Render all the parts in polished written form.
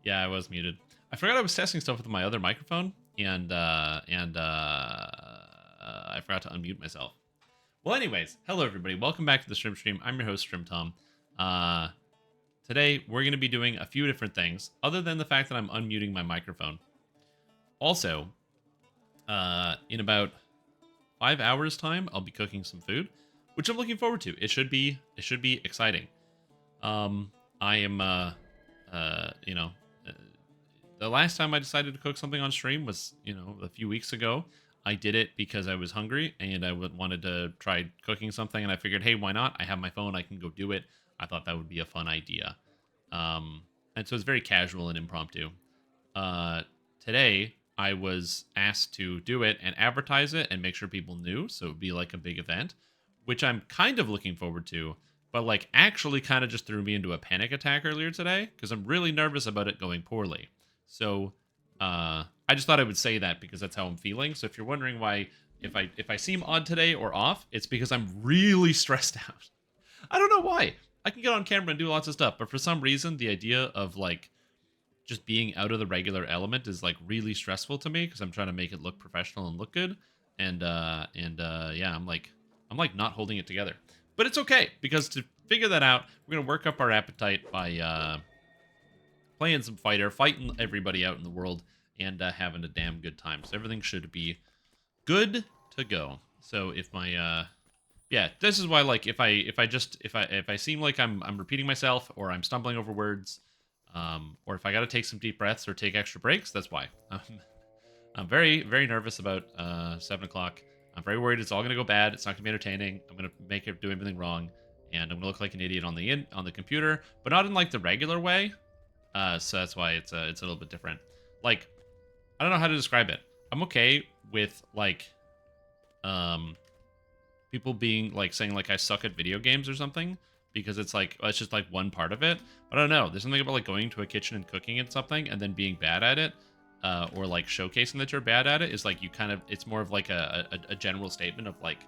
Yeah, I was muted. I forgot I was testing stuff with my other microphone, and I forgot to unmute myself. Well, anyways, hello everybody. Welcome back to the Stream. I'm your host, Stream Tom. Today we're going to be doing a few different things, other than the fact that I'm unmuting my microphone. Also, in about 5 hours' time, I'll be cooking some food, which I'm looking forward to. It should be exciting. I am, the last time I decided to cook something on stream was, a few weeks ago. I did it because I was hungry and I wanted to try cooking something, and I figured, hey, why not? I have my phone, I can go do it. I thought that would be a fun idea. And so it's very casual and impromptu. Today, I was asked to do it and advertise it and make sure people knew, so it would be like a big event, which I'm kind of looking forward to, but like actually kind of just threw me into a panic attack earlier today because I'm really nervous about it going poorly. So I just thought I would say that because that's how I'm feeling. So if you're wondering why, if I seem odd today or off, it's because I'm really stressed out. I don't know why. I can get on camera and do lots of stuff, but for some reason, the idea of like just being out of the regular element is like really stressful to me because I'm trying to make it look professional and look good. And yeah, I'm like not holding it together. But it's okay, because to figure that out, we're gonna work up our appetite by playing some fighter, fighting everybody out in the world, and having a damn good time. So everything should be good to go. So if my yeah, this is why, like, if I seem like I'm repeating myself or I'm stumbling over words, or if I got to take some deep breaths or take extra breaks, that's why. I'm very, very nervous about 7 o'clock. I'm very worried it's all going to go bad. It's not going to be entertaining. I'm going to make it do everything wrong, and I'm going to look like an idiot on the computer, but not in like the regular way. So that's why it's a little bit different. Like, I don't know how to describe it. I'm okay with like people being like saying like I suck at video games or something, because it's like it's just like one part of it. But I don't know. There's something about like going to a kitchen and cooking at something and then being bad at it, or like showcasing that you're bad at it is like you kind of, it's more of like a general statement of like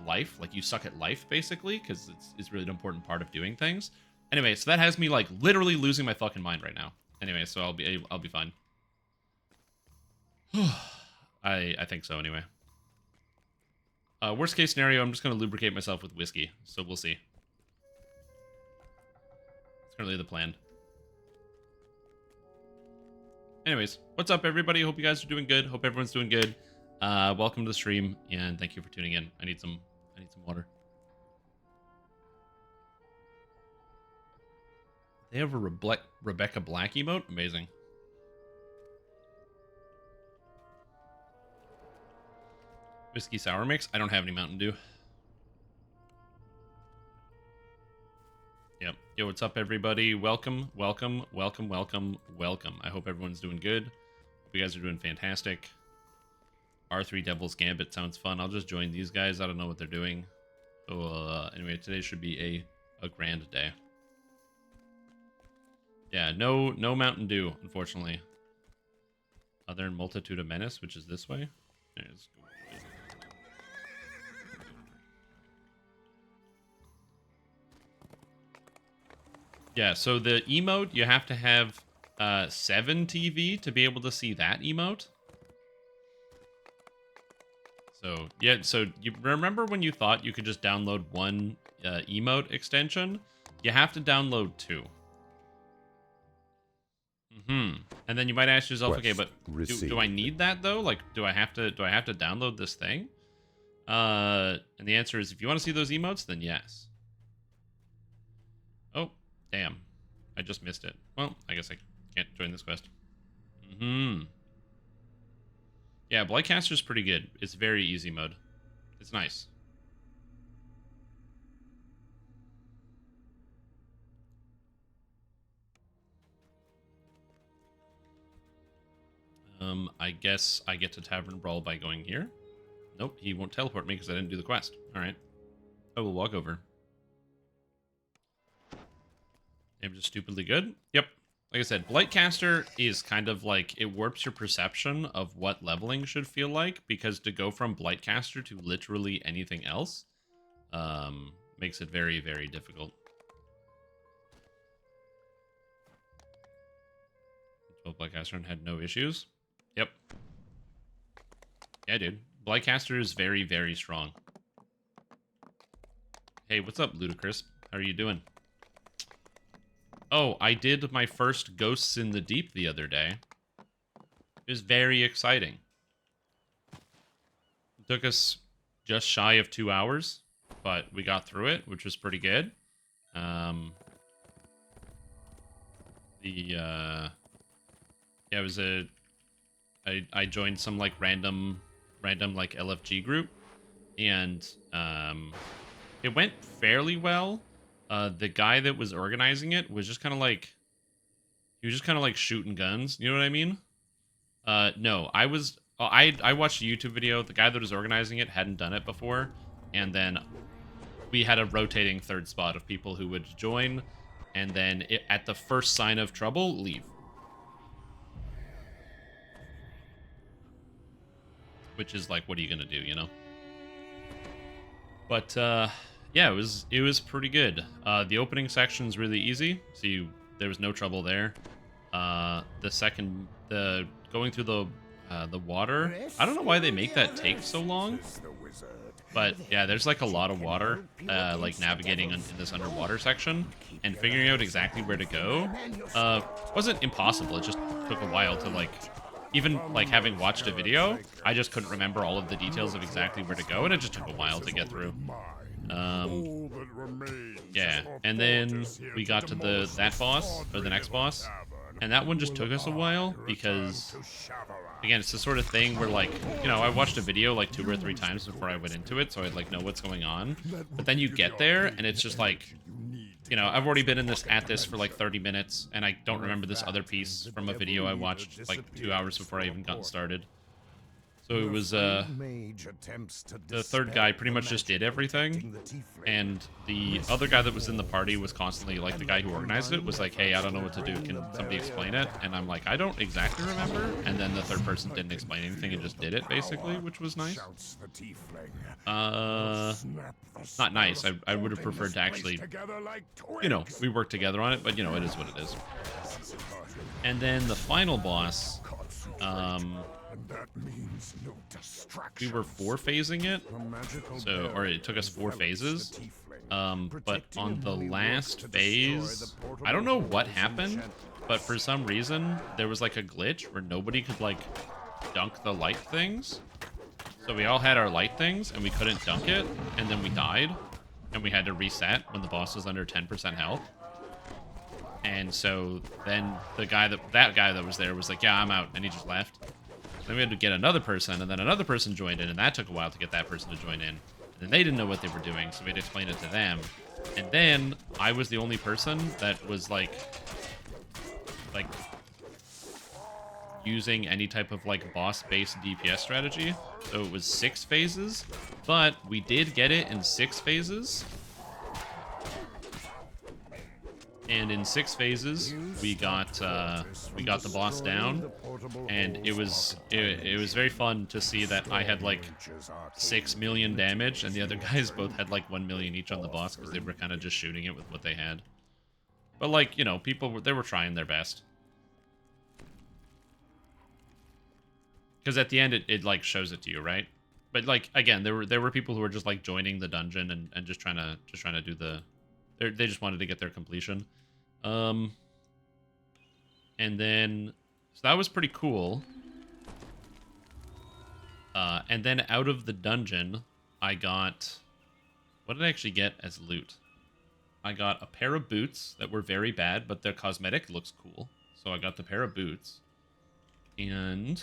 life. Like you suck at life basically, because it's really an important part of doing things. Anyway, so that has me like literally losing my fucking mind right now. Anyway, so I'll be fine. I think so anyway. Worst case scenario, I'm just going to lubricate myself with whiskey, so we'll see. It's currently the plan. Anyways, what's up, everybody? Hope you guys are doing good. Hope everyone's doing good. Welcome to the stream, and thank you for tuning in. I need some water. They have a Rebecca Black emote? Amazing. Whiskey sour mix? I don't have any Mountain Dew. Yep. Yo, what's up, everybody? Welcome, welcome, welcome, welcome, welcome. I hope everyone's doing good. Hope you guys are doing fantastic. R3 Devil's Gambit sounds fun. I'll just join these guys. I don't know what they're doing. So, anyway, today should be a grand day. Yeah, no Mountain Dew, unfortunately. Other than Multitude of Menace, which is this way. Let's go. Yeah, so the emote, you have to have 7 TV to be able to see that emote. So, yeah, so you remember when you thought you could just download one emote extension? You have to download 2. And then you might ask yourself, okay, but do I need that though? Like, do I have to download this thing? And the answer is, if you want to see those emotes, then yes. Oh, damn. I just missed it. Well, I guess I can't join this quest. Yeah, Blightcaster's pretty good. It's very easy mode. It's nice. I guess I get to Tavern Brawl by going here. Nope, he won't teleport me because I didn't do the quest. Alright. I will walk over. I'm just stupidly good? Yep. Like I said, Blightcaster is kind of like, it warps your perception of what leveling should feel like, because to go from Blightcaster to literally anything else makes it very, very difficult. Oh, Blightcaster had no issues. Yep. Yeah, dude. Blightcaster is very, very strong. Hey, what's up, Ludicrous? How are you doing? Oh, I did my first Ghosts in the Deep the other day. It was very exciting. It took us just shy of 2 hours, but we got through it, which was pretty good. Yeah, it was I joined some like random like LFG group, and it went fairly well. The guy that was organizing it was just kind of like, he was just kind of like shooting guns. You know what I mean? No, I watched a YouTube video. The guy that was organizing it hadn't done it before, and then we had a rotating third spot of people who would join, and then at the first sign of trouble, leave. Which is like, what are you gonna do, you know? But yeah, it was pretty good. The opening section's really easy, so there was no trouble there. The going through the water, I don't know why they make that take so long, but yeah, there's like a lot of water, like navigating in this underwater section, and figuring out exactly where to go wasn't impossible. It just took a while to like, even like having watched a video, I just couldn't remember all of the details of exactly where to go, and it just took a while to get through. Yeah, and then we got to that boss, or the next boss, and that one just took us a while because, again, it's the sort of thing where, like, you know, I watched a video like 2 or 3 times before I went into it, so I'd like know what's going on. But then you get there, and it's just like, you know, I've already been in this for like 30 minutes, and I don't remember this other piece from a video I watched like 2 hours before I even got started. So it was, the third guy pretty much just did everything, and the other guy that was in the party was constantly, like, the guy who organized it was like, hey, I don't know what to do, can somebody explain it? And I'm like, I don't exactly remember, and then the third person didn't explain anything and just did it, basically, which was nice. Not nice, I would have preferred to actually, you know, we worked together on it, but, you know, it is what it is. And then the final boss, we were 4-phasing it, so, or it took us 4 phases, but on the last phase, I don't know what happened, but for some reason, there was like a glitch where nobody could like dunk the light things. So we all had our light things, and we couldn't dunk it, and then we died, and we had to reset when the boss was under 10% health. And so then that guy that was there was like, yeah, I'm out, and he just left. Then we had to get another person, and then another person joined in, and that took a while to get that person to join in. And then they didn't know what they were doing, so we had to explain it to them. And then I was the only person that was like using any type of like boss-based DPS strategy. So it was 6 phases, but we did get it in 6 phases. And in 6 phases, we got the boss down, and it was very fun to see that I had like 6 million damage, and the other guys both had like 1 million each on the boss because they were kind of just shooting it with what they had. But like, you know, they were trying their best. Because at the end, it like shows it to you, right? But like, again, there were people who were just like joining the dungeon and just trying to do the. They just wanted to get their completion. And then, so that was pretty cool. And then out of the dungeon, I got, what did I actually get as loot? I got a pair of boots that were very bad, but their cosmetic looks cool. So I got the pair of boots. And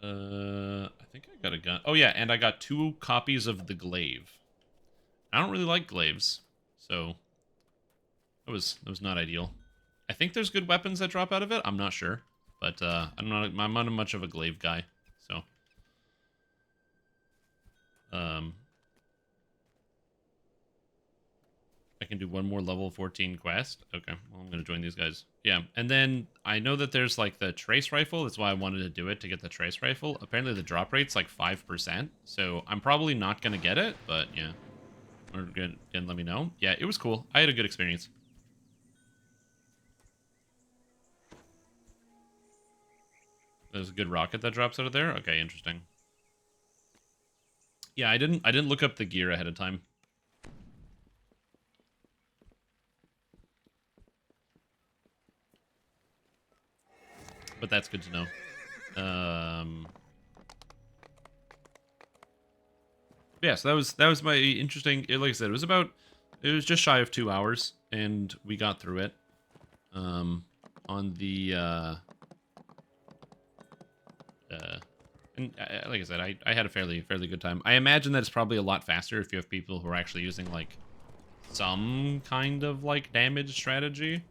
I think I got a gun. Oh yeah, and I got 2 copies of the glaive. I don't really like glaives, so that was not ideal. I think there's good weapons that drop out of it. I'm not sure, but I'm not much of a glaive guy, so I can do one more level 14 quest. Okay, well, I'm gonna join these guys. Yeah, and then I know that there's like the trace rifle. That's why I wanted to do it, to get the trace rifle. Apparently the drop rate's like 5%, so I'm probably not gonna get it, but yeah. Or didn't let me know. Yeah, it was cool. I had a good experience. There's a good rocket that drops out of there. Okay, interesting. Yeah, I didn't look up the gear ahead of time. But that's good to know. Yeah, so that was my interesting. Like I said, it was just shy of 2 hours, and we got through it. On the and like I said, I had a fairly good time. I imagine that it's probably a lot faster if you have people who are actually using like some kind of like damage strategy.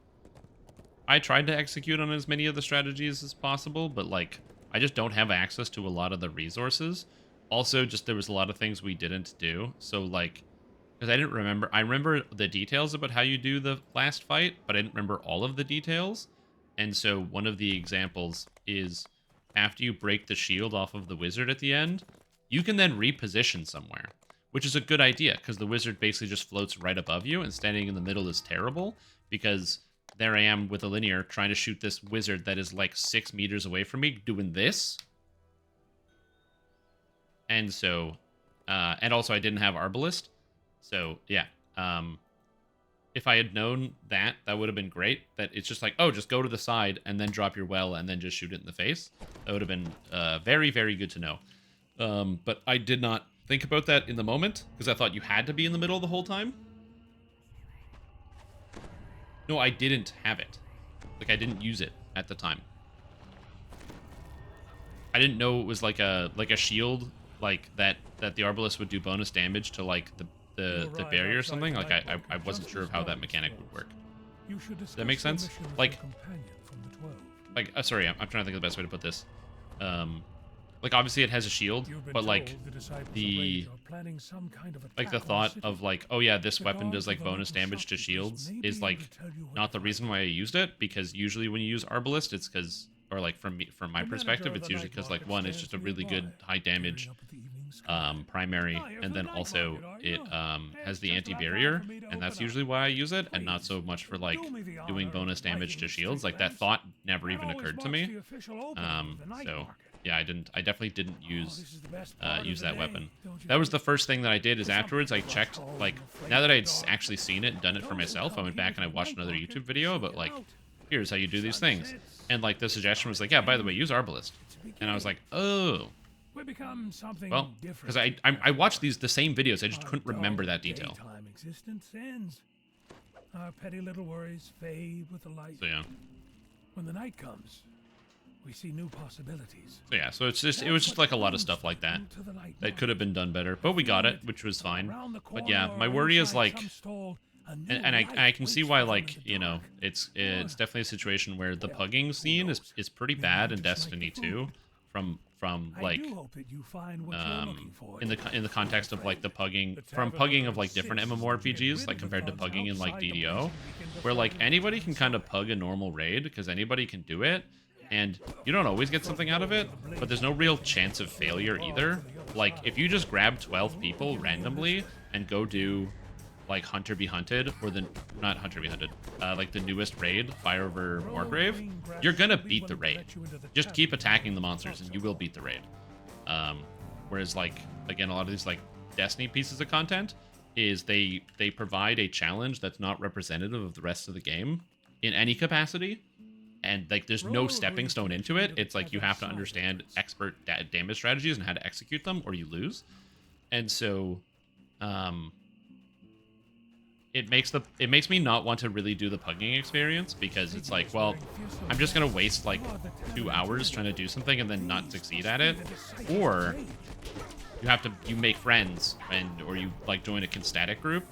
I tried to execute on as many of the strategies as possible, but like I just don't have access to a lot of the resources. Also, just there was a lot of things we didn't do. So like, because I didn't remember, I remember the details about how you do the last fight, but I didn't remember all of the details. And so one of the examples is after you break the shield off of the wizard at the end, you can then reposition somewhere, which is a good idea because the wizard basically just floats right above you, and standing in the middle is terrible because there I am with a linear trying to shoot this wizard that is like 6 meters away from me doing this. And so, and also I didn't have Arbalist. So yeah, if I had known that, that would have been great. That it's just like, oh, just go to the side and then drop your well and then just shoot it in the face. That would have been very, very good to know. But I did not think about that in the moment because I thought you had to be in the middle the whole time. No, I didn't have it. Like, I didn't use it at the time. I didn't know it was like a shield, like that the Arbalist would do bonus damage to like the barrier or something. Like I wasn't sure of how that mechanic would work. Does that make sense? Like sorry, I'm trying to think of the best way to put this. Like obviously it has a shield, but like the thought of like, oh yeah, this weapon does like bonus damage to shields is like not the reason why I used it, because usually when you use Arbalist, it's because, or like from my perspective, it's usually because like one, it's just a really good high damage primary, and then also it has the anti-barrier, and that's usually why I use it, and not so much for like doing bonus damage to shields. Like that thought never even occurred to me. So yeah, I definitely didn't use that weapon. That was the first thing that I did. Is afterwards I checked, like, now that I'd actually seen it and done it for myself, I went back and I watched another YouTube video about like, here's how you do these things, and like the suggestion was like, yeah, by the way, use Arbalist, and I was like, oh. Well, because I watched the same videos, I just couldn't remember that detail. Our petty little worries fade with the light. So yeah. When the night comes, we see new possibilities. So yeah, so it was just like a lot of stuff like that that could have been done better, but we got it, which was fine. But yeah, my worry is like, and I can see why, like, you know, it's definitely a situation where the pugging scene is pretty bad in Destiny 2 from like in the context of like the pugging of like different MMORPGs, like compared to pugging in like DDO, where like anybody can kind of pug a normal raid because anybody can do it, and you don't always get something out of it, but there's no real chance of failure either. Like if you just grab 12 people randomly and go do like Hunter Be Hunted, or not Hunter Be Hunted, like the newest raid, Fire Over Moorgrave, you're gonna beat the raid. Just keep attacking the monsters and you will beat the raid. Whereas like, again, a lot of these like Destiny pieces of content is they provide a challenge that's not representative of the rest of the game in any capacity, and like there's no stepping stone into it. It's like you have to understand expert damage strategies and how to execute them, or you lose. And so it makes me not want to really do the pugging experience, because it's like, well, I'm just gonna waste like 2 hours trying to do something and then not succeed at it, or you make friends or you like join a constatic group,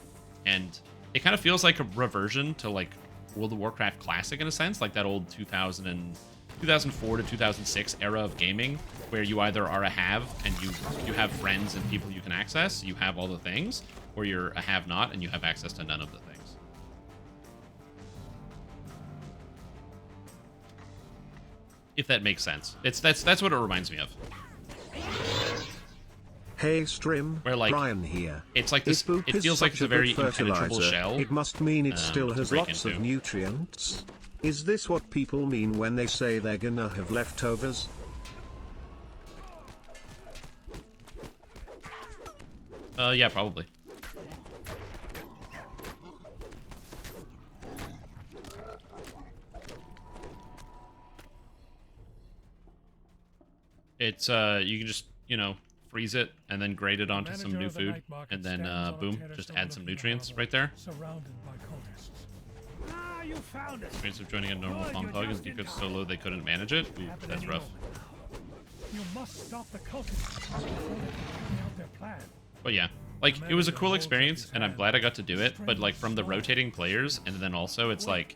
and it kind of feels like a reversion to like World of Warcraft Classic in a sense, like that old 2004 to 2006 era of gaming, where you either are a have and you have friends and people you can access, you have all the things, or you're a have-not and you have access to none of the things. If that makes sense. That's what it reminds me of. Hey Strim, where like Brian here. It's like this. It feels like it's a very impenetrable shell. It must mean it still has lots of nutrients. Is this what people mean when they say they're gonna have leftovers? Yeah, probably. It's you can just, you know, freeze it and then grate it onto some new food, and then boom, just add some nutrients right there. Surrounded by cultists. Ah, you found it. Experience of joining a normal farm pug is because so low they couldn't manage it. Ooh, that's rough. You must stop the cultists before they can carry out their plan. But yeah, like it was a cool experience, and I'm glad I got to do it. But like from the rotating players, and then also it's like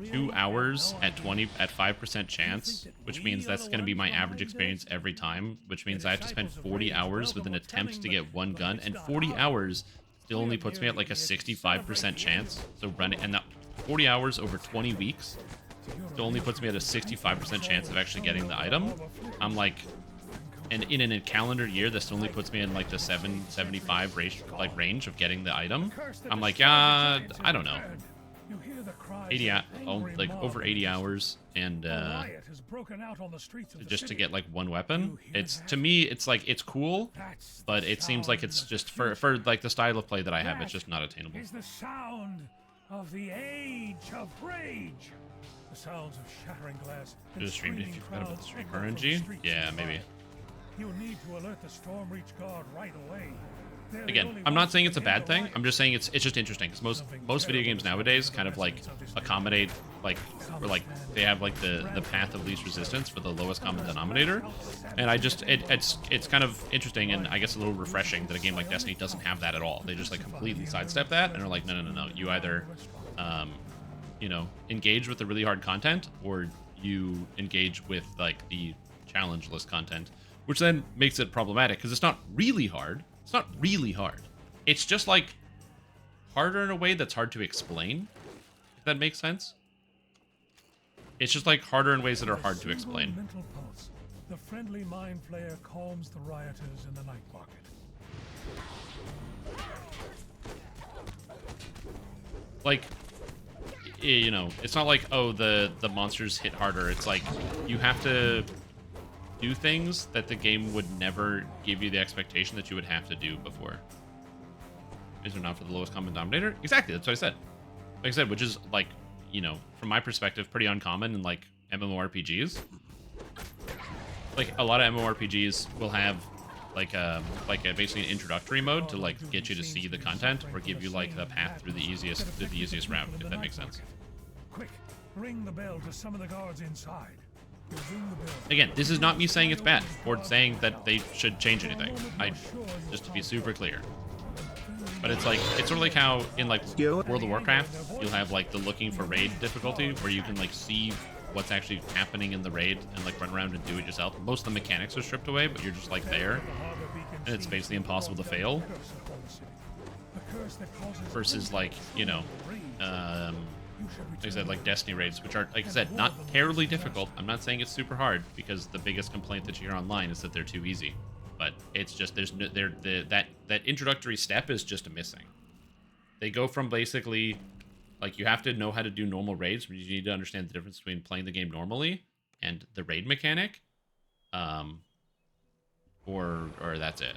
2 hours at 5% chance, which means that's going to be my average experience every time, which means I have to spend 40 hours with an attempt to get one gun, and 40 hours still only puts me at like a 65% chance. So running, and that 40 hours over 20 weeks still only puts me at a 65% chance of actually getting the item. I'm like, and in a calendar year, this only puts me in like the 775 range of getting the item. I'm like, I don't know. 80 like over 80 hours, and just to get like one weapon. It's, to me, it's like, it's cool, but it seems like it's just for like the style of play that I have, it's just not attainable. Is the sound of the age of rage. The sounds of shattering glass. Just streamed if you forgot about the stream RNG. Yeah, maybe. You need to alert the Stormreach Guard right away. Again, I'm not saying it's a bad thing. I'm just saying it's just interesting, because most video games nowadays kind of like accommodate, like, or like they have like the path of least resistance for the lowest common denominator, and I just it's kind of interesting, and I guess a little refreshing that a game like Destiny doesn't have that at all. They just like completely sidestep that and are like, no. You either you know, engage with the really hard content, or you engage with like the challenge-less content, which then makes it problematic because it's not really hard. It's not really hard. It's just like harder in a way that's hard to explain, if that makes sense. It's just like harder in ways that are hard to explain. Mental pulse. The friendly mind flayer calms the rioters in the night market. Like, you know, it's not like, oh, the monsters hit harder. It's like you have to do things that the game would never give you the expectation that you would have to do before. Is it not for the lowest common denominator? Exactly, that's what I said. Like I said, which is like, you know, from my perspective, pretty uncommon in like MMORPGs. Like a lot of MMORPGs will have like a basically an introductory mode to like get you to see the content, or give you like the path through the easiest route, if that makes sense. Quick, ring the bell to summon the guards inside. Again, this is not me saying it's bad or saying that they should change anything. Just to be super clear. But it's like, it's sort of like how in like World of Warcraft, you'll have like the looking for raid difficulty, where you can like see what's actually happening in the raid and like run around and do it yourself. Most of the mechanics are stripped away, but you're just like there, and it's basically impossible to fail. Versus like, you know, like I said, like Destiny raids, which are, like I said, not terribly difficult. I'm not saying it's super hard, because the biggest complaint that you hear online is that they're too easy. But it's just, there's no, that introductory step is just a missing. They go from basically, like, you have to know how to do normal raids, but you need to understand the difference between playing the game normally and the raid mechanic, or that's it.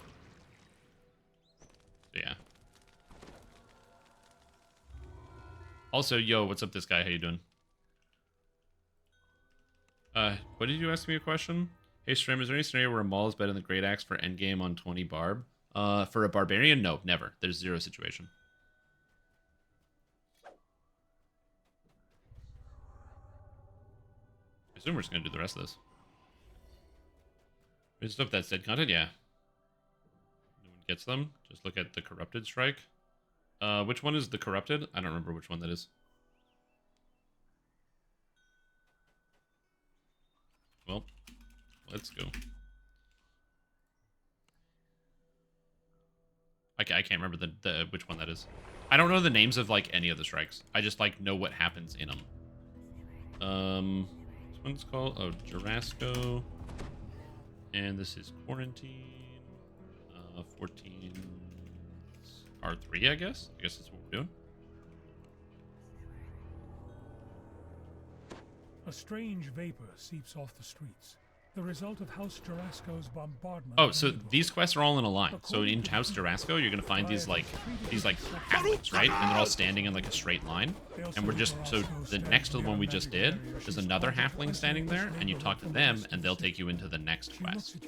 So yeah. Also, yo, what's up, this guy? How you doing? What did you ask me a question? Hey, Stream, is there any scenario where a Maul is better than the Great Axe for endgame on 20 Barb? For a Barbarian, no, never. There's zero situation. I assume we're just gonna do the rest of this. There's stuff that's dead content, yeah. No one gets them. Just look at the Corrupted Strike. Which one is the Corrupted? I don't remember which one that is. Well, let's go. I can't remember the which one that is. I don't know the names of like any of the strikes. I just like know what happens in them. This one's called Jurasco, and this is Quarantine. 14 R3, I guess. I guess that's what we're doing. A strange vapor seeps off the streets. The result of House Jarasco's bombardment. Oh, so these quests are all in a line. So in House Jarasco, you're gonna find these like halflings, right? And they're all standing in like a straight line. And we're just so the next to the one we just did, there's another halfling standing there, and you talk to them, and they'll take you into the next quest. It's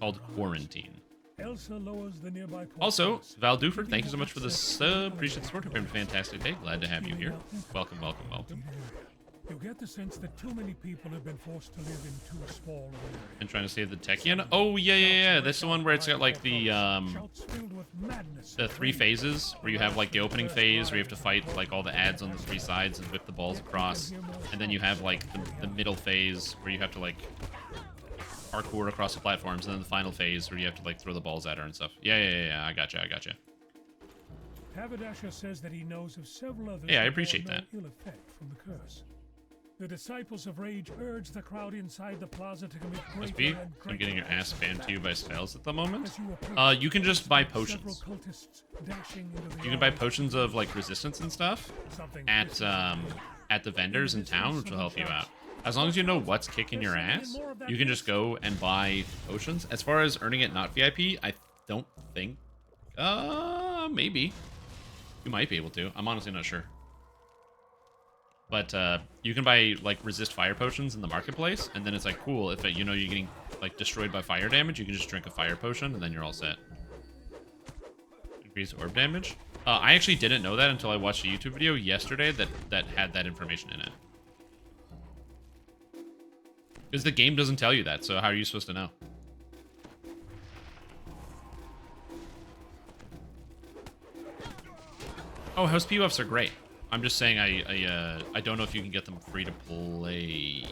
called Quarantine. Also, Val Duford, thank you so much for the sub. Appreciate the support. Have a fantastic day. Glad to have you here. Welcome, welcome, welcome. You get the sense that too many people have been forced to live in too small an area. And trying to save the Techian. Oh yeah. That's the one where it's got like the 3 phases where you have like the opening phase where you have to fight like all the ads on the 3 sides and whip the balls across, and then you have like the middle phase where you have to like parkour across the platforms, and then the final phase where you have to like throw the balls at her and stuff. Yeah. I gotcha. Haberdasher says that he knows of several others. Yeah, I appreciate that. Ill effect from the curse. The disciples of rage urge the crowd inside the plaza to commit Must greater be. and I'm getting your ass spammed to you by spells at the moment. As you approach, You can just buy potions. several cultists dashing into the You can buy yard. potions of like resistance and stuff Something at the vendors in town, which will help you out. As long as you know what's kicking your ass, you can just go and buy potions. As far as earning it not VIP, I don't think. Maybe. You might be able to. I'm honestly not sure. But you can buy like resist fire potions in the marketplace, and then it's like cool if you know you're getting like destroyed by fire damage, you can just drink a fire potion and then you're all set. Increase orb damage. I actually didn't know that until I watched a YouTube video yesterday that had that information in it. Because the game doesn't tell you that, so how are you supposed to know? Oh, house P-buffs are great. I'm just saying I don't know if you can get them free to play.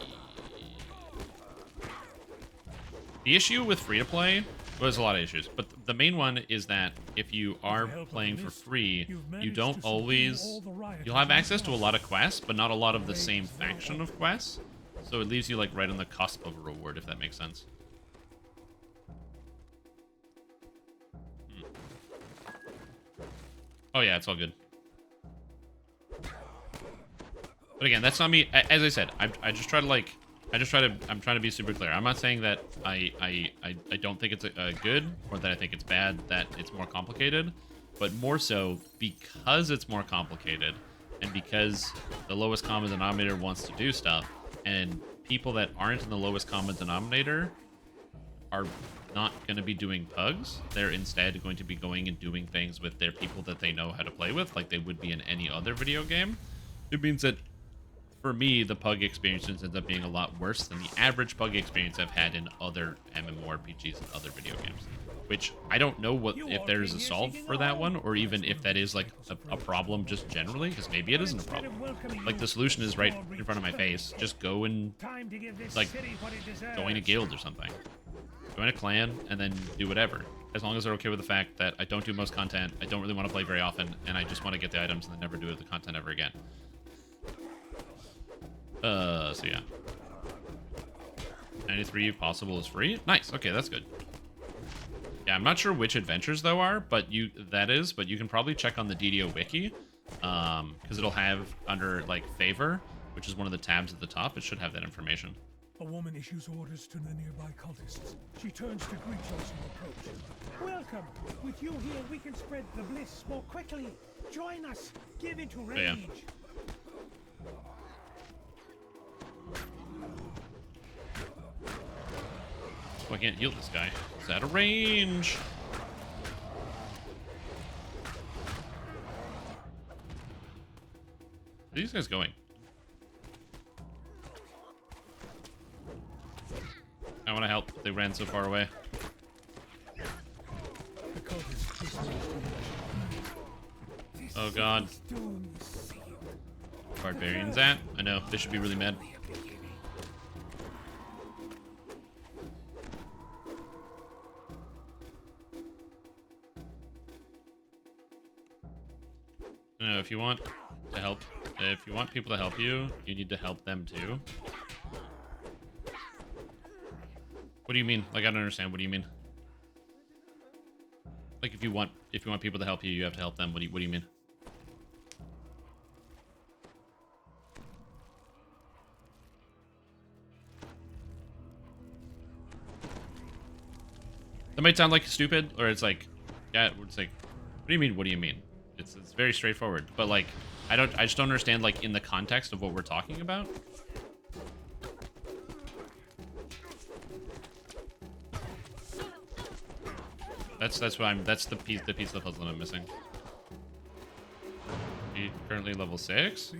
The issue with free to play, well, there's a lot of issues, but the main one is that if you are playing for free, you don't always, you'll have access to a lot of quests, but not a lot of the same faction of quests. So it leaves you like right on the cusp of a reward, if that makes sense. Oh yeah, it's all good. But again, that's not me. As I said, I just try to like, I'm trying to be super clear. I'm not saying that I don't think it's good or that I think it's bad, that it's more complicated, but more so because it's more complicated and because the lowest common denominator wants to do stuff, and people that aren't in the lowest common denominator are not going to be doing pugs. They're instead going to be going and doing things with their people that they know how to play with, like they would be in any other video game. It means that for me, the pug experience ends up being a lot worse than the average pug experience I've had in other MMORPGs and other video games. Which I don't know what if there is a solve for that one, or even if that is like a problem just generally, because maybe it isn't a problem. Like the solution is right in front of my face. Just go and like join a guild or something. Join a clan and then do whatever. As long as they're okay with the fact that I don't do most content, I don't really want to play very often, and I just want to get the items and then never do the content ever again. So yeah. 93 if possible is free. Nice. Okay, that's good. Yeah, I'm not sure which adventures though are, but you can probably check on the DDO wiki, because it'll have under like favor, which is one of the tabs at the top. It should have that information. A woman issues orders to the nearby cultists. She turns to greet those who approach. Welcome. With you here, we can spread the bliss more quickly. Join us. Give into rage. Yeah. Oh, I can't heal this guy. He's out of range. Where are these guys going? I want to help. They ran so far away. Oh god. Barbarians at? I know. They should be really mad. No, if you want people to help you, you need to help them too. What do you mean? Like, I don't understand. What do you mean? Like, if you want people to help you, you have to help them. What do you mean? That might sound like stupid, or it's like, yeah, it's like, what do you mean? What do you mean? It's very straightforward, but like, I just don't understand like in the context of what we're talking about. That's the piece of the puzzle that I'm missing. Currently level 6.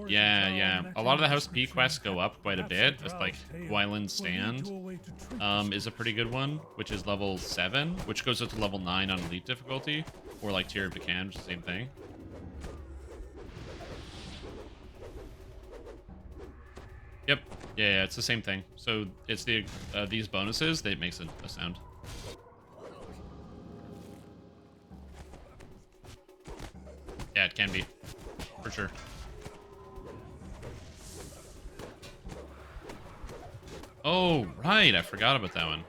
Yeah. A lot of the House P quests go up quite a bit. Just like Gwylin's Stand is a pretty good one, which is level 7, which goes up to level 9 on Elite difficulty, or like Tier of Deccan, which is the same thing. Yep. Yeah, it's the same thing. So it's the these bonuses that makes a sound. Yeah, it can be. For sure. Oh, right. I forgot about that one.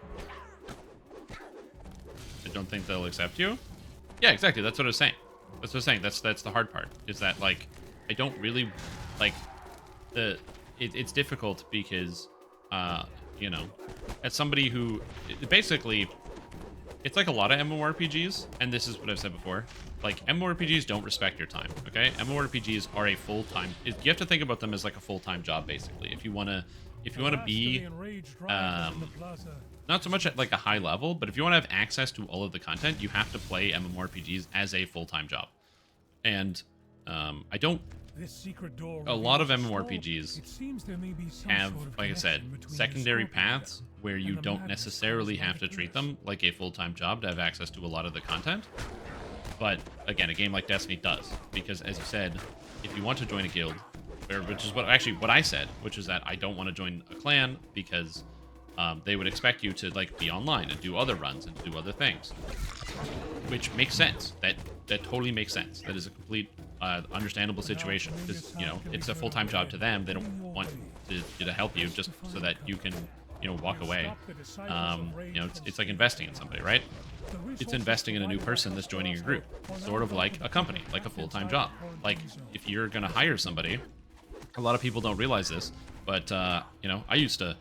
I don't think they'll accept you. Yeah, exactly. That's what I was saying. That's what I was saying. That's the hard part. Is that, like, I don't really, like, it's difficult because, you know, as somebody who, basically, it's like a lot of MMORPGs, and this is what I've said before. Like, MMORPGs don't respect your time, okay? MMORPGs are a full-time... You have to think about them as like a full-time job, basically. If you want to be... not so much at like a high level, but if you want to have access to all of the content, you have to play MMORPGs as a full-time job. And I don't... A lot of MMORPGs have, like I said, secondary paths where you don't necessarily have to treat them like a full-time job to have access to a lot of the content. But again, a game like Destiny does, because as you said, if you want to join a guild, which is what I said, which is that I don't want to join a clan because they would expect you to like be online and do other runs and do other things, which makes sense. That totally makes sense. That is a complete understandable situation, because you know it's a full-time job to them. They don't want to help you just so that you can walk away. You know, it's like investing in somebody, right? It's investing in a new person that's joining your group, sort of like a company, like a full-time job. Like if you're gonna hire somebody, a lot of people don't realize this, but you know, I used to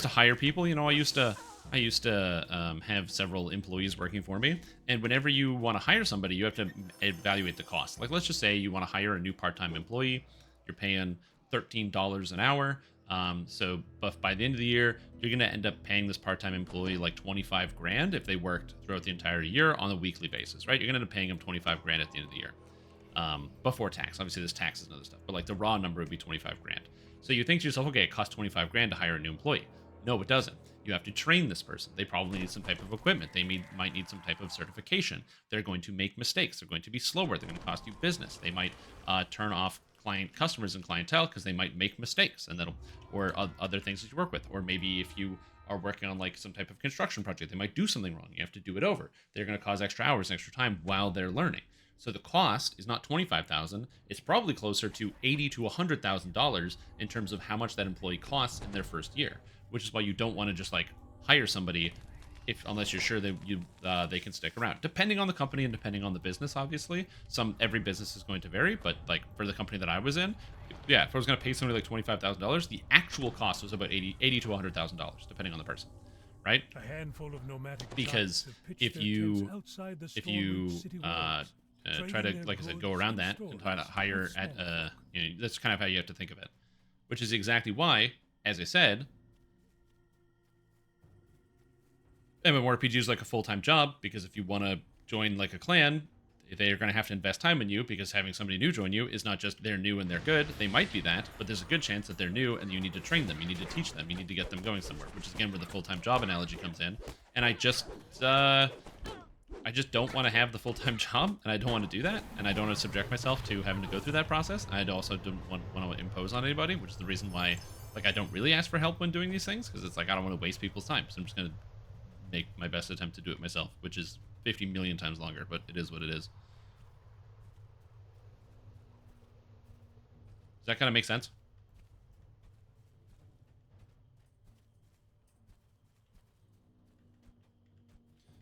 hire people. You know, I used to have several employees working for me, and whenever you want to hire somebody, you have to evaluate the cost. Like, let's just say you want to hire a new part-time employee, you're paying $13 an hour. But by the end of the year, you're going to end up paying this part-time employee like 25 grand if they worked throughout the entire year on a weekly basis, right? You're going to end up paying them 25 grand at the end of the year, before tax. Obviously, there's taxes and other stuff, but like the raw number would be 25 grand. So you think to yourself, okay, it costs 25 grand to hire a new employee. No, it doesn't. You have to train this person. They probably need some type of equipment. They might need some type of certification. They're going to make mistakes. They're going to be slower. They're going to cost you business. They might turn off customers and clientele because they might make mistakes, and or other things that you work with. Or maybe if you are working on like some type of construction project, they might do something wrong. You have to do it over. They're going to cause extra hours, extra time while they're learning. So the cost is not $25,000. It's probably closer to $80,000 to $100,000 in terms of how much that employee costs in their first year. Which is why you don't want to just like hire somebody unless you're sure that they can stick around. Depending on the company and depending on the business, obviously. Every business is going to vary, but like for the company that I was in, yeah, if I was going to pay somebody like $25,000, the actual cost was about $80,000 to $100,000, depending on the person, right? A handful of nomadic because if you try to, like I said, go around that and try to hire at that's kind of how you have to think of it, which is exactly why, as I said, MMORPG is like a full-time job, because if you want to join like a clan, they're going to have to invest time in you, because having somebody new join you is not just they're new and they're good. They might be that, but there's a good chance that they're new and you need to train them. You need to teach them. You need to get them going somewhere, which is again where the full-time job analogy comes in. And I just don't want to have the full-time job, and I don't want to do that, and I don't want to subject myself to having to go through that process. I also don't want to impose on anybody, which is the reason why like I don't really ask for help when doing these things, because it's like I don't want to waste people's time. So I'm just going to make my best attempt to do it myself, which is 50 million times longer, but it is what it is. Does that kind of make sense?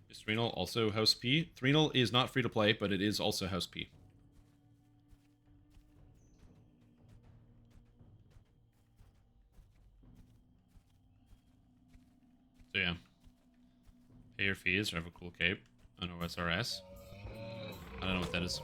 Is Threnal also House P? Threnal is not free to play, but it is also House P. So yeah. Pay your fees or have a cool cape on OSRS. I don't know what that is.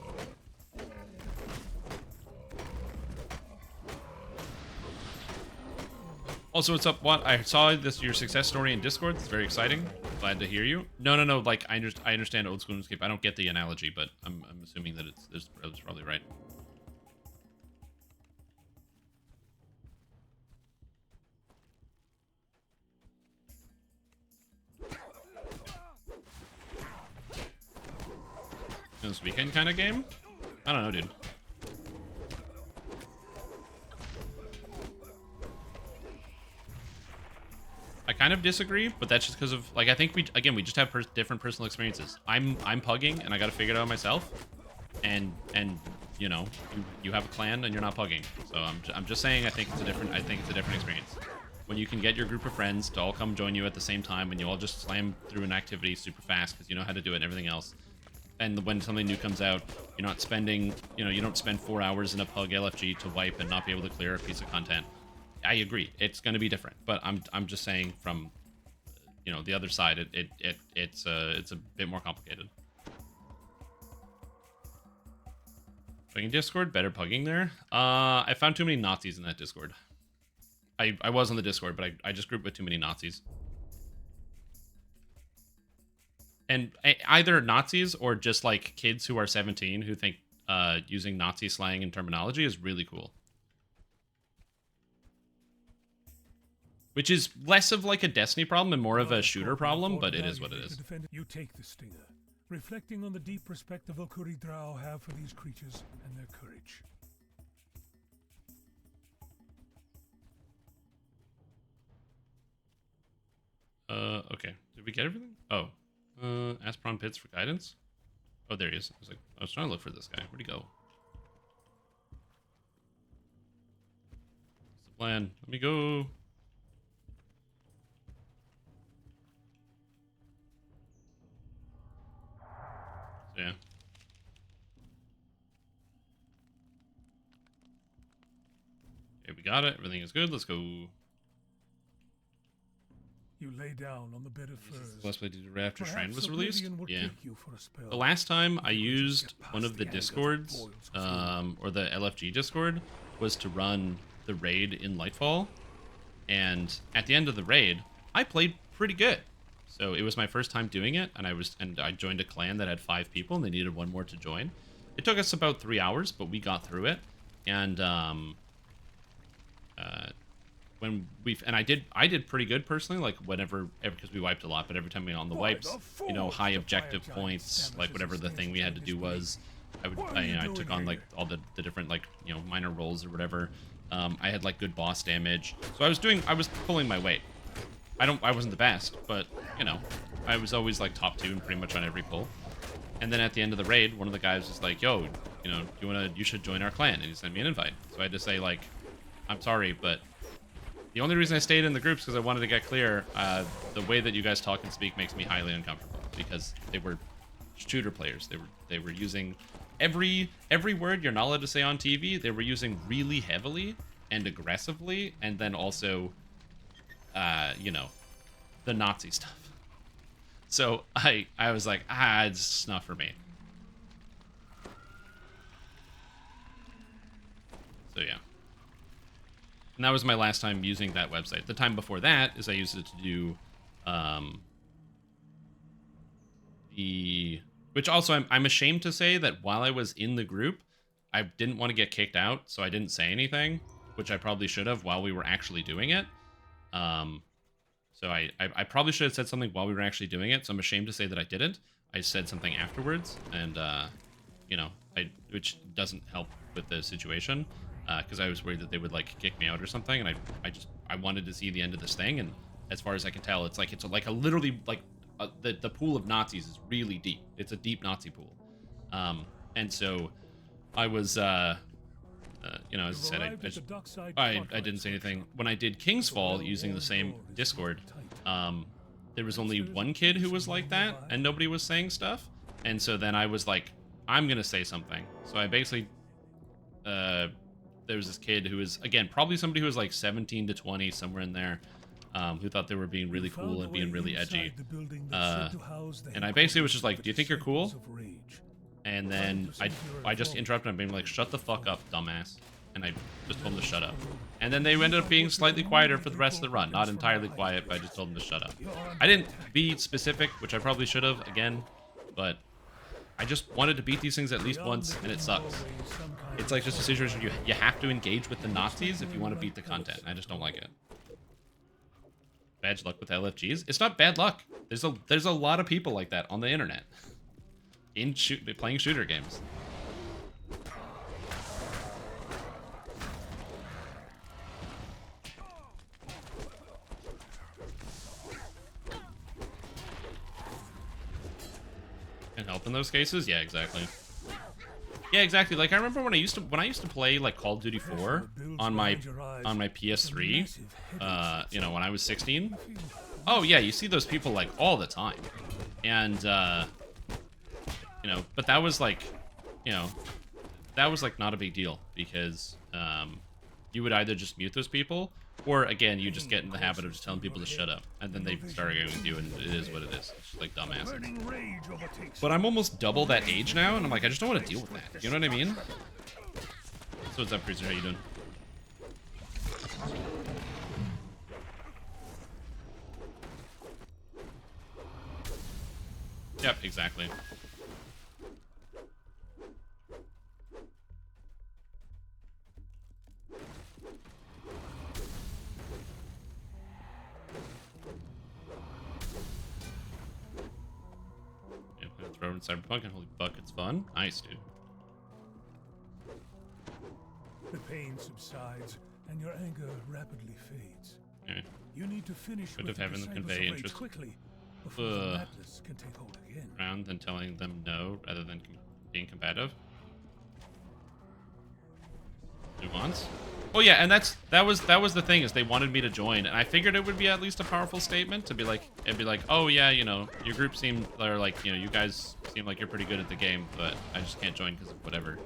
Also, what's up? What I saw your success story in Discord. It's very exciting. Glad to hear you. No. Like I understand old school RuneScape. I don't get the analogy, but I'm assuming that it's probably right. This weekend kind of game? I don't know, dude. I kind of disagree, but that's just because of like I think we just have different personal experiences. I'm pugging and I got to figure it out myself, and you know you have a clan and you're not pugging. So I'm just saying I think it's a different experience. When you can get your group of friends to all come join you at the same time and you all just slam through an activity super fast because you know how to do it and everything else. And when something new comes out, you're not spending, you don't spend 4 hours in a pug LFG to wipe and not be able to clear a piece of content. I agree, it's going to be different, but I'm just saying from, the other side, it's a bit more complicated. Playing Discord, better pugging there. I found too many Nazis in that Discord. I was on the Discord, but I just grouped with too many Nazis. And either Nazis or just like kids who are 17 who think using Nazi slang and terminology is really cool. Which is less of like a Destiny problem and more of a shooter problem, but it is what it is. You take the stinger, reflecting on the deep respect the Valkyrie Drow have for these creatures and their courage. Okay. Did we get everything? Oh. Ask Prawn Pits for guidance? Oh, there he is. I was trying to look for this guy. Where'd he go? What's the plan? Let me go. So, yeah. Okay, we got it. Everything is good. Let's go. You lay down on the bed of furs. Last play did right after Shrine was released. Yeah. The The last time I used one of the Discords, or the LFG Discord, was to run the raid in Lightfall. And at the end of the raid, I played pretty good. So it was my first time doing it, and I joined a clan that had 5 people, and they needed 1 more to join. It took us about 3 hours, but we got through it. And I did pretty good personally, like because we wiped a lot, but every time we on the wipes, high objective points, like whatever the thing we had to do was, I took on like all the different like minor roles or whatever. I had like good boss damage, so I was pulling my weight. I wasn't the best, but I was always like top 2 and pretty much on every pull. And then at the end of the raid, one of the guys was like, "Yo, you should join our clan," and he sent me an invite. So I had to say like, "I'm sorry, but." The only reason I stayed in the groups because I wanted to get clear. The way that you guys talk and speak makes me highly uncomfortable because they were shooter players. They were using every word you're not allowed to say on TV. They were using really heavily and aggressively, and then also, the Nazi stuff. So I was like, it's not for me. So yeah. And that was my last time using that website. The time before that is I used it to do which also I'm ashamed to say that while I was in the group, I didn't want to get kicked out, so I didn't say anything, which I probably should have while we were actually doing it. So I probably should have said something while we were actually doing it, so I'm ashamed to say that I didn't. I said something afterwards, and which doesn't help with the situation. Because I was worried that they would like kick me out or something, and I wanted to see the end of this thing, and as far as I can tell, it's like a literally like the pool of Nazis is really deep. It's a deep Nazi pool, and so I was as I said, I didn't say anything when I did King's Fall using the same Discord. There was only 1 kid who was like that, and nobody was saying stuff, and so then I was like, I'm gonna say something. So I basically there was this kid who was, again, probably somebody who was like 17 to 20, somewhere in there. who thought they were being really cool and being really edgy. And I basically was just like, do you think you're cool? And then I just interrupted him, being like, shut the fuck up, dumbass. And I just told him to shut up. And then they ended up being slightly quieter for the rest of the run. Not entirely quiet, but I just told them to shut up. I didn't be specific, which I probably should have, again, but I just wanted to beat these things at least once, and it sucks. It's like just a situation where you have to engage with the Nazis if you want to beat the content. I just don't like it. Bad luck with LFGs? It's not bad luck. There's a lot of people like that on the internet. Playing shooter games. Can help in those cases? Yeah, exactly. Yeah, exactly. Like I remember when I used to play like Call of Duty 4 on my PS3, you know, when I was 16. Oh yeah, you see those people like all the time. And you know, but that was like, you know, that was like not a big deal because you would either just mute those people, or again, you just get in the habit of just telling people to shut up, and then they start arguing with you, and it is what it is. It's just like dumbasses. But I'm almost double that age now, and I'm like, I just don't want to deal with that. You know what I mean? So what's up, Cruiser? How you doing? Yep, exactly. Throw in Cyberpunk and holy fuck, it's fun. Nice, dude. The pain subsides and your anger rapidly fades. Okay. You need to finish Could with have having them convey interest quickly before the madness can take hold again. Around than telling them no rather than being combative. Nuance. Oh yeah, and that was the thing, is they wanted me to join, and I figured it would be at least a powerful statement to be like, oh yeah, you know, your group seemed, or like, you know, you guys seem like you're pretty good at the game, but I just can't join because of whatever.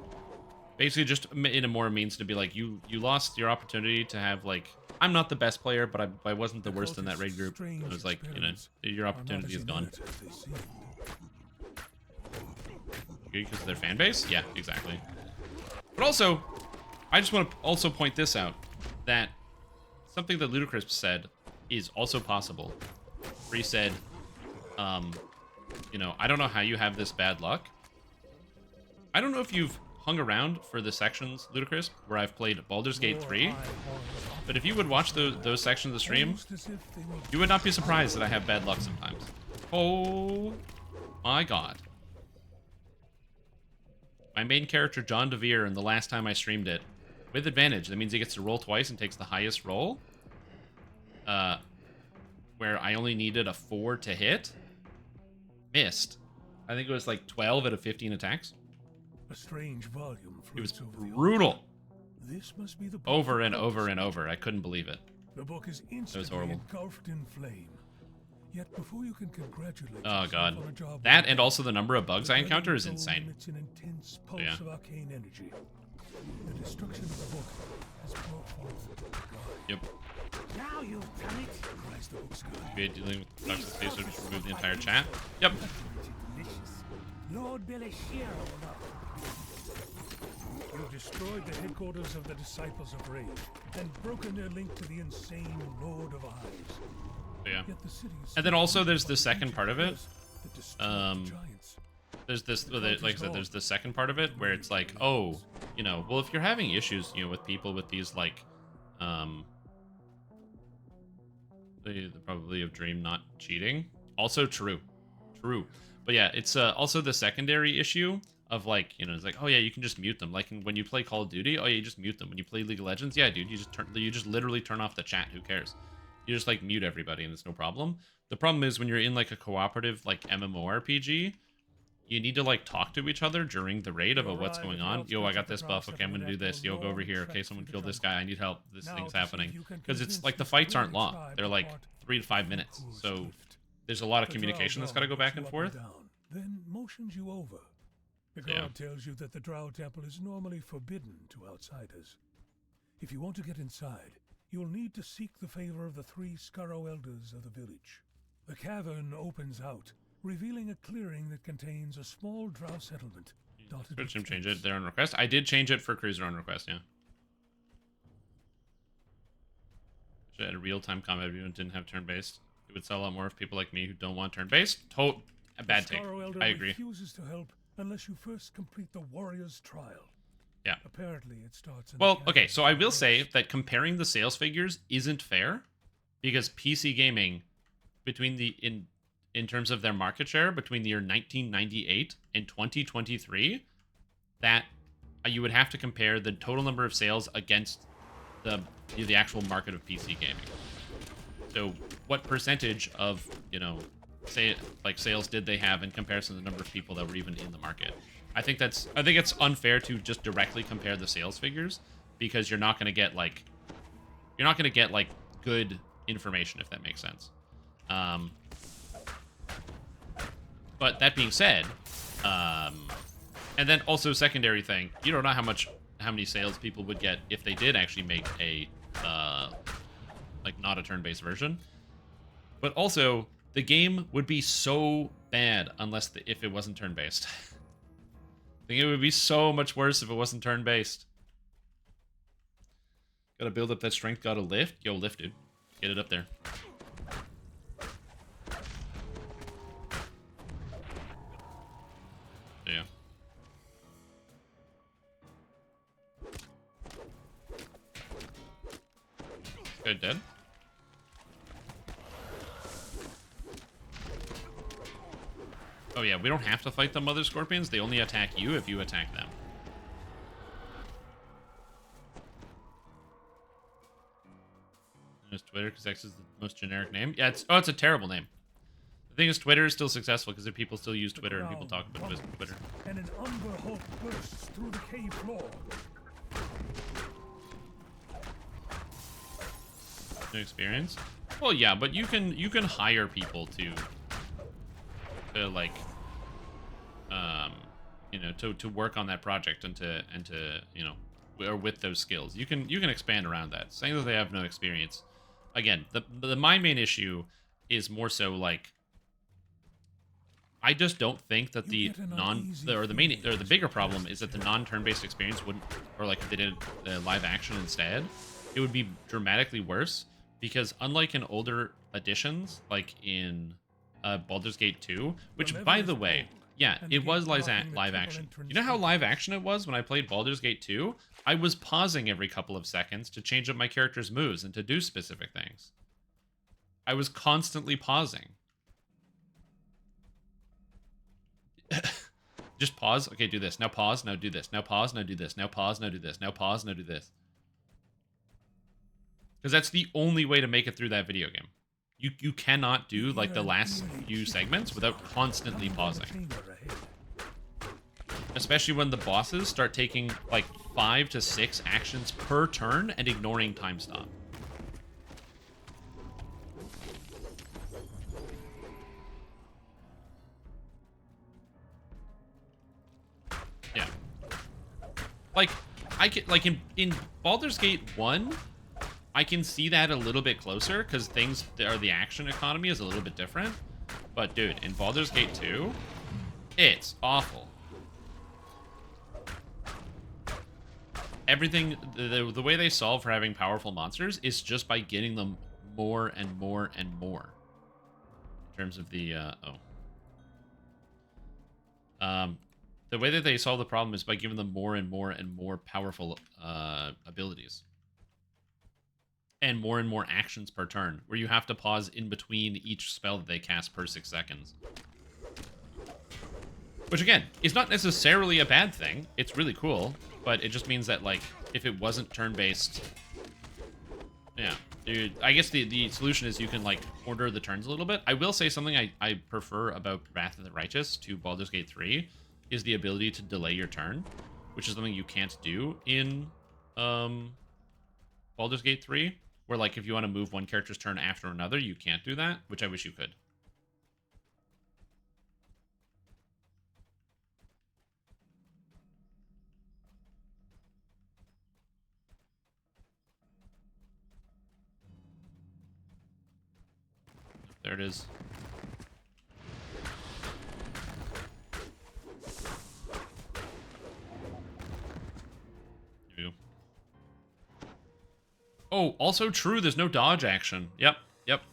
Basically, just in a more means to be like, you lost your opportunity to have like, I'm not the best player, but I wasn't the worst in that raid group. It was like, you know, your opportunity is gone. Because of their fan base? Yeah, exactly. But also, I just want to also point this out, that something that Ludacris said is also possible. Where he said, you know, I don't know how you have this bad luck. I don't know if you've hung around for the sections, Ludacris, where I've played Baldur's Gate 3, but if you would watch those sections of the stream, you would not be surprised that I have bad luck sometimes. Oh my god. My main character, John DeVere, and the last time I streamed it, with advantage. That means he gets to roll twice and takes the highest roll. Where I only needed a 4 to hit. Missed. I think it was like 12 out of 15 attacks. A strange volume. It was brutal. This must be the over and over and over. I couldn't believe it. The book is instantly engulfed in flame. Yet before you can congratulate oh god. That and also the number of bugs I encounter is insane. It's an intense pulse yeah. of arcane energy. The destruction of the book has brought forth God. Yep. Now you've done it. Rise the book's God. Be dealing with the toxic space, so just remove the entire chat. Yep. Lord Belashir. You've destroyed the headquarters of the Disciples of Rage and broken their link to the insane Lord of Eyes. Yeah. And then also there's the second part of it. There's this, like I said, there's the second part of it where it's like, oh, you know, well, if you're having issues, you know, with people with these like, the probability of Dream not cheating. Also true. But yeah, it's also the secondary issue of like, you know, it's like, oh yeah, you can just mute them. Like when you play Call of Duty, oh yeah, you just mute them. When you play League of Legends, yeah, dude, you just literally turn off the chat. Who cares? You just like mute everybody and it's no problem. The problem is when you're in like a cooperative like MMORPG, you need to like talk to each other during the raid about what's going on. Yo, I got this buff. Okay, I'm gonna do this. Yo, go over here. Okay, someone killed this guy. I need help. This thing's happening. Because it's like the fights aren't long. They're like 3 to 5 minutes. So there's a lot of communication that's got to go back and forth. Then motions you over. The guard tells you that the Drow Temple is normally forbidden to outsiders. If you want to get inside, you'll need to seek the favor of the 3 Scarrow Elders of the village. The cavern opens out, revealing a clearing that contains a small drow settlement. Switch and change it there on request. I did change it for Cruiser on request, yeah. Should add a real-time combat view and didn't have turn-based. It would sell a lot more if people like me who don't want turn-based. A bad take. I agree. Refuses to help unless you first complete the warrior's trial. Yeah. Apparently, it starts in Well, okay, so I will say that comparing the sales figures isn't fair because PC gaming between the in terms of their market share between the year 1998 and 2023, that you would have to compare the total number of sales against the actual market of PC gaming. So what percentage of, sales did they have in comparison to the number of people that were even in the market? I think it's unfair to just directly compare the sales figures because you're not going to get good information, if that makes sense. But that being said, and then also secondary thing, you don't know how many sales people would get if they did actually make a not a turn-based version. But also, the game would be so bad if it wasn't turn-based. I think it would be so much worse if it wasn't turn-based. Gotta build up that strength, gotta lift. Yo, lift, dude. Get it up there. Yeah. Good, dead. Oh yeah, we don't have to fight the mother scorpions. They only attack you if you attack them. It's Twitter because X is the most generic name. Yeah, it's a terrible name. The thing is, Twitter is still successful because people still use Twitter and people talk about Twitter. And an umber hulk bursts through the cave floor. No experience? Well, yeah, but you can hire people to to work on that project and to or with those skills. You can expand around that. Saying that they have no experience. Again, my main issue is more so like I just don't think that the bigger problem is that the non-turn-based experience wouldn't, or like if they did live action instead, it would be dramatically worse because unlike in older editions, like in Baldur's Gate 2, which by the way, yeah, it was live action. You know how live action it was when I played Baldur's Gate 2? I was pausing every couple of seconds to change up my character's moves and to do specific things. I was constantly pausing. Just pause. Okay, do this. Now pause. Now do this. Now pause. Now do this. Now pause. Now do this. Now pause. Now do this. Because that's the only way to make it through that video game. You cannot do like the last few segments without constantly pausing. Especially when the bosses start taking like 5 to 6 actions per turn and ignoring time stop. Yeah. Like in Baldur's Gate 1, I can see that a little bit closer because the action economy is a little bit different. But dude, in Baldur's Gate 2, it's awful. Everything, the way they solve for having powerful monsters is just by getting them more and more and more. In terms of the, the way that they solve the problem is by giving them more and more and more powerful abilities. And more actions per turn, where you have to pause in between each spell that they cast per 6 seconds. Which, again, is not necessarily a bad thing. It's really cool, but it just means that, like, if it wasn't turn-based... Yeah, dude, I guess the solution is you can, like, order the turns a little bit. I will say something I prefer about Wrath of the Righteous to Baldur's Gate 3 is the ability to delay your turn, which is something you can't do in Baldur's Gate 3. Where, like, if you want to move one character's turn after another, you can't do that, which I wish you could. there it is. Here we go. Oh, also true, there's no dodge action. Yep,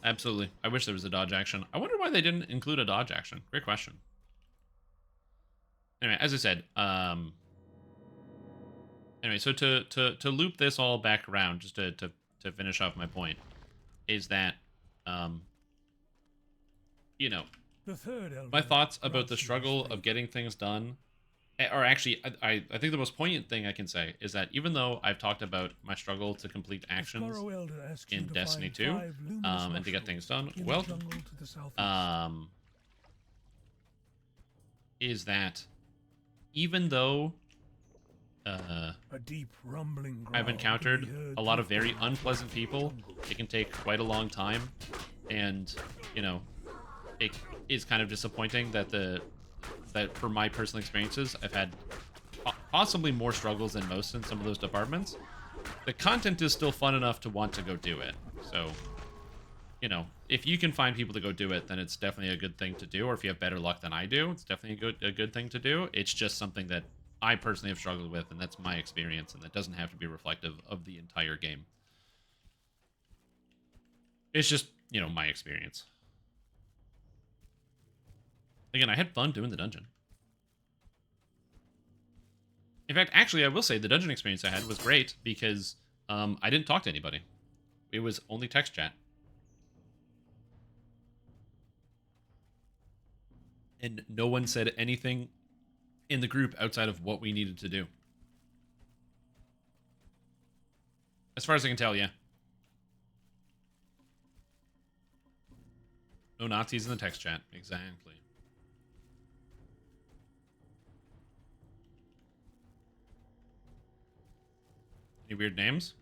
absolutely. I wish there was a dodge action. I wonder why they didn't include a dodge action. Great question. Anyway, as I said, anyway, so to loop this all back around, just to finish off my point, is that, you know, my thoughts about the struggle of getting things done, or actually, I think the most poignant thing I can say is that even though I've talked about my struggle to complete actions in Destiny 2, and to get things done, well, is that even though a deep rumbling I've encountered a lot of very unpleasant people, it can take quite a long time, and, you know, it is kind of disappointing that that for my personal experiences, I've had possibly more struggles than most in some of those departments. The content is still fun enough to want to go do it. So, you know, if you can find people to go do it, then it's definitely a good thing to do. Or if you have better luck than I do, it's definitely a good thing to do. It's just something that I personally have struggled with, and that's my experience, and that doesn't have to be reflective of the entire game. It's just, you know, my experience. Again, I had fun doing the dungeon. In fact, actually, I will say the dungeon experience I had was great because I didn't talk to anybody. It was only text chat. And no one said anything in the group outside of what we needed to do. As far as I can tell, yeah. No Nazis in the text chat. Exactly. Any weird names?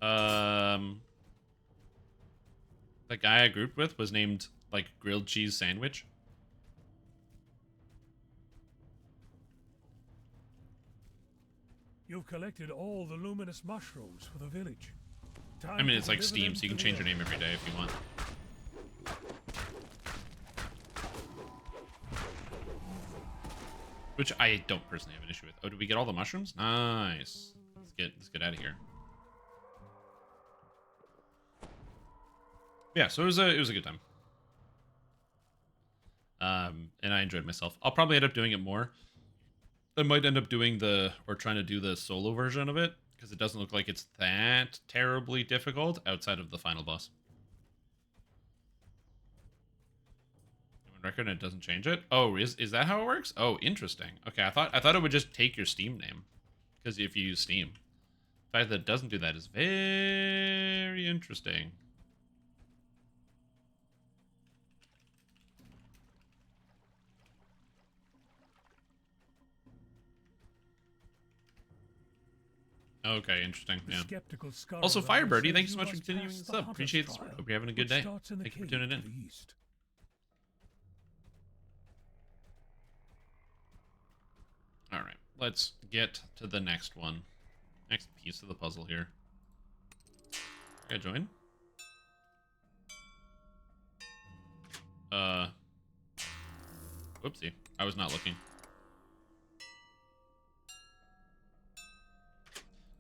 The guy I grouped with was named, like, Grilled Cheese Sandwich. You've collected all the luminous mushrooms for the village. I mean, it's like Steam, so you can change your name every day if you want. Which I don't personally have an issue with. Oh, did we get all the mushrooms? Nice. Let's get out of here. Yeah, so it was a good time. And I enjoyed myself. I'll probably end up doing it more. I might end up doing trying to do the solo version of it, because it doesn't look like it's that terribly difficult outside of the final boss. Record and it doesn't change it. Oh, is that how it works? Oh, interesting. Okay, I thought it would just take your Steam name, because if you use Steam, the fact that it doesn't do that is very interesting. Okay, interesting. Yeah. Also, Firebirdie, thank you so much for continuing the sub. Appreciate the support. Hope you're having a good day. Thank you for tuning in. All right, let's get to the next one. Next piece of the puzzle here. Can I join? Whoopsie. I was not looking.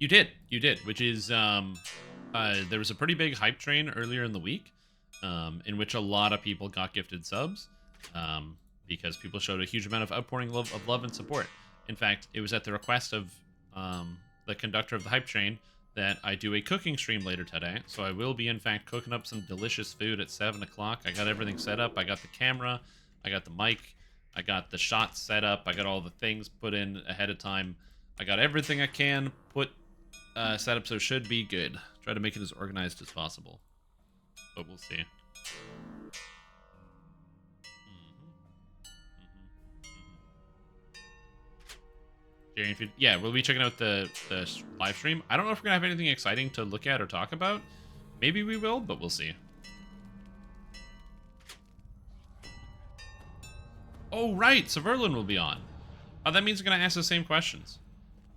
You did, which is, there was a pretty big hype train earlier in the week, in which a lot of people got gifted subs, because people showed a huge amount of outpouring of love and support. In fact, it was at the request of the conductor of the hype train that I do a cooking stream later today. So I will be, in fact, cooking up some delicious food at 7 o'clock. I got everything set up. I got the camera. I got the mic. I got the shots set up. I got all the things put in ahead of time. I got everything I can put set up, so it should be good. Try to make it as organized as possible. But we'll see. Yeah, we'll be checking out the live stream. I don't know if we're gonna have anything exciting to look at or talk about. Maybe we will, but we'll see. Oh, right, Severlin will be on. Oh, that means we're gonna ask the same questions.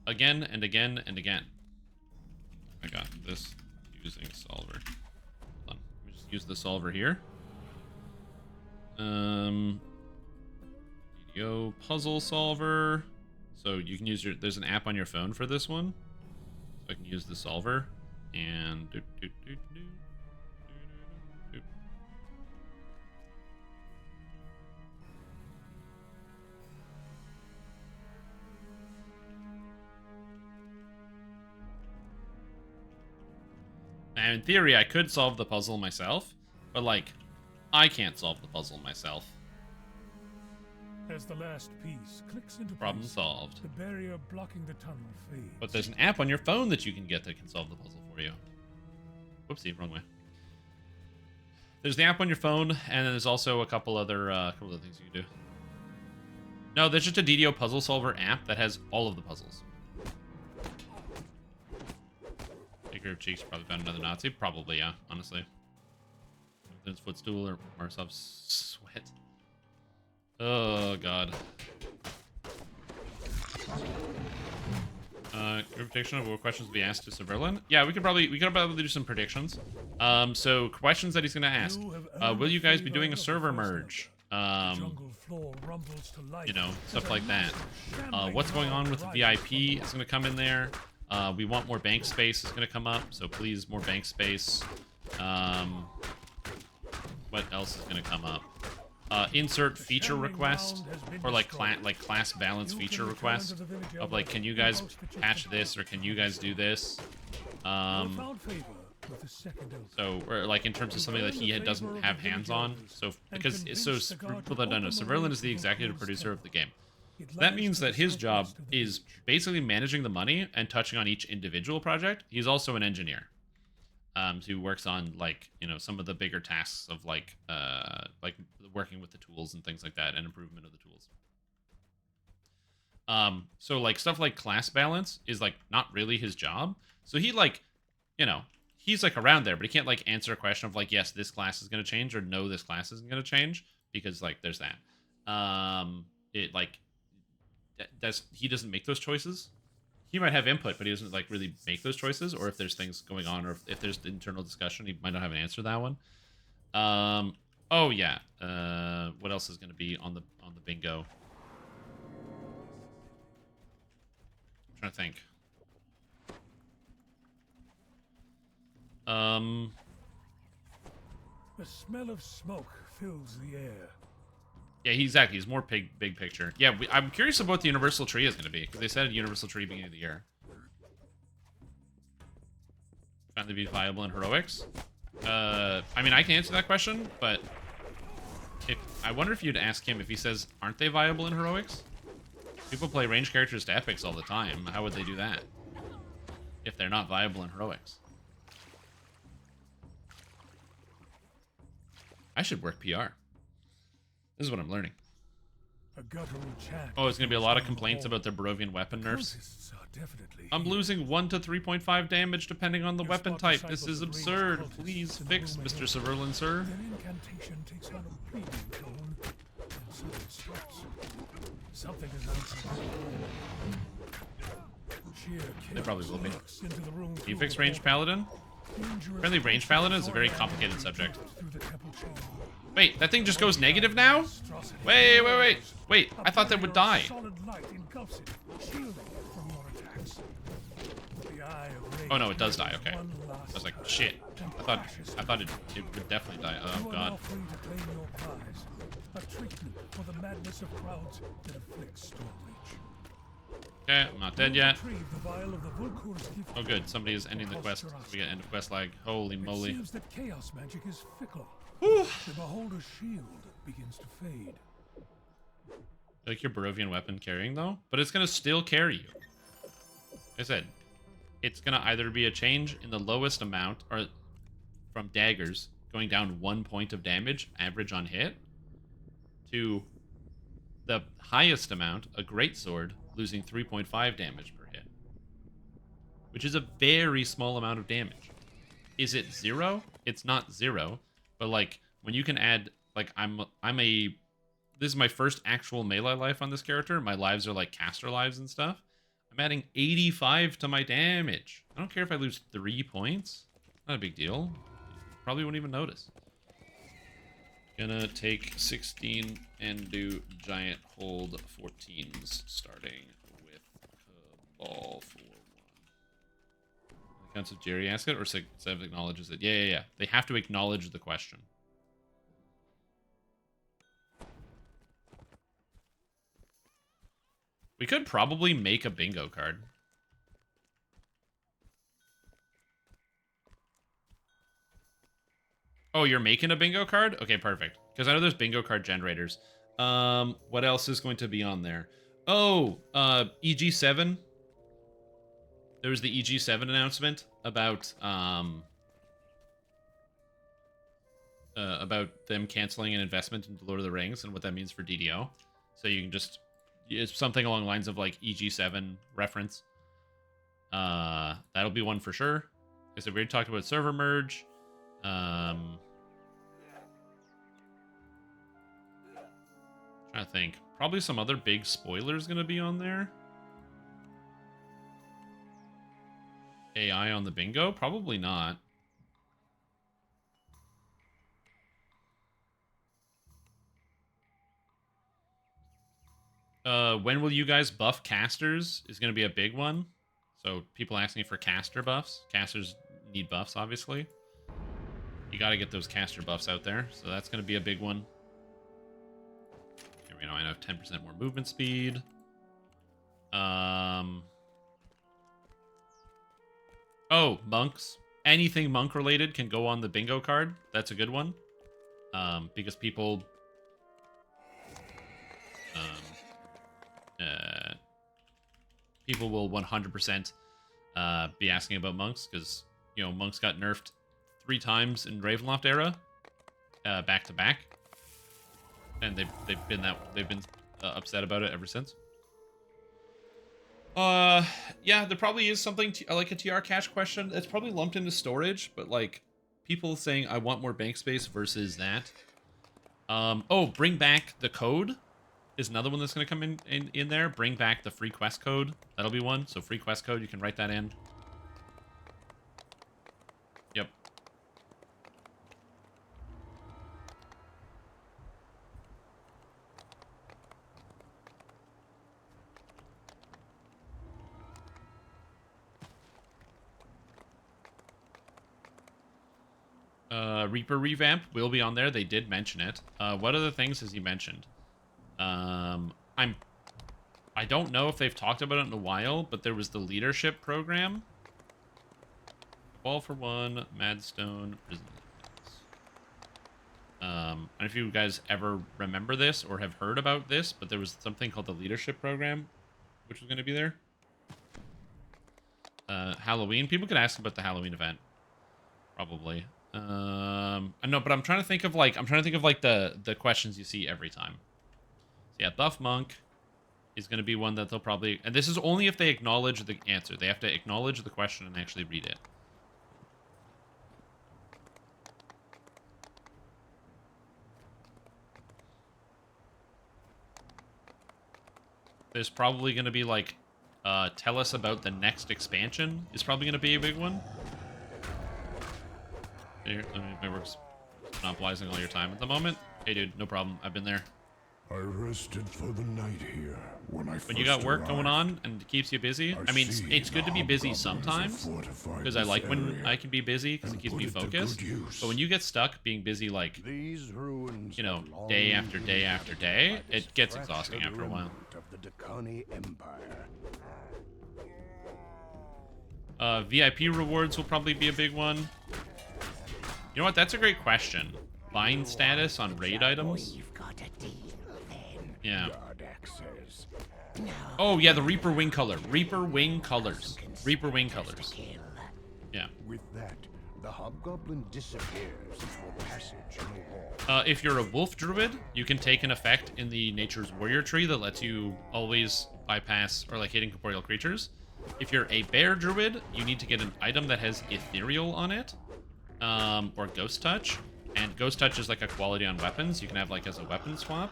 Again and again and again. I got this using solver. Hold on. Let me just use the solver here. DDO puzzle solver. So you can use there's an app on your phone for this one. So I can use the solver and Now, in theory, I could solve the puzzle myself, but, like, I can't solve the puzzle myself. As the last piece clicks into Problem place, solved. the barrier blocking the tunnel fades. But there's an app on your phone that you can get that can solve the puzzle for you. Whoopsie, wrong way. There's the app on your phone, and then there's also a couple other things you can do. No, there's just a DDO puzzle solver app that has all of the puzzles. Baker of Cheeks probably found another Nazi. Probably, yeah, honestly. There's footstool or Marsov's sweat. Oh god. Prediction of what questions will be asked to Severlin? Yeah, we could probably do some predictions. So questions that he's gonna ask. Will you guys be doing a server merge? You know, stuff like that. What's going on with the VIP is gonna come in there. We want more bank space is gonna come up, so please more bank space. What else is gonna come up? Insert feature request or like class balance feature request of like, can you guys patch this or can you guys do this? So, or like in terms of something that he doesn't have hands on. So because for people that don't know, Severlin is the executive producer of the game. That means that his job is basically managing the money and touching on each individual project. He's also an engineer. Who works on like, you know, some of the bigger tasks of like working with the tools and things like that and improvement of the tools. So like stuff like class balance is like not really his job. So he like, you know, he's like around there, but he can't like answer a question of like, yes, this class is going to change or no, this class isn't going to change because like there's that. It like he doesn't make those choices. He might have input, but he doesn't like really make those choices. Or if there's things going on, or if there's internal discussion, he might not have an answer to that one. Oh yeah. What else is going to be on the bingo? I'm trying to think. The smell of smoke fills the air. Yeah, exactly. He's more big picture. Yeah, I'm curious about what the universal tree is going to be, because they said a universal tree beginning of the year. Found to be viable in heroics. I mean, I can answer that question, but I wonder if you'd ask him if he says, aren't they viable in heroics? People play range characters to epics all the time. How would they do that if they're not viable in heroics? I should work PR. This is what I'm learning. Oh, there's going to be a lot of complaints about the Barovian weapon nerfs. I'm losing 1 to 3.5 damage depending on the weapon type. This is absurd. Please fix, Mr. Severlin, sir. They probably will be. Can you fix ranged paladin? Apparently ranged paladin is a very complicated subject. Wait, that thing just goes negative now? Wait. I thought that would die. Oh no, it does die. Okay. I was like, shit. I thought it would definitely die. Oh god. Okay, I'm not dead yet. Oh good, somebody is ending the quest. We get end of quest lag. Holy moly. The beholder's shield begins to fade. Like your Barovian weapon carrying though, but it's gonna still carry you. Like I said, it's gonna either be a change in the lowest amount, or from daggers going down 1 point of damage average on hit, to the highest amount, a greatsword losing 3.5 damage per hit, which is a very small amount of damage. Is it 0? It's not 0. But like when you can add, like this is my first actual melee life on this character. My lives are like caster lives and stuff. I'm adding 85 to my damage. I don't care if I lose 3 points. Not a big deal. Probably won't even notice. Gonna take 16 and do giant hold 14s, starting with Cabal for 1. It counts if Jerry asks it, or Sept acknowledges it. Yeah. They have to acknowledge the question. We could probably make a bingo card. Oh, you're making a bingo card? Okay, perfect. Because I know there's bingo card generators. What else is going to be on there? Oh, EG7. There was the EG7 announcement about them canceling an investment into Lord of the Rings and what that means for DDO. So you can just, it's something along the lines of like EG7 reference. That'll be one for sure. Because we already talked about server merge. Trying to think. Probably some other big spoilers gonna be on there. AI on the bingo? Probably not. When will you guys buff casters is gonna be a big one. So people asking for caster buffs. Casters need buffs, obviously. You gotta get those caster buffs out there. So that's gonna be a big one. Here we go, I have 10% more movement speed. Oh, monks. Anything monk related can go on the bingo card. That's a good one. Because people people will 100% be asking about monks, because you know monks got nerfed 3 times in Ravenloft era, back to back, and they've been upset about it ever since. Yeah, there probably is something like a TR cache question. It's probably lumped into storage, but like people saying I want more bank space versus that. Oh, bring back the code is another one that's going to come in there. Bring back the free quest code. That'll be one. So free quest code, you can write that in. Yep. Reaper revamp will be on there. They did mention it. What other things has he mentioned? I don't know if they've talked about it in a while, but there was the leadership program. Ball for 1, Madstone, Prison. I don't know if you guys ever remember this or have heard about this, but there was something called the leadership program, which was going to be there. Halloween. People could ask about the Halloween event, probably. I know, but I'm trying to think of like the questions you see every time. So yeah, buff monk is going to be one that they'll probably, and this is only if they acknowledge the answer. They have to acknowledge the question and actually read it. There's probably going to be like, tell us about the next expansion is probably going to be a big one. Here, my work's monopolizing all your time at the moment. Hey, dude, no problem. I've been there. I rested for the night here when you got work going on and it keeps you busy. I mean, it's good to be busy sometimes, because I like when I can be busy because it keeps me focused. But when you get stuck being busy, like, you know, day after day after day, it gets exhausting after a while. VIP rewards will probably be a big one. You know what? That's a great question. Bind status on raid items. Yeah. Oh, yeah, the Reaper wing color. Reaper wing colors. Reaper wing colors. Yeah. With that, the hobgoblin disappears into a passage in the wall. If you're a wolf druid, you can take an effect in the Nature's Warrior tree that lets you always bypass or like hit incorporeal creatures. If you're a bear druid, you need to get an item that has ethereal on it, or ghost touch. And ghost touch is like a quality on weapons. You can have like as a weapon swap.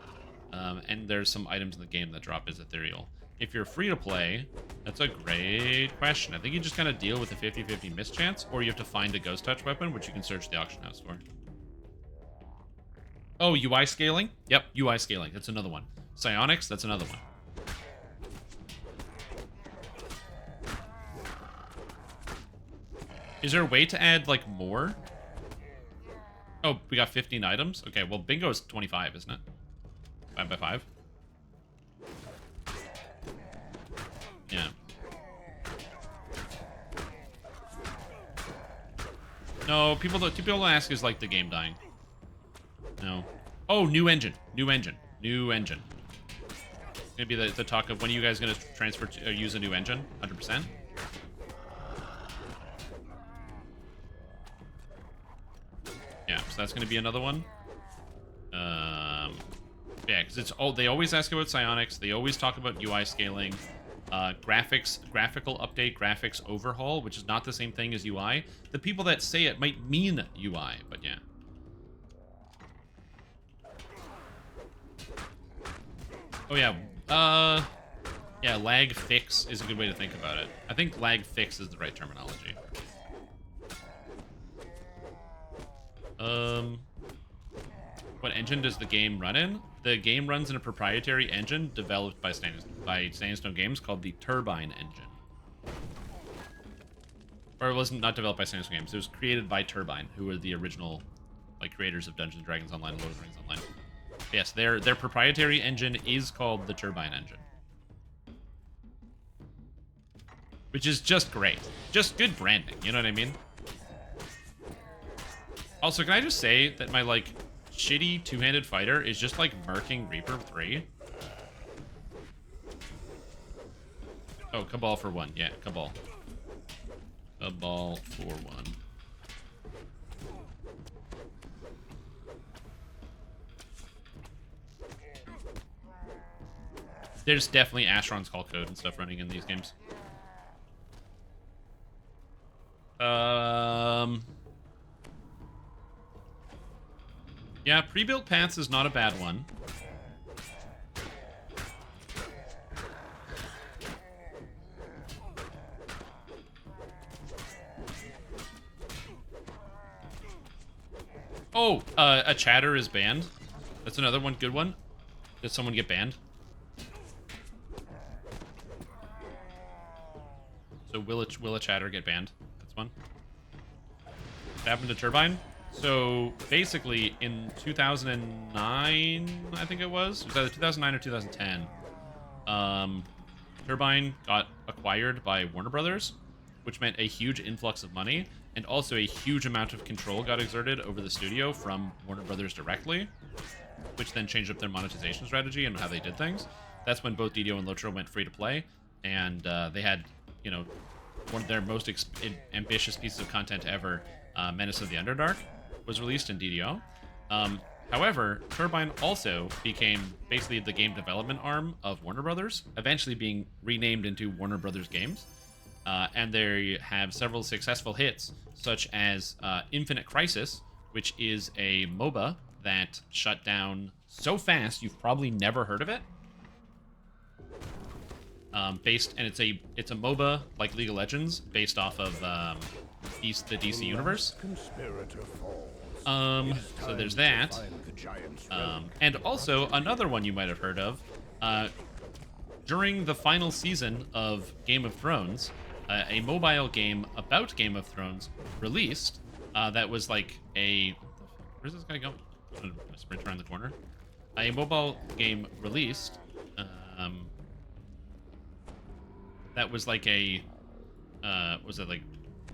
And there's some items in the game that drop as ethereal. If you're free to play, that's a great question. I think you just kind of deal with a 50-50 mischance, or you have to find a ghost touch weapon, which you can search the auction house for. Oh, UI scaling? Yep, UI scaling. That's another one. Psionics, that's another one. Is there a way to add, like, more? Oh, we got 15 items? Okay, well, bingo is 25, isn't it? 5 by 5? Yeah. No, people don't ask, is, like, the game dying? No. Oh, new engine. New engine. New engine. It's gonna be the talk of when are you guys gonna transfer to use a new engine? 100%. Yeah, so that's gonna be another one. Yeah, because it's all they always ask about psionics. They always talk about UI scaling, graphical update, graphics overhaul, which is not the same thing as UI. The people that say it might mean UI, but yeah. Oh yeah, yeah, lag fix is a good way to think about it. I think lag fix is the right terminology. What engine does the game run in? The game runs in a proprietary engine developed by Sandstone Games called the Turbine engine. Or it wasn't not developed by Sandstone Games. It was created by Turbine, who were the original like creators of Dungeons & Dragons Online and Lord of the Rings Online. Yes, their proprietary engine is called the Turbine engine. Which is just great. Just good branding, you know what I mean? Also, can I just say that my, like, shitty two-handed fighter is just, like, murking Reaper 3? Oh, Cabal for 1. Yeah, Cabal. Cabal for 1. There's definitely Asheron's call code and stuff running in these games. Yeah, pre-built paths is not a bad one. Oh, a chatter is banned. That's another one, good one. Did someone get banned? So will a chatter get banned? That's one. What happened to Turbine? So basically, in 2009, I think it was either 2009 or 2010, Turbine got acquired by Warner Brothers, which meant a huge influx of money, and also a huge amount of control got exerted over the studio from Warner Brothers directly, which then changed up their monetization strategy and how they did things. That's when both DDO and Lotro went free to play, and they had, you know, one of their most ambitious pieces of content ever, Menace of the Underdark, was released in DDO. However, Turbine also became basically the game development arm of Warner Brothers, eventually being renamed into Warner Brothers Games. And they have several successful hits, such as Infinite Crisis, which is a MOBA that shut down so fast you've probably never heard of it. And it's a MOBA like League of Legends, based off of the DC universe. So there's that. And also another one you might have heard of. During the final season of Game of Thrones, a mobile game about Game of Thrones released that was like a... Where's this guy going? I'm gonna sprint around the corner. A mobile game released that was like a... was it like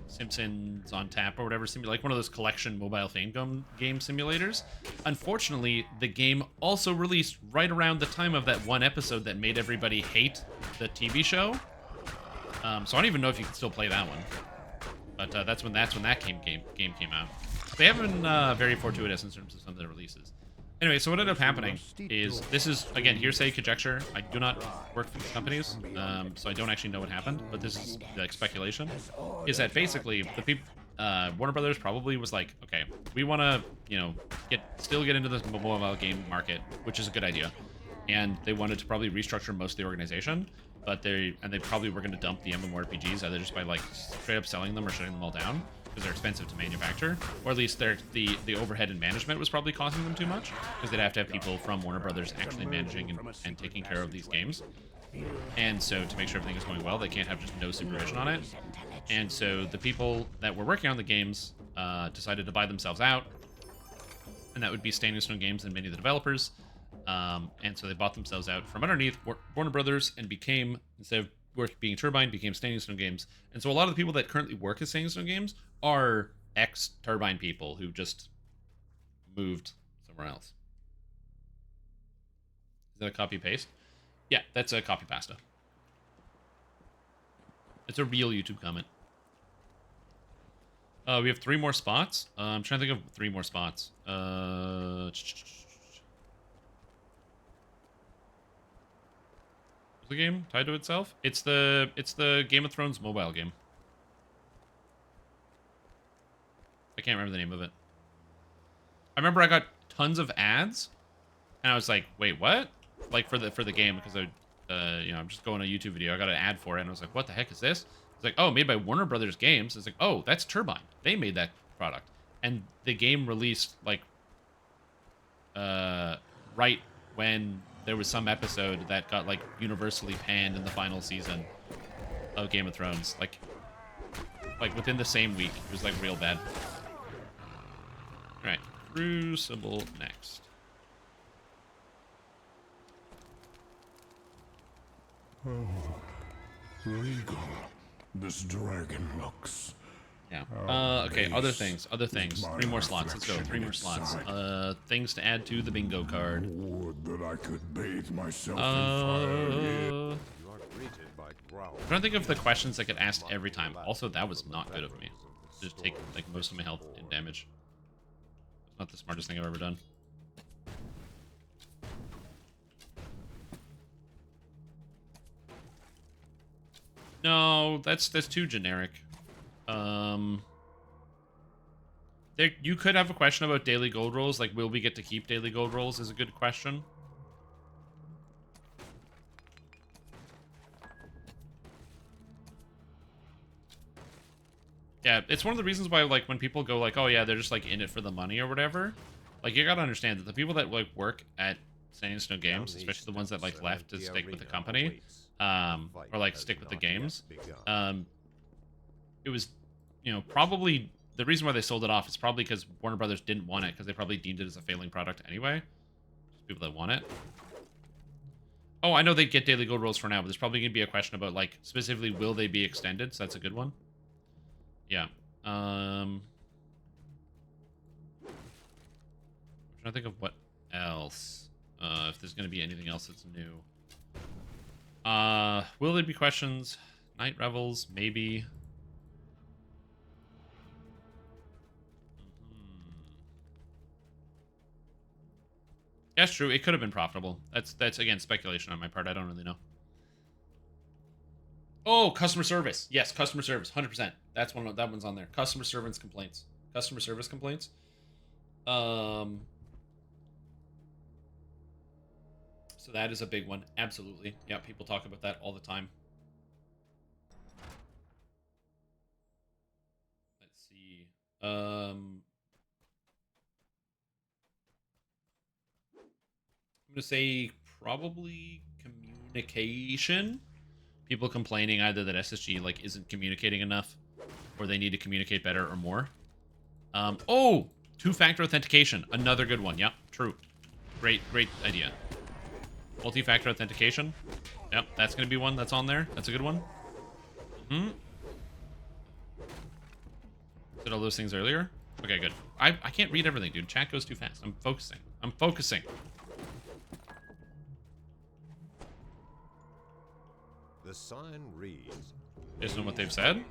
Simpsons on Tap or whatever, like one of those collection mobile game simulators. Unfortunately, the game also released right around the time of that one episode that made everybody hate the TV show. So I don't even know if you can still play that one. But that's when that game came out. They have been very fortuitous in terms of some of the releases. Anyway, so what ended up happening is, this is, again, hearsay, conjecture. I do not work for these companies, so I don't actually know what happened, but this is like speculation, is that basically the people, Warner Brothers probably was like, okay, we want to, you know, still get into this mobile game market, which is a good idea, and they wanted to probably restructure most of the organization, but they probably were going to dump the MMORPGs either just by like straight up selling them or shutting them all down. because they're expensive to manufacture, or at least the overhead and management was probably costing them too much, because they'd have to have people from Warner Brothers actually managing and taking care of these games. And so to make sure everything is going well, they can't have just no supervision on it. And so the people that were working on the games decided to buy themselves out, and that would be Standing Stone Games and many of the developers. And so they bought themselves out from underneath Warner Brothers and became, instead of being Turbine, became Standing Stone Games. And so a lot of the people that currently work at Standing Stone Games are ex-Turbine people who just moved somewhere else. Is that a copy-paste? Yeah, that's a copy-pasta. It's a real YouTube comment. We have 3 more spots. I'm trying to think of 3 more spots. The game tied to itself? It's the Game of Thrones mobile game. I can't remember the name of it. I remember I got tons of ads, and I was like, "Wait, what?" Like for the game, because I'm just going to a YouTube video. I got an ad for it, and I was like, "What the heck is this?" It's like, "Oh, made by Warner Brothers Games." It's like, "Oh, that's Turbine. They made that product," and the game released like right when there was some episode that got like universally panned in the final season of Game of Thrones. Like within the same week. It was like real bad. Alright, Crucible next. Oh, regal. This dragon looks. Yeah. Okay, other things. 3 more slots. Let's go. 3 more slots. Things to add to the bingo card. Would that I could bathe myself in fire. I'm trying to think of the questions that get asked every time. Also, that was not good of me. Just take like most of my health in damage. It's not the smartest thing I've ever done. No, that's too generic. You could have a question about daily gold rolls, like will we get to keep daily gold rolls is a good question. Yeah, it's one of the reasons why, like, when people go like, oh yeah, they're just like in it for the money or whatever, like you gotta understand that the people that like work at Standing Stone Games, especially the ones that like left to stick with the company, or like stick with the games, it was, probably the reason why they sold it off is probably because Warner Brothers didn't want it, because they probably deemed it as a failing product anyway. Just people that want it. Oh, I know they get daily gold rolls for now, but there's probably gonna be a question about like specifically will they be extended, so that's a good one. Yeah. I'm trying to think of what else. If there's gonna be anything else that's new. Will there be questions? Night Revels, maybe. That's true. It could have been profitable. That's again speculation on my part. I don't really know. Oh, customer service. Yes, customer service. 100%. That one's on there. Customer service complaints. Customer service complaints. So that is a big one. Absolutely. Yeah, people talk about that all the time. Let's see. I'm going to say probably communication. People complaining either that SSG like isn't communicating enough, or they need to communicate better or more. Oh, 2-factor authentication. Another good one. Yep, true. Great idea. Multi-factor authentication. Yep, that's going to be one that's on there. That's a good one. Did all those things earlier? Okay, good. I can't read everything, dude. Chat goes too fast. I'm focusing. The sign reads, Based on what they've said?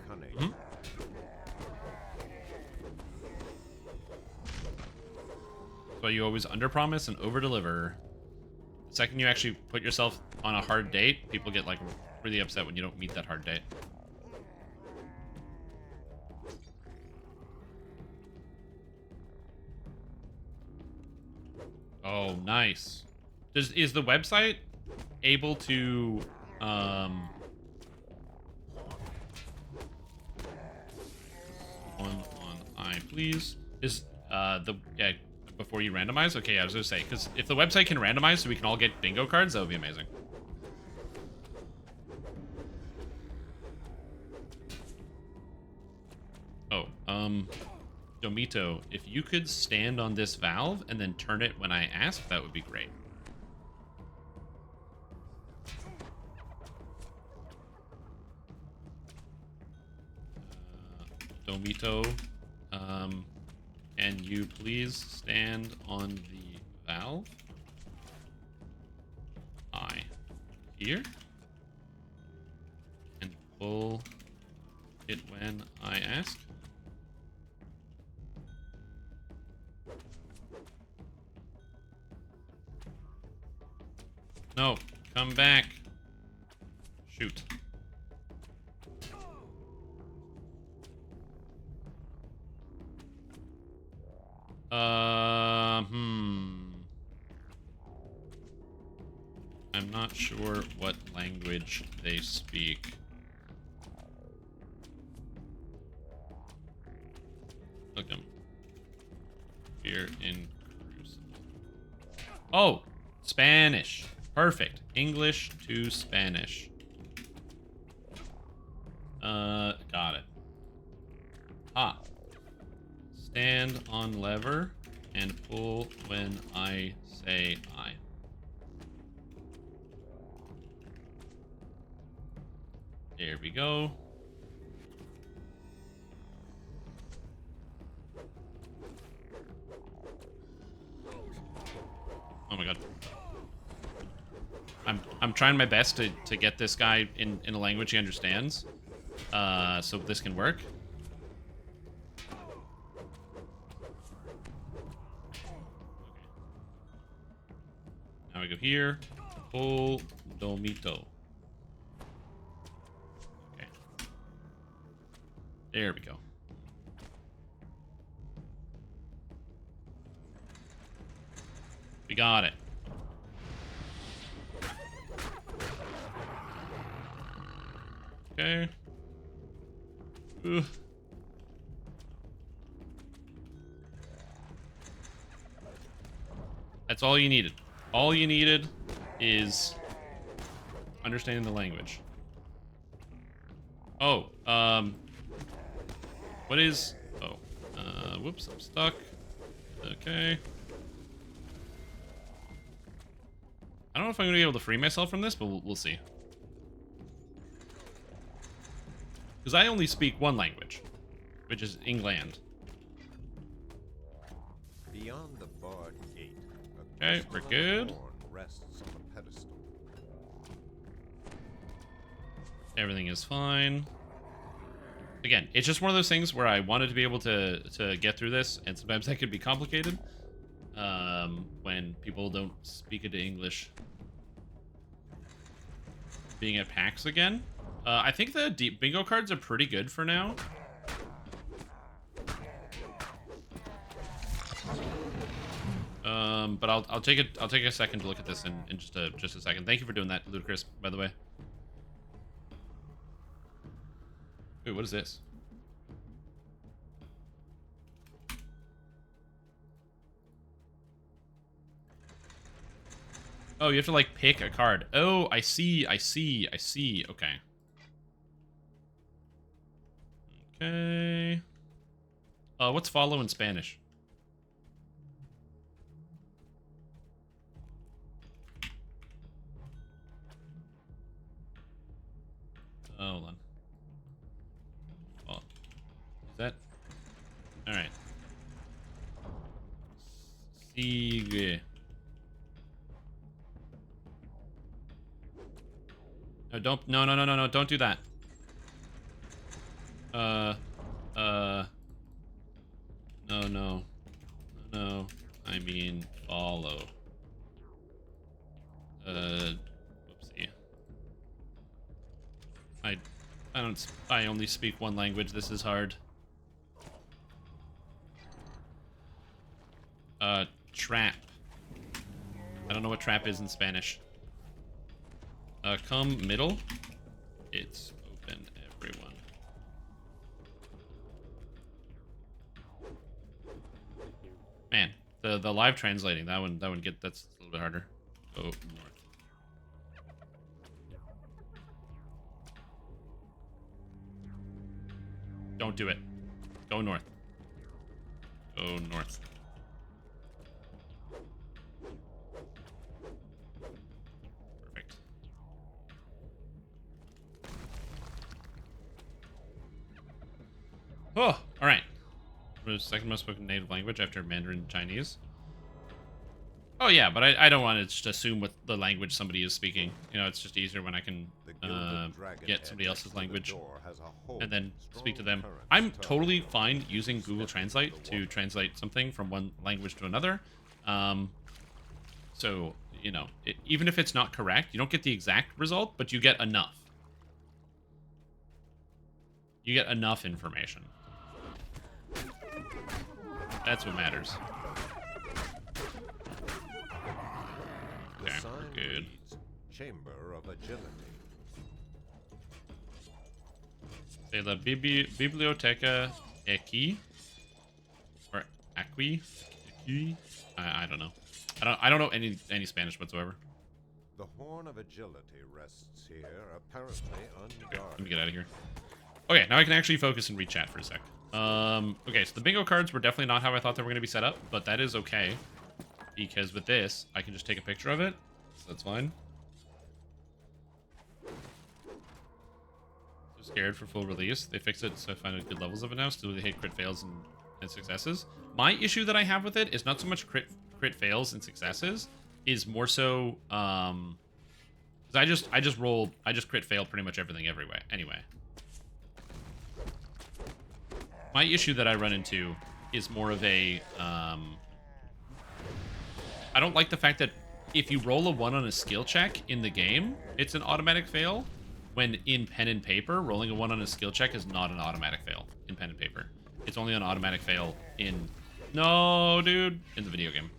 So you always underpromise and overdeliver. The second you actually put yourself on a hard date, people get like really upset when you don't meet that hard date. Oh, nice. Is the website able to please? Is yeah, before you randomize? Okay, I was gonna say, because if the website can randomize so we can all get bingo cards, that would be amazing. Oh, Domito, if you could stand on this valve and then turn it when I ask, that would be great. Domito, can you please stand on the valve? Here. And pull it when I ask. No, come back. Shoot. I'm not sure what language they speak. Look them. Here in Crucible. Oh, Spanish. Perfect. English to Spanish. Got it. Ah. Stand on lever and pull when I say I. There we go. Oh my god. I'm trying my best to get this guy in a language he understands. So this can work. Now we go here. Pull Domito. Okay. There we go. We got it. Okay. Ugh. That's all you needed. All you needed is understanding the language. Oh, what is... Oh, whoops, I'm stuck. Okay. I don't know if I'm going to be able to free myself from this, but we'll see. Because I only speak one language, which is England. Beyond the barred gate, Okay, we're good. horn rests on a pedestal. Everything is fine. Again, it's just one of those things where I wanted to be able to get through this, and sometimes that could be complicated when people don't speak into English. Being at PAX again. I think the bingo cards are pretty good for now. But I'll take a second to look at this in just a second. Thank you for doing that, Ludicrous, by the way. Wait, what is this? Oh, you have to like pick a card. Oh, I see. Okay. Okay. What's follow in Spanish? Hold on. Oh. Is that? Alright. Sigue. No, don't. No, don't do that. No. I mean, follow. Whoopsie. I only speak one language. This is hard. Trap. I don't know what trap is in Spanish. Come middle. It's open, everyone. The live translating, that's a little bit harder. Go north. Don't do it. Go north. Go north. Perfect. Oh, all right. Second most spoken native language after Mandarin and Chinese. Oh yeah, but I don't want to just assume what the language somebody is speaking. You know, it's just easier when I can get somebody else's language and then speak to them. I'm totally fine using Google Translate to translate something from one language to another. So, you know, even if it's not correct, you don't get the exact result, but you get enough. You get enough information. That's what matters. The Okay, sign we're good. reads, Chamber of Agility. Say la biblioteca aquí or aquí. I don't know. I don't know any Spanish whatsoever. The Horn of Agility rests here, apparently Okay, unguarded. let me get out of here. Okay, now I can actually focus and read chat for a sec. Okay, so the bingo cards were definitely not how I thought they were going to be set up, but that is okay. Because with this, I can just take a picture of it, so that's fine. So scared for full release. They fixed it, so I find good levels of it now. Still really hate crit fails and successes. My issue that I have with it is not so much crit fails and successes, is more so, 'cause I just crit fail pretty much everything everywhere. Anyway. My issue that I run into is more of a, I don't like the fact that if you roll a 1 on a skill check in the game, it's an automatic fail, when in pen and paper, rolling a 1 on a skill check is not an automatic fail in pen and paper. It's only an automatic fail in... No, dude! In the video game.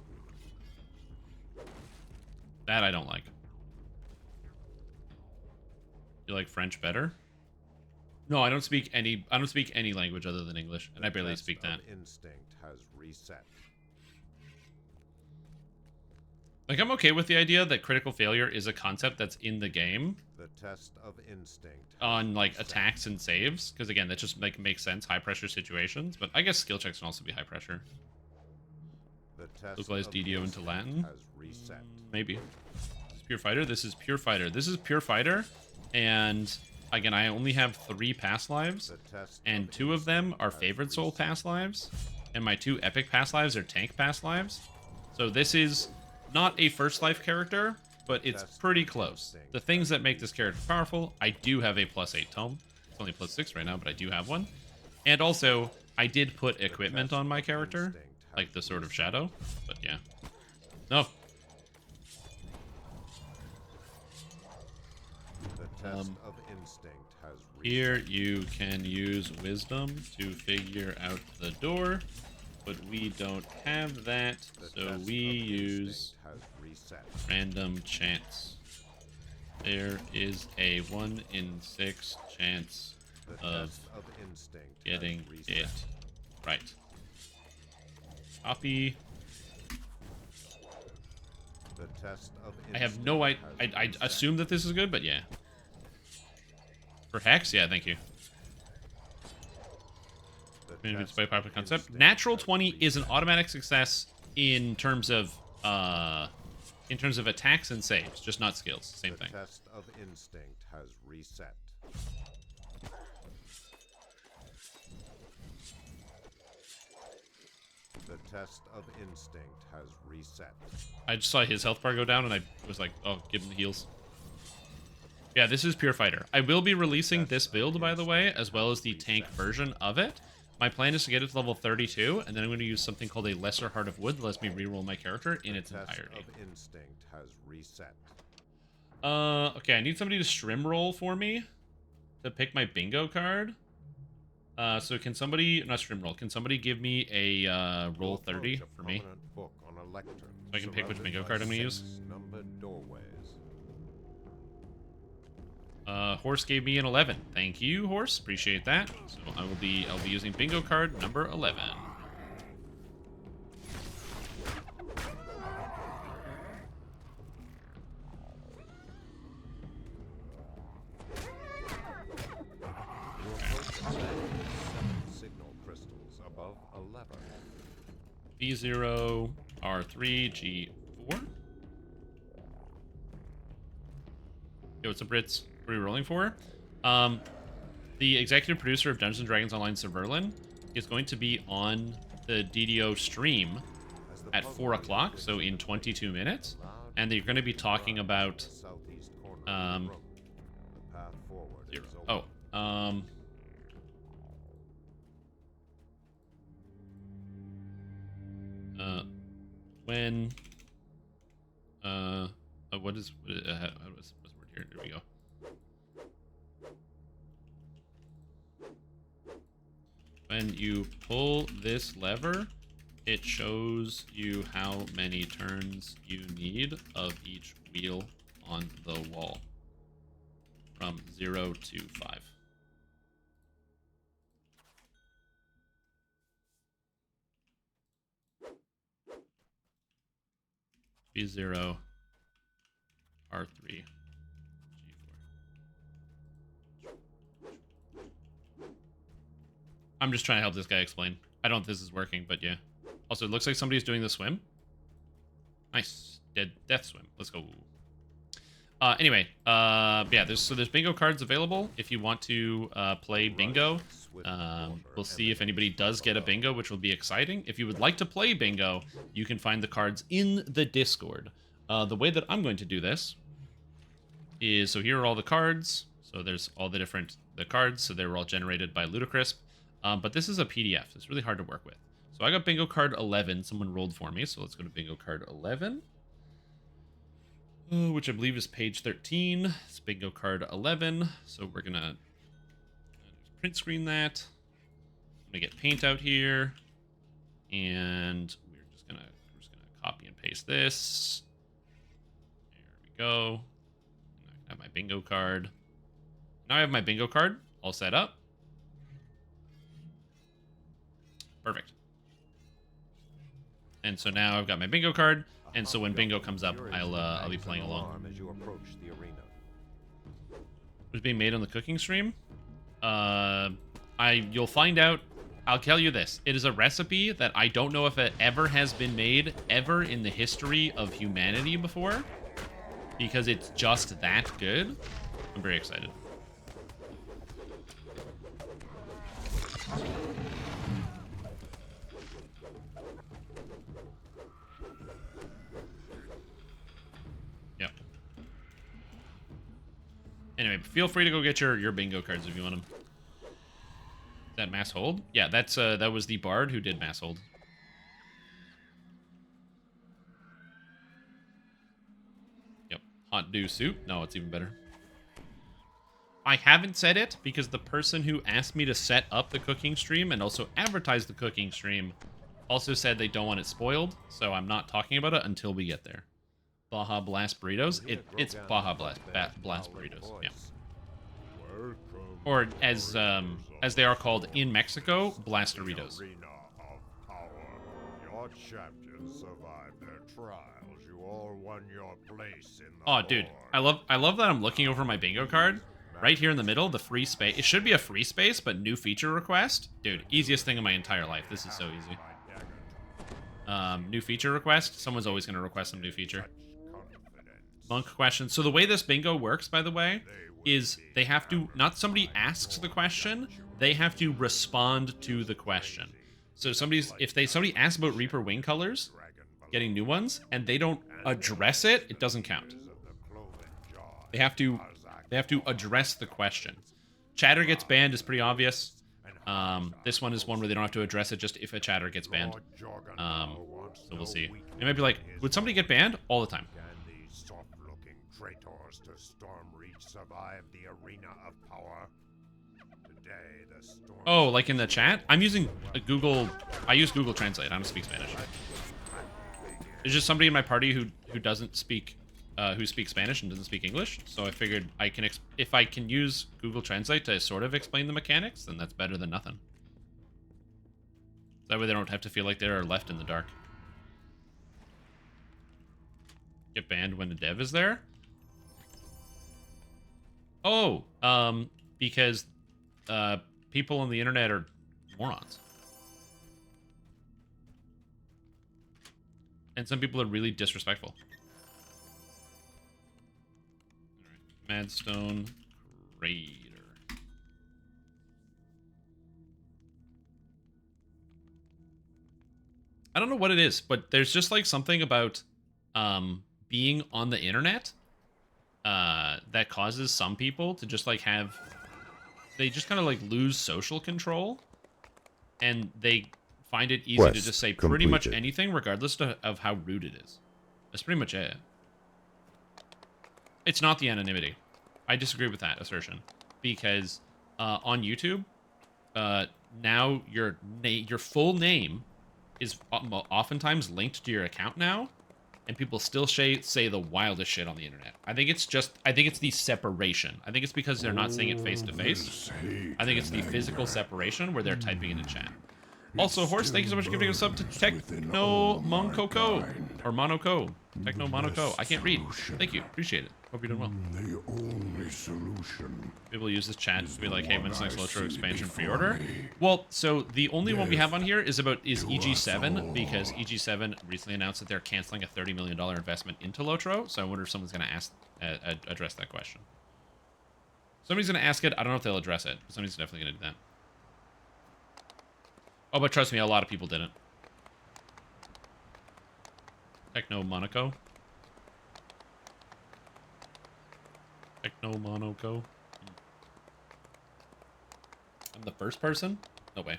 That I don't like. You like French better? No, I don't speak any language other than English, and I barely speak that. Instinct has reset. Like, I'm okay with the idea that critical failure is a concept that's in the game The test of instinct has on, like, reset. attacks and saves, because, again, that just, like, makes sense, high-pressure situations, but I guess skill checks can also be high-pressure. The test Localized of DDO into instinct Latin? has reset. Maybe. This is Pure Fighter? This is Pure Fighter. This is Pure Fighter, and, again, I only have 3 past lives, The test and of 2 of them instinct are has favorite soul reset. past lives, and my 2 epic past lives are tank past lives. So this is not a first life character, but it's pretty close. The things that make this character powerful, I do have a +8 tome. It's only +6 right now, but I do have one. And also, I did put equipment on my character, like the Sword of Shadow, but yeah. No. The test of instinct has reset. Here you can use wisdom to figure out the door, but we don't have that, The so test we of use instinct has reset. random chance. There is a 1 in 6 chance The of test of instinct getting has reset. it right. Copy. The test of I have no idea. instinct I has assume that this is good, but yeah. For Hex, yeah, thank you. reset. Maybe The it's by test popular of concept. instinct Natural has 20 is an reset. automatic success in terms of attacks and saves, just not skills. Same The thing. test of instinct has reset. The test of instinct has reset. I just saw his health bar go down, and I was like, oh, give him the heals. Yeah, this is Pure Fighter. I will be releasing this build, by the way, as well as the tank version of it. My plan is to get it to level 32, and then I'm going to use something called a Lesser Heart of Wood that lets me reroll my character in its The test entirety. of instinct has reset. Okay, I need somebody to strim roll for me to pick my bingo card. So can somebody, not strim roll, can somebody give me a roll 30 for me? Book on a lectern, So I can pick which surrounded bingo by card I'm gonna use? 6 numbered doorways. Horse gave me an 11. Thank you, Horse. Appreciate that. So I'll be using bingo card number 11. B0, R3, G4. Yo, what's up, Brits? What are we rolling for? The executive producer of Dungeons & Dragons Online, Severlin, is going to be on the DDO stream at 4 o'clock, so in 22 minutes. And they're going to be talking about... when... what's the word here? There we go. When you pull this lever, it shows you how many turns you need of each wheel on the wall. From 0 to 5. B0, R3, G4. I'm just trying to help this guy explain. I don't know if this is working, but yeah. Also, it looks like somebody's doing the swim. Nice. Death swim. Let's go. Anyway, yeah, there's bingo cards available if you want to play bingo. We'll see if anybody does get a bingo, which will be exciting. If you would like to play bingo, you can find the cards in the Discord. The way that I'm going to do this is, so here are all the cards. So there's all the cards, so they were all generated by Ludacrisp. But this is a PDF. It's really hard to work with. So I got bingo card 11. Someone rolled for me, so let's go to bingo card 11. Which I believe is page 13. It's bingo card 11. So we're gonna print screen that. I'm gonna get paint out here, and we're just gonna copy and paste this. There we go. I have my bingo card. Now I have my bingo card all set up. Perfect. And so now I've got my bingo card. And so when bingo comes up, I'll be playing along. As you approach the arena. What's being made on the cooking stream? You'll find out. I'll tell you this: it is a recipe that I don't know if it ever has been made ever in the history of humanity before, because it's just that good. I'm very excited. Anyway, feel free to go get your bingo cards if you want them. Is that mass hold? Yeah, that's that was the bard who did mass hold. Yep. Hot dew soup. No, it's even better. I haven't said it because the person who asked me to set up the cooking stream and also advertise the cooking stream also said they don't want it spoiled, so I'm not talking about it until we get there. Baja Blast Burritos. It's Baja Blast Burritos. Yeah. Or as they are called in Mexico, Blastaritos. Your champions survived their trials. You all won your place in the Oh, dude, I love that I'm looking over my bingo card right here in the middle. The free space. It should be a free space, but new feature request. Dude, easiest thing in my entire life. This is so easy. New feature request. Someone's always going to request some new feature. Monk question. So the way this bingo works, by the way, is they have to, not somebody asks the question, they have to respond to the question. So if somebody asks about Reaper wing colors, getting new ones, and they don't address it, it doesn't count. They have to address the question. Chatter gets banned is pretty obvious. This one is one where they don't have to address it, just if a chatter gets banned. So we'll see. It might be like, would somebody get banned? All the time. Traitors to Stormreach survive the arena of power. Today, the storm. Oh, like in the chat? I'm using Google. I use Google Translate. I don't speak Spanish. There's just somebody in my party who doesn't speak, who speaks Spanish and doesn't speak English. So I figured if I can use Google Translate to sort of explain the mechanics, then that's better than nothing. That way they don't have to feel like they're left in the dark. Get banned when the dev is there. Oh, because people on the internet are morons. And some people are really disrespectful. Alright, Madstone Raider. I don't know what it is, but there's just like something about being on the internet that causes some people to just like have, they just kind of like lose social control, and they find it easy to just say pretty much anything regardless of how rude it is. That's pretty much it. It's not the anonymity. I disagree with that assertion, because on YouTube, now your full name is oftentimes linked to your account now, and people still say the wildest shit on the internet. I think it's the separation. I think it's because they're not saying it face to face. I think it's the physical separation where they're typing it in chat. Also, Horse, thank you so much for giving us up to Techno Moncoco or Monoco. Techno Monoco. I can't read. Thank you. Appreciate it. Hope you're doing well. The only solution. People use this chat to be like, hey, when's the next Lotro expansion pre-order? Well, so the only one we have on here is EG7, because EG7 recently announced that they're canceling a $30 million investment into Lotro, so I wonder if someone's going to address that question. Somebody's going to ask it. I don't know if they'll address it, but somebody's definitely going to do that. Oh, but trust me, a lot of people didn't. Techno Monaco. Techno Monaco. I'm the first person? No way.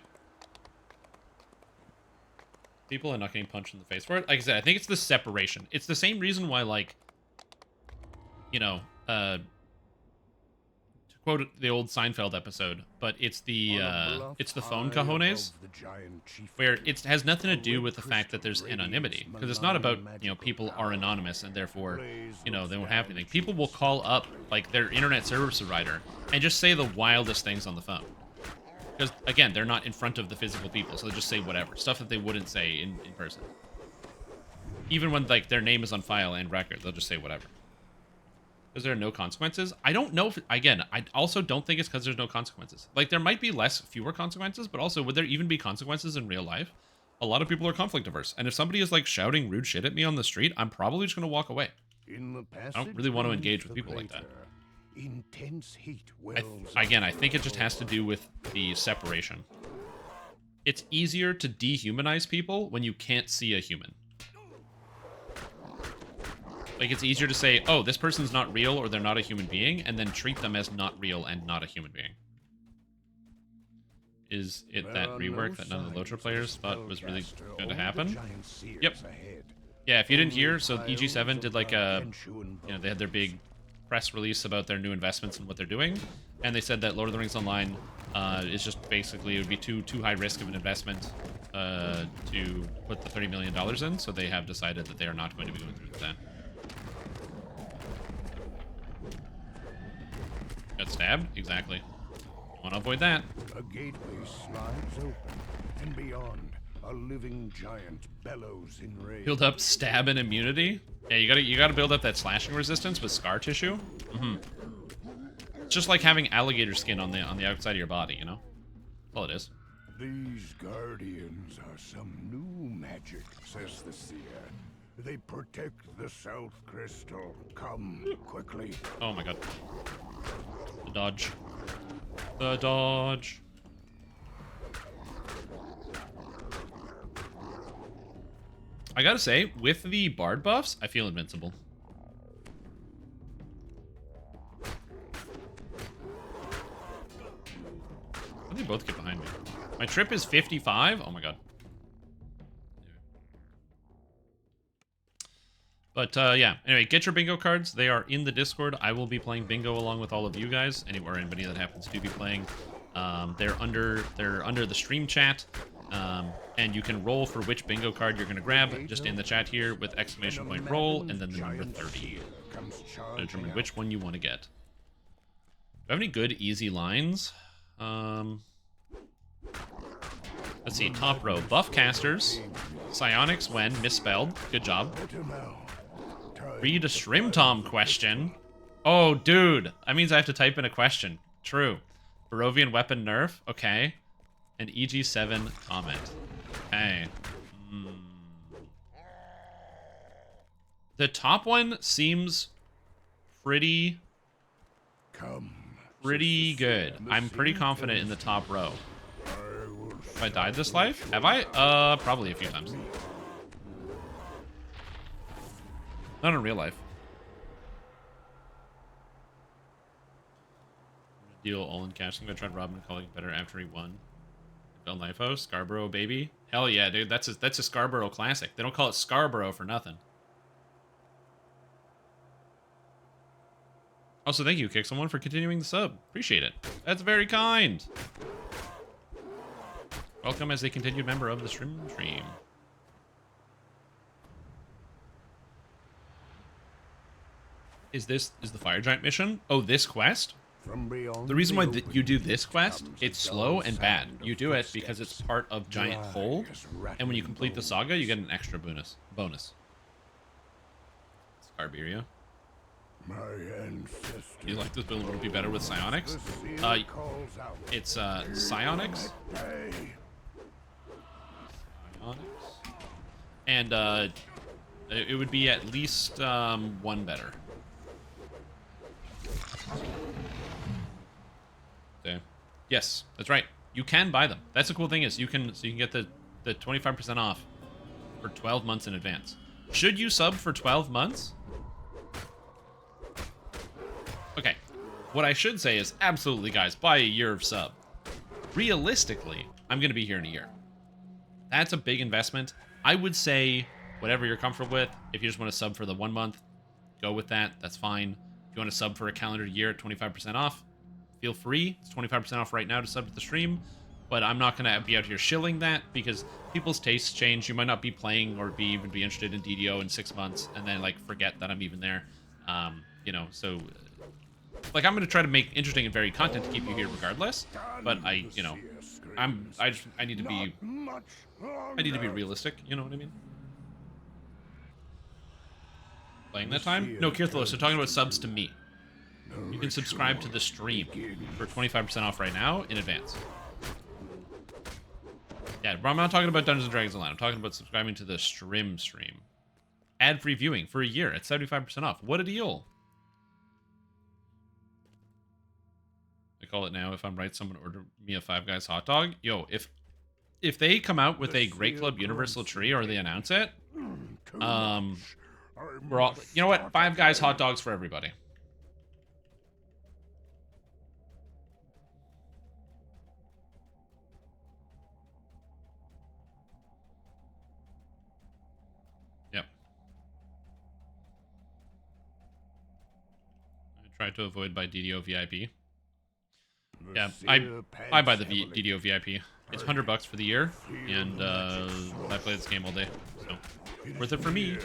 People are not getting punched in the face for it. Like I said, I think it's the separation. It's the same reason why, like, you know, to quote the old Seinfeld episode, but it's the phone cojones, where it has nothing to do with the fact that there's anonymity, because it's not about, you know, people are anonymous and therefore, you know, they won't have anything. People will call up like their internet service provider and just say the wildest things on the phone, because again, they're not in front of the physical people, so they just say whatever stuff that they wouldn't say in person. Even when like their name is on file and record, they'll just say whatever. Because there are no consequences. I don't know if, again, I also don't think it's because there's no consequences. Like, there might be fewer consequences, but also, would there even be consequences in real life? A lot of people are conflict averse. And if somebody is, like, shouting rude shit at me on the street, I'm probably just going to walk away. I don't really want to engage with people like that. Intense heat again, I think it just has to do with the separation. It's easier to dehumanize people when you can't see a human. Like, it's easier to say, oh, this person's not real or they're not a human being, and then treat them as not real and not a human being. Is it that rework that none of the Lotro players thought was really going to happen? Yep. Yeah, if you didn't hear, so EG7 did like a, you know, they had their big press release about their new investments and what they're doing, and they said that Lord of the Rings Online is just basically, it would be too high risk of an investment to put the $30 million in, so they have decided that they are not going to be going through with that. Got stabbed? Exactly. Want to avoid that. A gateway slides open, and beyond, a living giant bellows in rage. Build up stab and immunity. Yeah, you gotta build up that slashing resistance with scar tissue. It's just like having alligator skin on the outside of your body, you know? That's all it is. These guardians are some new magic, says the seer. They protect the South Crystal. Come quickly. Oh my god. The dodge. The dodge. I gotta say, with the Bard buffs, I feel invincible. How did they both get behind me? My trip is 55? Oh my god. But, yeah. Anyway, get your bingo cards. They are in the Discord. I will be playing bingo along with all of you guys, or anybody that happens to be playing. They're under the stream chat, and you can roll for which bingo card you're going to grab, just in the chat here with ! Roll, and then the number 30. To determine which one you want to get. Do I have any good, easy lines? Let's see, top row. Buff casters. Psionics when misspelled. Good job. Read a Shrim Tom question. Oh, dude. That means I have to type in a question. True. Barovian weapon nerf. Okay. An EG7 comment. Okay. The top one seems pretty Come. good. I'm pretty confident in the top row. I will Have I died this life? Have I? Probably a few times. Not in real life. Deal all in cash. I'm gonna try Robin calling it better after he won. Bill Knifo, Scarborough baby. Hell yeah, dude. That's a Scarborough classic. They don't call it Scarborough for nothing. Also, thank you, Kick Someone, for continuing the sub. Appreciate it. That's very kind. Welcome as a continued member of the stream. Is the Fire Giant mission? Oh, this quest? From beyond The reason why the you do open this quest, comes it's the slow dull and bad. sound You of do it because it's footsteps. part of Giant Dry Hole, as and when you rattling complete the bones. saga, you get an extra bonus. Scarberia. My ancestors. Do you like this build? Would it be better with psionics? The seer calls out. It's psionics. Hey, And it would be at least one better. Okay. Yes, that's right. You can buy them. That's the cool thing is you can get the 25% off for 12 months in advance. Should you sub for 12 months? Okay. What I should say is absolutely, guys, buy a year of sub. Realistically, I'm going to be here in a year. That's a big investment. I would say whatever you're comfortable with. If you just want to sub for the 1 month, go with that. That's fine. If you want to sub for a calendar year at 25% off, feel free. It's 25% off right now to sub to the stream. But I'm not going to be out here shilling that because people's tastes change. You might not be playing or even be interested in DDO in 6 months and then like forget that I'm even there. You know, so like I'm going to try to make interesting and varied content to keep you here regardless. But I need to be realistic. You know what I mean? Playing that time? No, Kirthlos, they're talking about subs to me. You can subscribe to the stream for 25% off right now in advance. Yeah, but I'm not talking about Dungeons & Dragons Online. I'm talking about subscribing to the stream. Ad-free viewing for a year at 75% off. What a deal. I call it now. If I'm right, someone order me a Five Guys hot dog. Yo, if they come out with a Great Club Universal Tree or they announce it, we're all, you know what? Five Guys hot dogs for everybody. Yep. I tried to avoid by DDO VIP. Yeah, I buy the DDO VIP. It's $100 for the year, and I play this game all day, so worth it for me.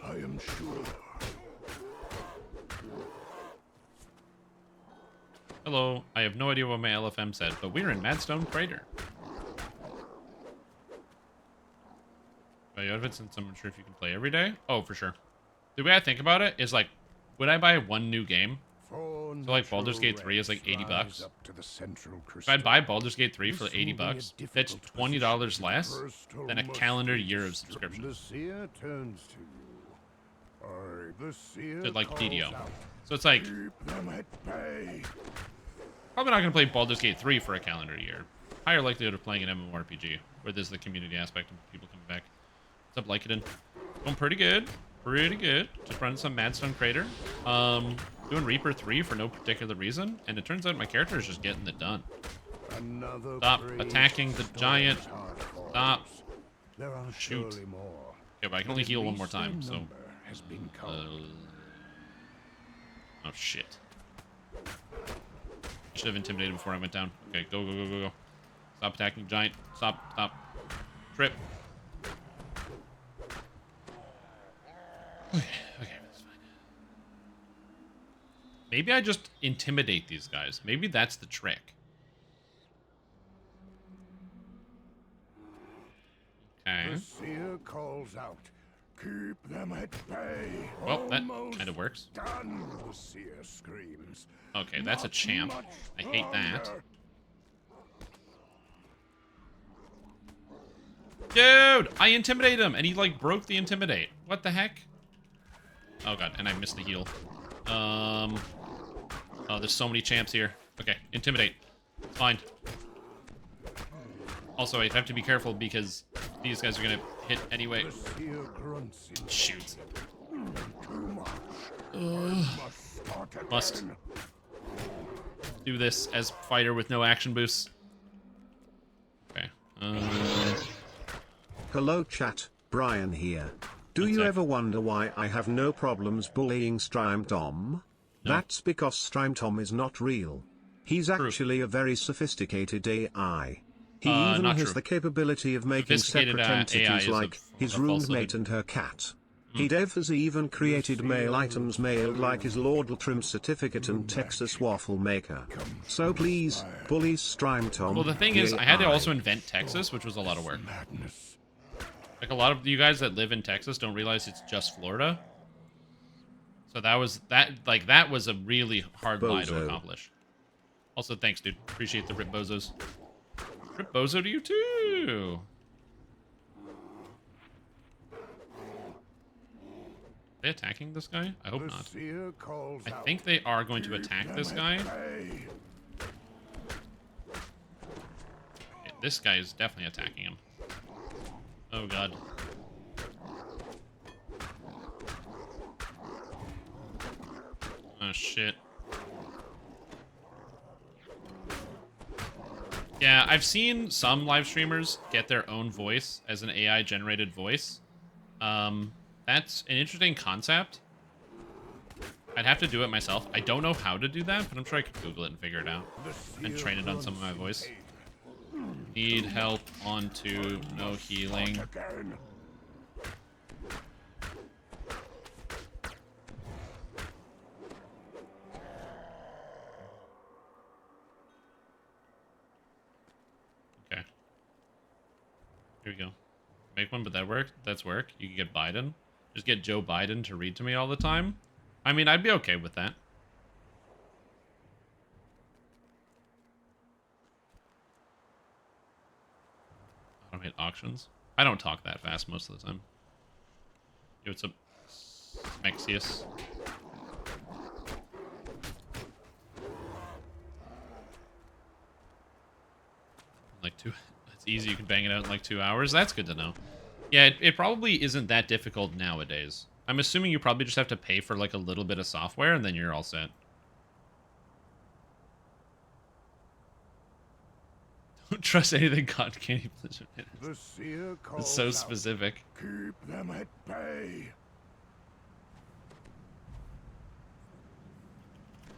I am sure. Hello, I have no idea what my LFM said, but we're in Madstone Crater. Buy your outfit since I'm not sure if you can play every day. Oh, for sure. The way I think about it is like, would I buy one new game? So like Baldur's Gate 3 is like $80. If I'd buy Baldur's Gate 3 for $80, that's $20 less than a calendar year of subscription. The seer turns to you. The seer To like DDO. calls out. So it's like, Keep them at bay. probably not going to play Baldur's Gate 3 for a calendar year. Higher likelihood of playing an MMORPG, where there's the community aspect of people coming back. What's up, Lycaden? Going pretty good. Pretty good. Just running some Madstone Crater. Doing Reaper 3 for no particular reason, and it turns out my character is just getting it done. Another Stop brave attacking the giant. heart falls. Stop. There are Shoot. surely more. Yeah, but I can only heal one more At least time, their so... number has been culled. Oh, shit. Should have intimidated before I went down. Okay, go, go, go, go, go. Stop attacking giant. Stop, stop. Trip. Okay, that's fine. Maybe I just intimidate these guys. Maybe that's the trick. Okay. The seer calls out. Keep them at bay. Well, that Almost kind of works. done, the seer screams. Okay, that's a Not champ. much I hate that. longer. Dude, I intimidated him, and he, like, broke the intimidate. What the heck? Oh god, and I missed the heal. Oh, there's so many champs here. Okay, intimidate. Fine. Also, I have to be careful because these guys are gonna hit anyway. The seer grunts in Shoot. too much. Must do this as fighter with no action boosts. Okay. Hello chat, Brian here. Do One you sec. ever wonder why I have no problems bullying Strimtom? No. That's because Strimtom is not real. He's True. actually a very sophisticated AI. He even not has true. the capability of making Sophisticated, separate AI entities is like his a falsehood. roommate and her cat. He has even created mail items mailed like his Lord Trim certificate and Texas waffle maker. So please, bully Strimtom. Well, the thing is, I had to also invent Texas, which was a lot of work. Madness. Like, a lot of you guys that live in Texas don't realize it's just Florida. So that was a really hard lie to Bozo. accomplish. Also, thanks, dude. Appreciate the Rip Bozos. Rip Bozo to you, too! Are they attacking this guy? I hope The not. seer calls I out, think they are going to attack "Keep this them guy. at bay." Okay, this guy is definitely attacking him. Oh, God. Oh, shit. Yeah, I've seen some live streamers get their own voice as an AI-generated voice. That's an interesting concept. I'd have to do it myself. I don't know how to do that, but I'm sure I could Google it and figure it out. The And seer train it on some of my grunts voice. in pain. Need help onto no healing. Again. Okay. Here we go. Make one, but that's work. You can get Biden. Just get Joe Biden to read to me all the time. I mean, I'd be okay with that. Automate auctions. I don't talk that fast most of the time. Yo, what's up, Smexius? Like it's easy. You can bang it out in like 2 hours. That's good to know. Yeah, it probably isn't that difficult nowadays. I'm assuming you probably just have to pay for like a little bit of software and then you're all set. Don't trust anything Cotton Candy Blizzard is. The seer calls It's so out, specific. "Keep them at bay."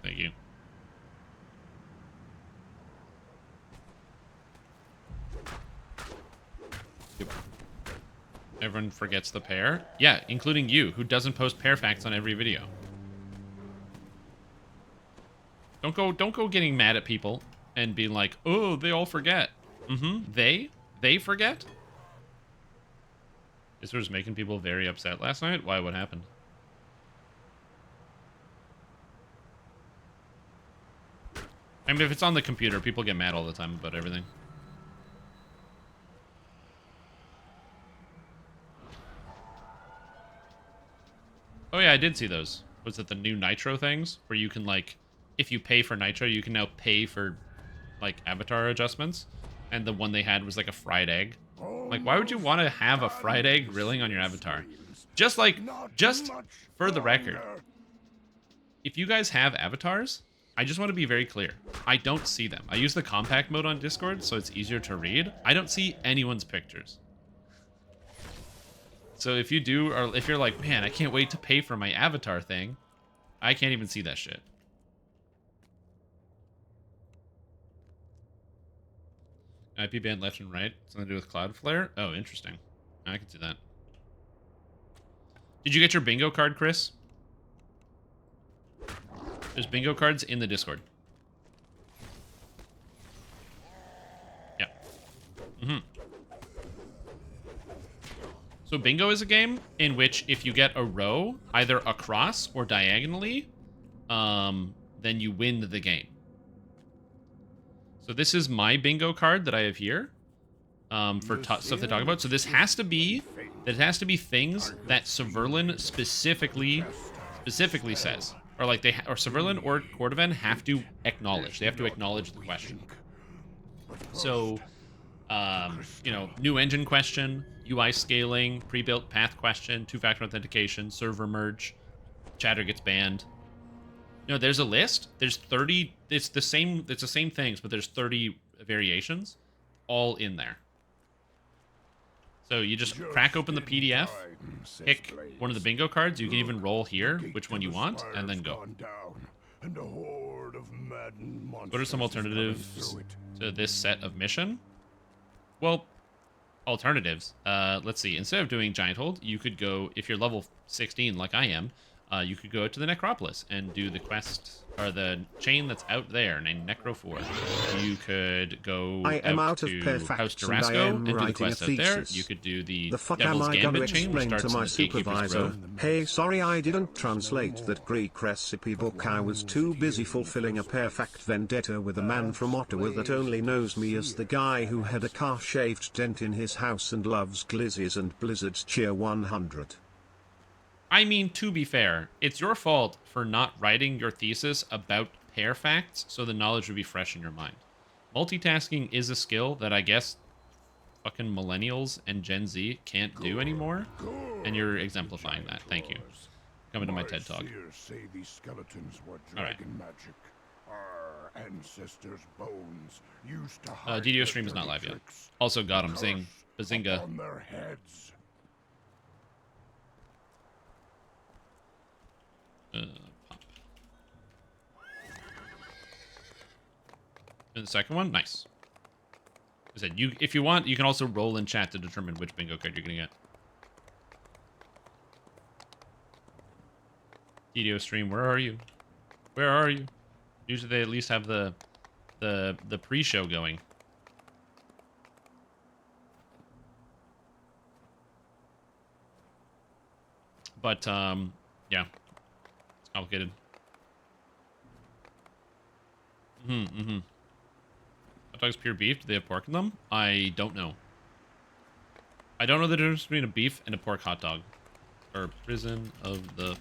Thank you. Yep. Everyone forgets the pair? Yeah, including you, who doesn't post pair facts on every video. Don't go getting mad at people and be like, oh, they all forget. They forget? This was making people very upset last night? Why, what happened? I mean, if it's on the computer, people get mad all the time about everything. Oh yeah, I did see those. Was it the new Nitro things? Where you can, like, if you pay for Nitro, you can now pay for, like, avatar adjustments. And the one they had was, like, a fried egg. Like, why would you want to have a fried egg grilling on your avatar? Just, like, just for the record. If you guys have avatars, I just want to be very clear. I don't see them. I use the compact mode on Discord, so it's easier to read. I don't see anyone's pictures. So if you do, or if you're like, man, I can't wait to pay for my avatar thing, I can't even see that shit. IP banned left and right. Something to do with Cloudflare? Oh, interesting. I can see that. Did you get your bingo card, Chris? There's bingo cards in the Discord. Yeah. So bingo is a game in which if you get a row, either across or diagonally, then you win the game. So this is my bingo card that I have here for stuff to talk about. So this has to be things that Severlin specifically specifically says, or like or Severlin or Cordovan have to acknowledge. They have to acknowledge the question. So, new engine question, UI scaling, pre-built path question, two-factor authentication, server merge, chatter gets banned. There's a list. There's 30. It's the same things, but there's 30 variations, all in there. So you just crack open the PDF, pick one of the bingo cards. You can even roll here which one you want, and then go. What are some alternatives to this set of mission? Well, alternatives. Let's see. Instead of doing Giant Hold, you could go, if you're level 16 like I am, you could go to the Necropolis and do the quest, or the chain that's out there named Necro 4. You could go out to House Durasco and do the quest out there. You could do the Devil's Gambit chain, which starts in the Gatekeeper's Road. Hey, sorry I didn't translate that Greek recipe book. I was too busy fulfilling a perfect vendetta with a man from Ottawa that only knows me as the guy who had a car-shaped dent in his house and loves glizzies and blizzards. Cheer 100. I mean, to be fair, it's your fault for not writing your thesis about pair facts so the knowledge would be fresh in your mind. Multitasking is a skill that I guess fucking millennials and Gen Z can't do anymore, and you're exemplifying that. Thank you. Coming to my TED Talk. Say these skeletons were dragon magic. Our ancestors' bones used to hide DDO stream is not live yet. Also got him. Zing. Bazinga. on their heads. Pop. And the second one, nice. I said, if you want, you can also roll in chat to determine which bingo card you're gonna get. DDO stream, where are you? Where are you? Usually they at least have the pre-show going. But yeah. Complicated. Hot dogs pure beef? Do they have pork in them? I don't know. I don't know the difference between a beef and a pork hot dog. Or Prison of the Plains.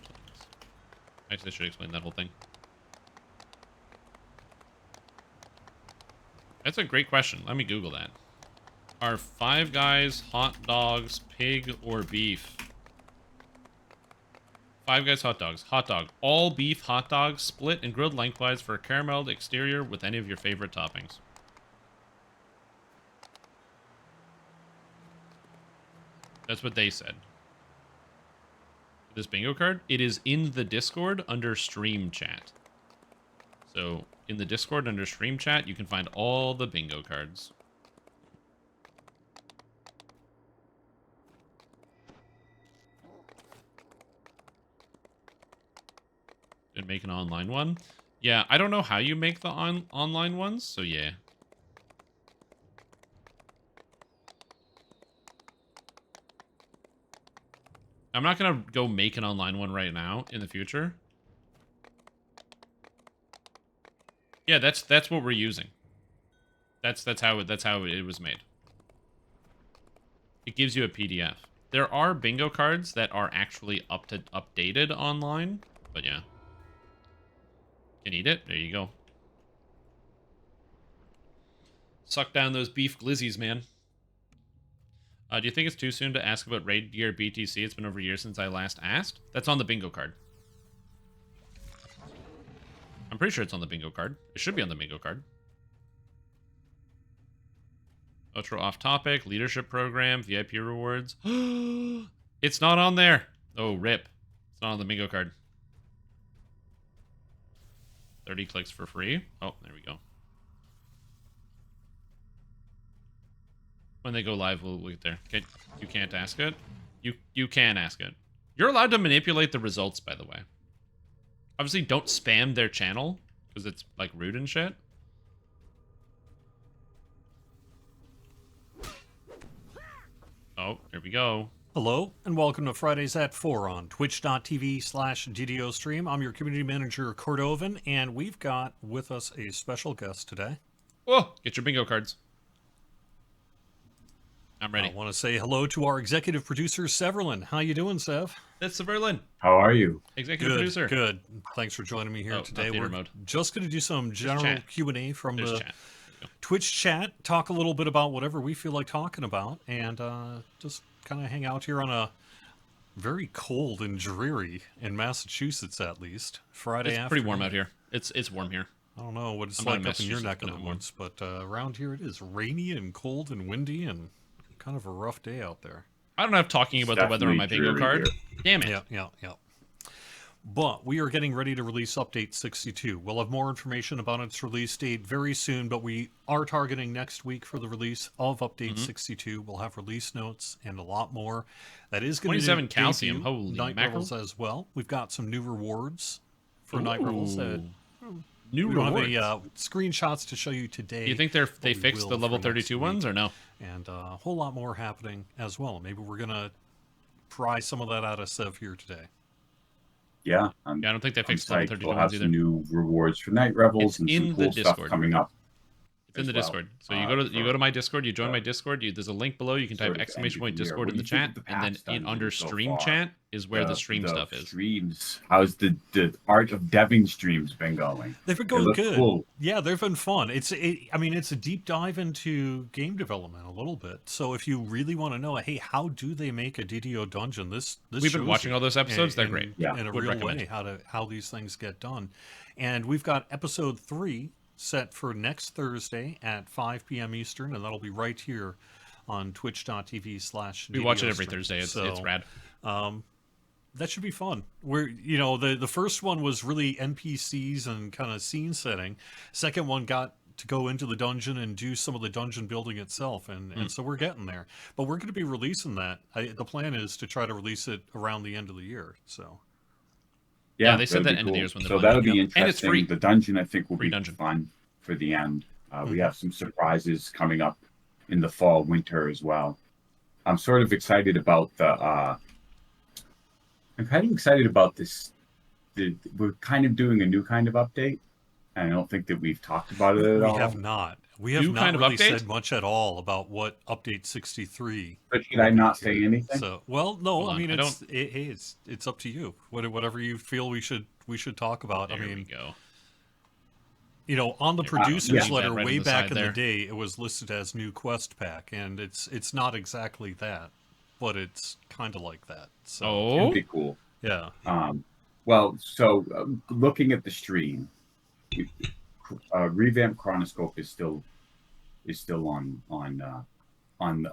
Actually, I should explain that whole thing. That's a great question. Let me Google that. Are Five Guys hot dogs pig or beef? Five Guys hot dogs. Hot dog. All beef hot dogs, split and grilled lengthwise for a carameled exterior with any of your favorite toppings. That's what they said. This bingo card, it is in the Discord under stream chat. So in the Discord under stream chat, you can find all the bingo cards. And make an online one. Yeah, I don't know how you make the online ones, so yeah. I'm not gonna go make an online one right now in the future. Yeah, that's what we're using. That's how it was made. It gives you a PDF. There are bingo cards that are actually updated online, but yeah. Can eat it. There you go. Suck down those beef glizzies, man. Do you think it's too soon to ask about raid gear BTC? It's been over a year since I last asked. That's on the bingo card. I'm pretty sure it's on the bingo card. It should be on the bingo card. Ultra off topic, leadership program, VIP rewards. It's not on there. Oh, rip. It's not on the bingo card. 30 clicks for free. Oh, there we go. When they go live, we'll get there. Okay, you can't ask it. You can ask it. You're allowed to manipulate the results, by the way. Obviously, don't spam their channel, because it's, like, rude and shit. Oh, there we go. Hello, and welcome to Fridays at 4 on twitch.tv/DDO stream. I'm your community manager, Cordovan, and we've got with us a special guest today. Whoa, get your bingo cards. I'm ready. I want to say hello to our executive producer, Severlin. How you doing, Sev? That's Severlin, How are you? executive Good, producer. good. Thanks for joining me here Oh, today. not theater We're mode. just going to do some general chat. Q&A from There's the chat. Twitch chat, talk a little bit about whatever we feel like talking about, and just kind of hang out here on a very cold and dreary, in Massachusetts at least, Friday It's afternoon. pretty warm out here. It's warm here. I don't know what it's I'm not in like up in your Massachusetts, neck but of the I'm warm. woods, but around here it is rainy and cold and windy and kind of a rough day out there. I don't have talking about the weather on my bingo Definitely card. Damn it. Yeah. But we are getting ready to release Update 62. We'll have more information about its release date very soon, but we are targeting next week for the release of Update 62. We'll have release notes and a lot more. That is going to 27 calcium, holy Night mackerel. Revels as well. We've got some new rewards for Night Revels that New we don't rewards. have any screenshots to show you today. Do you think they we fixed the will level for next 32 week. ones or no? And a whole lot more happening as well. Maybe we're going to pry some of that out of Sev here today. Yeah, Yeah, I don't think they I'm fixed level psyched. 32 We'll have ones some either. new rewards for Night Revels It's and in some the cool stuff Discord. coming up. It's in the as well. Discord. So you go to my Discord, you join my Discord, there's a link below, you can sort type of exclamation point end of the year. Discord What in do the you think chat, of the and then past done under so stream far? chat is where the stream stuff is. Streams. How's the art of deving streams been going? They've been They going look good. cool. Yeah, they've been fun. It's a deep dive into game development a little bit. So if you really want to know, hey, how do they make a DDO dungeon? This We've been shows watching you all those episodes. They're in- great. Yeah. in a Would real recommend. way how these things get done. And we've got episode 3 set for next Thursday at 5 p.m. Eastern, and that'll be right here on twitch.tv/. We watch it every Thursday. It's rad. That should be fun. The first one was really NPCs and kind of scene setting. Second one got to go into the dungeon and do some of the dungeon building itself, and so we're getting there. But we're going to be releasing that. The plan is to try to release it around the end of the year. So Yeah, they said that'd that be end of the cool. year is when they're So planning. that'll be Yep. interesting. And it's free. The dungeon, I think, will Free be dungeon. fun for the end. We have some surprises coming up in the fall, winter as well. I'm sort of excited about I'm kind of excited about this. We're kind of doing a new kind of update, and I don't think that we've talked about it at we all. have not. We have New not kind of really update? said much at all about what Update 63. But should I not say anything? So, well, no, Hold I on, mean, I it's up to you. Whatever you feel we should talk about. There I we mean, go. on the Yeah, producer's yeah. letter That right way on the back side in there. the day, it was listed as new quest pack, and it's not exactly that, but it's kind of like that. So, Oh, It'd be cool. yeah. Well, so looking at the stream, revamp Chronoscope is still on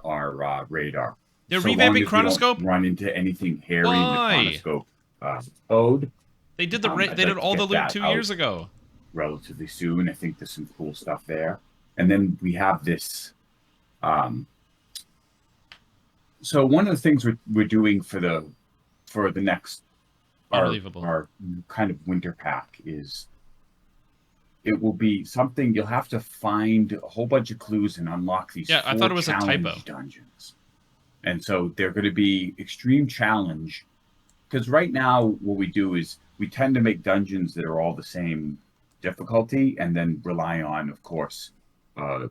our radar. they're So long revamping as we don't Chronoscope. Run into anything hairy Why? in the Chronoscope code They did the I'd they did like to all the get loot that 2 out. years ago. relatively soon. I think there's some cool stuff there. And then we have this. So one of the things we're doing for the next Unbelievable. our kind of winter pack is it will be something you'll have to find a whole bunch of clues and unlock these. Yeah, I 4 thought it was a challenge typo. dungeons. And so they're going to be extreme challenge because right now what we do is we tend to make dungeons that are all the same difficulty and then rely on, of course,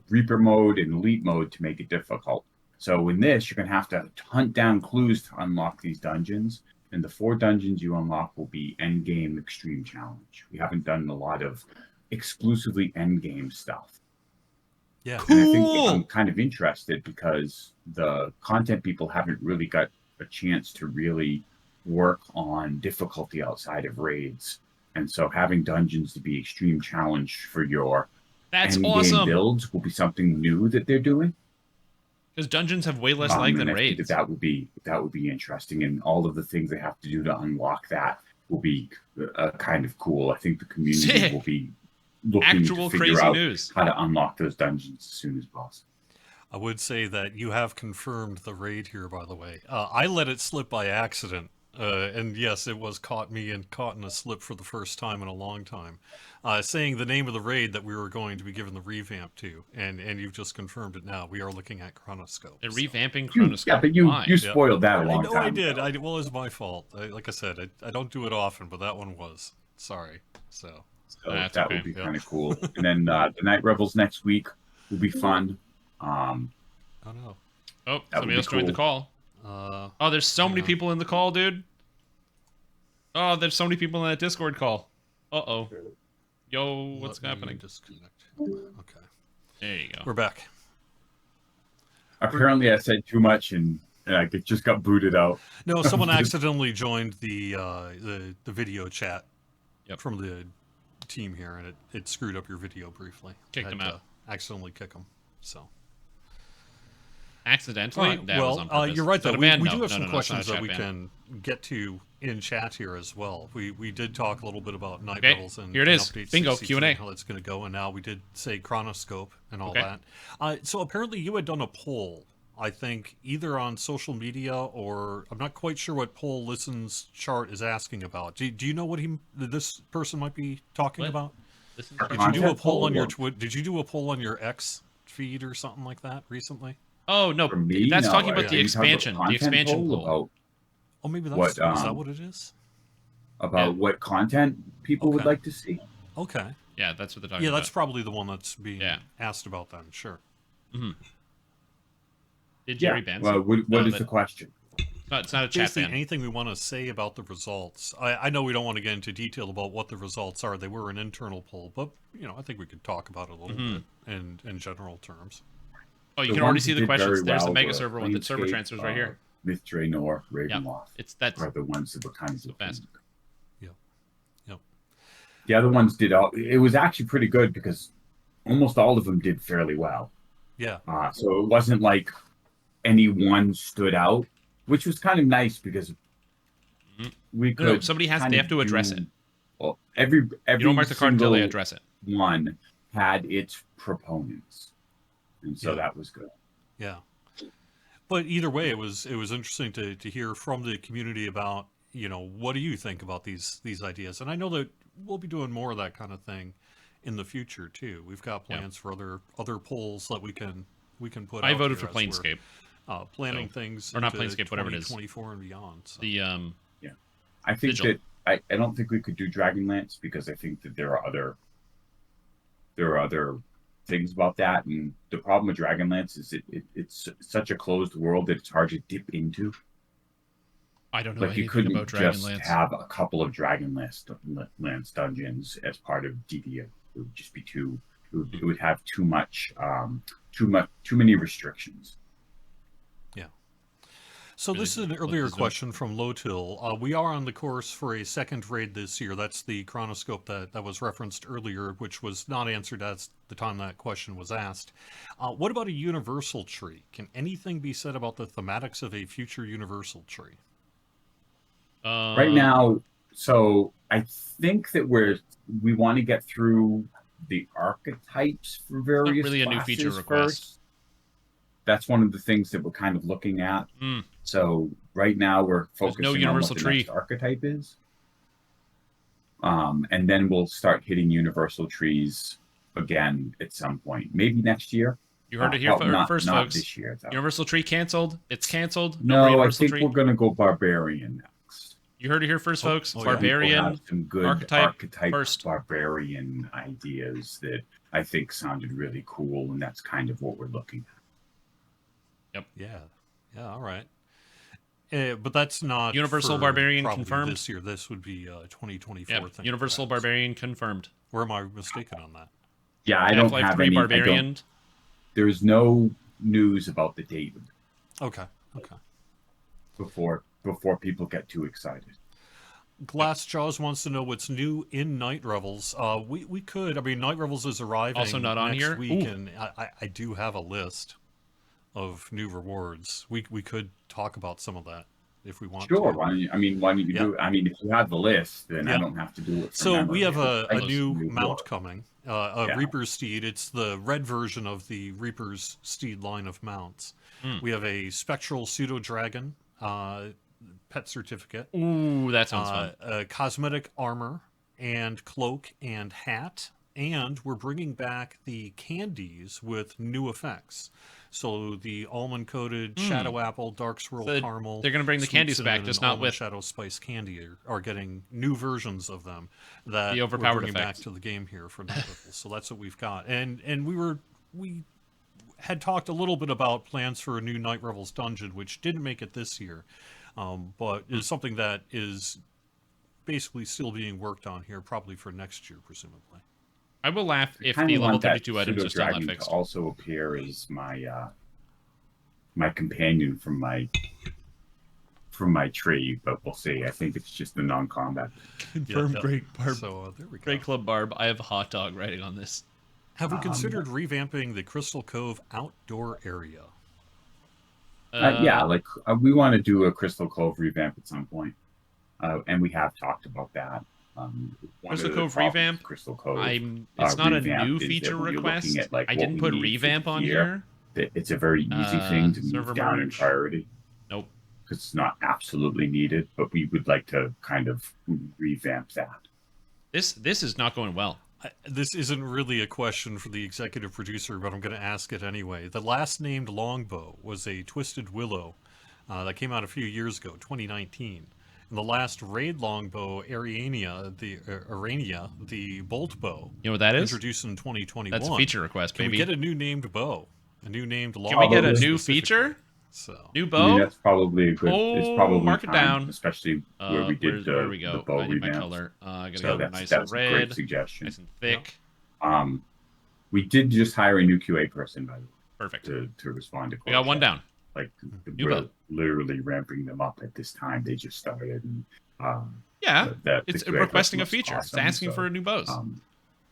Reaper mode and Elite mode to make it difficult. So in this, you're going to have to hunt down clues to unlock these dungeons. And the 4 dungeons you unlock will be endgame extreme challenge. We haven't done a lot of exclusively endgame stuff. Yeah. And I think Cool. I'm kind of interested because the content people haven't really got a chance to really work on difficulty outside of raids. And so having dungeons to be extreme challenge for your That's endgame awesome. builds will be something new that they're doing. Because dungeons have way less lag And than I think raids. that would be interesting, and all of the things they have to do to unlock that will be kind of cool. I think the community Sick. will be looking Actual to figure crazy out news. how to unlock those dungeons as soon as possible. I would say that you have confirmed the raid here, by the way. I let it slip by accident. And yes, it was caught in a slip for the first time in a long time. Saying the name of the raid that we were going to be given the revamp to, and you've just confirmed it now. We are looking at Chronoscope. They're so. revamping You, Chronoscope. yeah, but you Why? spoiled that a I long know time I did. ago. Well, it was my fault. Like I said, I don't do it often, but that one was. Sorry. So So That's that okay. would be Yeah. kind of cool. And then the Night Rebels next week will be fun. I don't know. Oh, That somebody would be else joined the cool. call. Oh, there's so many yeah. people in the call, dude. Oh, there's so many people in that Discord call. Uh-oh. Yo, what's Let me happening? disconnect. Okay. There you go. We're back. Apparently, I said too much and I just got booted out. No, someone accidentally joined the video chat from the team here, and it screwed up your video briefly. Kicked them out. Accidentally kick them. So. Accidentally? Right. That was on Well, purpose. you're right, Is that though. a We ban? do No, have no, some no, questions it's not that a we chat ban. can get to in chat here as well. We did talk a little bit about Night Okay, Levels and here it and is. Update Bingo, 63 Q&A. and how that's going to go, and now we did say Chronoscope and all Okay. that. So apparently you had done a poll, I think, either on social media or I'm not quite sure what poll listens chart is asking about. Do you know what this person might be talking What? about? This is Did you do a Content poll on your poll? Did you do a poll on your X feed or something like that recently? Oh, no. For me, That's no, talking are about the you talking about expansion. The content expansion poll. about Oh, maybe that's What, is that um, what it is? Yeah. what content people would Okay. like to see. Okay. Yeah, that's what they're talking Yeah, about. that's probably the one that's being Yeah. asked about then. Sure. Did Jerry ban Well, some? what No, is that- the question? It's not a chat Basically, ban. anything we want to say about the results. I know we don't want to get into detail about what the results are. They were an internal poll, but I think we could talk about it a little bit in general terms. Oh, you The can already ones see that the did very questions. There's the well mega were server one. The server Planescape, transfers right here. Myth Draenor, Ravenloft That's are the ones that were kind of the best. Yep. Yep. The other ones did all. It was actually pretty good because almost all of them did fairly well. Yeah. So it wasn't like any one stood out, which was kind of nice because we could. No, somebody has. kind They of have to address it. Well, every You don't mark the card until they single address it. one had its proponents, and so Yeah. that was good. Yeah. But either way, it was interesting to hear from the community about what do you think about these ideas, and I know that we'll be doing more of that kind of thing in the future too. We've got plans for other polls that we can put. I out voted here for as we're, Planescape. planning things or not into Planescape, whatever it is. 2024 and beyond. So. The I think Vigil. that I don't think we could do Dragonlance because I think that there are other things about that, and the problem with Dragonlance is it's such a closed world that it's hard to dip into. I don't know Like you anything couldn't about just Dragonlance. have a couple of Dragonlance dungeons as part of DDO. It would just be too. It would have too many restrictions. So this is an What earlier is it? question from Lowtill. We are on the course for a second raid this year. That's the Chronoscope that was referenced earlier, which was not answered at the time that question was asked. What about a universal tree? Can anything be said about the thematics of a future universal tree? Right now, so I think that we want to get through the archetypes for various really a new classes feature request. first. That's one of the things that we're kind of looking at. Mm. So right now we're There's focusing no on universal what the tree. next archetype is. And then we'll start hitting universal trees again at some point, maybe next year. You heard it here first, not folks. this year, though. Universal tree canceled. It's canceled. more No, I universal think tree. we're going to go barbarian next. You heard it here first, folks. yeah. Barbarian. We'll have some good archetype first. barbarian ideas that I think sounded really cool, and that's kind of what we're looking at. Yeah, all right. But that's not Universal for Barbarian probably confirmed? this year. This would be 2024 Yep. thing. Universal correct? Barbarian confirmed. Or am I mistaken on that? Yeah, I don't Half-Life have 3 any. Barbarian. There's no news about the date Okay. before people get too excited. Glass Jaws wants to know what's new in Night Revels. We could. I mean, Night Revels is arriving Also not on next here? week, Ooh. and I do have a list of new rewards. We could talk about some of that if we want Sure. to. Why don't you Yeah. do it? I mean, if you have the list, then Yeah. I don't have to do it. from So we memory. have a I just new knew mount what. coming, Yeah. Reaper's Steed. It's the red version of the Reaper's Steed line of mounts. We have a Spectral Pseudo Dragon pet certificate, Ooh, that sounds fun. a cosmetic armor and cloak and hat, and we're bringing back the candies with new effects. So the almond coated Shadow Apple, Dark Swirl So Caramel. they're gonna bring the Sweet candies back, Cinnamon, just and not Almond with- Shadow Spice candy are getting new versions of them that The overpowered we're bringing back effect. to the game here for Night Revels. So that's what we've got, and had talked a little bit about plans for a new Night Revels dungeon, which didn't make it this year, but is something that is basically still being worked on here, probably for next year, presumably. I will laugh if Kinda the level want that 32 items are still not pseudo-dragon to fixed. also appear as my companion from my tree, but we'll see. I think it's just the non-combat. Confirm Yeah, Great Barb. So there we go. Great Club Barb. I have a hot dog writing on this. Have we considered revamping the Crystal Cove outdoor area? Yeah, like we want to do a Crystal Cove revamp at some point, and we have talked about that. One Crystal of the Cove problems revamp. with Crystal Cove. It's not a revamp new is that feature when you're request. looking at, like, I what didn't we put need for revamp the on gear, here. that it's a very easy thing to server move down in merge. priority. Nope. Because it's not absolutely needed, but we would like to kind of revamp that. This is not going well. This isn't really a question for the executive producer, but I'm going to ask it anyway. The last named longbow was a Twisted Willow that came out a few years ago, 2019. And the last raid longbow, Arania, the bolt bow, You know what that is? introduced in 2021. That's a feature request, Can baby. we get a new named bow? A new named longbow? Can we get a Probably. new specifically? feature? So New I mean, bow? that's probably a good. It's probably mark it time, down. especially where we did where we the go? bow I need my revamps. color. I gotta So go nice that's and a great red, suggestion. nice and thick. We did just hire a new QA person, by the way, Perfect. to respond to. We got one down. Like New we're bow. literally ramping them up at this time. They just started, and Yeah, the it's QA requesting a person looks feature. It's awesome, asking so, for a new bows.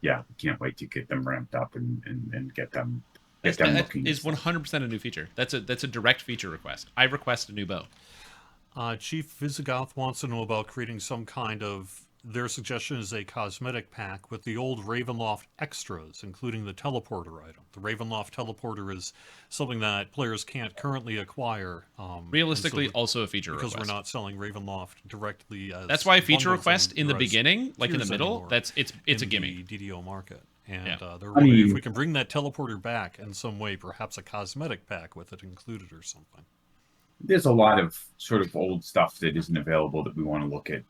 Yeah, can't wait to get them ramped up and get them that looking. is 100% a new feature. That's a direct feature request. I request a new bow. Chief Visigoth wants to know about creating some kind of, their suggestion is a cosmetic pack with the old Ravenloft extras, including the teleporter item. The Ravenloft teleporter is something that players can't currently acquire. Realistically, and so also a feature because request. we're not selling Ravenloft directly as That's why feature bundles request in the or as beginning, like in the tiers middle, anymore it's a in gimme. the DDO market. And Yeah. they're I wondering if mean- we can bring that teleporter back in some way, perhaps a cosmetic pack with it included or something. There's a lot of sort of old stuff that isn't available that we want to look at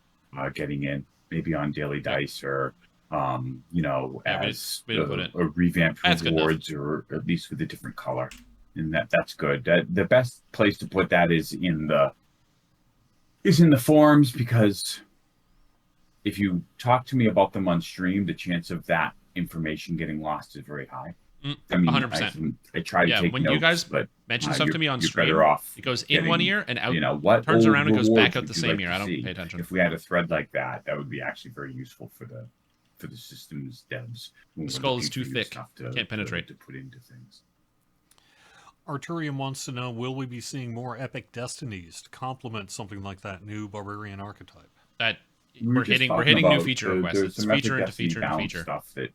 getting in, maybe on Daily Dice or Yeah, as we didn't put it. a revamped That's good rewards, or at least with a different color, and that's good. The best place to put that is in the forums, because if you talk to me about them on stream, the chance of that information getting lost is very high. I mean, 100%. I try to Yeah, take when notes, you guys but mention stuff to me on you're stream, better off it goes in one getting, ear and out. what turns old around and goes rewards back out would the you same like ear. to I don't see? pay attention. If we had a thread like that, that would be actually very useful for the systems devs. when The we're skull is looking too for new thick. stuff Can't penetrate. to put into things. Arturium wants to know, will we be seeing more epic destinies to complement something like that new barbarian archetype? That We were we're just hitting talking new about feature there's requests. It's some Epic feature into Destiny feature into balance feature. stuff that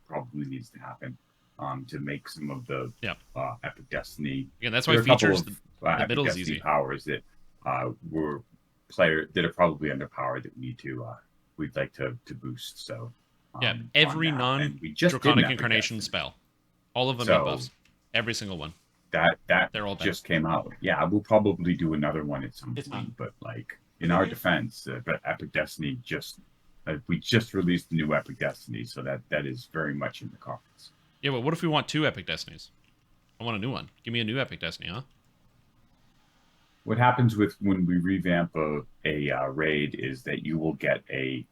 probably needs to happen to make some of the Yeah. Epic Destiny. Again, that's there why are a couple features of, the Epic middle is Destiny easy. powers that were that are probably underpowered that we need to we'd like to boost. So Yeah, on every that. And we just did an non-draconic Epic incarnation Destiny. spell. All of them So- need buffs. Every single one. That They're all bad. just came out. Yeah, we'll probably do another one at some It's point. But like in our defense, but Epic Destiny we just released the new Epic Destiny, so that is very much in the cards. Yeah, but what if we want 2 epic destinies? I want a new one. Give me a new epic destiny, huh? What happens when we revamp a raid is that you will get any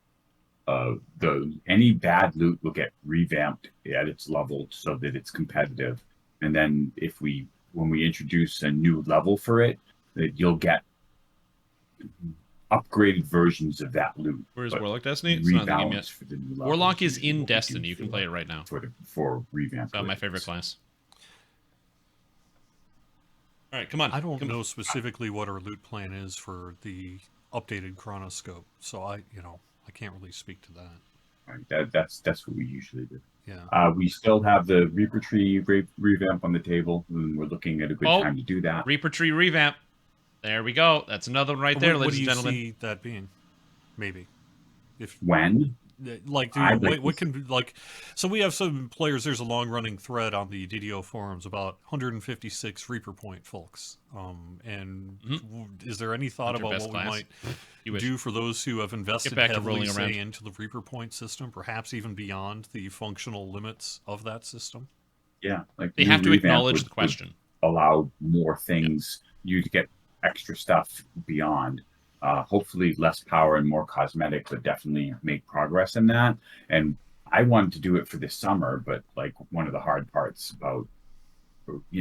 bad loot will get revamped at its level so that it's competitive, and then when we introduce a new level for it, that you'll get upgraded versions of that loot. Where's but Warlock Destiny? It's not thinking yet. rebalanced for the new level. Warlock is usually in what we do Destiny. You can for- play it right now. for revamp. So my raids. favorite class. All right, come on. I don't Come on. know specifically what our loot plan is for the updated chronoscope, so I can't really speak to that. Right, that's what we usually do. Yeah. We still have the Reaper Tree revamp on the table, and we're looking at a good Oh. time to do that. Reaper Tree revamp. There we go. That's another one right there, what ladies do and you gentlemen. see that being? Maybe. If When? like, I'd like what to can like, so we have some players. There's a long running thread on the DDO forums about 156 Reaper Point folks. Is there any thought Not your about best what class. we You might wish. do for those who have invested back to heavily, rolling say, around. into the Reaper Point system, perhaps even beyond the functional limits of that system? Yeah, like They new have to revamp acknowledge would the question. allow more things, you to get extra stuff beyond. Hopefully less power and more cosmetic, but definitely make progress in that. And I wanted to do it for this summer, but like one of the hard parts about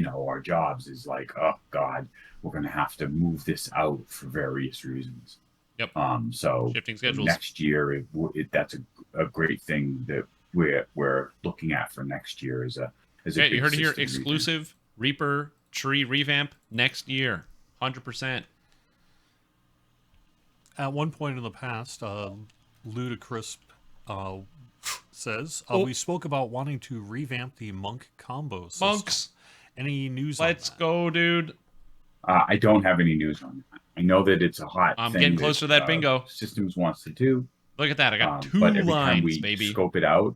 our jobs is like, oh God, we're going to have to move this out for various reasons. Yep. So Shifting schedules. next year, that's a great thing that we're looking at for next year as a Okay, big you heard it here. system Exclusive Reaper tree revamp next year. 100%. At one point in the past, Ludacris says, Oh. we spoke about wanting to revamp the Monk combo system. Monks. Any news Let's on that? go, dude. I don't have any news on that. I know that it's a hot I'm thing getting close to that bingo. Systems wants to do. Look at that. I got 2 but every time lines, we baby. scope it out,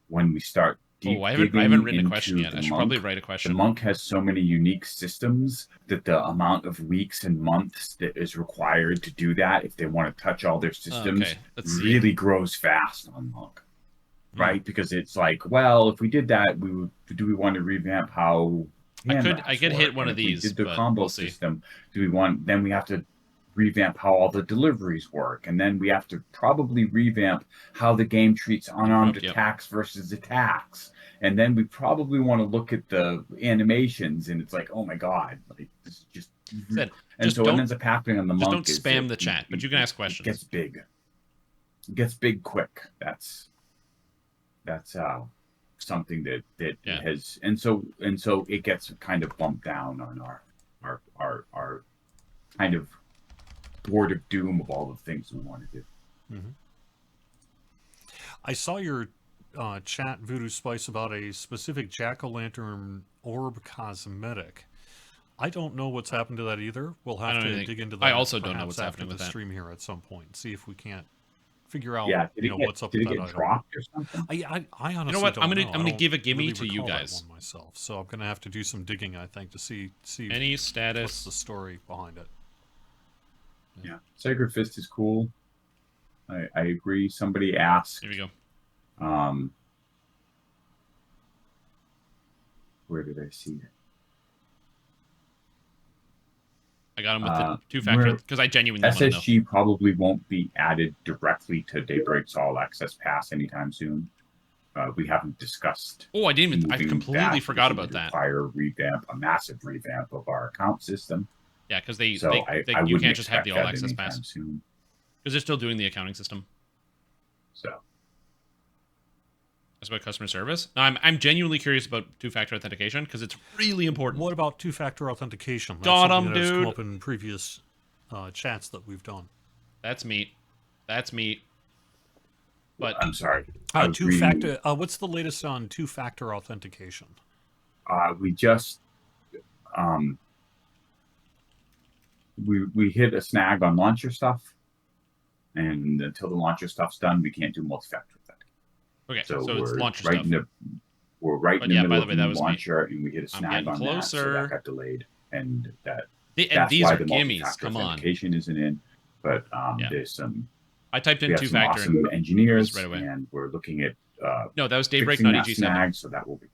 when we start Oh, I haven't written a question yet. I should probably write a The question. Monk has so many unique systems that the amount of weeks and months that is required to do that, if they want to touch all their systems, Okay, let's see. really grows fast on Monk. Right? Because it's like, well, if we did that, do we want to revamp how I could hit one and of if we these, did the but combo we'll see. system, then we have to revamp how all the deliveries work, and then we have to probably revamp how the game treats unarmed Yep. attacks versus attacks, and then we probably want to look at the animations, and it's like, oh my god, like this is just Said, and just so what don't- ends up happening on the just Monk don't is spam that the chat, but you can ask questions. It gets big. It gets big quick. That's something that Yeah. has, and so it gets kind of bumped down on our kind of board of doom of all the things we want to do. Mm-hmm. I saw your chat, Voodoo Spice, about a specific jack-o'-lantern orb cosmetic. I don't know what's happened to that either. We'll have to dig into that. I also don't know perhaps what's happening after with the that. stream here at some point. See if we can't figure out Yeah, what's up did with it that get item. dropped or something? I honestly You know what? don't I'm know. gonna I don't give a gimme really to you recall that guys. one myself, so I'm gonna have to do some digging, I think, to see Any what's status? the story behind it. Yeah, Sacred Fist is cool. I agree. Somebody asked, Here we go. where did I see it? I got him with the 2-factor because I genuinely want to know. SSG probably won't be added directly to Daybreak's All Access Pass anytime soon. We haven't discussed. Oh, I didn't even. I moving completely that forgot because it about that. would require a massive revamp of our account system. Yeah, because So I you wouldn't can't just have the expect all that access anytime pass soon. because they're still doing the accounting system. So That's about customer service. No, I'm genuinely curious about 2-factor authentication because it's really important. What about 2-factor authentication? That's Got something 'em, that has come dude. up in previous chats that we've done. That's meat. That's meat. But I'm sorry. I was reading- 2-factor. What's the latest on 2-factor authentication? we just we hit a snag on launcher stuff, and until the launcher stuff's done, we can't do multi-factor authentication. okay, So, so it's we're launcher right stuff. in the we're right But in the yeah, middle by the of way, the that was me. launcher, and we hit a I'm snag getting on that, so closer. that got delayed, and that's And these why are the gimmies. multi-factor Come on. authentication isn't in. But Yeah. there's some I typed we in have some 2-factor. awesome engineers, right away. and we're looking at No, that was Daybreak, fixing not that EG7. snag, so that will be.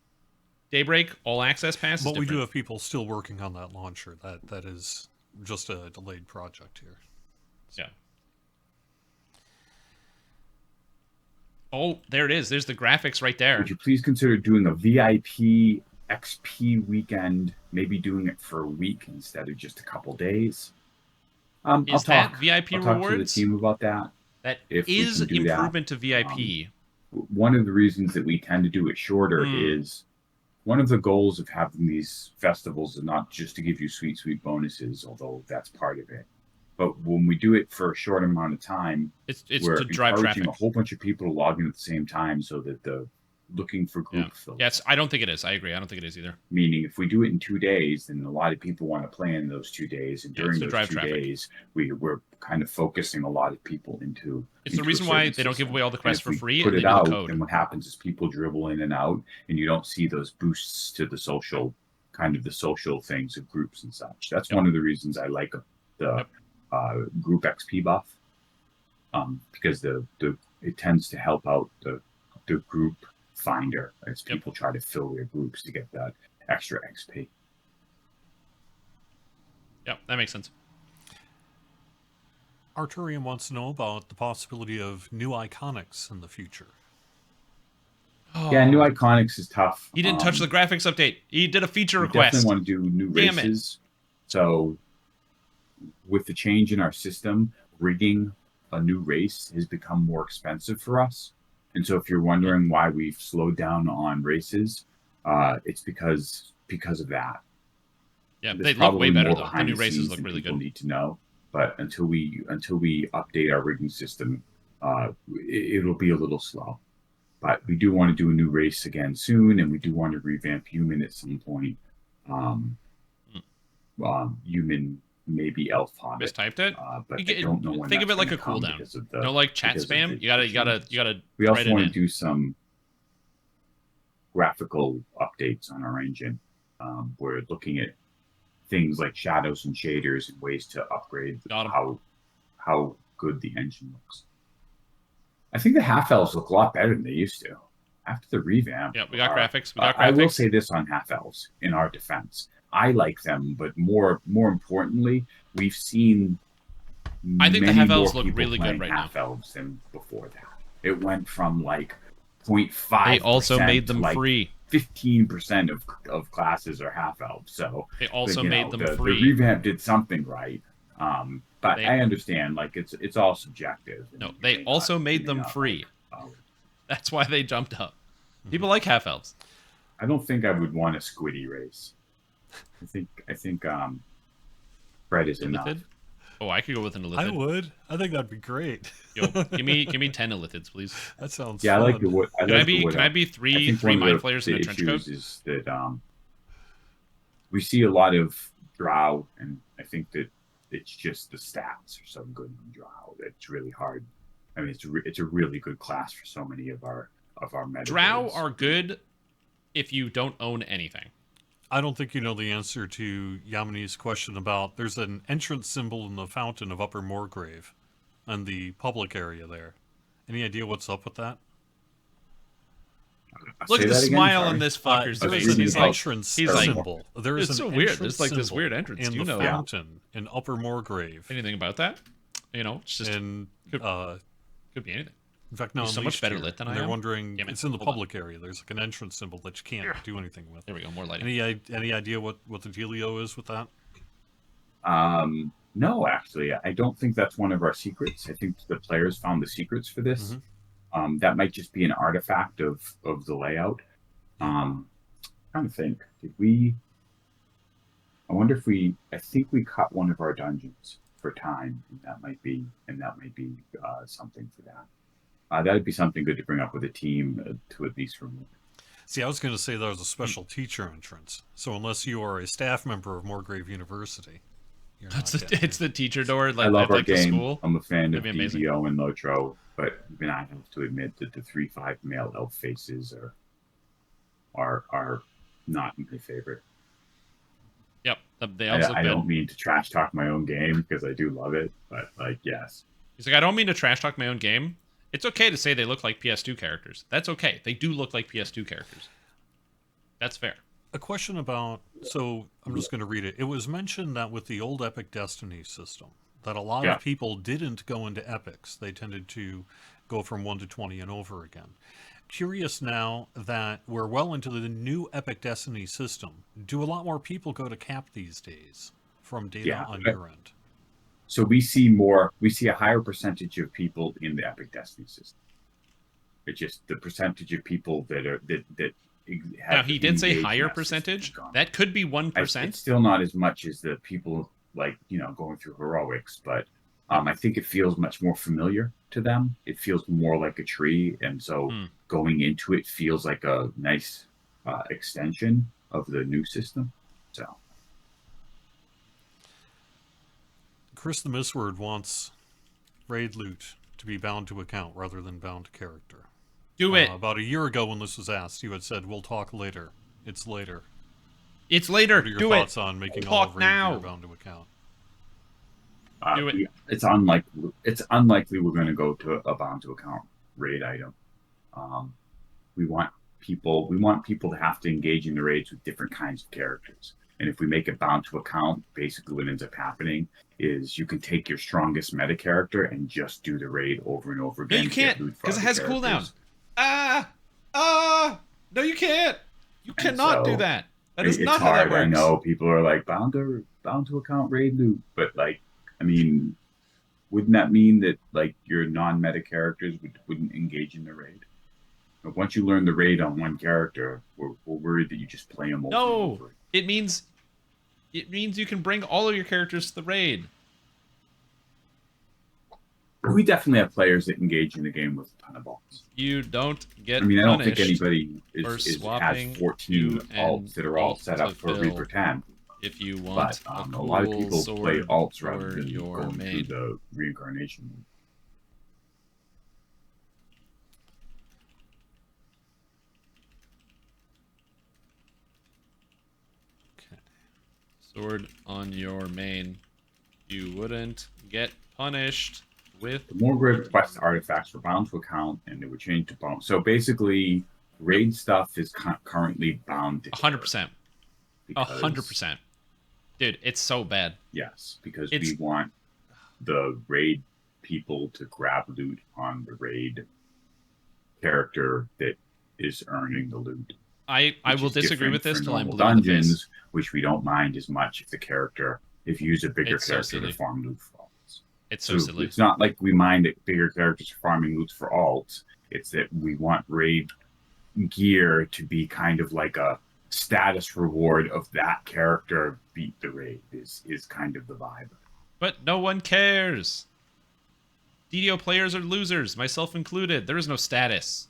Daybreak all access pass. But is we do different. have people still working on that launcher. That is just a delayed project here. Yeah. Oh, there it is. There's the graphics right there. Would you please consider doing a VIP XP weekend? Maybe doing it for a week instead of just a couple days. I'll Is that talk. VIP I'll talk to the rewards? team about that. That if we is can do that. improvement to VIP. One of the reasons that we tend to do it shorter Hmm. is one of the goals of having these festivals is not just to give you sweet bonuses, although that's part of it. But when we do it for a short amount of time, It's we're to drive encouraging traffic. a whole bunch of people to log in at the same time so that the looking for group fills. Yes, I don't think it is. I agree. I don't think it is either. Meaning, if we do it in 2 days, then a lot of people want to play in those 2 days, and Yeah, during so those drive 2 traffic. days, we're kind of focusing a lot of people into. It's the into a reason why certain they don't give system. away all the And quests if for we free Put and it they do the out, code. and what happens is people dribble in and out, and you don't see those boosts to the social things of groups and such. That's Yep. one of the reasons I like the group XP buff, because it tends to help out the group finder as people try to fill their groups to get that extra XP. Yep, that makes sense. Arturian wants to know about the possibility of new iconics in the future. Yeah, new iconics is tough. He didn't touch the graphics update. He did a feature We request. definitely want to do new Damn it. races. So with the change in our system, rigging a new race has become more expensive for us. And so if you're wondering why we've slowed down on races, it's because of that. Yeah, There's they look way probably better more though. The behind new the races scenes look than really people good. need to know. But until we update our rigging system, it'll be a little slow. But we do want to do a new race again soon, and we do want to revamp human at some point. Human, maybe elf hobbit. Mistyped it. But You I don't know when think of that's it like a gonna come cooldown. because of the- No, like chat because of spam. the You gotta change. We also write it want to in. do some graphical updates on our engine. We're looking at things like shadows and shaders and ways to upgrade Got 'em. how good the engine looks. I think the half elves look a lot better than they used to after the revamp. Yeah, we got graphics. We got graphics. I will say this on half elves in our defense. I like them, but more importantly, we've seen I think the many half more elves look people really good playing right now. half elves than before that. It went from like 0.5%. They also made them to like free. 15% of classes are half elves. So They also you made know, them the free. revamp did something right. But They- I understand, like it's all subjective. and No, you they may also not- made you may them not free. like, That's why they jumped up. People like half elves. I don't think I would want a squiddy race. I think Fred is enough. Illithid? Oh, I could go with an I illithid. would. I think that'd be great. Yo, give me 10 illithids, please. That sounds Yeah, I fun. like the wood. Can I be I three think one of mind the flayers in a trench coat? issues is that we see a lot of drow, and I think that it's just the stats are so good in drow that it's really hard. I mean, it's a really good class for so many of our meta Drow builds. are good if you don't own anything. I don't think you know the answer to Yamini's question about there's an entrance symbol in the fountain of Upper Moorgrave and the public area there. Any idea what's up with that? Look Say at the that again, smile sorry. on this fucker's There face. is an He's like, entrance he's like, symbol. There is it's an so weird. entrance There's like this symbol weird entrance. in Do you the know fountain in Upper Moorgrave. anything about that? You know, it's just And could be anything. in fact, no, You're so much better lit than I They're am. wondering. Damn it, It's in the hold on. public area. There's like an entrance symbol that you can't do anything with. There we go. More lighting. Any idea what the dealio is with that? No, actually, I don't think that's one of our secrets. I think the players found the secrets for this. That might just be an artifact of the layout. I'm trying to think. Did we? I wonder if we. I think we cut one of our dungeons for time, and that might be something for that. That'd be something good to bring up with a team to at least remove. See, I was going to say there was a special teacher entrance. So unless you are a staff member of Moorgrave University, you're not getting It's the teacher door. Like, I love our like the game. school. I'm a fan of That'd be amazing. DDO and Lotro, but even I have to admit that the 3/5 male elf faces are not my favorite. Yep. They also I don't mean to trash talk my own game because I do love it, but like yes. He's like, I don't mean to trash talk my own game. It's okay to say they look like PS2 characters. That's okay. They do look like PS2 characters. That's fair. A question about, so I'm just going to read it. It was mentioned that with the old Epic Destiny system, that a lot Yeah. of people didn't go into epics. They tended to go from 1 to 20 and over again. Curious now that we're well into the new Epic Destiny system, do a lot more people go to cap these days from data Yeah. on your end? So we see a higher percentage of people in the Epic Destiny system. It's just the percentage of people that Now, he did say engaged in higher that system percentage. has gone up. That could be It's 1%. still not as much as the people like going through heroics, but I think it feels much more familiar to them. It feels more like a tree, and so going into it feels like a nice extension of the new system. So Chris the Misword wants raid loot to be bound to account rather than bound to character. Do it. About a year ago when this was asked, you had said, we'll talk later. It's later. It's later. What are your Do thoughts it. on making Talk all of raid now. gear bound to account? Do it. it's unlikely. It's unlikely we're going to go to a bound to account raid item. We want people to have to engage in the raids with different kinds of characters. And if we make it bound to account, basically what ends up happening is you can take your strongest meta character and just do the raid over and over No, again. you can't, because it has cooldown. No, you can't. You cannot do that. That is not how that works. I know people are like bound to account raid loot, but like, I mean, wouldn't that mean that like your non-meta characters wouldn't engage in the raid? But once you learn the raid on one character, we're worried that you just play them over and over. It means you can bring all of your characters to the raid. We definitely have players that engage in the game with a ton of alts. You don't get. I mean, I don't think anybody has 14 alts that are all set up for Reaper 10. If you want, but a lot of people play alts rather than your going through the reincarnation. Okay. Sword on your main. You wouldn't get punished with. The more request artifacts were bound to account, and they were changed to bound. So basically, raid stuff is currently bound to 100%. 100%. Dude, it's so bad. Yes, because we want the raid people to grab loot on the raid character that is earning the loot. I will disagree with this till I'm blue dungeons, in the face. Which we don't mind as much if you use a bigger character to farm loot for alts. It's so silly. It's not like we mind that bigger characters are farming loot for alts. It's that we want raid gear to be kind of like a status reward of that character beat the raid is kind of the vibe. But no one cares. DDO players are losers, myself included. There is no status.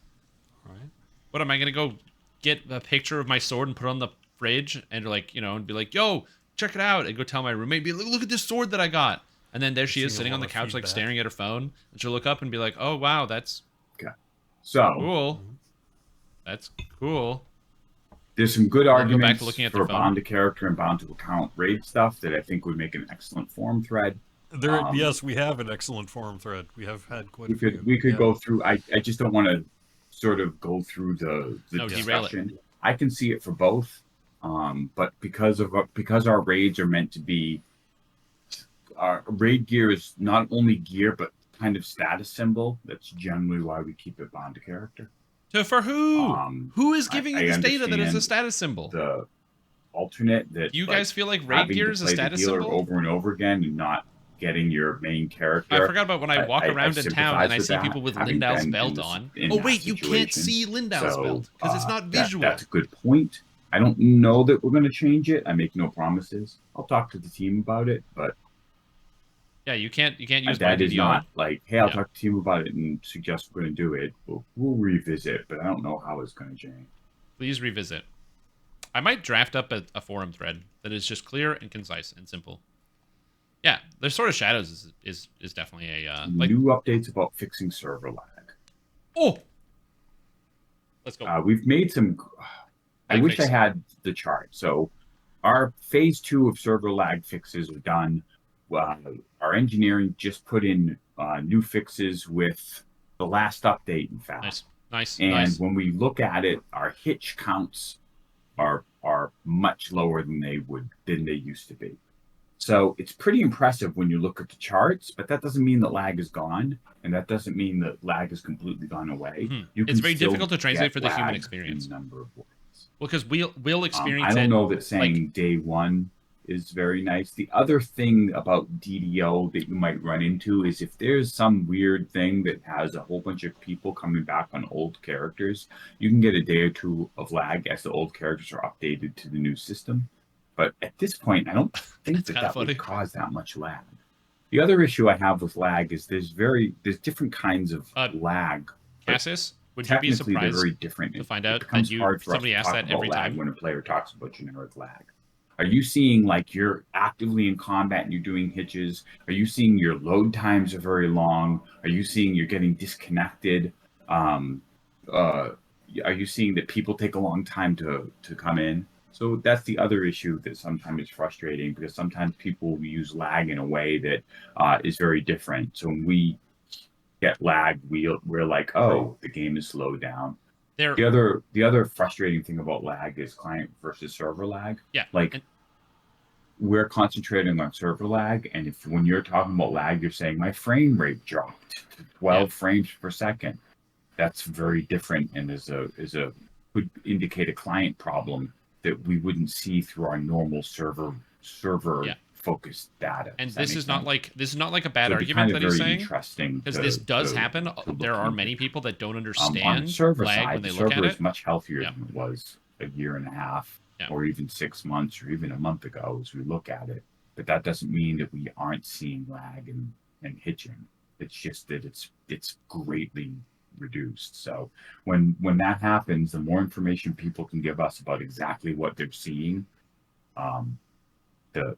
Right. What am I gonna go get a picture of my sword and put it on the fridge and like, and be like, yo, check it out, and go tell my roommate, be like, look at this sword that I got. And then there she is sitting on the couch like staring at her phone, and she'll look up and be like, oh wow, that's cool. That's cool. There's some good arguments back to looking at for bound to character and bound to account raid stuff that I think would make an excellent forum thread. Yes, we have an excellent forum thread. We have had quite a few. We could go through. I just don't want to sort of go through the discussion. I can see it for both, but because our raids are meant to be, our raid gear is not only gear but kind of status symbol. That's generally why we keep it bound to character. For who? Who is giving you this data that is a status symbol? The alternate that you guys feel like raid gear is a status symbol over and over again and not getting your main character. I forgot about when I walk around in town and I see people with Lindau's belt on. Oh wait, you can't see Lindau's belt because it's not visual. That's a good point. I don't know that we're going to change it. I make no promises. I'll talk to the team about it, but yeah, you can't use that is not like, hey, I'll talk to the team about it and suggest we're going to do it. We'll revisit, but I don't know how it's going to change. Please revisit. I might draft up a forum thread that is just clear and concise and simple. Yeah, the Sword of Shadows is definitely a new updates about fixing server lag. Oh, let's go. We've made some. I wish I had the chart. So our phase 2 of server lag fixes are done. Our engineering just put in new fixes with the last update, in fact. Nice. And when we look at it, our hitch counts are much lower than they used to be. So it's pretty impressive when you look at the charts, but that doesn't mean that lag is gone, and that doesn't mean that lag has completely gone away. It's very difficult to translate for the human experience. In a number of ways. Well, because we'll experience it. I don't know that saying day one is very nice. The other thing about DDO that you might run into is if there's some weird thing that has a whole bunch of people coming back on old characters, you can get a day or two of lag as the old characters are updated to the new system. But at this point, I don't think that would cause that much lag. The other issue I have with lag is there's different kinds of lag. Cassis, would you be surprised they're very different. to find out that somebody asks that every time when a player talks about generic lag? Are you seeing like you're actively in combat and you're doing hitches? Are you seeing your load times are very long? Are you seeing you're getting disconnected? Are you seeing that people take a long time to come in? So that's the other issue that sometimes is frustrating because sometimes people use lag in a way that is very different. So when we get lag, we're like, oh, the game is slowed down. There, The other frustrating thing about lag is client versus server lag. yeah, Like and we're concentrating on server lag, and if when you're talking about lag, you're saying my frame rate dropped to 12 frames per second. That's very different, and would indicate a client problem that we wouldn't see through our normal server yeah. focused data. And Does that this make is not sense? like a bad So it'd be argument kind of that he's very saying, interesting because this does happen. to look There are into. many people that don't On the understand server lag side, when the they look at server is it. much healthier Yeah. than it was a year and a half, Yeah. or even 6 months, or even a month ago as we look at it. But that doesn't mean that we aren't seeing lag and hitching. It's just that it's greatly reduced. So when that happens, the more information people can give us about exactly what they're seeing, the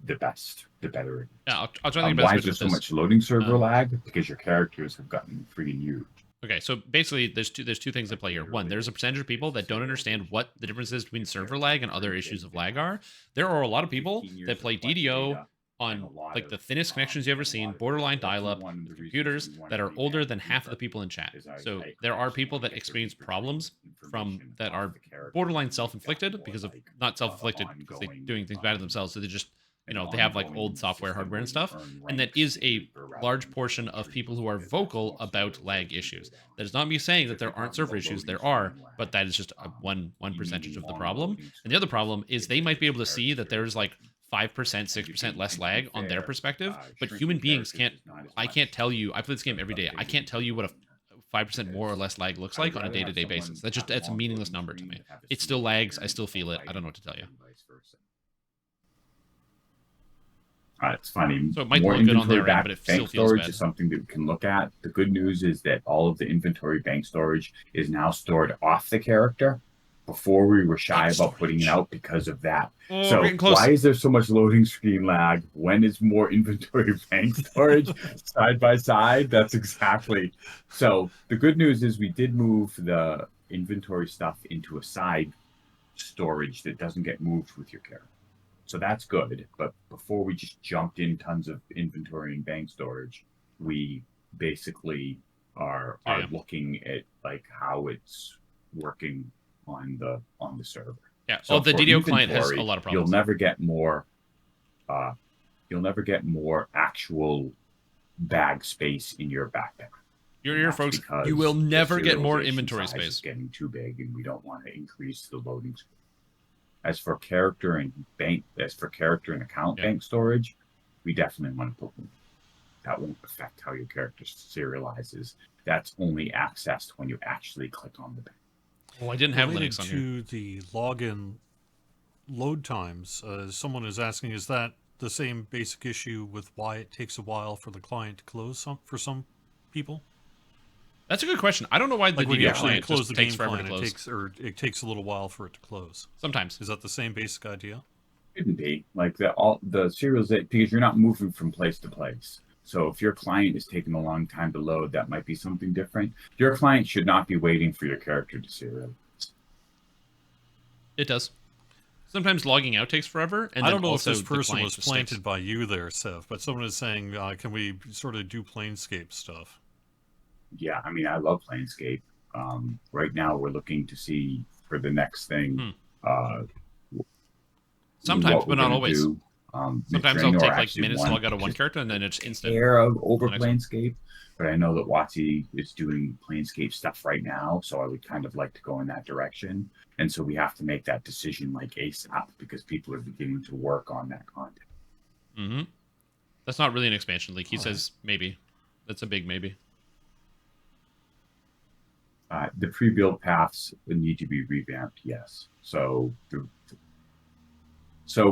better. It is. Yeah, I'll try to think of the best Why way is to there put so this. much loading server lag? Because your characters have gotten freaking huge. Okay, so basically, there's two things at play here. One, there's a percentage of people that don't understand what the differences between server lag and other issues of lag are. There are a lot of people that play DDO on like the thinnest connections you've ever seen, borderline dial-up, with computers that are older than half of the people in chat. So there are people that experience problems from that are borderline self-inflicted because of not self-inflicted because they're doing things bad to themselves. So they just they have like old software, hardware, and stuff, and that is a large portion of people who are vocal about lag issues. That is not me saying that there aren't server issues. There are, but that is just a one percentage of the problem. And the other problem is they might be able to see that there's like 5%, 6% less lag on their perspective, but human beings can't. I can't tell you. I play this game every day. I can't tell you what a 5% more or less lag looks like on a day-to-day basis. That's a meaningless number to me. It still lags. I still feel it. I don't know what to tell you. It's funny. So it might More look good on inventory their end, back but it bank still feels storage bad. is something that we can look at. The good news is that all of the inventory bank storage is now stored off the character. Before we were shy about putting it out because of that. Oh, so why is there so much loading screen lag? When is more inventory bank storage side by side? That's exactly. So the good news is we did move the inventory stuff into a side storage that doesn't get moved with your character. So that's good. But before we just jumped in tons of inventory and bank storage, we basically are looking at like how it's working on the server. Yeah. So the DDO client has a lot of problems. You'll never get more actual bag space in your backpack. Your folks, you will never get more inventory space. Is getting too big, and we don't want to increase the loading screen. As for character and account bank storage, we definitely want to put them. That won't affect how your character serializes. That's only accessed when you actually click on the bank. Well, I didn't have Related Linux on to here. the login load times, someone is asking, is that the same basic issue with why it takes a while for the client to close for some people? That's a good question. I don't know why the Like when you DDO actually client close just the takes game forever to client, close. it takes a little while for it to close. Sometimes. Is that the same basic idea? Shouldn't be like the serialization because you're not moving from place to place. So if your client is taking a long time to load, that might be something different. Your client should not be waiting for your character to serialize. It does. Sometimes logging out takes forever. And I then don't know if also this the person client was just planted stinks. by you there, Sev, but someone is saying, can we sort of do Planescape stuff? Yeah, I mean, I love Planescape. Right now, we're looking to see for the next thing. Sometimes, but not always. Do. Sometimes I'll take like minutes to log out of one character, and then it's instant. Over Planescape, but I know that WotC is doing Planescape stuff right now, so I would kind of like to go in that direction. And so we have to make that decision like ASAP because people are beginning to work on that content. Mm-hmm. That's not really an expansion leak. He says maybe. That's a big maybe. The pre-build paths need to be revamped, yes. So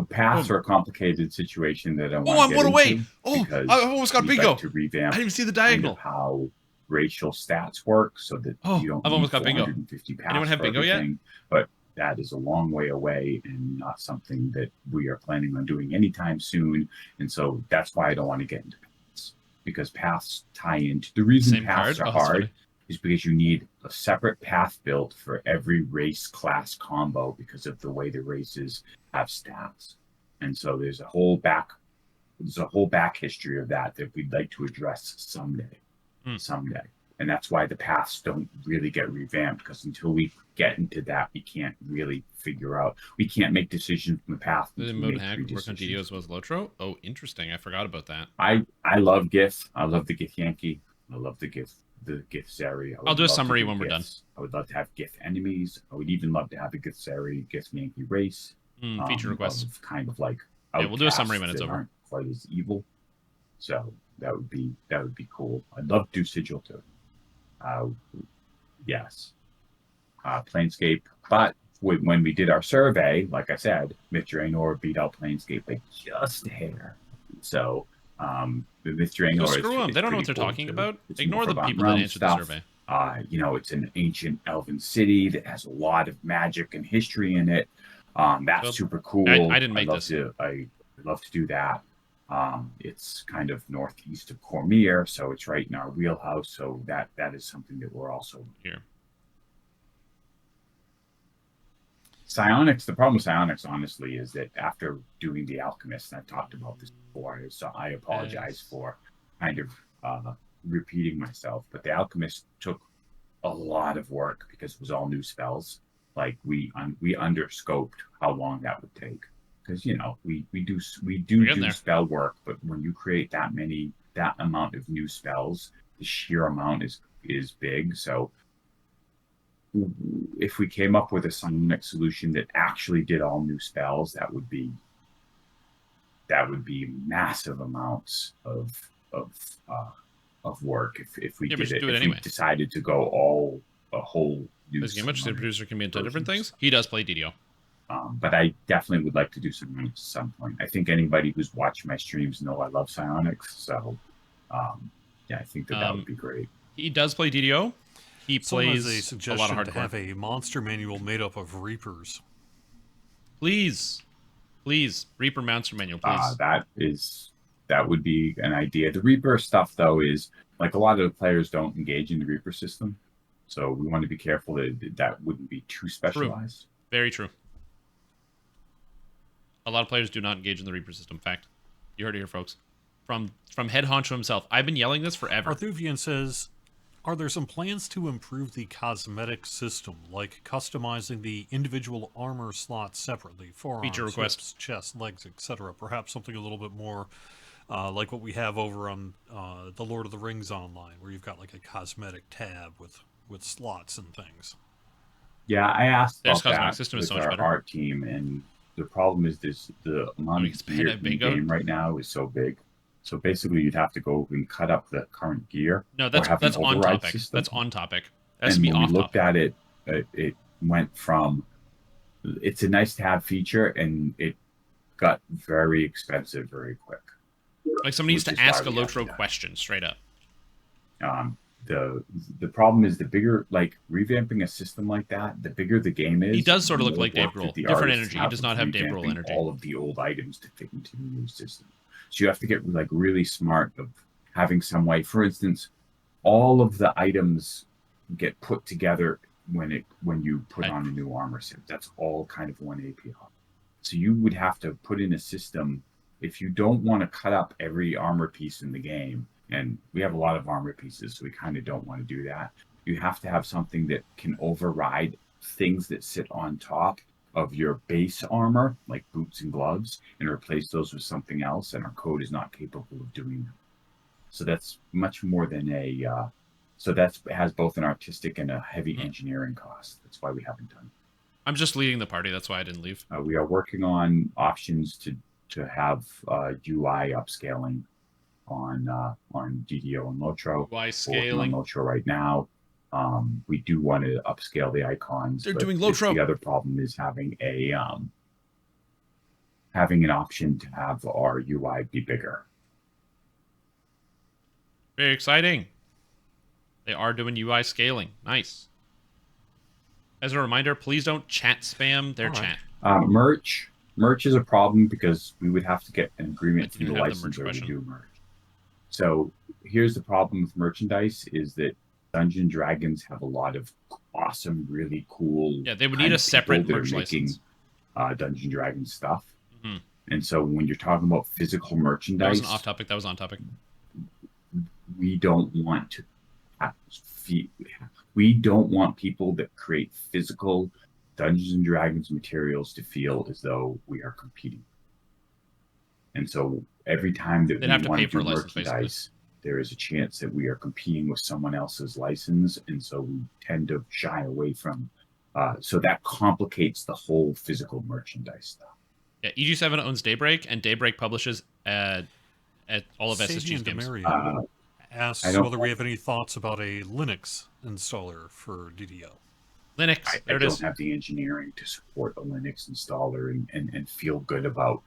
paths are a complicated situation that I want to I'm get one away. into because I almost got bingo. like to revamp I didn't even see the kind diagonal. of how racial stats work so that you don't I've need almost got bingo. 450 paths. Anyone have for bingo yet? everything, but that is a long way away and not something that we are planning on doing anytime soon. And so that's why I don't want to get into paths, because paths tie into the reason Same paths card? are Oh, that's hard funny. is because you need a separate path built for every race class combo because of the way the races have stats. And so there's a whole back history of that we'd like to address someday. And that's why the paths don't really get revamped, because until we get into that, we can't really figure out. We can't make decisions from the path. The until we mode make hack three work on DDO decisions. as well as Lotro. Oh, interesting. I forgot about that. I love GIF. I love the GIF Yankee. I love the GIF Zeri. I'll do a summary when we're done. I would love to have GIF enemies. I would even love to have a GIF Zeri, GIF Yankee race. Feature requests. Kind of like yeah, we'll do a summary when outcasts it's that over. aren't quite as evil. So that would be cool. I'd love to do sigil too. Yes. Planescape, but when we did our survey, like I said, Mr. Anor beat out Planescape by just a hair. So the Mr. Anor So screw them. They don't know what they're talking about. Ignore the people that answered the survey. It's an ancient elven city that has a lot of magic and history in it. That's super cool. I didn't make this. I'd love to do that. It's kind of northeast of Cormier, so it's right in our wheelhouse. So that is something that we're also here. Psionics. The problem with Psionics, honestly, is that after doing the Alchemist, and I've talked about this before, so I apologize for kind of repeating myself. But the Alchemist took a lot of work because it was all new spells. Like we underscoped how long that would take. Because we do spell work, but when you create that amount of new spells, the sheer amount is big. So if we came up with a psionic solution that actually did all new spells, that would be massive amounts of work. If we did it, anyway. We decided to go a whole new. This game, much the producer can be into different things. He does play DDO. But I definitely would like to do something at some point. I think anybody who's watched my streams know I love psionics. So, I think that would be great. He does play DDO. He plays a suggestion a lot of hardcore. To have a monster manual made up of Reapers. Please, Reaper monster manual, please. That would be an idea. The Reaper stuff, though, is like a lot of the players don't engage in the Reaper system, so we want to be careful that wouldn't be too specialized. True. Very true. A lot of players do not engage in the Reaper system. Fact. You heard it here, folks. From head honcho himself. I've been yelling this forever. Arthuvian says, are there some plans to improve the cosmetic system, like customizing the individual armor slots separately, forearms, hips, chest, legs, etc.? Perhaps something a little bit more like what we have over on the Lord of the Rings Online, where you've got like a cosmetic tab with slots and things. Yeah, I asked about that system with is so much our better. Art team, and the problem is the amount of gear in the game right now is so big. So basically, you'd have to go and cut up the current gear. No, that's on topic. System. That's on topic. That's and when we looked at it, it went from it's a nice to have feature, and it got very expensive very quick. Like somebody needs to ask a Lotro question straight up. The problem is the bigger, like revamping a system like that, the bigger the game is. He does sort of look like Dave Grohl. Different energy. He does not have Dave Grohl energy. All of the old items to fit into the new system. So you have to get like really smart of having some way. For instance, all of the items get put together when you put on a new armor set. That's all kind of one API. So you would have to put in a system if you don't want to cut up every armor piece in the game. And we have a lot of armor pieces, so we kind of don't want to do that. You have to have something that can override things that sit on top of your base armor, like boots and gloves, and replace those with something else. And our code is not capable of doing that. So that's much more than it has both an artistic and a heavy engineering cost. That's why we haven't done it. I'm just leading the party. That's why I didn't leave. We are working on options to have UI upscaling on DDO and Lotro. UI scaling on Lotro right now. We do want to upscale the icons. They're doing Lotro. The other problem is having an option to have our UI be bigger. Very exciting. They are doing UI scaling. Nice. As a reminder, please don't chat spam their chat. Merch is a problem because we would have to get an agreement from the licensor to do merch. So here's the problem with merchandise is that Dungeons & Dragons have a lot of awesome, really cool. Yeah, they would need a separate merch license. Dungeons & Dragons stuff. Mm-hmm. And so when you're talking about physical merchandise, that wasn't off topic. That was on topic. We don't want we don't want people that create physical Dungeons and Dragons materials to feel as though we are competing. And so every time that They'd we have to want pay to for do a license, merchandise, there is a chance that we are competing with someone else's license, and so we tend to shy away from. So that complicates the whole physical merchandise stuff. Yeah, EG7 owns Daybreak, and Daybreak publishes at all of SSG's Sabian games. Demarian I asks don't- whether we have any thoughts about a Linux installer for DDO. Linux, I there it don't is. have the engineering to support a Linux installer and feel good about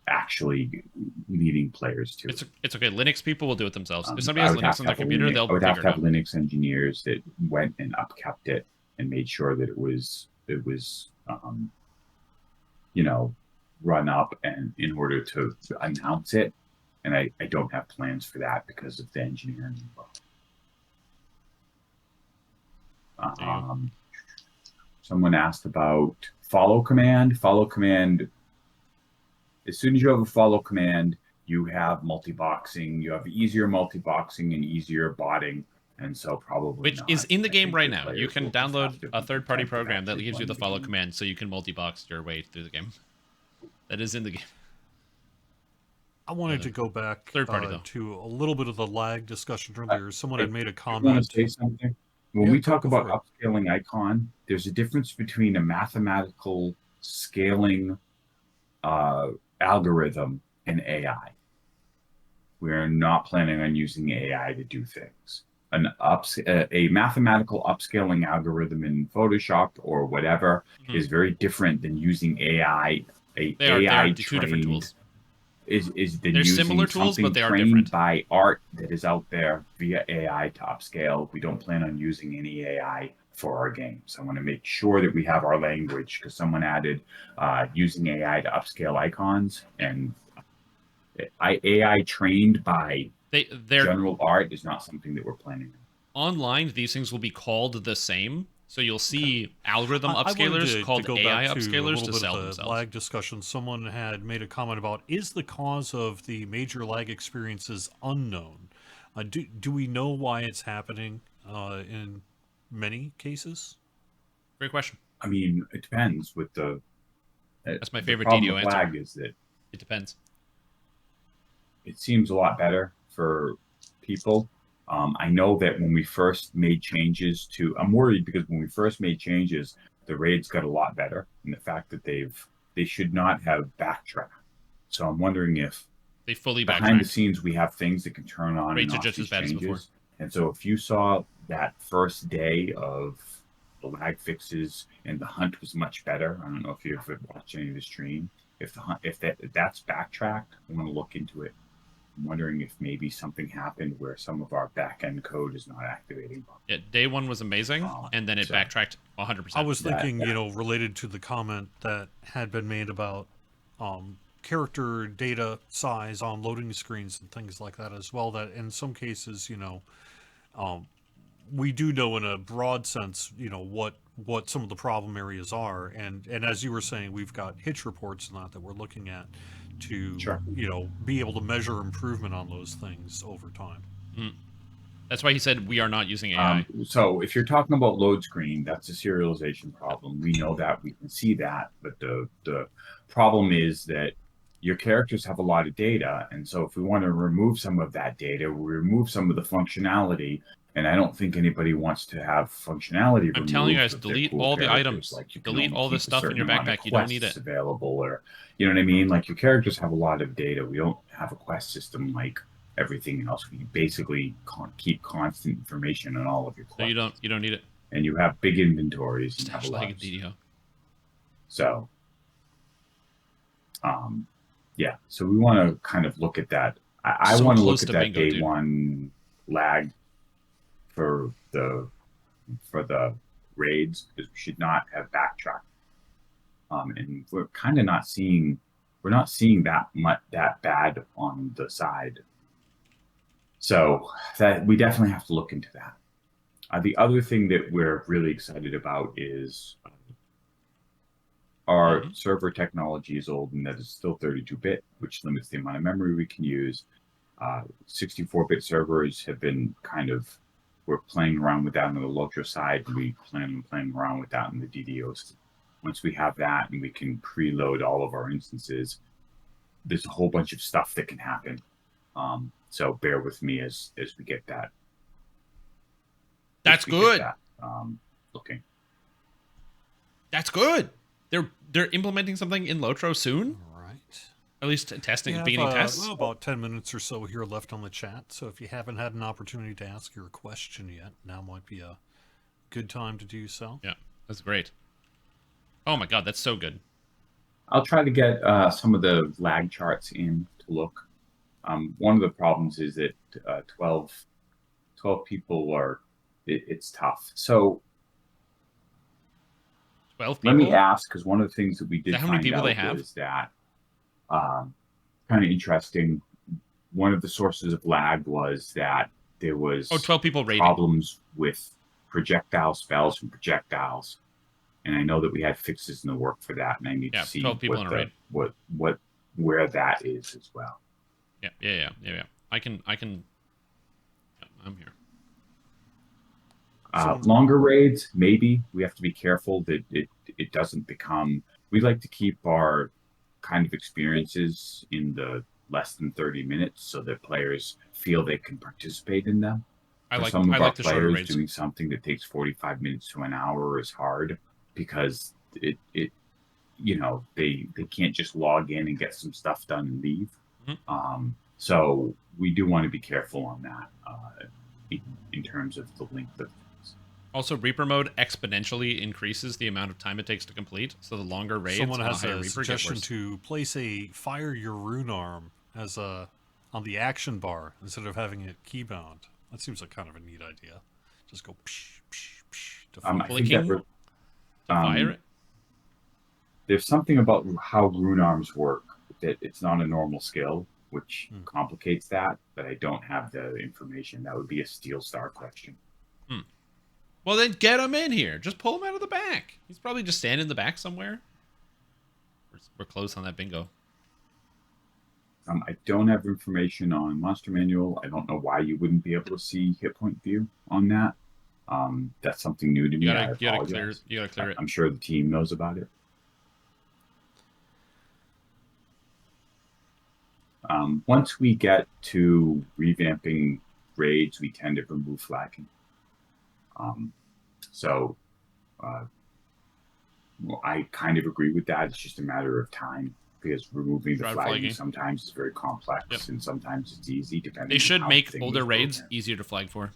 actually leading players to it. It's okay. Linux people will do it themselves. If somebody I has would have Linux to on their have a computer, Linux- they'll I would have figure to it have out. Linux engineers that went and upkept it and made sure that it was run up and in order to announce it. And I don't have plans for that because of the engineering involved. Someone asked about follow command. Follow command. As soon as you have a follow command, you have multi-boxing. You have easier multi-boxing and easier botting. And so probably Which not. is in the I game think right the now. You players can will be download faster a than third-party content program that actually gives you the playing follow game. command so you can multi-box your way through the game. That is in the game. I wanted to go back Third party, though. to a little bit of the lag discussion earlier. Someone had made a I want comment. to say something. When Yeah, we go talk about for it. upscaling icon, there's a difference between a mathematical scaling algorithm and AI. We are not planning on using AI to do things. A mathematical upscaling algorithm in Photoshop or whatever is very different than using AI. They are two different tools. Is than They're using similar tools, something but they are trained different. by art that is out there via AI to upscale. We don't plan on using any AI for our games. I want to make sure that we have our language because someone added using AI to upscale icons, and AI trained by They're general art is not something that we're planning on. online. These things will be called the same. So you'll see algorithm I wanted upscalers to called go AI back to a upscalers little to bit sell of the themselves. lag discussion. Someone had made a comment about, is the cause of the major lag experiences unknown? Do we know why it's happening in many cases? Great question. I mean, it depends. With the That's my the favorite problem DDO with answer. lag is that It depends. it seems a lot better for people. I know that when we first made changes to, I'm worried because when we first made changes, the raids got a lot better, and the fact that they should not have backtracked. So I'm wondering if They fully behind the backtracked. sings we have things that can turn on Rates and are off just these as bad as before. changes. And so if you saw that first day of the lag fixes and the hunt was much better, I don't know if you've watched any of the stream. If that's backtracked, I want to look into it. I'm wondering if maybe something happened where some of our back-end code is not activating. Yeah, day one was amazing, and then it so- backtracked 100%. I was thinking, that- related to the comment that had been made about character data size on loading screens and things like that as well, that in some cases, we do know in a broad sense, what some of the problem areas are. And as you were saying, we've got hitch reports and that we're looking at to, Sure. be able to measure improvement on those things over time. That's why he said we are not using AI. So if you're talking about load screen, that's a serialization problem. We know that, we can see that, but the problem is that your characters have a lot of data, and so if we want to remove some of that data, we remove some of the functionality, and I don't think anybody wants to have functionality I'm removed telling you guys, of their delete cool all the characters. items. Like you can Delete only all the keep a stuff in certain your amount of backpack. You don't need quests it. available, or you know what I mean? Like your characters have a lot of data. We don't have a quest system like everything else. We basically keep constant information on all of your quests. So you don't need it. And you have big inventories and have a Just lot like a of DDO. so yeah, so we want to kind of look at that. I So want to close look at to that bingo, day dude. one lag for the raids, because we should not have backtracked. And we're kind of not seeing that bad on the side. So that we definitely have to look into that. The other thing that we're really excited about is our server technology is old and that is still 32-bit, which limits the amount of memory we can use. 64-bit servers have been kind of we're playing around with that on the Lotro side. We plan on playing around with that in the DDOs. Once we have that and we can preload all of our instances, there's a whole bunch of stuff that can happen. So bear with me as we get that. That's good. Looking. That's good. They're implementing something in Lotro soon. All right. At least testing, We have, beginning tests. well, about 10 minutes or so here left on the chat. So if you haven't had an opportunity to ask your question yet, now might be a good time to do so. Yeah, that's great. Oh my god, that's so good. I'll try to get some of the lag charts in to look. One of the problems is that 12 people are, it's tough. So 12 people? let me ask, because one of the things that we did how many find people out they have? was that kind of interesting. One of the sources of lag was that there was 12 people rating. problems with projectile spells from projectiles. And I know that we had fixes in the work for that, and I need to see 12 people in a raid. where that is as well. Yeah. I can. Yeah, I'm here. Longer raids, maybe we have to be careful that it doesn't become. We like to keep our kind of experiences in the less than 30 minutes, so that players feel they can participate in them. I like some of our the shorter players raids. doing something that takes 45 minutes to an hour is hard, because it they can't just log in and get some stuff done and leave. Mm-hmm. So we do want to be careful on that in terms of the length of things. Also, Reaper mode exponentially increases the amount of time it takes to complete. So the longer raids, Someone on a has higher a Reaper, get suggestion worse. to place a fire your rune arm as on the action bar instead of having it keybound. That seems like kind of a neat idea. Just go psh, psh, psh to I fire. think that Clicking? Fire it? there's something about how rune arms work that it's not a normal skill, which complicates that, but I don't have the information. That would be a Steel Star question. Well, then get him in here. Just pull him out of the back. He's probably just standing in the back somewhere. We're close on that bingo. I don't have information on Monster Manual. I don't know why you wouldn't be able to see hit point view on that. That's something new to me. You gotta clear it. I'm sure the team knows about it. Once we get to revamping raids, we tend to remove flagging. I kind of agree with that. It's just a matter of time, because removing the flagging sometimes is very complex, and sometimes it's easy depending. They should on how make the thing older is raids programmed. easier to flag for.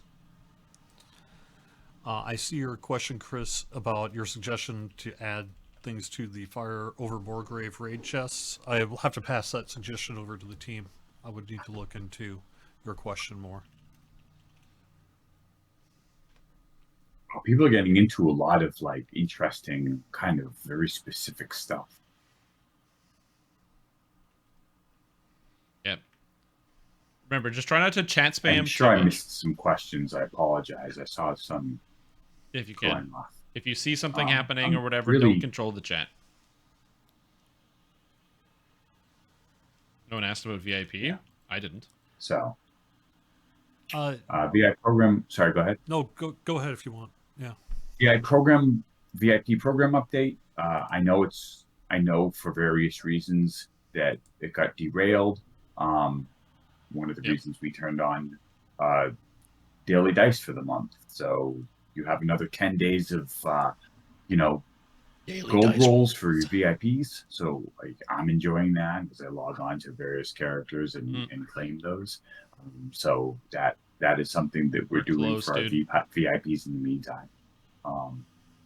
I see your question, Chris, about your suggestion to add things to the Fire Over Moorgrave raid chests. I will have to pass that suggestion over to the team. I would need to look into your question more. People are getting into a lot of like interesting, kind of very specific stuff. Yep. Remember, just try not to chat spam. I'm sure I missed some questions. I apologize. I saw some. If you can. going off. If you see something happening or whatever, really- don't control the chat. No one asked about VIP? Yeah. I didn't. So, VIP program. Sorry, go ahead. No, go ahead if you want. Yeah. VIP program update. I know for various reasons that it got derailed. One of the reasons we turned on daily dice for the month. So you have another 10 days of Daily gold dice rolls for your VIPs. So I'm enjoying that because I log on to various characters and claim those. So that is something that we're doing close, for our VIPs in the meantime.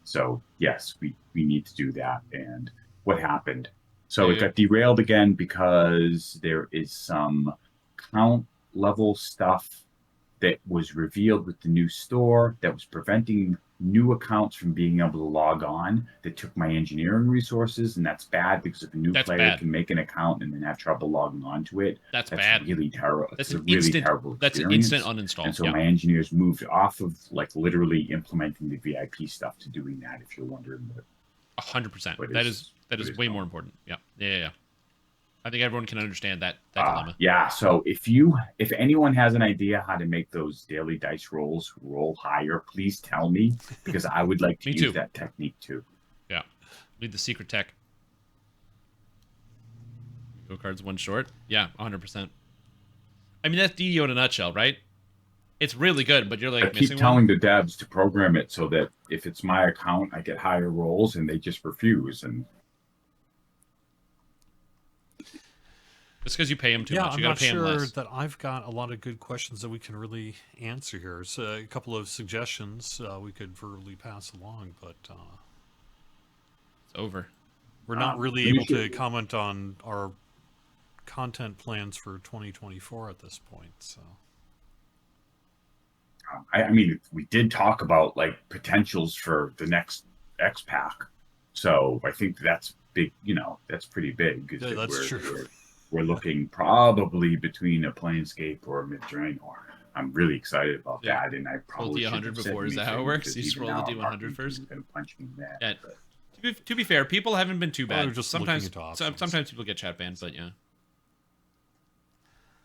So yes, we need to do that. And what happened? So it got derailed again because there is some count level stuff that was revealed with the new store that was preventing new accounts from being able to log on, that took my engineering resources, and that's bad because if a new player can make an account and then have trouble logging onto it, that's bad. Really terrible. That's it's an a really instant, terrible that's experience. an instant uninstall. And so my engineers moved off of like literally implementing the VIP stuff to doing that, if you're wondering. 100%. That is way more important. Yeah. I think everyone can understand that dilemma. Yeah. So if anyone has an idea how to make those daily dice rolls roll higher, please tell me, because I would like to Me use too. that technique too. Yeah. Need the secret tech. Go cards one short. Yeah, 100%. I mean, that's DDO in a nutshell, right? It's really good, but you're like I keep missing telling one. the devs to program it so that if it's my account, I get higher rolls, and they just refuse. And It's because you pay them too Yeah, much. I'm You not gotta pay them sure less. that I've got a lot of good questions that we can really answer here. So a couple of suggestions we could verbally pass along, but It's over. we're not really able to comment on our content plans for 2024 at this point. So I mean, we did talk about like potentials for the next X Pack, so I think that's big. You know, that's pretty big. Because yeah, that's true. We're looking probably between a Planescape or a Midranor. I'm really excited about Yeah. that, and I Roll probably D100 should have said before. Is that how it anything, works? because You just even roll the now D100 Mark Newton's first? gonna punch me in the Yeah. head, but- To be fair, people haven't been too Well, they're bad. just Sometimes, looking into options. sometimes people get chat banned, but yeah.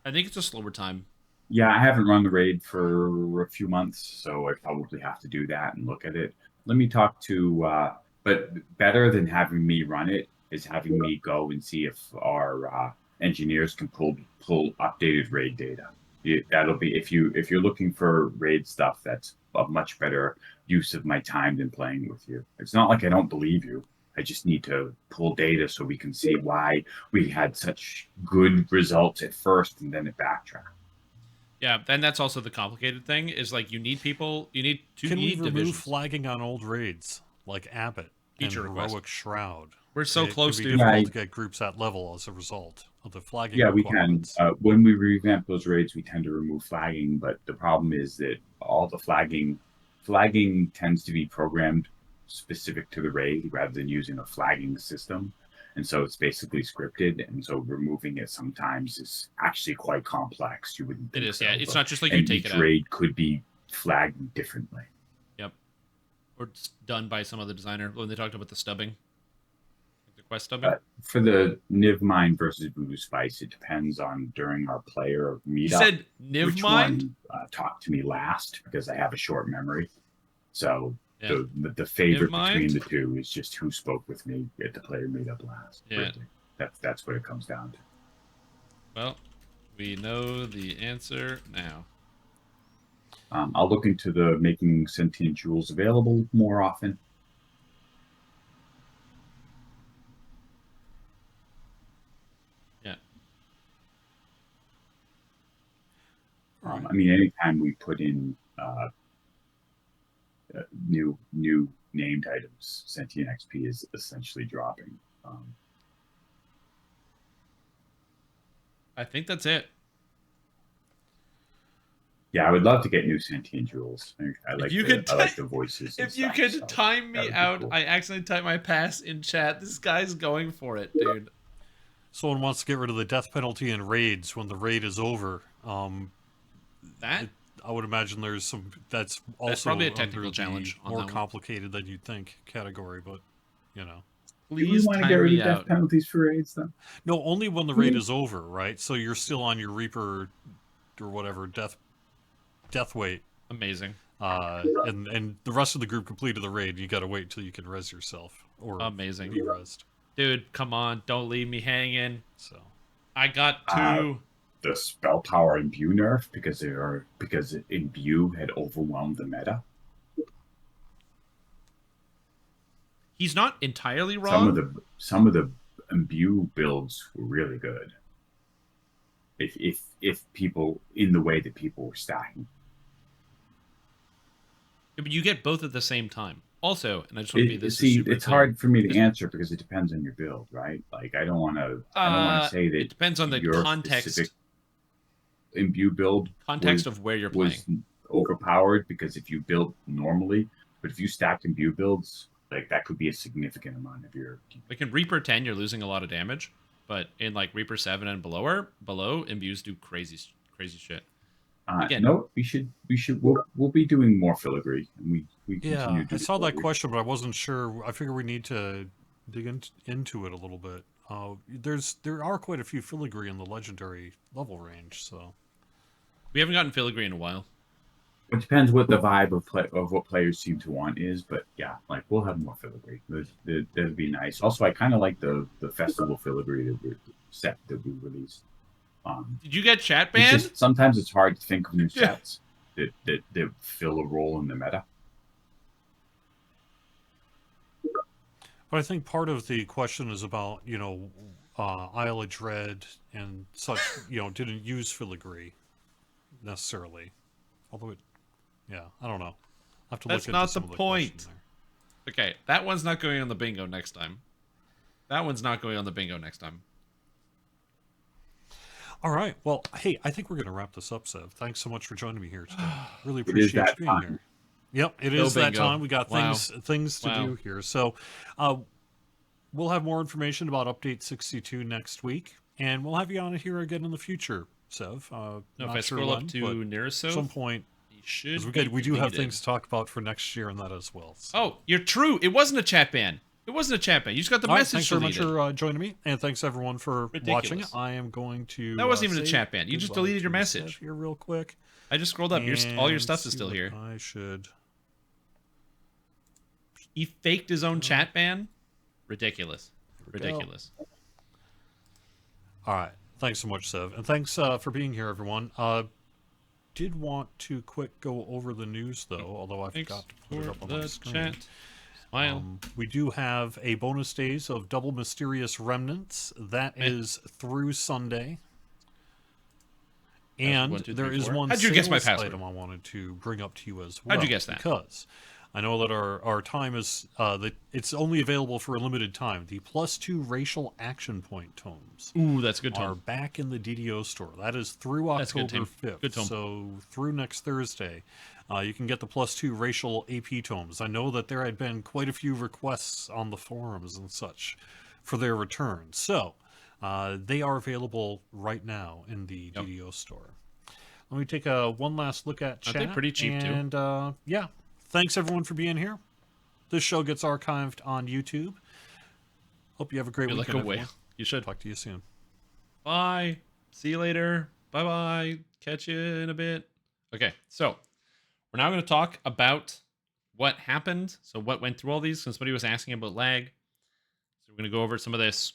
I think it's a slower time. Yeah, I haven't run the raid for a few months, so I probably have to do that and look at it. Let me talk to, but better than having me run it is having me go and see if our engineers can pull updated raid data. That'll be if you're looking for raid stuff, that's a much better use of my time than playing with you. It's not like I don't believe you. I just need to pull data so we can see why we had such good results at first and then it backtracked. Yeah, and that's also the complicated thing is like you need people, you need two Can we remove divisions. flagging on old raids like Abbott and Feature request. Heroic Shroud? We're so It close, could be dude. difficult to get groups at level as a result of the flagging. Yeah, we can. requirements. When we revamp those raids, we tend to remove flagging, but the problem is that all the flagging tends to be programmed specific to the raid rather than using a flagging system. And so it's basically scripted, and so removing it sometimes is actually quite complex. You wouldn't think It is, so, yeah. It's but- not just like you and take each it out. raid could be flagged differently. Yep. Or it's done by some other designer when they talked about the stubbing. The quest stubbing. For the Niv Mine versus Voodoo Spice, it depends on during our player meetup. You said Niv which Mind? one talked to me last, because I have a short memory. So Yeah. the favorite Niv between Mind? the two is just who spoke with me at the player meetup last. Yeah. Really. That's what it comes down to. Well, we know the answer now. I'll look into the making sentient jewels available more often. Yeah. I mean, anytime we put in new named items, sentient XP is essentially dropping. I think that's it. Yeah, I would love to get new sentient jewels. I like you the, could I like the voices. and If you stuff, could so time that me would be out, cool. I accidentally typed my pass in chat. This guy's going for it, dude. Someone wants to get rid of the death penalty in raids when the raid is over. That? I would imagine there's some. That's also probably a under technical the challenge on more that one. complicated than you'd think category, but you know. Do we Please want to get time rid me of death out. penalties for raids, though? No, only when the raid is over, right? So you're still on your Reaper or whatever death weight, Amazing. and the rest of the group completed the raid. You got to wait till you can res yourself or Amazing. be resed. Dude, come on. Don't leave me hanging. So I got two. The spell power imbue nerf because imbue had overwhelmed the meta. He's not entirely wrong. Some of the imbue builds were really good. If people in the way that people were stacking. Yeah, but you get both at the same time. Also, and I just want to be this. See, super it's clear. hard for me to answer because it depends on your build, right? Like I don't want to say that It depends on the your context. specific imbue build Of where you're playing. was overpowered, because if you build normally, but if you stacked imbue builds, like that could be a significant amount of your. Like in Reaper 10, you're losing a lot of damage, but in like Reaper 7 and below, imbues do crazy shit. Again. No, we'll be doing more filigree, and we yeah, continue to I do saw that filigree. question, but I wasn't sure. I figure we need to dig into it a little bit. there are quite a few filigree in the legendary level range, so We haven't gotten filigree in a while. It depends what the vibe of what players seem to want is, but yeah, like we'll have more filigree. That'd be nice. Also, I kind of like the festival filigree set that we released. Did you get chat It's banned? just sometimes it's hard to think of new Yeah. sets that fill a role in the meta. But I think part of the question is about, Isle of Dread and such, didn't use filigree necessarily. Although I don't know. I have to That's look not into some the of point. questions there. Okay, that one's not going on the bingo next time. That one's not going on the bingo next time. All right. Well, hey, I think we're going to wrap this up, Sev. Thanks so much for joining me here today. Really It is appreciate you that being time. here. Yep, it No is that bingo. time. We got Wow. things to Wow. do here. So, we'll have more information about Update 62 next week, and we'll have you on here again in the future, Sev. No, if Not I sure scroll when, up to but Neurosoph, at some point, you should. because we do have deleted. things to talk about for next year and that as well. So. Oh, you're true. It wasn't a chat ban. It wasn't a chat ban. You just got the All right, message thanks very much deleted. for joining me, and thanks everyone for watching. Ridiculous. I am going to. That wasn't even a say chat ban. You just goodbye deleted your to message. Sev here real quick. I just scrolled up. All your stuff and is see still what here. I should. He faked his own chat ban. Ridiculous. we go. Ridiculous. All right. Thanks so much, Sev. And thanks for being here, everyone. Did want to quick go over the news, though, although I Thanks forgot to put it for up on the my screen. chat. Smile. We do have a bonus days of Double Mysterious Remnants. That is through Sunday. And 1, 2, 3, there is 4. one How'd you guess my sales password? item I wanted to bring up to you as well. How'd you guess that? Because I know that our time is that it's only available for a limited time. The +2 racial action point tomes Ooh, that's a good are tone. back in the DDO store. That is through That's good, October Tim. 5th. Good tome. So through next Thursday, you can get the +2 racial AP tomes. I know that there had been quite a few requests on the forums and such for their return. So they are available right now in the DDO store. Let me take one last look at chat. Aren't they pretty cheap, too? And yeah, thanks everyone for being here. This show gets archived on YouTube. Hope you have a great You're like weekend. a whale. everyone. You should. Talk to you soon. Bye. See you later. Bye bye. Catch you in a bit. Okay, so we're now going to talk about what happened. So, what went through all these? Since somebody was asking about lag. So, we're going to go over some of this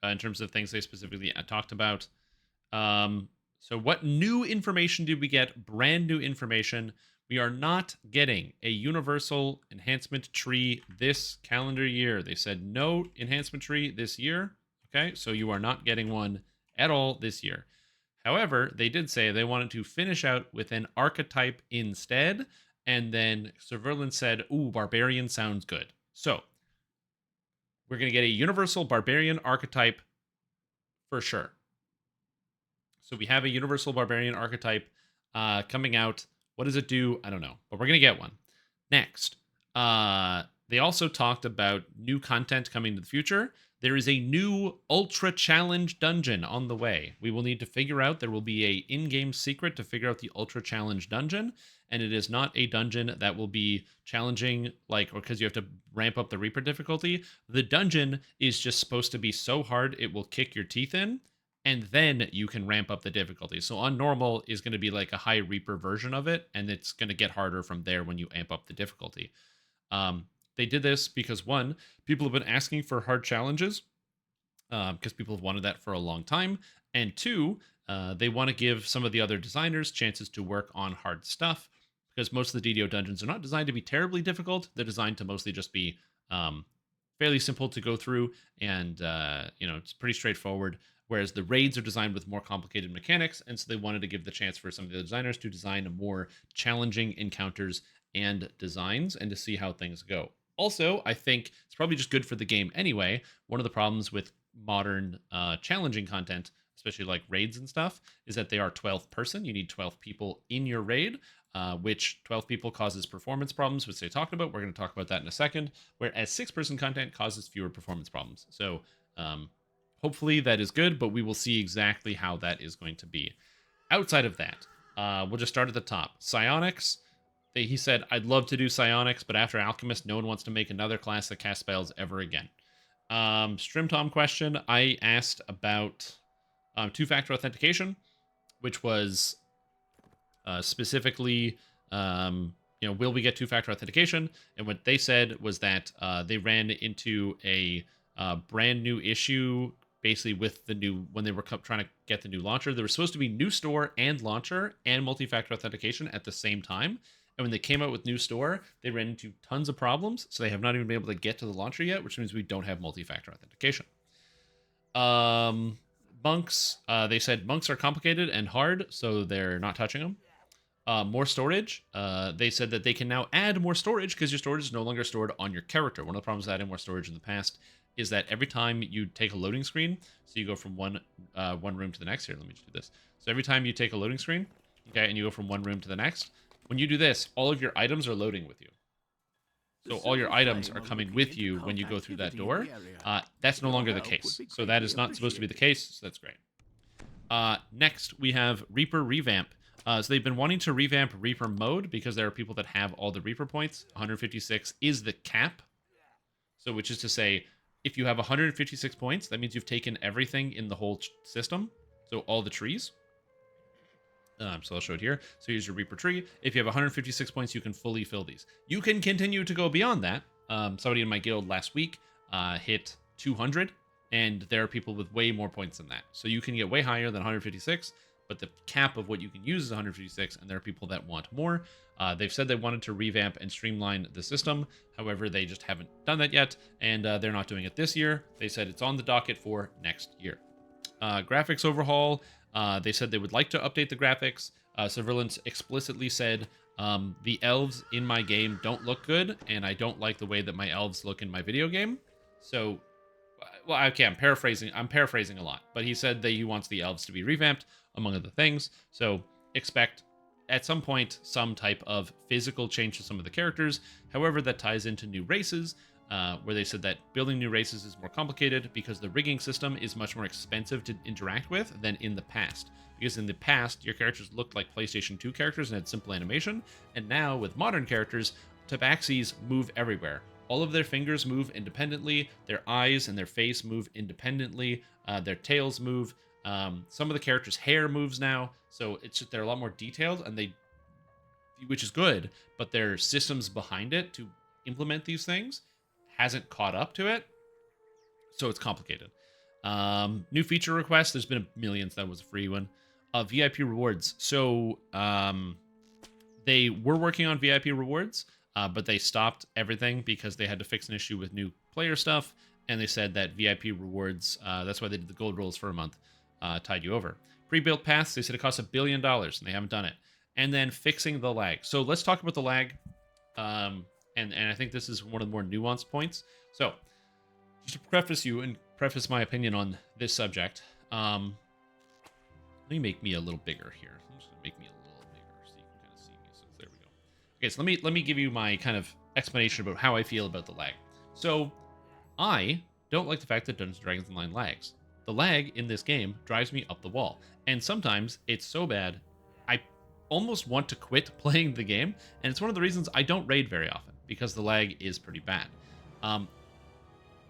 in terms of things they specifically talked about. So, what new information did we get? Brand new information. We are not getting a universal enhancement tree this calendar year. They said no enhancement tree this year. Okay, so you are not getting one at all this year. However, they did say they wanted to finish out with an archetype instead. And then Serverlin said, ooh, barbarian sounds good. So we're going to get a universal barbarian archetype for sure. So we have a universal barbarian archetype coming out. What does it do? I don't know, but we're going to get one. Next, they also talked about new content coming to the future. There is a new Ultra Challenge dungeon on the way. We will need to figure out, there will be a in-game secret to figure out the Ultra Challenge dungeon, and it is not a dungeon that will be challenging, or because you have to ramp up the Reaper difficulty. The dungeon is just supposed to be so hard it will kick your teeth in, and then you can ramp up the difficulty. So on normal is going to be like a high Reaper version of it, and it's going to get harder from there when you amp up the difficulty. They did this because, one, people have been asking for hard challenges because people have wanted that for a long time. And two, they want to give some of the other designers chances to work on hard stuff because most of the DDO dungeons are not designed to be terribly difficult. They're designed to mostly just be fairly simple to go through, and it's pretty straightforward. Whereas the raids are designed with more complicated mechanics, and so they wanted to give the chance for some of the designers to design more challenging encounters and designs and to see how things go. Also, I think it's probably just good for the game anyway. One of the problems with modern challenging content, especially like raids and stuff, is that they are 12 person. You need 12 people in your raid, which 12 people causes performance problems, which they talked about. We're going to talk about that in a second. Whereas 6-person content causes fewer performance problems. So hopefully that is good, but we will see exactly how that is going to be. Outside of that, we'll just start at the top. Psionics. He said, I'd love to do Psionics, but after Alchemist, no one wants to make another class that casts spells ever again. Strim Tom question. I asked about two-factor authentication, which was specifically, will we get two-factor authentication? And what they said was that they ran into a brand new issue, basically with the new, when they were trying to get the new launcher. There was supposed to be new store and launcher and multi-factor authentication at the same time. And when they came out with new store, they ran into tons of problems. So they have not even been able to get to the launcher yet, which means we don't have multi-factor authentication. Monks, they said monks are complicated and hard, so they're not touching them. More storage. They said that they can now add more storage because your storage is no longer stored on your character. One of the problems with adding more storage in the past is that every time you take a loading screen, so you go from one room to the next. Here, let me just do this. So every time you take a loading screen, okay, and you go from one room to the next, when you do this, all of your items are loading with you. So all your items are coming with you when you go through that door. That's no longer the case. So that is not supposed to be the case, so that's great. Next, we have Reaper Revamp. So they've been wanting to revamp Reaper mode because there are people that have all the Reaper points. 156 is the cap. So which is to say, if you have 156 points, that means you've taken everything in the whole system. So all the trees. So I'll show it here. So here's your Reaper tree. If you have 156 points, you can fully fill these. You can continue to go beyond that. Somebody in my guild last week hit 200, and there are people with way more points than that. So you can get way higher than 156, but the cap of what you can use is 156, and there are people that want more. They've said they wanted to revamp and streamline the system. However, they just haven't done that yet, and they're not doing it this year. They said it's on the docket for next year. Graphics overhaul. They said they would like to update the graphics. Surveillance explicitly said, the elves in my game don't look good, and I don't like the way that my elves look in my video game. So, well, okay, I'm paraphrasing a lot, but he said that he wants the elves to be revamped, among other things. So expect at some point some type of physical change to some of the characters. However, that ties into new races, where they said that building new races is more complicated because the rigging system is much more expensive to interact with than in the past. Because in the past, your characters looked like PlayStation 2 characters and had simple animation, and now with modern characters, tabaxis move everywhere. All of their fingers move independently, their eyes and their face move independently, their tails move. Some of the characters' hair moves now, so it's just, they're a lot more detailed, and which is good, but their systems behind it to implement these things hasn't caught up to it, so it's complicated. New feature requests, there's been millions. That was a free one. VIP rewards. So they were working on VIP rewards, but they stopped everything because they had to fix an issue with new player stuff, and they said that VIP rewards, that's why they did the gold rolls for a month, tied you over. Pre-built paths, they said it costs $1 billion, and they haven't done it. And then fixing the lag. So let's talk about the lag. And I think this is one of the more nuanced points. So, just to preface my opinion on this subject, let me make me a little bigger here. I'm just gonna make me a little bigger so you can kind of see me. So there we go. Okay, so let me give you my kind of explanation about how I feel about the lag. So, I don't like the fact that Dungeons & Dragons Online lags. The lag in this game drives me up the wall, and sometimes it's so bad I almost want to quit playing the game, and it's one of the reasons I don't raid very often, because the lag is pretty bad.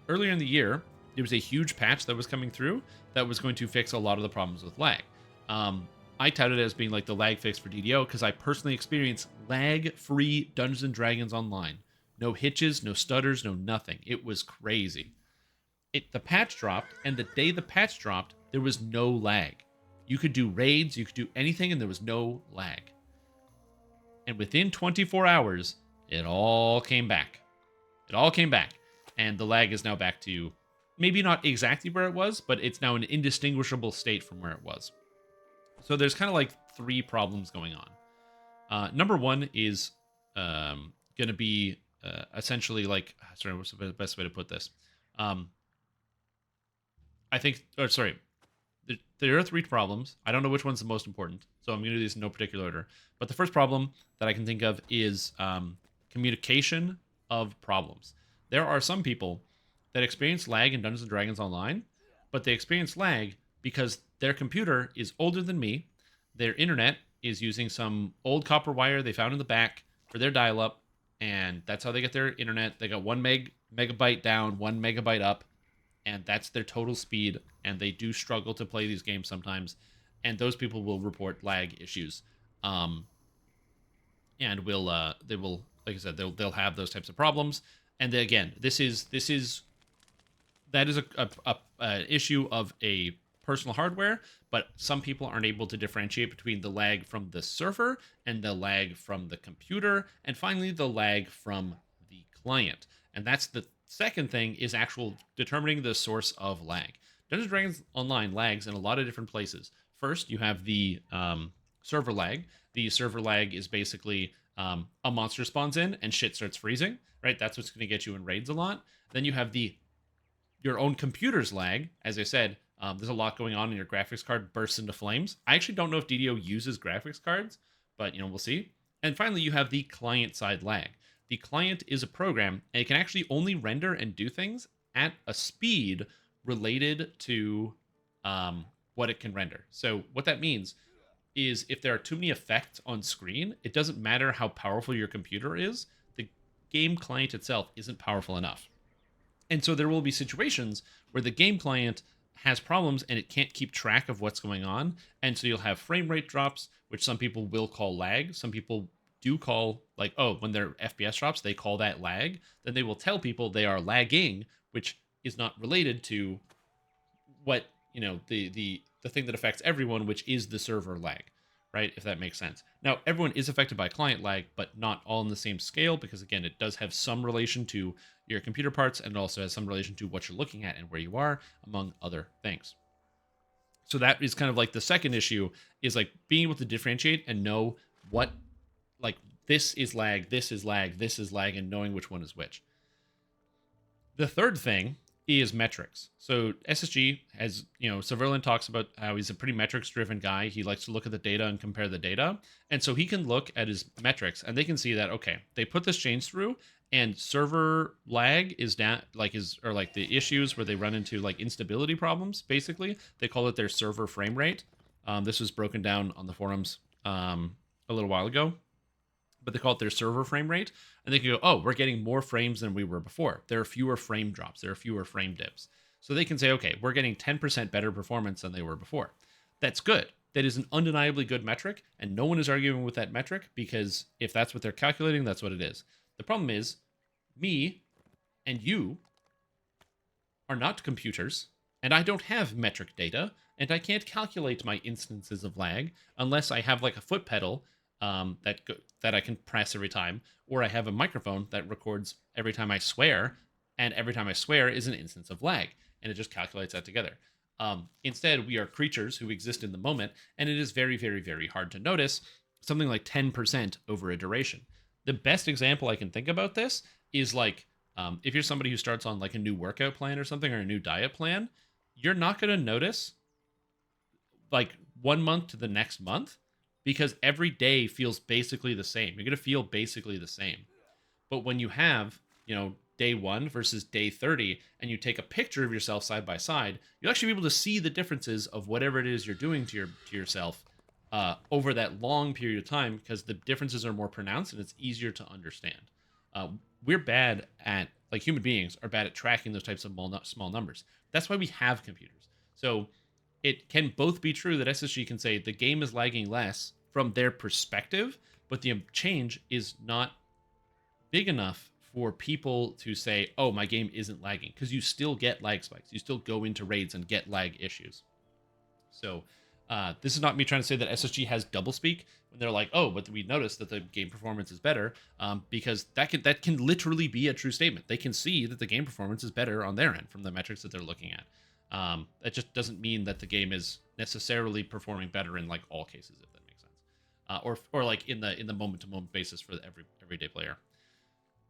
Earlier in the year, there was a huge patch that was coming through that was going to fix a lot of the problems with lag. I touted it as being like the lag fix for DDO because I personally experienced lag-free Dungeons & Dragons Online. No hitches, no stutters, no nothing. It was crazy. The patch dropped, and the day the patch dropped, there was no lag. You could do raids, you could do anything, and there was no lag. And within 24 hours, it all came back. It all came back. And the lag is now back to maybe not exactly where it was, but it's now an indistinguishable state from where it was. So there's kind of like three problems going on. Number one is going to be essentially like, sorry, what's the best way to put this? There are three problems. I don't know which one's the most important, so I'm going to do these in no particular order. But the first problem that I can think of is communication of problems. There are some people that experience lag in Dungeons & Dragons Online, but they experience lag because their computer is older than me, their internet is using some old copper wire they found in the back for their dial-up, and that's how they get their internet. They got 1 megabyte down, 1 megabyte up, and that's their total speed, and they do struggle to play these games sometimes, and those people will report lag issues, and they will, like I said, they'll have those types of problems. And then, again, this is that is a issue of a personal hardware, but some people aren't able to differentiate between the lag from the server and the lag from the computer, and finally the lag from the client. And that's the second thing, is actual determining the source of lag. Dungeons and Dragons Online lags in a lot of different places. First, you have the server lag. The server lag is basically a monster spawns in and shit starts freezing, right? That's what's going to get you in raids a lot. Then you have your own computer's lag. As I said, there's a lot going on, and your graphics card bursts into flames. I actually don't know if DDO uses graphics cards, but we'll see. And finally, you have the client-side lag. The client is a program, and it can actually only render and do things at a speed related to what it can render. So what that means is, if there are too many effects on screen, it doesn't matter how powerful your computer is, the game client itself isn't powerful enough. And so there will be situations where the game client has problems and it can't keep track of what's going on. And so you'll have frame rate drops, which some people will call lag. Some people do call, like, oh, when their FPS drops, they call that lag. Then they will tell people they are lagging, which is not related to what, the thing that affects everyone, which is the server lag, right? If that makes sense. Now, everyone is affected by client lag, but not all in the same scale, because again, it does have some relation to your computer parts, and it also has some relation to what you're looking at and where you are, among other things. So that is kind of like the second issue, is like being able to differentiate and know what, like, this is lag, this is lag, this is lag, and knowing which one is which. The third thing is metrics. So SSG has, Severlin talks about how he's a pretty metrics-driven guy. He likes to look at the data and compare the data. And so he can look at his metrics, and they can see that, okay, they put this change through, and server lag is down, like the issues where they run into like instability problems, basically. They call it their server frame rate. This was broken down on the forums a little while ago. But they call it their server frame rate, and they can go, oh, we're getting more frames than we were before. There are fewer frame drops. There are fewer frame dips. So they can say, okay, we're getting 10% better performance than they were before. That's good. That is an undeniably good metric, and no one is arguing with that metric, because if that's what they're calculating, that's what it is. The problem is, me and you are not computers, and I don't have metric data, and I can't calculate my instances of lag unless I have like a foot pedal that I can press every time, or I have a microphone that records every time I swear, and every time I swear is an instance of lag, and it just calculates that together. Instead, we are creatures who exist in the moment, and it is very, very, very hard to notice something like 10% over a duration. The best example I can think about this is like, if you're somebody who starts on like a new workout plan or something, or a new diet plan, you're not going to notice like 1 month to the next month, because every day feels basically the same. You're going to feel basically the same. But when you have, day 1 versus day 30, and you take a picture of yourself side by side, you'll actually be able to see the differences of whatever it is you're doing to yourself over that long period of time, because the differences are more pronounced and it's easier to understand. We're bad at, like, human beings are bad at tracking those types of small numbers. That's why we have computers. So it can both be true that SSG can say the game is lagging less from their perspective, but the change is not big enough for people to say, oh, my game isn't lagging, because you still get lag spikes. You still go into raids and get lag issues. So this is not me trying to say that SSG has doublespeak when they're like, oh, but we noticed that the game performance is better, because that can literally be a true statement. They can see that the game performance is better on their end from the metrics that they're looking at. That just doesn't mean that the game is necessarily performing better in like all cases, if that makes sense, or like in the moment to moment basis for the everyday player.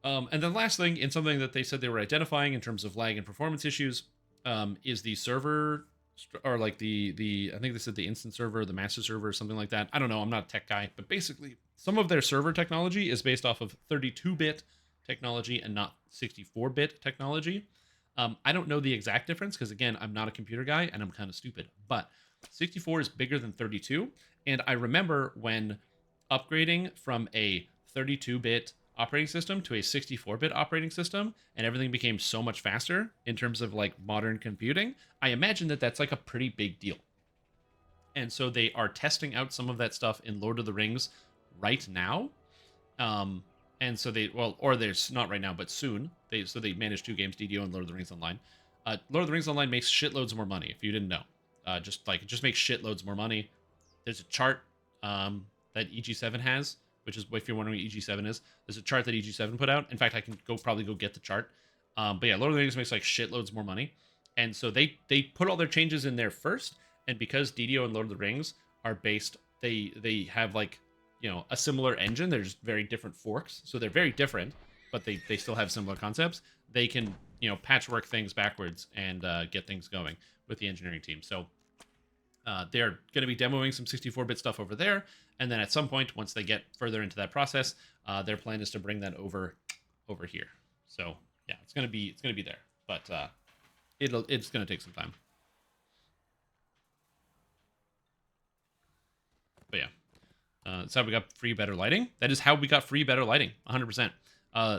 And then last thing, in something that they said they were identifying in terms of lag and performance issues, is the server, or like the I think they said the instant server, the master server, or something like that. I don't know. I'm not a tech guy, but basically some of their server technology is based off of 32-bit technology and not 64-bit technology. I don't know the exact difference, because again, I'm not a computer guy and I'm kind of stupid, but 64 is bigger than 32. And I remember when upgrading from a 32-bit operating system to a 64-bit operating system, and everything became so much faster in terms of like modern computing, I imagine that that's like a pretty big deal. And so they are testing out some of that stuff in Lord of the Rings right now. And so they, well, or there's not right now, but soon. They manage 2 games, DDO and Lord of the Rings Online. Lord of the Rings Online makes shitloads more money, if you didn't know. Just makes shitloads more money. There's a chart that EG7 has, which is, if you're wondering what EG7 is, there's a chart that EG7 put out. In fact, I can probably go get the chart. But yeah, Lord of the Rings makes like shitloads more money. And so they put all their changes in there first. And because DDO and Lord of the Rings are based, they have like, you know, a similar engine. They're just very different forks. So they're very different, but they still have similar concepts. They can, you know, patchwork things backwards and get things going with the engineering team. So they're going to be demoing some 64-bit stuff over there. And then at some point, once they get further into that process, their plan is to bring that over here. So yeah, it's going to be there, but it's going to take some time. But yeah, that's how we got free better lighting. That is how we got free better lighting, 100%.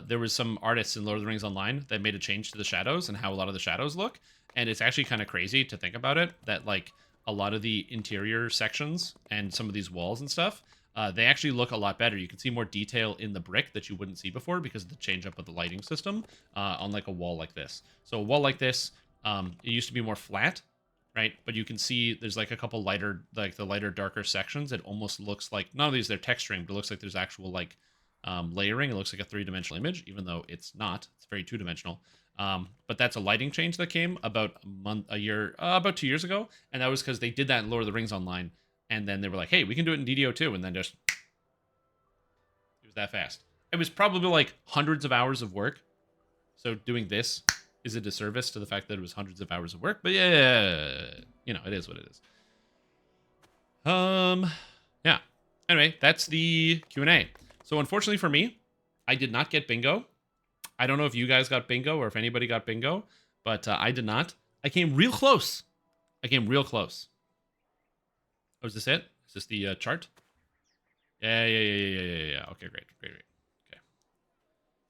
There was some artists in Lord of the Rings Online that made a change to the shadows and how a lot of the shadows look. And it's actually kind of crazy to think about it, that like a lot of the interior sections and some of these walls and stuff, they actually look a lot better. You can see more detail in the brick that you wouldn't see before because of the change up of the lighting system on like a wall like this. So a wall like this, it used to be more flat, right? But you can see there's like a couple lighter, like the lighter, darker sections. It almost looks like, none of these, they're texturing, but it looks like there's actual like layering. It looks like a 3-dimensional image, even though it's not. It's very 2-dimensional. But that's a lighting change that came about about 2 years ago. And that was because they did that in Lord of the Rings Online. And then they were like, hey, we can do it in DDO too. And then just, it was that fast. It was probably like hundreds of hours of work. So doing this is a disservice to the fact that it was hundreds of hours of work. But yeah, you know, it is what it is. Yeah. Anyway, that's the Q&A. So unfortunately for me, I did not get bingo. I don't know if you guys got bingo or if anybody got bingo, but I did not. I came real close. Oh, is this it? Is this the chart? Yeah. Okay, great. Okay.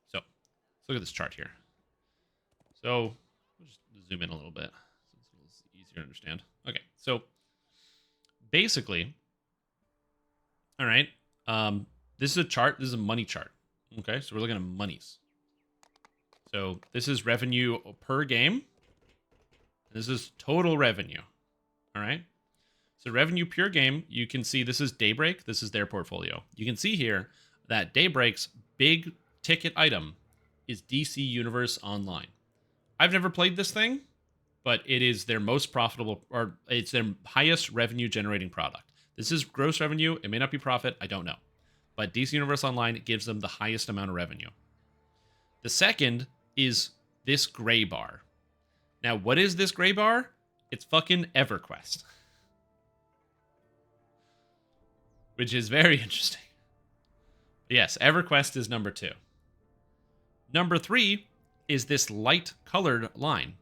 So let's look at this chart here. So we'll just zoom in a little bit so it's easier to understand. Okay, so basically, all right, this is a chart. This is a money chart. Okay, so we're looking at monies. So this is revenue per game. This is total revenue. All right. So revenue per game, you can see this is Daybreak. This is their portfolio. You can see here that Daybreak's big ticket item is DC Universe Online. I've never played this thing, but it is their most profitable, or it's their highest revenue generating product. This is gross revenue. It may not be profit. I don't know. But DC Universe Online gives them the highest amount of revenue. The second is this gray bar. Now, what is this gray bar? It's fucking EverQuest. Which is very interesting. Yes, EverQuest is number 2. Number 3 is this light colored line.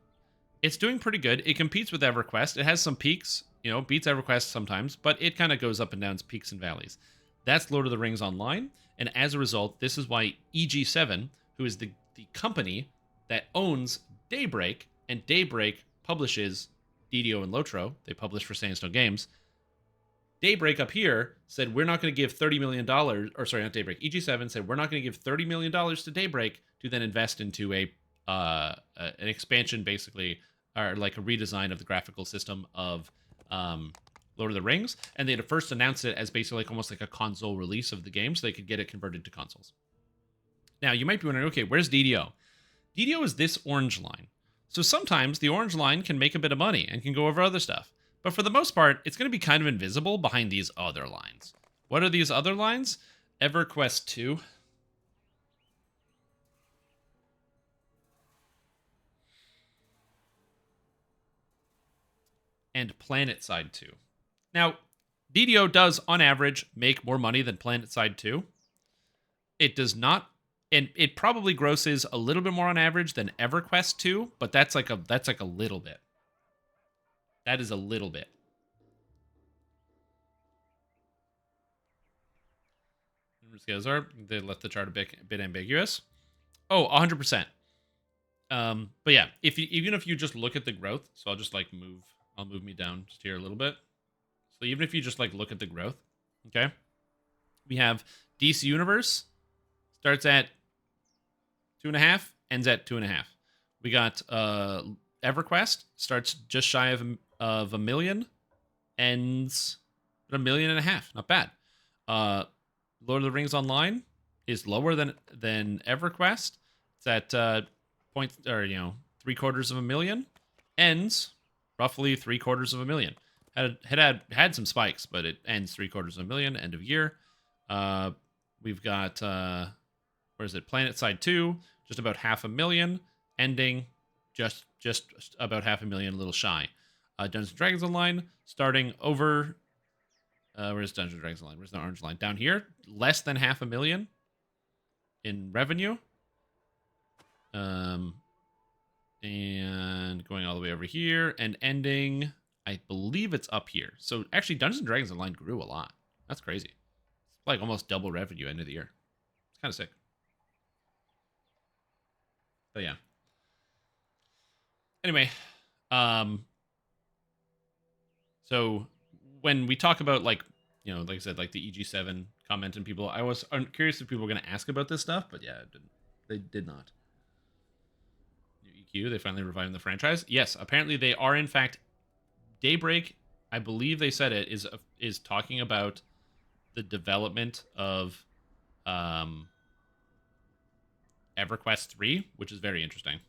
It's doing pretty good. It competes with EverQuest. It has some peaks, you know, beats EverQuest sometimes, but it kind of goes up and down, peaks and valleys. That's Lord of the Rings Online, and as a result, this is why EG7, who is the company that owns Daybreak, and Daybreak publishes DDO and Lotro, they publish for Sandstone Games. Daybreak up here said, we're not going to give $30 million, or sorry, not Daybreak, EG7 said, we're not going to give $30 million to Daybreak to then invest into an expansion, basically, or like a redesign of the graphical system of Lord of the Rings. And they had first announced it as basically like almost like a console release of the game so they could get it converted to consoles. Now, you might be wondering, okay, where's DDO? DDO is this orange line. So sometimes the orange line can make a bit of money and can go over other stuff. But for the most part, it's going to be kind of invisible behind these other lines. What are these other lines? EverQuest 2. And PlanetSide 2. Now, DDO does, on average, make more money than PlanetSide 2. It does not, and it probably grosses a little bit more on average than EverQuest 2, but that's like a little bit. That is a little bit. scales are. They left the chart a bit ambiguous. Oh, 100%. But yeah, even if you just look at the growth, so I'll just like I'll move me down just here a little bit. So even if you just like look at the growth, okay, we have DC Universe starts at 2.5, ends at 2.5. We got EverQuest starts just shy of a million, ends at 1.5 million. Not bad. Lord of the Rings Online is lower than EverQuest. It's at 750,000, ends roughly 750,000. Had some spikes, but it ends 750,000 end of year. We've got where is it? PlanetSide 2, just about 500,000, ending just about 500,000, a little shy. Dungeons and Dragons Online starting over. Where's Dungeons and Dragons Online? Where's the orange line? Down here, less than 500,000 in revenue. And going all the way over here and ending, I believe it's up here. So actually, Dungeons and Dragons Online grew a lot. That's crazy. It's like almost double revenue end of the year. It's kind of sick. But yeah. Anyway, so when we talk about like I said, like the EG7 comment and people, I'm curious if people were going to ask about this stuff, but yeah, they did not. New EQ, they finally reviving the franchise. Yes, apparently they are in fact. Daybreak, I believe they said it is talking about the development of EverQuest 3, which is very interesting.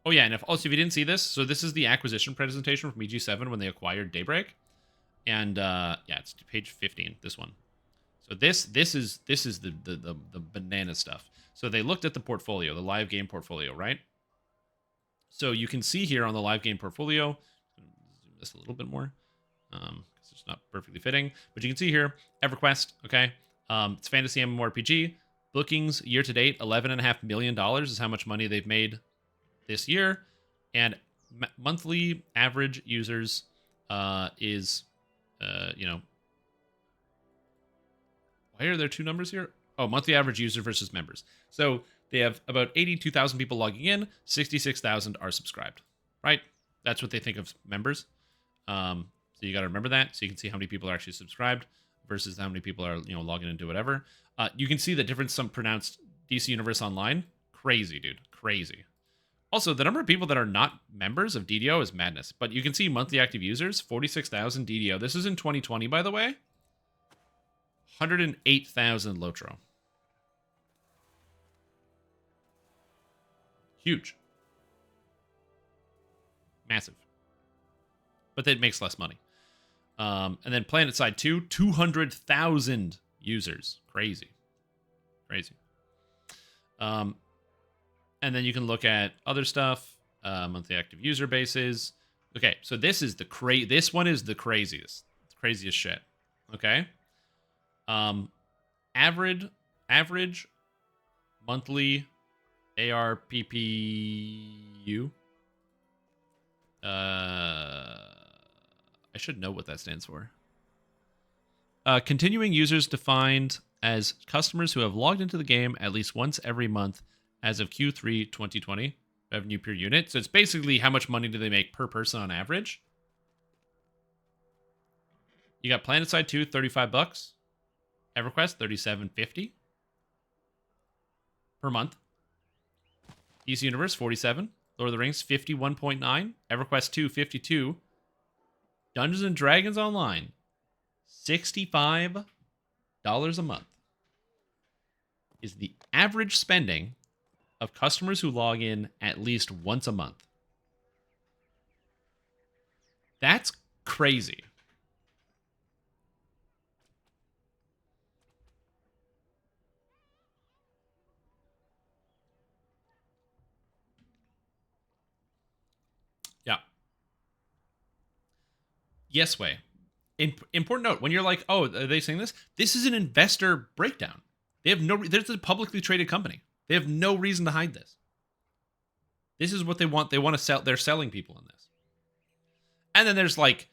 Oh yeah, and if you didn't see this, so this is the acquisition presentation from EG7 when they acquired Daybreak, and yeah, it's page 15. This one. So this is the banana stuff. So they looked at the portfolio, the live game portfolio, right? So you can see here on the live game portfolio, zoom this a little bit more, because it's not perfectly fitting, but you can see here, EverQuest, okay? It's fantasy MMORPG. Bookings year to date, $11.5 million is how much money they've made this year. And monthly average users is, why are there two numbers here? Oh, monthly average user versus members. So they have about 82,000 people logging in, 66,000 are subscribed, right? That's what they think of members. So you got to remember that, so you can see how many people are actually subscribed versus how many people are logging into whatever. You can see the difference. Some pronounced DC Universe Online, crazy, dude, crazy. Also, the number of people that are not members of DDO is madness. But you can see monthly active users, 46,000 DDO. This is in 2020, by the way. 108,000 Lotro. Huge. Massive. But that makes less money. And then PlanetSide 2, 200,000 users. Crazy. Crazy. And then you can look at other stuff. Monthly active user bases. Okay, so this is this one is the craziest. The craziest shit. Okay? Average monthly ARPPU. I should know what that stands for. Continuing users defined as customers who have logged into the game at least once every month as of Q3 2020. Revenue per unit. So it's basically how much money do they make per person on average. You got PlanetSide 2, $35. EverQuest, $37.50 per month. DC Universe, $47. Lord of the Rings, $51.9. EverQuest 2, $52. Dungeons and Dragons Online, $65 a month is the average spending of customers who log in at least once a month. That's crazy. Yeah. Yes way. Important note, when you're like, oh, are they saying this? This is an investor breakdown. They have there's a publicly traded company. They have no reason to hide this. This is what they want. They want to sell. They're selling people in this. And then there's like,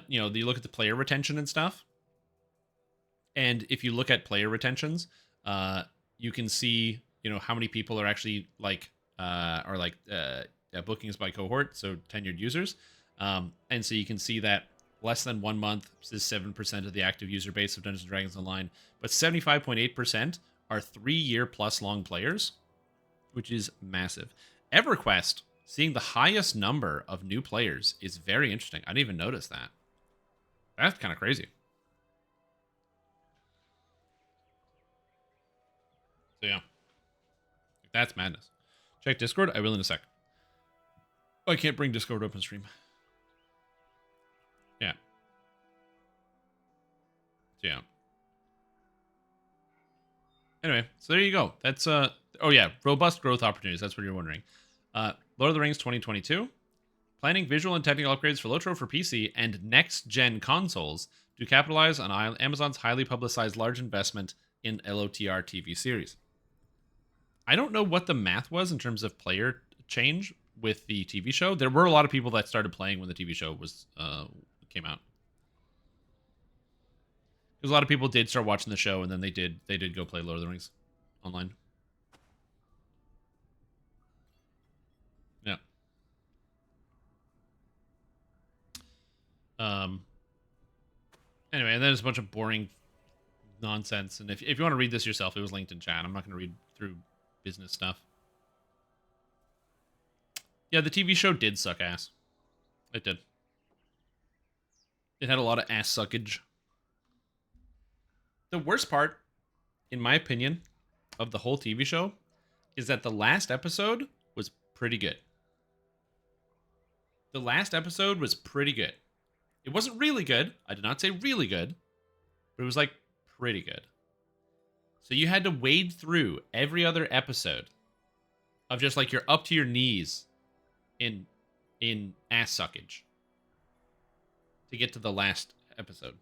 you look at the player retention and stuff. And if you look at player retentions, you can see, how many people are actually bookings by cohort, so tenured users. And so you can see that less than 1 month is 7% of the active user base of Dungeons & Dragons Online, but 75.8% are 3-year plus long players, which is massive. EverQuest, seeing the highest number of new players is very interesting. I didn't even notice that. That's kind of crazy. So yeah, that's madness. Check Discord. I will in a sec. Oh, I can't bring Discord open stream. Yeah. So yeah. Anyway, so there you go. That's oh yeah, robust growth opportunities. That's what you're wondering. Lord of the Rings 2022. Planning visual and technical upgrades for Lotro for PC and next-gen consoles to capitalize on Amazon's highly publicized large investment in LOTR TV series. I don't know what the math was in terms of player change with the TV show. There were a lot of people that started playing when the TV show was came out. Because a lot of people did start watching the show, and then they did go play Lord of the Rings online. Yeah. Anyway, and then there's a bunch of boring nonsense. And if you want to read this yourself, it was linked in chat. I'm not going to read through business stuff. Yeah, the TV show did suck ass. It did. It had a lot of ass suckage. The worst part, in my opinion, of the whole TV show is that the last episode was pretty good. The last episode was pretty good. It wasn't really good. I did not say really good, but it was like pretty good. So you had to wade through every other episode of just like you're up to your knees in ass suckage to get to the last episode.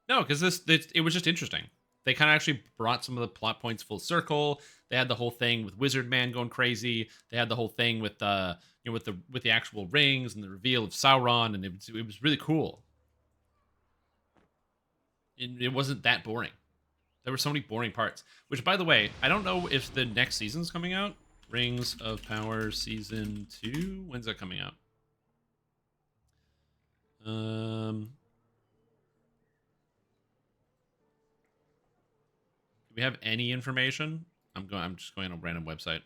No, because it was just interesting. They kind of actually brought some of the plot points full circle. They had the whole thing with Wizard Man going crazy. They had the whole thing with with the actual rings and the reveal of Sauron, and it was really cool. It wasn't that boring. There were so many boring parts. Which, by the way, I don't know if the next season's coming out. Rings of Power Season 2? When's that coming out? Do we have any information? I'm just going on a random website.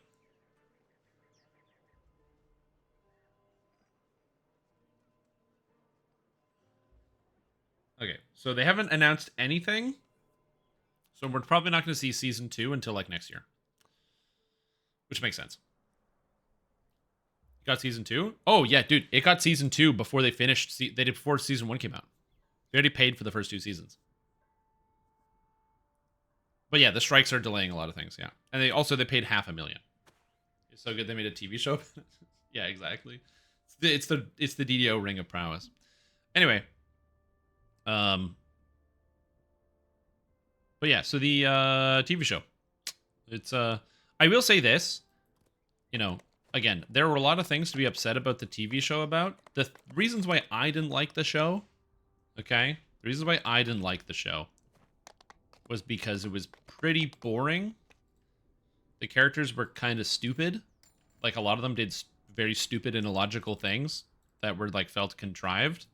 Okay, so they haven't announced anything. So we're probably not going to see Season 2 until like next year. Which makes sense. Got Season 2? Oh, yeah, dude. It got Season 2 before they finished. They did before Season 1 came out. They already paid for the first 2 seasons. But yeah, the strikes are delaying a lot of things, yeah. And they paid $500,000. It's so good they made a TV show. Yeah, exactly. It's the DDO Ring of Prowess. Anyway. But yeah, so the TV show. It's I will say this, again, there were a lot of things to be upset about the TV show about. The reasons why I didn't like the show, okay? The reasons why I didn't like the show was because it was pretty boring. The characters were kind of stupid. Like, a lot of them did very stupid and illogical things that were, like, felt contrived.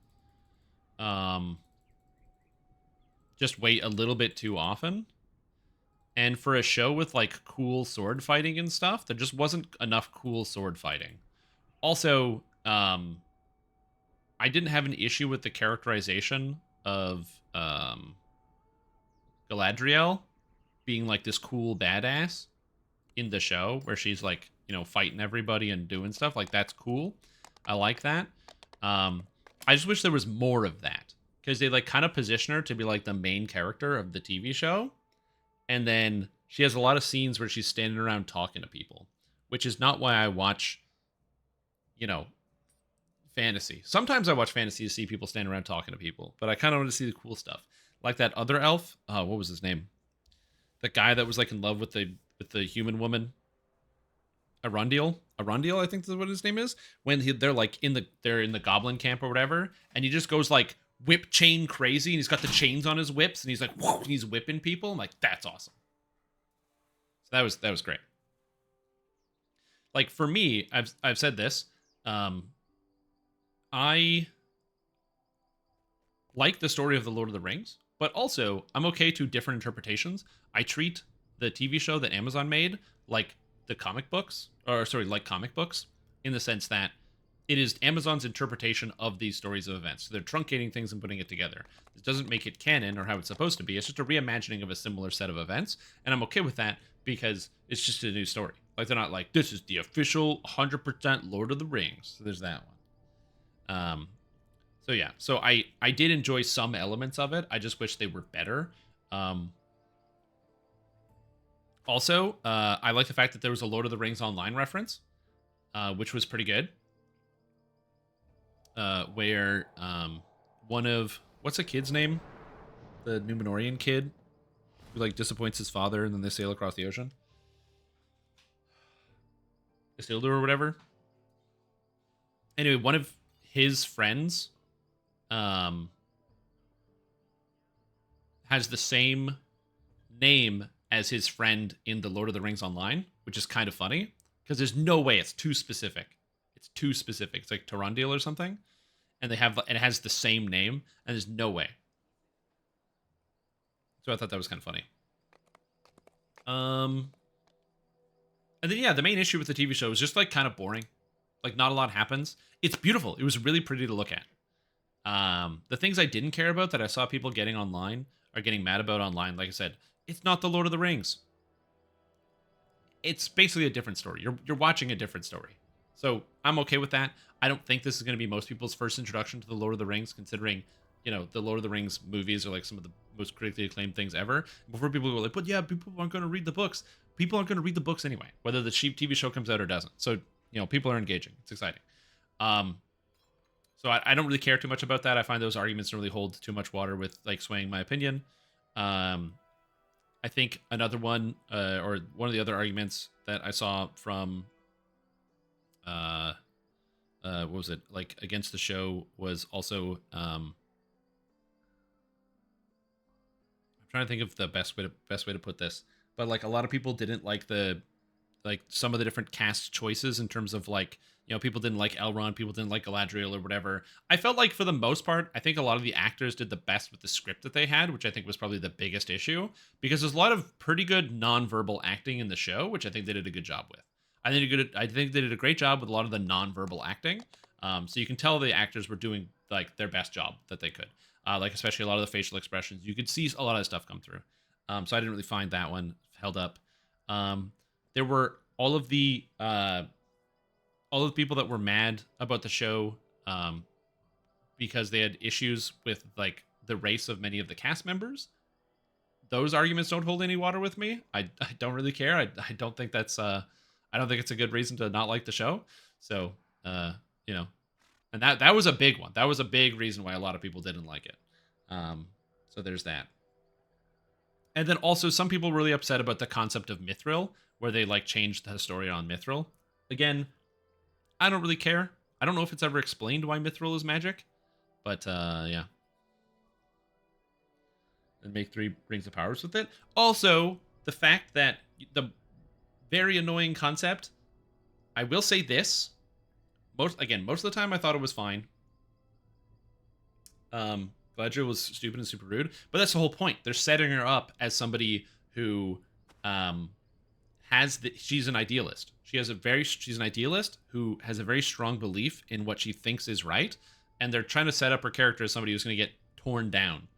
Just wait a little bit too often. And for a show with, like, cool sword fighting and stuff, there just wasn't enough cool sword fighting. Also, I didn't have an issue with the characterization of Galadriel being, like, this cool badass in the show, where she's, like, fighting everybody and doing stuff. Like, that's cool. I like that. I just wish there was more of that. Because they, like, kind of position her to be, like, the main character of the TV show. And then she has a lot of scenes where she's standing around talking to people, which is not why I watch, fantasy. Sometimes I watch fantasy to see people standing around talking to people, but I kind of want to see the cool stuff. Like that other elf. What was his name? The guy that was, like, in love with the human woman. Arundel, I think is what his name is. When they're like in the goblin camp or whatever, and he just goes like whip chain crazy, and he's got the chains on his whips, and he's like, whoo, he's whipping people. I'm like, that's awesome. So that was great. Like for me, I've said this. I like the story of the Lord of the Rings, but also I'm okay to different interpretations. I treat the TV show that Amazon made like the comic books, or sorry, like comic books, in the sense that it is Amazon's interpretation of these stories of events. So they're truncating things and putting it together. It doesn't make it canon or how it's supposed to be. It's just a reimagining of a similar set of events, and I'm okay with that because it's just a new story. Like they're not like, this is the official 100% Lord of the Rings. So there's that one. So yeah, so I did enjoy some elements of it. I just wish they were better. Also, I like the fact that there was a Lord of the Rings Online reference, which was pretty good. Where one of, what's a kid's name? The Numenorian kid who like disappoints his father and then they sail across the ocean. Isildur or whatever. Anyway, one of his friends has the same name as his friend in the Lord of the Rings Online, which is kind of funny because there's no way, it's too specific. It's too specific. It's like Tarandil or something, and it has the same name, and there's no way. So I thought that was kind of funny. And then yeah, the main issue with the TV show is just like kind of boring. Like not a lot happens. It's beautiful. It was really pretty to look at. The things I didn't care about that I saw people getting online or getting mad about online, like I said, it's not the Lord of the Rings. It's basically a different story. You're watching a different story. So I'm okay with that. I don't think this is going to be most people's first introduction to the Lord of the Rings, considering, you know, the Lord of the Rings movies are like some of the most critically acclaimed things ever. Before people were like, but yeah, people aren't going to read the books. People aren't going to read the books anyway, whether the TV show comes out or doesn't. So, you know, people are engaging. It's exciting. So I don't really care too much about that. I find those arguments don't really hold too much water with like swaying my opinion. I think another one, or one of the other arguments that I saw from, what was it, like against the show was also, I'm trying to think of the best way to put this, but like a lot of people didn't like some of the different cast choices in terms of like, you know, people didn't like Elrond, people didn't like Galadriel or whatever. I felt like for the most part, I think a lot of the actors did the best with the script that they had, which I think was probably the biggest issue, because there's a lot of pretty good nonverbal acting in the show, which I think they did a good job with. I think they did a great job with a lot of the nonverbal acting. So you can tell the actors were doing like their best job that they could. Like especially a lot of the facial expressions, you could see a lot of stuff come through. So I didn't really find that one held up. There were all of the people that were mad about the show because they had issues with like the race of many of the cast members. Those arguments don't hold any water with me. I don't really care. I don't think that's I don't think it's a good reason to not like the show. So you know, and that was a big one. That was a big reason why a lot of people didn't like it. So there's that. And then also some people were really upset about the concept of Mithril, where they like changed the story on Mithril. Again, I don't really care. I don't know if it's ever explained why Mithril is magic, but yeah. And make 3 rings of powers with it. Also, the fact that the very annoying concept, I will say this, most of the time I thought it was fine. Vajra was stupid and super rude, but that's the whole point. They're setting her up as somebody who she's an idealist. She's an idealist who has a very strong belief in what she thinks is right, and they're trying to set up her character as somebody who's going to get torn down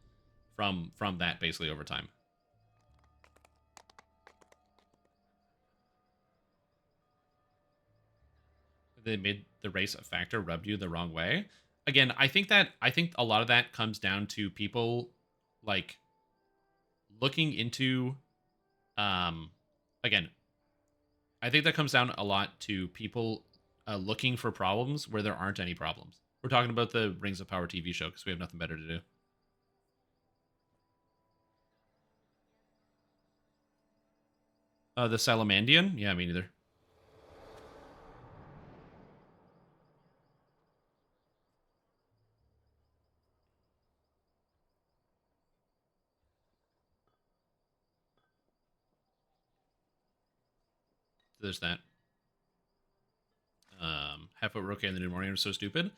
from that basically over time. They made the race a factor, rubbed you the wrong way. Again, I think a lot of that comes down to people like looking into again, I think that comes down a lot to people looking for problems where there aren't any problems. We're talking about the Rings of Power TV show because we have nothing better to do. The Salamandian? Yeah, me neither. there's that. Half what okay in the new morning was so stupid.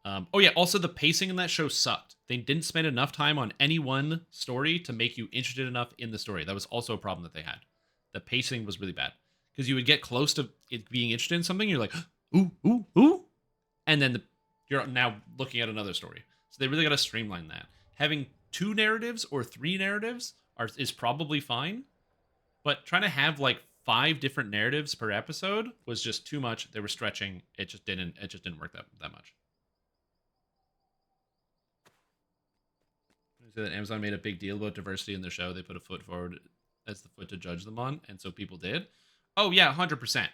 Oh yeah, also the pacing in that show sucked. They didn't spend enough time on any one story to make you interested enough in the story. That was also a problem that they had. The pacing was really bad. Because you would get close to it being interested in something, you're like, ooh, ooh, ooh. And then you're now looking at another story. So they really got to streamline that. Having 2 narratives or 3 narratives is probably fine. But trying to have like 5 different narratives per episode was just too much. They were stretching. It just didn't work that much. Say that Amazon made a big deal about diversity in their show. They put a foot forward as the foot to judge them on, and so people did. Oh yeah, 100%.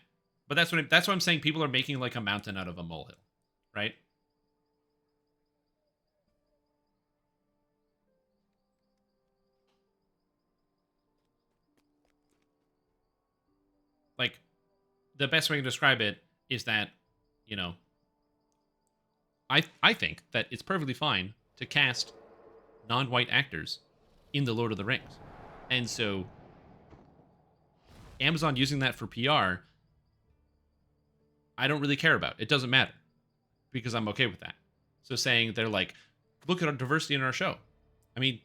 But that's what I'm saying. People are making like a mountain out of a molehill, right? Like, the best way to describe it is that, you know, I think that it's perfectly fine to cast non-white actors in the Lord of the Rings. And so Amazon using that for PR, I don't really care about. It doesn't matter because I'm okay with that. So saying they're like, look at our diversity in our show. I mean,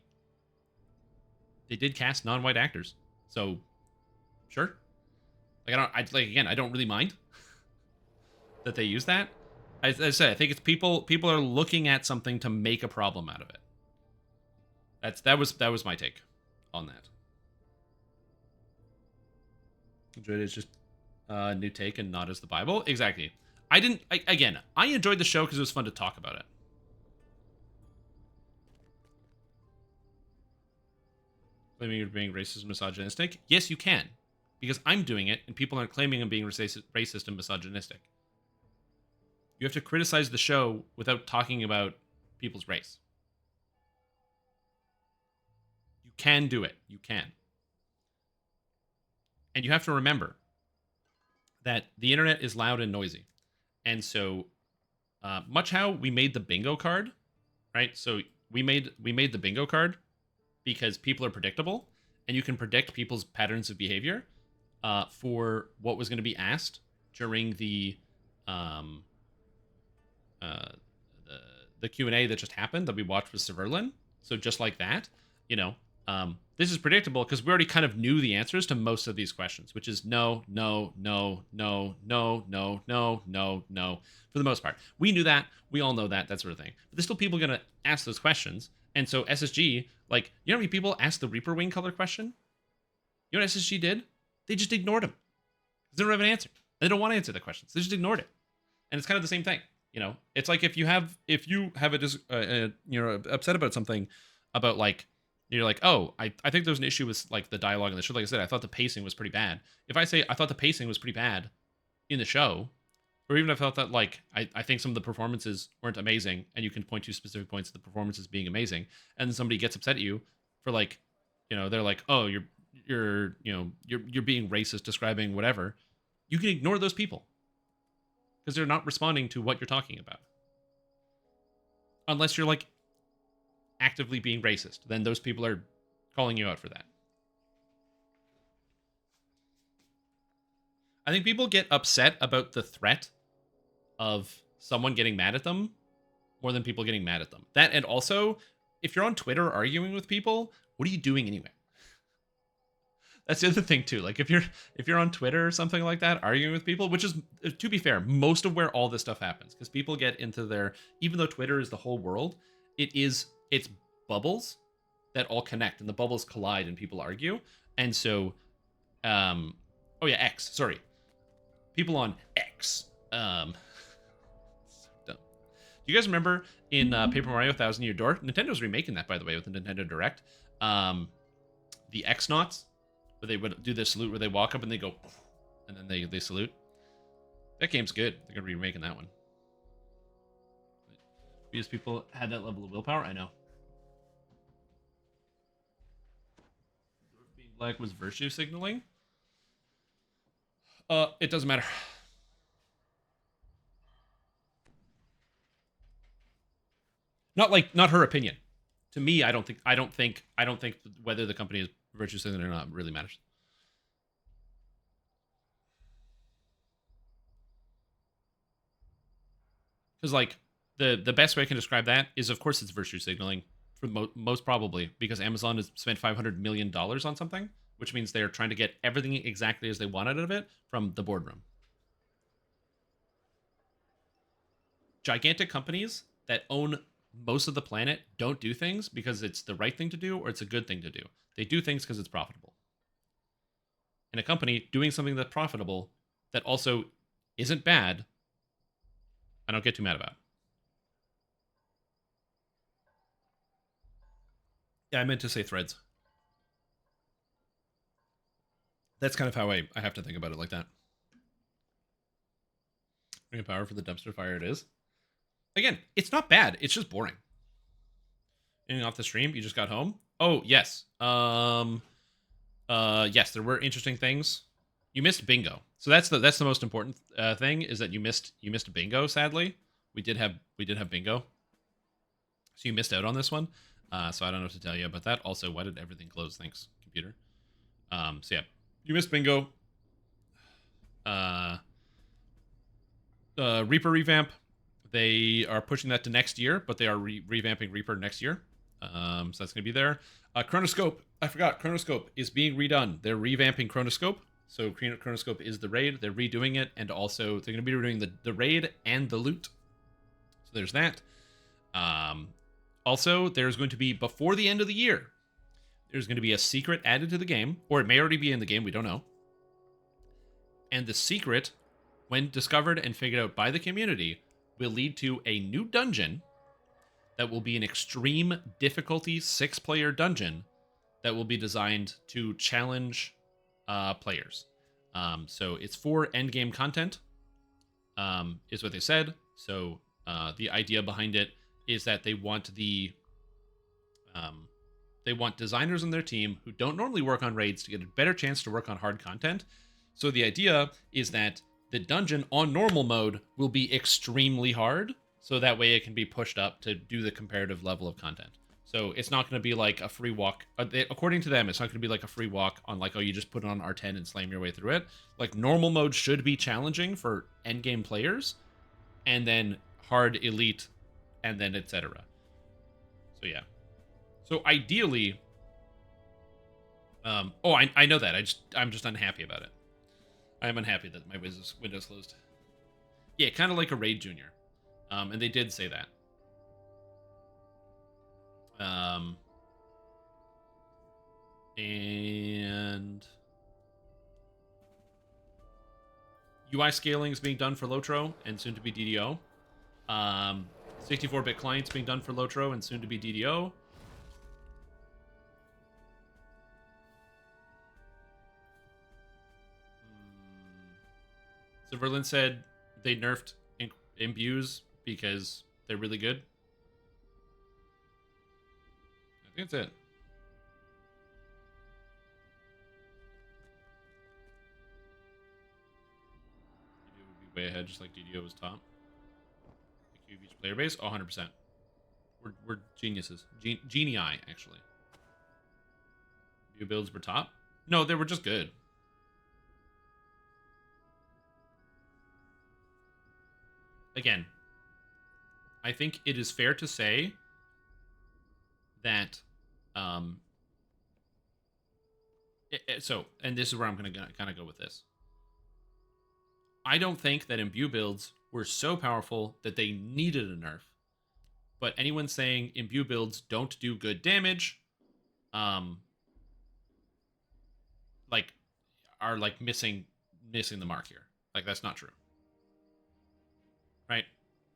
they did cast non-white actors. So sure. Like I don't really mind that they use that. As I said, I think it's people are looking at something to make a problem out of it. That was my take on that. Enjoyed it's just a new take and not as the Bible. Exactly. I enjoyed the show because it was fun to talk about it. Claiming you're being racist and misogynistic? Yes, you can. Because I'm doing it, and people aren't claiming I'm being racist and misogynistic. You have to criticize the show without talking about people's race. You can do it. You can. And you have to remember that the internet is loud and noisy. And so, much how we made the bingo card, right? So we made the bingo card because people are predictable, and you can predict people's patterns of behavior for what was going to be asked during the Q&A that just happened that we watched with Severlin. So just like that, you know, this is predictable because we already kind of knew the answers to most of these questions, which is no, no, no, no, no, no, no, no, no. For the most part, we knew that. We all know that sort of thing. But there's still people going to ask those questions. And so SSG, like, you know how many people asked the Reaper wing color question? You know what SSG did? They just ignored them. They don't have an answer. They don't want to answer the questions. They just ignored it. And it's kind of the same thing. You know, it's like if you have you're upset about something, about like, you're like, oh, I think there's an issue with like the dialogue in the show. Like I said, I thought the pacing was pretty bad. If I say I thought the pacing was pretty bad in the show, or even if I felt that like I think some of the performances weren't amazing, and you can point to specific points of the performances being amazing, and then somebody gets upset at you for like, you know, they're like, oh, you're being racist describing whatever, you can ignore those people because they're not responding to what you're talking about. Unless you're like actively being racist, then those people are calling you out for that. I think people get upset about the threat of someone getting mad at them more than people getting mad at them. That, and also, if you're on Twitter arguing with people, what are you doing anyway? That's the other thing too. Like if you're on Twitter or something like that, arguing with people, which is, to be fair, most of where all this stuff happens, because people get into their, even though Twitter is the whole world, it's bubbles that all connect, and the bubbles collide and people argue. And so, oh yeah, X. Sorry, people on X. So dumb. Do you guys remember in Paper Mario Thousand Year Door? Nintendo's remaking that, by the way, with the Nintendo Direct. The X-Nauts, where they would do this salute where they walk up and they go, and then they salute. That game's good. They're gonna be remaking that one. Because people had that level of willpower, I know. Being black was virtue signaling. It doesn't matter. Not her opinion. To me, I don't think whether the company is virtue signaling or not really matters. Because like the best way I can describe that is, of course, it's virtue signaling for most probably because Amazon has spent $500 million on something, which means they're trying to get everything exactly as they want out of it from the boardroom. Gigantic companies that own most of the planet don't do things because it's the right thing to do or it's a good thing to do. They do things because it's profitable. And a company doing something that's profitable that also isn't bad, I don't get too mad about. Yeah, I meant to say Threads. That's kind of how I have to think about it like that. Ring of Power for the dumpster fire it is. Again, it's not bad. It's just boring. Ending off the stream, you just got home? Oh, yes. Yes, there were interesting things. You missed bingo. So that's the most important thing is that you missed bingo, sadly. We did have bingo. So you missed out on this one. So I don't know what to tell you about that. Also, why did everything close? Thanks, computer. So yeah, you missed bingo. Reaper revamp. They are pushing that to next year, but they are revamping Reaper next year. So that's going to be there. Chronoscope. I forgot. Chronoscope is being redone. They're revamping Chronoscope. So Chronoscope is the raid. They're redoing it, and also they're going to be redoing the raid and the loot. So there's that. Also, there's going to be, before the end of the year, there's going to be a secret added to the game, or it may already be in the game, we don't know. And the secret, when discovered and figured out by the community, will lead to a new dungeon that will be an extreme difficulty 6-player dungeon that will be designed to challenge players. So it's for endgame content, is what they said. So the idea behind it is that they want designers on their team who don't normally work on raids to get a better chance to work on hard content. So the idea is that the dungeon on normal mode will be extremely hard, so that way it can be pushed up to do the comparative level of content. So it's not going to be like a free walk. According to them, it's not going to be like a free walk on like, oh, you just put it on R10 and slam your way through it. Like normal mode should be challenging for endgame players, and then hard elite, and then etc. So yeah. So ideally, I know that. I'm just unhappy about it. I'm unhappy that my window's closed. Yeah, kind of like a Raid Junior. And they did say that. And UI scaling is being done for Lotro and soon to be DDO. 64-bit clients being done for Lotro and soon to be DDO. So Verlin said they nerfed imbues because they're really good. I think that's it. DDO would be way ahead, just like DDO was top. IQ of each player base? Oh, 100%. We're geniuses. Genii, actually. Imbu builds were top? No, they were just good. Again, I think it is fair to say that, and this is where I'm going to kind of go with this. I don't think that imbue builds were so powerful that they needed a nerf. But anyone saying imbue builds don't do good damage, like, are like missing the mark here. Like, that's not true. Right?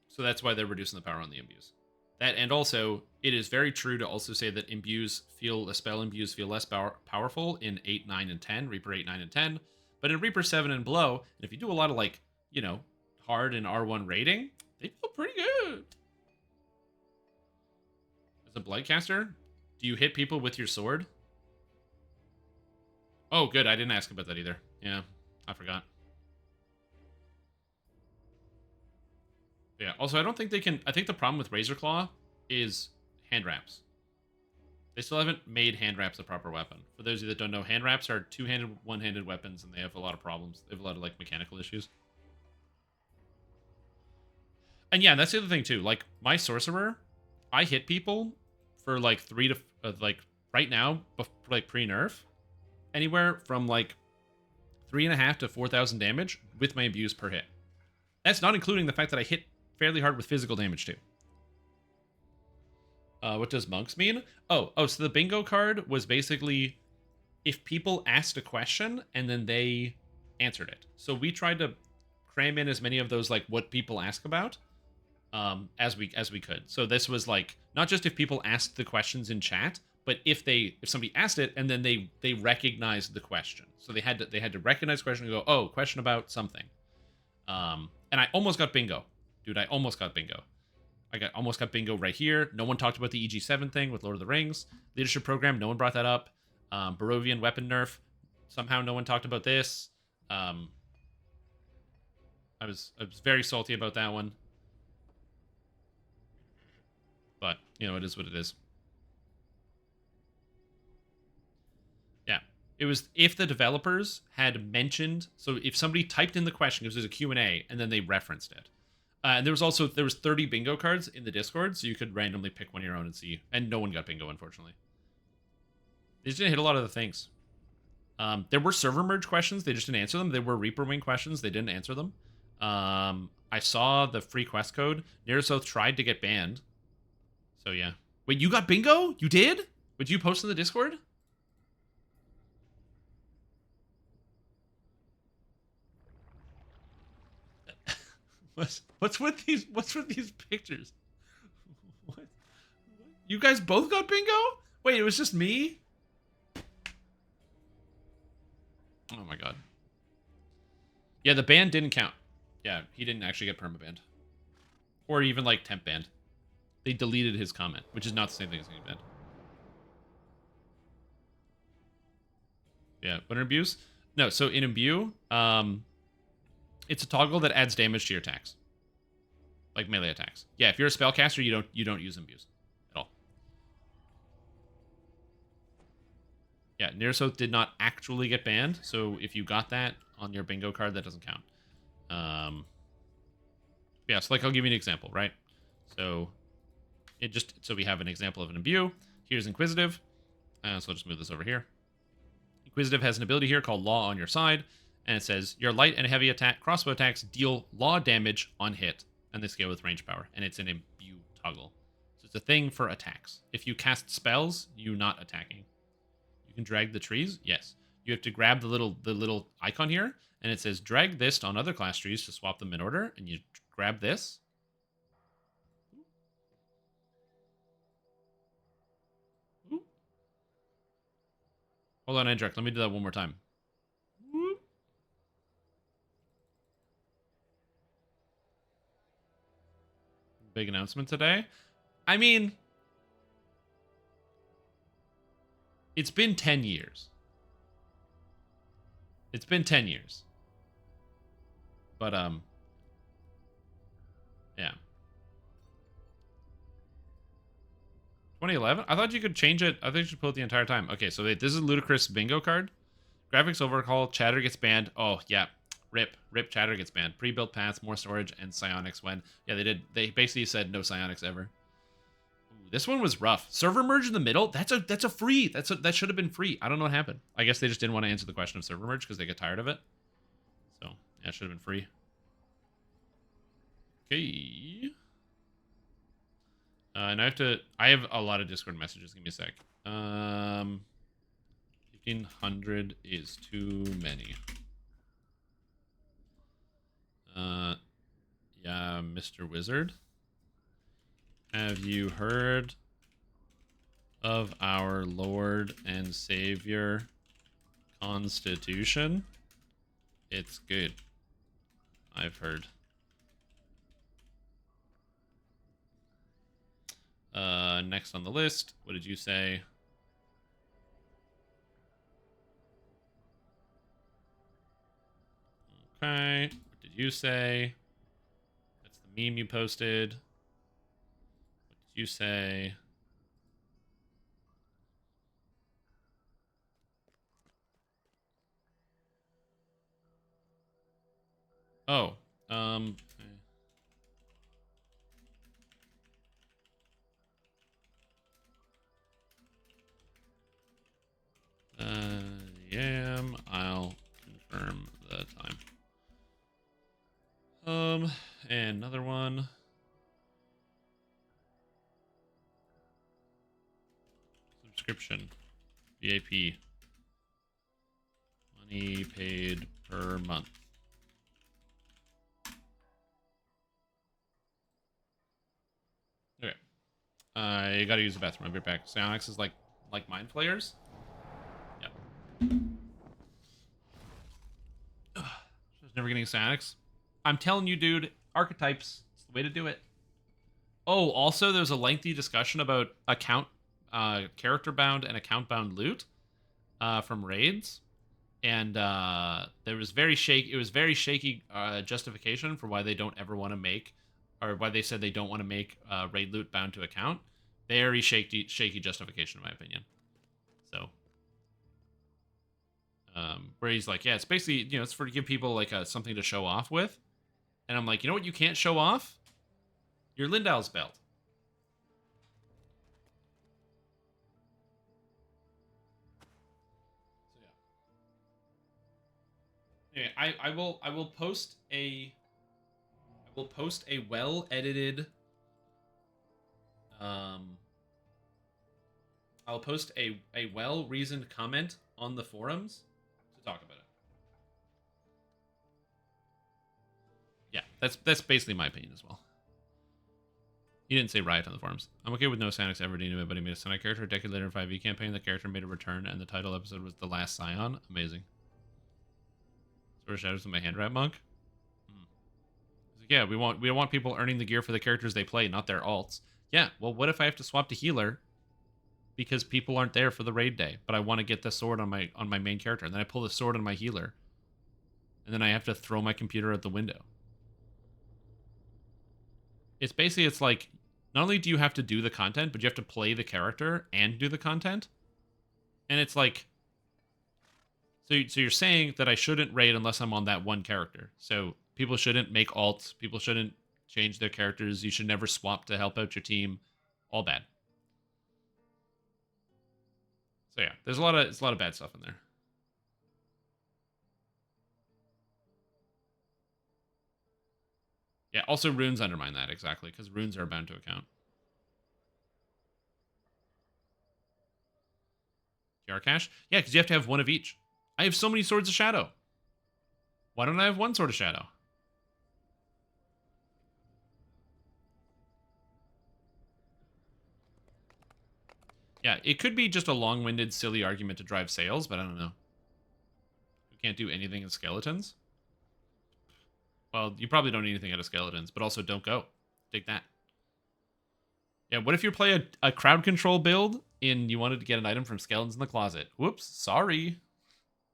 So that's why they're reducing the power on the imbues. That, and also, it is very true to also say that spell imbues feel less powerful in 8, 9, and 10, Reaper 8, 9, and 10. But in Reaper 7 and below, and if you do a lot of, like, you know, hard and R1 rating, they feel pretty good. As a Blightcaster, do you hit people with your sword? Oh, good. I didn't ask about that either. Yeah, I forgot. Yeah, also, I don't think they can... I think the problem with Razor Claw is hand wraps. They still haven't made hand wraps a proper weapon. For those of you that don't know, hand wraps are two-handed, one-handed weapons, and they have a lot of problems. They have a lot of, like, mechanical issues. And yeah, that's the other thing too. Like my sorcerer, I hit people for like like right now, like pre-nerf, anywhere from like 3.5 to 4,000 damage with my abuse per hit. That's not including the fact that I hit fairly hard with physical damage too. What does monks mean? So the bingo card was basically if people asked a question and then they answered it. So we tried to cram in as many of those like what people ask about as we could. So this was like not just if people asked the questions in chat, but if somebody asked it and then they recognized the question. So they had to recognize the question and go, oh, question about something. And I almost got bingo, dude. I almost got bingo. Almost got bingo right here. No one talked about the EG7 thing with Lord of the Rings. Leadership program, no one brought that up. Barovian weapon nerf, somehow no one talked about this. I was very salty about that one. But, you know, it is what it is. Yeah. It was if the developers had mentioned, so if somebody typed in the question, because there's a Q&A, and then they referenced it. And there was 30 bingo cards in the Discord, so you could randomly pick one of your own and see. And no one got bingo, unfortunately. They just didn't hit a lot of the things. There were server merge questions. They just didn't answer them. There were Reaper Wing questions. They didn't answer them. I saw the free quest code. Neresoth tried to get banned. So, yeah. Wait, you got bingo? You did? Would you post in the Discord? What's with these pictures? What? You guys both got bingo? Wait, it was just me? Oh my god. Yeah, the ban didn't count. Yeah, he didn't actually get permabanned. Or even like temp banned. They deleted his comment, which is not the same thing as getting banned. Yeah, but in abuse? No, so in imbue, it's a toggle that adds damage to your attacks. Like melee attacks. Yeah, if you're a spellcaster, you don't use imbue at all. Yeah, Neresoth did not actually get banned, so if you got that on your bingo card, that doesn't count. Yeah, so like I'll give you an example, right? So we have an example of an imbue. Here's Inquisitive. So I'll just move this over here. Inquisitive has an ability here called Law on your side, and it says your light and heavy attack crossbow attacks deal law damage on hit, and they scale with range power, and it's an imbue toggle. So it's a thing for attacks. If you cast spells, you're not attacking. You can drag the trees, yes. You have to grab the little icon here, and it says drag this on other class trees to swap them in order, and you grab this. Ooh. Hold on, Andrek, let me do that one more time. Ooh. Big announcement today. I mean, it's been 10 years. It's been 10 years. But, yeah. 2011? I thought you could change it. I think you should pull it the entire time. Okay, so wait, this is a ludicrous bingo card. Graphics overhaul, chatter gets banned. Oh, yeah. Rip chatter gets banned. Pre-built paths, more storage, and psionics when. Yeah, they did. They basically said no psionics ever. Ooh, this one was rough. Server merge in the middle? That's a free. That should have been free. I don't know what happened. I guess they just didn't want to answer the question of server merge because they get tired of it. So, yeah, it should have been free. Okay. And I have a lot of Discord messages. Give me a sec. 1500 is too many. Yeah, Mr. Wizard. Have you heard of our Lord and Savior Constitution? It's good. I've heard. Next on the list, what did you say? Okay, what did you say? That's the meme you posted. What did you say? Oh, okay. And another one. Subscription. VIP. Money paid per month. Okay. I gotta use the bathroom. I'll be back. Psionics is like mind flayers. Yep. Just never getting psionics. I'm telling you, dude, archetypes. It's the way to do it. Oh, also, there's a lengthy discussion about character bound and account bound loot from raids, and there was very shaky. It was very shaky justification for why they don't ever want to make, or why they said they don't want to make raid loot bound to account. Very shaky justification, in my opinion. So, where he's like, yeah, it's basically, you know, it's for to give people like something to show off with, and I'm like, you know what, you can't show off your Lindau's belt. So yeah. Anyway, I will post a well edited I'll post a well reasoned comment on the forums to talk about it. Yeah, that's basically my opinion as well. He didn't say riot on the forums. I'm okay with no Sanix ever dealing, but he made a Sonic character a decade later in 5e campaign. The character made a return, and the title episode was The Last Scion. Amazing. Sword of Shadows with my hand wrap monk. Like, yeah, we want people earning the gear for the characters they play, not their alts. Yeah, well, what if I have to swap to healer because people aren't there for the raid day, but I want to get the sword on my main character, and then I pull the sword on my healer, and then I have to throw my computer out the window. It's basically, it's like, not only do you have to do the content, but you have to play the character and do the content. And it's like, so you're saying that I shouldn't raid unless I'm on that one character. So people shouldn't make alts. People shouldn't change their characters. You should never swap to help out your team. All bad. So yeah, it's a lot of bad stuff in there. Yeah, also runes undermine that, exactly, because runes are bound to account. GR Cash? Yeah, because you have to have one of each. I have so many Swords of Shadow. Why don't I have one Sword of Shadow? Yeah, it could be just a long-winded, silly argument to drive sales, but I don't know. You can't do anything in skeletons? Well, you probably don't need anything out of skeletons, but also don't go. Take that. Yeah, what if you play a crowd control build and you wanted to get an item from skeletons in the closet? Whoops, sorry.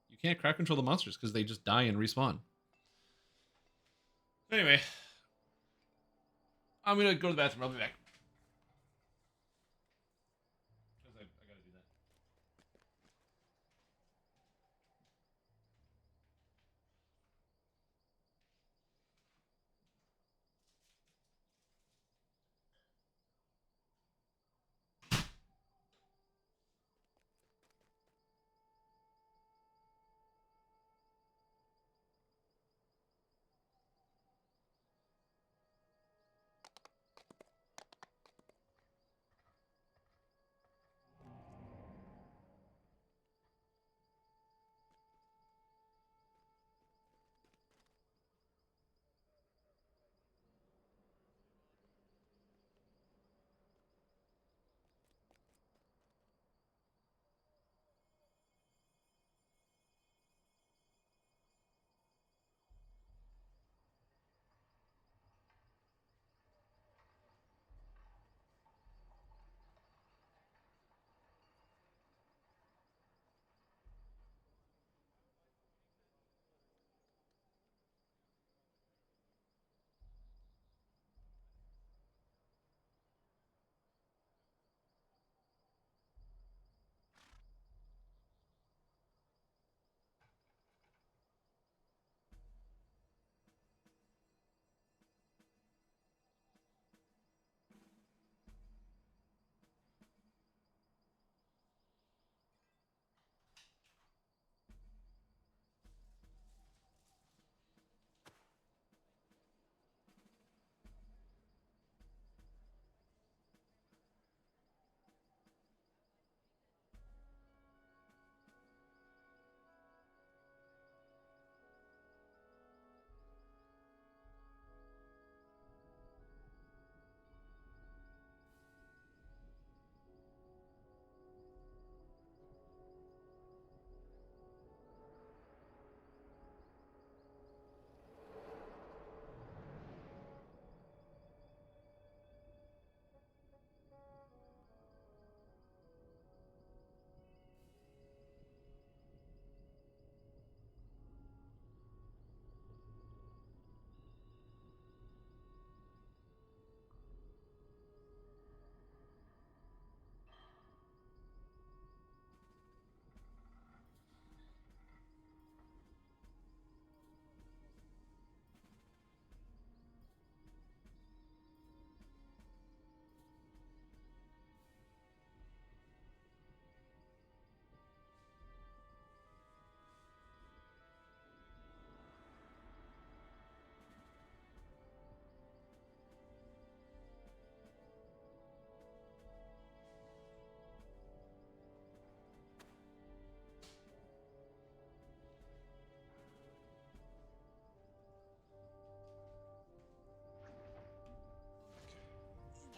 You can't crowd control the monsters because they just die and respawn. Anyway. I'm going to go to the bathroom. I'll be back. Because I got to do that.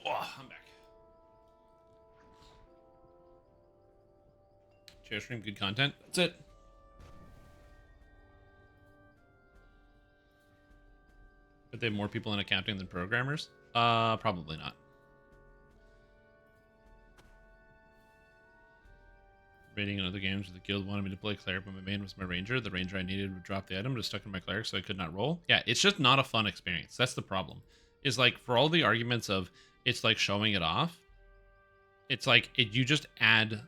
Oh, I'm back. Chair stream, good content. That's it. But they have more people in accounting than programmers? Probably not. Raiding in other games where the guild wanted me to play cleric, but my main was my ranger. The ranger I needed would drop the item, just stuck in my cleric, so I could not roll. Yeah, it's just not a fun experience. That's the problem. Is like, for all the arguments of it's like showing it off, it's like you just add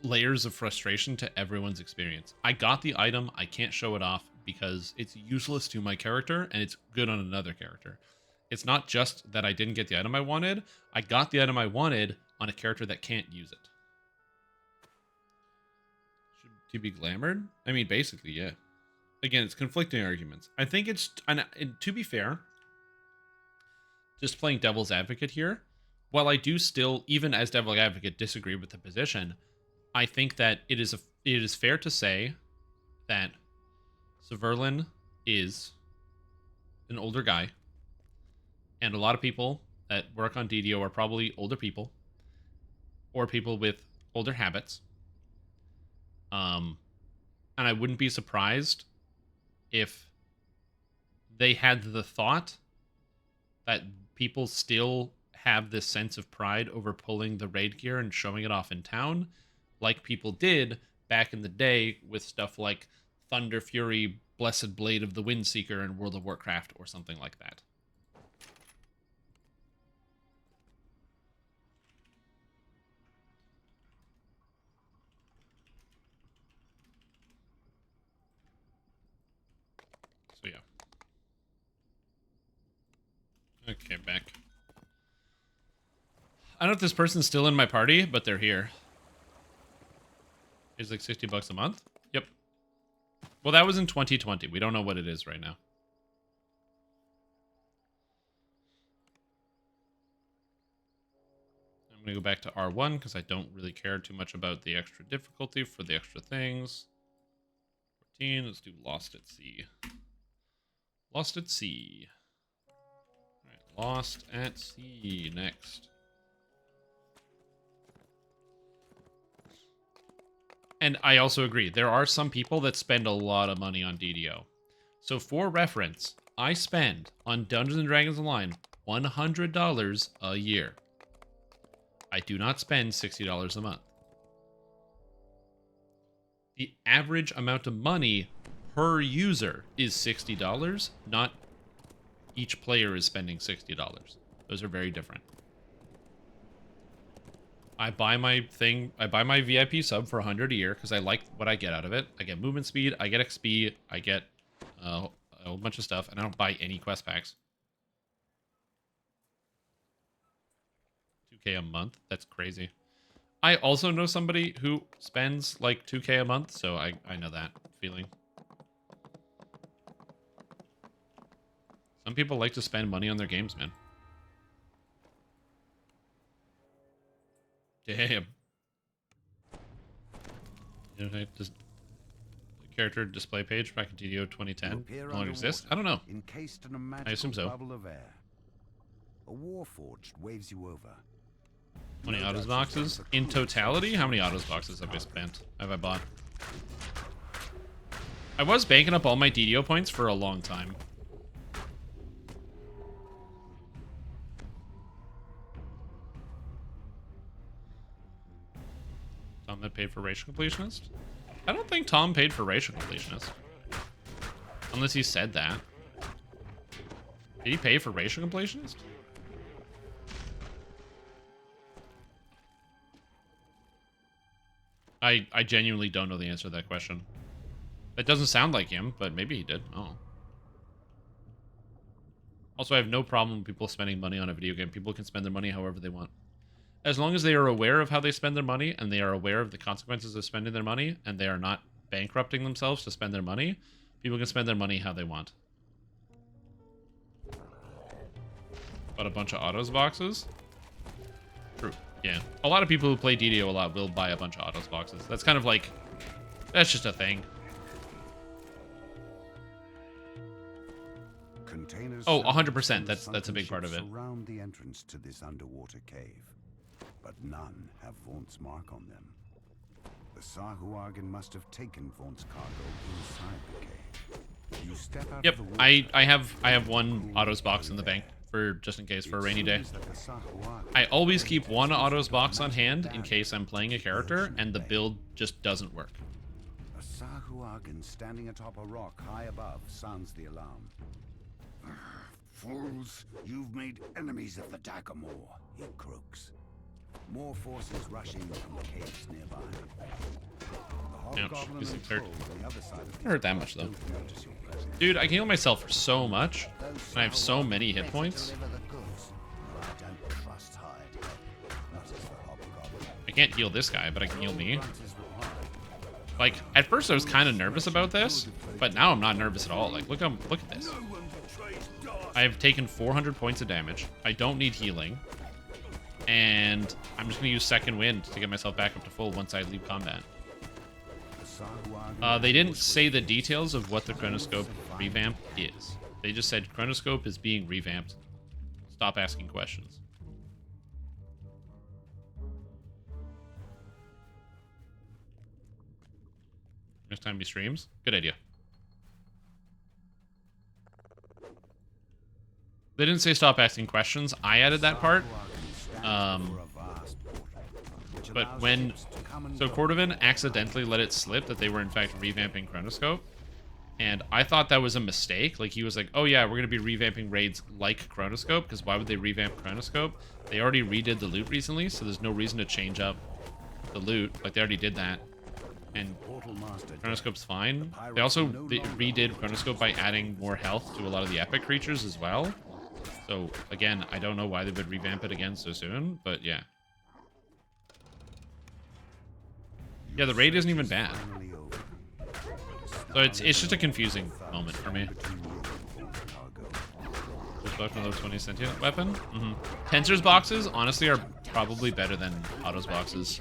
layers of frustration to everyone's experience. I got the item, I can't show it off because it's useless to my character and it's good on another character. It's not just that I didn't get the item I wanted, I got the item I wanted on a character that can't use it. Should he be glamored? I mean, basically, yeah. Again, it's conflicting arguments. I think it's, and to be fair, just playing devil's advocate here, while I do still, even as devil's advocate, disagree with the position, I think that it is fair to say that Severlin is an older guy, and a lot of people that work on DDO are probably older people, or people with older habits. And I wouldn't be surprised if they had the thought that people still have this sense of pride over pulling the raid gear and showing it off in town, like people did back in the day with stuff like Thunder Fury, Blessed Blade of the Windseeker in World of Warcraft, or something like that. So yeah. Okay, back. I don't know if this person's still in my party, but they're here. It's like $60 a month? Yep. Well, that was in 2020. We don't know what it is right now. I'm going to go back to R1 because I don't really care too much about the extra difficulty for the extra things. 14, let's do Lost at Sea. Lost at Sea. All right, Lost at Sea next. And I also agree, there are some people that spend a lot of money on DDO. So for reference, I spend on Dungeons & Dragons Online $100 a year. I do not spend $60 a month. The average amount of money per user is $60, not each player is spending $60. Those are very different. I buy my VIP sub for $100 a year because I like what I get out of it. I get movement speed, I get XP, I get a whole bunch of stuff, and I don't buy any quest packs. 2K a month? That's crazy. I also know somebody who spends like 2K a month, so I know that feeling. Some people like to spend money on their games, man. Damn. Does the character display page back in DDO 2010 no longer exist? I don't know. Encased in a I assume so. bubble of air. A warforged waves you over. 20 autos boxes. In totality, how many autos boxes have I spent? Have I bought? I was banking up all my DDO points for a long time. Tom that paid for Racial Completionist? I don't think Tom paid for Racial Completionist. Unless he said that. Did he pay for Racial Completionist? I genuinely don't know the answer to that question. That doesn't sound like him, but maybe he did. Oh. Also, I have no problem with people spending money on a video game. People can spend their money however they want. As long as they are aware of how they spend their money, and they are aware of the consequences of spending their money, and they are not bankrupting themselves to spend their money, people can spend their money how they want. But a bunch of autos boxes? True. Yeah. A lot of people who play DDO a lot will buy a bunch of autos boxes. That's kind of like... That's just a thing. Containers Oh, 100%. That's a big part of it. Surround the entrance to this underwater cave, but none have Vaunt's mark on them. The Sahuagin must have taken Vaunt's cargo inside the cave. You step out Yep, of the water, I have one autos box in the bank for just in case for a rainy day. I always keep one autos box on hand in case I'm playing a character and the build just doesn't work. A Sahuagin standing atop a rock high above sounds the alarm. Fools, you've made enemies of the Daggermore, he croaks. More forces rushing from the caves nearby. The Ouch, hobgoblin he's and hurt. troll on the other side of It hurt that much though. Dude, I can heal myself for so much, and I have so many hit points. I can't heal this guy, but I can heal me. Like, at first I was kind of nervous about this, but now I'm not nervous at all. Like, look at this. I have taken 400 points of damage. I don't need healing. And I'm just going to use Second Wind to get myself back up to full once I leave combat. They didn't say the details of what the Chronoscope revamp is. They just said Chronoscope is being revamped. Stop asking questions. Next time he streams? Good idea. They didn't say stop asking questions. I added that part. But when... So Cordovan accidentally let it slip that they were in fact revamping Chronoscope. And I thought that was a mistake. Like, he was like, oh yeah, we're going to be revamping raids like Chronoscope, because why would they revamp Chronoscope? They already redid the loot recently, so there's no reason to change up the loot. Like, they already did that. And Chronoscope's fine. They also redid Chronoscope by adding more health to a lot of the epic creatures as well. So, again, I don't know why they would revamp it again so soon, but yeah. Yeah, the raid isn't even bad. So it's just a confusing moment for me. Just left another 20 sentient weapon. Tensor's boxes, honestly, are probably better than Otto's boxes.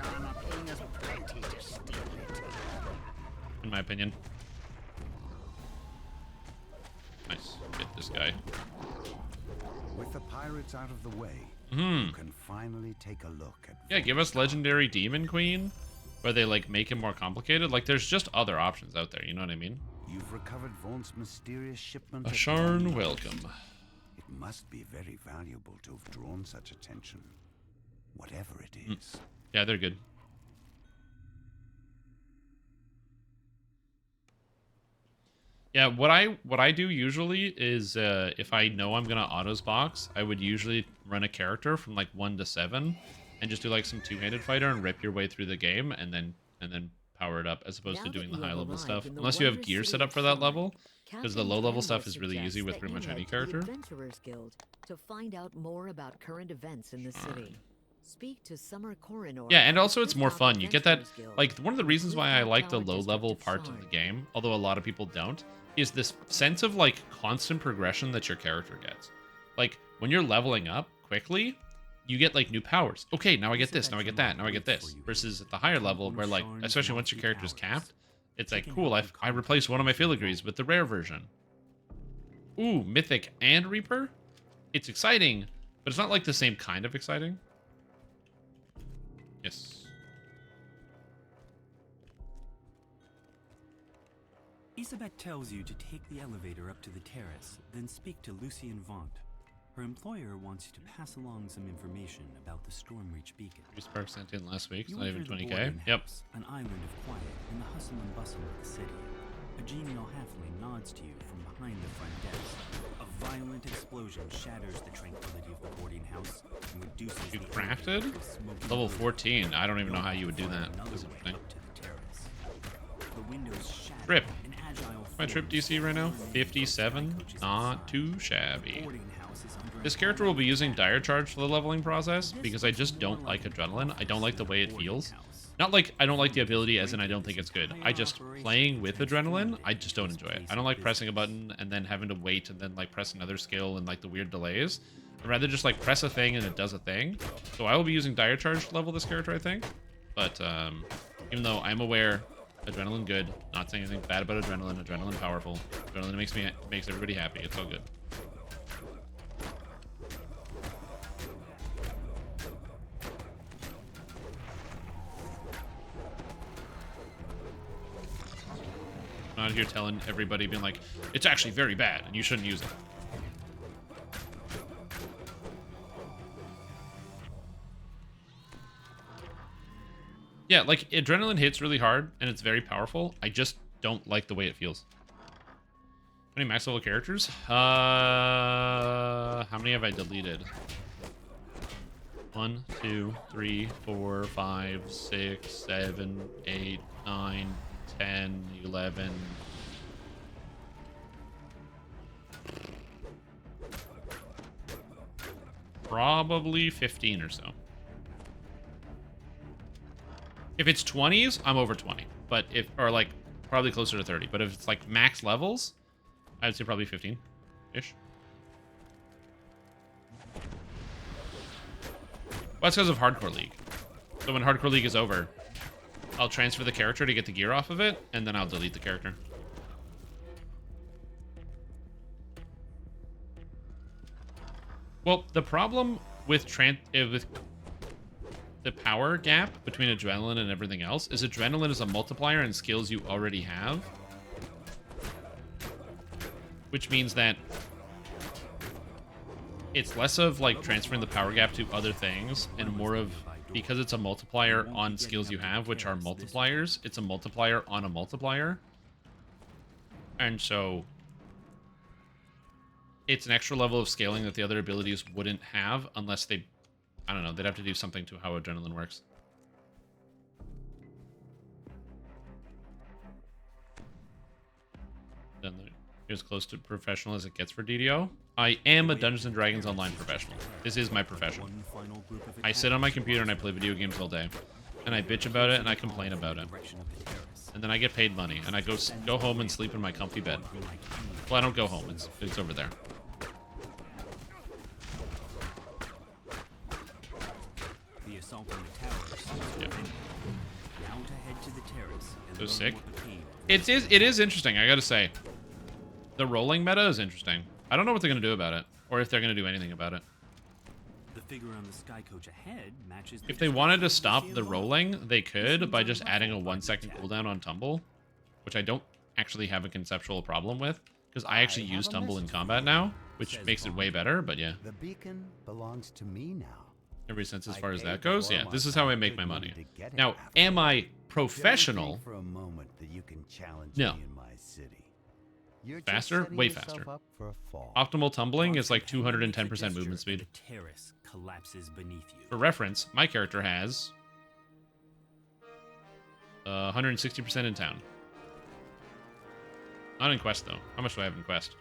In my opinion. Nice. Get this guy. With the pirates out of the way, Mm-hmm. you can finally take a look at... Yeah, give us Legendary Demon Queen, where they, like, make it more complicated. Like, there's just other options out there, you know what I mean? You've recovered Vaunt's mysterious shipment A of Sharn gold. welcome. It must be very valuable to have drawn such attention. Whatever it is. Yeah, they're good. Yeah, what I do usually is if I know I'm gonna autos box, I would usually run a character from like 1 to 7 and just do like some two-handed fighter and rip your way through the game and then power it up as opposed to doing the high level stuff. Unless you have gear set up for that level, because the low level stuff is really easy with pretty much any character. Adventurers Guild to find out more about current events in the city. Speak to Summer Coronor. Yeah, and also it's more fun. You get that, like, one of the reasons why I like the low level part of the game, although a lot of people don't, is this sense of like constant progression that your character gets. Like, when you're leveling up quickly, you get like new powers. Okay, now I get this, now I get that, now I get this. Versus at the higher level where, like, especially once your character's capped, it's like, cool, I replaced one of my filigrees with the rare version. Ooh, Mythic and Reaper? It's exciting, but it's not like the same kind of exciting. Yes. Isabet tells you to take the elevator up to the terrace, then speak to Lucien Vaunt. Her employer wants you to pass along some information about the Stormreach beacon. We sparked sentient last week, it's You not even enter the 20k. boarding Yep. house, an island of quiet in the hustle and bustle of the city. A genial halfling nods to you from behind the front desk. A violent explosion shatters the tranquility of the boarding house and reduces You the crafted? air to a smoky Level blur. 14. I don't even know how you would do that. Another That's way interesting. up to the terrace. The windows shatter. Trip. An agile My trip form DC right now? swirls 57. coaches Not inside. too shabby. Boarding house is under This attack. character will be using Dire Charge for the leveling process because I just don't like Adrenaline. I don't like the way it feels. Not like I don't like the ability as in I don't think it's good. I just, playing with Adrenaline, I just don't enjoy it. I don't like pressing a button and then having to wait and then like press another skill and like the weird delays. I'd rather just like press a thing and it does a thing. So I will be using Dire Charge to level this character, I think. But even though I'm aware, Adrenaline good, not saying anything bad about Adrenaline. Adrenaline powerful. Adrenaline makes everybody happy. It's all good. I'm not here telling everybody, being like, it's actually very bad and you shouldn't use it. Yeah, like, adrenaline hits really hard, and it's very powerful. I just don't like the way it feels. How many max level characters? How many have I deleted? 1, 2, 3, 4, 5, 6, 7, 8, 9, 10, 11. Probably 15 or so. If it's 20s, I'm over 20. But if, or like, probably closer to 30. But if it's like max levels, I'd say probably 15-ish. Well, that's because of Hardcore League. So when Hardcore League is over, I'll transfer the character to get the gear off of it, and then I'll delete the character. Well, the problem with the power gap between adrenaline and everything else is adrenaline is a multiplier in skills you already have. Which means that it's less of like transferring the power gap to other things and more of, because it's a multiplier on skills you have, which are multipliers, it's a multiplier on a multiplier. And so it's an extra level of scaling that the other abilities wouldn't have unless they, I don't know, they'd have to do something to how adrenaline works. Then as close to professional as it gets for DDO. I am a Dungeons & Dragons Online professional. This is my profession. I sit on my computer and I play video games all day. And I bitch about it and I complain about it. And then I get paid money and I go home and sleep in my comfy bed. Well, I don't go home. It's over there. The assault on the towers. Yeah. Now to head to the terrace. So sick. It is interesting, I gotta say. The rolling meta is interesting. I don't know what they're gonna do about it, or if they're gonna do anything about it. The figure on the sky coach ahead matches. If they wanted to stop the rolling, they could by just adding a 1-second cooldown on tumble, which I don't actually have a conceptual problem with, because I actually use tumble in combat now, which makes it way better. But yeah. The beacon belongs to me now. Every sense as far as that goes, yeah. This is how I make my money. Now, am I professional? For a moment that you can challenge No. me in my city. You're just Faster? setting Way yourself faster. up for a fall. Optimal tumbling is like 210% movement speed. The terrace collapses beneath you. For reference, my character has 160% in town. Not in quest though. How much do I have in quest?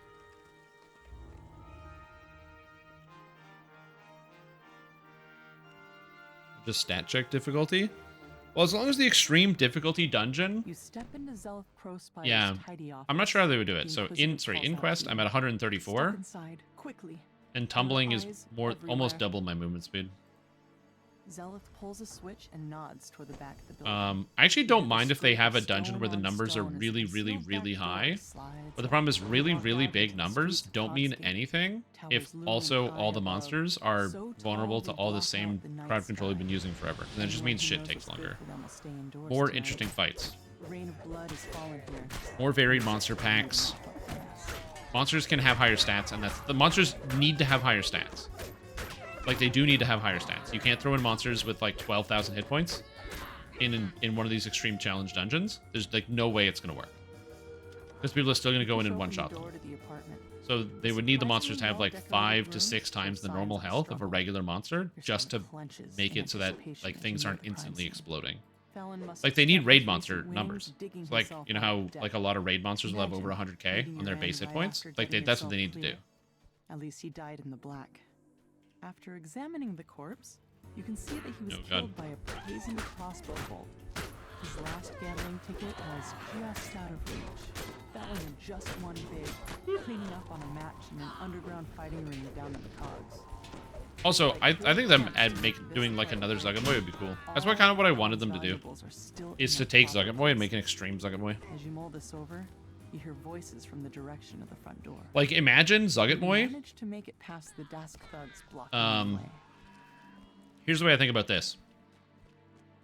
Just stat check difficulty? Well, as long as the extreme difficulty dungeon. You step into Zelith Prospire's Yeah. tidy office. I'm not sure how they would do it. The So Inquisitor calls in out quest to I'm you. at 134. Step inside, quickly. And tumbling is Eyes almost everywhere. double my movement speed. Zelith pulls a switch and nods toward the back of the building. I actually don't mind if they have a dungeon where the numbers are really, really, really high. But the problem is really, really big numbers don't mean anything if also all the monsters are vulnerable to all the same crowd control we've been using forever. And that just means shit takes longer. More interesting fights. Rain of blood has fallen here. More varied monster packs. Monsters can have higher stats, and the monsters need to have higher stats. Like, they do need to have higher stats. You can't throw in monsters with, like, 12,000 hit points in one of these extreme challenge dungeons. There's, like, no way it's going to work. Because people are still going to go in and one-shot them. So they would need the monsters to have, like, 5 to 6 times the normal health of a regular monster just to make it so that, like, things aren't instantly exploding. Like, they need raid monster numbers. So, like, you know how, like, a lot of raid monsters will have over 100k on their base hit points? Like, that's what they need to do. At least he died in the black. After examining the corpse, you can see that he was Oh, God. killed by a poisoned crossbow bolt. His last gambling ticket was just out of reach, battling in just one big, cleaning up on a match in an underground fighting ring down at the Cogs. Also, I think them doing like another Zugget Boy would be cool. That's what I wanted them to do. Is to take Zugget Boy and make an extreme Zugget Boy. As you mull this over, you hear voices from the direction of the front door. Like, imagine Zugget You Boy. manage to make it past the desk thugs blocking the way. Here's the way I think about this.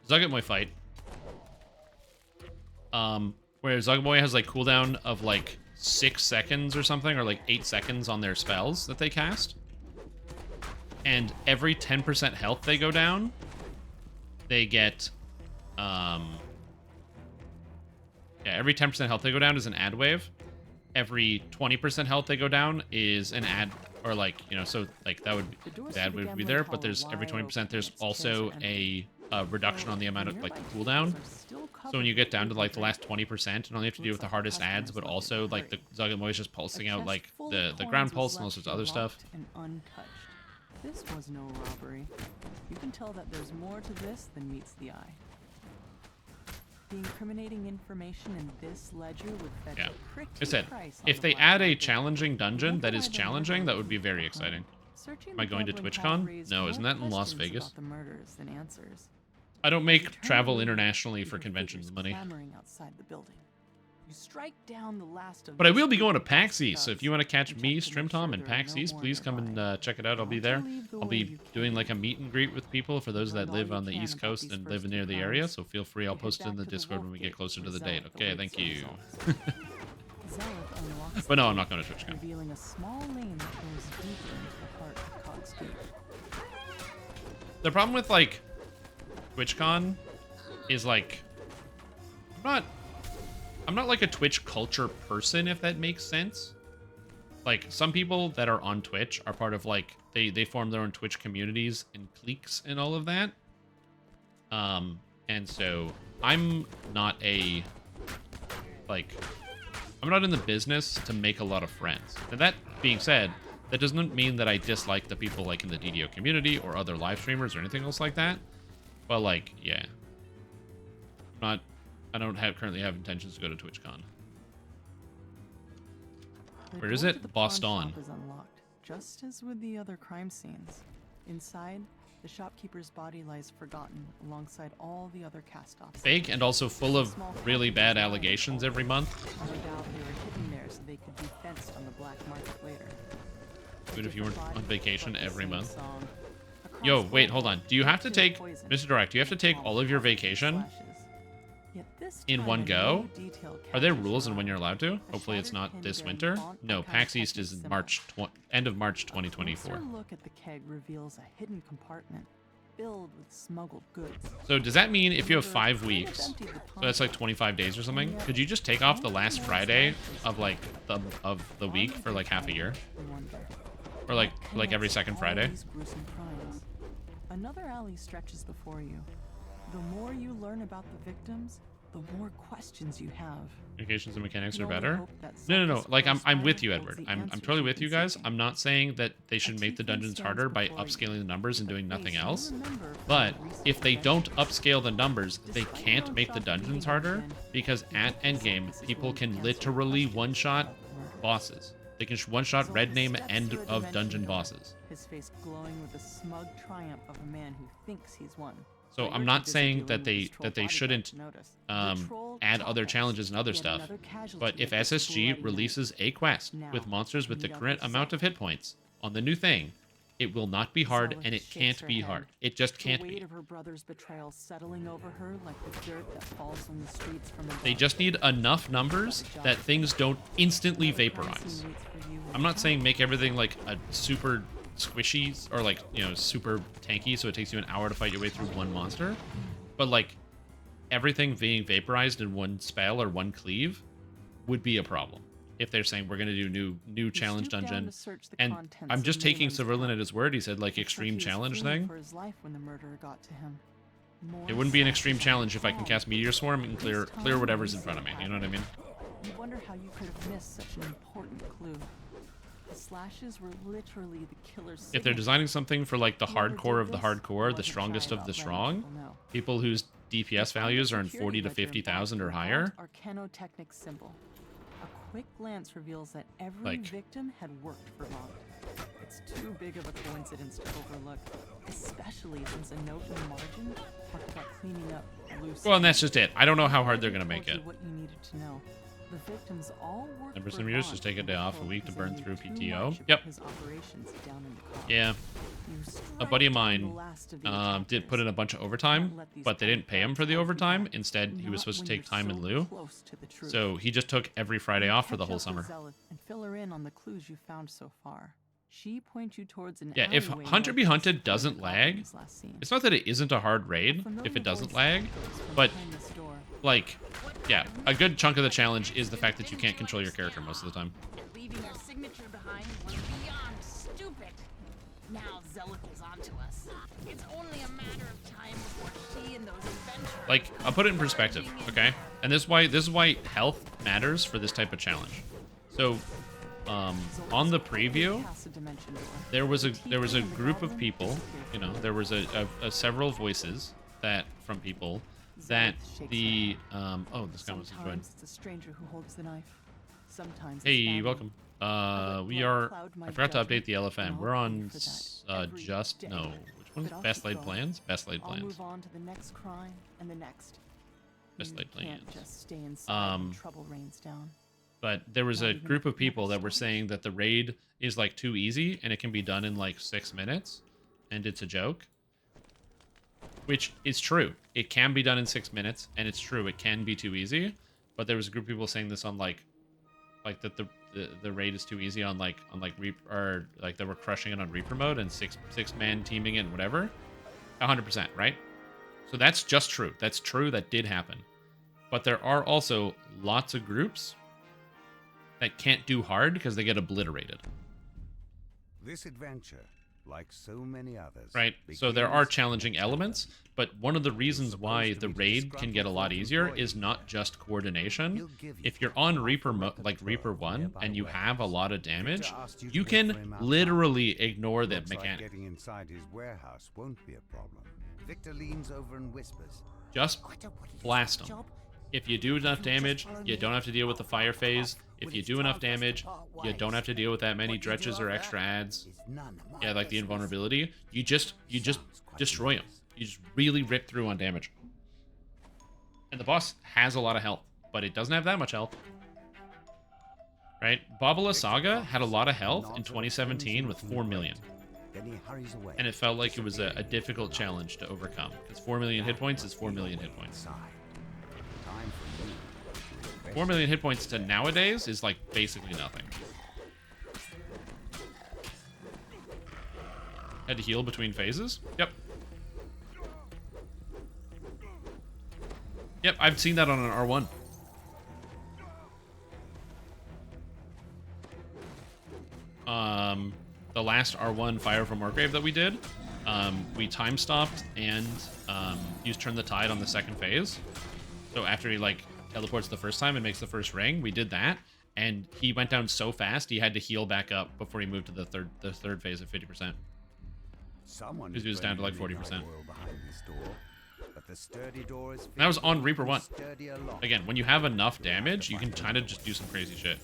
Zugget Boy fight. where Zugboy has like cooldown of like 6 seconds or something, or like 8 seconds on their spells that they cast. And every 10% health they go down, they get, yeah, every 10% health they go down is an ad wave. Every 20% health they go down is an ad, or like, you know, so like that would be, the ad would be there, but there's every 20%, there's also a reduction on the amount of like the cooldown. So when you get down to like the last 20%, you only have to deal with the hardest ads, but also like the Zugboy is just pulsing out like the ground pulse and all sorts of other stuff. This was no robbery. You can tell that there's more to this than meets the eye. The incriminating information in this ledger would fetch a pretty I said, price on if the they black add a market. challenging dungeon that is challenging, that would be very exciting. Searching Am I the going to gambling TwitchCon? categories No, more isn't that in Las questions Vegas? about the murders than answers. I don't make You turn travel around, internationally you for hear conventions figures money. clamoring outside the building. You strike down the last of But I these will be going to group of PAX East, so thugs if you want to catch and me, check to make Streamtom, sure and there are PAX no East, more please come and nearby. check it out. I'll be Why don't there. you leave the I'll way be you doing came? like a meet and greet with people for those that Learned all live you on the can East about Coast these and first live two near the area, crimes. so feel free. I'll You head post it in back the to the Discord when Wolf we get Gate, closer to where the date. Zeleth Okay, awaits thank the you. results. Zeleth unlocks But no, the I'm not gate, going to TwitchCon. revealing a small lane that goes deeper into the heart of Cog's Gate. The problem with like TwitchCon is like I'm not like a Twitch culture person, if that makes sense. Like some people that are on Twitch are part of like they form their own Twitch communities and cliques and all of that. And so I'm not a like I'm not in the business to make a lot of friends. And that being said, that doesn't mean that I dislike the people like in the DDO community or other live streamers or anything else like that. But like, yeah. I don't currently have intentions to go to TwitchCon. The Where is door it? to the pawn Boston. shop is unlocked, just as with the other crime scenes. Inside, the shopkeeper's body lies forgotten alongside all the other cast-offs. Fake and also full of really bad allegations every month. No doubt they were hidden there so they could be fenced on the black market later. Good if you weren't on vacation every month. Song. Yo, Across wait, the hold wall, on. Do you have to kill take, poison, Mr. Direct, do you have to take all of your vacation Yet this in time one a go? new detail Are there catches rules your on when eye. you're allowed to? A Hopefully it's shattered not this pentagram winter. font No, on PAX East pyrotechnic is symbol. end of March A 2024. closer look at the keg reveals a hidden compartment filled with smuggled goods. So does that mean if you have The 5 murderer weeks, kind of emptied the so that's like pawn 25 days or something, shop, could you just take off the last Friday of like the week for like half a year? I wonder. Or like What every connects second all Friday? these gruesome crimes? Another alley stretches before you. The more you learn about the victims, the more questions you have. Communications and mechanics You are only better. hope that No. Zelda's Like I'm close with fire you, holds Edward. the I'm answers totally you've with been you guys. seeking. I'm not saying that they should A make the tiefling dungeons stands harder by before you, upscaling the numbers and with a doing nothing face you else. remember from But a recent if they adventure. don't upscale the numbers, they Despite can't your make the shop dungeons leading harder dungeon, because you at hope this endgame, is people going to can answer literally questions one-shot about murder. bosses. They can one-shot Zoltan red name steps end through a of dimension dungeon door, bosses. His face glowing with the smug triumph of a man who thinks he's won. So But I'm you're not too busy saying dealing that with they his troll bodyguard shouldn't to notice. The troll add other Topaz, challenges and other yet stuff. another casualty But if of this SSG bloody night. releases a quest Now, with monsters with the meet up current with amount of hit points on the new thing, it will not be hard Zelda and it shakes can't her be head, hard. It just can't the weight be. of her brother's betrayal settling over her like the dirt that falls on the streets from above. They just need enough numbers that things don't instantly vaporize. I'm not saying make everything like a super squishy or like, you know, super tanky so it takes you an hour to fight your way through one monster. But like everything being vaporized in one spell or one cleave would be a problem. If they're saying we're going to do new challenge stooped down dungeon. to search the And contents I'm of just taking Maylin's Cyrillian pouch. at his word. He said like Looks extreme he was challenge fleeing thing. for his life when the murderer got to him. More It wouldn't be an slashes extreme on the challenge if I can palm. cast Meteor Swarm and clear This time whatever's you in front of me. said You know what I mean? You wonder how you could have missed such an important clue. The slashes were literally the killer's If they're signature. designing something for like the Whoever hardcore did of the this hardcore, the wasn't strongest shy of the about letting strong, people know. people whose DPS values are in 40 to 50,000 or higher, Arcanotechnic symbol. A quick glance reveals that every Like- victim had worked for Mont. It's too big of a coincidence to overlook, especially since a note in the margin talked about cleaning up loose. well, and that's just it. I don't know how hard they're Ledger going to make told it. you what you needed to know. The victims all worked Number for some years, Vaughn, just take a and day were off a told week to because burn they through knew too PTO. much about Yep. his operations down in the car. Yeah. You struggle a buddy of The mine last of the did put in a bunch of overtime, let these but they didn't pay him for the overtime. Instead, he was Not supposed to when take you're time in so lieu. close to the truth. So he just took every Friday off for the Catch whole up with summer. Zealot and fill her in on the clues you found so far. She points you towards an Yeah, if alleyway Hunter north be of Hunted the doesn't lag, Goblins last seen. it's not that it isn't a hard raid if Familiar it doesn't voice lag, echoes from but behind this door. like, yeah, a good chunk of the challenge is the fact that you can't control your character most of the time. Leaving your signature behind was beyond stupid. Now Zealot is onto us. It's only a matter of time before she and those adventurers. Like, I'll put it in perspective, okay? And this is why health matters for this type of challenge. So, on the preview, there was a group of people, you know, there was a several voices that from people that the oh, this guy wants to join. Sometimes it's a stranger who holds the knife. Sometimes it's Hey, family. welcome. let We blood are. cloud my I forgot to update judgment, the LFM. and We're I'll on pay for that every just day. no. Which one's But I'll Best keep Laid going. Plans? Best Laid I'll Plans. move on to the next crime and the next. Best You Laid can't Plans. just stay inside when Um, trouble rains down. But there was Not a even group of if people that next were one. saying that the raid is like too easy and it can be done in like 6 minutes, and it's a joke. Which is true. It can be done in 6 minutes, and it's true. It can be too easy. But there was a group of people saying this on like that the raid is too easy on or like they were crushing it on Reaper mode and six man teaming it and whatever. 100%, right? So that's just true. That's true. That did happen. But there are also lots of groups that can't do hard because they get obliterated. This adventure, like so many others, Right? So there are begins challenging with elements, but one of the reasons why the raid can get a lot easier is not just coordination. If you're on Reaper like Reaper 1 and you have a lot of damage, you can literally ignore that Looks like mechanic. getting inside his warehouse won't be a problem. Victor leans over and whispers. Just blast them. If you do enough damage, you don't have to deal with the fire phase. If you do enough damage, you don't have to deal with that many dredges or extra ads. Yeah, like the invulnerability. You just destroy them. You just really rip through on damage. And the boss has a lot of health, but it doesn't have that much health. Right? Babala Saga had a lot of health in 2017 with 4 million. Then he hurries away. And it felt like it was a difficult challenge to overcome. Because 4 million hit points is 4 million hit points. 4 million hit points to nowadays is like basically nothing. Had to heal between phases? Yep. Yep, I've seen that on an R1. The last R1 Fire from Wargrave that we did, we time stopped and used Turn the Tide on the second phase. So after he like teleports the first time and makes the first ring, we did that, and he went down so fast he had to heal back up before he moved to the third phase at 50%. Because he was down to like 40%. That was on Reaper 1. Again, when you have enough damage, you can kind of just do some crazy shit.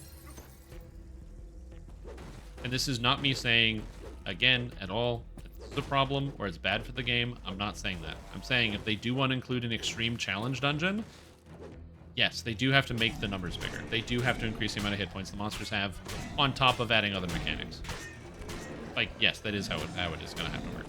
And this is not me saying, again, at all, it's a problem or it's bad for the game. I'm not saying that. I'm saying if they do want to include an extreme challenge dungeon, yes, they do have to make the numbers bigger. They do have to increase the amount of hit points the monsters have on top of adding other mechanics. Like, yes, that is how it is going to have to work.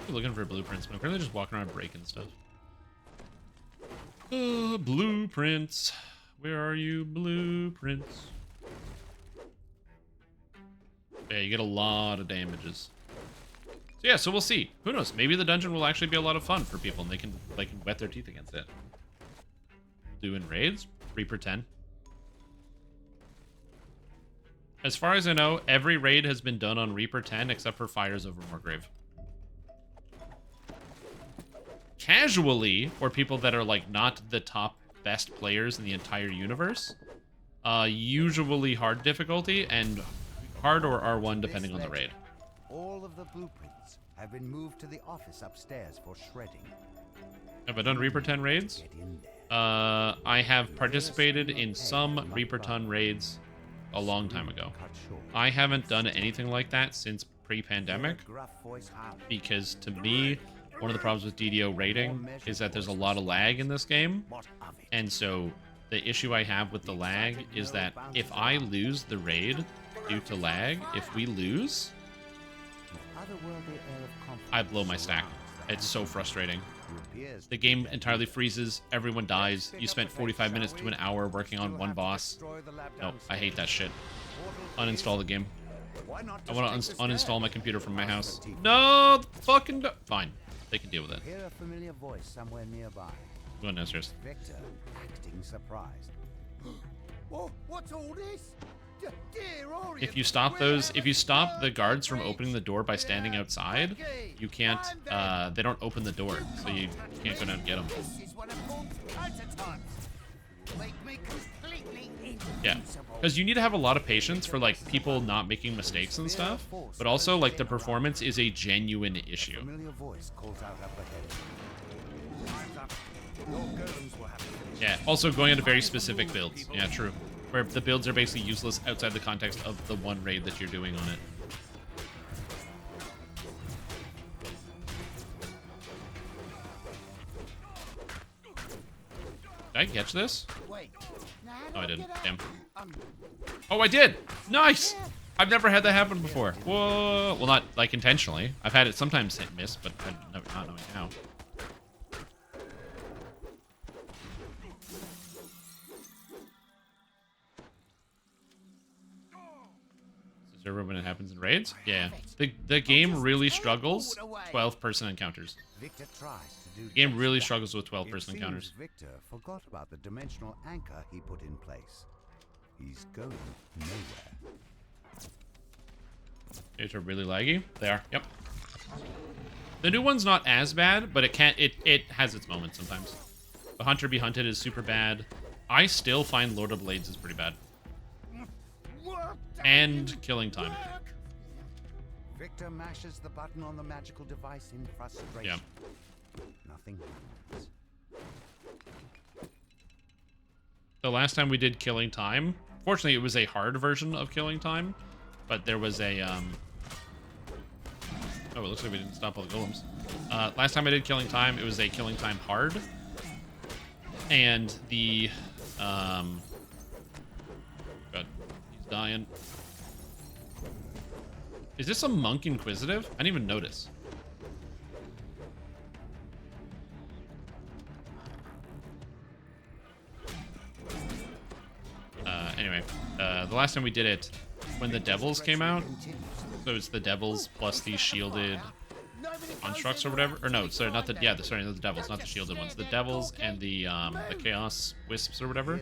Looking for blueprints, but I'm currently just walking around breaking stuff. Blueprints. Where are you, blueprints? Yeah, you get a lot of damages. So yeah, so we'll see. Who knows? Maybe the dungeon will actually be a lot of fun for people, and they can wet their teeth against it. Doing raids, Reaper 10. As far as I know, every raid has been done on Reaper 10 except for Fires over Moorgrave. Casually, or people that are like not the top best players in the entire universe, usually hard difficulty and hard or R1 depending on the raid. All of the blueprints have been moved to the office upstairs for shredding. Have I done Reaper 10 raids? I have participated in some Reaper 10 raids a long time ago. I haven't done anything like that since pre-pandemic because to me, one of the problems with DDO raiding is that there's a lot of lag in this game. And so the issue I have with the lag is that if I lose the raid due to lag, if we lose, I blow my stack. It's so frustrating. The game entirely freezes, everyone dies, you spent 45 minutes to an hour working on one boss. No, I hate that shit. Uninstall the game. I want to uninstall my computer from my house. No, fucking fine. They can deal with it. Hear a familiar voice somewhere nearby. Go downstairs. Victor, acting surprised. Oh, what's all this? Dear Orient, If you stop those, if you stop the guards from opening the door by standing outside, you can't, they don't open the door, so you can't go down and get them. This is one of Paul's prototypes. Make me completely Yeah, because you need to have a lot of patience for, like, people not making mistakes and stuff, but also, like, the performance is a genuine issue. Familiar voice calls out up ahead. Time's up. Your golems will have to finish. Yeah, also going into very specific builds. Yeah, true. Where the builds are basically useless outside the context of the one raid that you're doing on it. Did I catch this? No, I didn't. Damn. Oh, I did! Nice! I've never had that happen before. Whoa! Well, not, like, intentionally. I've had it sometimes hit miss, but I'm not knowing how. Is there when it happens in raids? Yeah. The game really struggles 12-person encounters. Victor tries to do The game just really that. struggles with 12-person It seems encounters. Victor forgot about the dimensional anchor he put in place. He's going nowhere. These are really laggy. They are. Yep. The new one's not as bad, but it has its moments sometimes. The Hunter Be Hunted is super bad. I still find Lord of Blades is pretty bad. And Killing Time. Victor mashes the button on the magical device in frustration. Yeah. Nothing happens. The last time we did Killing Time, fortunately it was a hard version of Killing Time, but there was a oh, it looks like we didn't stop all the golems. Last time I did Killing Time, it was a Killing Time hard. And the God, he's dying. Is this a monk inquisitive? I didn't even notice. Anyway, the last time we did it, when the devils came out, so it's the devils plus the shielded constructs or whatever. Or no, sorry, not the sorry, not the devils, not the shielded ones. The devils and the chaos wisps or whatever.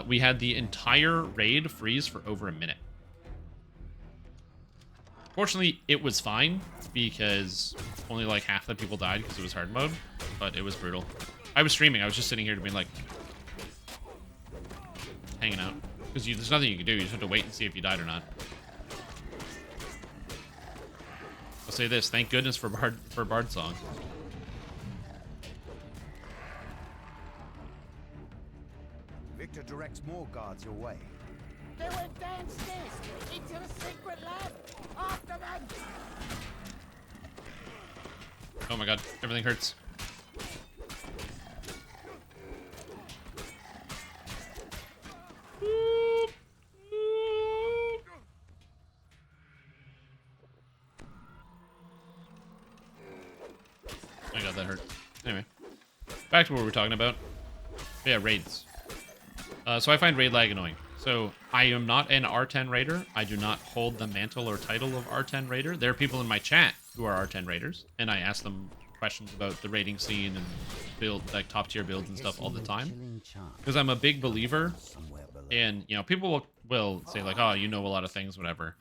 We had the entire raid freeze for over a minute. Fortunately, it was fine because only like half the people died because it was hard mode, but it was brutal. I was streaming. I was just sitting here to be like hanging out because there's nothing you can do. You just have to wait and see if you died or not. I'll say this: thank goodness for Bard Song. Victor directs more guards your way. They went downstairs into the secret lab. After them. Oh my god, everything hurts. Oh my god, that hurt. Anyway, back to what we were talking about. Yeah, raids. So I find raid lag annoying. So I am not an R10 raider. I do not hold the mantle or title of R10 raider. There are people in my chat who are R10 raiders, and I ask them questions about the raiding scene and build, like top tier builds and stuff all the time. Because I'm a big believer, and you know, people will say like, "Oh, you know a lot of things, whatever,"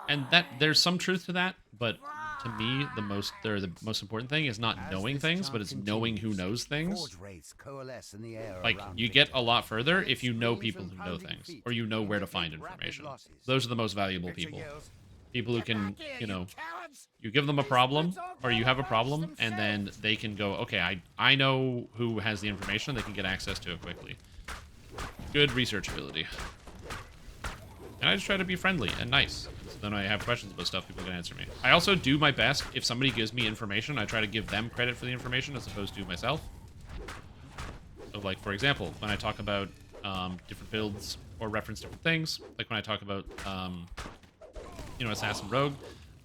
and that there's some truth to that. But to me, the most important thing is not knowing things, but it's knowing who knows things. Like, you get a lot further if you know people who know things, or you know where to find information. Those are the most valuable people. People who can, you know, you give them a problem, or you have a problem, and then they can go, okay, I know who has the information, they can get access to it quickly. Good research ability. And I just try to be friendly and nice. Then I have questions about stuff, people can answer me. I also do my best. If somebody gives me information, I try to give them credit for the information as opposed to myself. So, like, for example, when I talk about different builds or reference different things, like when I talk about, you know, Assassin Rogue.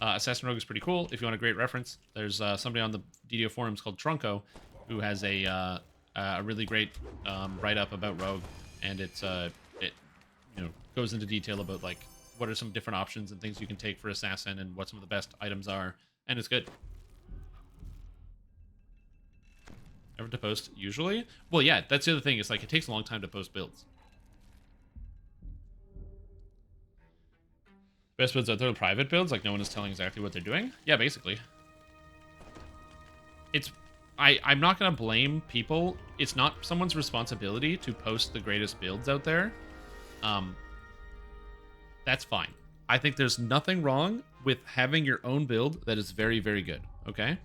Assassin Rogue is pretty cool. If you want a great reference, there's somebody on the DDO forums called Trunko who has a really great write-up about Rogue, and it you know, goes into detail about, like, what are some different options and things you can take for Assassin and what some of the best items are, and it's good. Ever to post, usually? Well, yeah, that's the other thing. It's like, it takes a long time to post builds. Best builds out there are private builds, like no one is telling exactly what they're doing? Yeah, basically. It's... I'm not going to blame people. It's not someone's responsibility to post the greatest builds out there. That's fine. I think there's nothing wrong with having your own build that is very, very good, okay?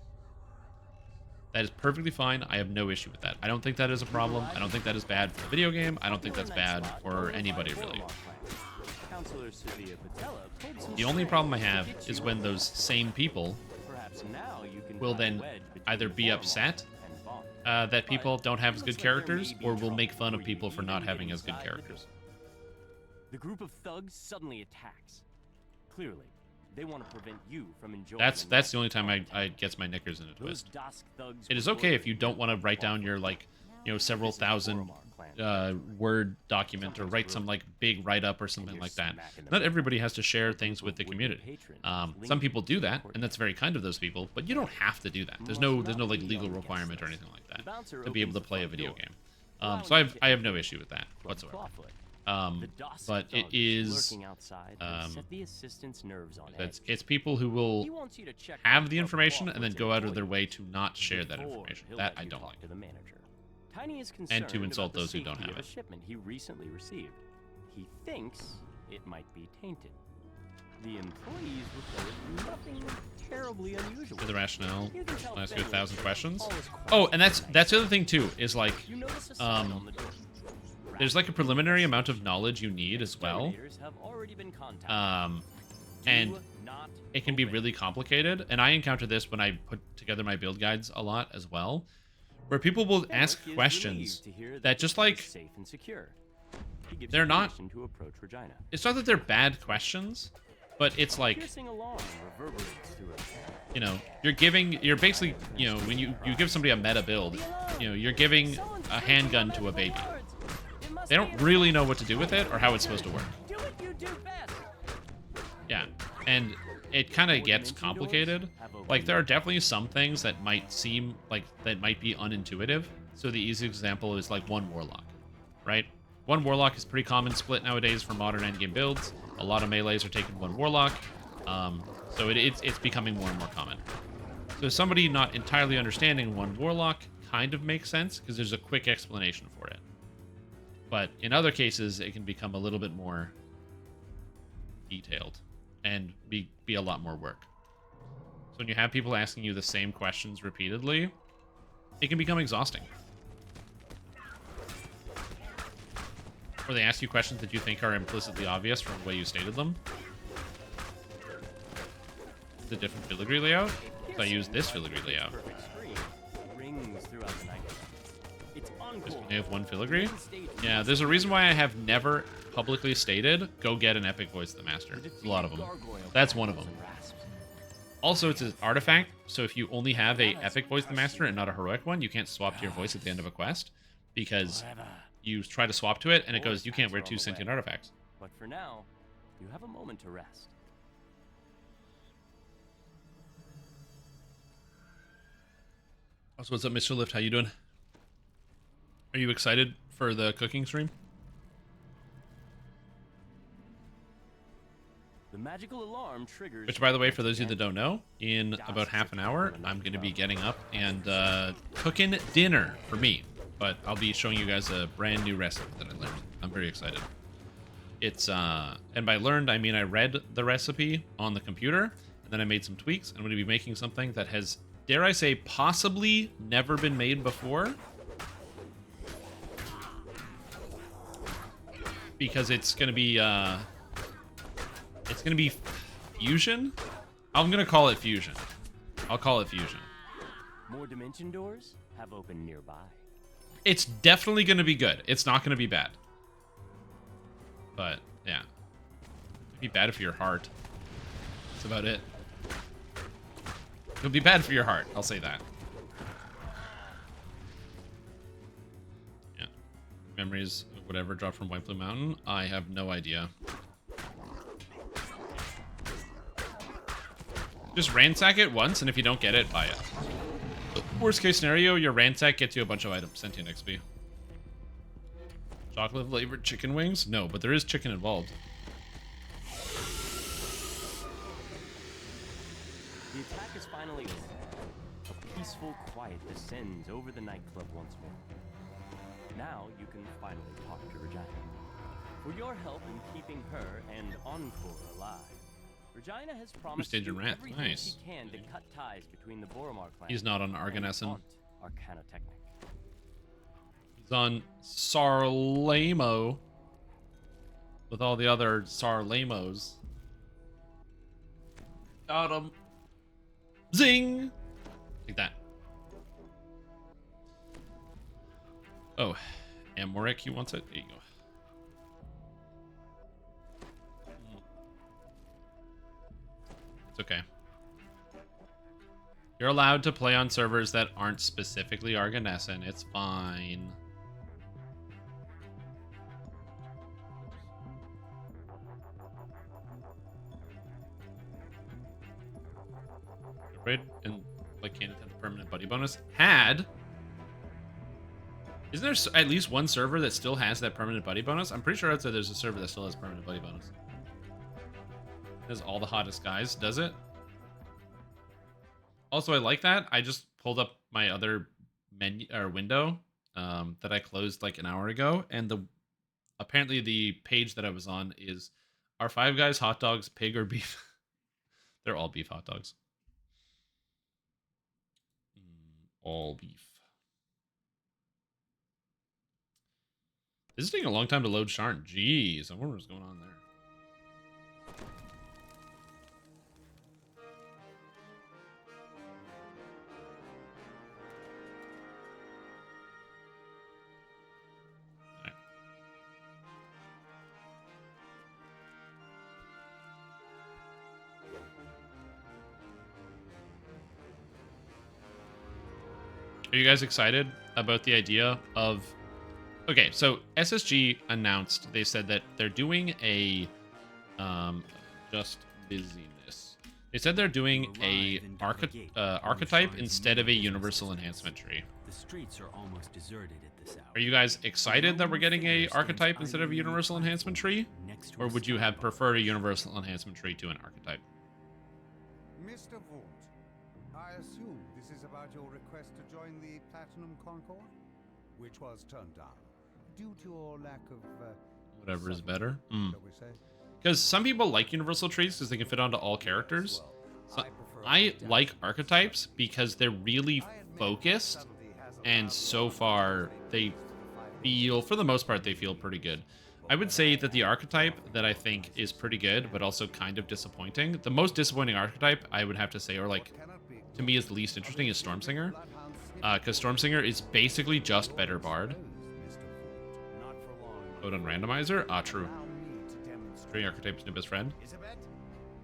That is perfectly fine. I have no issue with that. I don't think that is a problem. I don't think that is bad for the video game. I don't think that's bad for anybody, really. The only problem I have is when those same people will then either be upset that people don't have as good characters, or will make fun of people for not having as good characters. The group of thugs suddenly attacks. Clearly, they want to prevent you from enjoying. That's the only time I gets my knickers in a twist. It is okay if you don't want to write down your, like, you know, several thousand word document, or write some, like, big write-up or something like that. Not everybody has to share things with the community. Some people do that, and that's very kind of those people, but you don't have to do that. There's no like legal requirement or anything like that to be able to play a video game. So I have no issue with that whatsoever. But it is it's people who will have the information and then go out of their way to not share that information. That I don't like. Tiny is And to insult those who don't have a it. shipment he recently received. He thinks it might be tainted. The employees reported nothing terribly unusual. For the rationale, I'll ask you 1,000 questions. Oh, and that's the other thing too, is like, there's like a preliminary amount of knowledge you need as well. And it can be really complicated. And I encounter this when I put together my build guides a lot as well, where people will ask questions that just like, they're not, it's not that they're bad questions, but it's like, you know, you're basically, you know, when you give somebody a meta build, you know, you're giving a handgun to a baby. They don't really know what to do with it or how it's supposed to work. Yeah, and it kind of gets complicated. Like, there are definitely some things that might seem like that might be unintuitive. So the easy example is like one warlock, right? One warlock is pretty common split nowadays for modern endgame builds. A lot of melees are taking one warlock, so it's becoming more and more common. So somebody not entirely understanding one warlock kind of makes sense because there's a quick explanation for it. But in other cases, it can become a little bit more detailed and be a lot more work. So when you have people asking you the same questions repeatedly, it can become exhausting. Or they ask you questions that you think are implicitly obvious from the way you stated them. The different filigree layout. So I use this filigree layout. Because we have one filigree? Yeah, there's a reason why I have never publicly stated, go get an epic voice of the master. There's a lot of them. That's one of them. Also, it's an artifact, so if you only have a epic voice of the master and not a heroic one, you can't swap to your voice at the end of a quest, because you try to swap to it, and it goes, you can't wear 2 sentient artifacts. But for now, you have a moment to rest. Also, what's up, Mr. Lift? How you doing? Are you excited for the cooking stream? The magical alarm triggers. Which, by the way, for those of you that don't know, in about half an hour, I'm going to be getting up and cooking dinner for me. But I'll be showing you guys a brand new recipe that I learned. I'm very excited. It's, and by learned, I mean I read the recipe on the computer, and then I made some tweaks. I'm going to be making something that has, dare I say, possibly never been made before. Because it's going to be Fusion? I'm gonna call it Fusion. I'll call it Fusion. More dimension doors have opened nearby. It's definitely gonna be good. It's not gonna be bad. But, yeah. It'd be bad for your heart. That's about it. It'll be bad for your heart. I'll say that. Yeah. Memories of whatever dropped from White Blue Mountain? I have no idea. Just ransack it once, and if you don't get it, buy it. Worst case scenario, your ransack gets you a bunch of items. Sentient XP. Chocolate flavored chicken wings? No, but there is chicken involved. The attack is finally over. A peaceful quiet descends over the nightclub once more. Now you can finally talk to Regina. For your help in keeping her and Encore alive, Regina has promised to do Rant. everything Nice. she can to cut ties between the Boromar clan. He's not on and Arganesson. Aunt Arcanotechnic. He's on Sarlamo. With all the other Sarlamos. Got him. Zing! Like that. Oh, Amorik, he wants it? There you go. It's okay. You're allowed to play on servers that aren't specifically Arganesson. It's fine. Right? And like can't attend the permanent buddy bonus. Isn't there at least one server that still has that permanent buddy bonus? I'm pretty sure outside there's a server that still has permanent buddy bonus. Has all the hottest guys, does it? Also, I like that. I just pulled up my other menu or window that I closed like an hour ago, and apparently the page that I was on is are Five Guys hot dogs pig or beef? They're all beef hot dogs. All beef. This is taking a long time to load Sharn. Jeez, I wonder what's going on there. Are you guys excited about the idea of... Okay, so SSG announced, they said that they're doing a... just busyness. They said they're doing a archetype instead of a universal enhancement tree. The streets are almost deserted at this hour. Are you guys excited that we're getting a archetype instead of a universal enhancement tree? Or would you have preferred a universal enhancement tree to an archetype? Mr. Vaught, I assume this is about your request to join the Platinum Concord, which was turned down due to your lack of Whatever is better. shall we say? Because some people like universal trees because they can fit onto all characters. So I like archetypes because they're really focused, and so far they feel, for the most part, they feel pretty good. I would say that the archetype that I think is pretty good, but also kind of disappointing. The most disappointing archetype I would have to say, or like to me is the least interesting, is Stormsinger. Because Stormsinger is basically just better Bard. Vote on randomizer? Ah, true. Tree archetype's new best friend.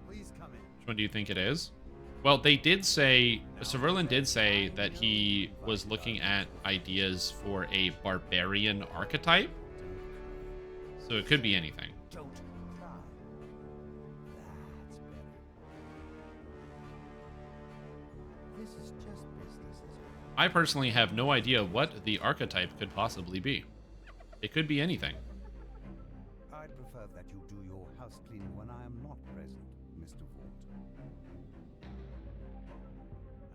Which one do you think it is? Well, they did say, Severlin did say that he was looking at ideas for a barbarian archetype. So it could be anything. I personally have no idea what the archetype could possibly be. It could be anything. I'd prefer that you do your house cleaning when I am not present, Mr. Vaught.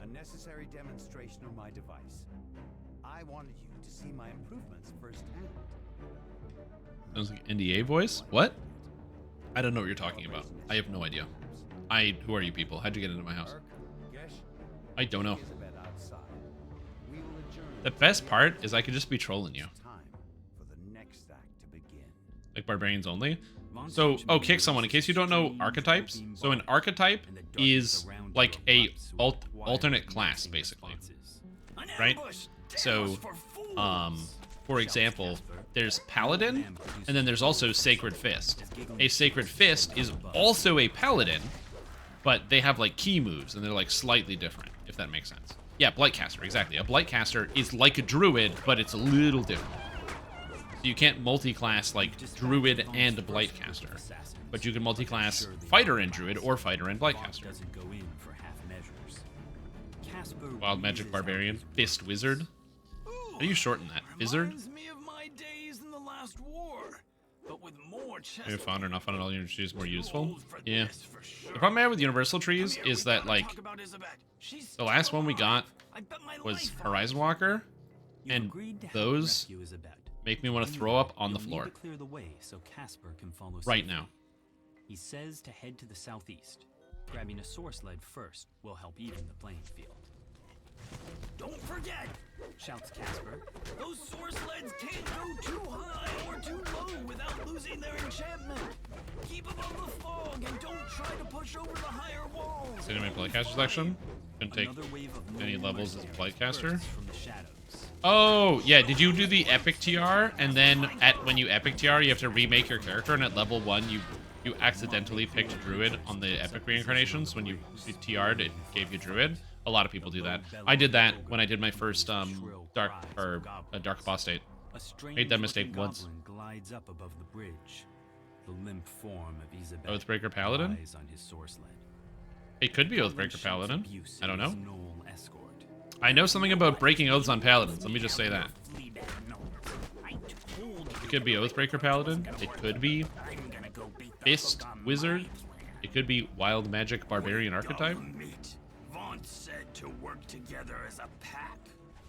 A necessary demonstration of my device. I wanted you to see my improvements firsthand. Sounds like NDA voice? What? I don't know what you're talking about. I have no idea. Who are you people? How'd you get into my house? I don't know. The best part is I could just be trolling you. Time for the next act to begin. like barbarians only. So, oh, kick someone. In case you don't know archetypes, so an archetype is like a alternate class, basically, right? So, for example, there's Paladin, and then there's also Sacred Fist. A Sacred Fist is also a Paladin, but they have like key moves, and they're like slightly different, if that makes sense. Yeah, Blightcaster, exactly. A Blightcaster is like a Druid, but it's a little different. So you can't multi-class like Druid and Blightcaster, but you can multi-class Fighter and Druid or Fighter and Blightcaster. Wild Magic Barbarian, Fist Wizard. How do you shorten that? Wizard? Maybe fun or not fun at all. Your trees more useful. Yeah. The problem I have with Universal trees is that like the last one we got was Horizon Walker, and those make me want to throw up on the floor right now. He says to head to the southeast. Grabbing a source lead first will help even the playing field. Don't forget, Shouts Casper. those source leads can't go too high or too low without losing their enchantment. Keep above the fog and don't try to push over the higher walls. Cinematic Blightcaster section. Couldn't take any levels as a Blightcaster. From the shadows. Oh, yeah, did you do the Epic TR? And then when you Epic TR, you have to remake your character, and at level 1, you accidentally picked Druid on the Epic reincarnations. When you TR'd, it gave you Druid. A lot of people do that. I did that when I did my first Dark Boss state. Made that mistake once. Glides up above the bridge. The limp form of Isabel Oathbreaker Paladin? lies on his source lead. It could be Oathbreaker Paladin. I don't know. Knoll escort. I know something about breaking oaths on Paladins. Let me just say that. It could be Oathbreaker Paladin. It could be Fist Wizard. It could be Wild Magic Barbarian Archetype. Vaughn said to work together as a pack.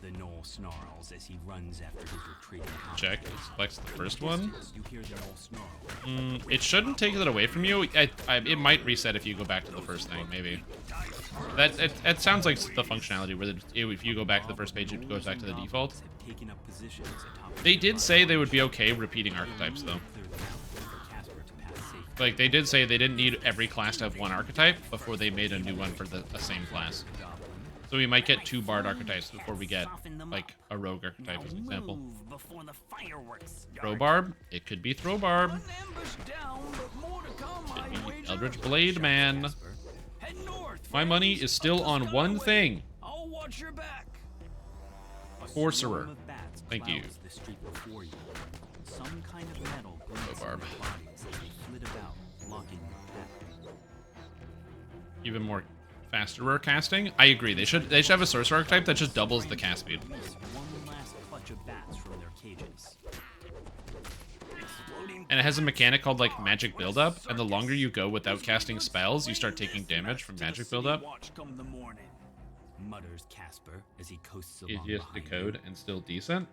The gnoll snarls as he runs after his retreating Check. It selects the first one. You hear the gnoll snarl. It shouldn't take it away from you. It might reset if you go back to the first thing, maybe. It sounds like the functionality where if you go back to the first page, it goes back to the default. Taking up positions atop They did say they would be okay repeating archetypes, though. Like, they did say they didn't need every class to have one archetype before they made a new one for the same class. So we might get 2 Bard archetypes before we get, like, a Rogue archetype, as an example. Throwbarb? It could be Throwbarb. Could be Eldritch Blade Man. My money is still on one thing. I'll watch your back. Sorcerer. Thank you. Some kind of metal glints on their bodies as they flit about, blocking the path. Even more faster casting. I agree. They should have a sorcerer archetype that just doubles the cast speed. One last clutch of bats from their cages. And it has a mechanic called like magic buildup, and the longer you go without casting spells, you start taking damage from magic buildup. Mutters Casper as he coasts along Easiest to behind code and still decent.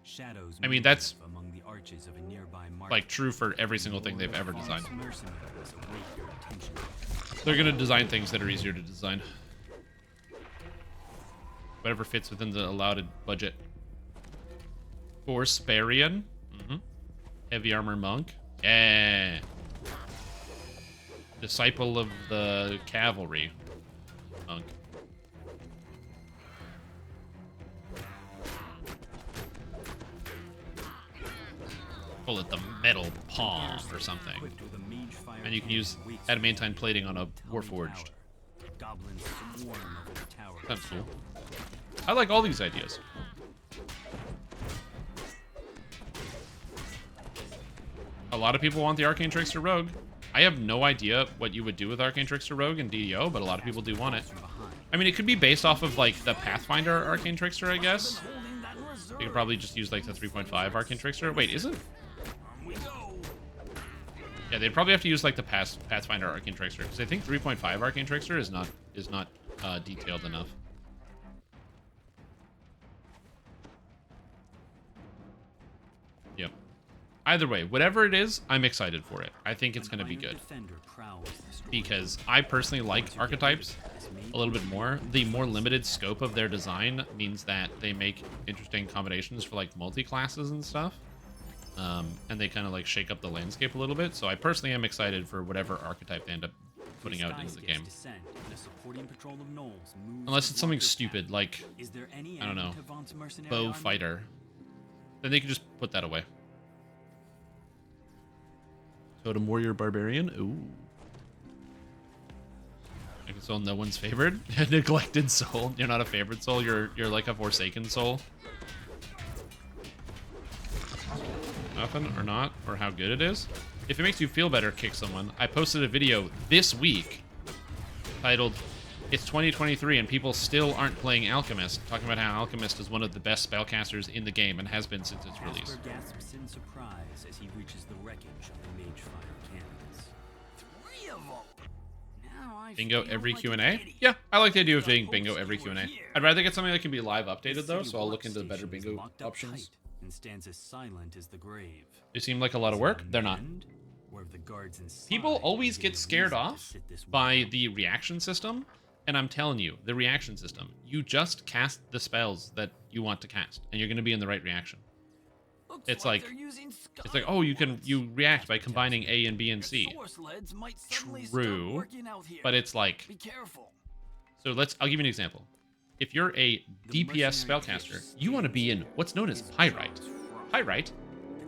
Shadows I mean, that's move among the arches of a nearby market. like true for every single thing they've ever designed. Mercenaries await your attention. They're gonna design things that are easier to design. Whatever fits within the allowed budget. Force Barian. Heavy armor monk. Yeah. Disciple of the cavalry monk. Call it the metal palm or something. And you can use adamantine plating on a warforged. That's cool. I like all these ideas. A lot of people want the Arcane Trickster Rogue. I have no idea what you would do with Arcane Trickster Rogue in DDO, but a lot of people do want it. I mean, it could be based off of, like, the Pathfinder Arcane Trickster, I guess. You could probably just use, like, the 3.5 Arcane Trickster. Wait, is it? Yeah, they'd probably have to use, like, the Pathfinder Arcane Trickster, because I think 3.5 Arcane Trickster is not detailed enough. Yep. Either way, whatever it is, I'm excited for it. I think it's going to be good. Because I personally like archetypes a little bit more. The more limited scope of their design means that they make interesting combinations for like multi-classes and stuff. and they kind of like shake up the landscape a little bit. So I personally am excited for whatever archetype they end up putting out into the game. Unless it's something stupid like, I don't know, bow fighter. Then they can just put that away. Totem warrior barbarian. Ooh. Second soul, no one's favored. Neglected soul. You're not a favorite soul. You're like a forsaken soul. Nothing or not, or how good it is. If it makes you feel better, kick someone. I posted a video this week titled "It's 2023 and people still aren't playing Alchemist," talking about how Alchemist is one of the best spellcasters in the game and has been since its release. Gasps in surprise as he reaches the wreckage of the Magefire cannons. 3 of them. Now I Bingo feel every like Q&A? idiot. Yeah, I like the idea of doing bingo every Q&A. I'd rather get something that can be live updated though, The so I'll look into city better workstation is bingo locked up options. tight and stands as silent as the grave. They seem like a lot of work. They're not. Where the guards inside People always get get a scared reason to off sit this by the reaction system, and I'm telling you, the reaction system, you just cast the spells that you want to cast, and you're going to be in the right reaction. Looks It's like like, they're using it's like, oh, you react by combining A and B and C. Source leads might suddenly start True, working out here. but it's like, Be careful. so I'll give you an example. If you're a DPS spellcaster, you want to be in what's known as Pyrite. Pyrite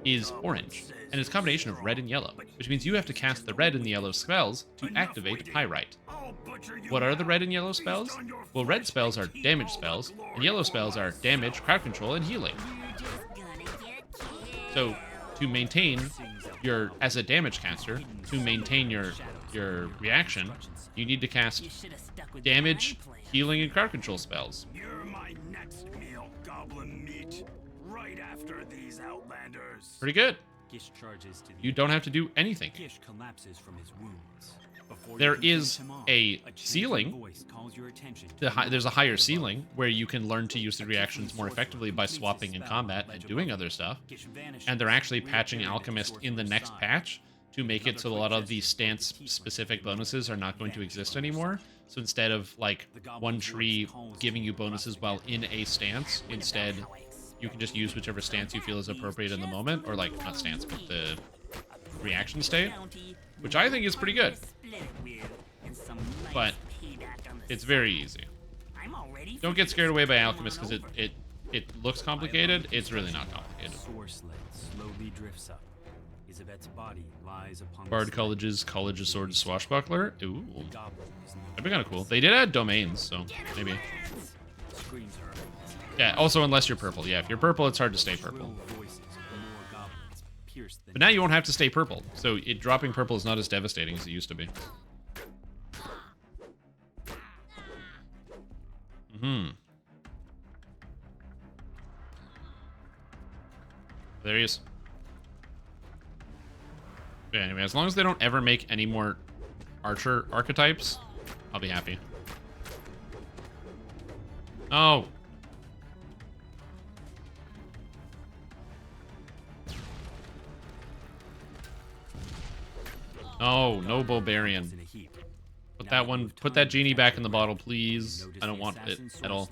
is orange, and it's a combination of red and yellow, which means you have to cast the red and the yellow spells to activate Pyrite. What are the red and yellow spells? Well, red spells are damage spells, and yellow spells are damage, crowd control, and healing. So, to maintain as a damage caster, to maintain your reaction, you need to cast damage, healing, and crowd control spells. You're my next meal, goblin meat. Right after these outlanders. Pretty good. Gish charges to the You don't have to do anything. Gish collapses from his wounds. Before There you can is finish him off, a chanting ceiling. voice calls your attention to There's a higher ceiling where you can learn to use the reactions more effectively by swapping in combat and doing other stuff. And they're actually patching Alchemist in the next patch to make it so a lot of the stance-specific bonuses are not going to exist anymore. So instead of like one tree giving you bonuses while in a stance, instead you can just use whichever stance you feel is appropriate in the moment, or like not stance, but the reaction state, which I think is pretty good. But it's very easy. Don't get scared away by Alchemist because it looks complicated. It's really not complicated. Source sled slowly drifts up. Isabet's body lies upon Bard the sled. College of Swords Swashbuckler. Ooh, Goblin is that'd be kind of cool. They did add domains, so maybe. screams her. Yeah. Also, unless you're purple. Yeah, if you're purple, it's hard to stay purple. Voices of more goblins pierce the But now you won't have to stay purple, so dropping purple is not as devastating as it used to be. There he is. Yeah, anyway, as long as they don't ever make any more archer archetypes, I'll be happy. Oh. Oh, no Bulbarian. Put that genie back in the bottle, please. I don't want it at all.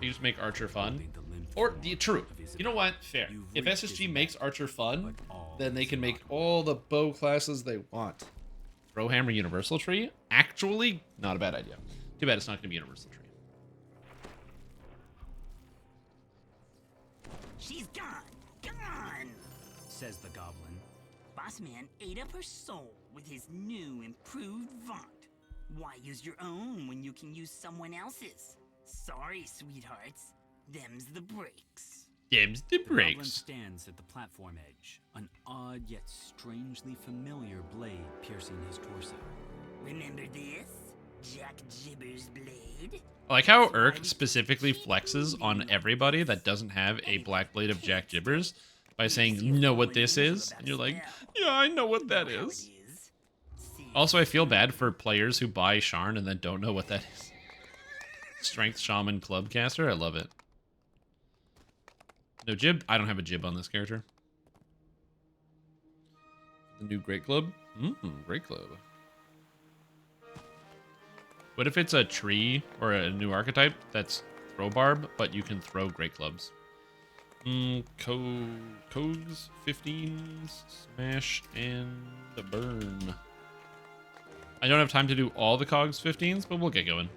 You just make Archer fun. Or, true. You know what? Fair. If SSG makes Archer fun, then they can make all the bow classes they want. Throwhammer Universal Tree? Actually, not a bad idea. Too bad it's not going to be Universal Tree. She's gone. Gone. says the goblin. Boss man ate up her soul with his new improved vaunt. Why use your own when you can use someone else's? Sorry, sweethearts. Them's the breaks. Them's the goblin breaks. stands at the platform edge, an odd yet strangely familiar blade piercing his torso. Remember this? Jack Jibber's blade? I like how Urk specifically flexes on everybody that doesn't have a black blade of Jack Gibbers by saying, "You know what this is?" And you're like, "Yeah, I know what that is." Also, I feel bad for players who buy Sharn and then don't know what that is. Strength Shaman Clubcaster, I love it. No jib? I don't have a jib on this character. The new Great Club? Great Club. What if it's a tree or a new archetype that's throw barb, but you can throw great clubs? Cogs 15s, smash and burn. I don't have time to do all the Cogs 15s, but we'll get going.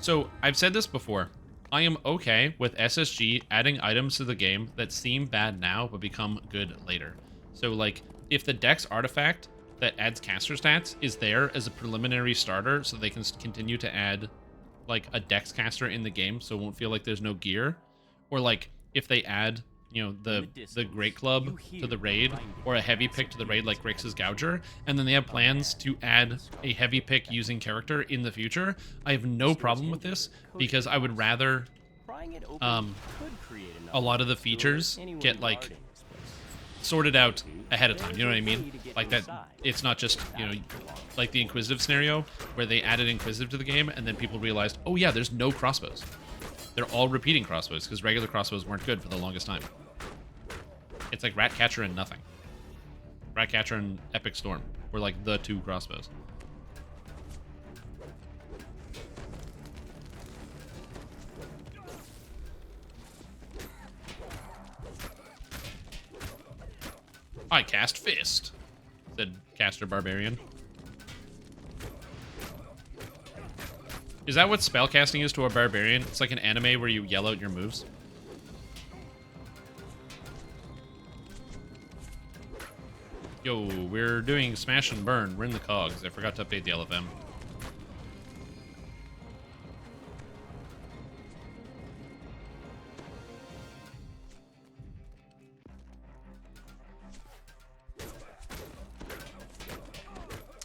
So, I've said this before. I am okay with SSG adding items to the game that seem bad now, but become good later. So, like, if the Dex artifact that adds caster stats is there as a preliminary starter, so they can continue to add, like, a Dex caster in the game, so it won't feel like there's no gear. Or, like, if they add, you know, the Great Club to the raid, or a heavy pick to the raid like Grix's Gouger, and then they have plans to add a heavy pick using character in the future, I have no problem with this, because I would rather a lot of the features get, like, sorted out ahead of time, you know what I mean? Like that, it's not just, you know, like the Inquisitive scenario, where they added Inquisitive to the game, and then people realized, oh yeah, there's no crossbows. They're all repeating crossbows, because regular crossbows weren't good for the longest time. It's like Ratcatcher and nothing. Ratcatcher and Epic Storm were like the two crossbows. I cast Fist, said Caster Barbarian. Is that what spellcasting is to a barbarian? It's like an anime where you yell out your moves. Yo, we're doing smash and burn. We're in the cogs. I forgot to update the LFM.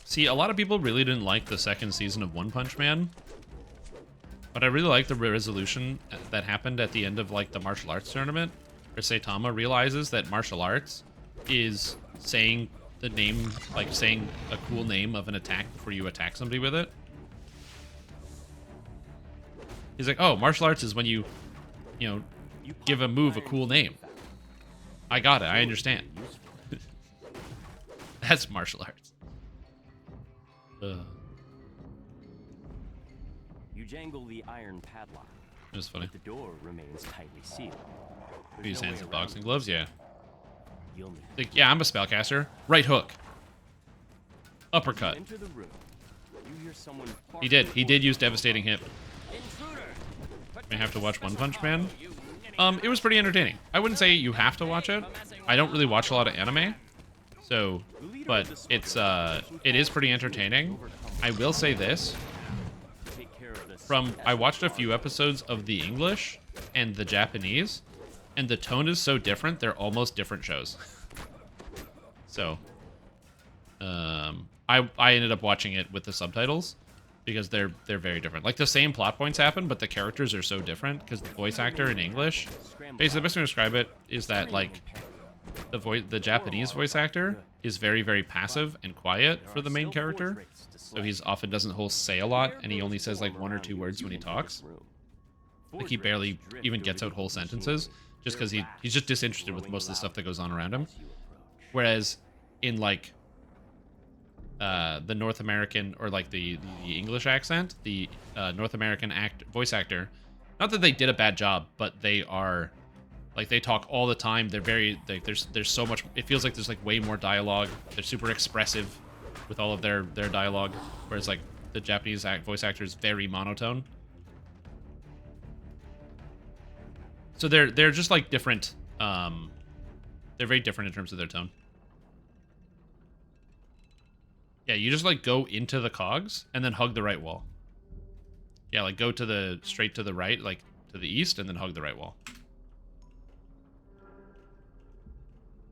See, a lot of people really didn't like the second season of One Punch Man. But I really like the resolution that happened at the end of, like, the martial arts tournament, where Saitama realizes that martial arts is saying the name, like saying a cool name of an attack before you attack somebody with it. He's like, oh, martial arts is when you know, give a move a cool name. I got it. I understand. That's martial arts. You jangle the iron padlock. That's funny. But the door remains tightly sealed. Use hands and boxing gloves, yeah. You'll need Like, yeah, I'm a spellcaster. Right hook. Uppercut. enter the room. You hear someone He did. He did use devastating hit. May have to watch One Punch Man. It was pretty entertaining. I wouldn't say you have to watch it. I don't really watch a lot of anime, so, but it is pretty entertaining. I will say this. I watched a few episodes of the English and the Japanese, and the tone is so different, they're almost different shows. So, I ended up watching it with the subtitles, because they're very different. Like, the same plot points happen, but the characters are so different, because the voice actor in English, basically the best way to describe it is that, like, the Japanese voice actor is very, very passive and quiet for the main character. So he's often doesn't say a lot, and he only says like 1 or 2 words when he talks. Like, he barely even gets out whole sentences, just because he's just disinterested with most of the stuff that goes on around him. Whereas in, like, the North American, or like the English accent, the North American voice actor, not that they did a bad job, but they are, like, they talk all the time. They're very, there's so much, it feels like there's like way more dialogue. They're super expressive with all of their dialogue, whereas like the Japanese voice actor is very monotone. So they're just like different. They're very different in terms of their tone. Yeah, you just like go into the cogs and then hug the right wall. Yeah, like go to straight to the right, like to the east, and then hug the right wall.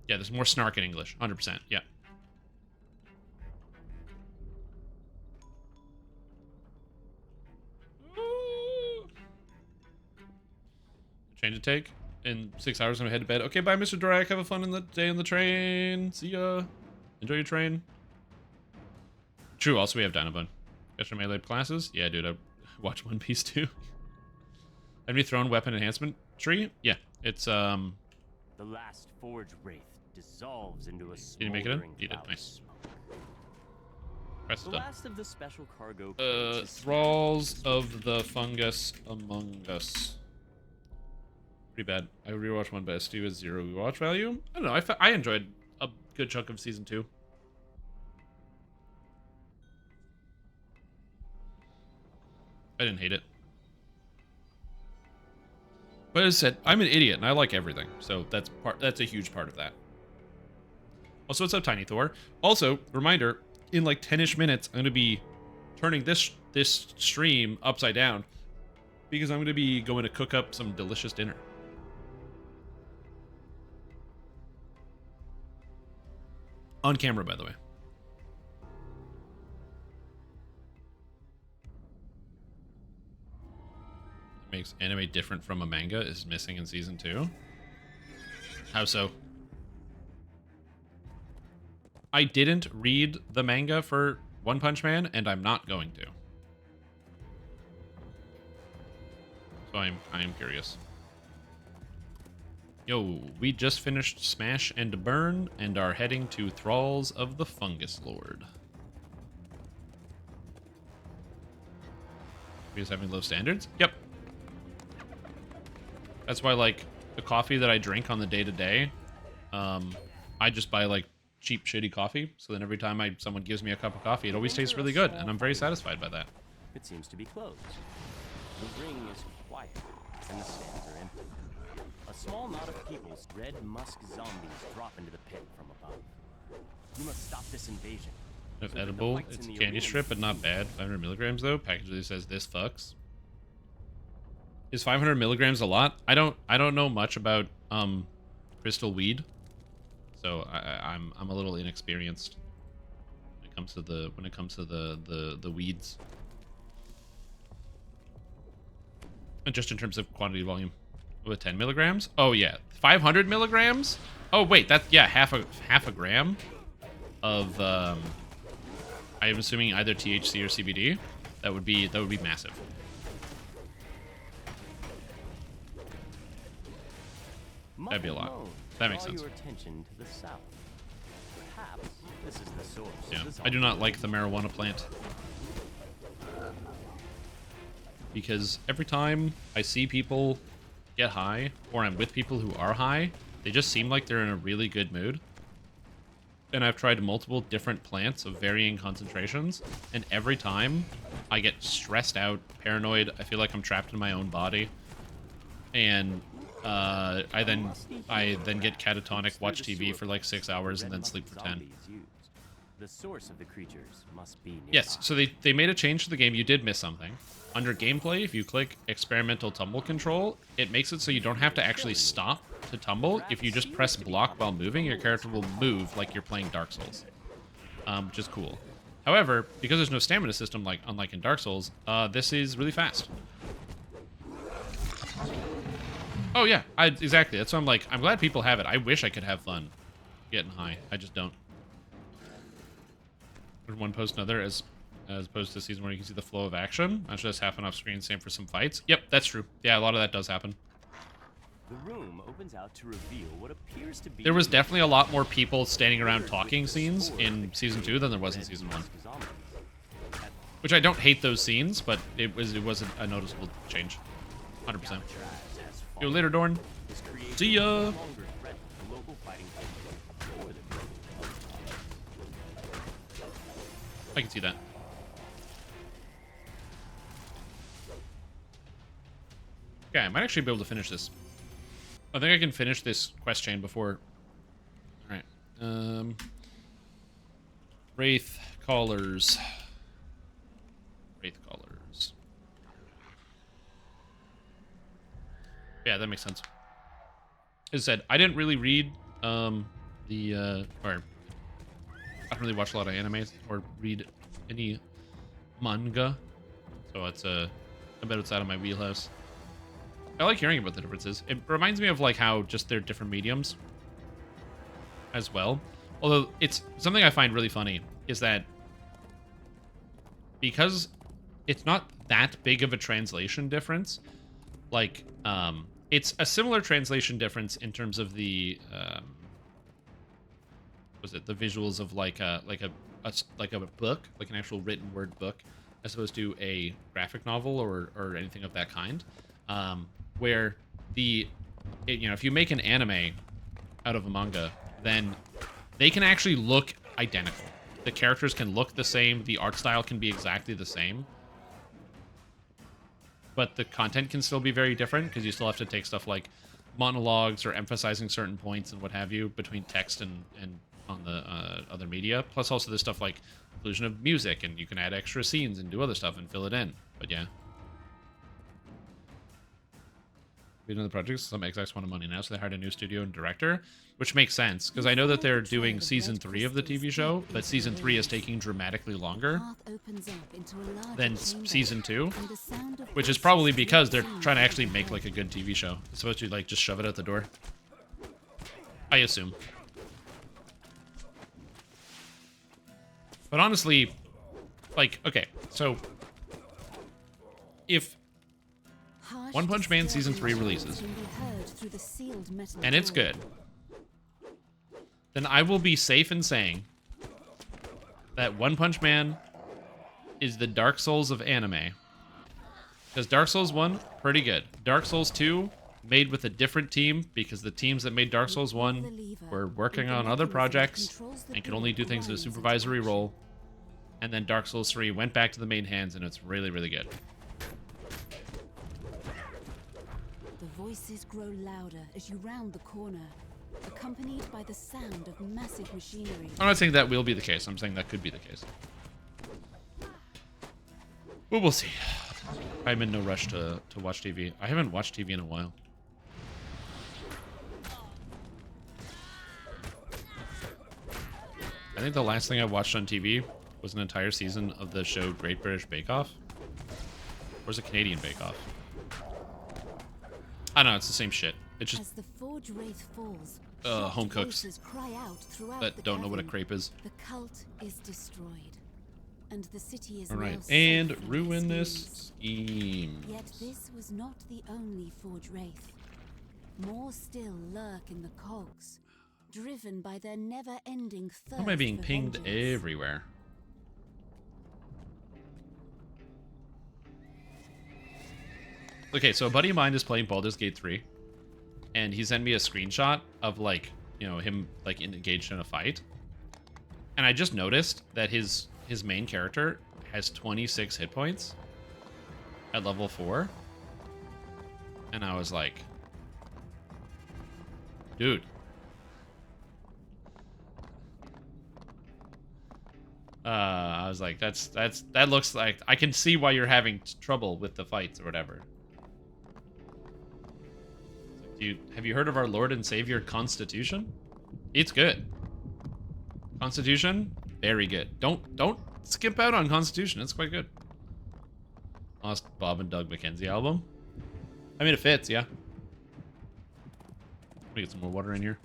Yeah, there's more snark in English, 100%. Yeah. Train to take. In 6 hours, I'm gonna head to bed. Okay, bye, Mr. Durack. Have a fun in the day on the train. See ya. Enjoy your train. True. Also, we have Dinobone. Got your melee classes? Yeah, dude. I watch One Piece too. Have you thrown weapon enhancement tree? Yeah, it's The last forge wraith dissolves into a Did you make it in? smoldering You did. cloud of Nice. smoke. Quest The done. last of the special cargo crates is Thralls of the Fungus Among Us. Pretty bad. I rewatched one, but Stu has 0 rewatch value. I don't know. I enjoyed a good chunk of season 2. I didn't hate it. But as I said, I'm an idiot and I like everything. So that's a huge part of that. Also, what's up, Tiny Thor? Also, reminder, in like 10-ish minutes, I'm going to be turning this stream upside down because I'm going to be going to cook up some delicious dinner. On camera, by the way. Makes anime different from a manga is missing in season 2. How so? I didn't read the manga for One Punch Man, and I'm not going to. So I am curious. Yo, we just finished Smash and Burn and are heading to Thralls of the Fungus Lord. We just having low standards? Yep. That's why, like, the coffee that I drink on the day-to-day, I just buy, like, cheap, shitty coffee. So then every time someone gives me a cup of coffee, it always tastes really good, and I'm very satisfied by that. It seems to be closed. The ring is quiet, and the stands are empty. A small knot of people's red musk zombies drop into the pit from above. You must stop this invasion. If edible, it's a candy strip, but not bad. 500 milligrams, though. Package that says this fucks. Is 500 milligrams a lot? I don't know much about crystal weed, so I'm a little inexperienced when it comes to the weeds. And just in terms of quantity volume, with 10 milligrams. Oh yeah, 500 milligrams. Oh wait, that's yeah half a gram of I am assuming either THC or CBD. That would be massive. That'd be a lot. That makes sense. Your attention to the south. Perhaps this is the source. Yeah, I do not like the marijuana plant. Because every time I see people get high, or I'm with people who are high, they just seem like they're in a really good mood. And I've tried multiple different plants of varying concentrations, and every time I get stressed out, paranoid, I feel like I'm trapped in my own body. And I then get catatonic, watch TV for like 6 hours, and then sleep for 10. The source of the creatures must be nearby. Yes, so they made a change to the game. You did miss something. Under gameplay, if you click experimental tumble control, it makes it so you don't have to actually stop to tumble. If you just press block while moving, your character will move like you're playing Dark Souls, which is cool. However, because there's no stamina system unlike in Dark Souls, this is really fast. Oh yeah, exactly. That's why I'm like, I'm glad people have it. I wish I could have fun getting high. I just don't. There's one post another as opposed to season where you can see the flow of action. That should just happen off screen. Same for some fights. Yep, that's true. Yeah, a lot of that does happen. The room opens out to reveal what appears to be. There was definitely a lot more people standing around talking scenes in season 2 than there was in season 1. Which I don't hate those scenes, but it was a noticeable change. 100%. Yo, later, Dorn. See ya. I can see that. Okay, I might actually be able to finish this. I think I can finish this quest chain before. Alright. Wraith Callers. Wraith Callers. Yeah, that makes sense. As I said, I didn't really read or I don't really watch a lot of anime or read any manga, so it's a bit outside of my wheelhouse. I like hearing about the differences. It reminds me of like how just they're different mediums as well. Although it's something I find really funny is that because it's not that big of a translation difference, like it's a similar translation difference in terms of the the visuals of like a like a book, like an actual written word book, as opposed to a graphic novel or anything of that kind, where if you make an anime out of a manga, then they can actually look identical. The characters can look the same, the art style can be exactly the same, but the content can still be very different because you still have to take stuff like monologues or emphasizing certain points and what have you between text and on the other media. Plus also there's stuff like inclusion of music, and you can add extra scenes and do other stuff and fill it in. But yeah. Being in the project, some execs wanted money now, so they hired a new studio and director, which makes sense, because I know that they're doing season 3 of the TV show, but season 3 is taking dramatically longer than season 2, which is probably because they're trying to actually make like a good TV show. It's supposed to like just shove it out the door, I assume. But honestly, like, okay, so if One Punch Man Season 3 releases, and it's good, then I will be safe in saying that One Punch Man is the Dark Souls of anime. Because Dark Souls 1, pretty good. Dark Souls 2, made with a different team, because the teams that made Dark Souls 1 were working on other projects and could only do things in a supervisory role. And then Dark Souls 3 went back to the main hands, and it's really, really good. The voices grow louder as you round the corner, accompanied by the sound of massive machinery. I'm not saying that will be the case. I'm saying that could be the case. But we'll see. I'm in no rush to watch TV. I haven't watched TV in a while. I think the last thing I watched on TV was an entire season of the show Great British Bake Off. Or was it Canadian Bake Off? I don't know, it's the same shit. It's just As the Forge Wraith falls, home cooks voices cry out throughout that the don't know what a cavern. crepe is. The cult is destroyed, and the city is Alright, now safe and from ruin their this schemes. scheme. Yet this was not the only Forge Wraith. More still lurk in the cogs, driven by their never-ending thirst. How am I being for pinged vengeance. everywhere? Okay, so a buddy of mine is playing Baldur's Gate 3, and he sent me a screenshot of, like, you know, him, like, engaged in a fight. And I just noticed that his main character has 26 hit points at level 4. And I was like, dude. I was like, that looks like, I can see why you're having trouble with the fights or whatever. Have you heard of our Lord and Savior Constitution? It's good. Constitution, very good. Don't skip out on Constitution. It's quite good. Lost Bob and Doug McKenzie album. I mean, it fits, yeah. Let me get some more water in here.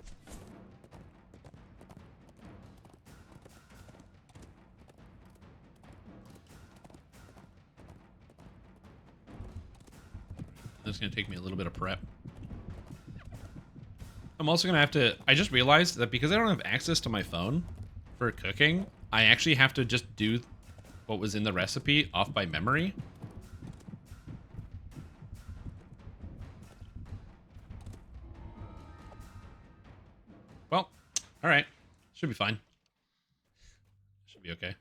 That's gonna take me a little bit of prep. I'm also gonna have to, I just realized that because I don't have access to my phone for cooking, I actually have to just do what was in the recipe off by memory. Well, alright. Should be fine. Should be okay.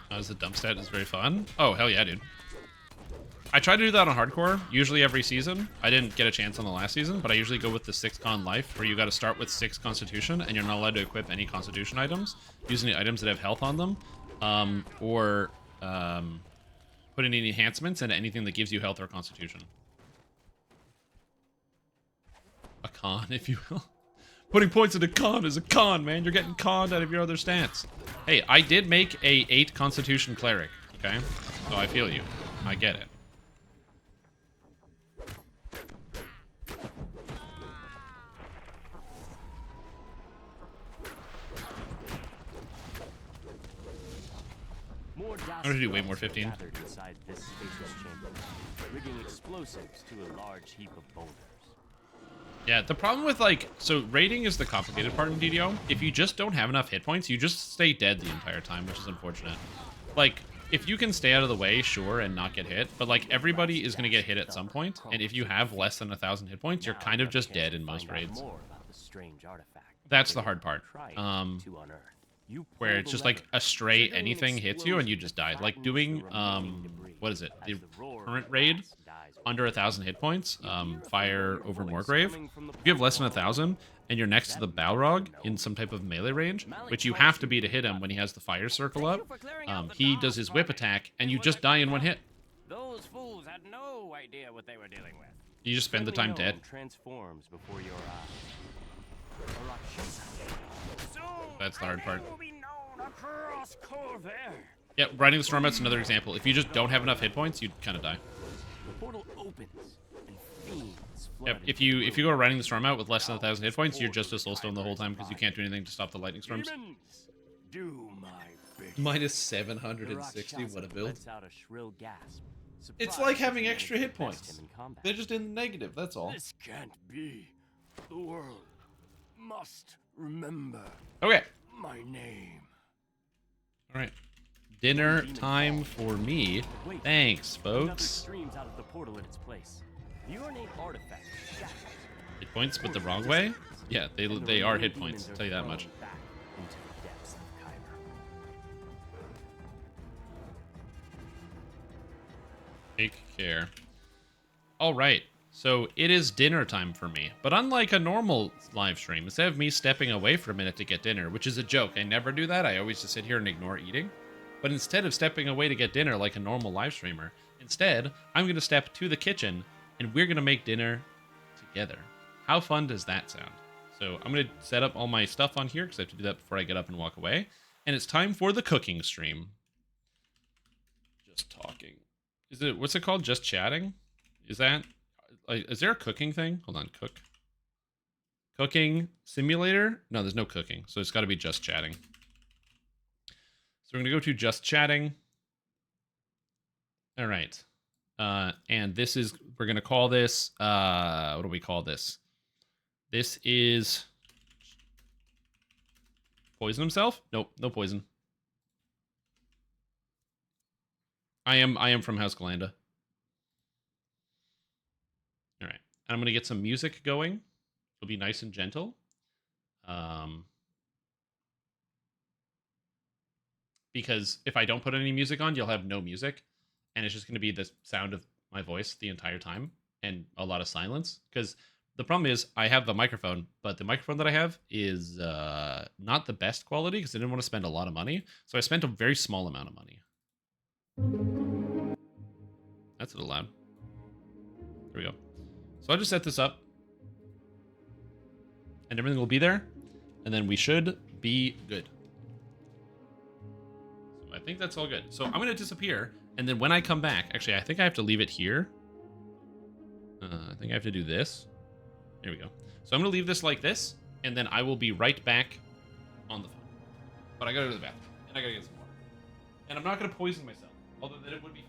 The dump stat is very fun. Oh, hell yeah, dude. I try to do that on hardcore, usually every season. I didn't get a chance on the last season, but I usually go with the 6 con life, where you got to start with 6 constitution, and you're not allowed to equip any constitution items, using the items that have health on them, or put any enhancements into anything that gives you health or constitution. A con, if you will. Putting points into con is a con, man. You're getting conned out of your other stance. Hey, I did make a 8 constitution cleric, okay? So I feel you. I get it. I'm gonna do way more 15. Gathered inside this spacious chamber, rigging explosives to a large heap of boulders. Yeah, the problem with, like, so raiding is the complicated part in DDO. If you just don't have enough hit points, you just stay dead the entire time, which is unfortunate. Like, if you can stay out of the way, sure, and not get hit, but, like, everybody is going to get hit at some point, and if you have less than 1,000 hit points, you're kind of just dead in most raids. That's the hard part. Where it's just, like, a stray anything hits you, and you just die. Like, doing, what is it? The current raid, under 1,000 hit points, Fire over Moorgrave. If you have less than 1,000 and you're next to the Balrog in some type of melee range, which you have to be to hit him when he has the fire circle up, he does his whip attack and you just die in one hit. Those fools had no idea what they were dealing with. You just spend the time dead. Transforms before your eyes. That's the hard part. Yeah, riding the storm out's another example. If you just don't have enough hit points, you kind of die. The portal opens and fiends Yep, if you go riding the storm out with less than 1,000 hit points, you're just a soulstone the whole time because you can't do anything to stop the lightning storms. Minus 760, what a build. It's like having extra hit points. They're just in the negative, that's all. This can't be. The world must remember. Okay. My name. Alright. Dinner time for me. Thanks, folks. Streams out of the portal in its place. The ornate artifact shatters. Hit points, but the wrong way? Yeah, they are hit points, I'll tell you that much. Into the depths of Kyber. Take care. Alright, so it is dinner time for me. But unlike a normal live stream, instead of me stepping away for a minute to get dinner, which is a joke, I never do that, I always just sit here and ignore eating. But instead of stepping away to get dinner like a normal live streamer, instead, I'm going to step to the kitchen and we're going to make dinner together. How fun does that sound? So I'm going to set up all my stuff on here because I have to do that before I get up and walk away. And it's time for the cooking stream. Just talking. What's it called? Just chatting? Is there a cooking thing? Hold on, cook. Cooking simulator? No, there's no cooking. So it's got to be just chatting. So we're going to go to just chatting. All right. And this is, we're going to call this, what do we call this? This is poison himself? Nope, no poison. I am from House Galanda. All right. And I'm going to get some music going. It'll be nice and gentle. Because if I don't put any music on, you'll have no music. And it's just going to be the sound of my voice the entire time. And a lot of silence. Because the problem is, I have the microphone. But the microphone that I have is not the best quality. Because I didn't want to spend a lot of money. So I spent a very small amount of money. That's a little loud. There we go. So I'll just set this up. And everything will be there. And then we should be good. I think that's all good. So I'm going to disappear, and then when I come back, actually, I think I have to leave it here. I think I have to do this. There we go. So I'm going to leave this like this, and then I will be right back on the phone. But I got to go to the bathroom, and I got to get some water. And I'm not going to poison myself, although that it would be fun.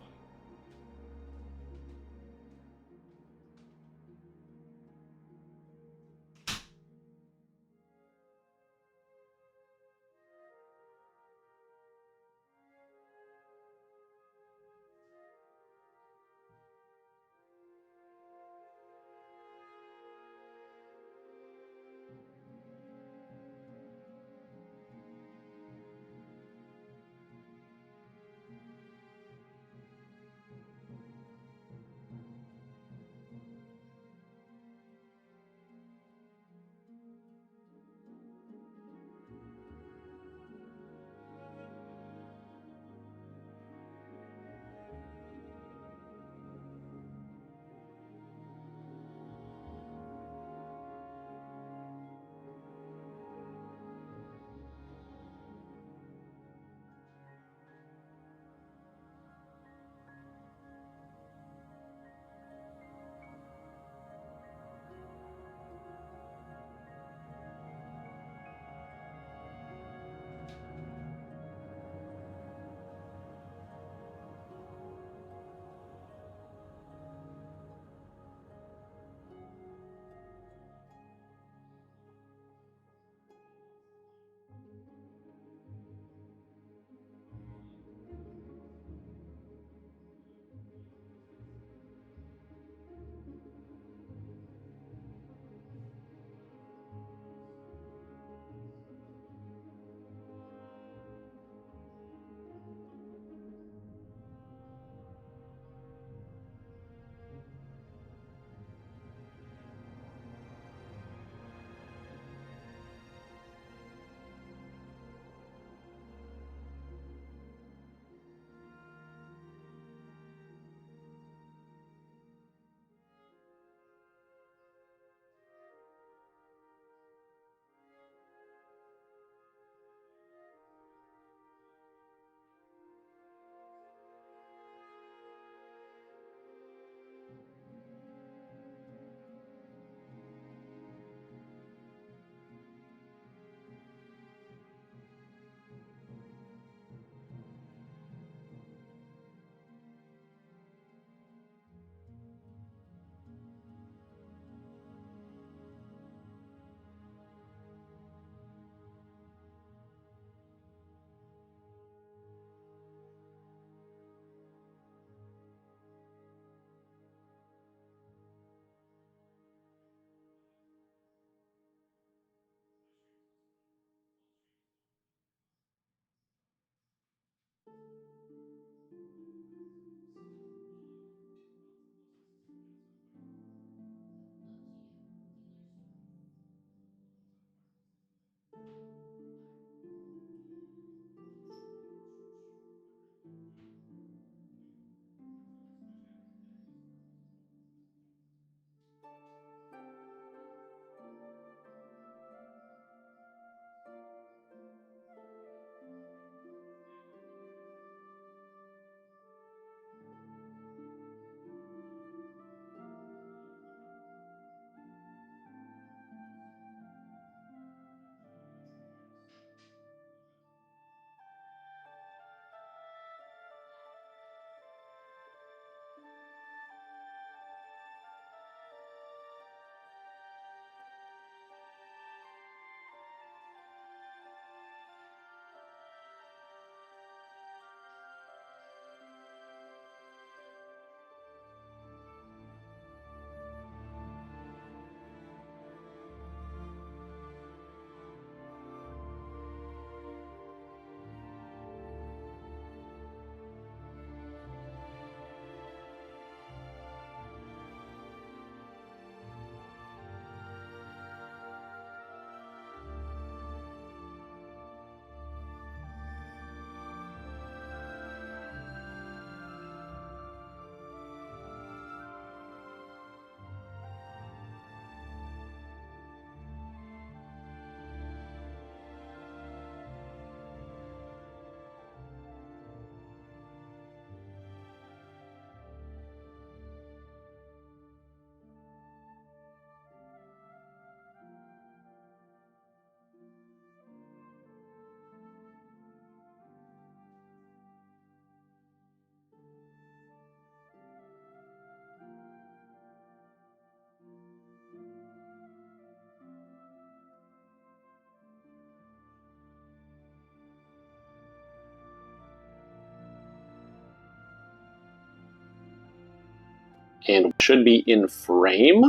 And we should be in frame.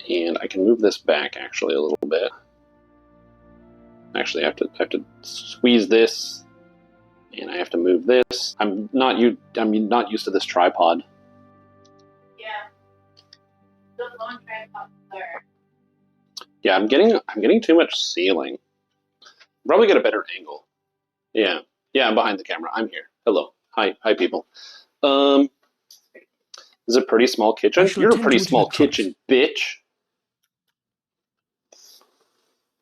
And I can move this back actually a little bit. Actually, I have to squeeze this, and I have to move this. I'm not used to this tripod. Yeah. The long tripod there. Yeah, I'm getting too much ceiling. Probably get a better angle. Yeah, I'm behind the camera. I'm here. Hello, hi, people. This is a pretty small kitchen. You're a pretty small kitchen, bitch.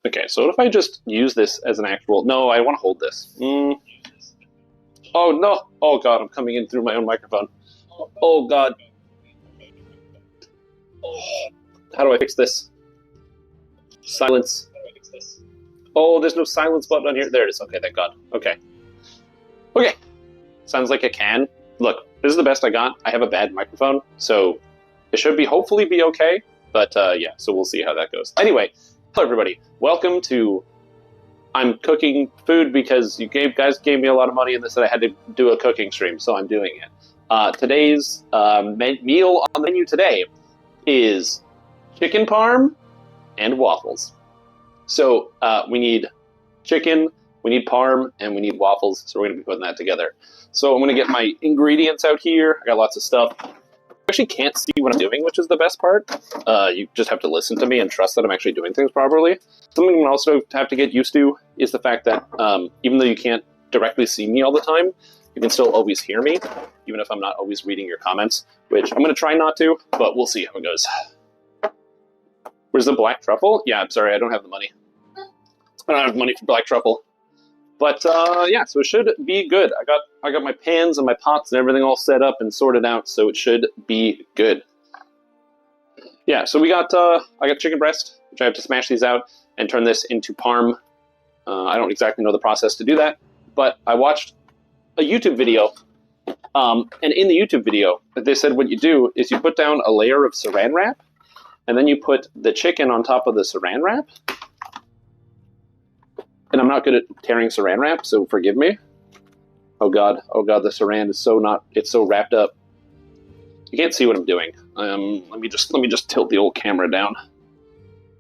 Okay, so what if I just use this as an actual... No, I want to hold this. Oh, no. Oh, God, I'm coming in through my own microphone. Oh, God. How do I fix this? Silence. Oh, there's no silence button on here. There it is. Okay, thank God. Okay. Okay. Sounds like a can. Look, this is the best I got. I have a bad microphone, so it should hopefully be okay. But, yeah, so we'll see how that goes. Anyway... Hello, everybody. Welcome to... I'm cooking food because you guys gave me a lot of money and they said I had to do a cooking stream, so I'm doing it. Today's meal on the menu today is chicken parm and waffles. So we need chicken, we need parm, and we need waffles, so we're going to be putting that together. So I'm going to get my ingredients out here. I got lots of stuff. I actually can't see what I'm doing, which is the best part. You just have to listen to me and trust that I'm actually doing things properly. Something you also have to get used to is the fact that even though you can't directly see me all the time, you can still always hear me, even if I'm not always reading your comments, which I'm going to try not to, but we'll see how it goes. Where's the black truffle? Yeah, I'm sorry, I don't have the money. I don't have money for black truffle. But, yeah, so it should be good. I got my pans and my pots and everything all set up and sorted out, so it should be good. Yeah, so I got chicken breast, which I have to smash these out and turn this into parm. I don't exactly know the process to do that, but I watched a YouTube video, and in the YouTube video, they said what you do is you put down a layer of saran wrap, and then you put the chicken on top of the saran wrap. And I'm not good at tearing saran wrap, so forgive me. Oh god, the saran is it's so wrapped up. You can't see what I'm doing. Let me just tilt the old camera down.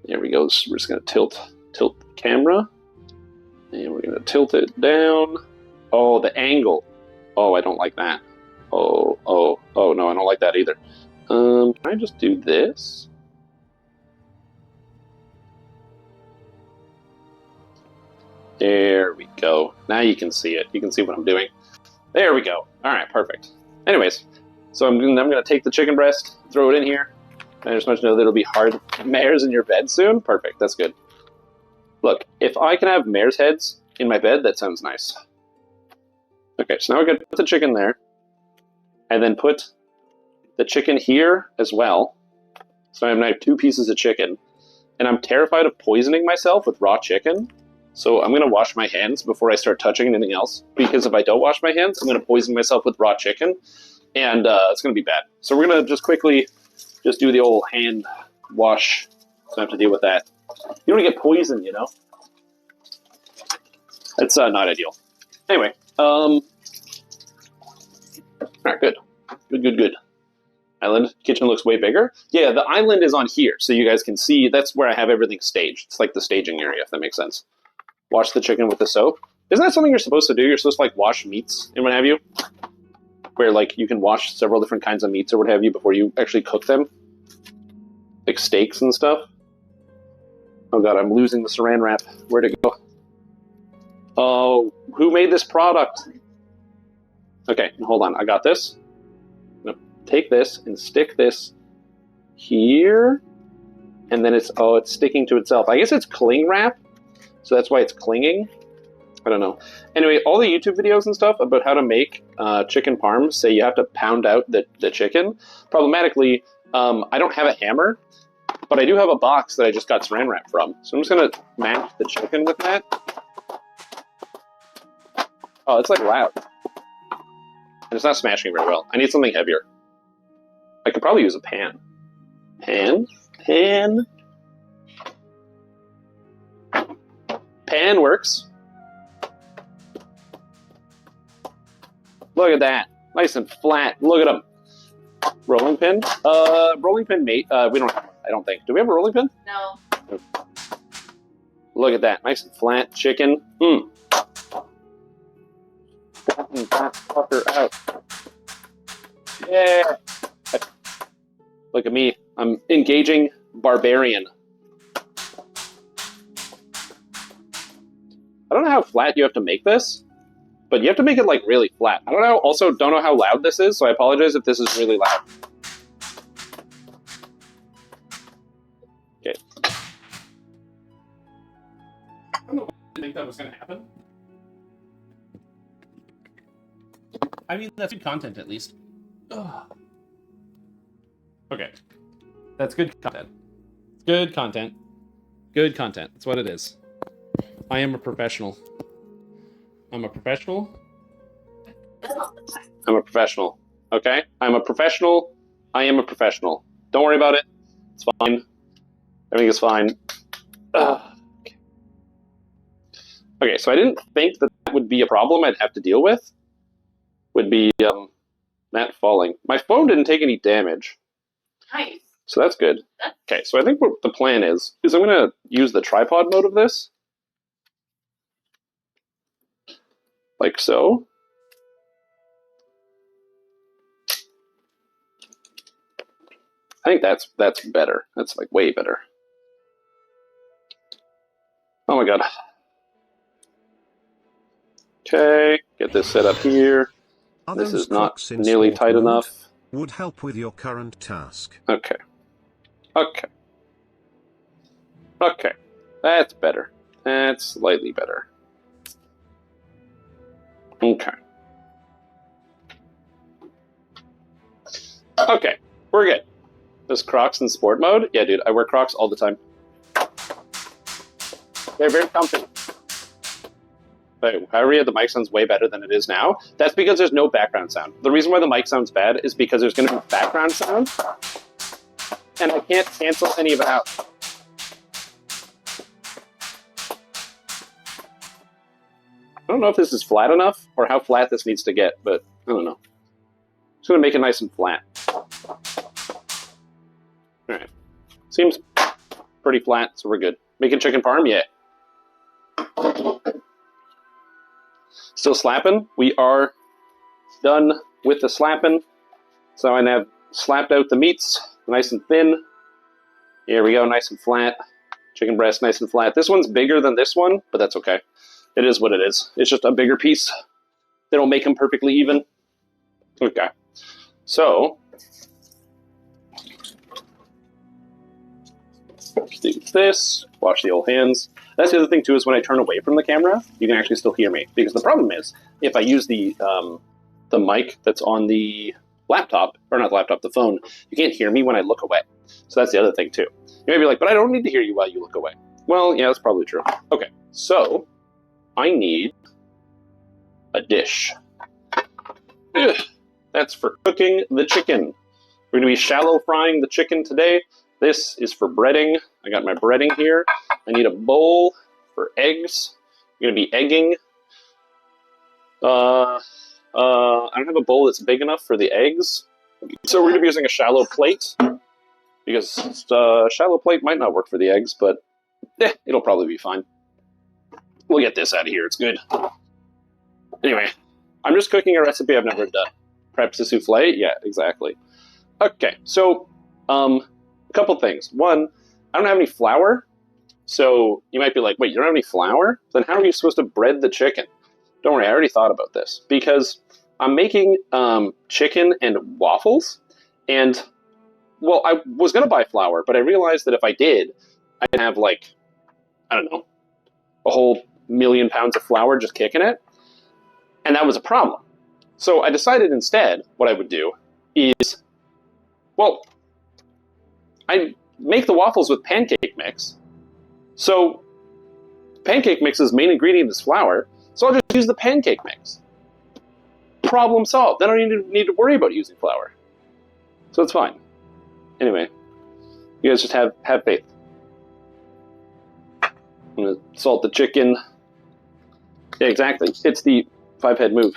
There we go. We're just gonna tilt the camera. And we're gonna tilt it down. Oh, the angle. Oh, I don't like that. Oh no, I don't like that either. Can I just do this? There we go. Now you can see it. You can see what I'm doing. There we go. All right, perfect. Anyways, so I'm going to take the chicken breast, throw it in here. I just want you to know that it'll be hard mares in your bed soon. Perfect. That's good. Look, if I can have mare's heads in my bed, that sounds nice. Okay, so now we're going to put the chicken there, and then put the chicken here as well. So I have now 2 pieces of chicken, and I'm terrified of poisoning myself with raw chicken. So I'm going to wash my hands before I start touching anything else, because if I don't wash my hands, I'm going to poison myself with raw chicken, and it's going to be bad. So we're going to just quickly do the old hand wash, so I have to deal with that. You don't want to get poisoned, you know? It's not ideal. Anyway, all right, good. Island kitchen looks way bigger. Yeah, the island is on here, so you guys can see that's where I have everything staged. It's like the staging area, if that makes sense. Wash the chicken with the soap. Isn't that something you're supposed to do? You're supposed to, like, wash meats and what have you? Where, like, you can wash several different kinds of meats or what have you before you actually cook them? Like steaks and stuff. Oh, God, I'm losing the saran wrap. Where'd it go? Oh, who made this product? Okay, hold on. I got this. I'm going to take this and stick this here. And then it's sticking to itself. I guess it's cling wrap. So that's why it's clinging. I don't know. Anyway, all the YouTube videos and stuff about how to make chicken parm say you have to pound out the chicken. Problematically, I don't have a hammer, but I do have a box that I just got saran wrap from. So I'm just going to mash the chicken with that. Oh, it's like loud. And it's not smashing very well. I need something heavier. I could probably use a pan. Pan. Pan works. Look at that. Nice and flat. Look at them. Rolling pin? Rolling pin, mate. We don't have one, I don't think. Do we have a rolling pin? No. Look at that. Nice and flat chicken. Mmm. Flatten that fucker out. Yeah. Look at me. I'm engaging barbarian. I don't know how flat you have to make this, but you have to make it like really flat. I don't know. Also, don't know how loud this is, so I apologize if this is really loud. Okay. I don't know. I didn't think that was going to happen. I mean, that's good content at least. Ugh. Okay. That's good content. Good content. Good content. That's what it is. I am a professional. I'm a professional. I'm a professional. Okay? I'm a professional. I am a professional. Don't worry about it. It's fine. Everything is fine. Ugh. Okay, so I didn't think that would be a problem I'd have to deal with. Would be Matt falling. My phone didn't take any damage. Nice. So that's good. Okay, so I think what the plan is I'm going to use the tripod mode of this. Like so. I think that's better. That's like way better. Oh my god. Okay, get this set up here. Are This those is not clocks in nearly sport tight mode? enough. Would help with your current task. Okay. Okay. Okay. That's better. That's slightly better. Okay. Okay. We're good. This Crocs in sport mode? Yeah, dude, I wear Crocs all the time. They're very comfy. But however, the mic sounds way better than it is now. That's because there's no background sound. The reason why the mic sounds bad is because there's going to be background sound, and I can't cancel any of it out. I don't know if this is flat enough or how flat this needs to get, but I don't know. Just going to make it nice and flat. Alright. Seems pretty flat, so we're good. Making chicken parm? Yeah. Still slapping. We are done with the slapping. So I have slapped out the meats, nice and thin. Here we go, nice and flat. Chicken breast, nice and flat. This one's bigger than this one, but that's okay. It is what it is. It's just a bigger piece. They don't make them perfectly even. Okay. So, do this. Wash the old hands. That's the other thing too, is when I turn away from the camera, you can actually still hear me. Because the problem is, if I use the mic that's on the laptop, or not the laptop, the phone, you can't hear me when I look away. So that's the other thing too. You may be like, but I don't need to hear you while you look away. Well, yeah, that's probably true. Okay, so I need a dish. Ugh. That's for cooking the chicken. We're going to be shallow frying the chicken today. This is for breading. I got my breading here. I need a bowl for eggs. I'm going to be egging. I don't have a bowl that's big enough for the eggs. So we're going to be using a shallow plate. Because shallow plate might not work for the eggs, but it'll probably be fine. We'll get this out of here. It's good. Anyway, I'm just cooking a recipe I've never done. Perhaps a souffle? Yeah, exactly. Okay, so a couple things. One, I don't have any flour. So you might be like, wait, you don't have any flour? Then how are you supposed to bread the chicken? Don't worry, I already thought about this. Because I'm making chicken and waffles. And, well, I was going to buy flour, but I realized that if I did, I'd have like, I don't know, a whole 1,000,000 pounds of flour just kicking it. And that was a problem. So I decided instead what I would do is, well, I make the waffles with pancake mix. So pancake mix's main ingredient is flour, so I'll just use the pancake mix. Problem solved. Then I don't need to worry about using flour. So it's fine. Anyway, you guys just have faith. I'm going to salt the chicken. Yeah, exactly. It's the 5-head move.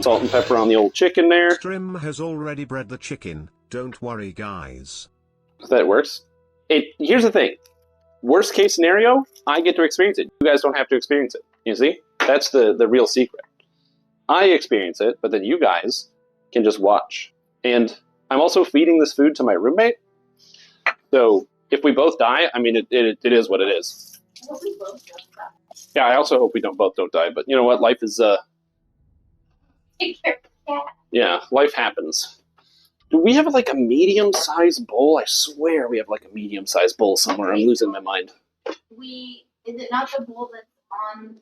Salt and pepper on the old chicken there. Strim has already bred the chicken. Don't worry, guys. That works. Here's the thing. Worst case scenario, I get to experience it. You guys don't have to experience it. You see? That's the real secret. I experience it, but then you guys can just watch. And I'm also feeding this food to my roommate. So if we both die, I mean, it is what it is. Yeah, I also hope we both don't die. But you know what? Life is... Yeah, life happens. Do we have like a medium-sized bowl? I swear we have like a medium-sized bowl somewhere. I'm losing my mind. Is it not the bowl that's on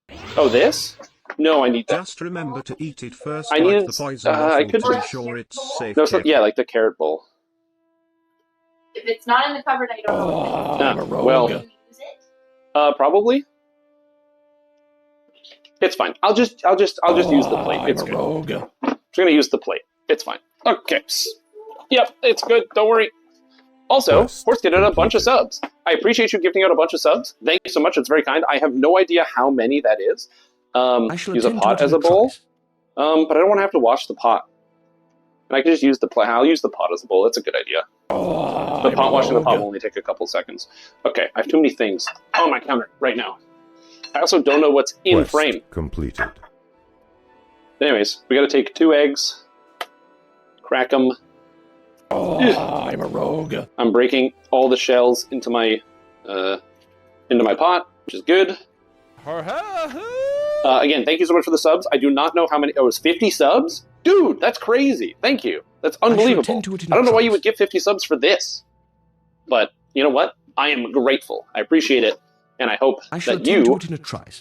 the... Oh, this? No, I need that. Just remember to eat it first. I like needed, the poison I waffle could to be just... sure it's safe. No, yeah, like the carrot bowl. If it's not in the cupboard, I don't know. I'm a rogue. Well, probably. It's fine. I'll just use the plate. It's good. I'm just gonna use the plate. It's fine. Okay. Yep, it's good. Don't worry. Also, Horse gifted out a bunch of subs. I appreciate you gifting out a bunch of subs. Thank you so much. It's very kind. I have no idea how many that is. Use a pot as a bowl. But I don't want to have to wash the pot. And I can just use the plate. I'll use the pot as a bowl. That's a good idea. Washing the pot will only take a couple seconds. Okay, I have too many things on my counter right now. I also don't know what's in frame. Completed. Anyways, we gotta take 2 eggs, crack them. I'm a rogue. I'm breaking all the shells into my pot, which is good. Again, thank you so much for the subs. I do not know how many. Oh, it was 50 subs? Dude, that's crazy. Thank you. That's unbelievable. I don't know why you would give 50 subs for this. But you know what? I am grateful. I appreciate it. And I hope that you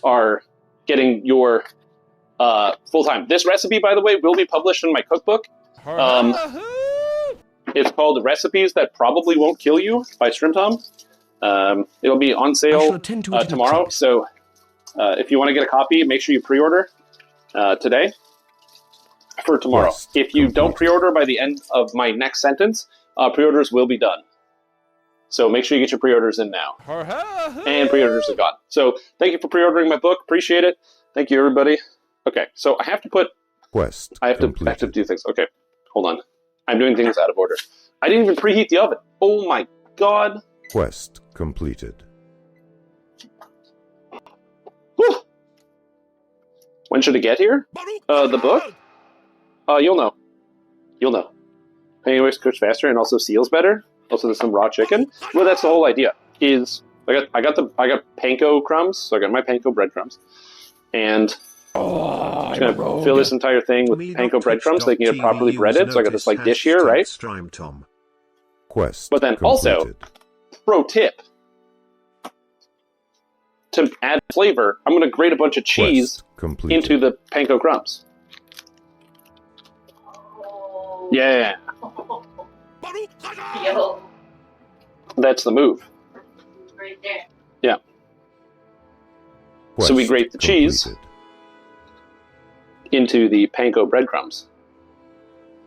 are getting your full-time. This recipe, by the way, will be published in my cookbook. It's called Recipes That Probably Won't Kill You by Strimtom. It'll be on sale tomorrow. So if you want to get a copy, make sure you pre-order today for tomorrow. If you don't pre-order by the end of my next sentence, pre-orders will be done. So make sure you get your pre-orders in now. And pre-orders are gone. So thank you for pre-ordering my book. Appreciate it. Thank you, everybody. Okay, so I have to put... I have to do things. Okay, hold on. I'm doing things out of order. I didn't even preheat the oven. Oh my god. Quest completed. Whew. When should it get here? The book? You'll know. You'll know. Anyways, cooks faster and also seals better. Also, there's some raw chicken. Well, that's the whole idea. Is I got panko crumbs, so I got my panko breadcrumbs, and I'm just gonna fill this entire thing with panko breadcrumbs so they can get properly breaded. So I got this like dish here, right? But then also, pro tip: to add flavor, I'm gonna grate a bunch of cheese into the panko crumbs. Yeah. That's the move. Right there. Yeah. So we grate the cheese into the panko breadcrumbs.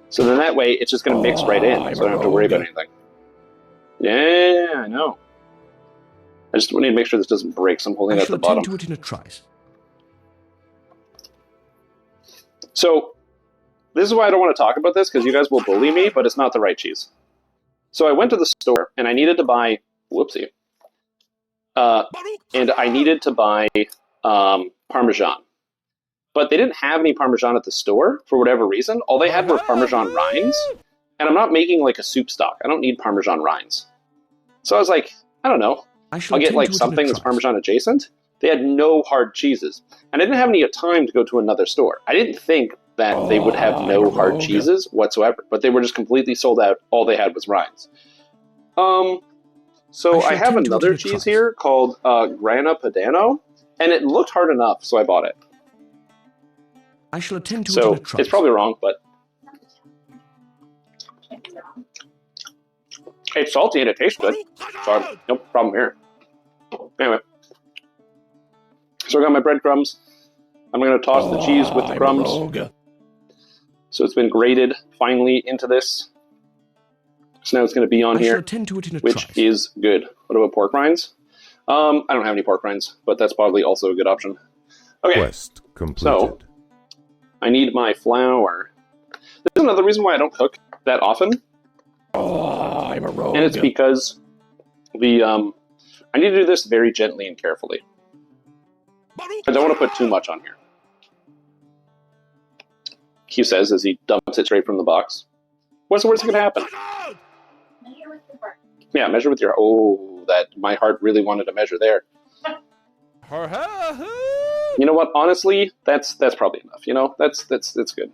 So then that way it's just going to mix right in, so I don't have to worry about anything. Yeah, I know. I just need to make sure this doesn't break, so I'm holding it at the bottom. To it in a trice. So this is why I don't want to talk about this, because you guys will bully me, but it's not the right cheese. So I went to the store, and I needed to buy... Whoopsie. And I needed to buy Parmesan. But they didn't have any Parmesan at the store, for whatever reason. All they had were Parmesan rinds. And I'm not making, like, a soup stock. I don't need Parmesan rinds. So I was like, I don't know. I'll get, like, something that's Parmesan adjacent. They had no hard cheeses. And I didn't have any time to go to another store. I didn't think that they would have no hard cheeses whatsoever, but they were just completely sold out. All they had was rinds. So I have another cheese here called Grana Padano, and it looked hard enough, so I bought it. I shall attend to so it in a it's probably wrong, but it's salty and it tastes good. So no problem here. Anyway, so I got my breadcrumbs. I'm going to toss the cheese with the crumbs. So it's been grated finally into this. So now it's going to be on here, which is good. What about pork rinds? I don't have any pork rinds, but that's probably also a good option. Okay. Quest completed. So, I need my flour. This is another reason why I don't cook that often. Oh, I'm a rogue. And it's because the I need to do this very gently and carefully. I don't want to put too much on here. He says as he dumps it straight from the box. What's the worst that could happen? Measure with your heart. Yeah, measure with your... Oh, that my heart really wanted to measure there. You know what? Honestly, that's probably enough. You know, it's good. It's good.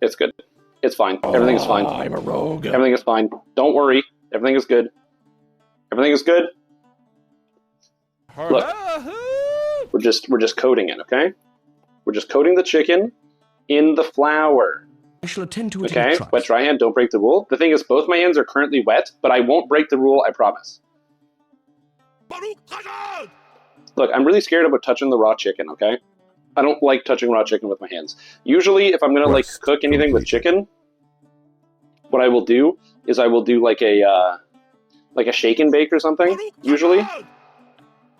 It's good. It's fine. Everything is fine. I'm a rogue. Everything is fine. Don't worry. Everything is good. Everything is good. Look, we're just coating it, okay? We're just coating the chicken in the flour. I shall attend to it. Okay, wet, dry hand, don't break the rule. The thing is, both my hands are currently wet, but I won't break the rule, I promise. Look, I'm really scared about touching the raw chicken, okay? I don't like touching raw chicken with my hands. Usually, if I'm gonna like cook anything with chicken, what I will do is I will do like a shake and bake or something, usually.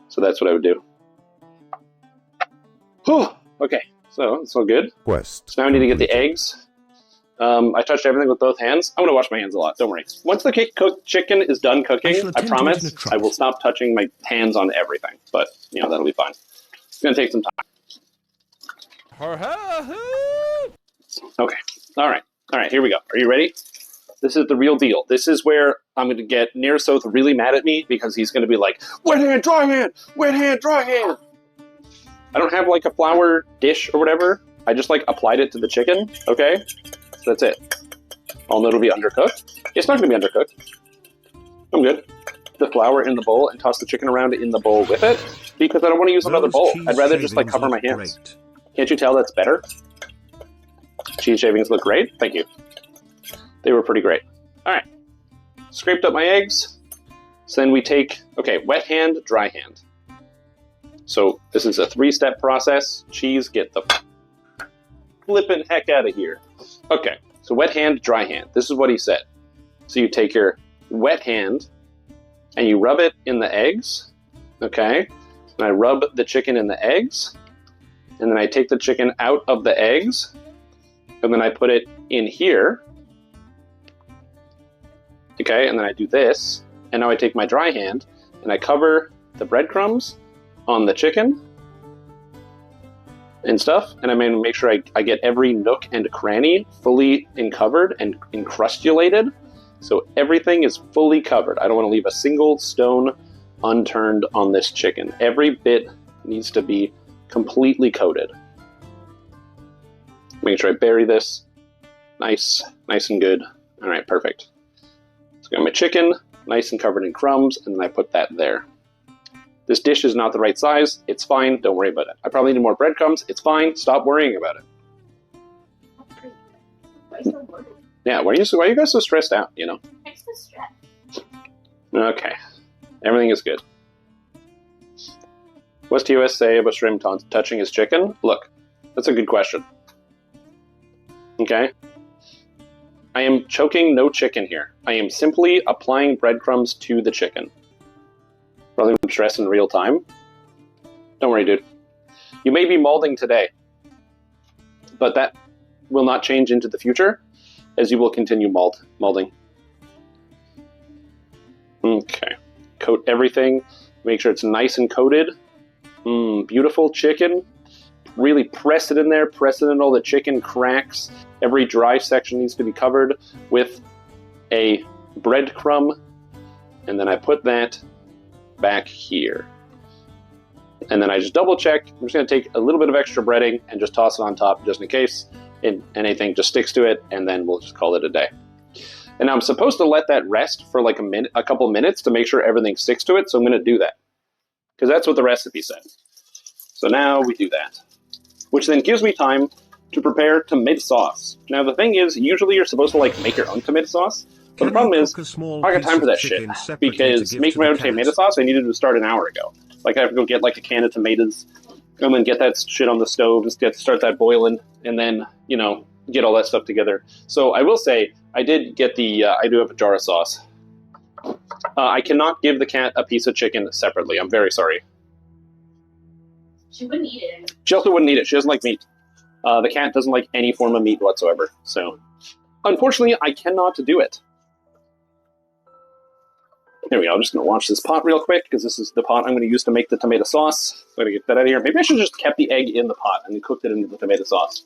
So that's what I would do. Whew. Okay, so it's all good. Quest. So now I need to get the eggs. I touched everything with both hands. I'm going to wash my hands a lot, don't worry. Once the cooked chicken is done cooking, I promise I will stop touching my hands on everything. But, you know, that'll be fine. It's going to take some time. Okay, alright, here we go. Are you ready? This is the real deal. This is where I'm going to get Nearsoth really mad at me because he's going to be like, wet hand, dry hand, wet hand, dry hand. I don't have like a flour dish or whatever. I just like applied it to the chicken, okay? So that's it. I'll know it'll be undercooked. It's not going to be undercooked. I'm good. The flour in the bowl and toss the chicken around in the bowl with it because I don't want to use another bowl. I'd rather just like cover my hands. Great. Can't you tell that's better? Cheese shavings look great. Thank you. They were pretty great. All right. Scraped up my eggs. So then we take, okay, wet hand, dry hand. So this is a 3-step process. Cheese, get the flippin' heck out of here. Okay, so wet hand, dry hand. This is what he said. So you take your wet hand and you rub it in the eggs. Okay, and I rub the chicken in the eggs. And then I take the chicken out of the eggs. And then I put it in here. Okay, and then I do this. And now I take my dry hand and I cover the breadcrumbs on the chicken and stuff, and I'm going to make sure I get every nook and cranny fully covered and encrustulated, so everything is fully covered. I don't want to leave a single stone unturned on this chicken. Every bit needs to be completely coated. Make sure I bury this nice and good. All right, perfect. So I got my chicken nice and covered in crumbs, and then I put that there. This dish is not the right size. It's fine. Don't worry about it. I probably need more breadcrumbs. It's fine. Stop worrying about it. Yeah, why are you guys so stressed out, you know? I'm so stressed. Okay. Everything is good. What's TOS say about Shrimp touching his chicken? Look, that's a good question. Okay? I am choking no chicken here. I am simply applying breadcrumbs to the chicken. Rather than stress in real time. Don't worry, dude. You may be molding today, but that will not change into the future, as you will continue molding. Okay. Coat everything. Make sure it's nice and coated. Beautiful chicken. Really press it in there. Press it in all the chicken cracks. Every dry section needs to be covered with a breadcrumb. And then I put that back here. And then I just double check. I'm just going to take a little bit of extra breading and just toss it on top just in case anything just sticks to it, and then we'll just call it a day. And I'm supposed to let that rest for like a couple minutes to make sure everything sticks to it, so I'm going to do that. Because that's what the recipe said. So now we do that. Which then gives me time to prepare tomato sauce. Now the thing is, usually you're supposed to like make your own tomato sauce. But the problem is, I got time for that shit, because making my own tomato sauce, I needed to start an hour ago. Like, I have to go get, like, a can of tomatoes, and then get that shit on the stove, and start that boiling, and then, you know, get all that stuff together. So I will say, I did get I do have a jar of sauce. I cannot give the cat a piece of chicken separately. I'm very sorry. She wouldn't eat it. She also wouldn't eat it. She doesn't like meat. The cat doesn't like any form of meat whatsoever. So, unfortunately, I cannot do it. Here we go. I'm just going to wash this pot real quick because this is the pot I'm going to use to make the tomato sauce. So I'm going to get that out of here. Maybe I should have just kept the egg in the pot and then cooked it into the tomato sauce.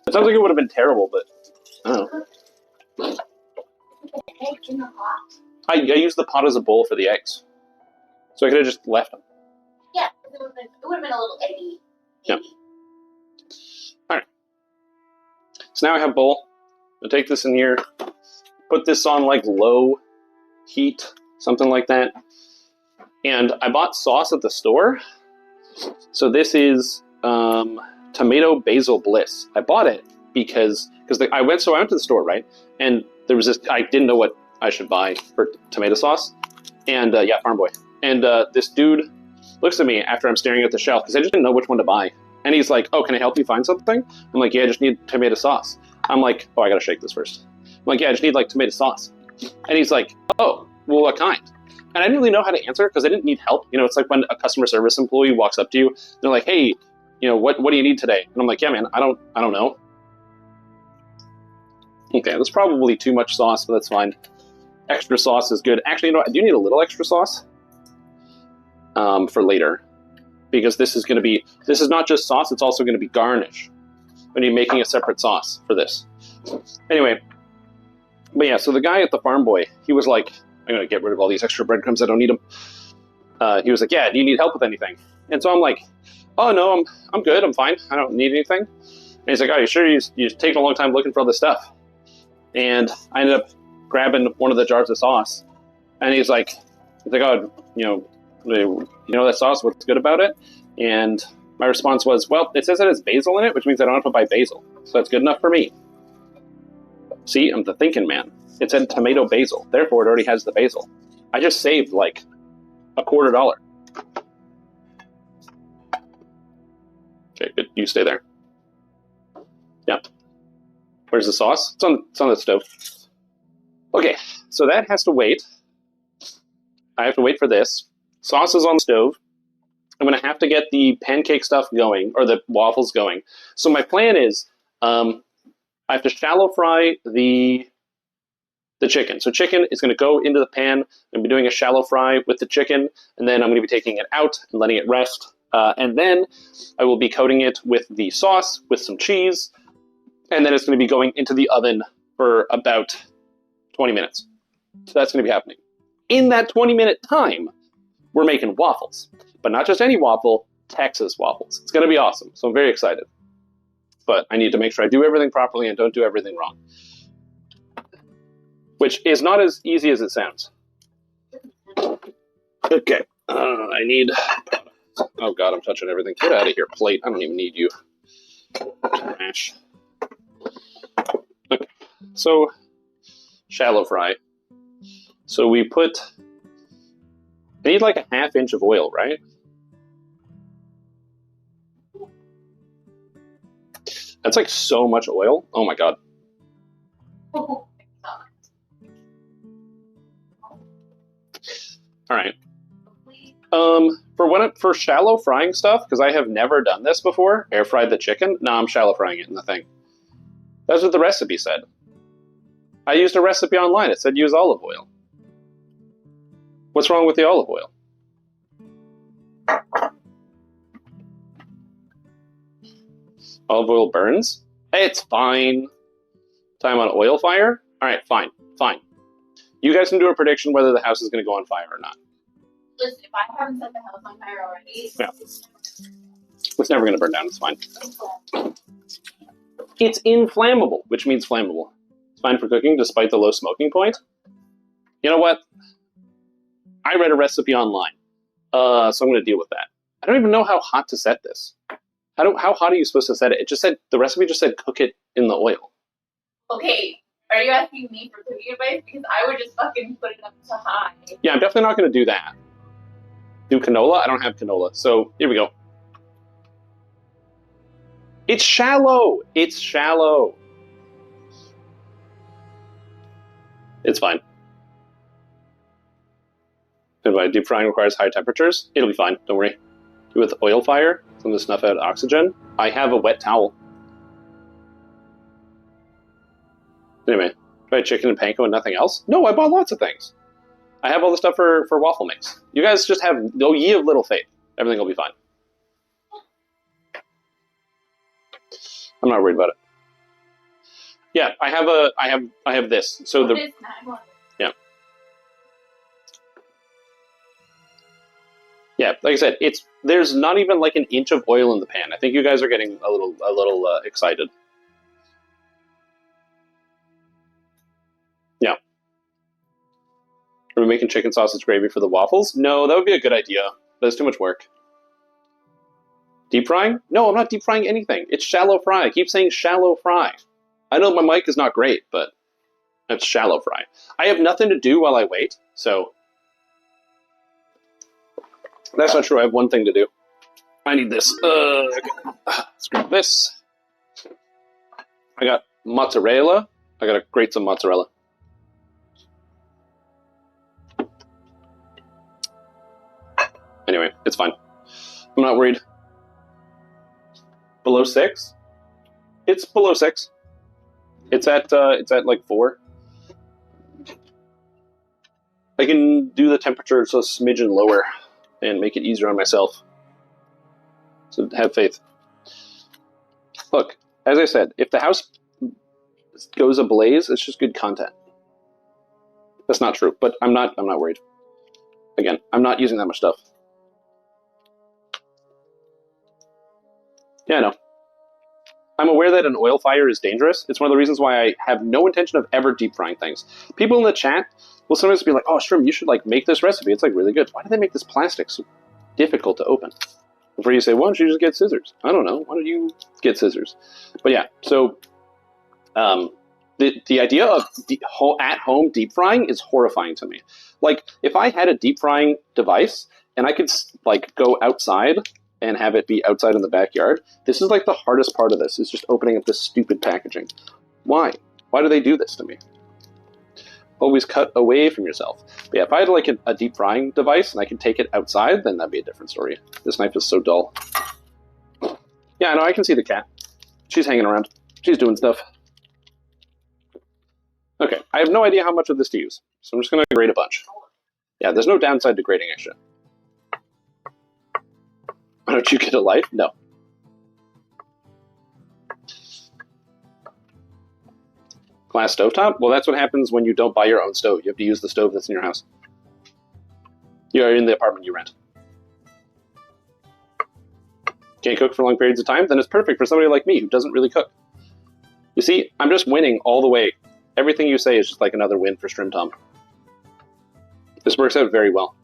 It sounds like it would have been terrible, but I don't know. Egg in the pot. I used the pot as a bowl for the eggs. So I could have just left them. Yeah, it would have been a little eggy. Yeah. Alright. So now I have a bowl. I'll take this in here. Put this on like low heat. Something like that. And I bought sauce at the store. So this is tomato basil bliss. I bought it because I went to the store, right? And there was this, I didn't know what I should buy for tomato sauce. And yeah, Farm Boy. And this dude looks at me after I'm staring at the shelf because I just didn't know which one to buy. And he's like, "Oh, can I help you find something?" I'm like, "Yeah, I just need tomato sauce." I'm like, "Oh, I gotta shake this first." I'm like, "Yeah, I just need like tomato sauce." And he's like, "Oh, well, what kind?" And I didn't really know how to answer because I didn't need help. You know, it's like when a customer service employee walks up to you, they're like, "Hey, you know, what do you need today?" And I'm like, "Yeah, man, I don't know." Okay, that's probably too much sauce, but that's fine. Extra sauce is good. Actually, you know what? I do need a little extra sauce for later. Because this is not just sauce, it's also going to be garnish. When you're making a separate sauce for this. Anyway. But yeah, so the guy at the Farm Boy, he was like, "I'm going to get rid of all these extra breadcrumbs, I don't need them." He was like, "Yeah, do you need help with anything?" And so I'm like, "Oh, no, I'm good, I'm fine, I don't need anything." And he's like, "Oh, you sure? You're taking a long time looking for all this stuff." And I ended up grabbing one of the jars of sauce. And he's like, "Oh, you know that sauce, what's good about it?" And my response was, "Well, it says it has basil in it, which means I don't have to buy basil. So that's good enough for me." See, I'm the thinking man. It said tomato basil. Therefore, it already has the basil. I just saved like $25. Okay, good. You stay there. Yeah. Where's the sauce? It's on the stove. Okay, so that has to wait. I have to wait for this. Sauce is on the stove. I'm going to have to get the pancake stuff going, or the waffles going. So my plan is, I have to shallow fry the chicken. So chicken is going to go into the pan. I'm going to be doing a shallow fry with the chicken, and then I'm going to be taking it out and letting it rest. And then I will be coating it with the sauce, with some cheese, and then it's going to be going into the oven for about 20 minutes. So that's going to be happening. In that 20-minute time, we're making waffles. But not just any waffle, Texas waffles. It's going to be awesome. So I'm very excited. But I need to make sure I do everything properly and don't do everything wrong. Which is not as easy as it sounds. Okay. I need... Oh god, I'm touching everything. Get out of here, plate. I don't even need you. Trash. Okay. So, shallow fry. So we put... I need like a ½ inch of oil, right? That's like so much oil. Oh my god. Alright. For shallow frying stuff, because I have never done this before, air fried the chicken. No, I'm shallow frying it in the thing. That's what the recipe said. I used a recipe online. It said use olive oil. What's wrong with the olive oil? Olive oil burns? Hey, it's fine. Time on oil fire? Alright, fine. Fine. You guys can do a prediction whether the house is going to go on fire or not. Listen, if I haven't set the house on fire already... Yeah. It's never going to burn down. It's fine. It's inflammable, which means flammable. It's fine for cooking despite the low smoking point. You know what? I read a recipe online, so I'm going to deal with that. I don't even know how hot to set this. How hot are you supposed to set it? It just said, the recipe just said cook it in the oil. Okay, are you asking me for cooking advice? Because I would just fucking put it up to high. Yeah, I'm definitely not going to do that. Do canola? I don't have canola, so here we go. It's shallow! It's shallow! It's fine. If my deep frying requires high temperatures, it'll be fine, don't worry. Do it with oil fire. Some to snuff out oxygen. I have a wet towel. Anyway, do I have chicken and panko and nothing else? No, I bought lots of things. I have all the stuff for waffle mix. You guys just have ye of little faith. Everything will be fine. I'm not worried about it. Yeah, I have this. So yeah. Yeah, like I said, there's not even like an inch of oil in the pan. I think you guys are getting a little excited. Yeah. Are we making chicken sausage gravy for the waffles? No, that would be a good idea. That's too much work. Deep frying? No, I'm not deep frying anything. It's shallow fry. I keep saying shallow fry. I know my mic is not great, but it's shallow fry. I have nothing to do while I wait, so that's not true. I have one thing to do. I need this. Okay. Let's grab this. I got mozzarella. I gotta grate some mozzarella. Anyway, it's fine. I'm not worried. Below 6? It's below 6. It's at like 4. I can do the temperature so a smidgen lower and make it easier on myself. So have faith. Look, as I said, if the house goes ablaze, it's just good content. That's not true, but I'm not worried. Again, I'm not using that much stuff. Yeah, I know. I'm aware that an oil fire is dangerous. It's one of the reasons why I have no intention of ever deep frying things. People in the chat will sometimes be like, "Oh, Shroom, you should like make this recipe. It's like really good." Why do they make this plastic so difficult to open? Before you say, "Why don't you just get scissors?" I don't know. Why don't you get scissors? But yeah, so the idea of at-home deep frying is horrifying to me. Like, if I had a deep frying device and I could like go outside and have it be outside in the backyard, this is like the hardest part of this, is just opening up this stupid packaging. Why? Why do they do this to me? Always cut away from yourself. But yeah, if I had like a deep frying device and I could take it outside, then that'd be a different story. This knife is so dull. Yeah, I know, I can see the cat. She's hanging around. She's doing stuff. Okay, I have no idea how much of this to use, so I'm just going to grate a bunch. Yeah, there's no downside to grating extra. Why don't you get a life? No. Glass stovetop? Well, that's what happens when you don't buy your own stove. You have to use the stove that's in your house. You're in the apartment you rent. Can't cook for long periods of time? Then it's perfect for somebody like me who doesn't really cook. You see, I'm just winning all the way. Everything you say is just like another win for Strim Tom. This works out very well.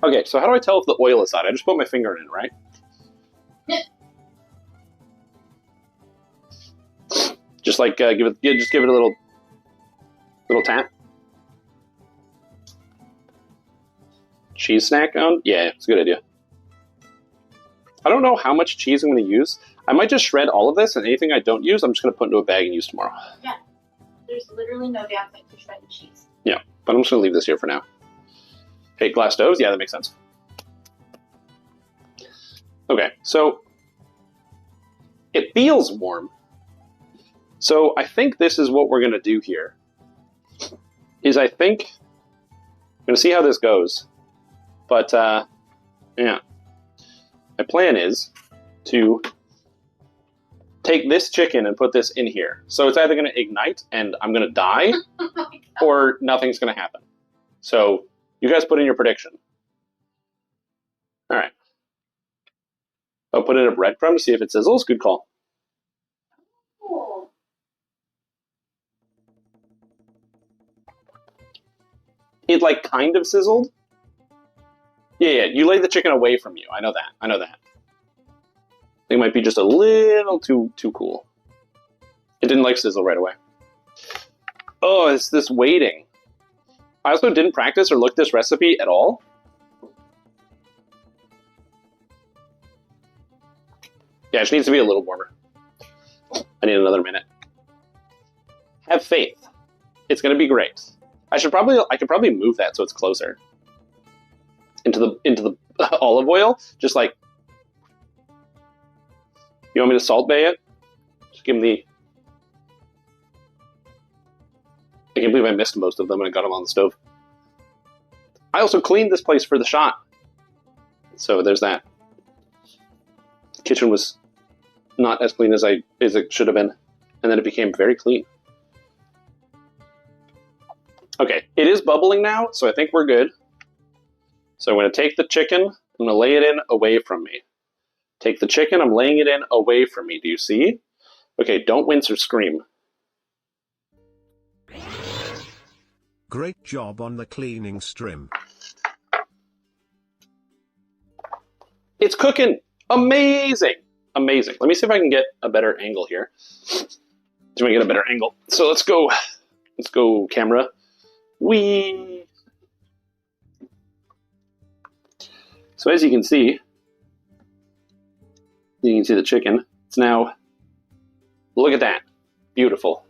Okay, so how do I tell if the oil is hot? I just put my finger in it, right? Just like give it a little tap. Cheese snack on? Yeah, it's a good idea. I don't know how much cheese I'm going to use. I might just shred all of this, and anything I don't use, I'm just going to put into a bag and use tomorrow. Yeah, there's literally no downside to shredded cheese. Yeah, but I'm just going to leave this here for now. Hey, glass stoves? Yeah, that makes sense. Okay, so it feels warm. So I think this is what we're going to do here. I think I'm going to see how this goes. But, yeah. My plan is to take this chicken and put this in here. So it's either going to ignite and I'm going to die, or nothing's going to happen. So you guys put in your prediction. All right. I'll put in a breadcrumb to see if it sizzles. Good call. Cool. It like kind of sizzled. Yeah, you laid the chicken away from you. I know that. I know that. It might be just a little too cool. It didn't like sizzle right away. Oh, it's this waiting. I also didn't practice or look this recipe at all. Yeah, it just needs to be a little warmer. I need another minute. Have faith. It's gonna be great. I could probably move that so it's closer into the olive oil. Just like You want me to salt bay it? Just give him the... I can't believe I missed most of them and I got them on the stove. I also cleaned this place for the shot. So there's that. The kitchen was not as clean as it should have been. And then it became very clean. Okay, it is bubbling now, so I think we're good. So I'm going to take the chicken, I'm going to lay it in away from me. Take the chicken, I'm laying it in away from me. Do you see? Okay, don't wince or scream. Great job on the cleaning strim. It's cooking! Amazing! Amazing. Let me see if I can get a better angle here. Do we get a better angle? So let's go. Let's go, camera. Whee! So as you can see the chicken. It's now, look at that. Beautiful.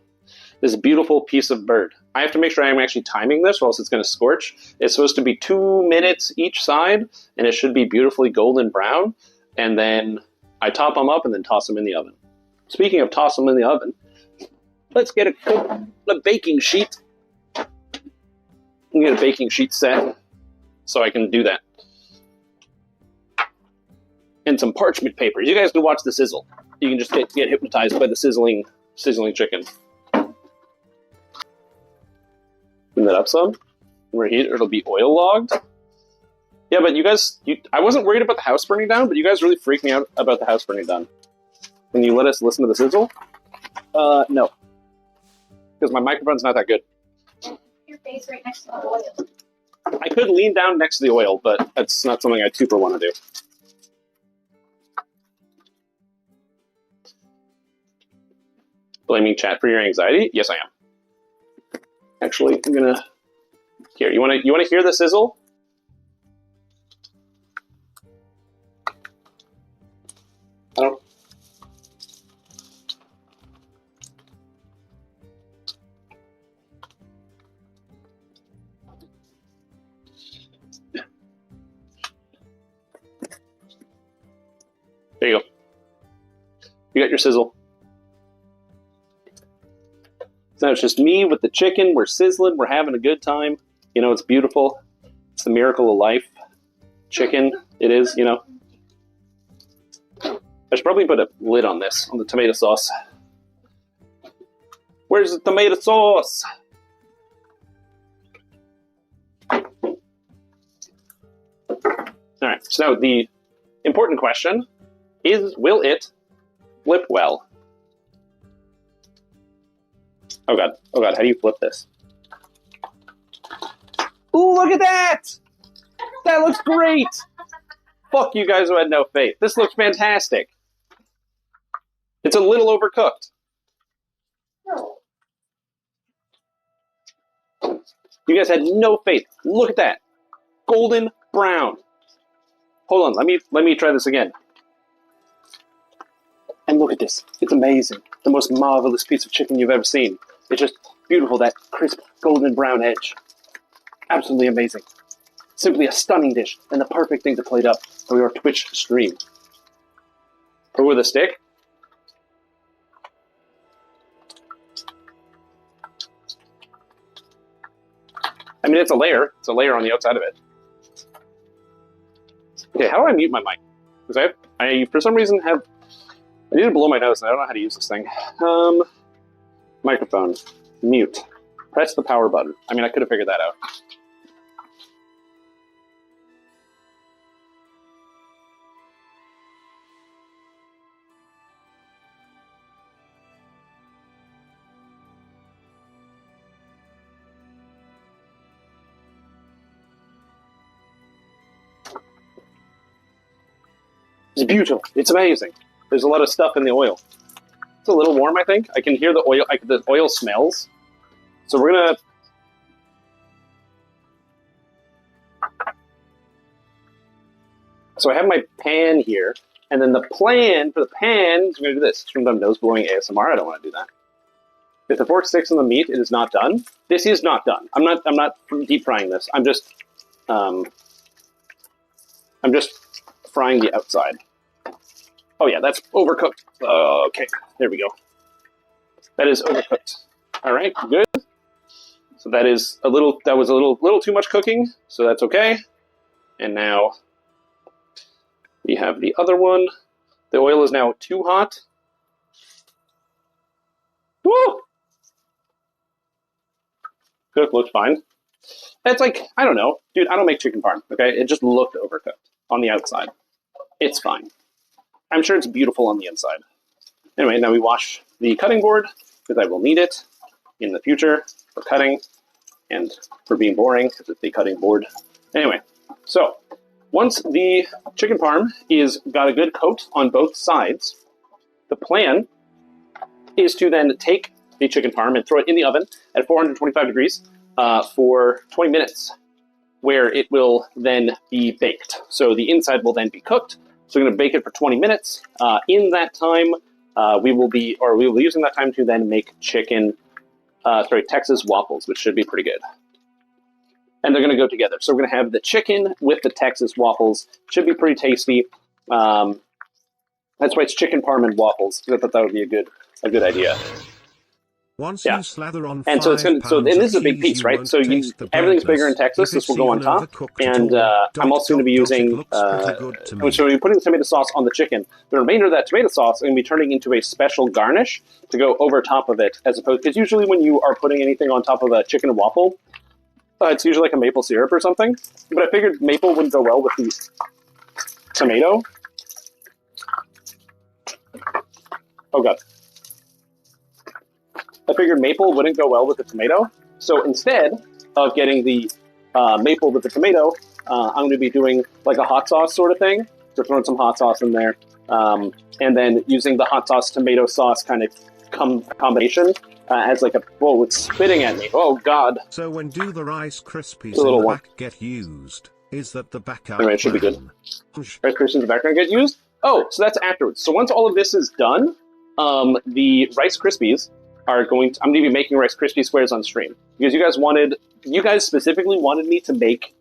This beautiful piece of bird. I have to make sure I'm actually timing this or else it's going to scorch. It's supposed to be 2 minutes each side, and it should be beautifully golden brown. And then I top them up and then toss them in the oven. Speaking of toss them in the oven, let's get a baking sheet. Get a baking sheet set so I can do that. And some parchment paper. You guys can watch the sizzle. You can just get hypnotized by the sizzling chicken. Clean that up some. Overheat, it'll be oil logged. Yeah, but you guys, I wasn't worried about the house burning down, but you guys really freaked me out about the house burning down. Can you let us listen to the sizzle? No. Because my microphone's not that good. Your face right next to the oil. I could lean down next to the oil, but that's not something I super want to do. Blaming chat for your anxiety? Yes, I am. Actually, I'm gonna... Here, you wanna hear the sizzle? I don't... There you go. You got your sizzle. So now it's just me with the chicken. We're sizzling. We're having a good time. You know, it's beautiful. It's the miracle of life. Chicken, it is, you know. I should probably put a lid on this, on the tomato sauce. Where's the tomato sauce? Alright, so the important question is, will it flip well? Oh god, how do you flip this? Ooh, look at that! That looks great! Fuck you guys who had no faith. This looks fantastic. It's a little overcooked. No. You guys had no faith. Look at that. Golden brown. Hold on, let me try this again. And look at this. It's amazing. The most marvelous piece of chicken you've ever seen. It's just beautiful, that crisp golden brown edge. Absolutely amazing. Simply a stunning dish and the perfect thing to plate up for your Twitch stream. Or with a stick. I mean, it's a layer. It's a layer on the outside of it. Okay, how do I mute my mic? Because I for some reason I need to blow my nose and I don't know how to use this thing. Microphone. Mute. Press the power button. I mean, I could have figured that out. It's beautiful. It's amazing. There's a lot of stuff in the oil. It's a little warm, I think. I can hear the oil. The oil smells. So we're gonna. So I have my pan here, and then the plan for the pan is going to do this. Streamed on nose blowing ASMR. I don't want to do that. If the fork sticks in the meat, it is not done. This is not done. I'm not deep frying this. I'm just frying the outside. Oh yeah, that's overcooked. Okay, there we go. That is overcooked. All right, good. So that is a little. That was a little too much cooking. So that's okay. And now we have the other one. The oil is now too hot. Woo! Good, looks fine. It's like, I don't know. Dude, I don't make chicken parm, okay? It just looked overcooked on the outside. It's fine. I'm sure it's beautiful on the inside. Anyway, now we wash the cutting board, because I will need it in the future for cutting and for being boring, because it's the cutting board. Anyway, so once the chicken parm is got a good coat on both sides, the plan is to then take the chicken parm and throw it in the oven at 425 degrees for 20 minutes, where it will then be baked. So the inside will then be cooked. So we're going to bake it for 20 minutes. In that time, we will be using that time to then make Texas waffles, which should be pretty good. And they're going to go together. So we're going to have the chicken with the Texas waffles. Should be pretty tasty. That's why it's chicken parm and waffles. I thought that would be a good idea. Once you slather on and so it's going to, so and this is a big piece, right? So everything's bigger in Texas. This will go on top, and I'm also going to be using. So we're putting the tomato sauce on the chicken. The remainder of that tomato sauce is going to be turning into a special garnish to go over top of it, as opposed because usually when you are putting anything on top of a chicken and waffle, it's usually like a maple syrup or something. But I figured maple wouldn't go well with the tomato. Oh god. I figured maple wouldn't go well with the tomato. So instead of getting the maple with the tomato, I'm going to be doing like a hot sauce sort of thing. So throwing some hot sauce in there. And then using the hot sauce tomato sauce kind of combination as like a... Whoa, it's spitting at me. Oh, God. So when do the Rice Krispies in the back get used? Is that the backup Anyway, it should be good. Rice Krispies in the background get used? Oh, so that's afterwards. So once all of this is done, the Rice Krispies are going to, I'm going to be making Rice Krispie squares on stream because you guys specifically wanted me to make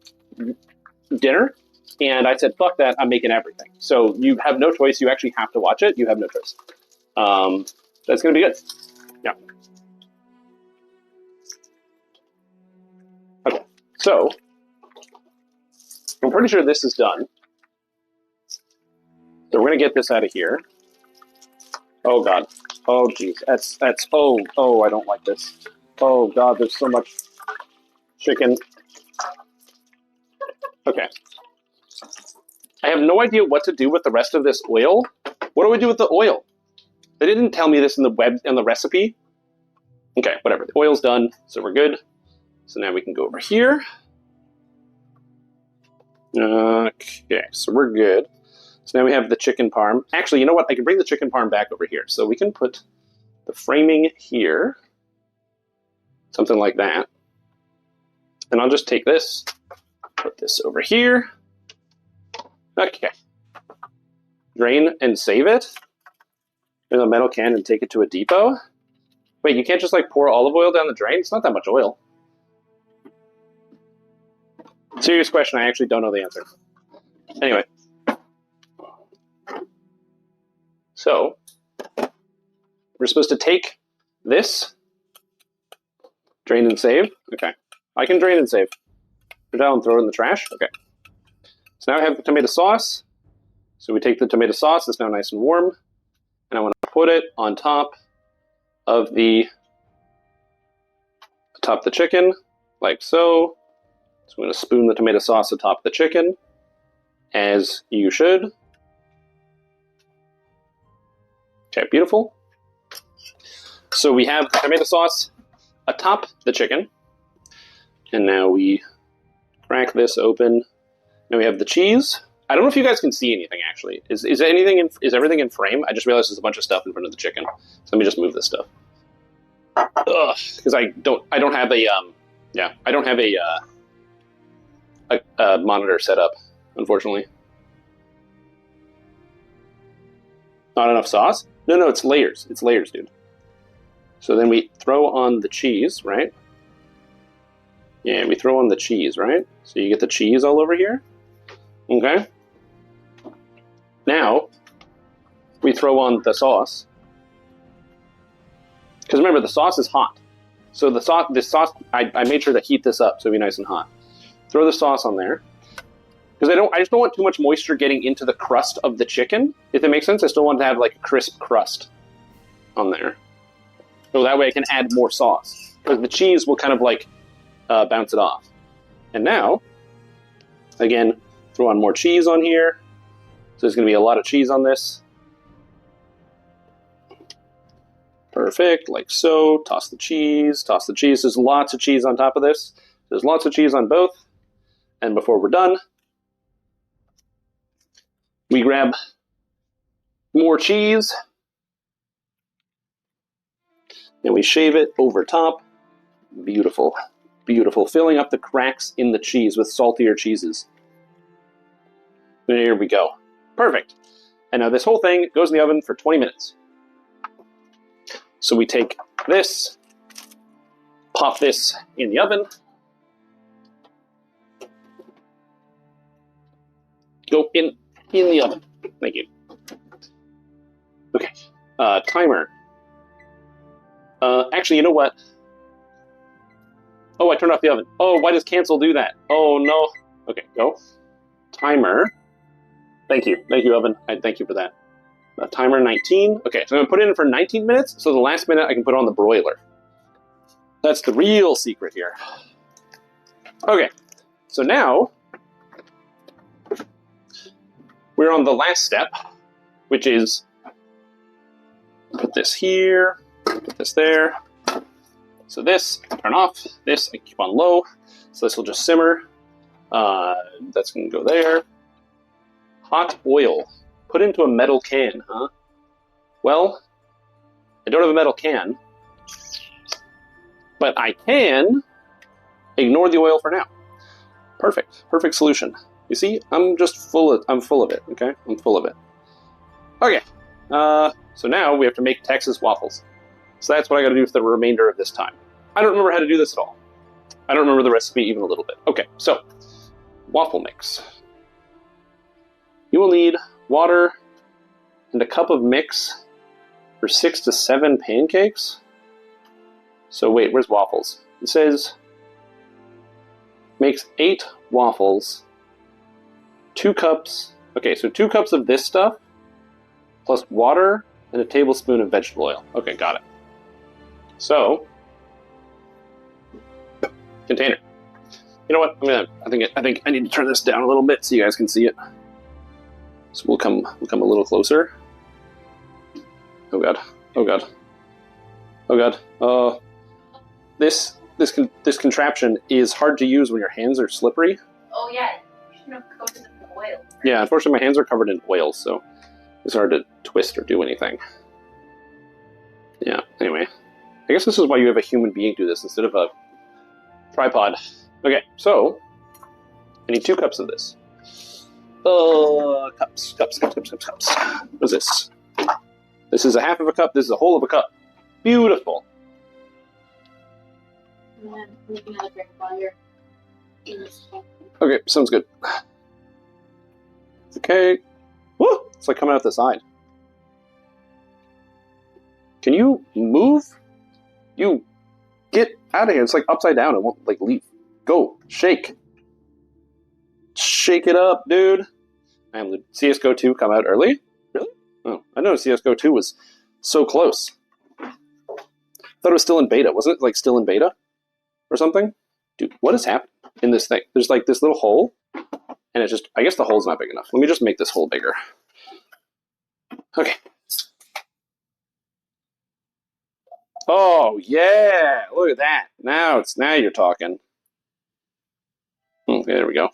dinner, and I said, fuck that, I'm making everything. So you have no choice. You actually have to watch it. You have no choice. That's going to be good. Yeah. Okay. So I'm pretty sure this is done. So we're going to get this out of here. Oh, God. Oh, jeez. That's, oh, I don't like this. Oh, God, there's so much chicken. Okay. I have no idea what to do with the rest of this oil. What do I do with the oil? They didn't tell me this in the recipe. Okay, whatever. The oil's done, so we're good. So now we can go over here. Okay, so we're good. So now we have the chicken parm. Actually, you know what? I can bring the chicken parm back over here. So we can put the framing here. Something like that. And I'll just take this, put this over here. Okay. Drain and save it in a metal can and take it to a depot. Wait, you can't just like pour olive oil down the drain? It's not that much oil. Serious question, I actually don't know the answer. Anyway. So, we're supposed to take this, drain and save. Okay. I can drain and save. Put it out and throw it in the trash. Okay. So now I have the tomato sauce. So we take the tomato sauce, it's now nice and warm, and I want to put it on top of the chicken, like so. So I'm going to spoon the tomato sauce atop the chicken, as you should. Okay, beautiful. So we have the tomato sauce atop the chicken, and now we crack this open. Now we have the cheese. I don't know if you guys can see anything actually. Is everything in frame? I just realized there's a bunch of stuff in front of the chicken. So let me just move this stuff. Ugh, because I don't have a monitor set up, unfortunately. Not enough sauce? No, it's layers. It's layers, dude. So then we throw on the cheese, right? Yeah, we throw on the cheese, right? So you get the cheese all over here. Okay. Now, we throw on the sauce. Because remember, the sauce is hot. So the sauce, I made sure to heat this up so it'd be nice and hot. Throw the sauce on there. Because I just don't want too much moisture getting into the crust of the chicken. If that makes sense, I still want to have like a crisp crust on there. So that way I can add more sauce. Because the cheese will kind of like bounce it off. And now, again, throw on more cheese on here. So there's going to be a lot of cheese on this. Perfect, like so. Toss the cheese, toss the cheese. There's lots of cheese on top of this. There's lots of cheese on both. And before we're done, we grab more cheese. And we shave it over top. Beautiful, beautiful. Filling up the cracks in the cheese with saltier cheeses. There we go. Perfect. And now this whole thing goes in the oven for 20 minutes. So we take this, pop this in the oven. Go in the oven. Thank you. Okay. Timer. Actually, you know what? Oh, I turned off the oven. Oh, why does cancel do that? Oh, no. Okay, go. Timer. Thank you. Thank you, oven. Thank you for that. Timer 19. Okay, so I'm going to put it in for 19 minutes, so the last minute I can put on the broiler. That's the real secret here. Okay, so now we're on the last step, which is put this here, put this there. So this, turn off. This, I keep on low. So this will just simmer. That's going to go there. Hot oil. Put into a metal can, huh? Well, I don't have a metal can, but I can ignore the oil for now. Perfect. Perfect solution. You see, I'm full of it, okay? I'm full of it. Okay. So now we have to make Texas waffles. So that's what I got to do for the remainder of this time. I don't remember how to do this at all. I don't remember the recipe even a little bit. Okay, so waffle mix. You will need water and a cup of mix for 6 to 7 pancakes. So wait, where's waffles? It says makes 8 waffles, 2 cups. Okay, so 2 cups of this stuff plus water and a tablespoon of vegetable oil. Okay, got it. So container. You know what? I think I need to turn this down a little bit so you guys can see it. So we'll come a little closer. Oh god. Oh god. Oh god. This contraption is hard to use when your hands are slippery. Oh yeah, you shouldn't have coated them in oil. Yeah, unfortunately my hands are covered in oil, so it's hard to twist or do anything. Yeah, anyway. I guess this is why you have a human being do this instead of a tripod. Okay, so I need 2 cups of this. Cups. What is this? This is a half of a cup. This is a whole of a cup. Beautiful. And then make another drink while you're in this cup. Okay, sounds good. Okay. Woo! It's like coming out the side. Can you move? You get out of here. It's like upside down. It won't like leave. Go. Shake. Shake it up, dude. And did CSGO 2 come out early? Really? Oh, I know CSGO 2 was so close. I thought it was still in beta. Wasn't it like still in beta? Or something? Dude, what has happened in this thing? There's like this little hole. And it's just, I guess the hole's not big enough. Let me just make this hole bigger. Okay. Oh, yeah. Look at that. Now you're talking. Okay, there we go.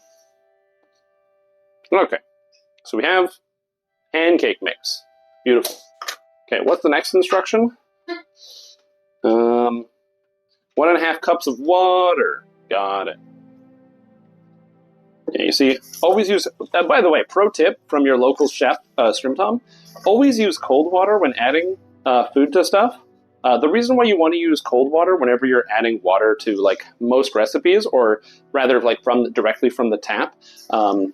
Okay. So we have pancake mix. Beautiful. Okay, what's the next instruction? 1.5 cups of water. Got it. Yeah, you see, always use, by the way, pro tip from your local chef, Strimtom, always use cold water when adding food to stuff. The reason why you want to use cold water whenever you're adding water to like most recipes, or rather like directly from the tap, because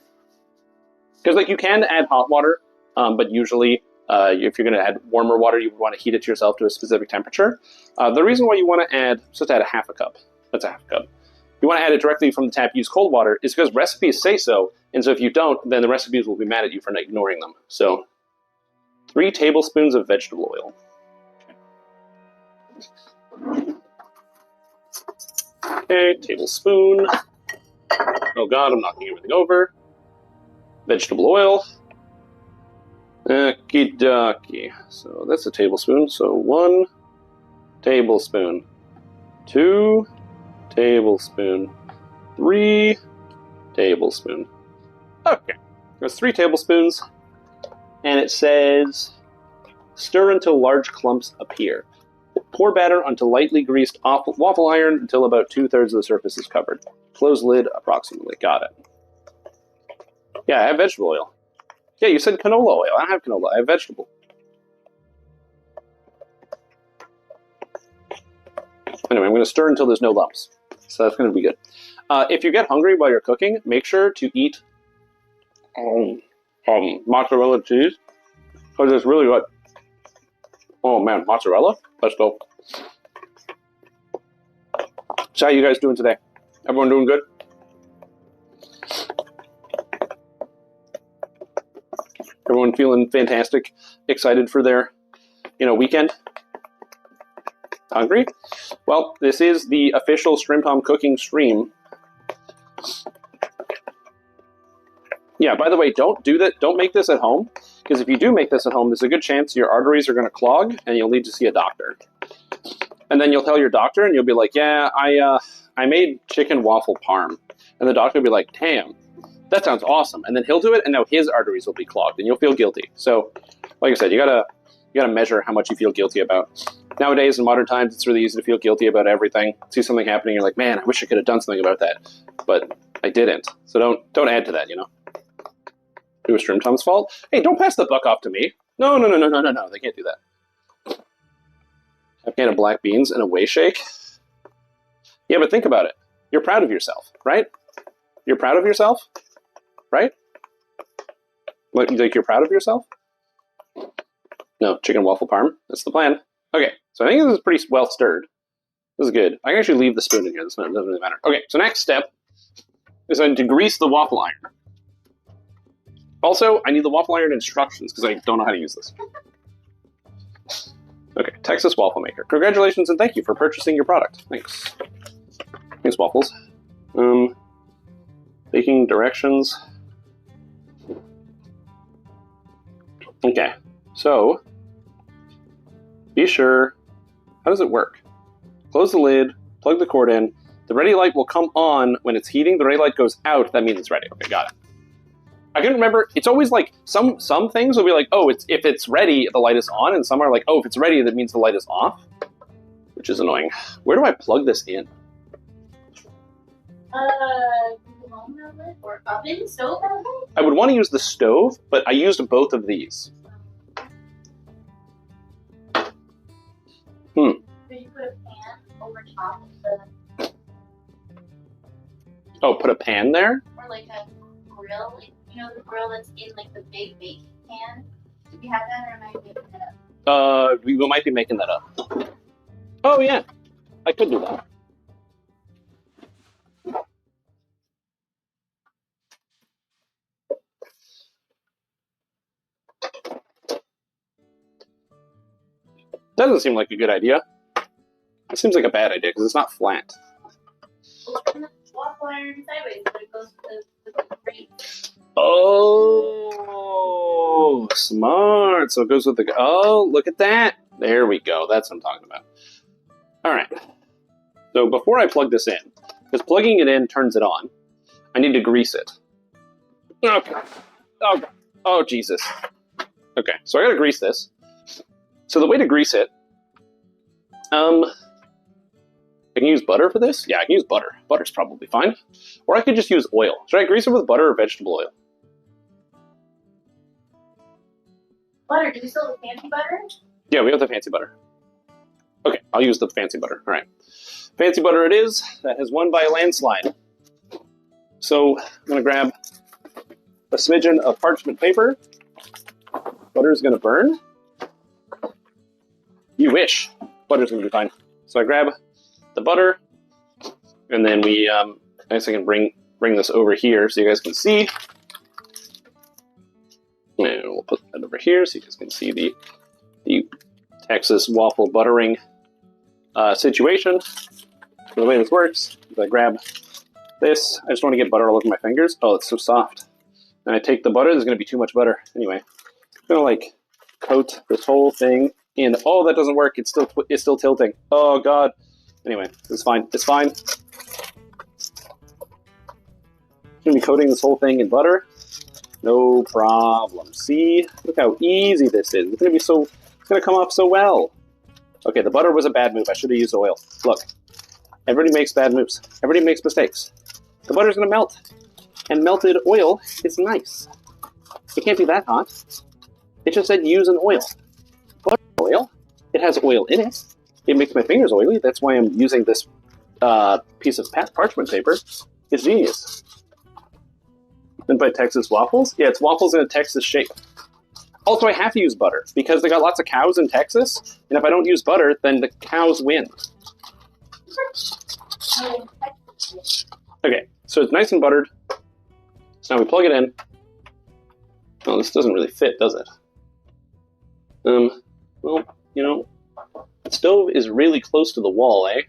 like you can add hot water, but usually If you're going to add warmer water, you would want to heat it to yourself to a specific temperature. The reason why you want to add, so let's add a half a cup. That's a half a cup. You want to add it directly from the tap, use cold water, is because recipes say so. And so if you don't, then the recipes will be mad at you for ignoring them. So 3 tablespoons of vegetable oil. Okay, tablespoon. Oh god, I'm knocking everything over. Vegetable oil. Okie dokie. So that's a tablespoon. So 1 tablespoon. 2 tablespoon. 3 tablespoon. Okay. There's 3 tablespoons. And it says, stir until large clumps appear. Pour batter onto lightly greased waffle iron until about 2/3 of the surface is covered. Close lid approximately. Got it. Yeah, I have vegetable oil. Yeah, you said canola oil. I don't have canola. I have vegetable. Anyway, I'm going to stir until there's no lumps. So that's going to be good. If you get hungry while you're cooking, make sure to eat mozzarella cheese, because it's really good. Oh man, mozzarella? Let's go. So how you guys doing today? Everyone doing good? Everyone feeling fantastic? Excited for their, weekend? Hungry? Well, this is the official Shrimp Hom cooking stream. Yeah, by the way, don't do that. Don't make this at home, because if you do make this at home, there's a good chance your arteries are going to clog and you'll need to see a doctor. And then you'll tell your doctor and you'll be like, yeah, I made chicken waffle parm. And the doctor will be like, damn, that sounds awesome. And then he'll do it and now his arteries will be clogged and you'll feel guilty. So, like I said, you gotta measure how much you feel guilty about. Nowadays, in modern times, it's really easy to feel guilty about everything. See something happening, you're like, man, I wish I could have done something about that. But I didn't. So don't add to that, It was Shrimp Tom's fault. Hey, don't pass the buck off to me. No. They can't do that. A can of black beans and a whey shake. Yeah, but think about it. You're proud of yourself, right? You're proud of yourself, right? Like you're proud of yourself? No, chicken waffle parm. That's the plan. Okay, so I think this is pretty well stirred. This is good. I can actually leave the spoon in here. This doesn't really matter. Okay, so next step is I need to grease the waffle iron. Also, I need the waffle iron instructions because I don't know how to use this. Okay, Texas Waffle Maker. Congratulations and thank you for purchasing your product. Thanks. Thanks, Waffles. Baking directions. Okay, so be sure. How does it work? Close the lid, plug the cord in. The ready light will come on when it's heating. The ready light goes out. That means it's ready. Okay, got it. I can remember, it's always like, some things will be like, oh, if it's ready, the light is on, and some are like, oh, if it's ready, that means the light is off, which is annoying. Where do I plug this in? Or oven, stove? I would want to use the stove, but I used both of these. So you put a pan over top of the... Oh, put a pan there? Or like a grill, the grill that's in like the big baking pan. Do you have that, or am I making it up? We might be making that up. Oh yeah, I could do that. Doesn't seem like a good idea. It seems like a bad idea because it's not flat. Turn the waffle iron sideways, but it goes with the grate. Oh, smart. So it goes with the... Oh, look at that. There we go. That's what I'm talking about. All right. So before I plug this in, because plugging it in turns it on, I need to grease it. Okay. Oh, Jesus. Okay, so I got to grease this. So the way to grease it... I can use butter for this? Yeah, I can use butter. Butter's probably fine. Or I could just use oil. Should I grease it with butter or vegetable oil? Butter. Do we still have fancy butter? Yeah, we have the fancy butter. Okay, I'll use the fancy butter. All right. Fancy butter it is. That has won by a landslide. So I'm going to grab a smidgen of parchment paper. Butter is going to burn. You wish. Butter's gonna be fine. So I grab the butter, and then we, I guess I can bring this over here so you guys can see. And we'll put that over here so you guys can see the Texas waffle buttering situation. The way this works is I grab this. I just want to get butter all over my fingers. Oh, it's so soft. And I take the butter. There's going to be too much butter. Anyway, I'm going to like coat this whole thing in. Oh, that doesn't work. It's still tilting. Oh, God. Anyway, it's fine. It's fine. I'm going to be coating this whole thing in butter. No problem. See? Look how easy this is. It's going to come off so well. Okay, the butter was a bad move. I should have used oil. Look. Everybody makes bad moves. Everybody makes mistakes. The butter's going to melt. And melted oil is nice. It can't be that hot. It just said use an oil. Butter oil. It has oil in it. It makes my fingers oily. That's why I'm using this piece of parchment paper. It's genius. And by Texas waffles? Yeah, it's waffles in a Texas shape. Also, I have to use butter because they got lots of cows in Texas. And if I don't use butter, then the cows win. Okay, so it's nice and buttered. So now we plug it in. Oh, this doesn't really fit, does it? Well, you know, the stove is really close to the wall, eh?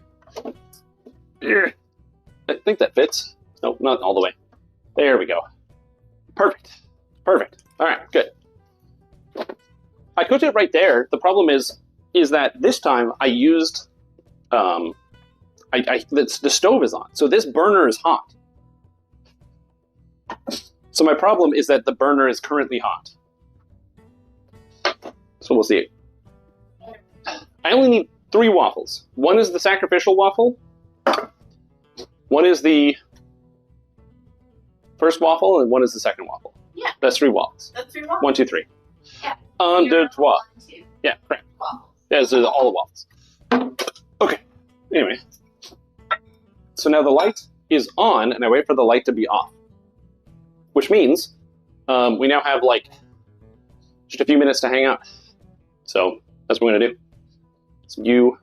I think that fits. Nope, not all the way. There we go. Perfect. Perfect. All right, good. I cooked it right there. The problem is that this time I used, the stove is on, so this burner is hot. So my problem is that the burner is currently hot. So we'll see. I only need 3 waffles. One is the sacrificial waffle. One is the first waffle, and one is the second waffle. Yeah. That's 3 waffles. That's 3 waffles. 1, 2, 3. Yeah. Un, deux, trois. 1, 2. Yeah, right. Waffles. Yeah, those are all the waffles. Okay. Anyway. So now the light is on, and I wait for the light to be off. Which means we now have, like, just a few minutes to hang out. So that's what we're going to do. It's you,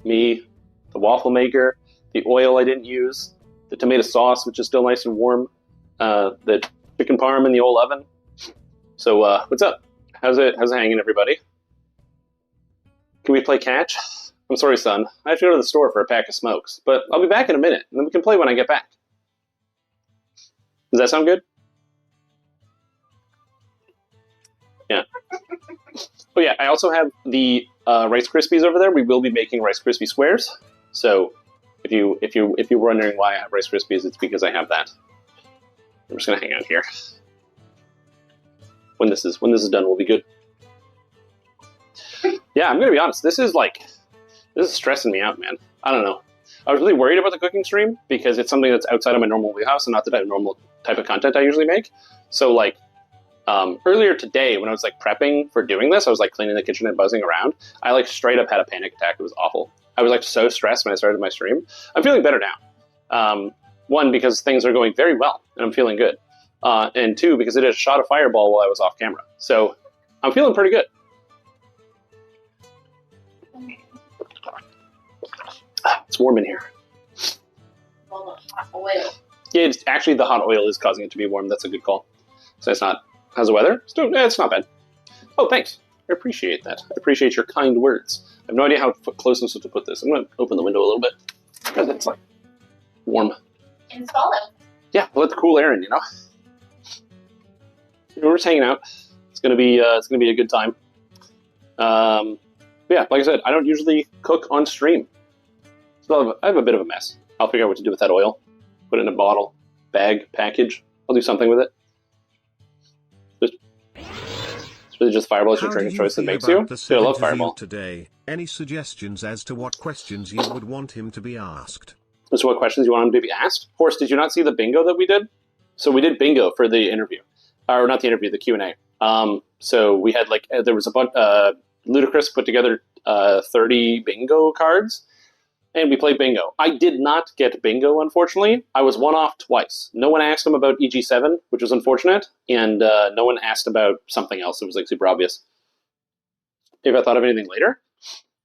me, the waffle maker, the oil I didn't use, the tomato sauce, which is still nice and warm, the chicken parm in the old oven. So what's up? How's it hanging, everybody? Can we play catch? I'm sorry, son. I have to go to the store for a pack of smokes, but I'll be back in a minute, and then we can play when I get back. Does that sound good? Yeah. Oh yeah, I also have the Rice Krispies over there. We will be making Rice Krispie squares. So if you're wondering why I have Rice Krispies, it's because I have that. I'm just gonna hang out here. When this is done, we'll be good. Yeah, I'm gonna be honest. This is stressing me out, man. I don't know. I was really worried about the cooking stream because it's something that's outside of my normal wheelhouse and not the normal type of content I usually make. So like earlier today when I was like prepping for doing this, I was like cleaning the kitchen and buzzing around. I like straight up had a panic attack. It was awful. I was like so stressed when I started my stream. I'm feeling better now. 1, because things are going very well and I'm feeling good. And 2, because it had shot a fireball while I was off camera. So I'm feeling pretty good. It's warm in here. Well, the hot oil. Yeah, it's actually the hot oil is causing it to be warm. That's a good call. So it's not. How's the weather? It's not bad. Oh, thanks. I appreciate that. I appreciate your kind words. I have no idea how close I'm supposed to put this. I'm going to open the window a little bit because it's like warm. Install it. Yeah, we'll let the cool air in. We're just hanging out. It's gonna be a good time. Yeah, like I said, I don't usually cook on stream. So I have a bit of a mess. I'll figure out what to do with that oil. Put it in a bottle, bag, package. I'll do something with it. It's really just Fireball is your drink of choice that makes you. Dude, I love Fireball. Today, any suggestions as to what questions you would want him to be asked? So what questions you want him to be asked? Horse, did you not see the bingo that we did? So we did bingo for the interview. Or not the interview, the Q&A. So we had there was a bunch, Ludacris put together 30 bingo cards, and we played bingo. I did not get bingo, unfortunately. I was one off twice. No one asked him about EG7, which was unfortunate, and no one asked about something else that was like super obvious. If I thought of anything later,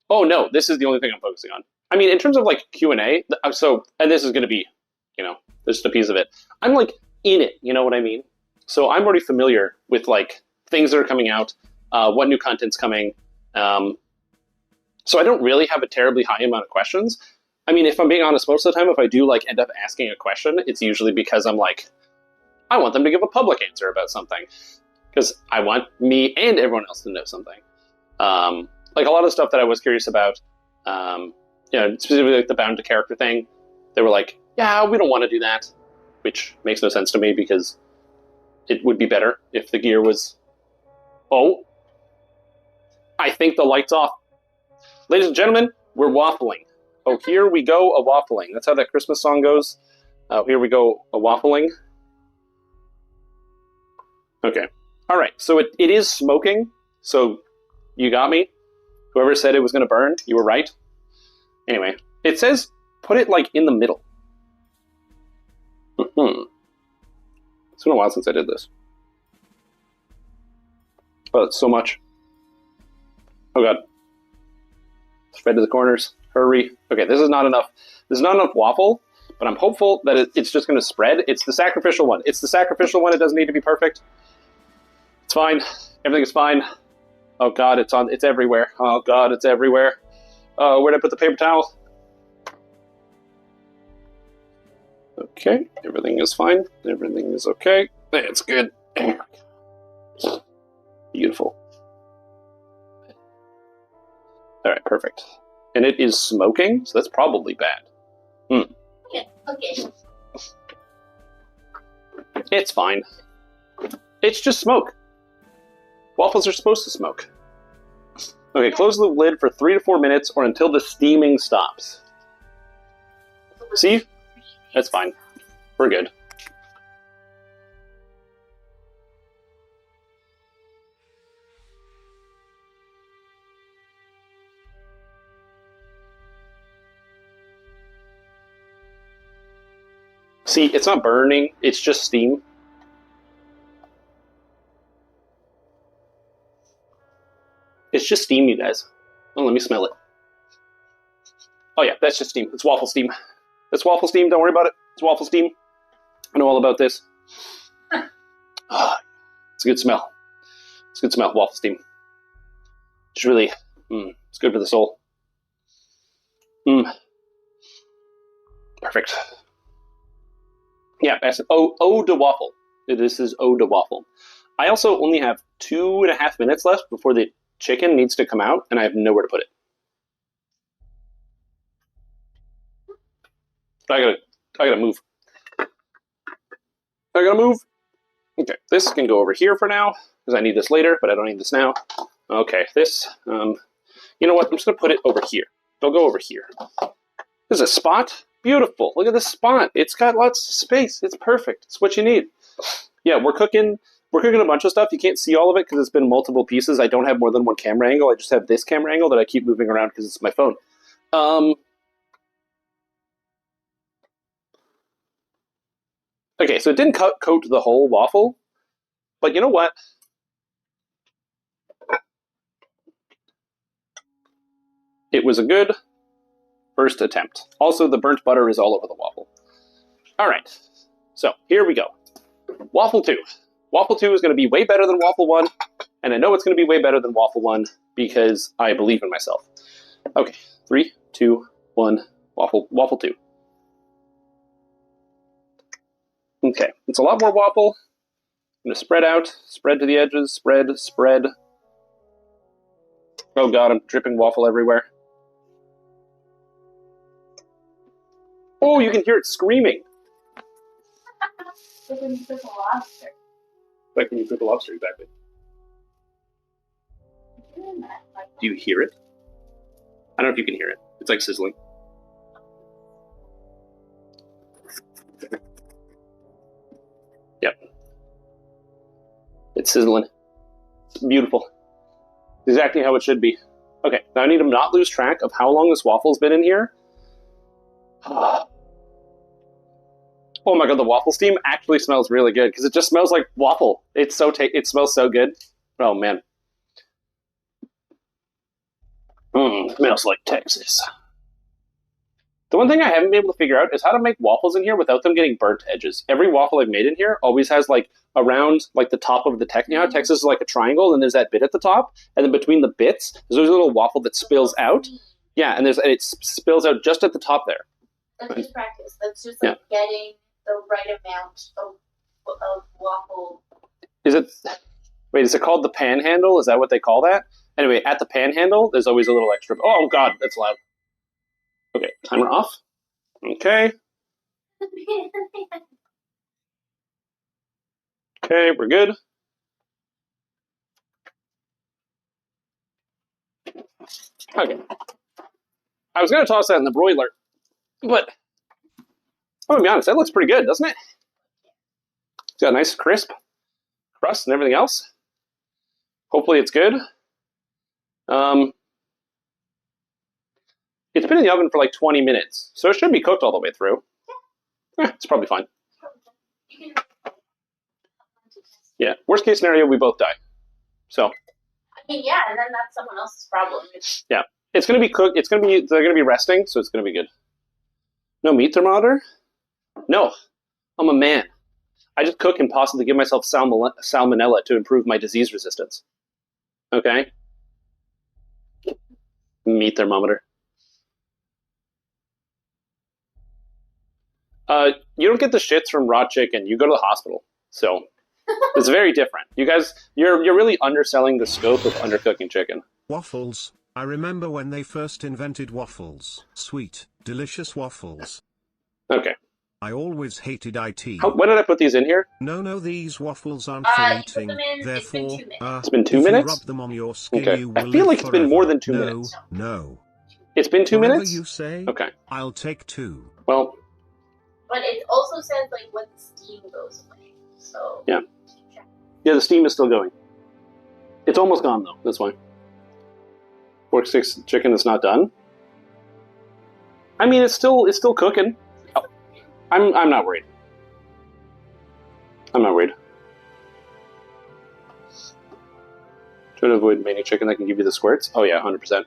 Oh no, this is the only thing I'm focusing on. I mean, in terms of like Q&A, and this is going to be, just a piece of it. I'm like in it, you know what I mean? So I'm already familiar with like things that are coming out, what new content's coming. So I don't really have a terribly high amount of questions. I mean, if I'm being honest, most of the time, if I do like end up asking a question, it's usually because I'm like, I want them to give a public answer about something because I want me and everyone else to know something. Like a lot of stuff that I was curious about, specifically like the bound to character thing, they were like, yeah, we don't want to do that, which makes no sense to me because it would be better if the gear was... Oh, I think the light's off. Ladies and gentlemen, we're waffling. Oh, here we go, a waffling. That's how that Christmas song goes. Here we go, a waffling. Okay. All right, so it is smoking, so you got me. Whoever said it was going to burn, you were right. Anyway, it says put it like in the middle. It's been a while since I did this. Oh, it's so much. Oh god. Spread to the corners. Hurry. Okay, this is not enough. This is not enough waffle, but I'm hopeful that it's just going to spread. It's the sacrificial one. It's the sacrificial one. It doesn't need to be perfect. It's fine. Everything is fine. Oh god, it's everywhere. Oh god, it's everywhere. Oh, where'd I put the paper towel? Okay, everything is fine. Everything is okay. It's good. Beautiful. Alright, perfect. And it is smoking, so that's probably bad. Okay, okay. It's fine. It's just smoke. Waffles are supposed to smoke. Okay, close the lid for 3 to 4 minutes or until the steaming stops. See? That's fine. We're good. See, it's not burning, it's just steam. It's just steam, you guys. Oh, let me smell it. Oh yeah, that's just steam. It's waffle steam. It's waffle steam, don't worry about it. It's waffle steam. I know all about this. It's a good smell. It's a good smell, waffle steam. It's really, it's good for the soul. Perfect. Yeah, that's ode to waffle. This is ode to waffle. I also only have 2.5 minutes left before the chicken needs to come out, and I have nowhere to put it. I gotta move. I gotta move. Okay, this can go over here for now, because I need this later, but I don't need this now. Okay, this, you know what, I'm just gonna put it over here. They'll go over here. There's a spot. Beautiful. Look at this spot. It's got lots of space. It's perfect. It's what you need. Yeah, we're cooking a bunch of stuff. You can't see all of it because it's been multiple pieces. I don't have more than one camera angle. I just have this camera angle that I keep moving around because it's my phone. Okay, so it didn't coat the whole waffle, but you know what? It was a good first attempt. Also, the burnt butter is all over the waffle. All right, so here we go. Waffle 2. Waffle 2 is going to be way better than Waffle 1, and I know it's going to be way better than Waffle 1 because I believe in myself. Okay, 3, 2, 1, Waffle 2. Okay, it's a lot more waffle. I'm going to spread out, spread to the edges, spread. Oh god, I'm dripping waffle everywhere. Oh, you can hear it screaming. Like when you cook a lobster. Like when you cook a lobster, exactly. Do you hear it? I don't know if you can hear it. It's like sizzling. Yep. It's sizzling. It's beautiful. Exactly how it should be. Okay, now I need to not lose track of how long this waffle's been in here. Oh my god, the waffle steam actually smells really good because it just smells like waffle. It smells so good. Oh man. Smells like Texas. The one thing I haven't been able to figure out is how to make waffles in here without them getting burnt edges. Every waffle I've made in here always has like around like the top of the Texas. You know how Texas is like a triangle and there's that bit at the top, and then between the bits there's always a little waffle that spills out. Yeah, and it spills out just at the top there. That's just practice. That's just like getting the right amount of waffle. Is it called the panhandle? Is that what they call that? Anyway, at the panhandle, there's always a little extra. Oh God, that's loud. Okay, timer off. Okay. Okay, we're good. Okay. I was going to toss that in the broiler, but I'm going to be honest, that looks pretty good, doesn't it? It's got a nice crisp crust and everything else. Hopefully it's good. It's been in the oven for like 20 minutes, so it should be cooked all the way through. It's probably fine. Yeah, worst case scenario, we both die. So. I mean, yeah, and then that's someone else's problem. Yeah, it's gonna be cooked. They're gonna be resting, so it's gonna be good. No meat thermometer? No, I'm a man. I just cook and possibly give myself salmonella to improve my disease resistance. Okay. Meat thermometer. You don't get the shits from raw chicken. You go to the hospital. So it's very different. You guys, you're really underselling the scope of undercooking chicken. Waffles. I remember when they first invented waffles. Sweet, delicious waffles. Okay. I always hated IT. When did I put these in here? No, these waffles aren't for eating. Therefore, it's been 2 if minutes? you rub them on your skin, Okay. you will I feel like it's been forever. more than 2 minutes. No. It's been 2 Whatever minutes? you say. Okay. I'll take 2. Well. But it also says like when the steam goes away. So. Yeah. Yeah, the steam is still going. It's almost gone though. That's why. Pork sticks chicken is not done. I mean, it's still cooking. Oh, I'm not worried. I'm not worried. Try to avoid making chicken that can give you the squirts. Oh yeah, 100%.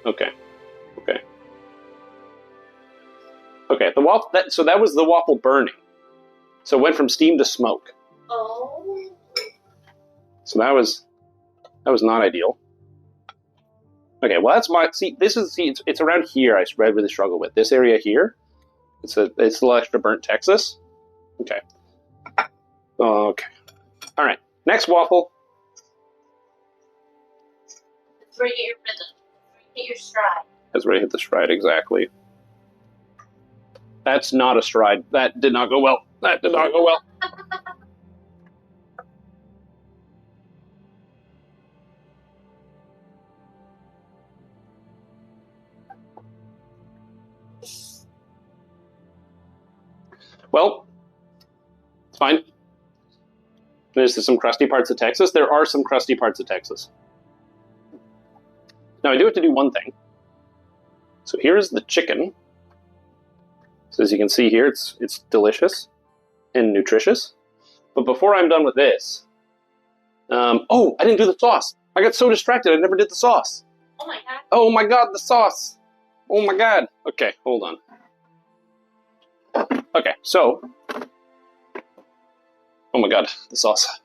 Okay. Okay, the waffle. So that was the waffle burning. So it went from steam to smoke. Oh. So that was not ideal. Okay, well that's my it's around here I really struggle with this area here. It's a little extra burnt Texas. Okay. Okay. All right. Next waffle. That's where you get your rhythm. That's where you get your stride. That's where you hit the stride exactly. That's not a stride. That did not go well. That did not go well. Well, it's fine. There's some crusty parts of Texas. There are some crusty parts of Texas. Now I do have to do one thing. So here's the chicken. So as you can see here, it's delicious and nutritious. But before I'm done with this, oh, I didn't do the sauce. I got so distracted, I never did the sauce. Oh my god. Oh my god, the sauce. Oh my god. Okay, hold on. Okay, so. Oh my god, the sauce.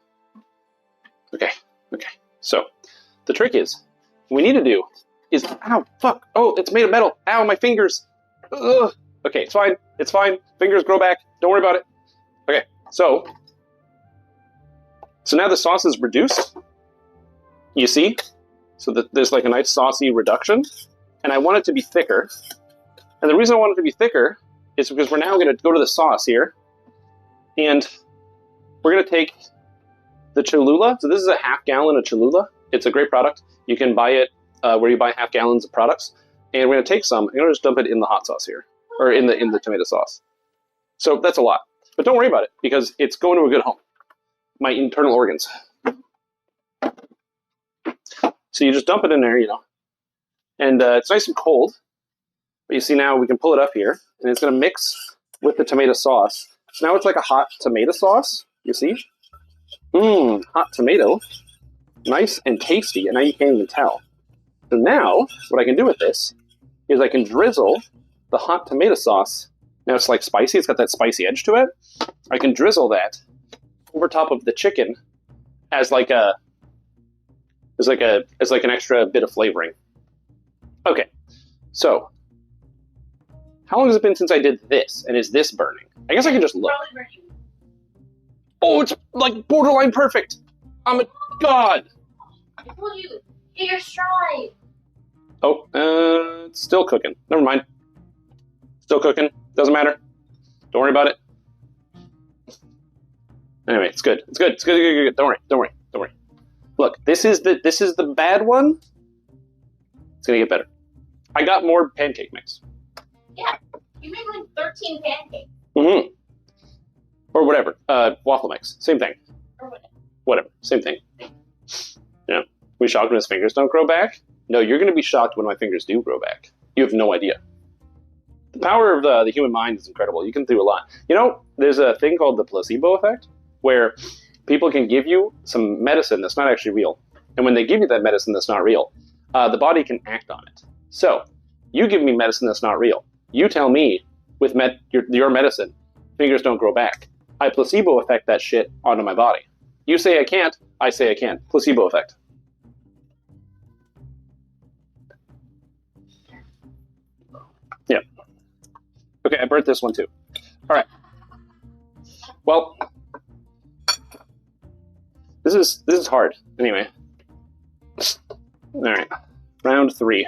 Okay. So, the trick is, what we need to do is, ow, fuck. Oh, it's made of metal. Ow, my fingers. Ugh. Okay, it's fine. Fingers grow back. Don't worry about it. Okay, so now the sauce is reduced. You see? So that there's like a nice saucy reduction. And I want it to be thicker. And the reason I want it to be thicker is because we're now going to go to the sauce here. And we're going to take the Cholula. So this is a half gallon of Cholula. It's a great product. You can buy it where you buy half gallons of products. And we're going to take some. I'm going to just dump it in the hot sauce here. Or in the tomato sauce. So that's a lot. But don't worry about it, because it's going to a good home. My internal organs. So you just dump it in there, And it's nice and cold. But you see now we can pull it up here. And it's going to mix with the tomato sauce. So now it's like a hot tomato sauce. You see? Hot tomato. Nice and tasty. And now you can't even tell. So now, what I can do with this is I can drizzle the hot tomato sauce. Now it's like spicy, it's got that spicy edge to it. I can drizzle that over top of the chicken as like an extra bit of flavoring. Okay, so how long has it been since I did this, and is this burning? I guess I can just look. Oh, it's like borderline perfect. I'm a god. I told you, get your stride. Oh, it's still cooking. Never mind. Still cooking. Doesn't matter. Don't worry about it. Anyway, it's good. It's good. It's good. Good, good, good. Don't worry. Don't worry. Don't worry. Look, this is the bad one. It's gonna get better. I got more pancake mix. Yeah, you made like 13 pancakes. Mm-hmm. Or whatever. Waffle mix. Same thing. Or whatever. Whatever. Same thing. Yeah. We shocked when his fingers don't grow back? No, you're going to be shocked when my fingers do grow back. You have no idea. The power of the human mind is incredible. You can do a lot. You know, there's a thing called the placebo effect, where people can give you some medicine that's not actually real. And when they give you that medicine that's not real, the body can act on it. So, you give me medicine that's not real. You tell me, with your medicine, fingers don't grow back. I placebo effect that shit onto my body. You say I can't, I say I can. Placebo effect. Yeah. Okay, I burnt this one too. All right. Well, this is hard. Anyway. All right. Round 3.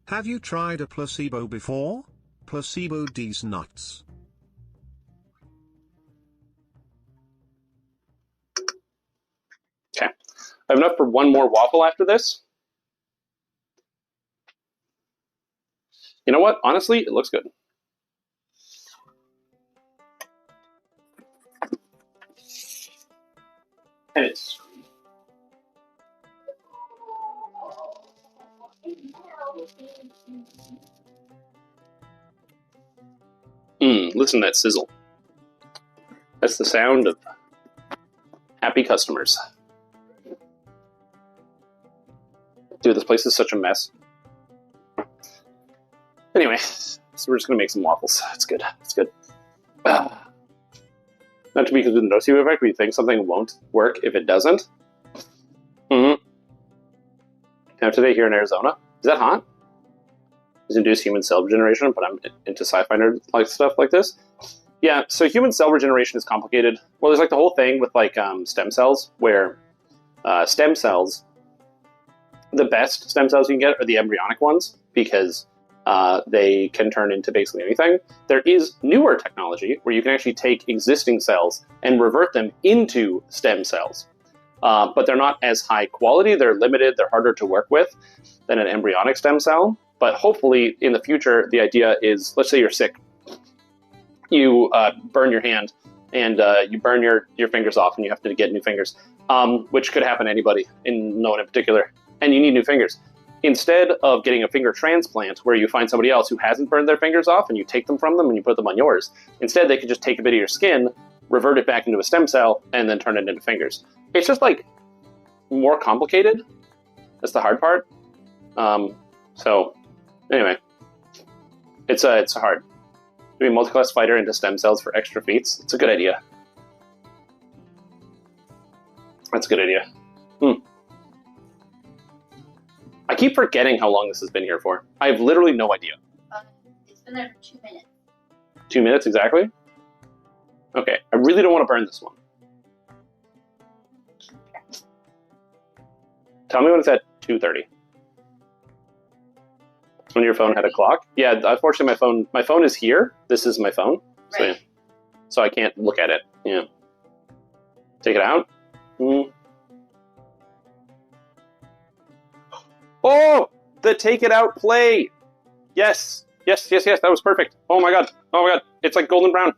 Have you tried a placebo before? Placebo D's nuts. Okay. I have enough for one more waffle after this. You know what? Honestly, it looks good. And it's listen to that sizzle. That's the sound of happy customers. Dude, this place is such a mess. Anyway, so we're just gonna make some waffles. It's good. It's good. Not to be confused with the nocebo effect, where you think something won't work if it doesn't. Mm-hmm. Now today here in Arizona, is that hot? Is induced human cell regeneration, but I'm into sci-fi nerd like stuff like this. Yeah, so human cell regeneration is complicated. Well, there's like the whole thing with like stem cells, where stem cells, the best stem cells you can get are the embryonic ones, because they can turn into basically anything. There is newer technology where you can actually take existing cells and revert them into stem cells. But they're not as high quality, they're limited, they're harder to work with than an embryonic stem cell. But hopefully in the future, the idea is, let's say you're sick, you burn your hand and you burn your fingers off and you have to get new fingers, which could happen to anybody, no one in particular, and you need new fingers. Instead of getting a finger transplant where you find somebody else who hasn't burned their fingers off and you take them from them and you put them on yours, instead they could just take a bit of your skin, revert it back into a stem cell, and then turn it into fingers. It's just like more complicated. That's the hard part. So anyway, it's hard. Maybe multi-class fighter into stem cells for extra feats. It's a good idea. That's a good idea. I keep forgetting how long this has been here for. I have literally no idea. It's been there for 2 minutes. 2 minutes exactly? Okay, I really don't want to burn this one. Tell me when it's at 2:30. When your phone had a clock? Yeah, unfortunately my phone is here. This is my phone. So, Right. yeah. So I can't look at it. Yeah. Take it out. Oh, the take it out play. Yes. Yes. That was perfect. Oh my god. It's like golden brown.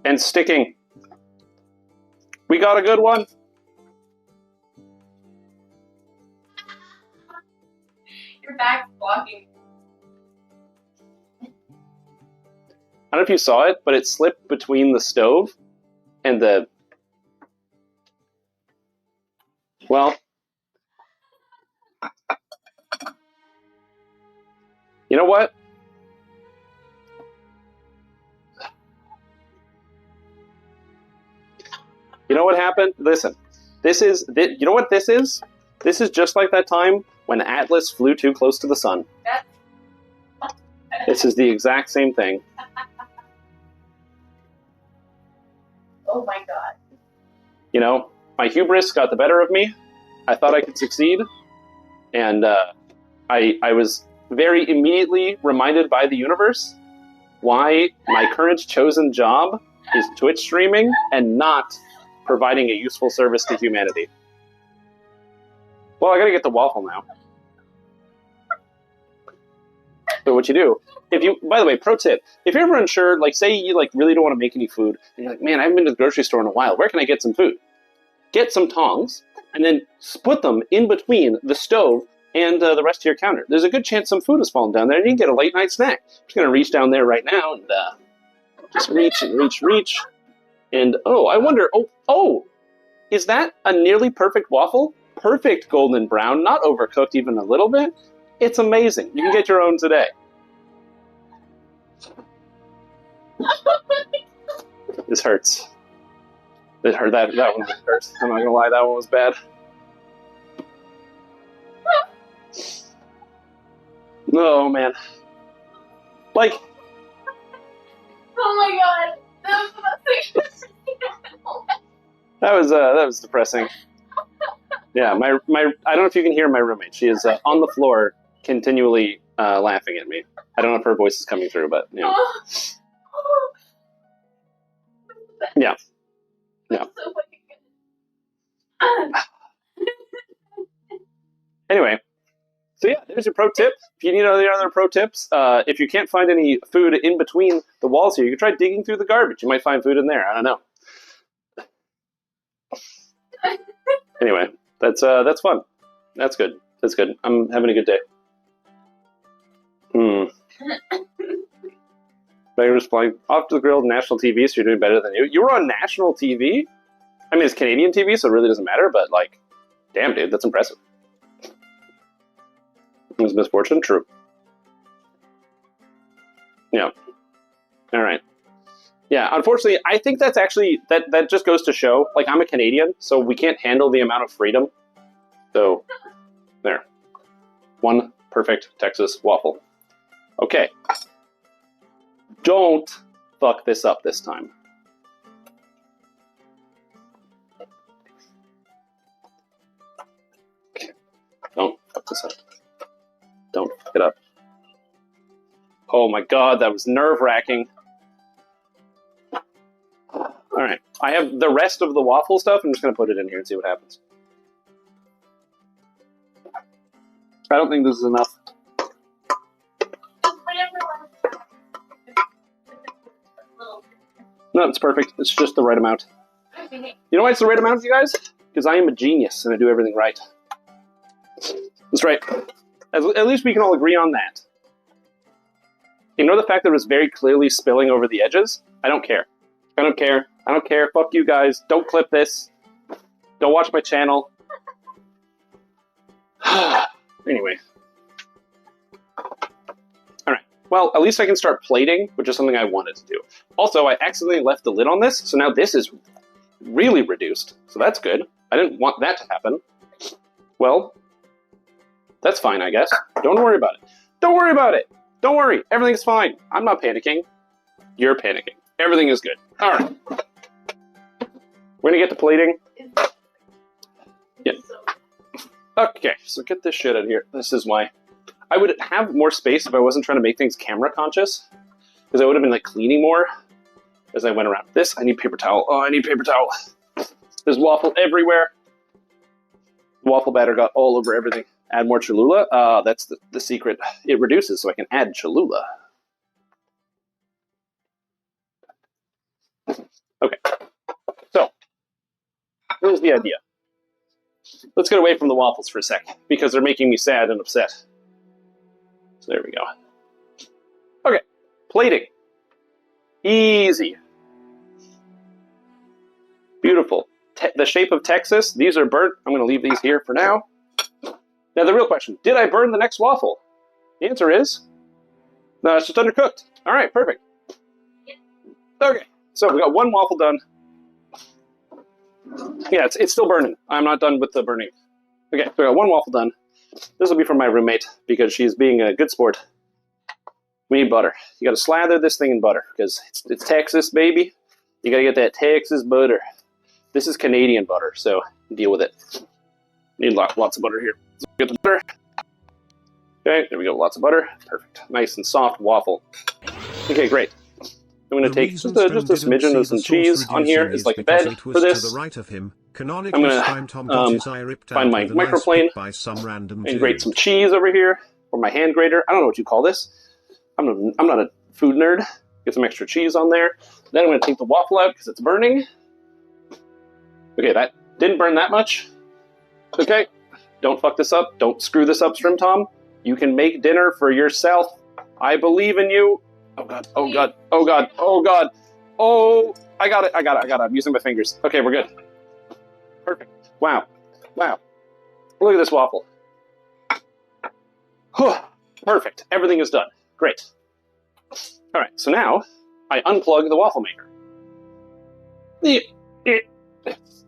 And sticking. We got a good one. Your back's blocking. I don't know if you saw it, but it slipped between the stove and the Well, you know what? You know what happened? Listen, you know what this is? This is just like that time when Atlas flew too close to the sun. This is the exact same thing. Oh my god. You know, my hubris got the better of me. I thought I could succeed. And I was very immediately reminded by the universe why my current chosen job is Twitch streaming and not providing a useful service to humanity. Well, I gotta get the waffle now. So what you do, by the way, pro tip, if you're ever unsure, like say you like really don't want to make any food, and you're like, man, I haven't been to the grocery store in a while, where can I get some food? Get some tongs, and then split them in between the stove and the rest of your counter. There's a good chance some food has fallen down there, and you can get a late night snack. I'm just gonna reach down there right now, and just reach and reach. And oh, I wonder, oh, is that a nearly perfect waffle? Perfect golden brown, not overcooked even a little bit. It's amazing. You can get your own today. This hurts. It hurt. That one hurt. I'm not gonna lie, that one was bad. Oh man. Like. Oh my god. That was depressing. Yeah, my I don't know if you can hear my roommate. She is on the floor continually laughing at me. I don't know if her voice is coming through, but you know. Yeah. Yeah. Anyway, so yeah, there's your pro tip. If you need any other pro tips, if you can't find any food in between the walls here, you can try digging through the garbage. You might find food in there. I don't know. Anyway, that's fun. That's good. That's good. I'm having a good day. Megan was playing off to the grill national TV, so you're doing better than you. You were on national TV? I mean, it's Canadian TV, so it really doesn't matter, but like, damn, dude, that's impressive. It was misfortune? True. Yeah. All right. Yeah, unfortunately, I think that's actually, that just goes to show, like, I'm a Canadian, so we can't handle the amount of freedom. So, there. One perfect Texas waffle. Okay. Don't fuck this up this time. Okay. Don't fuck this up. Don't fuck it up. Oh my god, that was nerve-wracking. Alright, I have the rest of the waffle stuff. I'm just going to put it in here and see what happens. I don't think this is enough. No, it's perfect. It's just the right amount. You know why it's the right amount, you guys? Because I am a genius and I do everything right. That's right. At least we can all agree on that. Ignore the fact that it was very clearly spilling over the edges. I don't care. I don't care. I don't care. Fuck you guys. Don't clip this. Don't watch my channel. Anyway. Alright. Well, at least I can start plating, which is something I wanted to do. Also, I accidentally left the lid on this, so now this is really reduced. So that's good. I didn't want that to happen. Well, that's fine, I guess. Don't worry about it. Don't worry about it. Don't worry. Everything's fine. I'm not panicking. You're panicking. Everything is good. Alright. We're gonna get to plating. Yeah. Okay, so get this shit out of here. This is why. I would have more space if I wasn't trying to make things camera conscious. Because I would have been like cleaning more as I went around. This, I need paper towel. Oh, I need paper towel. There's waffle everywhere. Waffle batter got all over everything. Add more Cholula. That's the secret. It reduces, so I can add Cholula. Okay. So, here's the idea. Let's get away from the waffles for a sec, because they're making me sad and upset. So there we go. Okay. Plating. Easy. Beautiful. the shape of Texas. These are burnt. I'm going to leave these here for now. Now, the real question, did I burn the next waffle? The answer is, no, it's just undercooked. All right, perfect. Okay, so we got one waffle done. Yeah, it's still burning. I'm not done with the burning. Okay, so we got one waffle done. This will be for my roommate because she's being a good sport. We need butter. You got to slather this thing in butter because it's Texas, baby. You got to get that Texas butter. This is Canadian butter, so deal with it. Need lots of butter here. So get the butter. Okay, there we go. Lots of butter. Perfect. Nice and soft waffle. Okay, great. I'm going to take just a smidgen of some cheese on here. It's like a bed for this. To the right of him. I'm going to find my microplane and grate some cheese over here, or my hand grater. I don't know what you call this. I'm not a food nerd. Get some extra cheese on there. Then I'm going to take the waffle out because it's burning. Okay, that didn't burn that much. Okay, don't fuck this up. Don't screw this up, Shrimp Tom. You can make dinner for yourself. I believe in you. Oh god, oh god, oh god, oh god. Oh, I got it. I'm using my fingers. Okay, we're good. Perfect. Wow. Wow. Look at this waffle. Perfect. Everything is done. Great. All right, so now I unplug the waffle maker.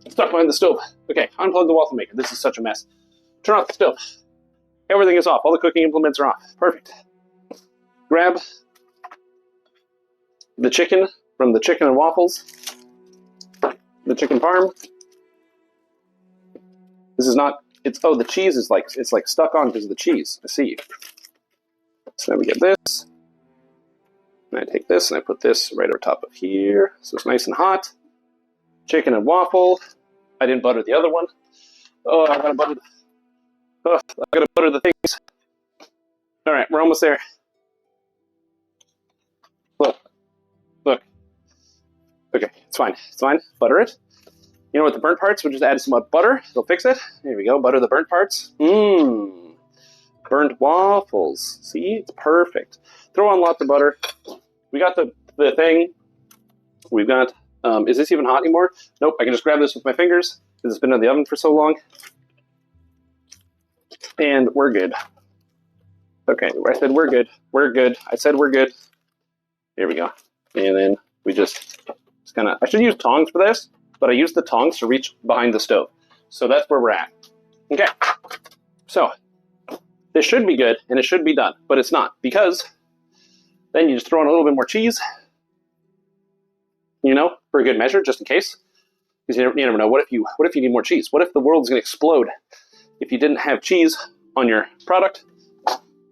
Stuck behind the stove. Okay, unplug the waffle maker. This is such a mess. Turn off the stove. Everything is off. All the cooking implements are off. Perfect. Grab the chicken from the Chicken and Waffles. The chicken parm. This is not, the cheese is like, it's like stuck on because of the cheese. I see. So now we get this. And I take this and I put this right over top of here. So it's nice and hot. Chicken and waffle. I didn't butter the other one. Oh, I gotta butter the things. All right, we're almost there. Look. Okay, it's fine. Butter it. You know what, the burnt parts, we'll just add some butter. It'll fix it. There we go, butter the burnt parts. Burnt waffles. See, it's perfect. Throw on lots of butter. We got the thing. We've got, is this even hot anymore? Nope, I can just grab this with my fingers because it's been in the oven for so long. And we're good. Okay, I said we're good. We're good. I said we're good. Here we go. And then we just kind of, I should use tongs for this, but I use the tongs to reach behind the stove. So that's where we're at. Okay. So this should be good and it should be done, but it's not because then you just throw in a little bit more cheese, you know, for a good measure, just in case. Because you never know. What if you need more cheese? What if the world's going to explode if you didn't have cheese on your product?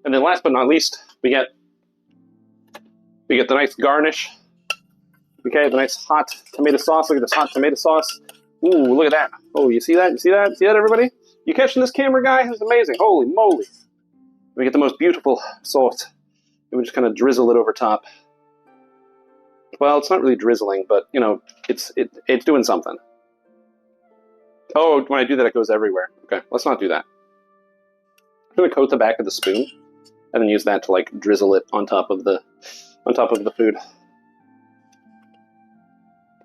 And then last but not least, we get the nice garnish. Okay, the nice hot tomato sauce. Look at this hot tomato sauce. Ooh, look at that. Oh, you see that? You see that? See that, everybody? You catching this, camera guy? It's amazing. Holy moly. We get the most beautiful sauce. And we just kind of drizzle it over top. Well, it's not really drizzling, but, you know, it's doing something. Oh, when I do that, it goes everywhere. Okay, let's not do that. I'm going to coat the back of the spoon and then use that to, like, drizzle it on top of the food.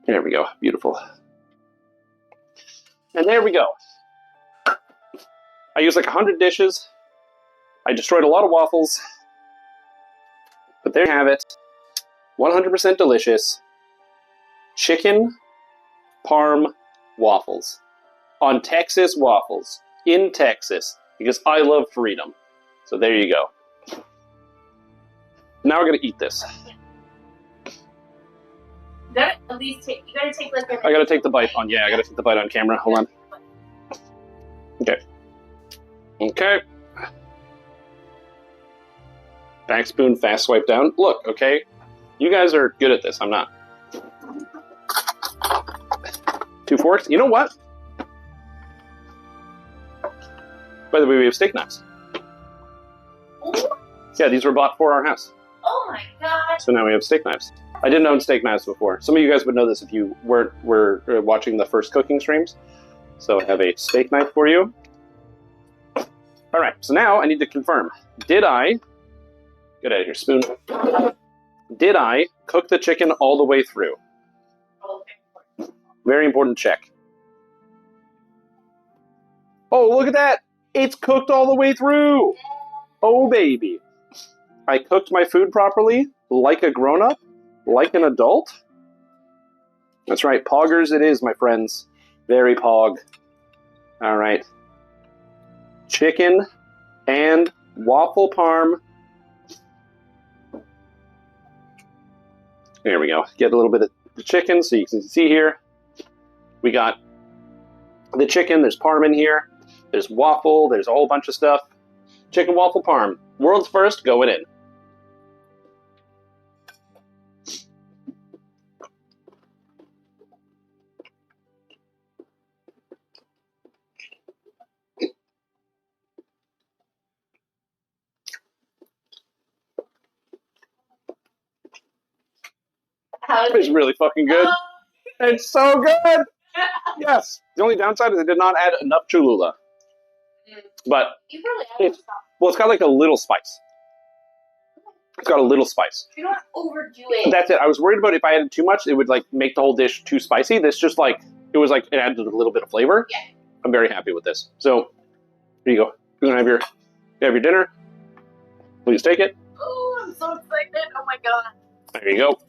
There we go. Beautiful. And there we go. I used like 100 dishes. I destroyed a lot of waffles. But there you have it. 100% delicious. Chicken Parm Waffles. On Texas Waffles. In Texas. Because I love freedom. So there you go. Now we're going to eat this. You gotta at least take, you gotta take like a... I gotta take the bite on, yeah, I gotta take the bite on camera. Hold on. Okay. Okay. Back spoon, fast swipe down. Look, okay. You guys are good at this. I'm not. 2 forks. You know what? By the way, we have steak knives. Ooh. Yeah, these were bought for our house. Oh my god. So now we have steak knives. I didn't own steak knives before. Some of you guys would know this if you were watching the first cooking streams. So I have a steak knife for you. All right, so now I need to confirm. Get out of here, spoon. Did I cook the chicken all the way through? Okay. Very important check. Oh, look at that! It's cooked all the way through! Oh, baby. I cooked my food properly, like a grown-up, like an adult. That's right, poggers it is, my friends. Very pog. All right. Chicken and waffle parm. There we go. Get a little bit of the chicken so you can see here. We got the chicken, there's parm in here. There's waffle, there's a whole bunch of stuff. Chicken waffle parm. World's first, going in. It's really fucking good. It's so good! Yes. The only downside is I did not add enough Cholula. But it's got like a little spice. It's got a little spice. You don't overdo it. That's it. I was worried about if I added too much, it would like make the whole dish too spicy. This just like it added a little bit of flavor. Yeah. I'm very happy with this. So here you go. You're gonna have your dinner. Please take it. Oh, I'm so excited. Oh my god. There you go.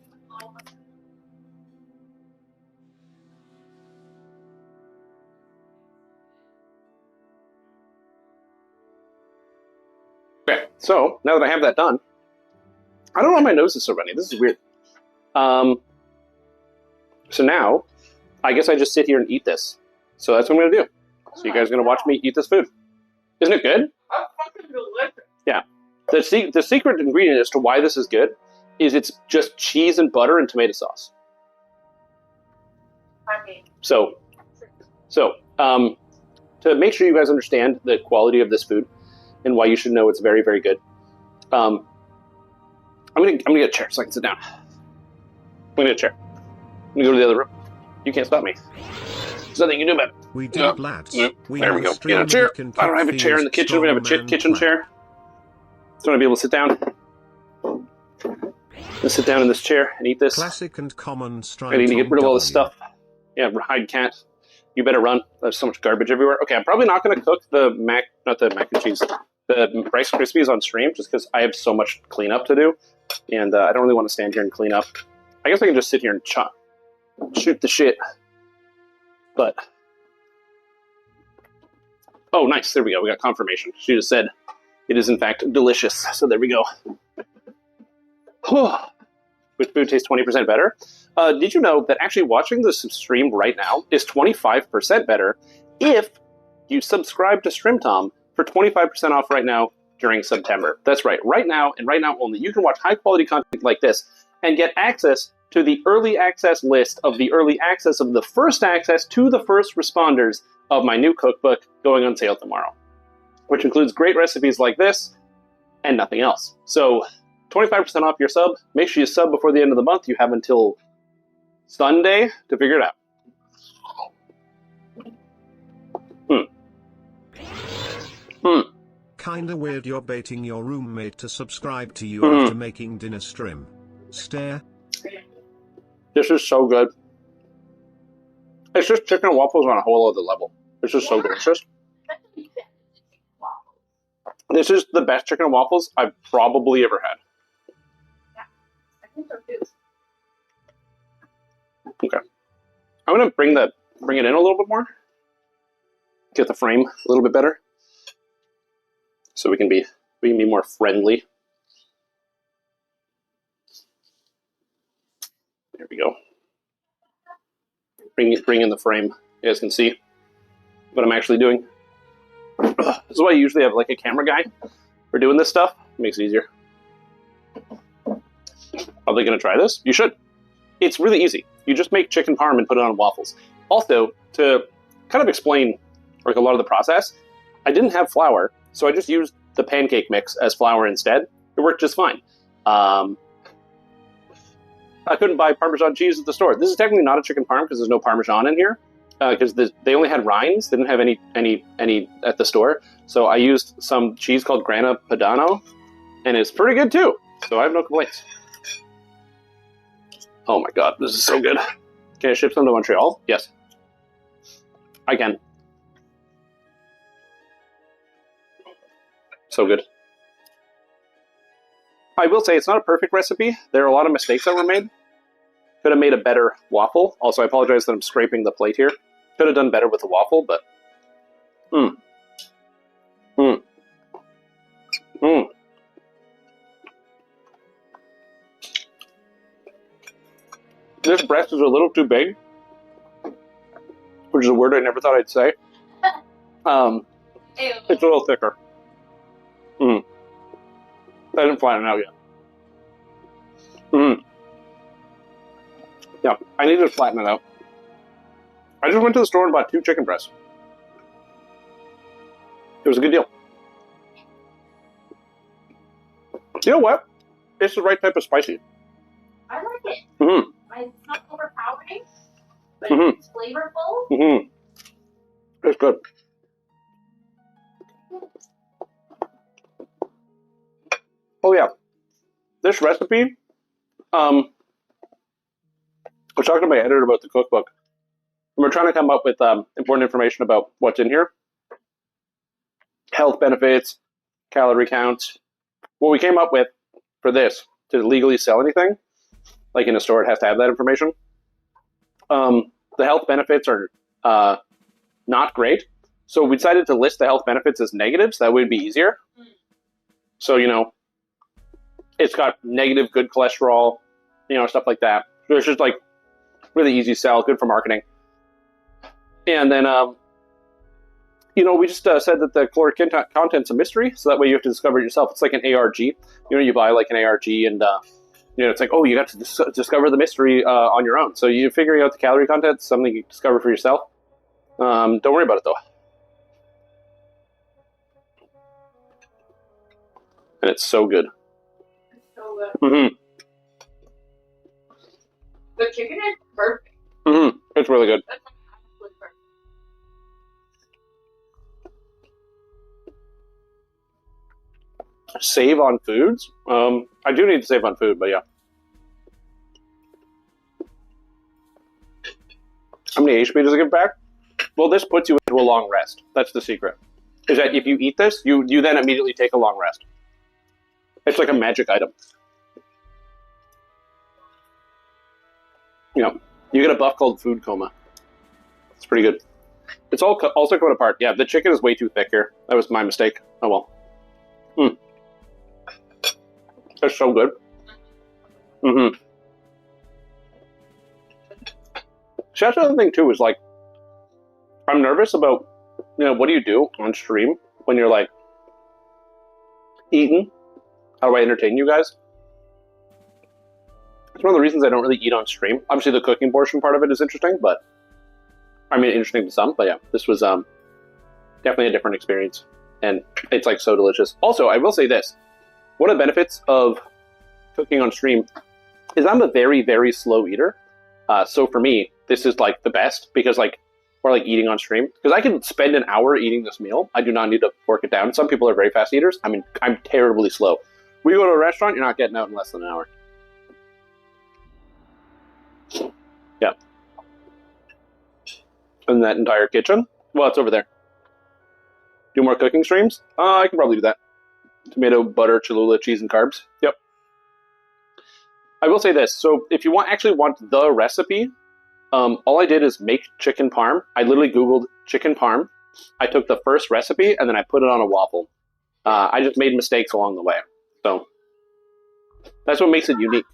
Okay, so now that I have that done, I don't know why my nose is so runny. This is weird. So now, I guess I just sit here and eat this. So that's what I'm going to do. So you guys are going to watch me eat this food. Isn't it good? Fucking delicious. Yeah. The secret ingredient as to why this is good is it's just cheese and butter and tomato sauce. So to make sure you guys understand the quality of this food and why you should know it's very, very good, I'm gonna get a chair so I can sit down. I'm gonna get a chair. I'm gonna go to the other room. You can't stop me. There's nothing you can do about it. We did, lads. There we go. Get a chair. I don't have a chair in the kitchen. We have a kitchen chair. So I'm gonna be able to sit down. Let's sit down in this chair and eat this. Classic and common I need to get rid of all this stuff. Yeah, hide cat. You better run. There's so much garbage everywhere. Okay, I'm probably not going to cook the not the mac and cheese, the Rice Krispies on stream, just because I have so much cleanup to do, and I don't really want to stand here and clean up. I guess I can just sit here and shoot the shit. But oh, nice. There we go. We got confirmation. She just said it is in fact delicious. So there we go. Which food tastes 20% better? Did you know that actually watching this stream right now is 25% better if you subscribe to StreamTom for 25% off right now during September? That's right. Right now, and right now only, you can watch high-quality content like this and get access to the early access list of the early access of the first access to the first responders of my new cookbook going on sale tomorrow, which includes great recipes like this and nothing else. So 25% off your sub. Make sure you sub before the end of the month. You have until Sunday to figure it out. Kinda weird you're baiting your roommate to subscribe to you after making dinner stream. Stare. This is so good. It's just chicken and waffles on a whole other level. It's just so delicious. This is the best chicken and waffles I've probably ever had. Okay. I'm gonna bring it in a little bit more. Get the frame a little bit better. So we can be more friendly. There we go. Bring in the frame. You guys can see what I'm actually doing. This is why I usually have like a camera guy for doing this stuff. It makes it easier. Are they gonna try this? You should. It's really easy. You just make chicken parm and put it on waffles. Also, to kind of explain like a lot of the process, I didn't have flour, so I just used the pancake mix as flour instead. It worked just fine. I couldn't buy Parmesan cheese at the store. This is technically not a chicken parm because there's no Parmesan in here, because they only had rinds. They didn't have any at the store. So I used some cheese called Grana Padano, and it's pretty good too. So I have no complaints. Oh my god, this is so good. Can I ship some to Montreal? Yes. I can. So good. I will say it's not a perfect recipe. There are a lot of mistakes that were made. Could have made a better waffle. Also, I apologize that I'm scraping the plate here. Could have done better with the waffle, but... This breast is a little too big, which is a word I never thought I'd say. It's a little thicker. That didn't flatten out yet. Yeah, I need to flatten it out. I just went to the store and bought 2 chicken breasts. It was a good deal. You know what? It's the right type of spicy. I like it. It's not overpowering, but it's flavorful. It's good. Oh yeah, this recipe. I was talking to my editor about the cookbook. And we're trying to come up with important information about what's in here. Health benefits, calorie counts. What we came up with for this, to legally sell anything, like in a store, it has to have that information. The health benefits are not great. So we decided to list the health benefits as negatives. That would be easier. So, you know, it's got negative good cholesterol, you know, stuff like that. So it's just like really easy sell, good for marketing. And then, you know, we just said that the caloric content's a mystery, so that way you have to discover it yourself. It's like an ARG. You know, you buy like an ARG and, you know, it's like, oh, you got to discover the mystery on your own. So you figuring out the calorie content, something you discover for yourself. Don't worry about it, though. And it's so good. It's so good. The chicken is perfect. It's really good. That's absolutely perfect. Save on foods? I do need to save on food, but yeah. How many HP does it give back? Well, this puts you into a long rest. That's the secret. Is that if you eat this, you then immediately take a long rest. It's like a magic item. You know, you get a buff called food coma. It's pretty good. It's all also coming apart. Yeah, the chicken is way too thick here. That was my mistake. Oh well. It's so good. So that's another thing too, is like, I'm nervous about, you know, what do you do on stream when you're like eating? How do I entertain you guys? It's one of the reasons I don't really eat on stream. Obviously the cooking portion part of it is interesting, but I mean, interesting to some, but yeah, this was definitely a different experience, and it's like so delicious. Also, I will say this, one of the benefits of cooking on stream is I'm a very, very slow eater. So for me, this is like the best, because like, or like eating on stream, because I can spend an hour eating this meal. I do not need to fork it down. Some people are very fast eaters. I mean, I'm terribly slow. We go to a restaurant, you're not getting out in less than an hour. Yeah. And that entire kitchen? Well, it's over there. Do more cooking streams? I can probably do that. Tomato, butter, Cholula, cheese, and carbs. Yep. I will say this. So if you actually want the recipe, all I did is make chicken parm. I literally Googled chicken parm. I took the first recipe and then I put it on a waffle. I just made mistakes along the way. So that's what makes it unique.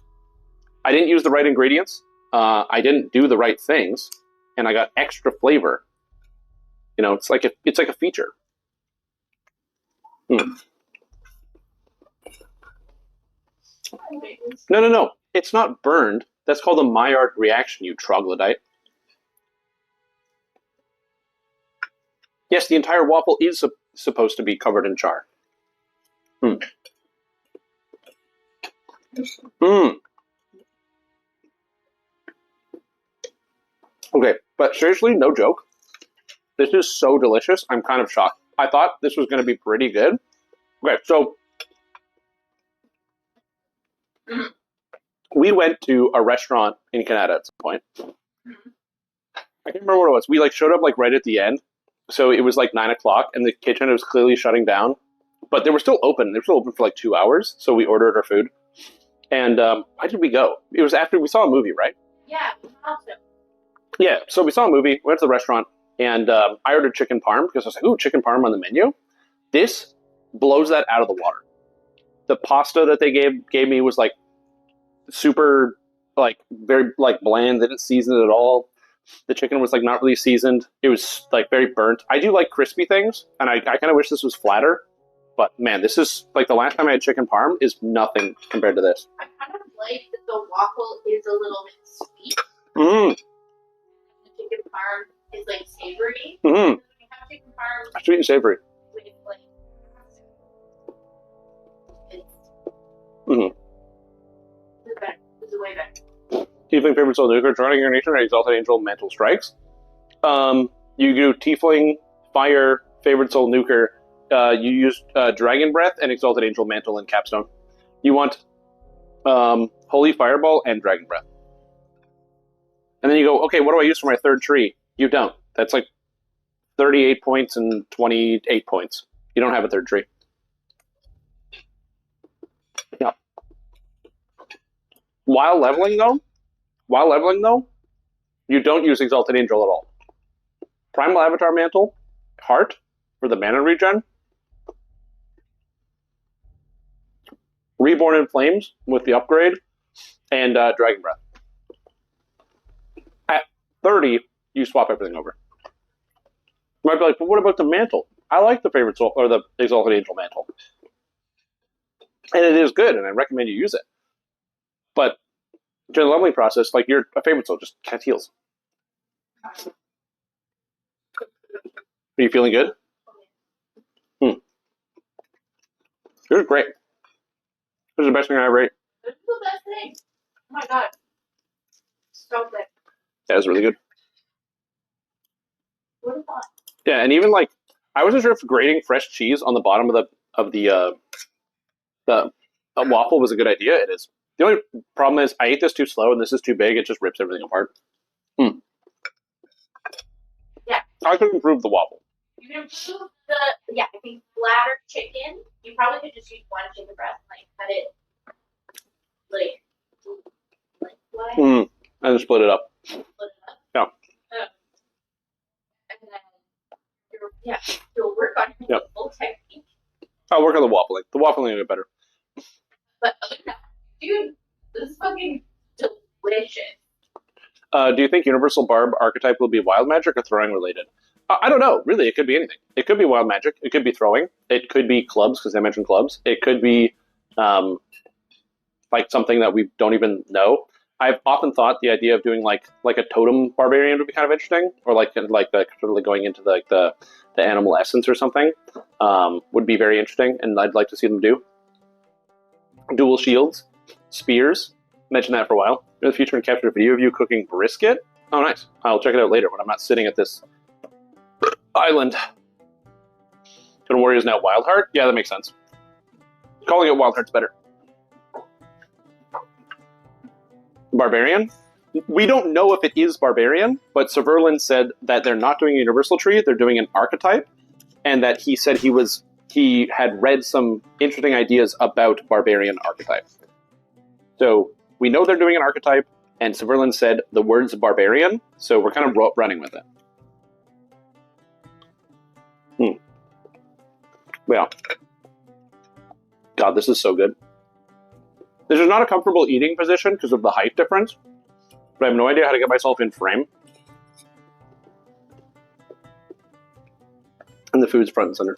I didn't use the right ingredients. I didn't do the right things, and I got extra flavor. You know, it's like a feature. No. It's not burned. That's called a Maillard reaction, you troglodyte. Yes, the entire waffle is supposed to be covered in char. Okay, but seriously, no joke. This is so delicious. I'm kind of shocked. I thought this was going to be pretty good. Okay, so we went to a restaurant in Canada at some point. I can't remember what it was. We like showed up like right at the end. So it was like 9 o'clock and the kitchen was clearly shutting down. but they were still open. They were still open for like 2 hours, so we ordered our food. And why did we go? It was after we saw a movie, right? Yeah, also. Yeah, so we saw a movie, went to the restaurant, and I ordered chicken parm because I was like, ooh, chicken parm on the menu. This blows that out of the water. The pasta that they gave me was like super, like very like bland. They didn't season it at all. The chicken was like not really seasoned. It was like very burnt. I do like crispy things, and I kind of wish this was flatter. But man, this is like the last time I had chicken parm is nothing compared to this. I kind of like that the waffle is a little bit sweet. Mm. The chicken parm is like savory. Mm. You have chicken parm Sweet and savory. with like Mm-hmm. this is better. This is way better. Tiefling favorite soul nuker, joining your nation, or exalted angel mantle strikes. You do tiefling fire favorite soul nuker. You use dragon breath and exalted angel mantle and capstone. You want holy fireball and dragon breath. And then you go, okay, what do I use for my third tree? You don't. That's like 38 points and 28 points. You don't have a third tree. Yeah. While leveling though, you don't use exalted angel at all. Primal avatar mantle, heart for the mana regen. Reborn in flames with the upgrade, and dragon breath. At 30, you swap everything over. You might be like, but what about the mantle? I like the favorite soul or the exalted angel mantle, and it is good, and I recommend you use it. But during the leveling process, like you're a favorite soul, just cast heals. Are you feeling good? You're great. This is the best thing I ever ate. This is the best thing. Oh my god. So good. Yeah, it's really good. What a thought. Yeah, and even like I wasn't sure if grating fresh cheese on the bottom of the waffle was a good idea. It is. The only problem is I ate this too slow, and this is too big. It just rips everything apart. Yeah. I could improve the waffle. You can improve I think flatter chicken. You probably could just use one chicken breast and like cut it like And then split it up. Yeah. And then you'll work on your full technique. I'll work on the waffling. The waffling will get better. But dude, this is fucking delicious. Do you think Universal Barb archetype will be wild magic or throwing related? I don't know. Really, it could be anything. It could be wild magic. It could be throwing. It could be clubs because I mentioned clubs. It could be like something that we don't even know. I've often thought the idea of doing like a totem barbarian would be kind of interesting, or like going into the animal essence or something would be very interesting, and I'd like to see them do. Dual shields, spears. Mentioned that for a while. In the future, and captured a video of you cooking brisket. Oh, nice. I'll check it out later when I'm not sitting at this island. Gonna Warrior is now Wildheart? Yeah, that makes sense. Calling it Wildheart's better. Barbarian? We don't know if it is Barbarian, but Severlin said that they're not doing a universal tree, they're doing an archetype, and that he said he had read some interesting ideas about Barbarian archetype. So we know they're doing an archetype, and Severlin said the words Barbarian, so we're kind of running with it. Yeah. God, this is so good. This is not a comfortable eating position because of the height difference, but I have no idea how to get myself in frame. And the food's front and center.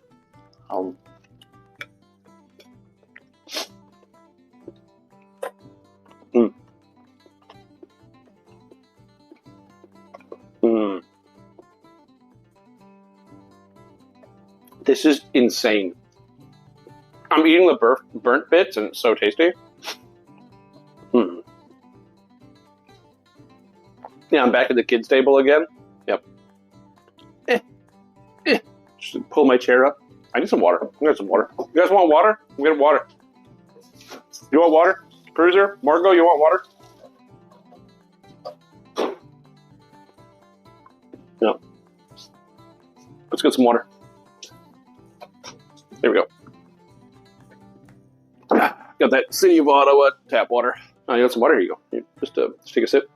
This is insane. I'm eating the burnt bits, and it's so tasty. Yeah, I'm back at the kids' table again. Yep. Just pull my chair up. I need some water. I got some water. You guys want water? I'm getting water. You want water? Cruiser? Margo, you want water? No. Let's get some water. There we go. Got that City of Ottawa tap water. Oh, you got some water? Here you go. Here, just take a sip.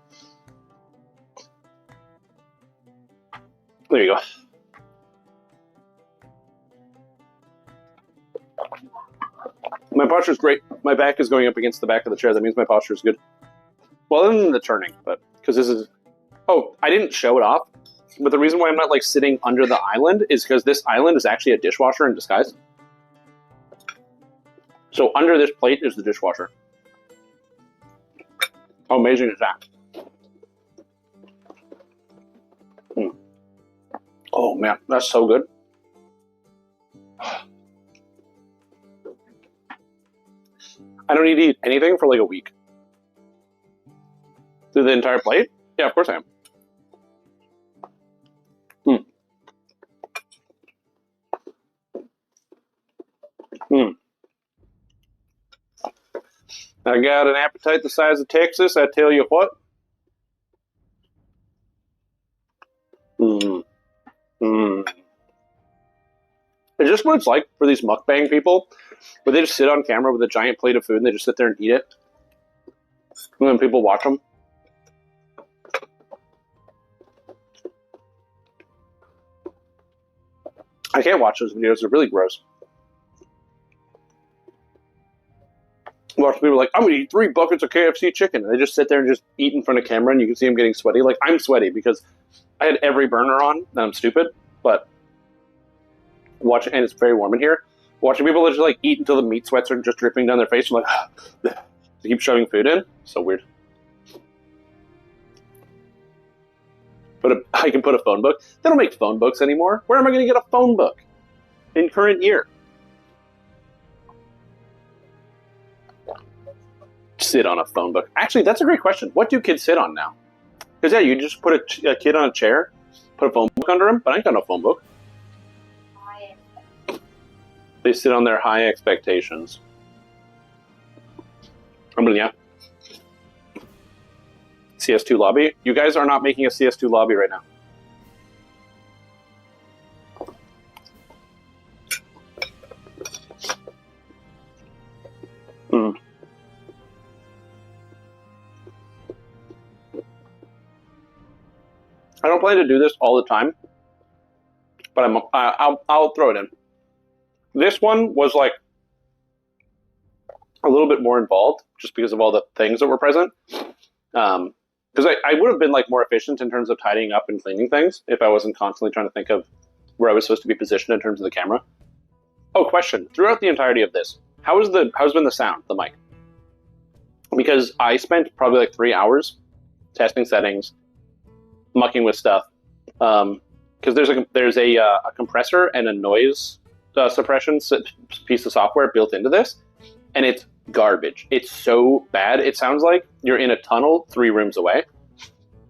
There you go. My posture is great. My back is going up against the back of the chair. That means my posture is good. Well, other than the turning, but because this is... Oh, I didn't show it off, but the reason why I'm not like sitting under the island is because this island is actually a dishwasher in disguise. So under this plate is the dishwasher. How amazing is that? Mm. Oh man, that's so good. I don't need to eat anything for like a week. Through the entire plate? Yeah, of course I am. Mm. Mm. I got an appetite the size of Texas, I tell you what. Mm. Mm. It's just what it's like for these mukbang people, where they just sit on camera with a giant plate of food and they just sit there and eat it. And then people watch them. I can't watch those videos, they're really gross. Watch people like, I'm going to eat 3 buckets of KFC chicken. And they just sit there and just eat in front of camera and you can see them getting sweaty. Like, I'm sweaty because I had every burner on and I'm stupid, but watching, and it's very warm in here, watching people just like eat until the meat sweats are just dripping down their face. I'm like, they keep shoving food in. So weird. But I can put a phone book. They don't make phone books anymore. Where am I going to get a phone book in current year? Sit on a phone book. Actually, that's a great question. What do kids sit on now? Because yeah, you just put a kid on a chair, put a phone book under him, but I ain't got no phone book. They sit on their high expectations. Yeah. CS2 lobby. You guys are not making a CS2 lobby right now. Mm. I don't plan to do this all the time, but I'll throw it in. This one was like a little bit more involved just because of all the things that were present. Because I would have been like more efficient in terms of tidying up and cleaning things if I wasn't constantly trying to think of where I was supposed to be positioned in terms of the camera. Oh, question. Throughout the entirety of this, how's been the sound, the mic? Because I spent probably like 3 hours testing settings, mucking with stuff. Because there's a compressor and a noise suppression piece of software built into this, and it's garbage. It's so bad. It sounds like you're in a tunnel 3 rooms away,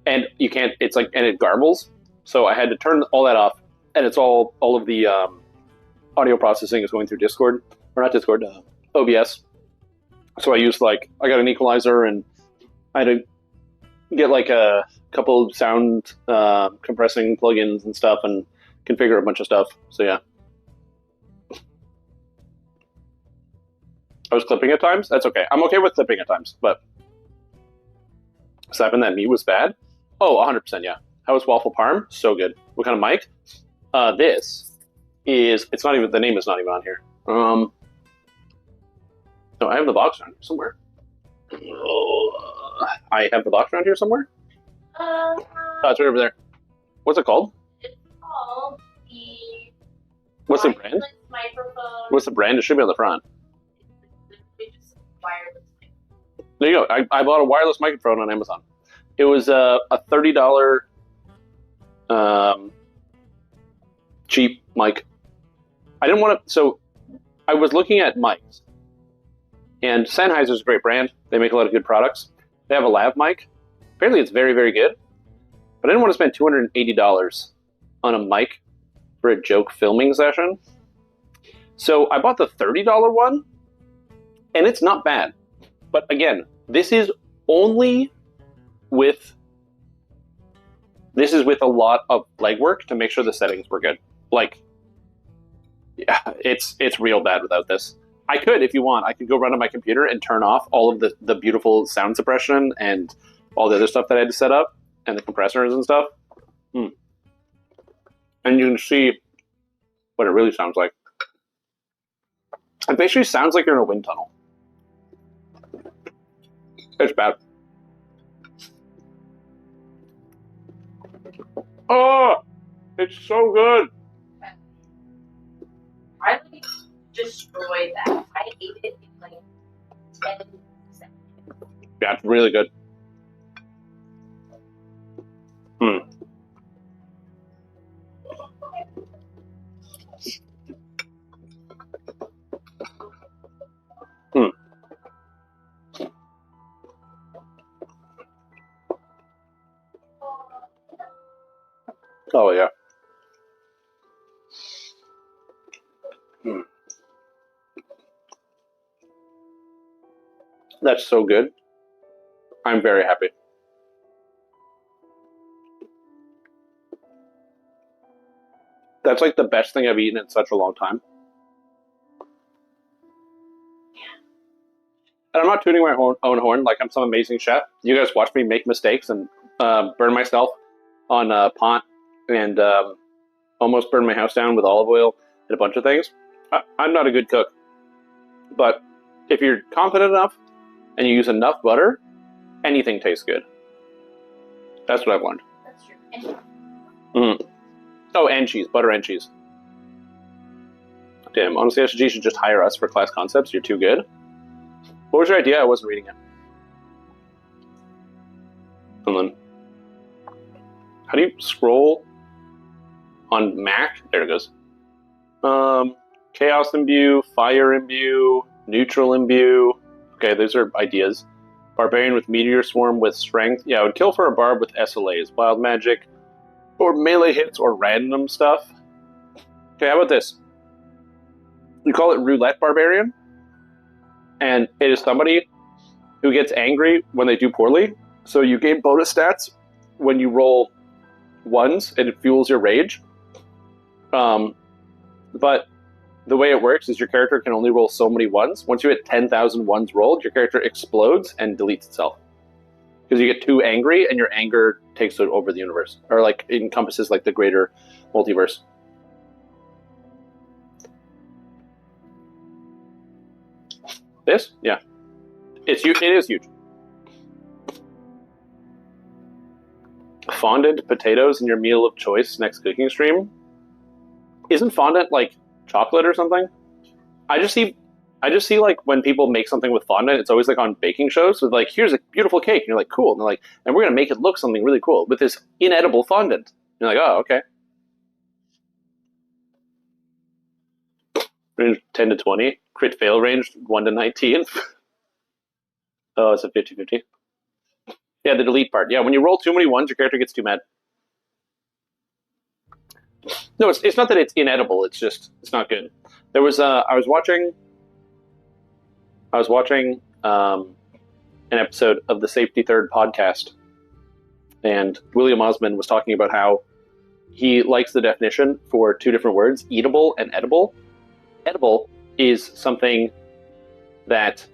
and you can't. It's like, and it garbles. So I had to turn all that off, and it's all of the audio processing is going through Discord, or not Discord, OBS. So I got an equalizer, and I had to get like a couple of sound compressing plugins and stuff, and configure a bunch of stuff. So yeah. I was clipping at times. That's okay. I'm okay with clipping at times, but slapping that meat was bad. Oh, 100%, yeah. How was waffle parm? So good. What kind of mic? This is. It's not even. The name is not even on here. No, I have the box around here somewhere. I have the box around here somewhere. Oh, it's right over there. What's it called? It's called the. What's the brand? Microphone. What's the brand? It should be on the front. There you go. I bought a wireless microphone on Amazon. It was a $30 cheap mic. I didn't want to. So I was looking at mics, and Sennheiser's a great brand. They make a lot of good products. They have a lav mic. Apparently, it's very, very good. But I didn't want to spend $280 on a mic for a joke filming session. So I bought the $30 one, and it's not bad. But again, this is with a lot of legwork to make sure the settings were good. Like, yeah, it's real bad without this. I could, if you want. I could go run on my computer and turn off all of the beautiful sound suppression and all the other stuff that I had to set up, and the compressors and stuff. And you can see what it really sounds like. It basically sounds like you're in a wind tunnel. It's bad. Oh, it's so good. I like destroyed that. I ate it in like 10 seconds. Yeah, it's really good. Oh, yeah. That's so good. I'm very happy. That's like the best thing I've eaten in such a long time. And I'm not tooting my own horn like I'm some amazing chef. You guys watch me make mistakes and burn myself on a pot and almost burn my house down with olive oil and a bunch of things. I'm not a good cook. But if you're confident enough and you use enough butter, anything tastes good. That's what I've learned. That's true. Oh, and cheese. Butter and cheese. Damn, honestly, SG should just hire us for class concepts. You're too good. What was your idea? I wasn't reading it. Hold on. How do you scroll on Mac? There it goes. Chaos Imbue, Fire Imbue, Neutral Imbue. Okay, those are ideas. Barbarian with Meteor Swarm with Strength. Yeah, I would kill for a barb with SLAs. Wild Magic. Or melee hits or random stuff. Okay, how about this? You call it Roulette Barbarian. And it is somebody who gets angry when they do poorly. So you gain bonus stats when you roll ones, and it fuels your rage. But the way it works is your character can only roll so many ones. Once you hit 10,000 ones rolled, your character explodes and deletes itself. Because you get too angry, and your anger takes over the universe. Or, like, it encompasses, like, the greater multiverse. This? Yeah. It is huge. Fondant potatoes in your meal of choice next cooking stream? Isn't fondant, like, chocolate or something? I just see like when people make something with fondant, it's always like on baking shows with like, here's a beautiful cake, and you're like, cool, and they're like, and we're gonna make it look something really cool with this inedible fondant. And you're like, oh, okay. Range 10 to 20. Crit fail range 1 to 19. Oh, it's a 50-50. Yeah, the delete part. Yeah, when you roll too many ones, your character gets too mad. No, it's not that it's inedible. It's just it's not good. There was I was watching an episode of the Safety Third podcast, and William Osmond was talking about how he likes the definition for two different words: eatable and edible. Edible is something that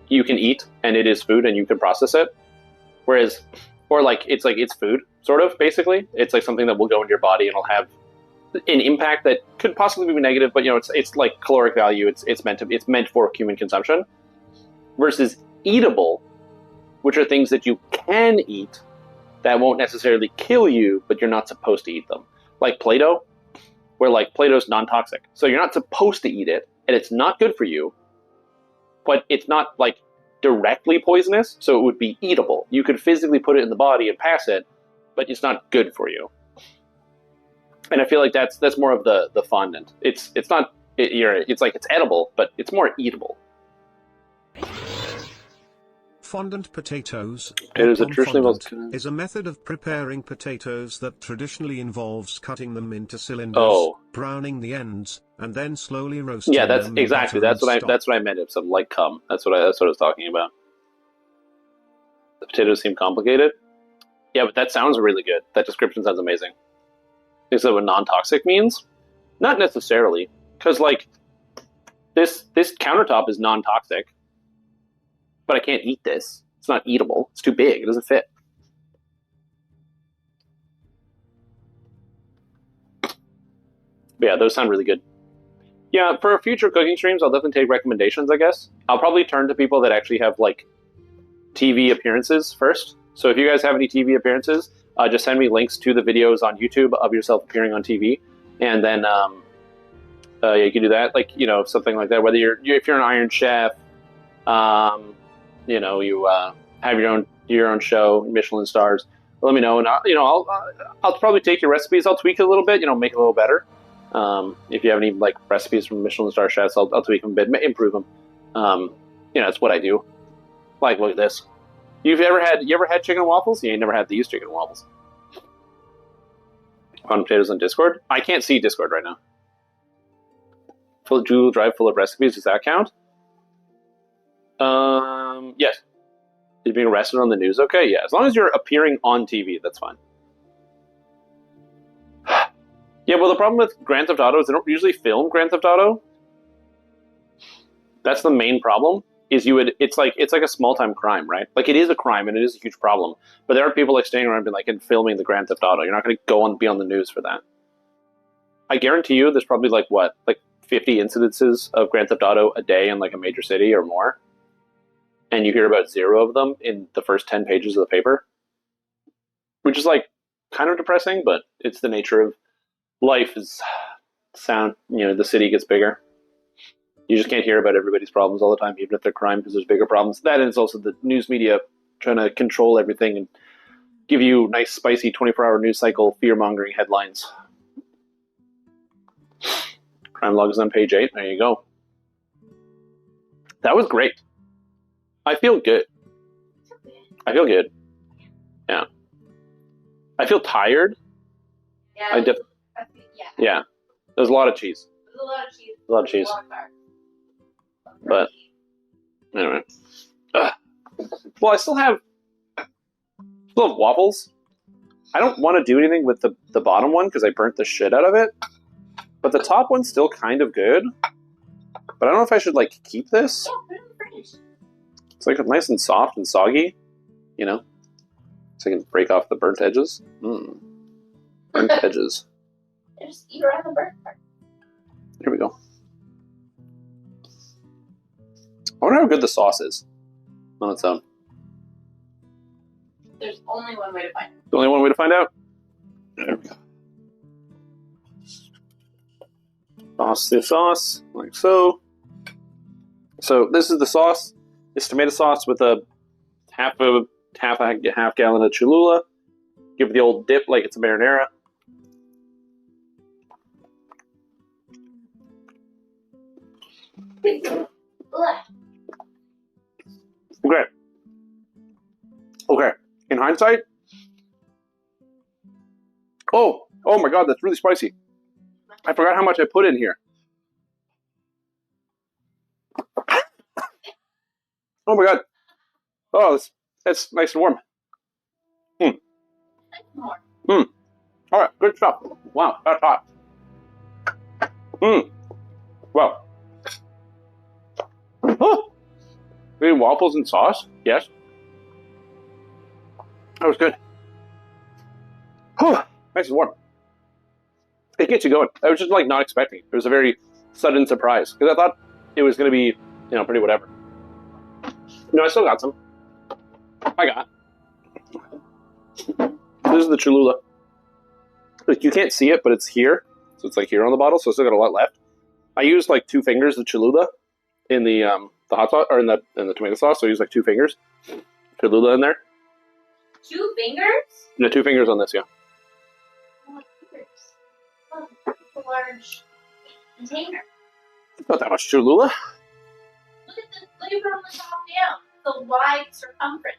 you can eat and it is food and you can process it, whereas, or like it's food sort of, basically. It's like something that will go into your body and it'll have an impact that could possibly be negative, but you know, it's like caloric value. It's meant for human consumption. Versus eatable, which are things that you can eat that won't necessarily kill you, but you're not supposed to eat them. Like Play-Doh, where like Play-Doh's non-toxic, so you're not supposed to eat it, and it's not good for you, but it's not like directly poisonous, so it would be eatable. You could physically put it in the body and pass it, but it's not good for you. And I feel like that's more of the fondant. It's not it's like it's edible, but it's more eatable. Fondant potatoes, It is a traditionally fondant, is a method of preparing potatoes that traditionally involves cutting them into cylinders, browning the ends, and then slowly roasting them. Yeah, that's in exactly. butter That's and what I meant. It's some like cum. That's what I was talking about. The potatoes seem complicated. Yeah, but that sounds really good. That description sounds amazing. Is that what non-toxic means? Not necessarily, because like This countertop is non-toxic, but I can't eat this. It's not eatable. It's too big. It doesn't fit. But yeah, those sound really good. Yeah, for future cooking streams, I'll definitely take recommendations, I guess. I'll probably turn to people that actually have, like, TV appearances first. So if you guys have any TV appearances, just send me links to the videos on YouTube of yourself appearing on TV. And then, yeah, you can do that. Like, you know, something like that. Whether if you're an Iron Chef, you know, you have your own show, Michelin stars, let me know. And, I'll probably take your recipes. I'll tweak it a little bit, you know, make it a little better. If you have any like recipes from Michelin star chefs, I'll tweak them a bit, improve them. You know, it's what I do. Like, look at this. You ever had chicken and waffles? You ain't never had these chicken and waffles. On potatoes on Discord? I can't see Discord right now. Full Google Drive full of recipes, does that count? Yes. Is being arrested on the news okay? Yeah, as long as you're appearing on TV, that's fine. Yeah, well, the problem with Grand Theft Auto is they don't usually film Grand Theft Auto. That's the main problem. It's like a small time crime, right? Like, it is a crime and it is a huge problem. But there are people like staying around and filming the Grand Theft Auto. You're not going to be on the news for that. I guarantee you, there's probably like 50 incidences of Grand Theft Auto a day in like a major city or more, and you hear about 0 of them in the first 10 pages of the paper, which is like kind of depressing, but it's the nature of life. Is sound, you know, the city gets bigger. You just can't hear about everybody's problems all the time, even if they're crime, because there's bigger problems. That is also the news media trying to control everything and give you nice, spicy 24-hour news cycle, fear-mongering headlines. Crime log is on page 8. There you go. That was great. I feel good. I feel good. Yeah. I feel tired. Yeah. Yeah. There's a lot of cheese. There's a lot of cheese. A lot of cheese. But anyway. Well, I still have waffles. I don't want to do anything with the bottom one because I burnt the shit out of it. But the top one's still kind of good. But I don't know if I should like keep this. Yeah, put it in the fridge. It's like nice and soft and soggy, you know? So I can break off the burnt edges. Burnt edges. Yeah, just eat around the burnt part. Here we go. I wonder how good the sauce is on its own. There's only one way to find it. The only one way to find out? There we go. Sauce the sauce, like so. So this is the sauce. It's tomato sauce with a half gallon of Cholula. Give it the old dip like it's a marinara. Okay. In hindsight, oh my god, that's really spicy. I forgot how much I put in here. Oh my god. Oh, that's nice and warm. All right, good stuff. Wow, that's hot. Wow. Oh, we need waffles and sauce. Yes. That was good. Oh, nice and warm. It gets you going. I was just like not expecting it. It was a very sudden surprise because I thought it was going to be, pretty whatever. No, I still got some. I got. This is the Cholula. Like, you can't see it, but it's here. So it's like here on the bottle. So I still got a lot left. I used like 2 fingers of Cholula in the hot sauce or in the tomato sauce. So I used like 2 fingers Cholula in there. 2 fingers? Yeah, 2 fingers on this. Yeah. Oh, fingers. Oh, that's a large container. Not that much Cholula. Look from the top down. The wide circumference.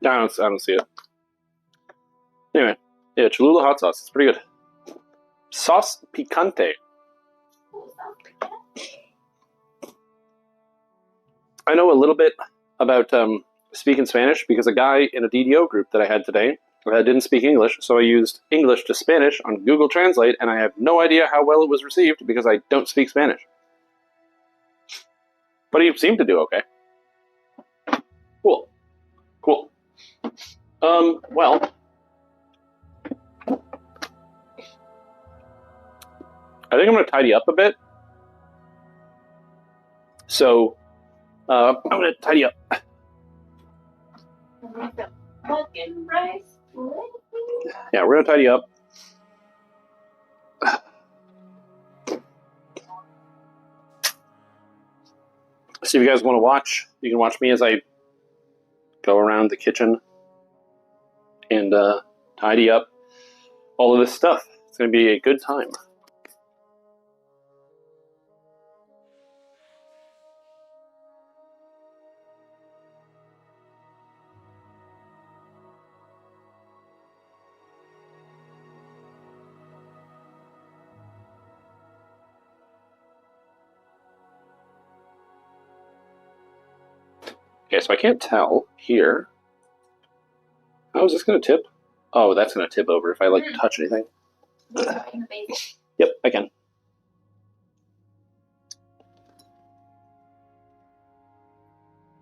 I don't see it. Anyway, yeah, Cholula hot sauce. It's pretty good. Sauce picante. I know a little bit about speaking Spanish because a guy in a DDO group that I had today I didn't speak English, so I used English to Spanish on Google Translate, and I have no idea how well it was received because I don't speak Spanish. But he seemed to do okay. Cool. Cool. Well, I think I'm going to tidy up a bit. So, I'm going to tidy up. Fucking rice. Yeah, we're going to tidy up. So if you guys want to watch, you can watch me as I go around the kitchen and tidy up all of this stuff. It's going to be a good time. Okay, so I can't tell here. How is this going to tip? Oh, that's going to tip over if I touch anything. Yep, I can.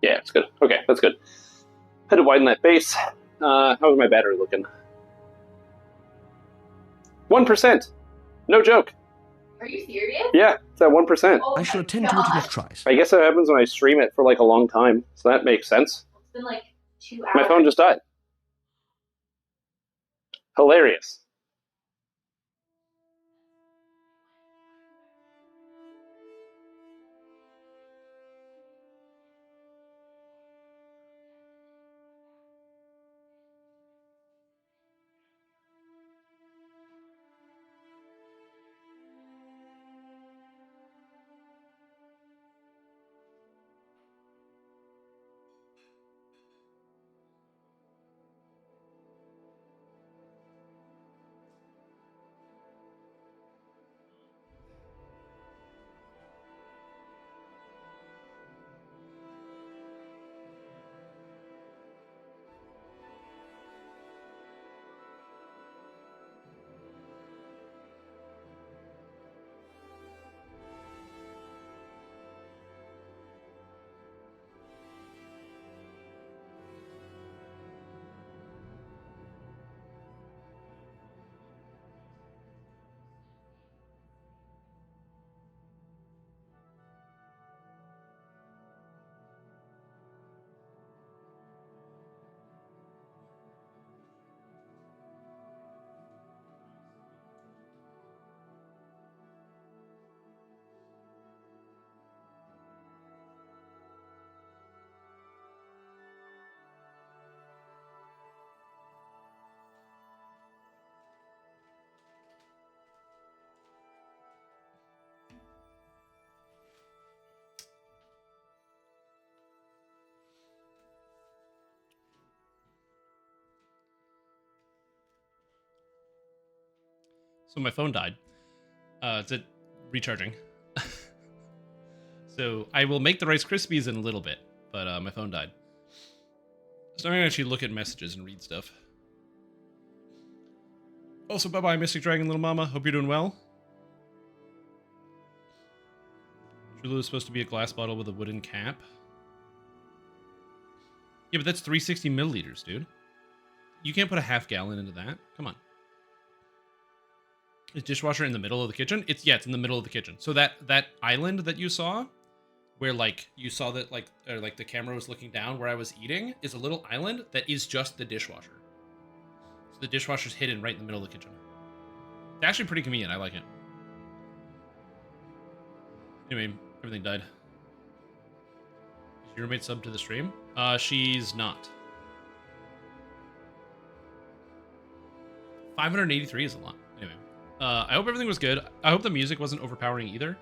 Yeah, it's good. Okay, that's good. Had to widen that base. How's my battery looking? 1%. No joke. Are you serious? Yeah, it's at 1%. Oh I shall attend to it in a trice. I guess that happens when I stream it for like a long time, so that makes sense. It's been like 2 hours. My phone just died. Hilarious. So my phone died. It's recharging. So I will make the Rice Krispies in a little bit, but my phone died. So I'm gonna actually look at messages and read stuff. Also, bye-bye, Mystic Dragon, little mama. Hope you're doing well. Trulu is supposed to be a glass bottle with a wooden cap. Yeah, but that's 360 milliliters, dude. You can't put a half gallon into that. Come on. Is dishwasher in the middle of the kitchen? It's in the middle of the kitchen. So that island that you saw, where like you saw that like the camera was looking down where I was eating, is a little island that is just the dishwasher. So the dishwasher's hidden right in the middle of the kitchen. It's actually pretty convenient. I like it. Anyway, everything died. Is your roommate sub to the stream? She's not. 583 is a lot. Anyway. I hope everything was good. I hope the music wasn't overpowering either.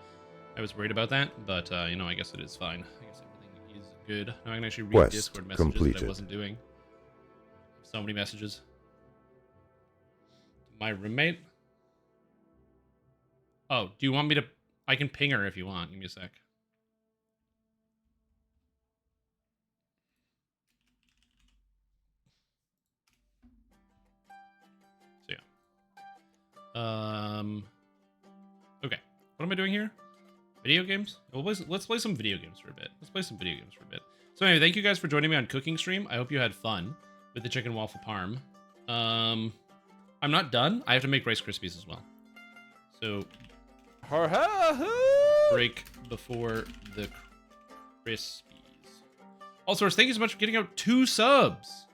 I was worried about that, but, you know, I guess it is fine. I guess everything is good. Now I can actually read Quest Discord messages completed. that I wasn't doing. So many messages. My roommate? Oh, do you want me to... I can ping her if you want. Give me a sec. Okay. What am I doing here? Video games? Let's play some video games for a bit. So anyway, thank you guys for joining me on Cooking Stream. I hope you had fun with the chicken waffle parm. I'm not done. I have to make Rice Krispies as well. So break before the Krispies. Also, thank you so much for getting out 2 subs.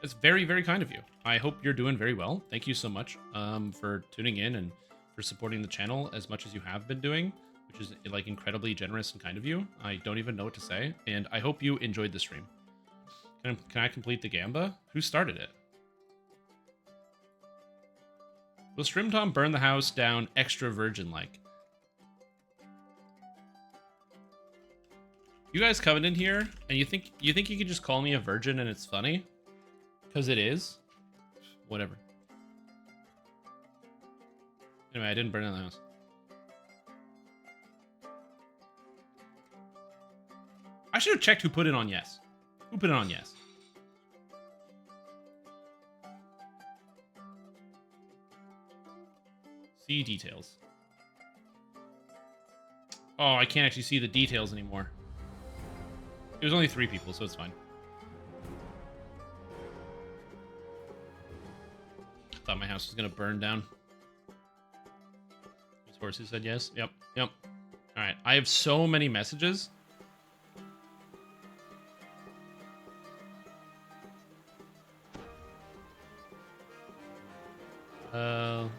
That's very, very kind of you. I hope you're doing very well. Thank you so much for tuning in and for supporting the channel as much as you have been doing, which is like incredibly generous and kind of you. I don't even know what to say, and I hope you enjoyed the stream. Can I complete the Gamba? Who started it? Will Strim Tom burn the house down extra virgin-like? You guys coming in here and you think you can just call me a virgin and it's funny? Because it is. Whatever. Anyway, I didn't burn down the house. I should have checked who put it on yes. Who put it on yes? See details. Oh, I can't actually see the details anymore. It was only 3 people, so it's fine. Thought my house was gonna burn down. These horses said yes. Yep. Alright, I have so many messages. Oh,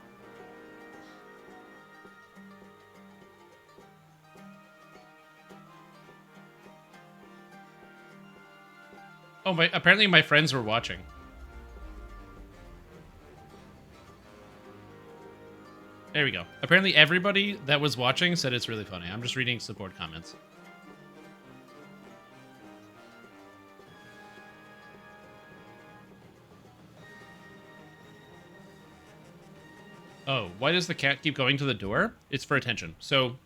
apparently my friends were watching. There we go. Apparently everybody that was watching said it's really funny. I'm just reading support comments. Oh, why does the cat keep going to the door? It's for attention. So,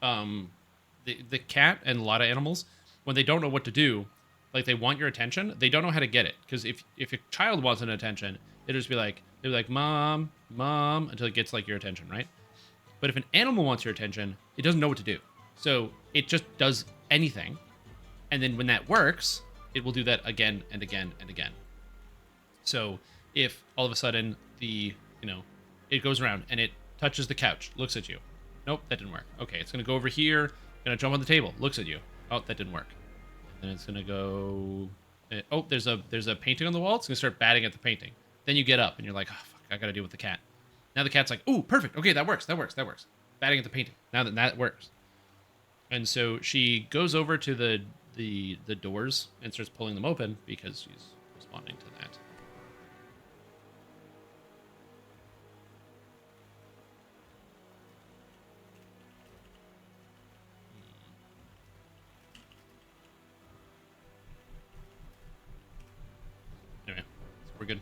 the cat and a lot of animals, when they don't know what to do, like they want your attention, they don't know how to get it. Because if a child wants an attention, they'll be like, mom, mom, until it gets like your attention, right? But if an animal wants your attention, it doesn't know what to do. So it just does anything. And then when that works, it will do that again and again and again. So if all of a sudden it goes around and it touches the couch, looks at you. Nope, that didn't work. Okay, it's gonna go over here, gonna jump on the table, looks at you. Oh, that didn't work. Then it's gonna go. Oh, there's a painting on the wall. It's gonna start batting at the painting. Then you get up and you're like, oh fuck, I gotta deal with the cat. Now the cat's like, ooh, perfect. Okay, that works. Batting at the painting. Now that works. And so she goes over to the doors and starts pulling them open because she's responding to that. Anyway, so we're good.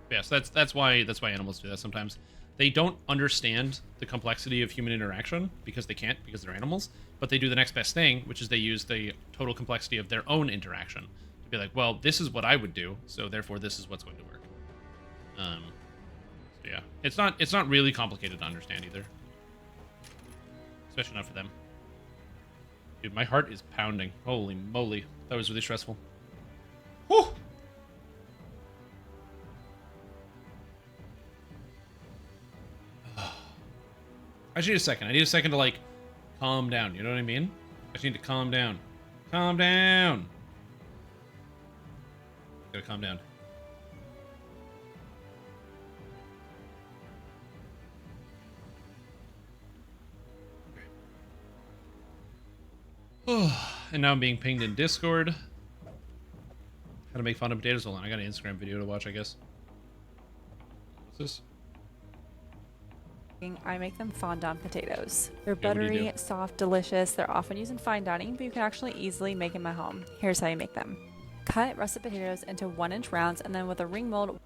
Yes, that's why animals do that sometimes. They don't understand the complexity of human interaction because they can't, because they're animals, but they do the next best thing, which is they use the total complexity of their own interaction to be like, well, this is what I would do, so therefore this is what's going to work. So yeah, it's not really complicated to understand either, especially not for them. Dude, my heart is pounding. Holy moly, that was really stressful. Whew! I just need a second. I need a second to, like, calm down. You know what I mean? I just need to calm down. Calm down! Gotta calm down. And now I'm being pinged in Discord. How to make fondant potatoes. Hold on, I got an Instagram video to watch, I guess. What's this? I make them fondant potatoes. They're Yeah, what do you buttery, do? soft, delicious. They're often used in fine dining, but you can actually easily make them at home. Here's how you make them. Cut russet potatoes into 1-inch rounds, and then with a ring mold.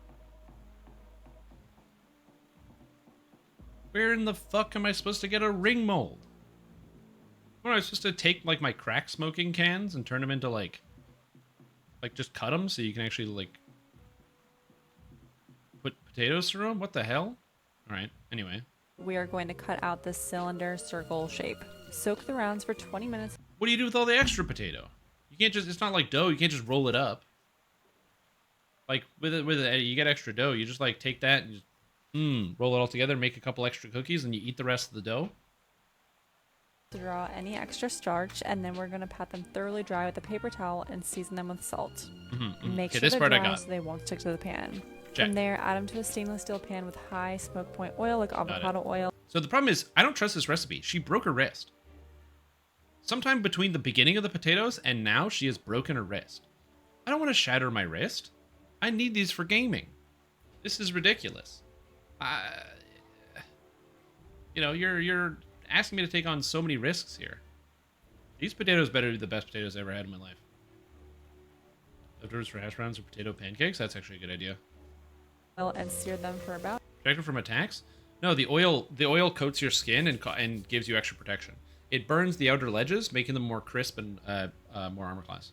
Where in the fuck am I supposed to get a ring mold? What, am I supposed to take, like, my crack smoking cans and turn them into, like just cut them so you can actually, like, potatoes through them? What the hell? All right. Anyway. We are going to cut out this cylinder circle shape. Soak the rounds for 20 minutes. What do you do with all the extra potato? You can't just, it's not like dough. You can't just roll it up. Like with it, you get extra dough. You just like take that and just, roll it all together, make a couple extra cookies, and you eat the rest of the dough. To draw any extra starch, and then we're going to pat them thoroughly dry with a paper towel and season them with salt. Make sure this they're part I dry got. so they won't stick to the pan. Check. From there, add them to a stainless steel pan with high smoke point oil like avocado oil. So the problem is, I don't trust this recipe. She broke her wrist. Sometime between the beginning of the potatoes and now, she has broken her wrist. I don't want to shatter my wrist. I need these for gaming. This is ridiculous. You know, you're asking me to take on so many risks here. These potatoes better be the best potatoes I ever had in my life. Leftovers for hash browns or potato pancakes? That's actually a good idea. And sear them for about... Protect them from attacks? No, the oil coats your skin and gives you extra protection. It burns the outer ledges, making them more crisp and more armor class.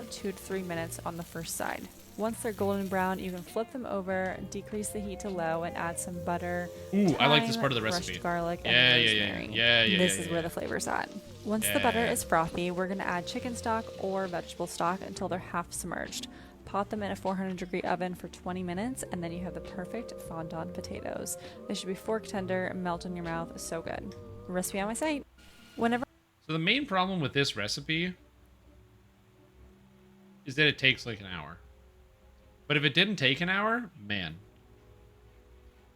2 to 3 minutes on the first side. Once they're golden brown, you can flip them over, decrease the heat to low, and add some butter. Ooh, I like this thyme, part of the crushed recipe. Garlic and rosemary. This is where the flavor's at. Once the butter is frothy, we're going to add chicken stock or vegetable stock until they're half submerged. Pot them in a 400-degree oven for 20 minutes, and then you have the perfect fondant potatoes. They should be fork tender, melt in your mouth, so good. Recipe on my site. Whenever. So the main problem with this recipe is that it takes like an hour. But if it didn't take an hour, man.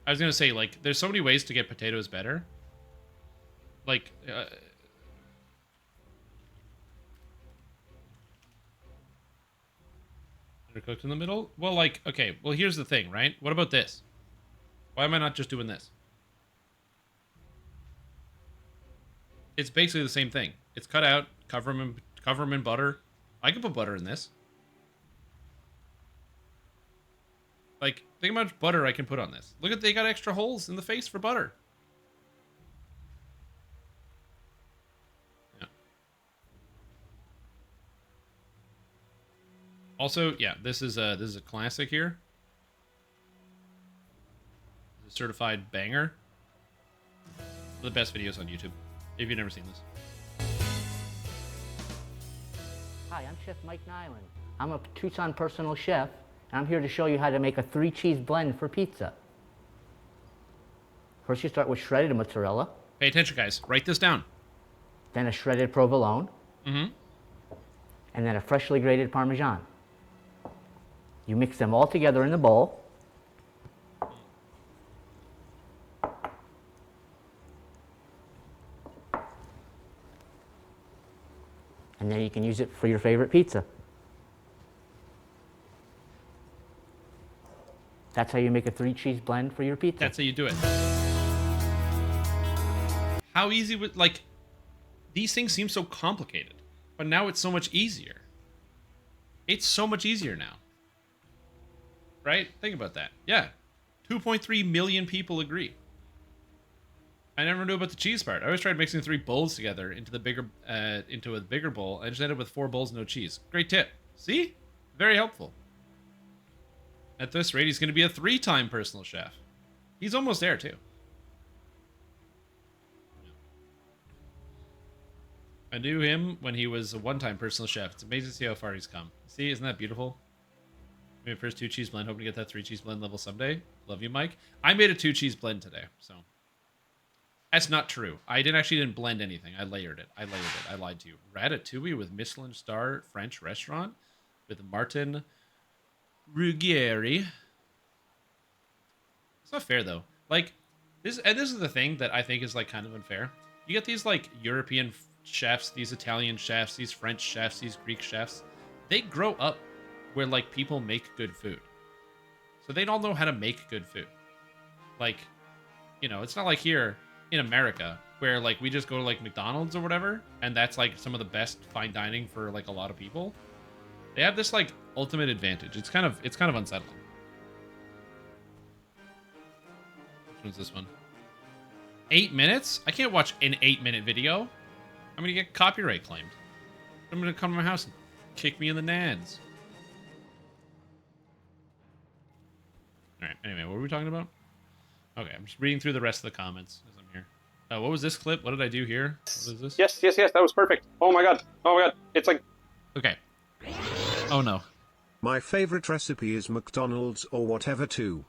I was going to say, like, there's so many ways to get potatoes better. Like, undercooked in the middle? Well, like, okay, well, here's the thing, right? What about this? Why am I not just doing this? It's basically the same thing. It's cut out, cover them in butter. I can put butter in this. Like, think how much butter I can put on this. Look at, they got extra holes in the face for butter. Yeah. Also, yeah, this is a classic here. A certified banger. One of the best videos on YouTube. If you've never seen this. Hi, I'm Chef Mike Nyland. I'm a Tucson personal chef, and I'm here to show you how to make a 3-cheese blend for pizza. First, you start with shredded mozzarella. Pay attention, guys. Write this down. Then a shredded provolone. And then a freshly grated Parmesan. You mix them all together in the bowl. And then you can use it for your favorite pizza. That's how you make a 3-cheese blend for your pizza. That's how you do it. How easy would, like, these things seem so complicated, but now it's so much easier. It's so much easier now. Right? Think about that. Yeah. 2.3 million people agree. I never knew about the cheese part. I always tried mixing 3 bowls together into a bigger bowl. I just ended up with 4 bowls, no cheese. Great tip. See? Very helpful. At this rate, he's going to be a 3-time personal chef. He's almost there, too. I knew him when he was a 1-time personal chef. It's amazing to see how far he's come. See, isn't that beautiful? Made my first 2-cheese blend. Hoping to get that 3-cheese blend level someday. Love you, Mike. I made a 2-cheese blend today, so... That's not true. I didn't blend anything. I layered it. I lied to you. Ratatouille with Michelin star French restaurant with Martin Ruggieri. It's not fair though. Like this is the thing that I think is like kind of unfair. You get these like European chefs, these Italian chefs, these French chefs, these Greek chefs. They grow up where like people make good food. So they all know how to make good food. Like, you know, it's not like here in America where like we just go to like McDonald's or whatever and that's like some of the best fine dining for like a lot of people. They have this like ultimate advantage. It's kind of unsettling. Which one's this one? 8 minutes? I can't watch an 8-minute video. I'm gonna get copyright claimed. I'm gonna come to my house and kick me in the nads. Anyway, what were we talking about? Okay, I'm just reading through the rest of the comments as I'm here. What was this clip? What did I do here? What is this? Yes, yes, yes, that was perfect. Oh my god. Oh my god. It's like... Okay. Oh no. My favorite recipe is McDonald's or whatever too.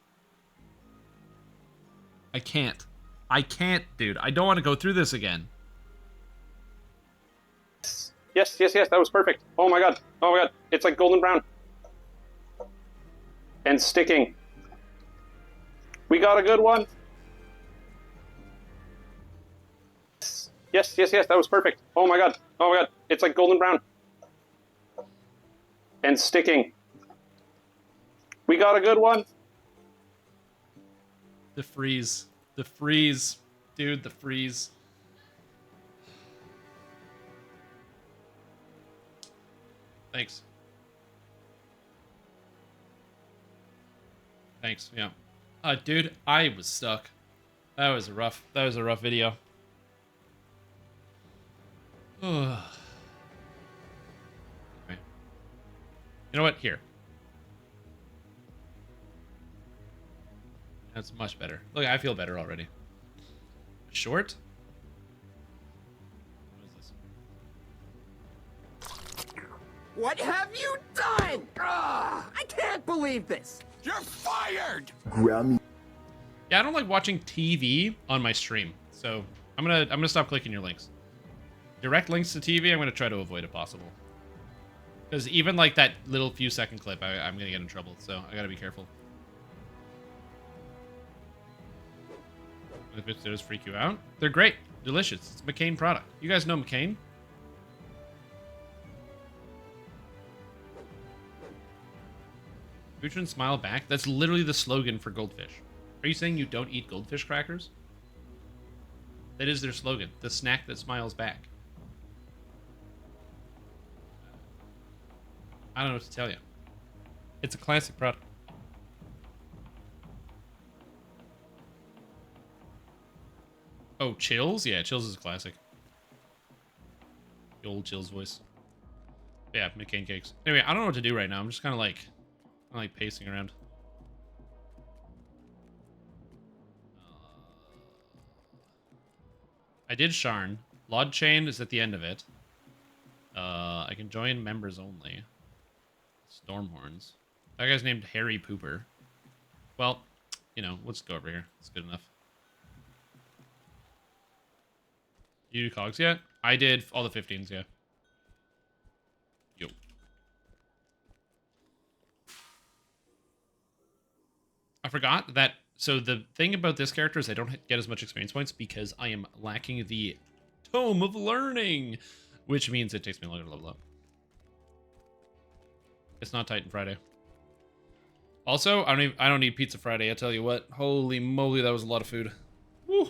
I can't. I can't, dude. I don't want to go through this again. Yes, yes, yes, that was perfect. Oh my god. Oh my god. It's like golden brown. And sticking. We got a good one. Yes, yes, yes, that was perfect. Oh my god. Oh my god. It's like golden brown. And sticking. We got a good one. The freeze. The freeze. Dude, the freeze. Thanks. Thanks, yeah. Dude, I was stuck. That was a rough video. Okay. You know what? Here. That's much better. Look, I feel better already. Short? What have you done? I can't believe this. You're fired. Yeah, I don't like watching TV on my stream, so I'm gonna stop clicking your links. Direct links to TV, I'm gonna try to avoid if possible. Because even like that little few second clip, I'm gonna get in trouble, so I gotta be careful. If it does freak you out, they're great, delicious. It's a McCain product. You guys know McCain? Future and smile back. That's literally the slogan for Goldfish. Are you saying you don't eat goldfish crackers? That is their slogan. The snack that smiles back. I don't know what to tell you. It's a classic product. Oh, Chills? Yeah, Chills is a classic. The old Chills voice. Yeah, McCain cakes. Anyway, I don't know what to do right now. I'm just kind of like pacing around. I did Sharn. Lod Chain is at the end of it. I can join members only. Stormhorns. That guy's named Harry Pooper. Well, you know, let's go over here. It's good enough. You do cogs yet? I did all the 15s, yeah. Yo. I forgot that. So the thing about this character is I don't get as much experience points because I am lacking the Tome of Learning, which means it takes me longer to level up. It's not Titan Friday. Also, I don't need Pizza Friday. I tell you what, holy moly, that was a lot of food. Woo.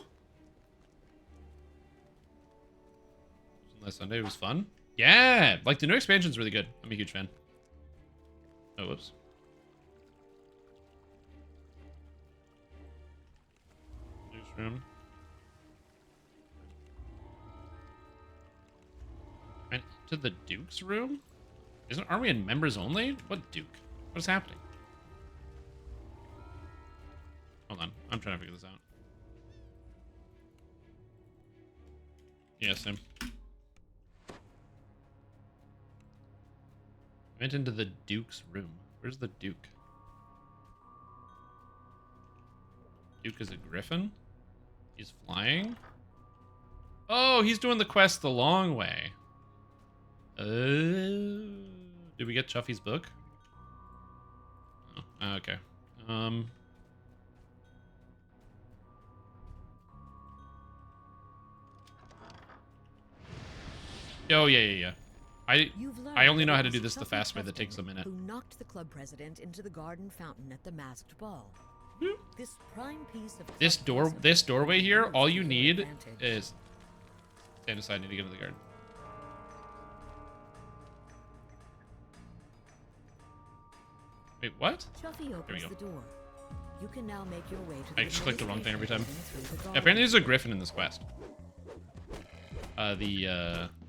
Last Sunday was fun. Yeah, like the new expansion's really good. I'm a huge fan. Oh, whoops. Newsroom. And to the Duke's room? Aren't we in members only? What Duke? What is happening? Hold on, I'm trying to figure this out. Yes, Sim. Went into the Duke's room. Where's the Duke? Duke is a griffin? He's flying? Oh, he's doing the quest the long way. Did we get Chuffy's book? Oh, okay. Oh, yeah. I only know how to do this the fast way that takes a minute. Who knocked the club president into the garden fountain at the masked ball. This prime piece of this doorway here, all you need is stand aside, I need to get into the garden. Wait, what? Chuffy opens There we go. the door. You can now make your way to I just clicked the wrong thing every time. Yeah, apparently there's a griffin in this quest. Our leader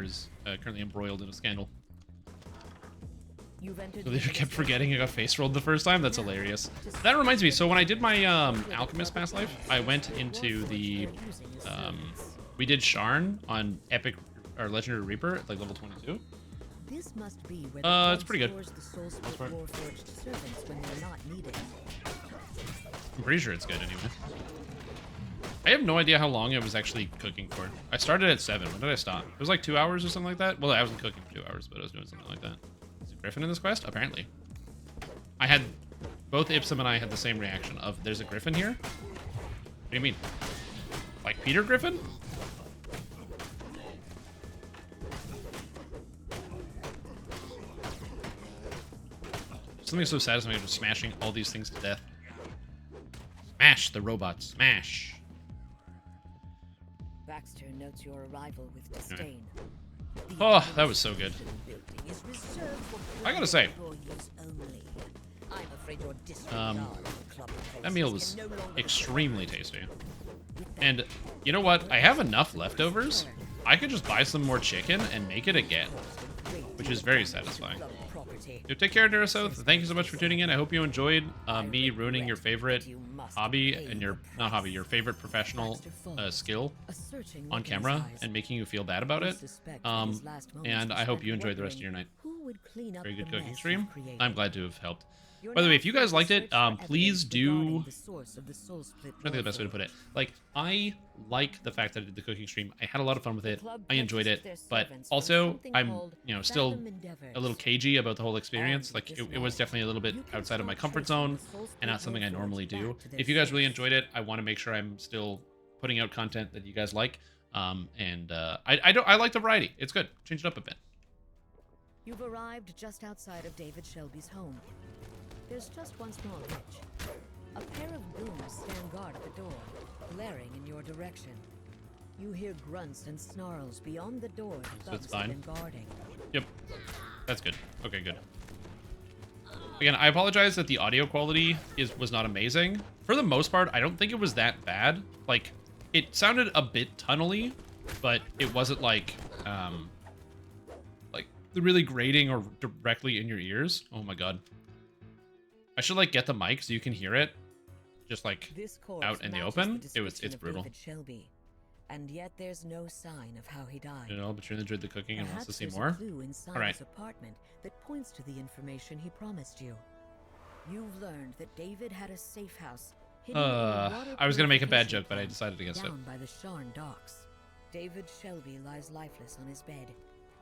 is currently embroiled in a scandal. So they kept forgetting I got face rolled the first time? That's hilarious. That reminds me, so when I did my Alchemist past life, I went into the... we did Sharn on Epic, or Legendary Reaper at like level 22. This must be where It's pretty good. I'm pretty sure it's good anyway. I have no idea how long I was actually cooking for. I started at 7. When did I stop? It was like 2 hours or something like that. Well, I wasn't cooking for 2 hours, but I was doing something like that. Is it Griffin in this quest? Apparently. I had... Both Ipsum and I had the same reaction of, there's a Griffin here? What do you mean? Like Peter Griffin? Something so satisfying about smashing all these things to death. Smash the robots. Smash. Baxter notes your arrival with disdain. Oh, that was so good. I gotta say, that meal was extremely tasty. And you know what? I have enough leftovers. I could just buy some more chicken and make it again, which is very satisfying. So take care, Durasouth. Thank you so much for tuning in. I hope you enjoyed me ruining your favorite hobby and your favorite professional skill on camera and making you feel bad about it. And I hope you enjoyed the rest of your night. Very good cooking stream. I'm glad to have helped. By the way, if you guys liked it, please do... I think the best way to put it. Like, I like the fact that I did the cooking stream. I had a lot of fun with it. I enjoyed it. But also, I'm, still a little cagey about the whole experience. Like, it was definitely a little bit outside of my comfort zone and not something I normally do. If you guys really enjoyed it, I want to make sure I'm still putting out content that you guys like. I like the variety. It's good. Change it up a bit. You've arrived just outside of David Shelby's home. There's just one small hitch. A pair of goons stand guard at the door, glaring in your direction. You hear grunts and snarls beyond the door. So it's fine. Yep. That's good. Okay, good. Again, I apologize that the audio quality was not amazing. For the most part, I don't think it was that bad. Like, it sounded a bit tunnely, but it wasn't like really grating or directly in your ears. Oh my god. I should like get the mic so you can hear it, just like out in the open. It's brutal. Shelby, and yet there's no sign of how he died. But you enjoyed the cooking and wants to see more. All right. Apartment that points to the information he promised you. You've learned that David had a safe house. I was gonna make a bad joke, but I decided against it. Down by the Sharn docks, David Shelby lies lifeless on his bed.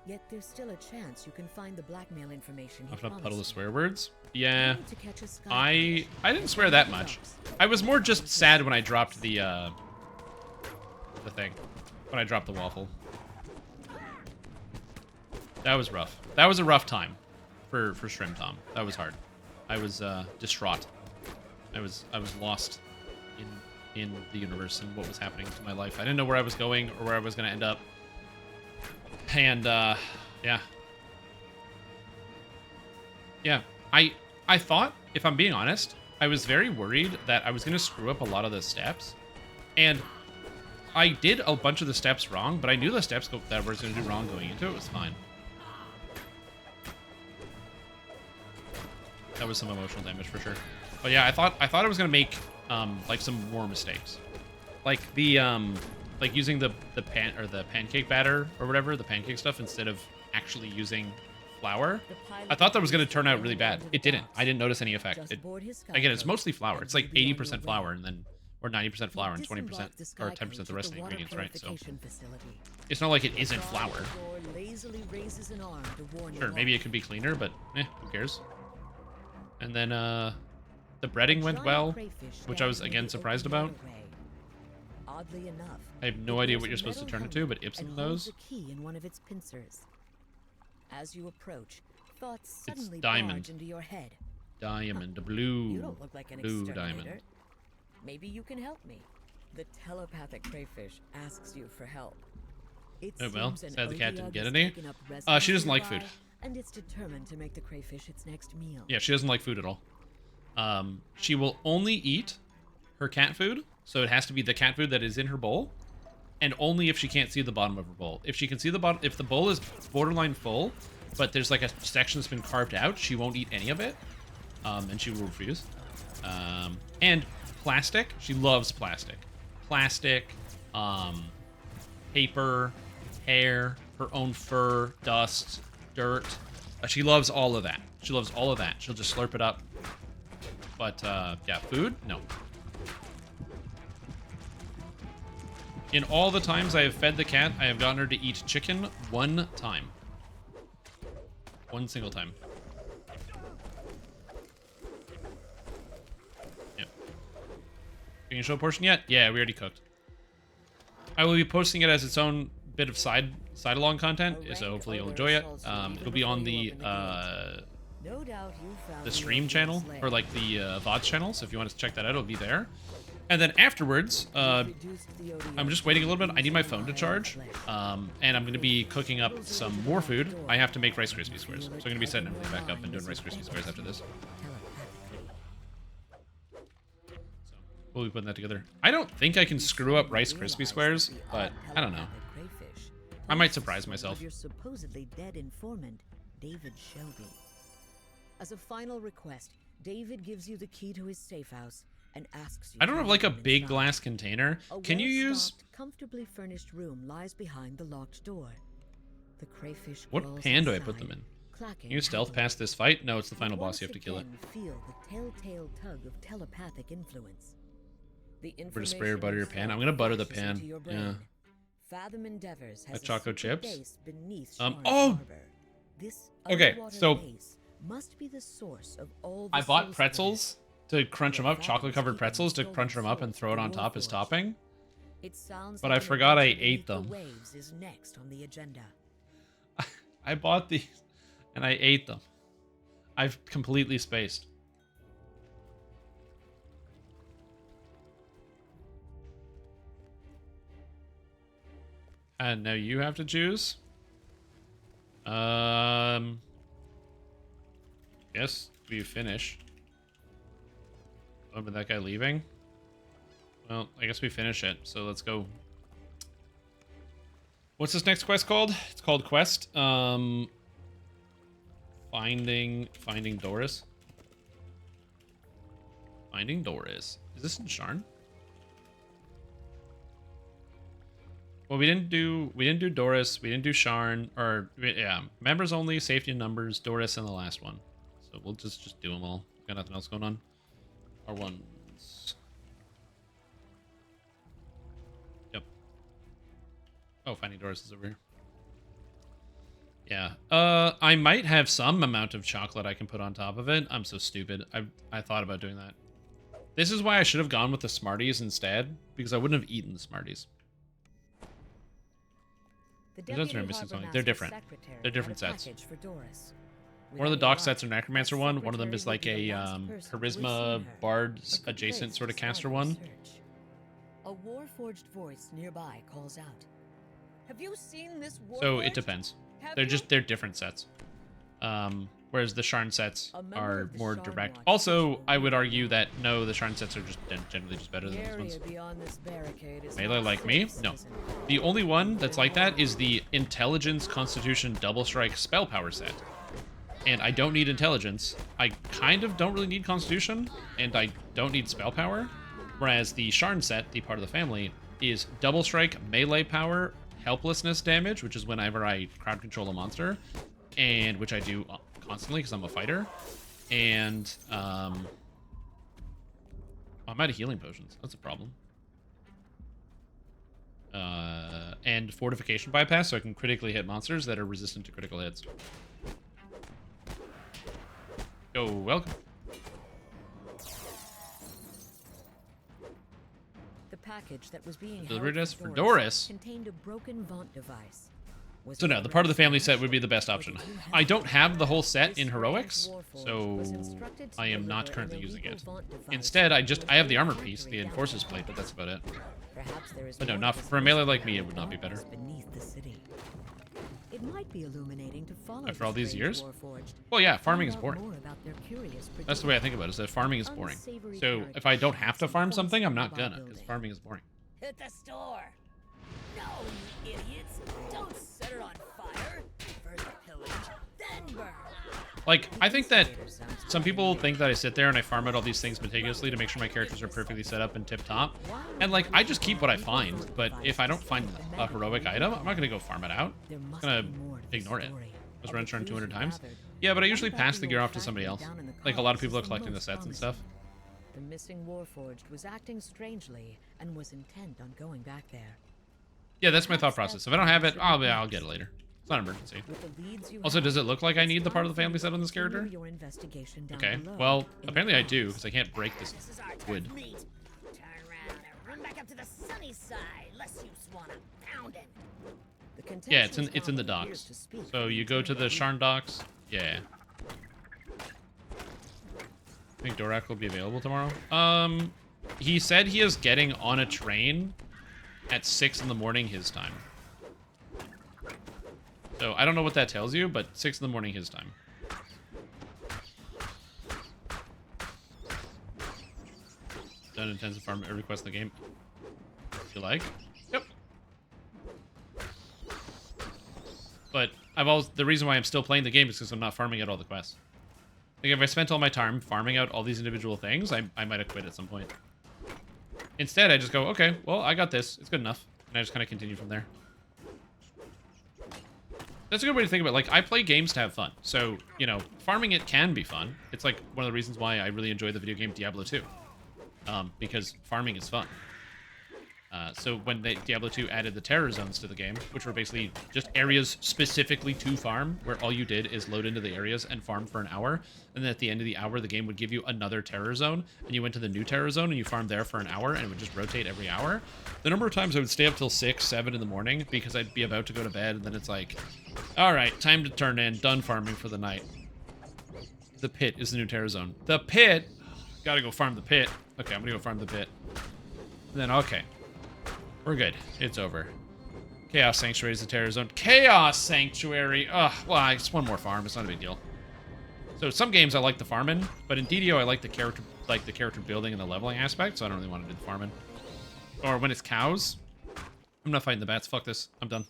Yet there's still a chance you can find the blackmail information he promised. Puddle of swear words? Yeah. I didn't swear that much. I was more just sad when I dropped the thing. When I dropped the waffle. That was rough. That was a rough time for Shrimp Tom. That was hard. I was distraught. I was lost in the universe and what was happening to my life. I didn't know where I was going or where I was gonna end up. And, yeah. Yeah, I thought, if I'm being honest, I was very worried that I was going to screw up a lot of the steps. And I did a bunch of the steps wrong, but I knew the steps that I was going to do wrong going into it was fine. That was some emotional damage for sure. But yeah, I thought I was going to make, like, some more mistakes. Like, the, like using the pancake batter or whatever, the pancake stuff, instead of actually using flour. I thought that was going to turn out really bad. It didn't. I didn't notice any effect. Again, it's mostly flour. It's like 80% flour and then, or 90% flour and 20% or 10% the rest of the ingredients, right? So it's not like it isn't flour. Sure, maybe it could be cleaner, but who cares? And then the breading went well, which I was again surprised about. Oddly enough, I have no idea what you're supposed to turn it to, but Ipsum knows. A key in one of its pincers. As you approach, thoughts suddenly diamond. barge into your head. Diamond, blue. You don't look like an blue exterminator. diamond. Maybe you can help me. The telepathic crayfish asks you for help. Oh well, sad the cat didn't get any. She doesn't like food. And it's determined to make the crayfish its next meal. Yeah, she doesn't like food at all. She will only eat her cat food, so it has to be the cat food that is in her bowl, and only if she can't see the bottom of her bowl. If she can see the bottom, if the bowl is borderline full, but there's like a section that's been carved out. She won't eat any of it, and she will refuse. And plastic. She loves plastic. Plastic, paper, hair, her own fur, dust, dirt. She loves all of that. She loves all of that. She'll just slurp it up. But, yeah, food? No. In all the times I have fed the cat, I have gotten her to eat chicken 1 time. 1 single time. Yep. Can you show a portion yet? Yeah, we already cooked. I will be posting it as its own bit of side-along content, so hopefully you'll enjoy it. It'll be on the stream channel, or like the VODs channel, so if you want to check that out, it'll be there. And then afterwards, I'm just waiting a little bit. I need my phone to charge, and I'm going to be cooking up some more food. I have to make Rice Krispie squares, so I'm going to be setting everything back up and doing Rice Krispie squares after this. We'll be putting that together. I don't think I can screw up Rice Krispie squares, but I don't know. I might surprise myself. Your supposedly dead informant, David Shelby. As a final request, David gives you the key to his safe house and asks you. I don't have like a big glass container. Can you use? Comfortably furnished room lies behind the locked door. The crayfish. What pan do I put them in? Can you stealth past this fight? No, it's the final boss. You have to kill it. Feel the telltale tug of telepathic influence. We're to spray or butter your pan. I'm gonna butter the pan. Yeah. Fathom Endeavors has choco chips. Oh. Okay, so must be the source of all I bought pretzels to crunch them up, chocolate-covered pretzels to crunch them up and throw it on top as topping. But I forgot I ate them. Is next on the agenda. I bought these and I ate them. I've completely spaced. And now you have to choose. Yes, we finish. Oh, but that guy leaving? Well, I guess we finish it, so let's go. What's this next quest called? It's called Quest. Finding Doris. Finding Doris. Is this in Sharn? Well, we didn't do Doris, we didn't do Sharn, or yeah, members only, safety and numbers, Doris, and the last one. So we'll just do them all. Got nothing else going on. Our ones. Yep. Oh, Finding Doris is over here. Yeah. I might have some amount of chocolate I can put on top of it. I'm so stupid. I thought about doing that. This is why I should have gone with the Smarties instead, because I wouldn't have eaten the Smarties. Those are missing something. They're different. They're different sets. One of the dock sets are Necromancer one. One of them is like a Charisma Bard's adjacent sort of caster one. A Warforged voice nearby calls out. Have you seen this Warforged? So it depends. They're different sets. Whereas the Sharn sets are more direct. Also, I would argue that no, the Sharn sets are just generally just better than those ones. Melee like me? No. The only one that's like that is the Intelligence Constitution Double Strike Spell Power set. And I don't need Intelligence. I kind of don't really need Constitution, and I don't need Spell Power. Whereas the Sharn set, the part of the family, is Double Strike Melee Power, Helplessness damage, which is whenever I crowd control a monster, and which I do constantly because I'm a fighter, and I'm out of healing potions. That's a problem. And fortification bypass, so I can critically hit monsters that are resistant to critical hits. Go, welcome. The package that was being delivered us for Doris contained a broken Vaunt device. So no, the part of the family set would be the best option. I don't have the whole set in Heroics, so I am not currently using it. Instead, I have the armor piece, the Enforcer's Plate, but that's about it. But no, not for a melee like me, it would not be better. It might be illuminating to follow after all these years? Well, yeah, farming is boring. That's the way I think about it, is that farming is boring. So if I don't have to farm something, I'm not gonna, because farming is boring. Hit the store! No, you idiots! Don't set her on fire! First pillage, then Like, I think that some people think that I sit there and I farm out all these things meticulously to make sure my characters are perfectly set up and tip-top. And, like, I just keep what I find. But if I don't find a heroic item, I'm not going to go farm it out. I'm going to ignore it. I was running 200 times. Yeah, but I usually pass the gear off to somebody else. Like, a lot of people are collecting the sets and stuff. The missing Warforged was acting strangely and was intent on going back there. Yeah, that's my thought process. If I don't have it, I'll get it later. It's not an emergency. Also, does it look like I need the part of the family set on this character? Okay, well, apparently I do, because I can't break this wood. Turn around and run back up to the sunny side, lest you swan a pounding. Yeah, it's in the docks. So you go to the Sharn docks. Yeah. I think Dorak will be available tomorrow. He said he is getting on a train at 6 in the morning his time. So I don't know what that tells you, but 6 in the morning his time. Done intensive farm every quest in the game. If you like. Yep. But the reason why I'm still playing the game is because I'm not farming out all the quests. Like, if I spent all my time farming out all these individual things, I might have quit at some point. Instead, I just go, okay, well, I got this. It's good enough. And I just kind of continue from there. That's a good way to think about it. Like, I play games to have fun. So, you know, farming it can be fun. It's like one of the reasons why I really enjoy the video game Diablo 2. Because farming is fun. So when Diablo 2 added the terror zones to the game, which were basically just areas specifically to farm, where all you did is load into the areas and farm for an hour, and then at the end of the hour, the game would give you another terror zone, and you went to the new terror zone, and you farmed there for an hour, and it would just rotate every hour. The number of times I would stay up till 6, 7 in the morning, because I'd be about to go to bed, and then it's like, all right, time to turn in, done farming for the night. The pit is the new terror zone. The pit? Gotta go farm the pit. Okay, I'm gonna go farm the pit. And then, okay. We're good. It's over. Chaos Sanctuary is the terror zone. Chaos Sanctuary! Ugh, well, it's one more farm. It's not a big deal. So some games I like the farming, but in DDO I like the character building and the leveling aspect, so I don't really want to do the farming. Or when it's cows, I'm not fighting the bats. Fuck this. I'm done.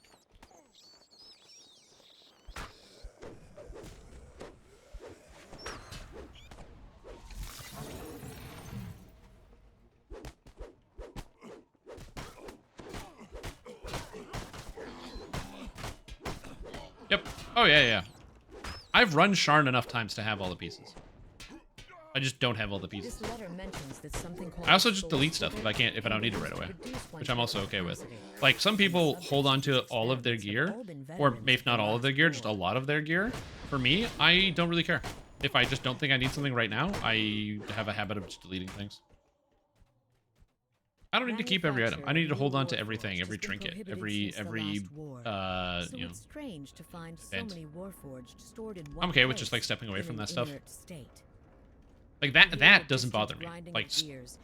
Yep. Oh, yeah. I've run Sharn enough times to have all the pieces. I just don't have all the pieces. I also just delete stuff if I don't need it right away, which I'm also okay with. Like, some people hold on to all of their gear, or if not all of their gear, just a lot of their gear. For me, I don't really care. If I just don't think I need something right now, I have a habit of just deleting things. I don't need to keep every item. I need to hold on to everything, every trinket, every you know, event. I'm okay with just like stepping away from that stuff. Like that doesn't bother me. Like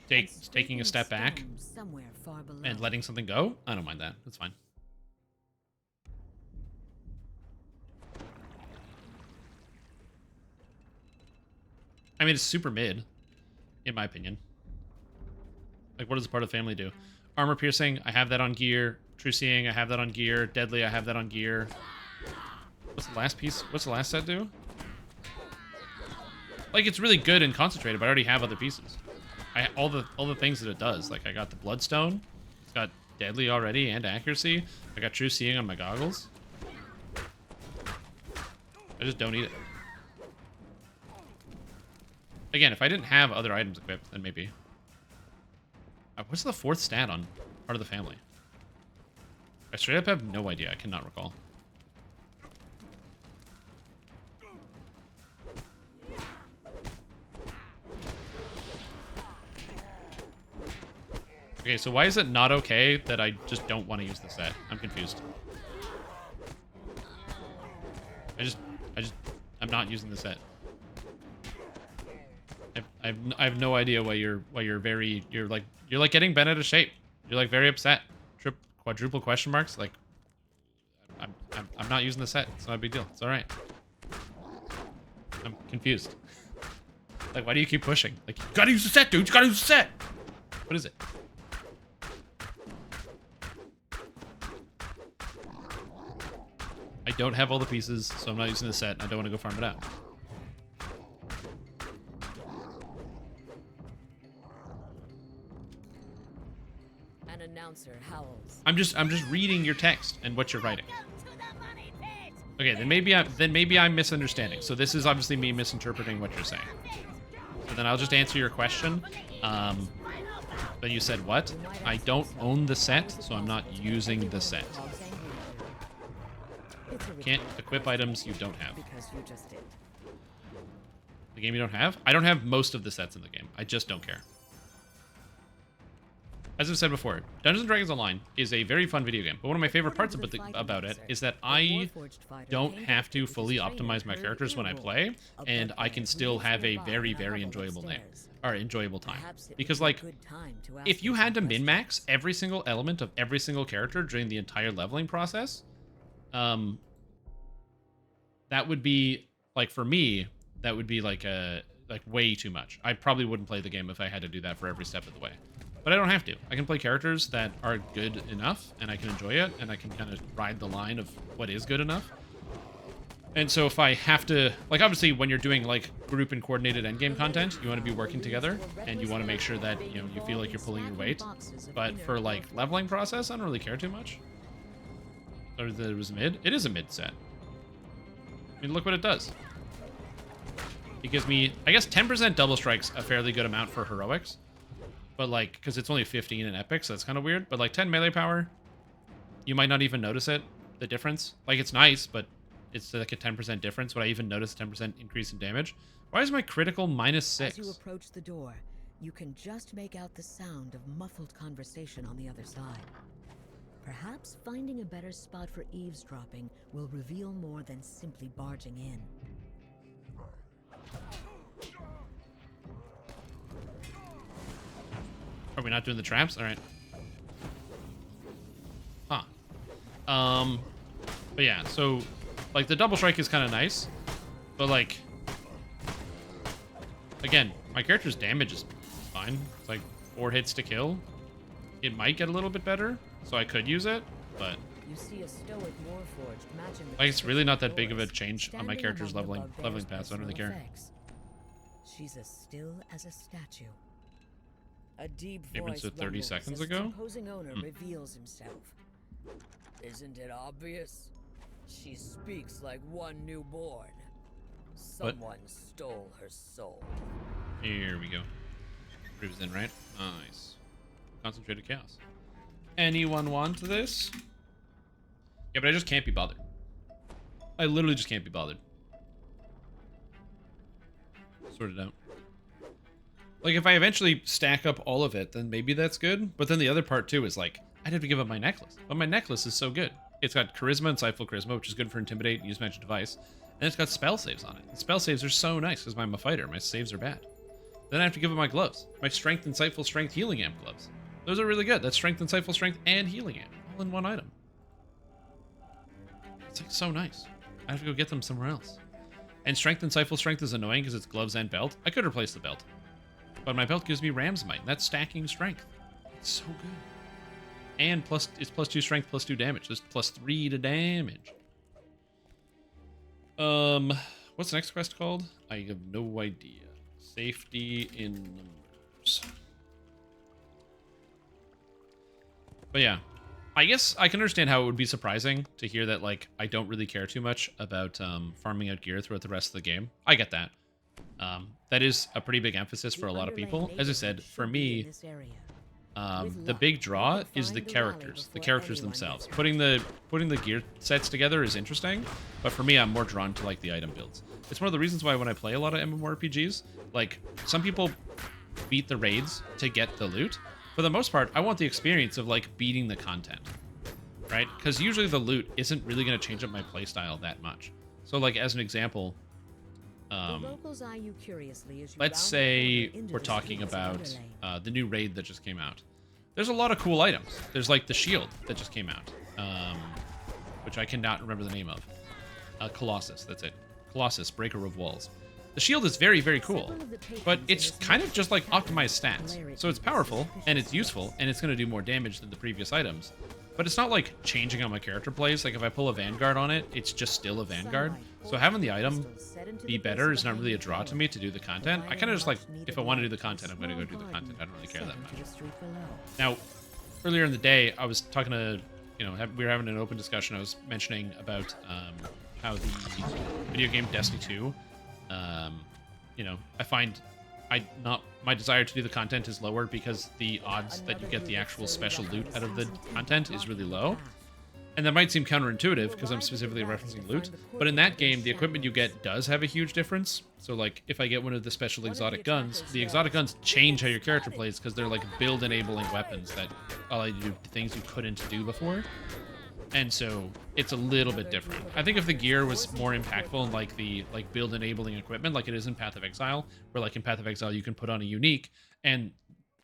taking a step back and letting something go, I don't mind that. That's fine. I mean, it's super mid, in my opinion. Like, what does part of the family do? Armor piercing, I have that on gear. True seeing, I have that on gear. Deadly, I have that on gear. What's the last piece? What's the last set do? Like, it's really good and concentrated, but I already have other pieces. All the things that it does. Like, I got the bloodstone. It's got deadly already and accuracy. I got true seeing on my goggles. I just don't need it. Again, if I didn't have other items equipped, then maybe. What's the fourth stat on part of the family? I straight up have no idea. I cannot recall. Okay, so why is it not okay that I just don't want to use the set? I'm confused. I'm not using the set. I have no idea why you're like getting bent out of shape. You're like very upset. Quadruple question marks. Like, I'm not using the set. It's not a big deal. It's all right. I'm confused. Like, why do you keep pushing? Like, you gotta use the set, dude. You gotta use the set. What is it? I don't have all the pieces, so I'm not using the set. I don't want to go farm it out. An announcer howls. I'm just reading your text and what you're writing. Okay, then maybe I'm misunderstanding. So this is obviously me misinterpreting what you're saying. So then I'll just answer your question. Then you said what? I don't own the set, so I'm not using the set. Can't equip items you don't have. The game you don't have? I don't have most of the sets in the game. I just don't care. As I've said before, Dungeons & Dragons Online is a very fun video game, but one of my favorite parts about it is that I don't have to fully optimize my characters when I play, and I can still have a very, very enjoyable time. Because, like, if you had to min-max every single element of every single character during the entire leveling process, that would be, like, for me, that would be, like, way too much. I probably wouldn't play the game if I had to do that for every step of the way. But I don't have to. I can play characters that are good enough, and I can enjoy it, and I can kind of ride the line of what is good enough. And so if I have to... Like, obviously, when you're doing, like, group and coordinated endgame content, you want to be working together, and you want to make sure that, you know, you feel like you're pulling your weight. But for, like, leveling process, I don't really care too much. Or that it was mid? It is a mid set. I mean, look what it does. It gives me, I guess, 10% double strike's a fairly good amount for heroics. But, like, because it's only 15 in epic, so that's kind of weird. But, like, 10 melee power, you might not even notice it, the difference. Like, it's nice, but it's like a 10% difference. Would I even notice a 10% increase in damage? Why is my critical -6? As you approach the door, you can just make out the sound of muffled conversation on the other side. Perhaps finding a better spot for eavesdropping will reveal more than simply barging in. Are we not doing the traps? All right. Huh. But yeah, so, like, the double strike is kind of nice, but, like, again, my character's damage is fine. It's like 4 hits to kill. It might get a little bit better, so I could use it, but You see a stoic warforged matching the like, it's really not that big of a change on my character's leveling path, so I don't really care. She's as still as a statue. A deep Statements voice of 30 rumbles seconds as the ago? imposing owner reveals himself. Isn't it obvious? She speaks like one newborn. Someone stole her soul. Here we go. Proves in, right? Nice. Concentrated chaos. Anyone want this? Yeah, but I just can't be bothered. I literally just can't be bothered. Sort it out. Like, if I eventually stack up all of it, then maybe that's good. But then the other part, too, is, like, I'd have to give up my necklace. But my necklace is so good. It's got Charisma, Insightful Charisma, which is good for Intimidate and Use Magic Device. And it's got spell saves on it. And spell saves are so nice, because I'm a fighter. My saves are bad. Then I have to give up my gloves. My Strength, Insightful Strength, Healing Amp gloves. Those are really good. That's Strength, Insightful Strength, and Healing Amp. All in one item. It's, like, so nice. I have to go get them somewhere else. And Strength, Insightful Strength is annoying, because it's gloves and belt. I could replace the belt. But my belt gives me Ram's Might. That's stacking strength. It's so good. And it's +2 strength, +2 damage. There's +3 to damage. What's the next quest called? I have no idea. Safety in numbers. But yeah. I guess I can understand how it would be surprising to hear that, like, I don't really care too much about farming out gear throughout the rest of the game. I get that. That is a pretty big emphasis for a lot of people. As I said, for me, the big draw is the characters themselves. Putting the gear sets together is interesting, but for me, I'm more drawn to, like, the item builds. It's one of the reasons why when I play a lot of MMORPGs, like, some people beat the raids to get the loot. For the most part, I want the experience of, like, beating the content, right? Because usually the loot isn't really going to change up my playstyle that much. So, like, as an example, let's say we're talking about the new raid that just came out. There's a lot of cool items. There's, like, the shield that just came out, which I cannot remember the name of. Colossus, that's it. Colossus, Breaker of Walls. The shield is very, very cool, but it's kind of just like optimized stats. So it's powerful, and it's useful, and it's going to do more damage than the previous items. but it's not like changing how my character plays. Like if I pull a Vanguard on it, it's just still a Vanguard. So having the item be better is not really a draw to me to do the content. I kind of just like, if I want to do the content, I'm going to go do the content. I don't really care that much. Now, earlier in the day, I was talking to, you know, we were having an open discussion. I was mentioning about how the video game Destiny 2, you know, I find my desire to do the content is lower because the odds that you get the actual special loot out of the content is really low. And that might seem counterintuitive because I'm specifically referencing loot, but in that game, the equipment you get does have a huge difference. So like, if I get one of the special exotic guns, the exotic guns change how your character plays because they're like build-enabling weapons that allow you to do things you couldn't do before. And so it's a little bit different. I think if the gear was more impactful in like the build-enabling equipment, like it is in Path of Exile, where like in Path of Exile you can put on a unique and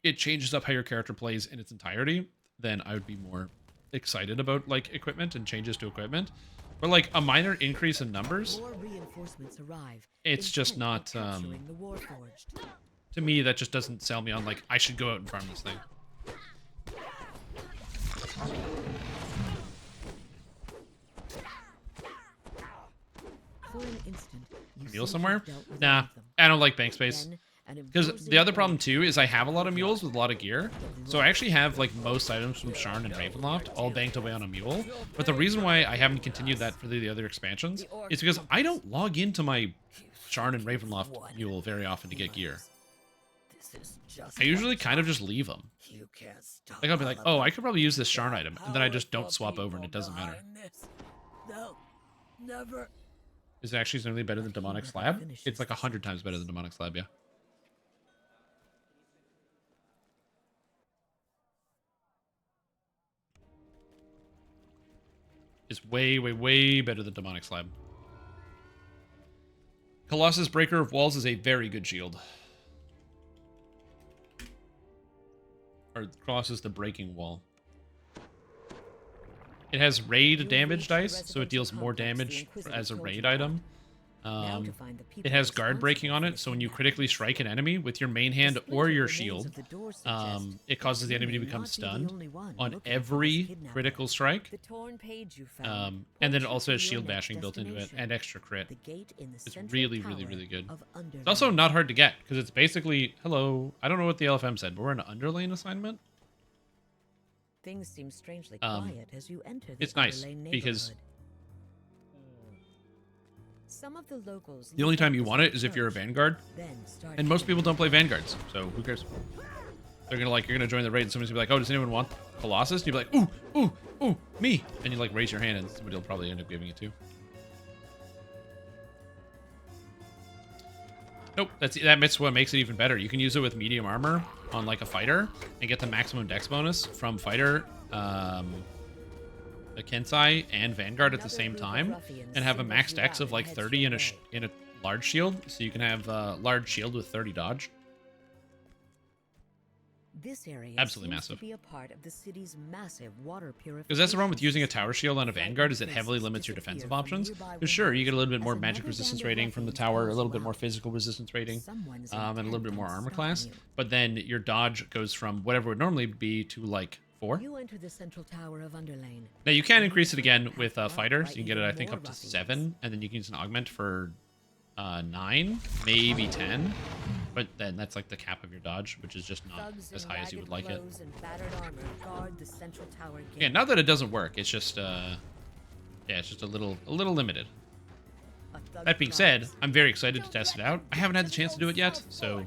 it changes up how your character plays in its entirety, then I would be more excited about like equipment and changes to equipment. But like a minor increase in numbers, it's just not to me that just doesn't sell me on like I should go out and farm this thing. Mule somewhere? Nah, I don't like bank space. Because the other problem too is I have a lot of mules with a lot of gear. So I actually have like most items from Sharn and Ravenloft all banked away on a mule. But the reason why I haven't continued that for the other expansions is because I don't log into my Sharn and Ravenloft mule very often to get gear. I usually kind of just leave them. Like I'll be like, oh, I could probably use this Sharn item, and then I just don't swap over and it doesn't matter. No, never. Is it actually generally better than Demonic Slab? It's like 100 times better than Demonic Slab, yeah. Is way, way, way better than Demonic Slab. Colossus Breaker of Walls is a very good shield. Or Colossus the Breaking Wall. It has raid damage dice, so it deals more damage as a raid item. It has guard breaking on it, so when you critically strike an enemy with your main hand or your shield, it causes the enemy to become stunned on every critical strike. And then it also has shield bashing built into it and extra crit. It's really, really, really good. It's also not hard to get, because it's basically, hello, I don't know what the LFM said, but we're in an underlane assignment. Things seem strangely quiet as you enter the it's nice, underlane because some of the locals the only time you want it is if you're a Vanguard, and most people don't play Vanguards, so who cares? They're gonna like, you're gonna join the raid and somebody's gonna be like, oh, does anyone want Colossus? And you'll be like, ooh, ooh, ooh, me! And you like raise your hand and somebody will probably end up giving it to you. Nope, that's what makes it even better. You can use it with medium armor on like a fighter and get the maximum dex bonus from fighter, the Kensai and Vanguard at the same time, and have a max dex of like 30 in a large shield, so you can have a large shield with 30 dodge. This area absolutely seems massive. To be a part of the city's massive water purification. Because that's the problem with using a tower shield on a Vanguard, is it heavily limits your defensive options. Because sure, you get a little bit more magic resistance rating from the tower, a little bit more physical resistance rating, and a little bit more armor class. But then your dodge goes from whatever would normally be to like 4. You enter the central tower of Underlane. Now you can increase it again with a fighter, so you can get it I think up to 7, and then you can use an augment for 9, maybe 10. But then that's like the cap of your dodge, which is just not as high as you would like it. Yeah, not that it doesn't work, it's just yeah, it's just a little limited. That being said, I'm very excited to test it out. I haven't had the chance to do it yet, so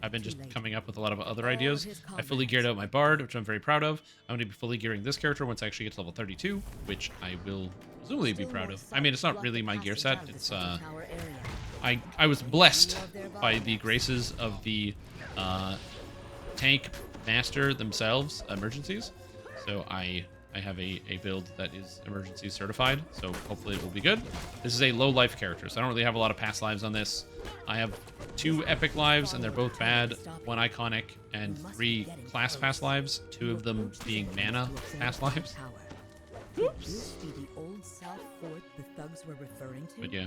I've been just coming up with a lot of other ideas. I fully geared out my Bard, which I'm very proud of. I'm going to be fully gearing this character once I actually get to level 32, which I will presumably be proud of. I mean, it's not really my gear set. It's I was blessed by the graces of the tank master themselves, emergencies. So I have a build that is emergency certified, so hopefully it will be good. This is a low life character, so I don't really have a lot of past lives on this. I have 2 epic lives, and they're both bad, 1 iconic, and 3 class past lives, 2 of them being mana past lives. Oops. But yeah.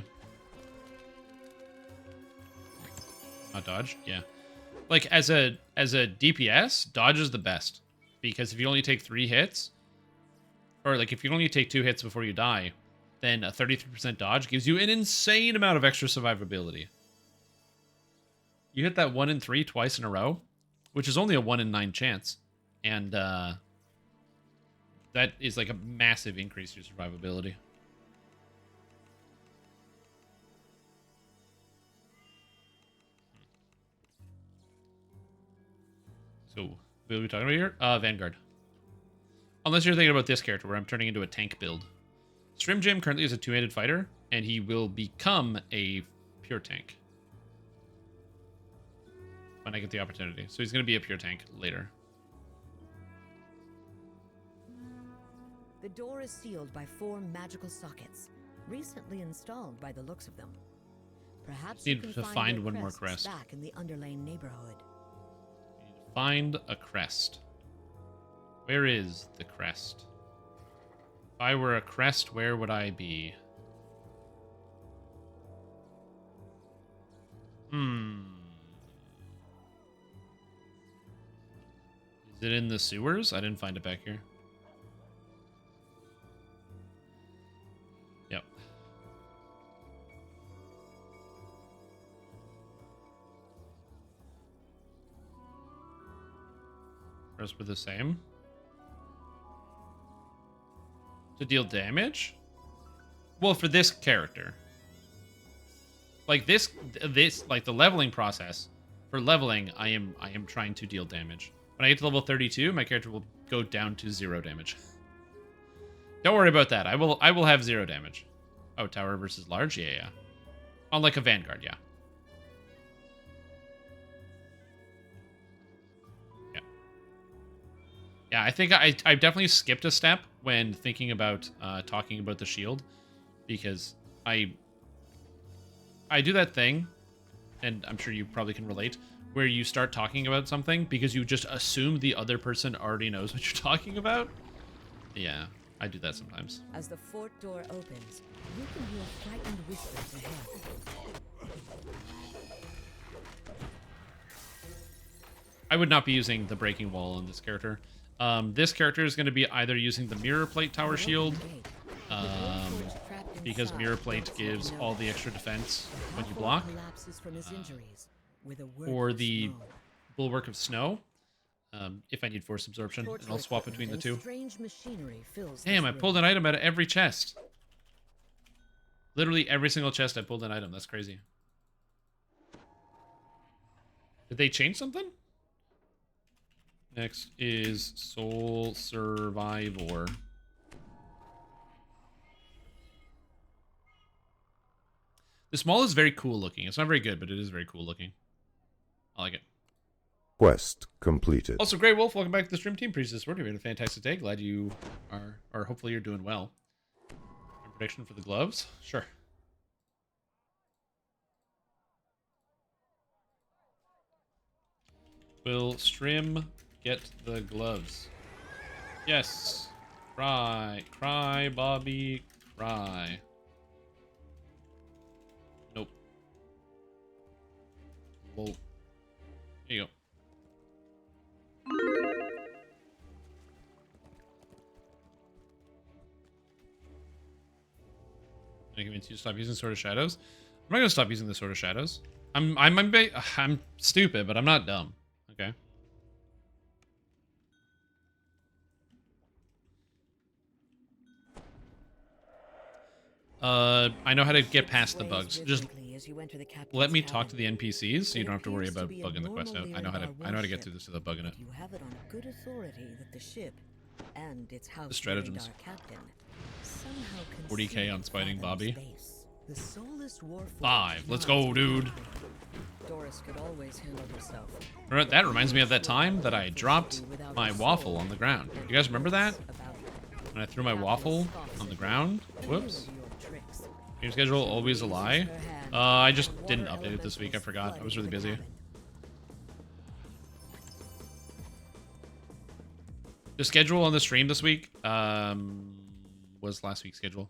Not dodge? Yeah. Like, as a DPS, dodge is the best. Because if you only take 3 hits, or like if you only take 2 hits before you die, then a 33% dodge gives you an insane amount of extra survivability. You hit that 1 in 3 twice in a row, which is only a 1 in 9 chance. And that is like a massive increase to survivability. So, what are we talking about here? Vanguard. Unless you're thinking about this character, where I'm turning into a tank build. Strim Jim currently is a 2-handed fighter, and he will become a pure tank. When I get the opportunity. So he's going to be a pure tank later. The door is sealed by 4 magical sockets, recently installed by the looks of them. Perhaps Need you to can find their one more crests crest. back in the Underlane neighborhood. Find a crest. Where is the crest? If I were a crest, where would I be? Is it in the sewers? I didn't find it back here. Yep. Rest were the same. To deal damage? Well, for this character. Like this like the leveling process. For leveling, I am trying to deal damage. When I get to level 32, my character will go down to 0 damage. Don't worry about that. I will have 0 damage. Oh, tower versus large? Yeah. Unlike a Vanguard, yeah. Yeah, I think I definitely skipped a step when thinking about talking about the shield, because I do that thing, and I'm sure you probably can relate, where you start talking about something because you just assume the other person already knows what you're talking about. Yeah, I do that sometimes. As the fort door opens, you can hear frightened whispers ahead. I would not be using the breaking wall on this character. This character is going to be either using the mirror plate tower shield, because mirror plate gives all the extra defense when you block, or the bulwark of snow, if I need force absorption, and I'll swap between the two. Damn, I pulled an item out of every chest. Literally every single chest I pulled an item. That's crazy. Did they change something? Next is Soul Survivor. The small is very cool looking. It's not very good, but it is very cool looking. I like it. Quest completed. Also, Grey Wolf, welcome back to the stream team. Priestess Word, you're having a fantastic day. Glad you are, or hopefully you're doing well. Prediction for the gloves? Sure. Will Strim get the gloves? Yes. Cry. Cry, Bobby. Cry. Nope. Well, here you go. I convince you to stop using Sword of Shadows. I'm not gonna stop using the Sword of Shadows. I'm stupid, but I'm not dumb. Okay. I know how to get past the bugs. Just let me talk to the NPCs, so you don't have to worry about bugging the quest out. I know how to get through this without bugging it. You have it on good authority that the ship and its house The stratagems. captain somehow 40k on spiting Bobby. the soulless war 5. Let's go, dude. Doris could always handle herself. That reminds me of that time that I dropped my waffle on the ground. You guys remember that? When I threw my waffle on the ground? Whoops. Game schedule always a lie. I just didn't update it this week. I forgot. I was really busy. The schedule on the stream this week was last week's schedule.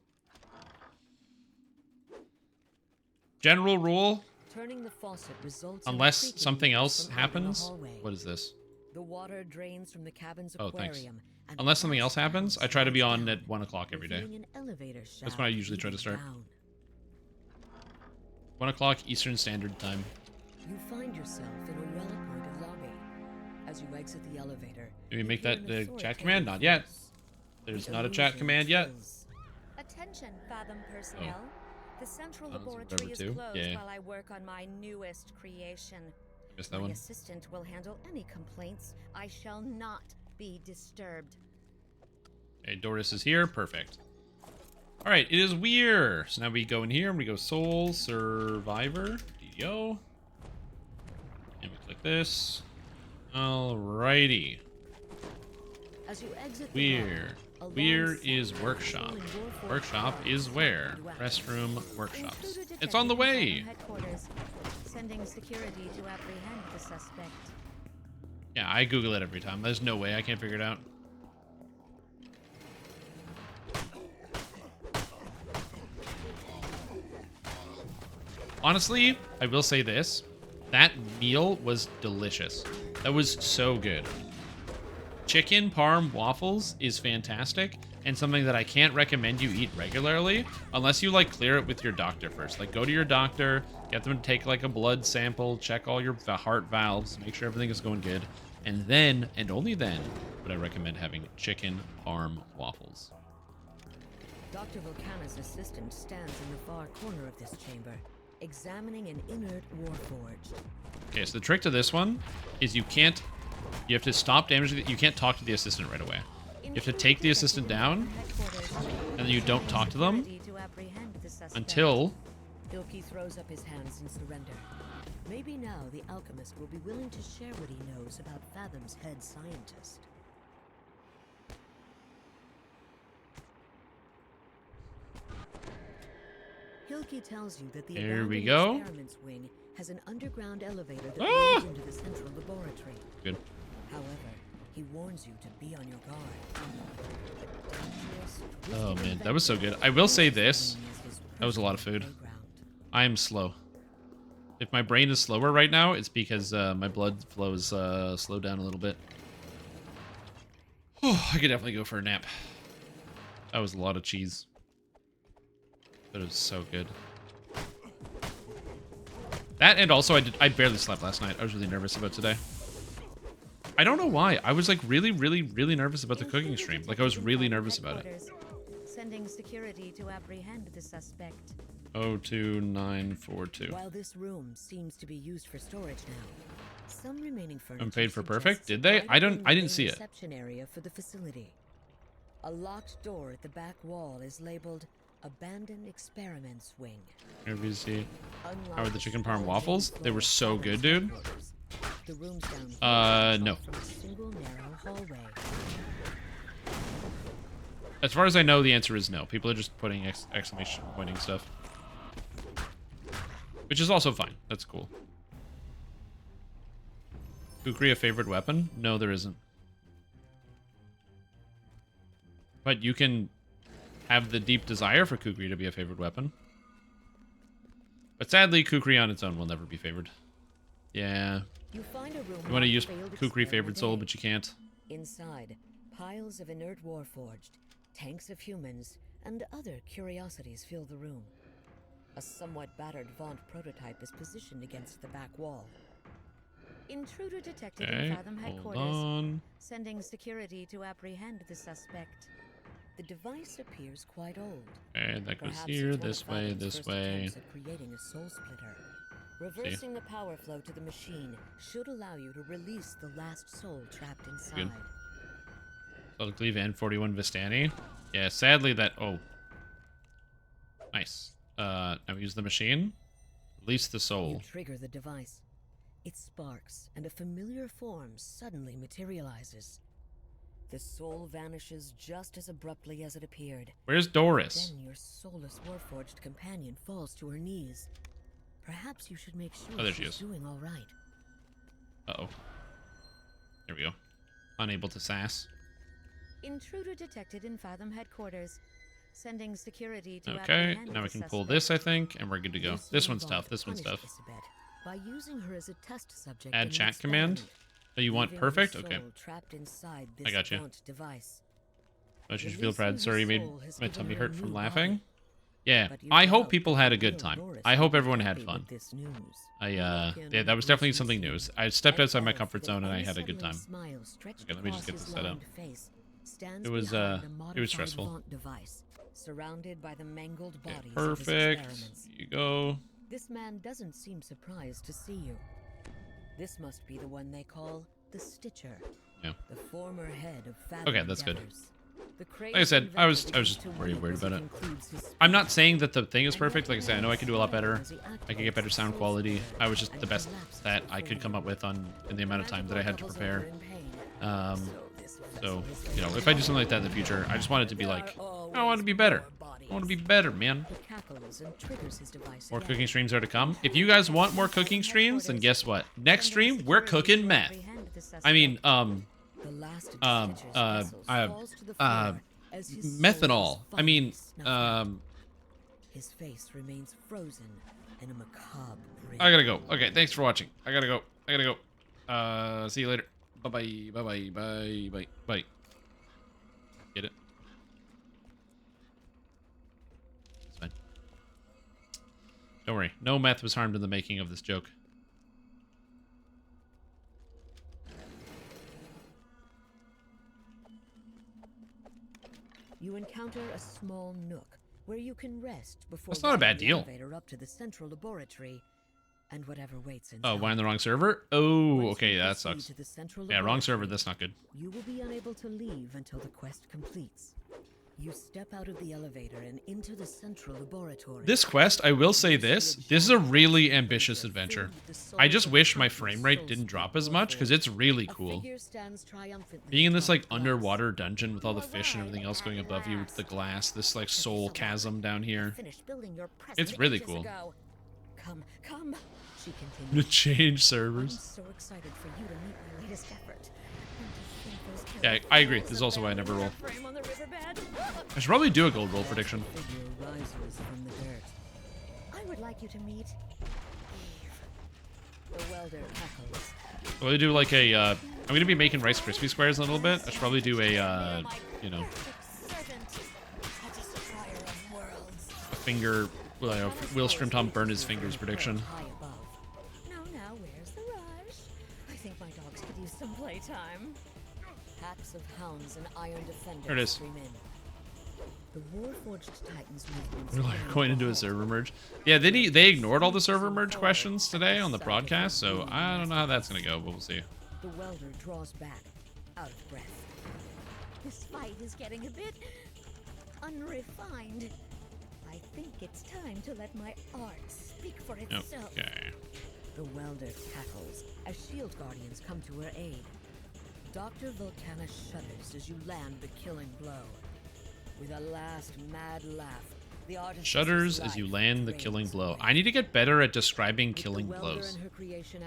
General rule, Turning the faucet results in unless creaking something else from out in the happens. hallway. What is this? The water drains from the cabin's Oh, thanks. aquarium. And Unless something else happens, I try to be on at 1 o'clock every day. revealing an elevator That's when I shaft usually try to leading start. down. 1 o'clock Eastern Standard Time. You find yourself in a well-appointed lobby. As you exit the elevator, Do we make hear that an the chat authoritative command? Not yet. voice. There's The not a chat illusion command yet. chills. Attention, Fathom personnel. The central Sounds laboratory whatever is too. closed Yeah. while I work on my newest creation. Missed that My one. assistant will handle any complaints. I shall not be disturbed. Okay, Doris is here. Perfect. All right, it is Weir. So now we go in here and we go Soul Survivor DDO, and we click this. Alrighty. As you exit the Weir. lobby, Weir alarms is sound, workshop. showing your four Workshop cars is where? to act. Restroom workshops. Intruder It's on the detected way. in Fathom headquarters. Sending security to apprehend the suspect. Yeah, I Google it every time. There's no way I can't figure it out. Honestly, I will say this. That meal was delicious. That was so good. Chicken Parm Waffles is fantastic and something that I can't recommend you eat regularly unless you like clear it with your doctor first. Like go to your doctor, get them to take like a blood sample, check all your heart valves, make sure everything is going good. And then, and only then, would I recommend having Chicken Parm Waffles. Dr. Volcana's assistant stands in the far corner of this chamber, examining an inert warforged. Okay, so the trick to this one is you have to stop damaging, you can't talk to the assistant right away. You have to take the assistant down, and then you don't talk to them until... Hilke throws up his hands in surrender. Maybe now the alchemist will be willing to share what he knows about Fathom's head scientist. Hilke tells you that the Here we abandoned go. experiments wing has an underground elevator that Ah! leads into the central laboratory. Good. However, he warns you to be on your guard. Oh man, that was so good. I will say this. That was a lot of food. I am slow. If my brain is slower right now, it's because my blood flow is slowed down a little bit. Oh, I could definitely go for a nap. That was a lot of cheese. But it was so good. That and also I barely slept last night. I was really nervous about today. I don't know why. I was like really nervous about the cooking stream. Like I was really nervous about it. Sending security to apprehend the suspect. 02942. While this room seems to be used for storage now, some remaining furniture Unpaid for suggests perfect? Did it they? might I have didn't been the see it. reception area for the facility. A locked door at the back wall is labeled Abandoned Experiments Wing. Here we see. Unlike How are the chicken parm small waffles? main They were floor so good, dude. headquarters, the rooms down here No. from a single narrow hallway. As far as I know, the answer is no. People are just putting exclamation pointing stuff. Which is also fine. That's cool. Kukri a favorite weapon? No, there isn't. But you can have the deep desire for Kukri to be a favorite weapon. But sadly, Kukri on its own will never be favored. Yeah. You find a room You want to marked use failed Kukri favorite soul, experiment but you can't. A. Inside, piles of inert warforged, tanks of humans, and other curiosities fill the room. A somewhat battered Vaunt prototype is positioned against the back wall. Intruder detected Okay, in Fathom hold headquarters. on. Sending security to apprehend the suspect. The device appears quite old. Okay, that goes Perhaps here, it's one this of way, Fathom's this first way. attempts at creating a soul splitter. Reversing the power flow to the machine should allow you to release the last soul trapped inside. Good. Solid Cleave and 41 Vistani. Yeah, sadly that... Oh. Nice. Now we use the machine. Release the You soul. trigger the device. It sparks, and a familiar form suddenly materializes. The soul vanishes just as abruptly as it appeared. Where's Doris? Then your soulless warforged companion falls to her knees. Perhaps you should make sure Oh, there she she's is. doing all right. Uh-oh. There we go. Unable to sass. Intruder detected in Fathom headquarters. Sending security to Okay, apprehend now we the can pull suspect. this, I think, and we're good to go. Lucy This one's Vaught tough, this one's punished tough. Isabet by using her as a test subject Add in an chat command. experiment. Oh, you want leaving perfect? his Okay. soul trapped inside I this got you. gaunt device. But you should feel Releasing proud. his Sorry, you made soul has my given tummy her a hurt from new laughing. body. Yeah, But you I hope doubt people that had the a good real time. Dolores I will hope be everyone had happy fun. with this news. Yeah, that was definitely something new. I stepped outside my comfort zone and I had a good time. Okay, let me just get this set up. It was stressful. Device, surrounded by the mangled Okay, bodies of his perfect. experiments. Here you go. This man doesn't seem surprised to see you. This must be the one they call the Stitcher. Yeah. The former head of Fathom Okay, that's good. Endeavors. The Like I said, I was just worried about it. I'm not saying that the thing is perfect. Like I said, I know I could do a lot better. I could get better sound quality. I was just the best that I could come up with in the amount of time that I had to prepare. So, you know, if I do something like that in the future, I just want it to be like, I want to be better. I want to be better, man. More cooking streams are to come. If you guys want more cooking streams, then guess what? Next stream, we're cooking meth. I mean, methanol. I mean, His face remains frozen in a macabre grin. I gotta go. Okay, thanks for watching. I gotta go. See you later. Bye-bye. Bye-bye. Bye-bye. Bye. Get it? It's fine. Don't worry. No meth was harmed in the making of this joke. You encounter a small nook where you can rest before That's not a bad riding the deal. elevator up to the central laboratory and whatever waits inside. Oh, why on the wrong server? Oh, Once okay, you that proceed sucks. to the central Yeah, wrong server. laboratory, That's not good. You will be unable to leave until the quest completes. You step out of the elevator and into the central laboratory. This quest, I will say this is a really ambitious adventure. I just wish my frame rate didn't drop as much because it's really cool. Being in this like underwater dungeon with all the fish and everything else going above you with the glass, this like soul chasm down here. It's really cool. Come, she To continues. change servers. I'm so excited for you to meet my latest effort. Yeah, I agree. This is also why I never roll. I should probably do a gold roll prediction. Rises from the dirt. I would like you to meet Eve. The welder cackles. I'll probably do like a, I'm gonna be making Rice Krispies squares in a little bit. I should probably do a, you know, finger, Will Strimtom burn his fingers prediction. Now, where's the rush? I think my dogs could use some playtime. Packs of hounds and iron defenders There it is. stream in. The Warforged Titans movements We're like going into a server merge. Yeah, they ignored all the server merge questions today on the broadcast, so I don't know how that's gonna go, but we'll see. The welder draws back, out of breath. This fight is getting a bit unrefined. I think it's time to let my art speak for itself. Okay. The welder cackles as shield guardians come to her aid. Dr. Volcana shudders as you land the killing blow. With a last mad laugh, the artist Shudders as you land the killing blow. I need to get better at describing killing blows.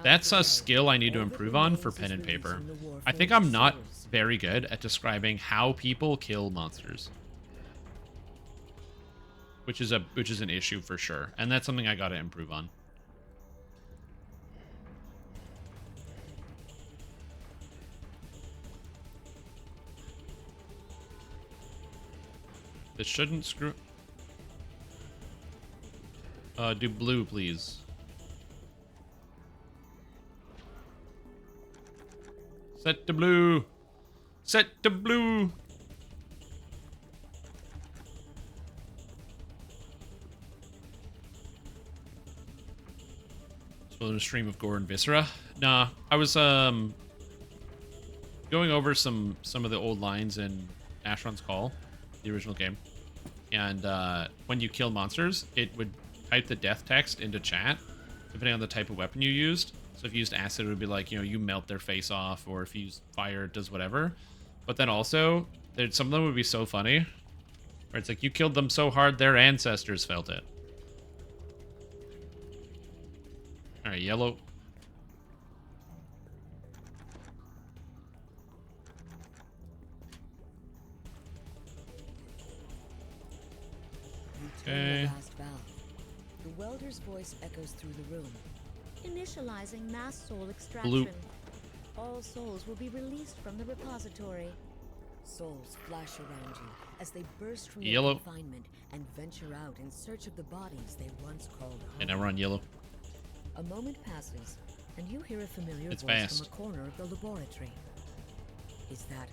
That's a skill I need to improve on for pen and paper. I think I'm not very good at describing how people kill monsters. Which is an issue for sure. And that's something I gotta improve on. This shouldn't screw... do blue, please. Set to blue! Set to blue! Spoiler stream of gore and viscera. Nah, I was going over some of the old lines in Ashron's Call, the original game, and when you kill monsters, it would type the death text into chat, depending on the type of weapon you used. So if you used acid, it would be like, you know, you melt their face off, or if you use fire, it does whatever. But then also, some of them would be so funny, where it's like, you killed them so hard, their ancestors felt it. Alright, yellow. Okay. The welder's voice echoes through the room. Initializing mass soul extraction. Blue. all souls will be released from the repository. Souls flash around you as they burst from their Yellow. confinement and venture out in search of the bodies they once called home. And now we're on yellow. A moment passes, and you hear a familiar It's voice fast. from a corner of the laboratory. Is that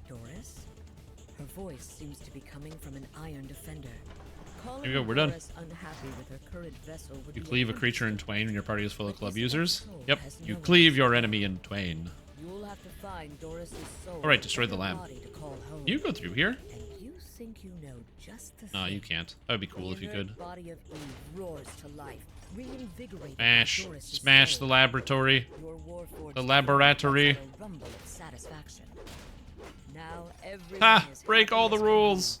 Doris? Her voice seems to be coming from an iron defender. Here we go, we're done. Doris, unhappy with her current vessel, would You be cleave a attempt creature in twain when your party is full of club users. soul Yep, has you no cleave your enemy in twain. You'll have to find Doris's soul. Alright, destroy in the her lab. body to call home. You go through here? And you think you know just the No, thing. you can't. That would be cool if you The could. inert body of Eve roars to life, reinvigorated by Smash. Doris's Smash soul. the laboratory. Your Warforged The laboratory. lets out a rumble of satisfaction. Now everything Ha! is Break all the happy as rules.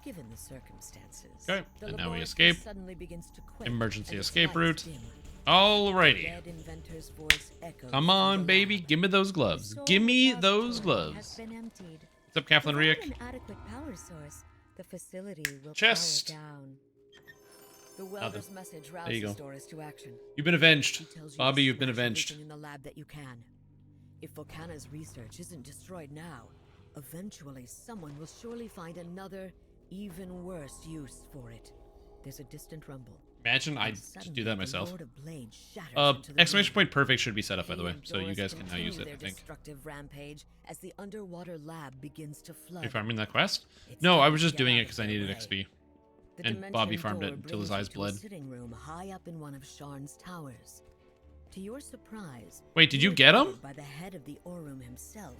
Given the circumstances. Okay, the and now we laboratory escape. suddenly begins to quake Emergency and its escape lights route. dim. Alrighty. Dead inventor's voice echoes Come through on, the baby. lab. Give me those gloves. The Give me soul those repository has gloves. been emptied. What's up, Kathleen Without Riek? an adequate power source, the facility will Chest. power down. The Nothing. welder's message There you rouses go. Doris to action. You've been avenged. He tells you Bobby, to you've been smash avenged. everything in the lab that you can. If Volcana's research isn't destroyed now, eventually someone will surely find another, even worse use for it. There's a distant rumble. Imagine I And just suddenly do that the myself. Lord of Blade shatters into the Exclamation room. point perfect should be set up, by the He way, and so you Doris guys can now use continue it, their I think. destructive rampage as the underwater lab begins to flood. Are you farming that quest? It's No, I time was to just get doing out it of because I their needed way. XP. The And dimension Bobby farmed door it until his brings you eyes to a bled. sitting room high up in one of Sharn's towers. To your surprise, Wait, did you are get him? greeted by the head of the Aurum himself,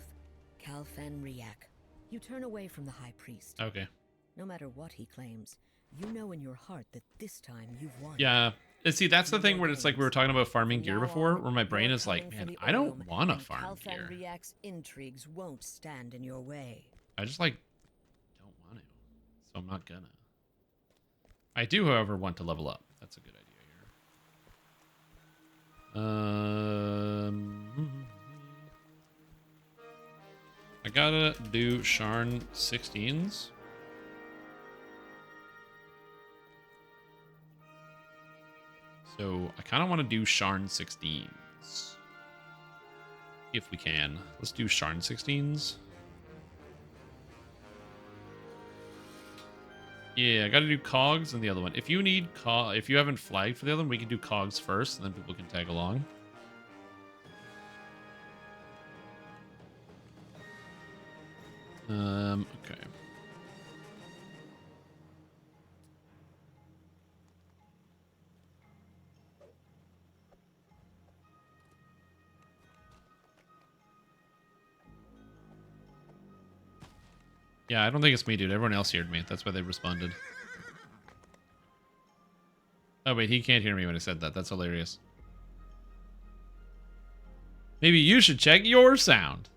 Kalfen Riak. You turn away from the High Priest. Okay. No matter what he claims, you know in your heart that this time you've won. Yeah. And see, that's the thing where it's like we were talking about farming From gear now before, on, where my brain you're is like, coming for man, the I don't Aurum, want to and farm Kalfen gear. Riak's intrigues won't stand in your way. I just like don't want to, so I'm not gonna. I do, however, want to level up. That's a good idea here. I gotta do Sharn 16s. So I kind of want to do Sharn 16s. If we can. Let's do Sharn 16s. Yeah, I gotta do cogs and the other one. If you need if you haven't flagged for the other one, we can do cogs first, and then people can tag along. Okay. Yeah, I don't think it's me, dude. Everyone else heard me. That's why they responded. Oh, wait, he can't hear me when I said that. That's hilarious. Maybe you should check your sound.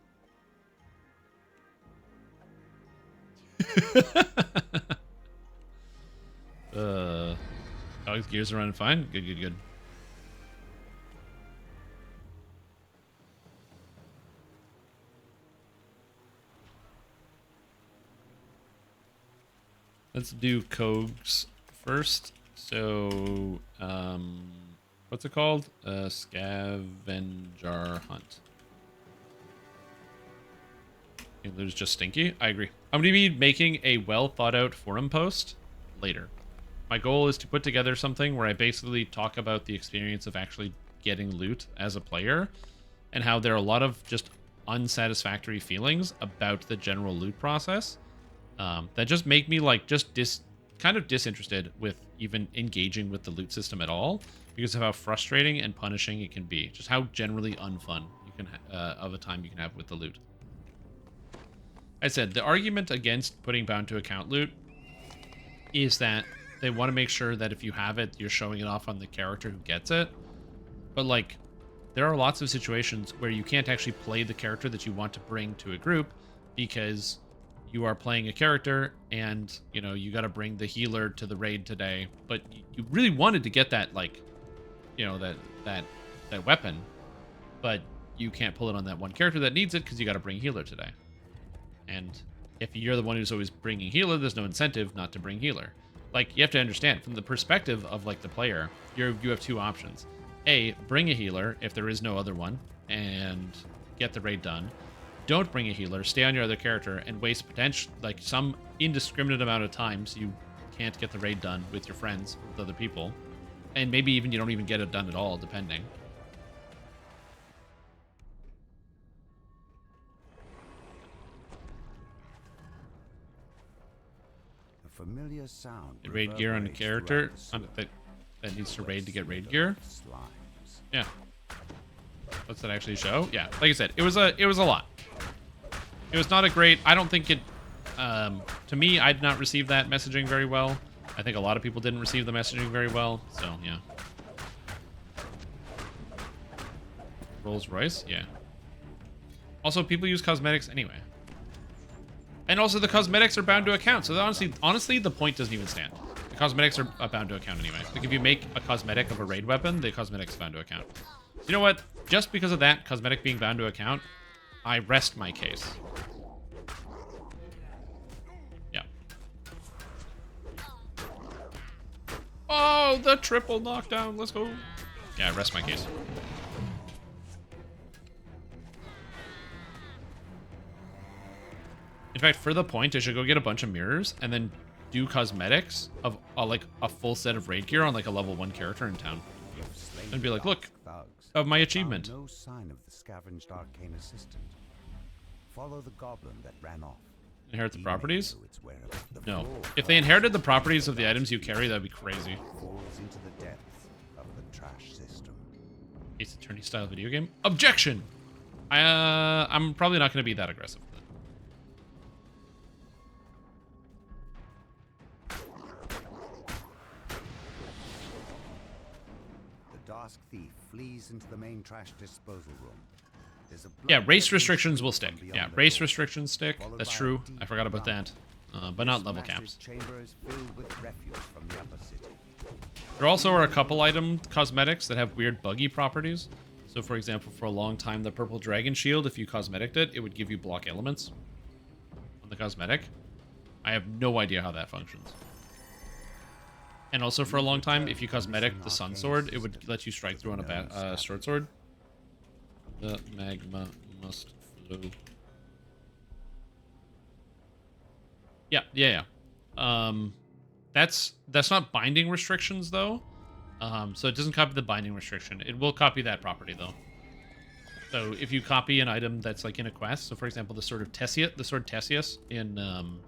Dog's gears are running fine. Good, good, good. Let's do cogs first. So, what's it called? Scavenger hunt. There's just stinky. I agree. I'm going to be making a well thought out forum post later. My goal is to put together something where I basically talk about the experience of actually getting loot as a player and how there are a lot of just unsatisfactory feelings about the general loot process that just make me like kind of disinterested with even engaging with the loot system at all because of how frustrating and punishing it can be. Just how generally unfun you can of a time you can have with the loot. I said the argument against putting bound to account loot is that they want to make sure that if you have it, you're showing it off on the character who gets it. But like, there are lots of situations where you can't actually play the character that you want to bring to a group because you are playing a character and, you know, you got to bring the healer to the raid today, but you really wanted to get that, like, you know, that weapon, but you can't pull it on that one character that needs it because you got to bring healer today. And if you're the one who's always bringing healer, there's no incentive not to bring healer. Like, you have to understand, from the perspective of, like, the player, you have two options. A, bring a healer if there is no other one, and get the raid done. Don't bring a healer, stay on your other character, and waste potential, like, some indiscriminate amount of time so you can't get the raid done with your friends, with other people. And maybe even you don't even get it done at all, depending. A familiar sound. Raid gear on a character that needs to raid to get raid gear. Yeah. What's that actually show? Yeah, like I said, it was a lot. It was not a great. I don't think it. To me, I did not receive that messaging very well. I think a lot of people didn't receive the messaging very well. So yeah. Rolls Royce, yeah. Also, people use cosmetics anyway. And also, the cosmetics are bound to account. So honestly, the point doesn't even stand. The cosmetics are bound to account anyway. Like if you make a cosmetic of a raid weapon, the cosmetic's bound to account. So you know what? Just because of that cosmetic being bound to account, I rest my case. Yeah. Oh, the triple knockdown. Let's go. Yeah, rest my case. In fact, for the point, I should go get a bunch of mirrors and then do cosmetics of like a full set of raid gear on like a level 1 character in town. And be like, look, of my achievement. No sign of the scavenged arcane assistant. Follow the goblin that ran off. Inherit the properties? No. If they inherited the properties of the items you carry, that'd be crazy. Falls into the depths of the trash system. Ace Attorney style video game? Objection! I'm probably not going to be that aggressive. Dusk thief flees into the main trash disposal room. Yeah, race restrictions will stick. Yeah, race restrictions stick. That's true. I forgot about that. But not level caps. There also are a couple item cosmetics that have weird buggy properties. So for example, for a long time, the purple dragon shield, if you cosmeticed it, it would give you block elements on the cosmetic. I have no idea how that functions. And also for a long time, if you cosmetic the sun sword, it would let you strike through on a short sword. The magma must flow. Yeah. That's not binding restrictions though. So it doesn't copy the binding restriction. It will copy that property though. So if you copy an item that's like in a quest, so for example, the sword Tessius in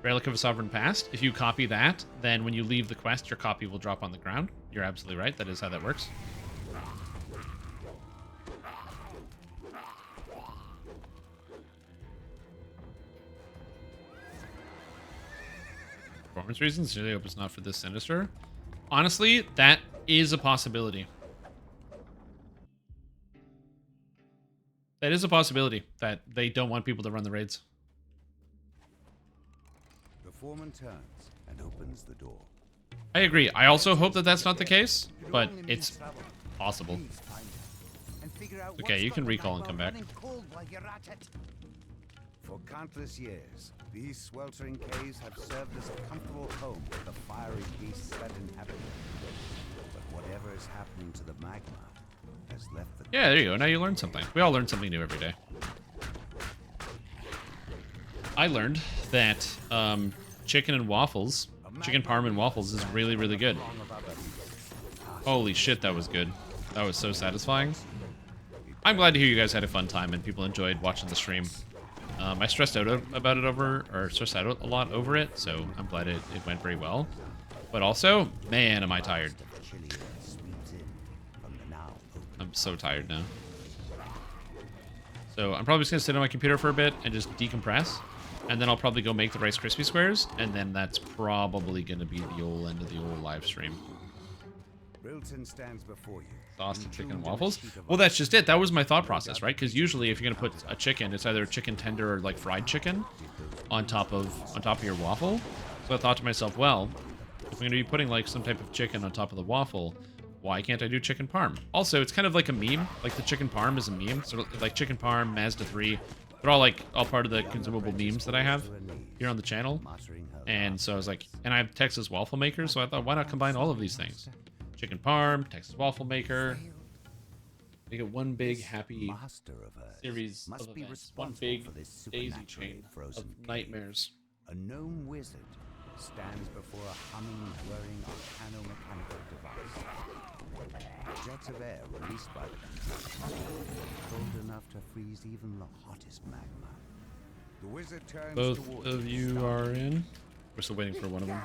Relic of a Sovereign Past, if you copy that, then when you leave the quest, your copy will drop on the ground. You're absolutely right. That is how that works. Performance reasons, really hope it's not for this sinister. Honestly, that is a possibility. That is a possibility that they don't want people to run the raids. The foreman turns and opens the door. I agree. I also hope that that's not the case, but it's possible. Okay, you can recall and come back. For countless years, these sweltering caves have served as a comfortable home for the fiery beasts that inhabit them. But whatever is happening to the magma has left the... Yeah, there you go. Now you learned something. We all learn something new every day. I learned that Chicken Parm and Waffles is really, really good. Holy shit, that was good. That was so satisfying. I'm glad to hear you guys had a fun time and people enjoyed watching the stream. I stressed out about it stressed out a lot over it, so I'm glad it went very well. But also, man, am I tired. I'm so tired now. So I'm probably just gonna sit on my computer for a bit and just decompress. And then I'll probably go make the Rice Krispie squares, and then that's probably gonna be the old end of the old live stream. Rilton stands before you. Sauce and chicken and waffles? Well, that's just it. That was my thought process, right? Because usually if you're gonna put a chicken, it's either chicken tender or like fried chicken on top of your waffle. So I thought to myself, well, if I'm gonna be putting like some type of chicken on top of the waffle, why can't I do chicken parm? Also, it's kind of like a meme. Like the chicken parm is a meme. Sort of like chicken parm, Mazda 3. They're all part of the consumable memes that I have here on the channel. And so I was like, and I have Texas waffle maker, so I thought, why not combine all of these things? Chicken parm, Texas waffle maker. Make it one big happy Master of Earth series must of be events. One responsible big for this daisy supernaturally chain frozen of cave. nightmares. A gnome wizard stands before a humming, whirring arcano-mechanical device. Jets of air released by the construction, cold enough to freeze even the hottest magma. The wizard turns Both towards of it, you starting are in. We're still waiting for one of them.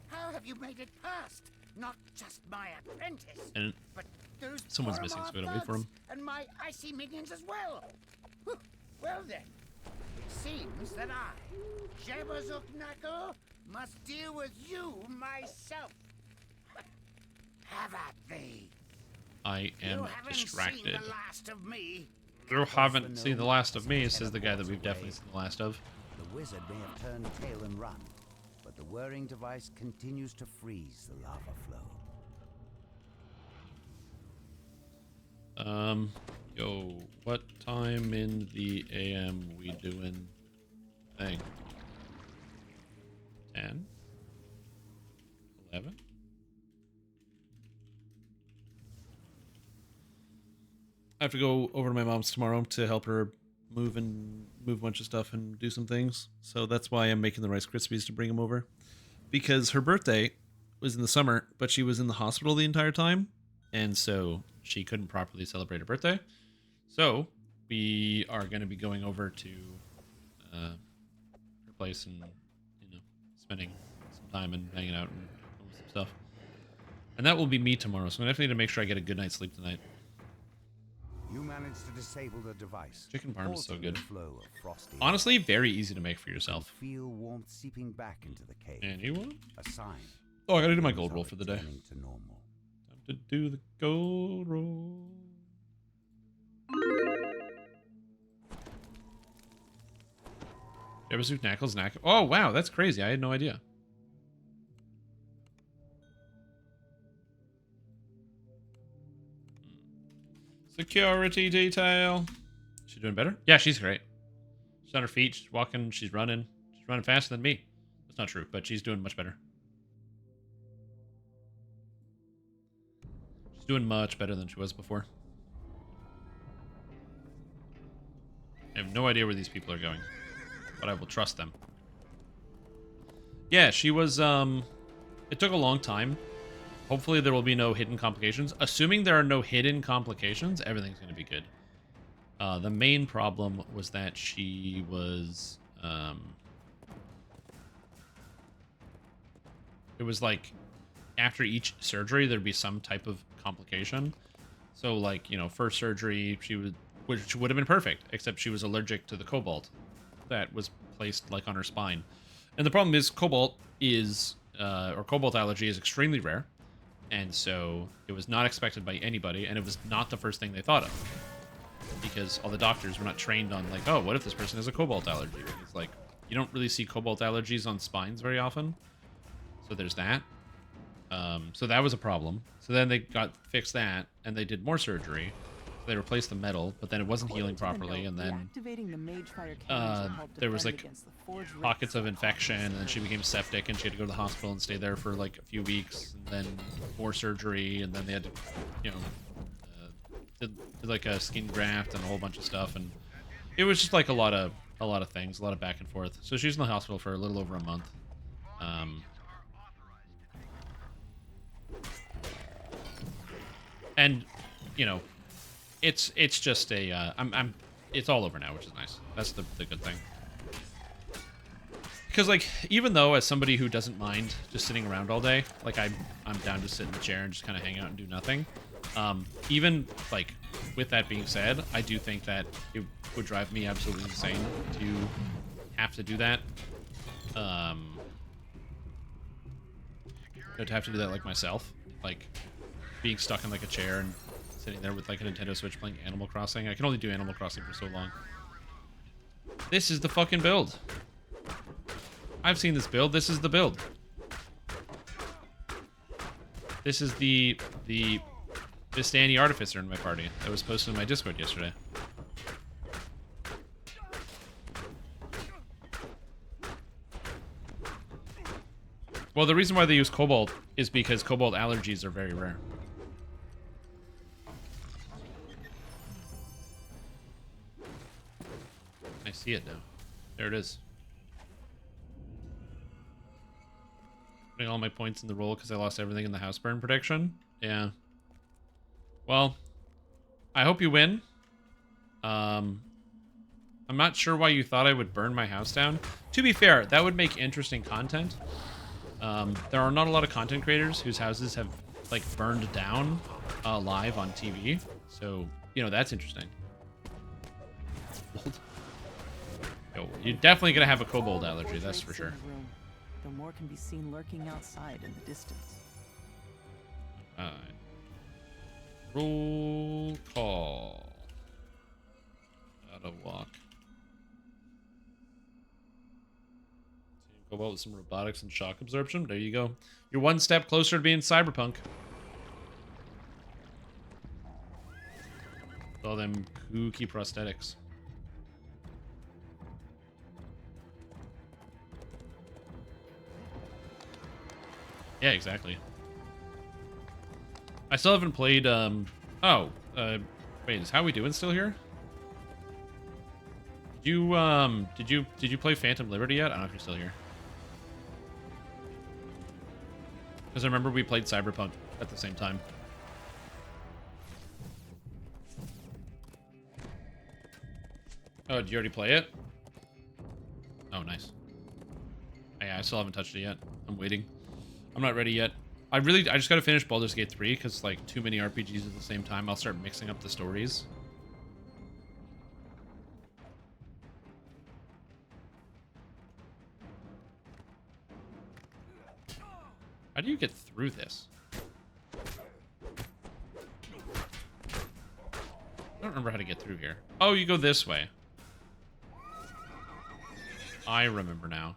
How have you made it past? Not just my apprentice, And but those someone's missing, so we gotta wait for him. and my icy minions as well. Whew. Well then, it seems that I, Jabazuk Knuckle, must deal with you myself. Have at thee. I am You haven't distracted. seen the last of me. You haven't seen the last of me, says the guy that we've definitely seen the last of. The wizard may have turned tail and run, but the whirring device continues to freeze the lava flow. Yo, what time in the AM we doing thing? 10? 11? I have to go over to my mom's tomorrow to help her move a bunch of stuff and do some things. So that's why I'm making the Rice Krispies to bring them over. Because her birthday was in the summer, but she was in the hospital the entire time. And so she couldn't properly celebrate her birthday. So we are going to be going over to her place and, spending some time and hanging out and doing some stuff. And that will be me tomorrow. So I definitely need to make sure I get a good night's sleep tonight. You managed to disable the device. Chicken parm is so good. Flow of frosty Honestly, very easy to make for yourself. Feel warmth seeping back into the cave. Anyone? A sign. Oh, I gotta do my gold roll for the day. Returning to normal. Time to do the gold roll. Jabazoo Knuckles Knack. Oh, wow, that's crazy. I had no idea. Security detail. She's doing better? Yeah, she's great. She's on her feet. She's walking. She's running. She's running faster than me. That's not true, but she's doing much better. She's doing much better than she was before. I have no idea where these people are going, but I will trust them. Yeah, she was, it took a long time. Hopefully there will be no hidden complications. Assuming there are no hidden complications, everything's going to be good. The main problem was that she was, it was like, after each surgery, there'd be some type of complication. So, like, first surgery, which would have been perfect, except she was allergic to the cobalt that was placed, like, on her spine. And the problem is, cobalt allergy is extremely rare. And so it was not expected by anybody, and it was not the first thing they thought of. Because all the doctors were not trained on, like, oh, what if this person has a cobalt allergy? It's like, you don't really see cobalt allergies on spines very often. So there's that. So that was a problem. So then they fixed that, and they did more surgery. So they replaced the metal, but then it wasn't healing properly, and then there was, like, pockets of infection, and then she became septic, and she had to go to the hospital and stay there for, like, a few weeks, and then more surgery, and then they had to, did like a skin graft and a whole bunch of stuff, and it was just like a lot of things, a lot of back and forth. So she was in the hospital for a little over a month. And it's just a it's all over now, which is nice. That's the good thing. Because, like, even though as somebody who doesn't mind just sitting around all day, like, I'm down to sit in the chair and just kind of hang out and do nothing. Even, like, with that being said, I do think that it would drive me absolutely insane to have to do that. To have to do that, like, myself. Like, being stuck in, like, a chair and sitting there with, like, a Nintendo Switch playing Animal Crossing. I can only do Animal Crossing for so long. This is the fucking build. I've seen this build. This is the build. This is the Danny Artificer in my party that was posted in my Discord yesterday. Well, the reason why they use cobalt is because cobalt allergies are very rare. see it now. There it is. Putting all my points in the roll because I lost everything in the house burn prediction. Yeah. Well, I hope you win. I'm not sure why you thought I would burn my house down. To be fair, that would make interesting content. There are not a lot of content creators whose houses have like burned down live on TV. So, you know, that's interesting. Yo, you're definitely gonna have a kobold allergy, that's for sure. The more can be seen lurking outside in the distance. Alright. Roll call. Gotta walk. Cobalt with some robotics and shock absorption. There you go. You're one step closer to being cyberpunk. All them kooky prosthetics. Yeah, exactly. I still haven't played, wait, is How We Doing still here? Did you play Phantom Liberty yet? I don't know if you're still here. Because I remember we played Cyberpunk at the same time. Oh, did you already play it? Oh, nice. Yeah, I still haven't touched it yet. I'm waiting. I'm not ready yet. I just gotta finish Baldur's Gate 3 because like too many RPGs at the same time. I'll start mixing up the stories. How do you get through this? I don't remember how to get through here. Oh, you go this way. I remember now.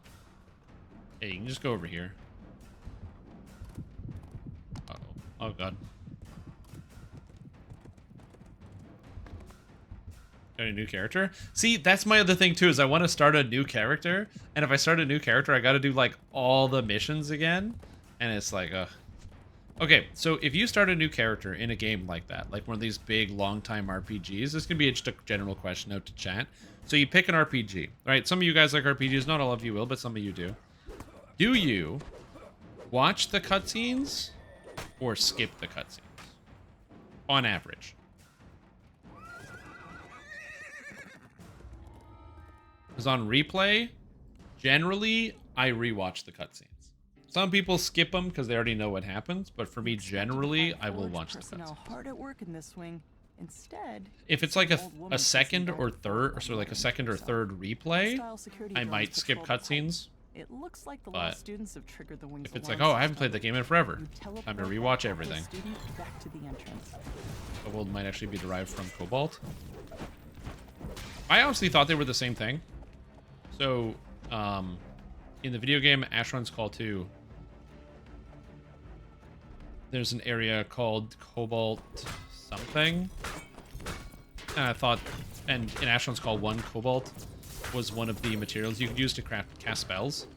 Hey, you can just go over here. Uh-oh. Oh, God. Got a new character? See, that's my other thing, too, is I want to start a new character. And if I start a new character, I got to do, like, all the missions again. And it's like, ugh. Okay, so if you start a new character in a game like that, like one of these big, long-time RPGs, this can be just a general question out to chat. So you pick an RPG, right? Some of you guys like RPGs, not all of you will, but some of you do. Do you watch the cutscenes or skip the cutscenes? On average. Because on replay, generally, I rewatch the cutscenes. Some people skip them because they already know what happens, but for me, generally, I will watch the cutscenes. Hard at work in this wing. Instead, if it's like a second or third, or sort of like a second or third replay, I might skip cutscenes. It looks like the last students have triggered the wings. If it's like, oh, I haven't played the game in forever, time to rewatch everything. Back to the entrance. Kobold might actually be derived from Cobalt. I honestly thought they were the same thing. So, in the video game Asheron's Call 2, there's an area called Cobalt something. And I thought, and in Asheron's Call 1, Cobalt was one of the materials you could use to cast spells.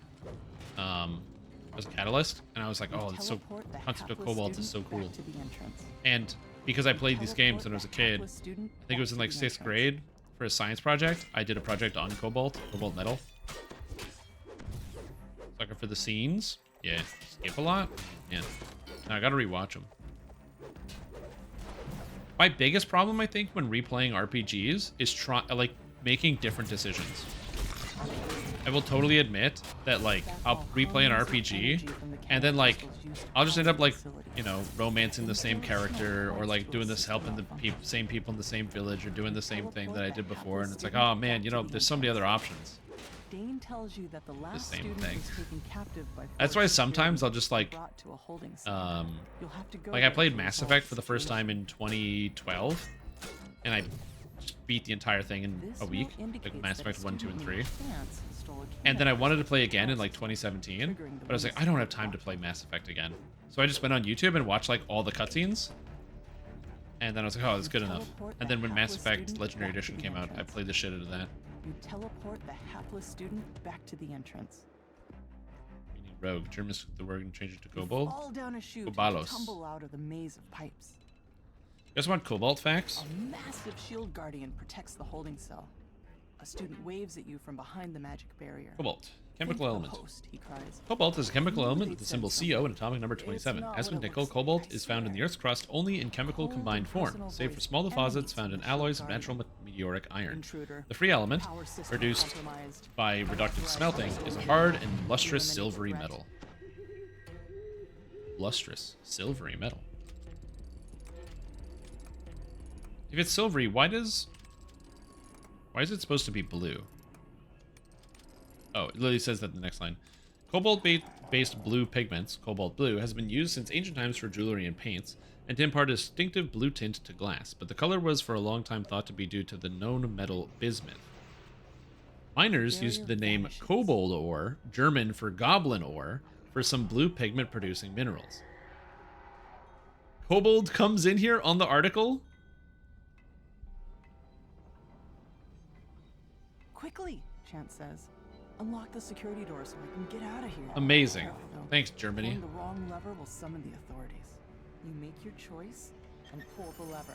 As a catalyst. And I was like, oh, it's so, the concept of Cobalt is so cool. And because I played these games when I was a kid, I think it was in like 6th grade, for a science project, I did a project on Cobalt metal. Sucker for the scenes. Yeah, skip a lot. Yeah. Now I gotta rewatch them. My biggest problem, I think, when replaying RPGs is like making different decisions. I will totally admit that, like, I'll replay an RPG, and then, like, I'll just end up, like, you know, romancing the same character, or, like, doing this, helping the same people in the same village, or doing the same thing that I did before, and it's like, oh, man, you know, there's so many other options. Dane tells you that the last same student thing. was taken captive by That's why sometimes I'll just, like, brought to a holding cell. You'll have to go like, I played Mass Effect for the first time in 2012, and I just beat the entire thing in a week, like Mass Effect 1, 2, and 3. And then I wanted to play again in like 2017, but I was like, I don't have time to play Mass Effect again. So I just went on YouTube and watched like all the cutscenes. And then I was like, oh, that's good enough. And then when Mass Effect Legendary Edition came out, I played the shit out of that. You teleport the hapless student back to the entrance. Meaning rogue. Germans took the word and changed it to kobold. Fall down a chute Kobalos. and tumble out of the maze of pipes. You guys want Cobalt facts? A massive shield guardian protects the holding cell. A student waves at you from behind the magic barrier. Cobalt. Chemical Think of a element. host, he cries. Cobalt is a chemical element with the Illuminates symbol them CO and atomic number 27. not As what with it nickel, looks cobalt is found in the Earth's crust only in chemical combined form, save for small deposits found in alloys of natural meteoric iron. The free element, produced by reductive smelting, is a hard and lustrous silvery metal. Lustrous silvery metal. If it's silvery, why is it supposed to be blue? Oh, it literally says that in the next line. Cobalt-based blue pigments, cobalt blue, has been used since ancient times for jewelry and paints, and to impart a distinctive blue tint to glass, but the color was for a long time thought to be due to the known metal bismuth. Miners used the name kobold ore, German for goblin ore, for some blue pigment-producing minerals. Kobold comes in here on the article? Quickly, Chance says. Unlock the security door so I can get out of here. Amazing. No. Thanks, Germany. Pulling the wrong lever will summon the authorities. You make your choice and pull the lever.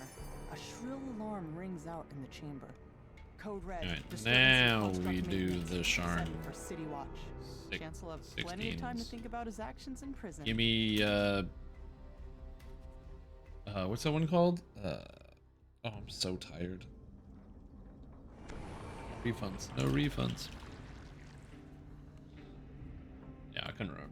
A shrill alarm rings out in the chamber. Code red. Alright, now we do the Sharn. For City Watch. Chance will have plenty of time to think about his actions in prison. Give me, what's that one called? Oh, I'm so tired. Refunds. No refunds. Yeah, I couldn't remember.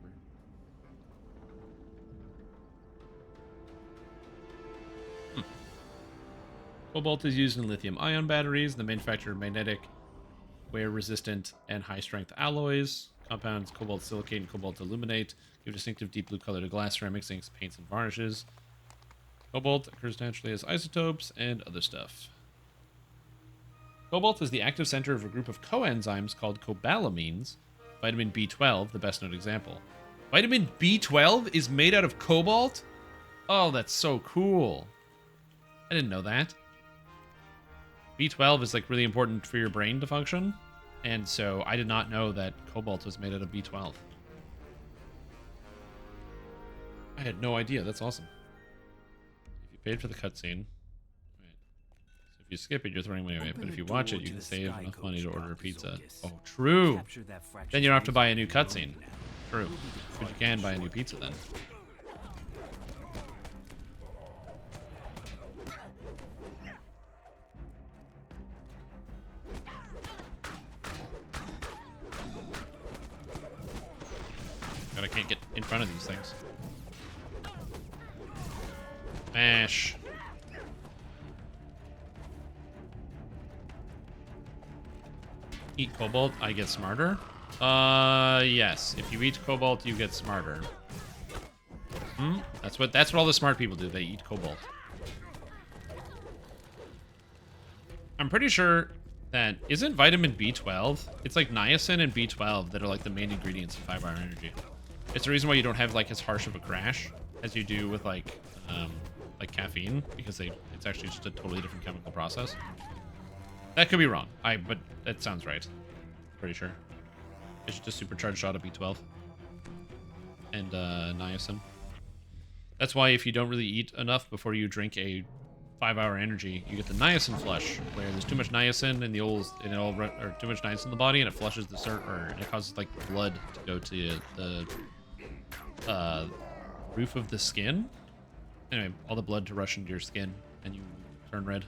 Cobalt is used in lithium-ion batteries, the manufacture of magnetic, wear-resistant, and high-strength alloys. Compounds cobalt silicate and cobalt aluminate give distinctive deep blue color to glass, ceramics, inks, paints, and varnishes. Cobalt occurs naturally as isotopes and other stuff. Cobalt is the active center of a group of coenzymes called cobalamines. Vitamin B12, the best known example. Vitamin B12 is made out of cobalt? Oh, that's so cool. I didn't know that. B12 is like really important for your brain to function. And so I did not know that cobalt was made out of B12. I had no idea. That's awesome. If you paid for the cutscene, if you skip it, you're throwing money away. But if you watch it, you can save enough money to order a pizza. Oh, true. Then you don't have to buy a new cutscene. True. But you can buy a new pizza then. God, I can't get in front of these things. Mash. Eat cobalt, I get smarter? Yes. If you eat cobalt, you get smarter. That's what all the smart people do. They eat cobalt. I'm pretty sure that isn't vitamin B12. It's like niacin and B12 that are like the main ingredients of 5-hour energy. It's the reason why you don't have like as harsh of a crash as you do with like caffeine, because it's actually just a totally different chemical process. That could be wrong. But that sounds right. Pretty sure. It's just a supercharged shot of B12 and niacin. That's why if you don't really eat enough before you drink a 5-hour energy, you get the niacin flush, where there's too much niacin in the or too much niacin in the body, and it flushes and it causes like blood to go to the roof of the skin. Anyway, all the blood to rush into your skin, and you turn red.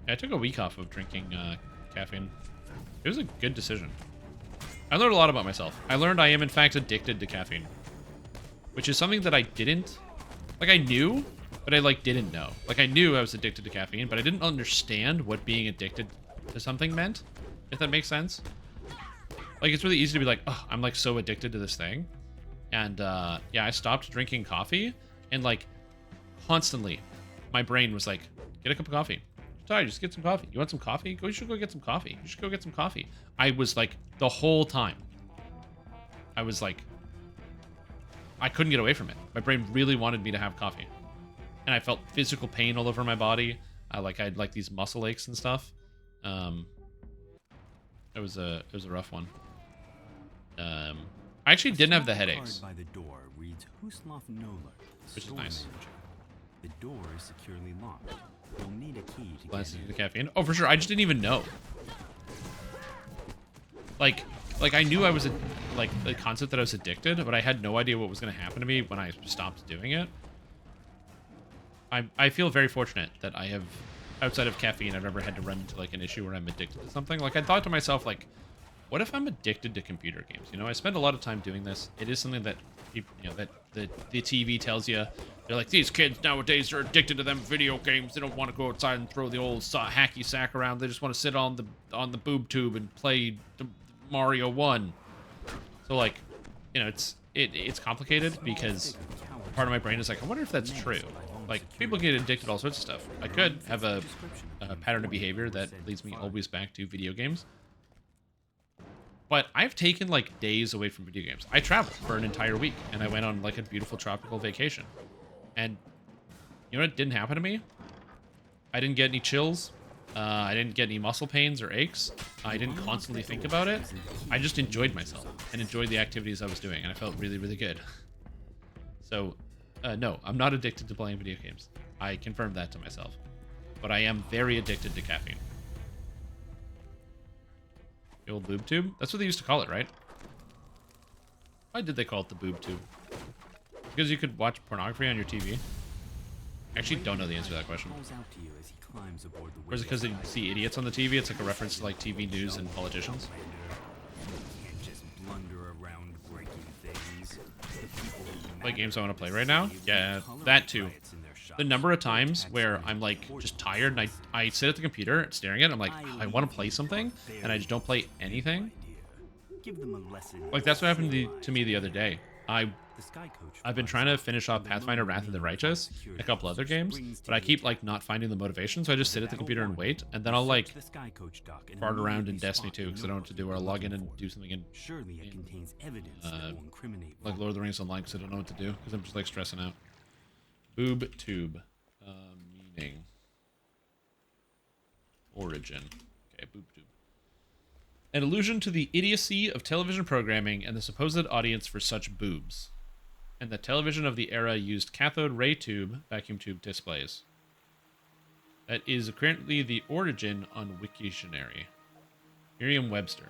I took a week off of drinking caffeine. It was a good decision. I learned a lot about myself. I learned I am in fact addicted to caffeine, which is something that I didn't, like I knew, but I like didn't know. Like I knew I was addicted to caffeine, but I didn't understand what being addicted to something meant, if that makes sense. Like it's really easy to be like, oh, I'm like so addicted to this thing. And yeah, I stopped drinking coffee, and like constantly my brain was like, get a cup of coffee. Tired, just get some coffee. You want some coffee? You should go get some coffee. You should go get some coffee. I was like, the whole time, I was like, I couldn't get away from it. My brain really wanted me to have coffee. And I felt physical pain all over my body. I had like these muscle aches and stuff. It was a rough one. I actually didn't have the headaches. By the door reads Huslov Noller, which is nice. Manager. The door is securely locked. You'll need a key to Glasses get to the caffeine. Oh, for sure. I just didn't even know. Like I knew I was like the concept that I was addicted, but I had no idea what was going to happen to me when I stopped doing it. I feel very fortunate that I have, outside of caffeine, I've never had to run into like an issue where I'm addicted to something. Like I thought to myself, like, what if I'm addicted to computer games? You know, I spend a lot of time doing this. It is something that people, you know, that the TV tells you. They're like, these kids nowadays are addicted to them video games. They don't want to go outside and throw the old hacky sack around. They just want to sit on the boob tube and play the Mario 1. So like, you know, it's complicated because part of my brain is like, I wonder if that's true. Like, people get addicted to all sorts of stuff. I could have a pattern of behavior that leads me always back to video games. But I've taken, like, days away from video games. I traveled for an entire week, and I went on, like, a beautiful tropical vacation. And you know what didn't happen to me? I didn't get any chills. I didn't get any muscle pains or aches. I didn't constantly think about it. I just enjoyed myself and enjoyed the activities I was doing, and I felt really, really good. So, no, I'm not addicted to playing video games. I confirmed that to myself. But I am very addicted to caffeine. The old boob tube? That's what they used to call it, right? Why did they call it the boob tube? Because you could watch pornography on your TV? I actually don't know the answer to that question. Or is it because they see idiots on the TV? It's like a reference to like TV news and politicians? Play games I want to play right now? Yeah, that too. The number of times where I'm like just tired and I sit at the computer staring at it, I'm like, oh, I want to play something, and I just don't play anything. Like that's what happened to me the other day. I've been trying to finish off Pathfinder Wrath of the Righteous, and a couple other games, but I keep like not finding the motivation, so I just sit at the computer and wait, and then I'll like fart around in Destiny 2 because I don't know what to do, or I'll log in and do something in like Lord of the Rings Online because I don't know what to do because I'm just like stressing out. Boob tube, meaning, origin. Okay, boob tube. An allusion to the idiocy of television programming and the supposed audience for such boobs. And the television of the era used cathode ray tube, vacuum tube displays. That is currently the origin on Wiktionary. Merriam-Webster.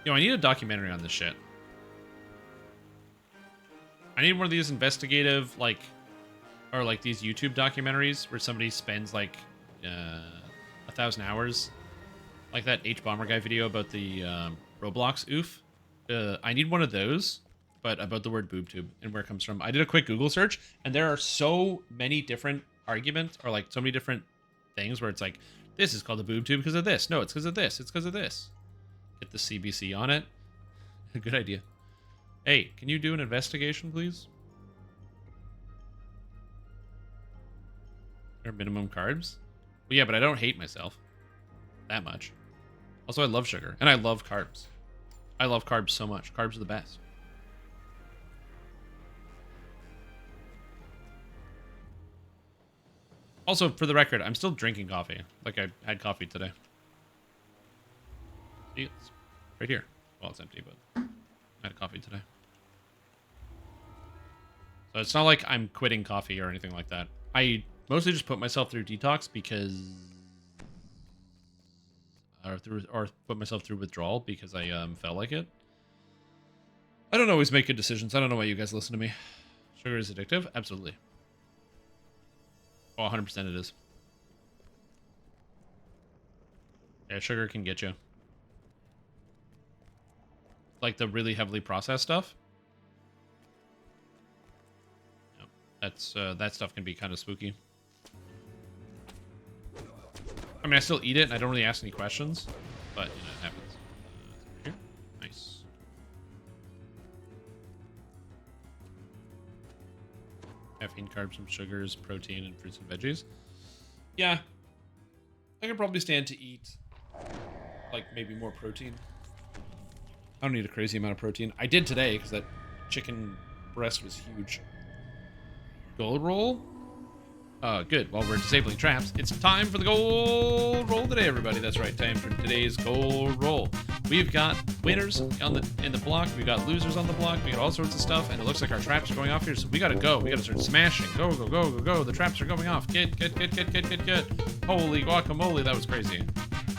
Yo, I need a documentary on this shit. I need one of these investigative, like, or like these YouTube documentaries where somebody spends like 1,000 hours, like that H-Bomber guy video about the Roblox oof. I need one of those, but about the word boob tube and where it comes from. I did a quick Google search, and there are so many different arguments, or like so many different things where it's like, this is called a boob tube because of this. No, it's because of this. It's because of this. Get the CBC on it. Good idea. Hey, can you do an investigation, please? Or minimum carbs? Well, yeah, but I don't hate myself that much. Also, I love sugar, and I love carbs. I love carbs so much. Carbs are the best. Also, for the record, I'm still drinking coffee. Like, I had coffee today. See, it's right here. Well, it's empty, but I had coffee today. So it's not like I'm quitting coffee or anything like that. I mostly just put myself through detox because... Or put myself through withdrawal because I felt like it. I don't always make good decisions. I don't know why you guys listen to me. Sugar is addictive? Absolutely. Oh, 100% it is. Yeah, sugar can get you. Like the really heavily processed stuff. Yep. That's that stuff can be kind of spooky. I mean, I still eat it, and I don't really ask any questions, but you know, it happens. Here, nice. Caffeine, carbs, some sugars, protein, and fruits and veggies. Yeah, I could probably stand to eat like maybe more protein. I don't need a crazy amount of protein. I did today because that chicken breast was huge. Gold roll? Good. While we're disabling traps, it's time for the gold roll today, everybody. That's right, time for today's gold roll. We've got winners in the block. We've got losers on the block. We got all sorts of stuff, and it looks like our traps are going off here, so we gotta go. We gotta start smashing. Go, go, go, go, go. The traps are going off. Get. Holy guacamole, that was crazy.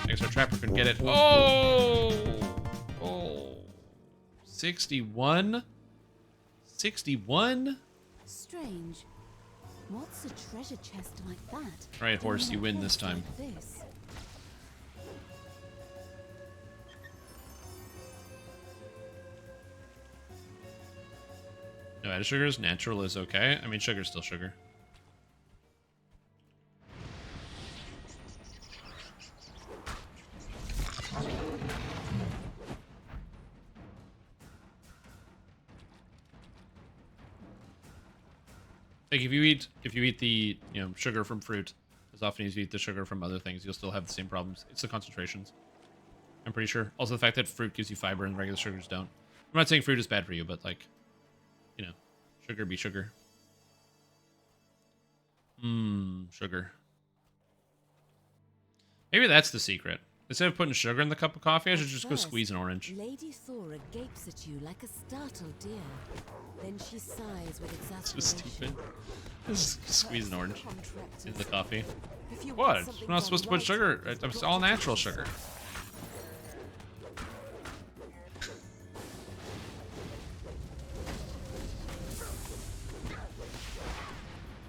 I guess our trapper couldn't get it. Oh! 61? 61? Strange. What's a treasure chest like that? All right, horse, you win this time. This. No added sugars. Natural is okay. I mean, sugar's still sugar. Like if you eat the sugar from fruit as often as you eat the sugar from other things, you'll still have the same problems. It's the concentrations, I'm pretty sure. Also the fact that fruit gives you fiber and regular sugars don't. I'm not saying fruit is bad for you, but like, sugar be sugar. Sugar. Maybe that's the secret. Instead of putting sugar in the cup of coffee, I should just go squeeze an orange. Lady Thora gapes at you like a startled deer. Then she sighs with exasperation. So stupid. Just squeeze an orange in the coffee. What? I'm not supposed to put sugar. It's all natural sugar.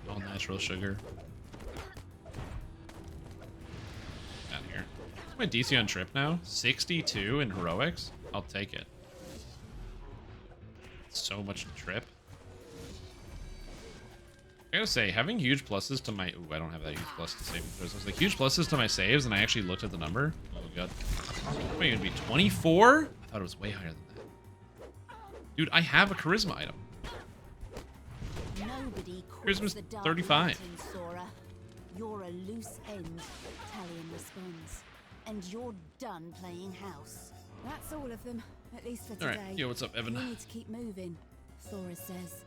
All natural sugar. Out here. My DC on trip now? 62 in heroics? I'll take it. So much trip. I gotta say, having huge pluses to my... Ooh, I don't have that huge plus to saving throws. I was like, huge pluses to my saves, and I actually looked at the number. Oh, God. What are you gonna be, 24? I thought it was way higher than that. Dude, I have a charisma item. Charisma's 35. Thora. You're a loose end, Talion responds. And you're done playing house. That's all of them, at least for today. Alright, yo, what's up, Evan? We need to keep moving, Thora says.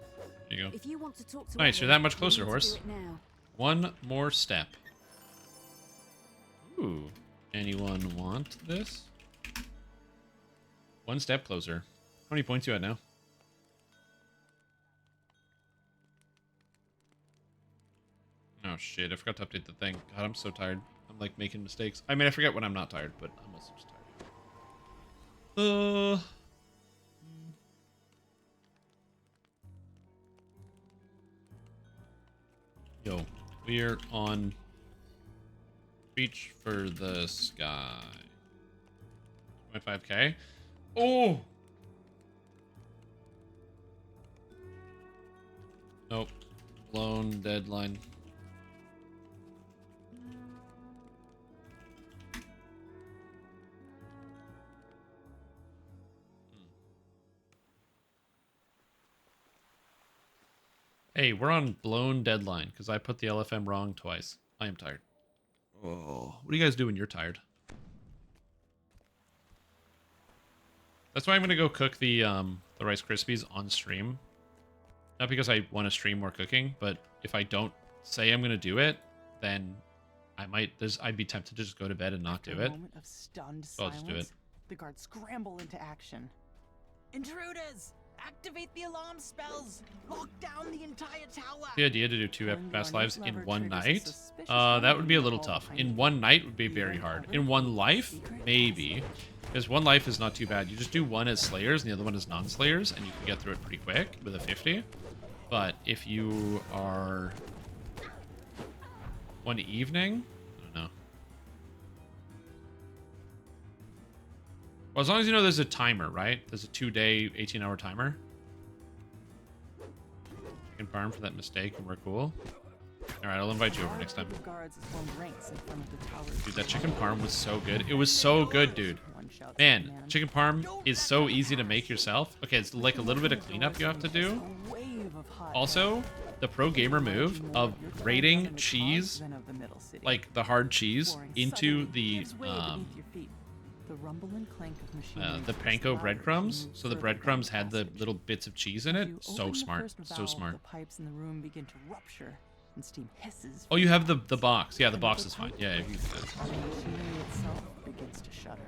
There you go. If you want to talk to Nice, you're that much we closer, need to horse. do it now. One more step. Ooh. Anyone want this? One step closer. How many points you at now? Oh shit, I forgot to update the thing. God, I'm so tired. I'm like making mistakes. I mean, I forget when I'm not tired, but I'm also just tired. Yo, we're on Reach for the Sky. 25k. Oh! Nope. Blown deadline. Hey, we're on blown deadline because I put the LFM wrong twice. I am tired. Oh, what do you guys do when you're tired? That's why I'm gonna go cook the Rice Krispies on stream. Not because I want to stream more cooking, but if I don't say I'm gonna do it, then I might. I'd be tempted to just go to bed and not do it. Moment of stunned So I'll just do it. silence, the guards scramble into action. Intruders! Activate the alarm spells! Lock down the entire tower! The idea to do 2 epic past lives in one night, that would be a little tough. In one night would be very hard. In one life, maybe. Because one life is not too bad. You just do one as Slayers and the other one as non-Slayers, and you can get through it pretty quick with a 50. But if you are one evening, I don't know. Well, as long as you know there's a timer, right? There's a 2-day, 18-hour timer. Chicken Parm for that mistake, and we're cool. Alright, I'll invite you over next time. Dude, that Chicken Parm was so good. It was so good, dude. Man, Chicken Parm is so easy to make yourself. Okay, it's like a little bit of cleanup you have to do. Also, the pro gamer move of grating cheese, like the hard cheese, into the The rumble and clank of machinery. The panko breadcrumbs. So the breadcrumbs had the little bits of cheese in it. So smart. So smart. The pipes in the room begin to rupture and steam hisses. Oh, you have the box. Yeah, the box is fine. Yeah, if you The machinery itself begins to shudder.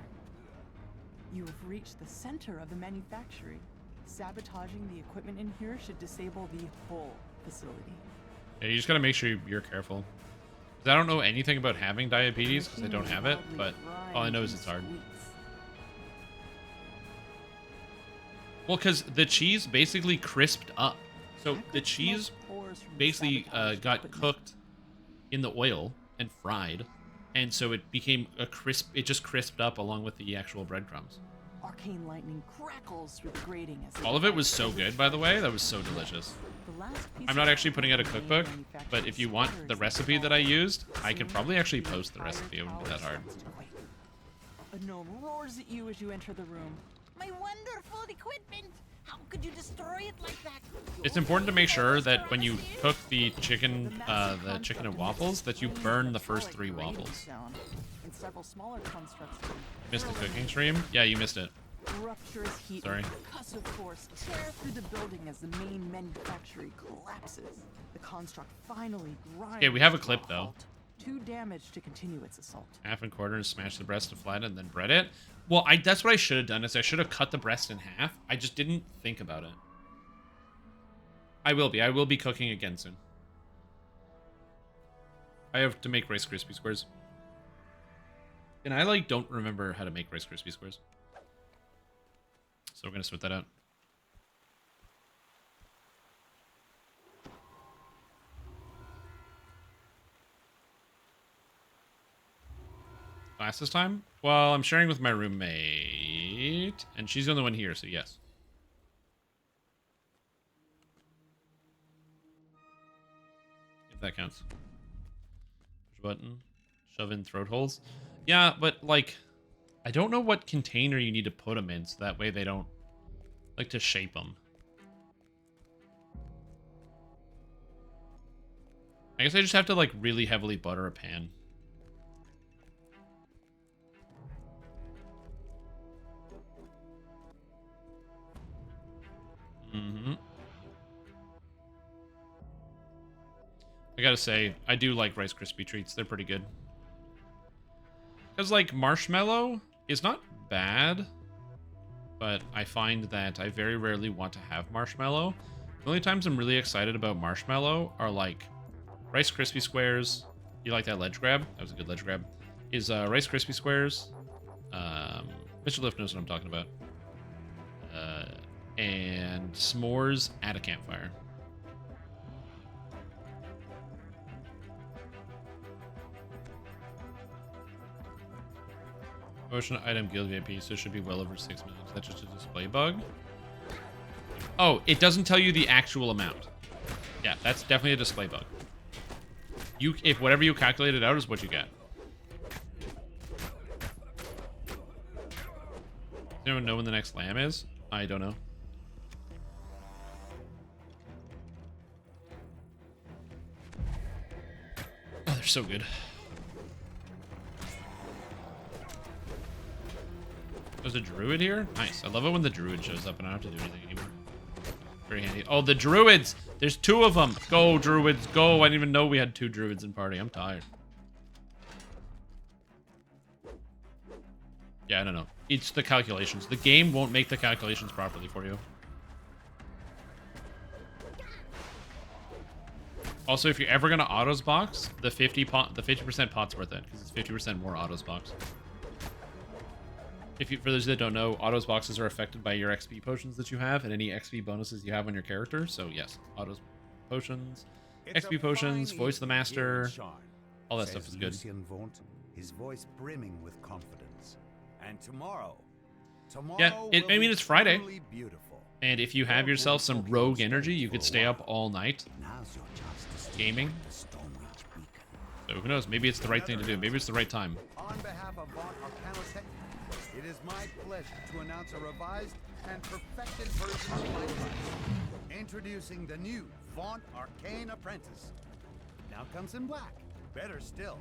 You have reached the center of the manufacturing. Sabotaging the equipment in here should disable the whole facility. Yeah, you just gotta make sure you're careful. 'Cause I don't know anything about having diabetes because I don't have it, but all I know is it's hard. Well, because the cheese basically crisped up. So the cheese basically got cooked in the oil and fried, and so it became a crisp. It just crisped up along with the actual breadcrumbs. Arcane lightning crackles through the grating as All of it was so good, by the way. That was so delicious. I'm not actually putting out a cookbook, but if you want the recipe that I used, I could probably actually post the recipe. It wouldn't be that hard. A gnome roars at you as you enter the room. My wonderful equipment! How could you destroy it like that? It's important to make sure that when you cook the chicken and waffles, that you burn the first 3 waffles. And several smaller constructs. Missed the cooking stream? Yeah, you missed it. Rupturous heat Sorry. and percussive force tear through the building as the main manufactory collapses. The construct finally grinds. Okay, we have a to clip though. halt. Too damaged to continue its assault. Half and quarter and smash the breast to flatten and then bread it. Well, that's what I should have done. Is I should have cut the breast in half. I just didn't think about it. I will be cooking again soon. I have to make Rice Krispie squares. And I don't remember how to make Rice Krispie squares. So we're gonna sort that out. Class this time? Well, I'm sharing with my roommate, and she's the only one here, so yes. If that counts. Push a button. Shove in throat holes. Yeah, but, I don't know what container you need to put them in, so that way they don't, to shape them. I guess I just have to, really heavily butter a pan. I gotta say, I do like Rice Krispie treats. They're pretty good. Because, marshmallow is not bad, but I find that I very rarely want to have marshmallow. The only times I'm really excited about marshmallow are, Rice Krispie squares. You like that ledge grab? That was a good ledge grab. Is Rice Krispie squares. Mr. Lift knows what I'm talking about. And s'mores at a campfire. Motion item guild VIP, so it should be well over 6 minutes. That's just a display bug. Oh, it doesn't tell you the actual amount. Yeah, that's definitely a display bug. If whatever you calculated out is what you get. Does anyone know when the next lamb is? I don't know. Oh, they're so good. There's a druid here? Nice. I love it when the druid shows up and I don't have to do anything anymore. Very handy. Oh, the druids! There's 2 of them! Go, druids, go! I didn't even know we had 2 druids in party. I'm tired. Yeah, I don't know. It's the calculations. The game won't make the calculations properly for you. Also, if you're ever gonna autos box, the 50% pot's worth it, because it's 50% more autos box. For those that don't know, autos boxes are affected by your XP potions that you have and any XP bonuses you have on your character. So yes, autos potions, XP potions, voice the master, all that stuff is good. Vaunt, his voice brimming with confidence. And tomorrow yeah, I mean it's Friday, and if you have yourself some rogue energy, you could stay up all night gaming. So who knows? Maybe it's the right thing to do. Maybe it's the right time. On behalf of Vaunt Arcanotech, it is my pleasure to announce a revised and perfected version of my device. Introducing the new Vaunt Arcane Apprentice. Now comes in black. Better still,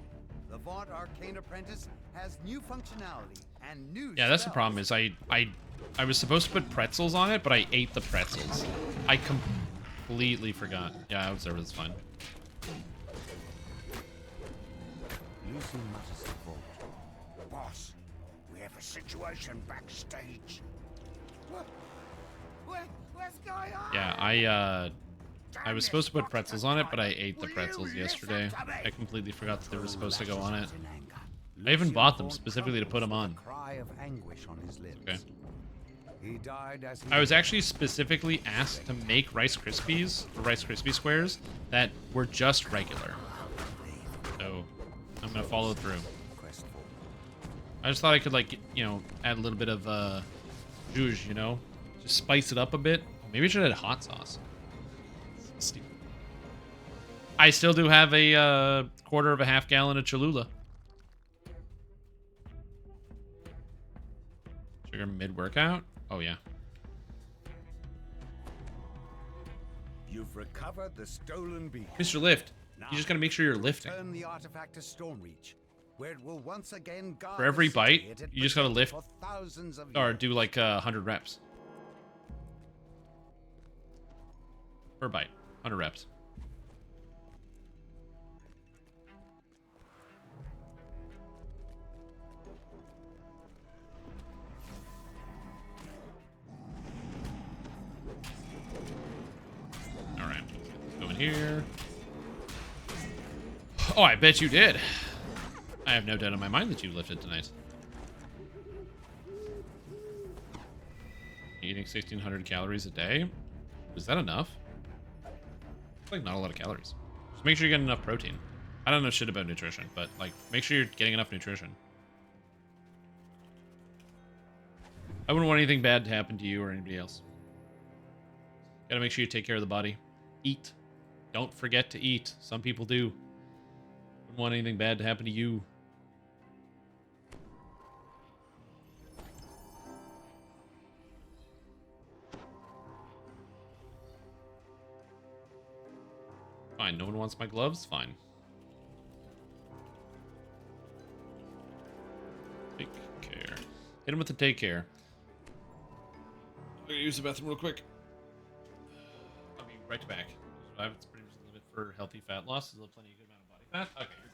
The Vaunt Arcane Apprentice has new functionality and new Yeah, that's the spells. problem. Is I was supposed to put pretzels on it, but I ate the pretzels. I completely forgot. Yeah, I was there. It's fine. Lucy mutters the Vault. Boss, we have a situation backstage. What's going on? Yeah, I was supposed to put pretzels on it, but I ate the pretzels yesterday. I completely forgot that they were supposed to go on it. I even bought them specifically to put them on. Cry of anguish on his lips. Okay. He died as he I was actually specifically asked to make Rice Krispies, or Rice Krispie squares, that were just regular. So, I'm gonna follow through. I just thought I could, like, you know, add a little bit of, zhuzh, you know? Just spice it up a bit. Maybe I should add hot sauce. Stupid. I still do have a, quarter of a half gallon of Cholula. Sugar mid-workout? Oh, yeah. You've recovered the stolen beacon. Mr. Lift, you just gotta make sure you're lifting. Turn the artifact to Stormreach, where it will once again guard For every the city bite, it had you just gotta protected lift, for thousands of or years. do like 100 reps. Per bite, 100 reps. Alright, go in here. Oh, I bet you did. I have no doubt in my mind that you lifted tonight. Eating 1,600 calories a day? Is that enough? It's like not a lot of calories. Just make sure you get enough protein. I don't know shit about nutrition, but like make sure you're getting enough nutrition. I wouldn't want anything bad to happen to you or anybody else. Gotta make sure you take care of the body. Eat. Don't forget to eat. Some people do. Wouldn't want anything bad to happen to you. Fine, no one wants my gloves? Fine. Take care. Hit him with the take care. I'm gonna use the bathroom real quick. I'll be right back. It's pretty much a limit for healthy fat loss. There's plenty of good amount of body fat. Okay, you're good.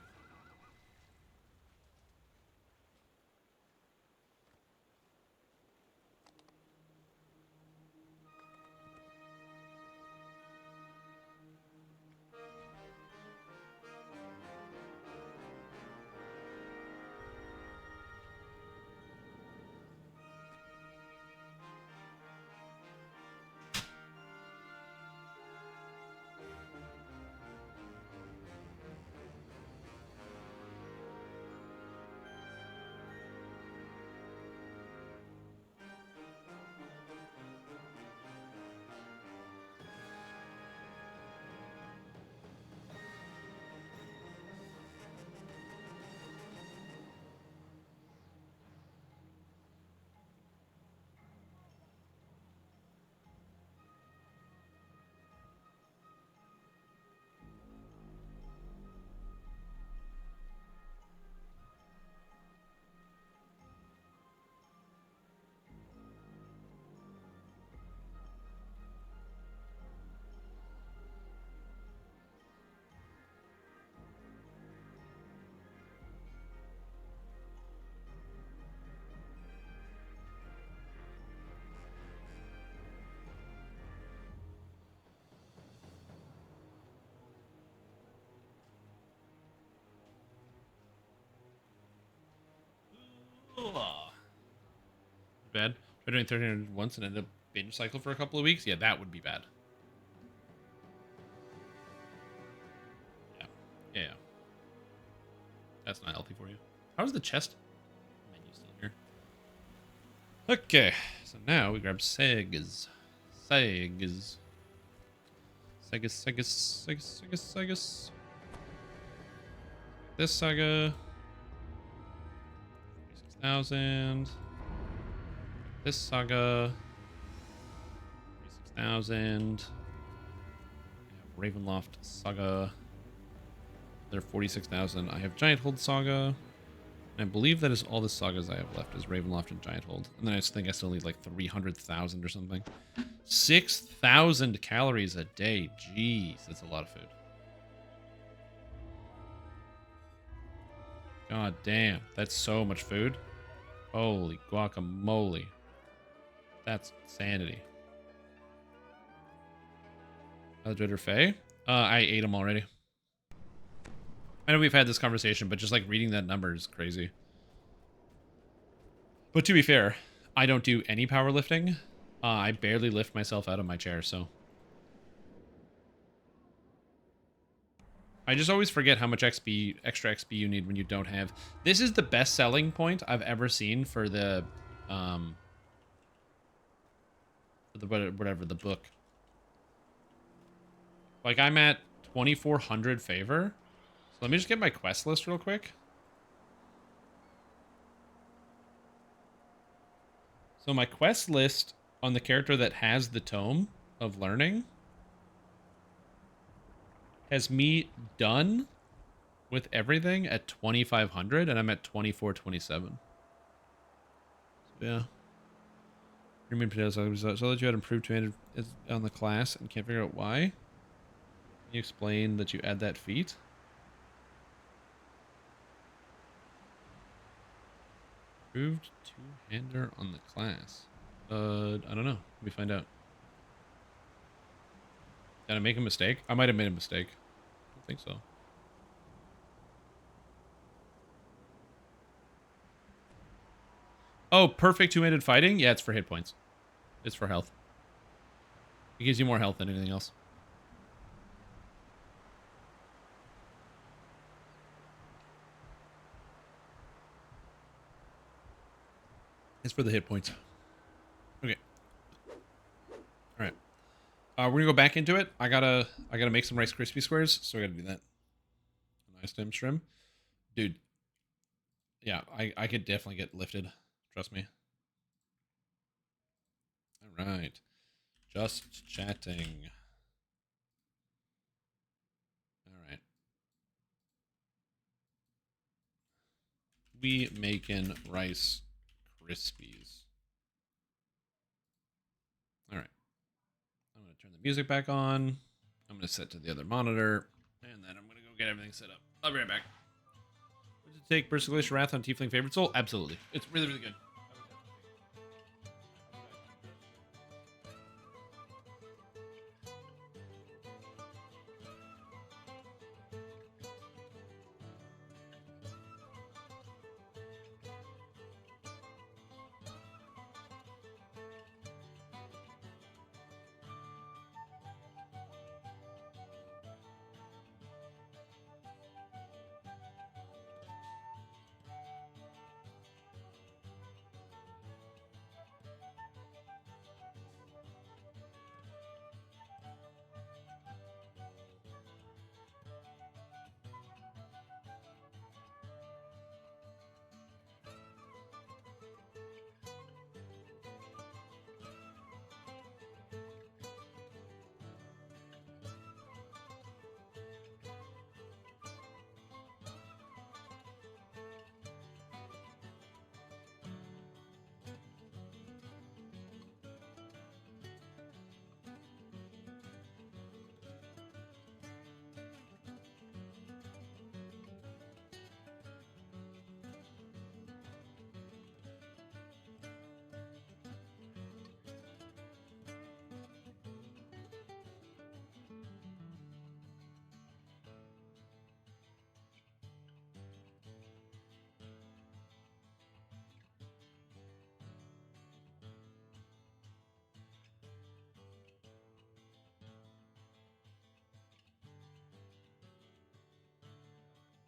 Bad. Try doing 1,300 once and end up binge cycle for a couple of weeks? Yeah, that would be bad. Yeah. That's not healthy for you. How's the chest menu still here? Okay, so now we grab Segas. Segas. This saga. 6,000. This saga. 36,000. Ravenloft saga. They're 46,000. I have Giant Hold Saga. And I believe that is all the sagas I have left is Ravenloft and Giant Hold. And then I just think I still need like 300,000 or something. 6,000 calories a day. Jeez, that's a lot of food. God damn, that's so much food. Holy guacamole. That's insanity. Alexander Faye? I ate them already. I know we've had this conversation, but just like reading that number is crazy. But to be fair, I don't do any powerlifting. I barely lift myself out of my chair, so. I just always forget how much extra XP you need when you don't have. This is the best selling point I've ever seen for the whatever, the book. Like, I'm at 2,400 favor. So let me just get my quest list real quick. So my quest list on the character that has the Tome of Learning has me done with everything at 2,500, and I'm at 2,427. So, yeah. Premium potatoes. So that you had improved 200 on the class and can't figure out why. Can you explain that you add that feat? Improved two-hander on the class. I don't know. Let me find out. Did I make a mistake? I might have made a mistake. I don't think so. Oh, perfect two-handed fighting? Yeah, it's for hit points. It's for health. It gives you more health than anything else. It's for the hit points. Okay. All right. We're gonna go back into it. I gotta make some Rice Krispie squares, so I gotta do that. Nice stem shrimp, dude. Yeah, I could definitely get lifted. Trust me. All right. Just chatting. All right. We making Rice Krispies. All right. I'm going to turn the music back on. I'm going to set to the other monitor. And then I'm going to go get everything set up. I'll be right back. Would you take Burst of Glacial Wrath on Tiefling Favorite Soul? Absolutely. It's really, really good.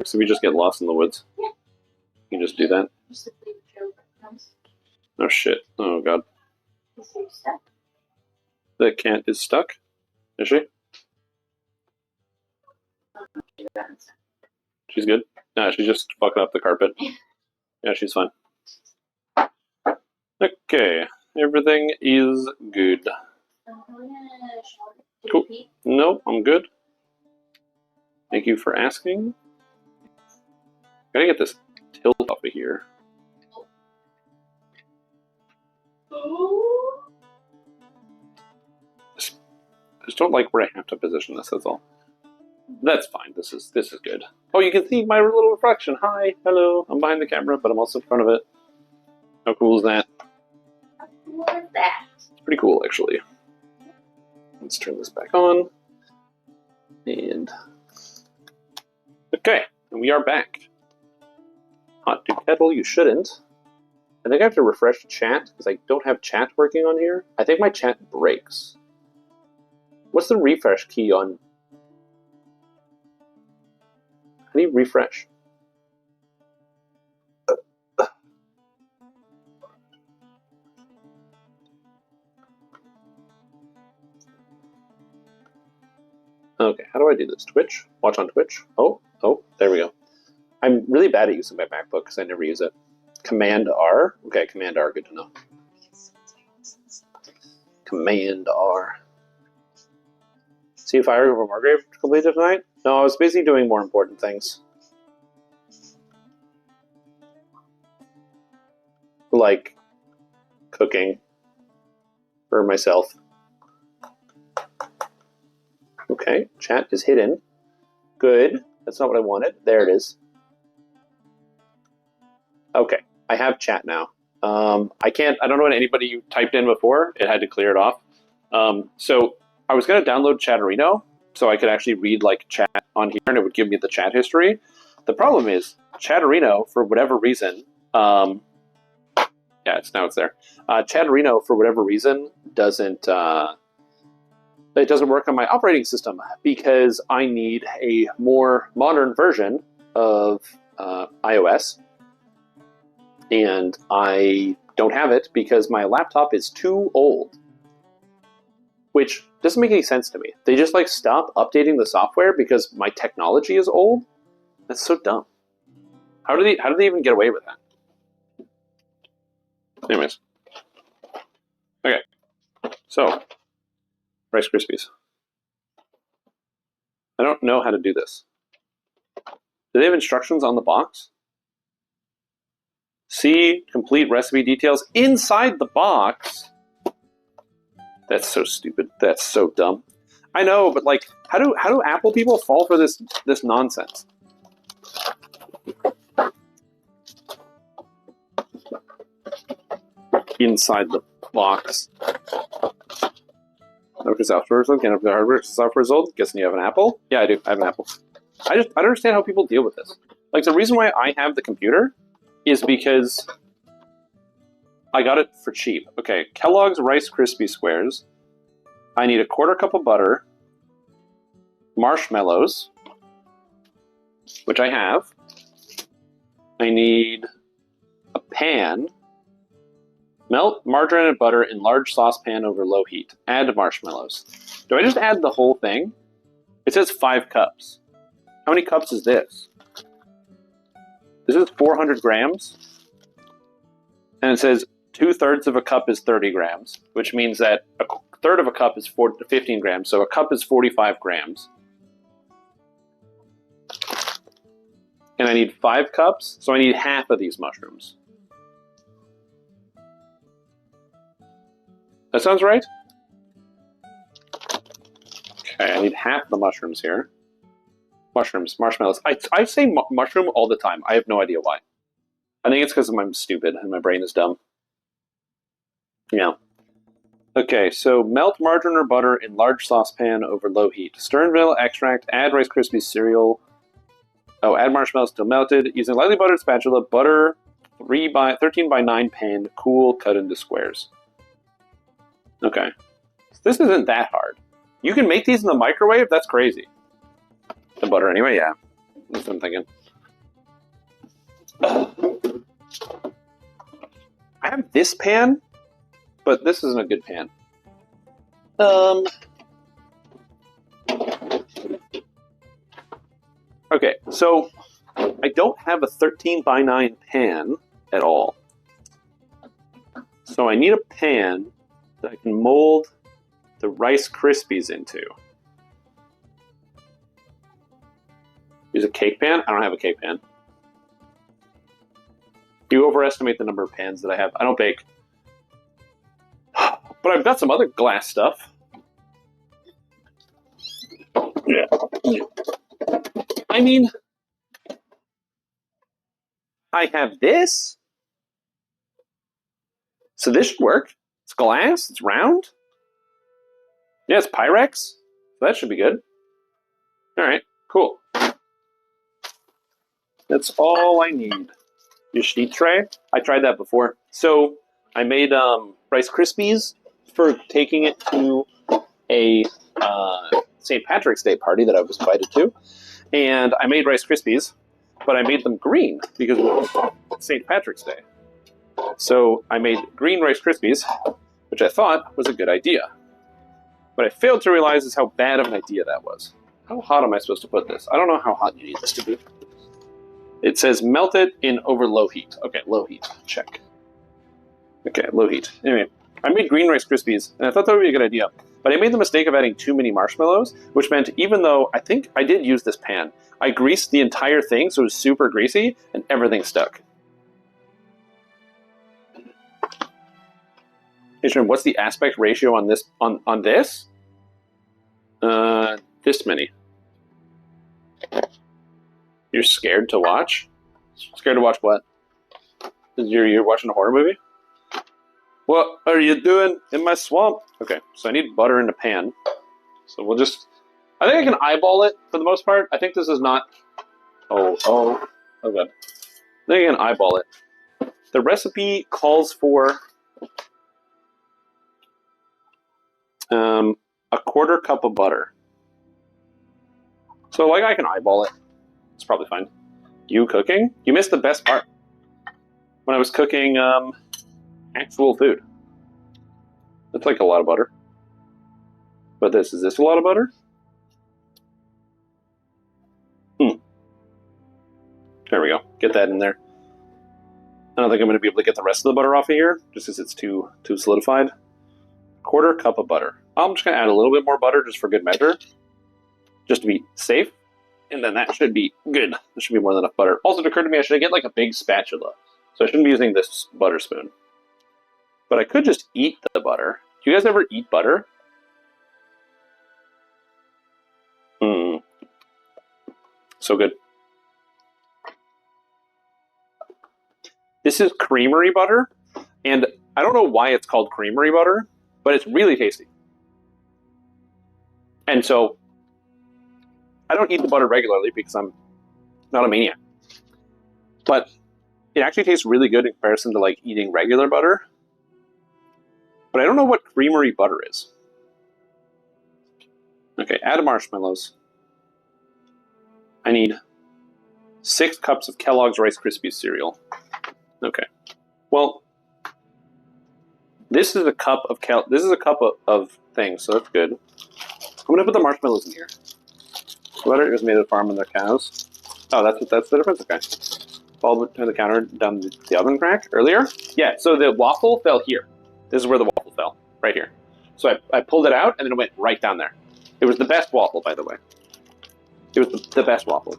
So we just get lost in the woods? Yeah. You can just do that? Just leave the trail that comes. Oh shit. Oh god. Is he stuck? The cat is stuck? Is she? She's good? Nah, she's just fucking up the carpet. Yeah, she's fine. Okay. Everything is good. Cool. No, I'm good. Thank you for asking. Gotta get this tilt off of here. I just don't like where I have to position this, that's all. That's fine, this is good. Oh, you can see my little reflection. Hi, hello, I'm behind the camera, but I'm also in front of it. How cool is that? What is that? It's pretty cool, actually. Let's turn this back on. And... okay, and we are back. Hot to kettle, you shouldn't. I think I have to refresh chat, because I don't have chat working on here. I think my chat breaks. What's the refresh key on? How do you refresh? Okay, how do I do this? Twitch? Watch on Twitch? Oh, there we go. I'm really bad at using my MacBook because I never use it. Command R? Okay, Command R, good to know. Command R. See if Fire over Margrave completed tonight? No, I was busy doing more important things. Like cooking for myself. Okay, chat is hidden. Good. That's not what I wanted. There it is. Okay, I have chat now. I don't know what anybody typed in before. It had to clear it off. So I was going to download Chatterino so I could actually read like chat on here and it would give me the chat history. The problem is Chatterino, for whatever reason, yeah, it's there. Chatterino, for whatever reason, doesn't work on my operating system because I need a more modern version of iOS. And I don't have it because my laptop is too old. Which doesn't make any sense to me. They just like stop updating the software because my technology is old? That's so dumb. How do they even get away with that? Anyways. Okay. So, Rice Krispies. I don't know how to do this. Do they have instructions on the box? See complete recipe details inside the box. That's so stupid. That's so dumb. I know, but like, how do Apple people fall for this nonsense? Inside the box. Software is old. Can the hardware software is old? Guessing you have an Apple? Yeah, I do. I have an Apple. I don't understand how people deal with this. Like, the reason why I have the computer is because I got it for cheap. Okay, Kellogg's Rice Krispies squares. I need a 1/4 cup of butter, marshmallows, which I have. I need a pan. Melt margarine and butter in large saucepan over low heat. Add marshmallows. Do I just add the whole thing? It says 5 cups. How many cups is this? This is 400 grams. And it says 2/3 of a cup is 30 grams, which means that 1/3 of a cup is 15 grams, so a cup is 45 grams. And I need 5 cups, so I need half of these mushrooms. That sounds right? Okay, I need half the mushrooms here. Mushrooms, marshmallows. I say mushroom all the time. I have no idea why. I think it's because I'm stupid and my brain is dumb. Yeah. Okay, so melt margarine or butter in large saucepan over low heat. Stir in vanilla extract, add Rice Krispies cereal. Oh, add marshmallows till melted. Using lightly buttered spatula, butter 13 by 9 pan, cool, cut into squares. Okay. This isn't that hard. You can make these in the microwave? That's crazy. The butter anyway, yeah. That's what I'm thinking. I have this pan, but this isn't a good pan. Okay, so I don't have a 13 by 9 pan at all. So I need a pan that I can mold the Rice Krispies into. Use a cake pan? I don't have a cake pan. You overestimate the number of pans that I have. I don't bake. But I've got some other glass stuff. I mean, I have this. So this should work. It's glass. It's round. Yeah, it's Pyrex. So that should be good. All right, cool. That's all I need. Your sheet tray. I tried that before. So I made Rice Krispies for taking it to a St. Patrick's Day party that I was invited to. And I made Rice Krispies, but I made them green because it was St. Patrick's Day. So I made green Rice Krispies, which I thought was a good idea. What I failed to realize is how bad of an idea that was. How hot am I supposed to put this? I don't know how hot you need this to be. It says melt it in over low heat. Okay, low heat. Check. Okay, low heat. Anyway, I made green Rice Krispies, and I thought that would be a good idea. But I made the mistake of adding too many marshmallows, which meant even though I think I did use this pan, I greased the entire thing so it was super greasy, and everything stuck. Hey, Sherm, what's the aspect ratio on this? On this? This many. You're scared to watch? Scared to watch what? You're watching a horror movie? What are you doing in my swamp? Okay, so I need butter in a pan. So we'll just... I think I can eyeball it for the most part. I think this is not... Oh god. I think I can eyeball it. The recipe calls for... a quarter cup of butter. So, like, I can eyeball it. It's probably fine. You cooking? You missed the best part. When I was cooking, actual food. That's like a lot of butter. But is this a lot of butter? There we go. Get that in there. I don't think I'm going to be able to get the rest of the butter off of here, just because it's too solidified. Quarter cup of butter. I'm just going to add a little bit more butter just for good measure, just to be safe, and then that should be good. There should be more than enough butter. Also, it occurred to me I should get like a big spatula, so I shouldn't be using this butter spoon. But I could just eat the butter. Do you guys ever eat butter? So good. This is creamery butter, and I don't know why it's called creamery butter, but it's really tasty. And so, I don't eat the butter regularly because I'm not a maniac. But it actually tastes really good in comparison to like eating regular butter. But I don't know what creamery butter is. Okay, add marshmallows. I need 6 cups of Kellogg's Rice Krispies cereal. Okay. Well, this is a cup of of things, so that's good. I'm gonna put the marshmallows in here. The butter is made of farm and their cows. Oh, that's the difference. Okay. Fall behind the counter down the oven crack earlier. Yeah. So the waffle fell here. This is where the waffle fell, right here. So I pulled it out and then it went right down there. It was the best waffle, by the way. It was the best waffle.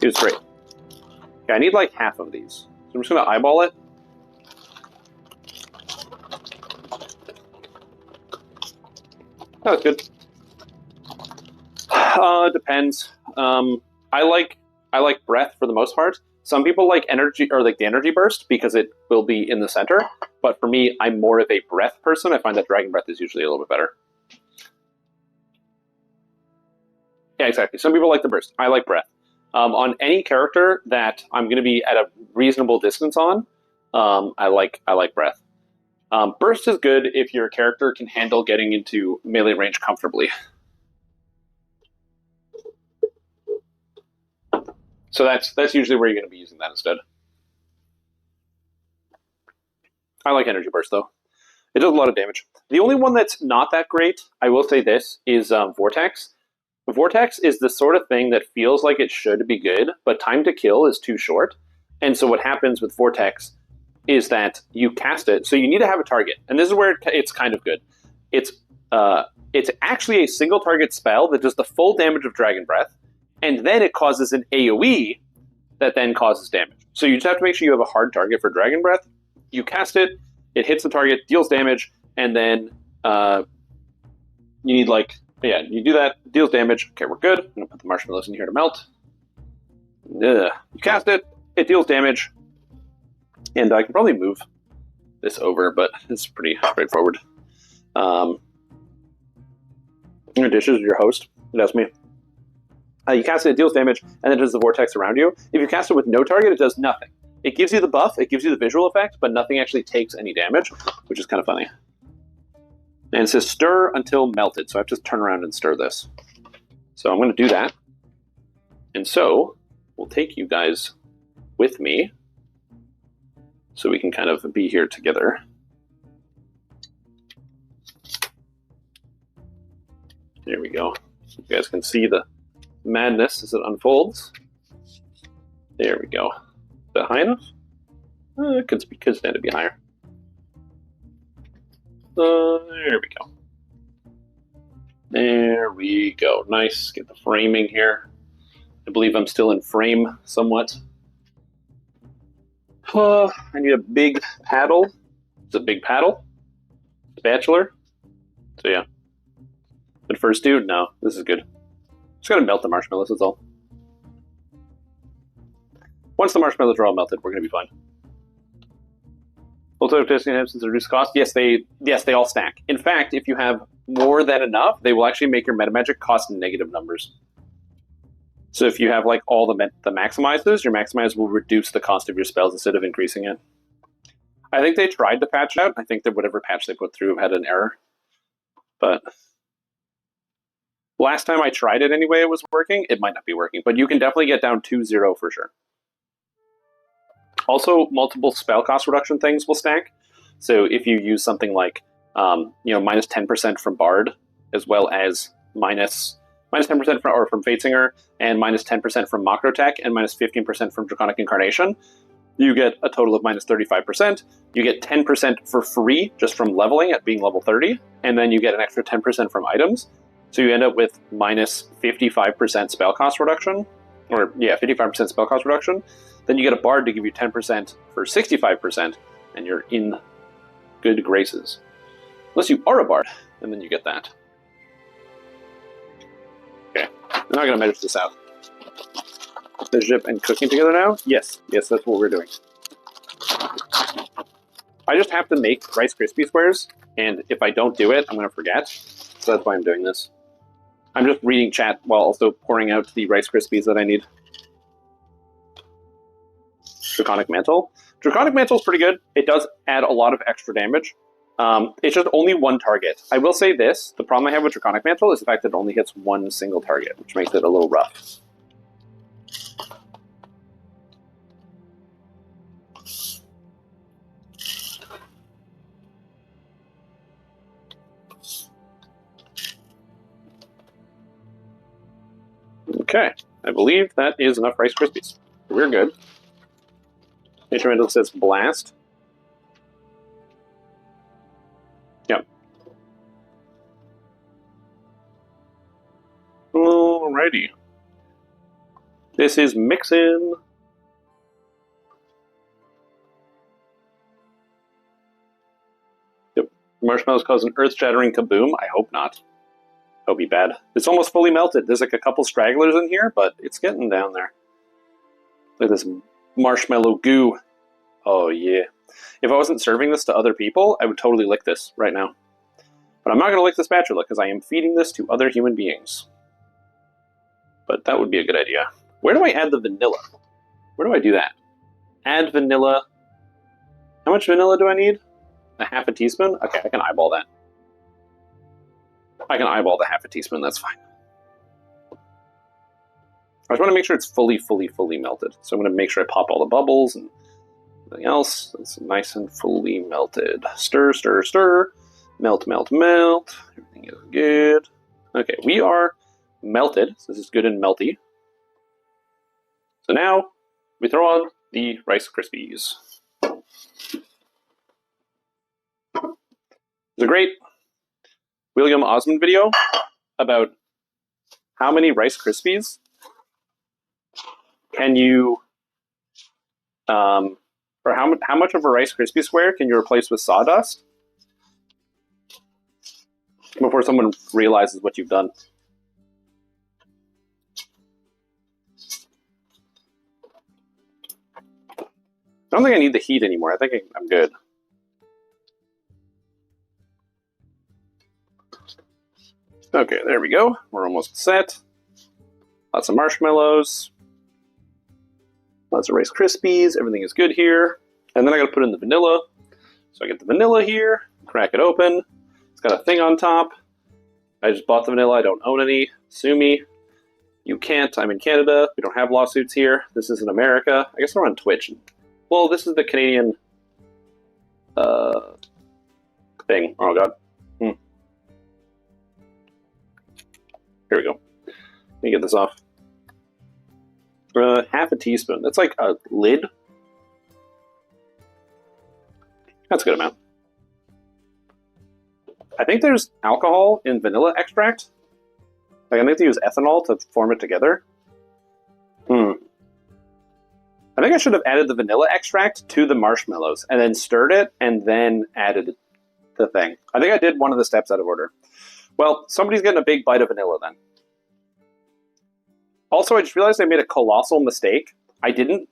It was great. Okay, I need like half of these. So I'm just gonna eyeball it. That was good. Depends. I like breath for the most part. Some people like energy or like the energy burst because it will be in the center. But for me, I'm more of a breath person. I find that dragon breath is usually a little bit better. Yeah, exactly. Some people like the burst. I like breath. On any character that I'm going to be at a reasonable distance on, I like breath. Burst is good if your character can handle getting into melee range comfortably. So that's usually where you're going to be using that instead. I like energy burst though. It does a lot of damage. The only one that's not that great, I will say this, is Vortex. Vortex is the sort of thing that feels like it should be good, but time to kill is too short. And so what happens with Vortex is that you cast it, so you need to have a target. And this is where it's kind of good. It's actually a single target spell that does the full damage of Dragon Breath, and then it causes an AoE that then causes damage. So you just have to make sure you have a hard target for Dragon Breath. You cast it, it hits the target, deals damage, and then you need you do that, deals damage. Okay, we're good. I'm gonna put the marshmallows in here to melt. You cast it, it deals damage, and I can probably move this over, but it's pretty straightforward. Your dishes, your host. That's me. You cast it, it deals damage, and then it does the vortex around you. If you cast it with no target, it does nothing. It gives you the buff, it gives you the visual effect, but nothing actually takes any damage, which is kind of funny. And it says stir until melted, so I have to turn around and stir this. So I'm going to do that. And so we'll take you guys with me so we can kind of be here together. There we go. You guys can see the madness as it unfolds. There we go. Is that high enough? It could stand to be higher. There we go. There we go. Nice. Get the framing here. I believe I'm still in frame somewhat. I need a big paddle. It's a big paddle. Spatula. So yeah. But first, dude, no, this is good. Just gotta melt the marshmallows, that's all. Once the marshmallows are all melted, we're gonna be fine. Also, testing since reduce cost. Yes, they all stack. In fact, if you have more than enough, they will actually make your metamagic cost negative numbers. So if you have like all the maximizers, your maximize will reduce the cost of your spells instead of increasing it. I think they tried to patch it out. I think that whatever patch they put through had an error. But last time I tried it anyway, it was working. It might not be working, but you can definitely get down 2-0 for sure. Also, multiple spell cost reduction things will stack. So if you use something like, minus 10% from Bard, as well as minus 10% from Fatesinger, and minus 10% from Macrotech, and minus 15% from Draconic Incarnation, you get a total of minus 35%. You get 10% for free just from leveling at being level 30, and then you get an extra 10% from items. So you end up with minus 55% spell cost reduction, 55% spell cost reduction. Then you get a Bard to give you 10% for 65%, and you're in good graces. Unless you are a Bard, and then you get that. Okay, I'm not going to measure this out. Leadership and cooking together now? Yes, that's what we're doing. I just have to make Rice Krispie squares, and if I don't do it, I'm going to forget. So that's why I'm doing this. I'm just reading chat while also pouring out the Rice Krispies that I need. Draconic Mantle. Draconic Mantle is pretty good. It does add a lot of extra damage. It's just only one target. I will say this. The problem I have with Draconic Mantle is the fact that it only hits one single target, which makes it a little rough. Okay, I believe that is enough Rice Krispies. We're good. Nature Mental says blast. Yep. Alrighty. This is mixin'. Yep. Marshmallows cause an earth-shattering kaboom. I hope not. That'll be bad. It's almost fully melted. There's like a couple stragglers in here, but it's getting down there. Look at this marshmallow goo. Oh yeah. If I wasn't serving this to other people, I would totally lick this right now. But I'm not going to lick the spatula because I am feeding this to other human beings. But that would be a good idea. Where do I add the vanilla? Where do I do that? Add vanilla. How much vanilla do I need? A half a teaspoon? Okay, I can eyeball that. I can eyeball the half a teaspoon, that's fine. I just want to make sure it's fully melted. So I'm going to make sure I pop all the bubbles and everything else. It's nice and fully melted. Stir, stir, stir. Melt, melt, melt. Everything is good. Okay, we are melted. So this is good and melty. So now we throw on the Rice Krispies. There's a great William Osmond video about how many Rice Krispies can you For how much of a Rice Krispie square can you replace with sawdust before someone realizes what you've done? I don't think I need the heat anymore. I think I'm good. Okay, there we go. We're almost set. Lots of marshmallows. Lots of Rice Krispies. Everything is good here. And then I gotta put in the vanilla. So I get the vanilla here, crack it open. It's got a thing on top. I just bought the vanilla. I don't own any. Sue me. You can't. I'm in Canada. We don't have lawsuits here. This is in America. I guess we're on Twitch. Well, this is the Canadian thing. Oh, God. Here we go. Let me get this off. Half a teaspoon. That's like a lid. That's a good amount. I think there's alcohol in vanilla extract. Like I think they use ethanol to form it together. I think I should have added the vanilla extract to the marshmallows and then stirred it and then added the thing. I think I did one of the steps out of order. Well, somebody's getting a big bite of vanilla then. Also, I just realized I made a colossal mistake. I didn't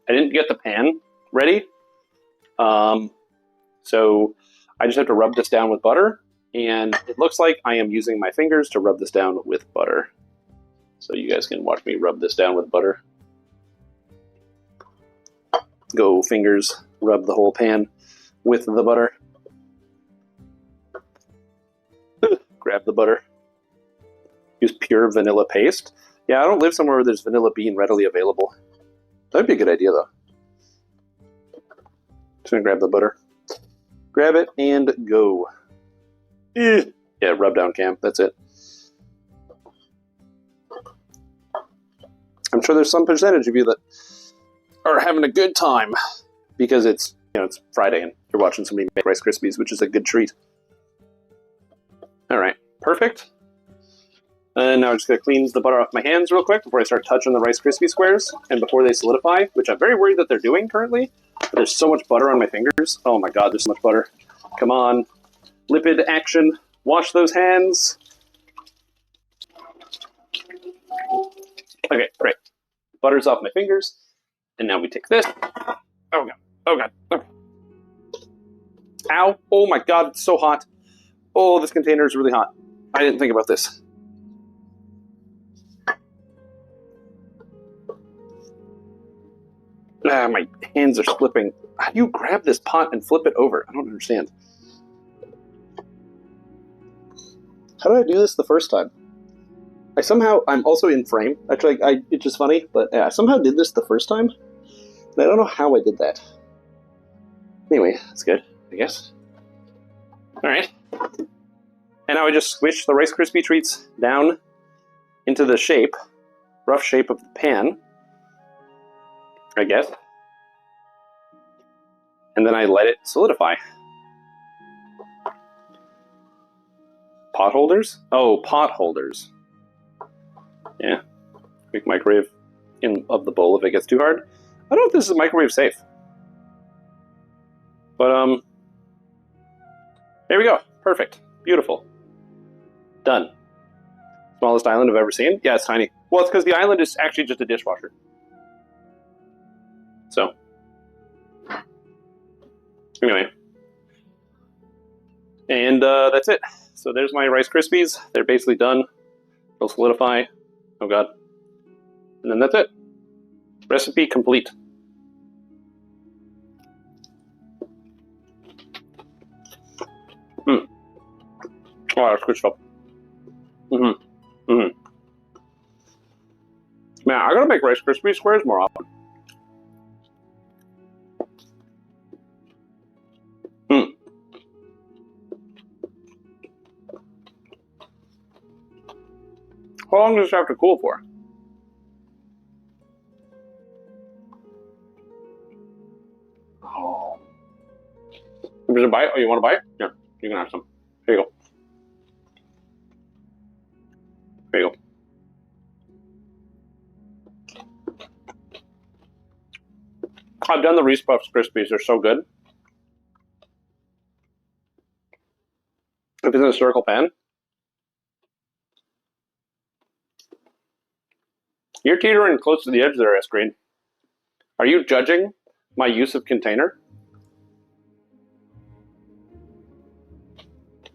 get the pan ready. So I just have to rub this down with butter. And it looks like I am using my fingers to rub this down with butter. So you guys can watch me rub this down with butter. Go fingers, rub the whole pan with the butter. Grab the butter. Use pure vanilla paste. Yeah, I don't live somewhere where there's vanilla bean readily available. That'd be a good idea, though. Just gonna grab the butter. Grab it and go. Yeah, rub down cam. That's it. I'm sure there's some percentage of you that are having a good time because it's it's Friday and you're watching somebody make Rice Krispies, which is a good treat. All right, perfect. And now I'm just going to clean the butter off my hands real quick before I start touching the Rice Krispie squares and before they solidify, which I'm very worried that they're doing currently. But there's so much butter on my fingers. Oh my god, there's so much butter. Come on. Lipid action. Wash those hands. Okay, great. Butter's off my fingers. And now we take this. Oh god. Oh god. Okay. Ow. Oh my god, it's so hot. Oh, this container is really hot. I didn't think about this. My hands are slipping. How do you grab this pot and flip it over? I don't understand. How did I do this the first time? I'm also in frame. Actually, it's just funny, but yeah, I somehow did this the first time. And I don't know how I did that. Anyway, that's good, I guess. Alright. And now I just squish the Rice Krispie treats down into the shape, rough shape of the pan, I guess. And then I let it solidify. Pot holders? Oh, pot holders. Yeah. Quick microwave of the bowl if it gets too hard. I don't know if this is microwave safe. But, there we go. Perfect. Beautiful. Done. Smallest island I've ever seen? Yeah, it's tiny. Well, it's because the island is actually just a dishwasher. So. Anyway. And that's it. So there's my Rice Krispies. They're basically done. They'll solidify. Oh god. And then that's it. Recipe complete. Oh, that's good stuff. Man, I gotta make Rice Krispie squares more often. How long does this have to cool for? Oh. There's a bite? Oh, you want a bite? Here, you can have some. Here you go. There you go. I've done the Rice Krispies. They're so good. If it's in a circle pan. You're teetering close to the edge there, S-Green. Are you judging my use of container?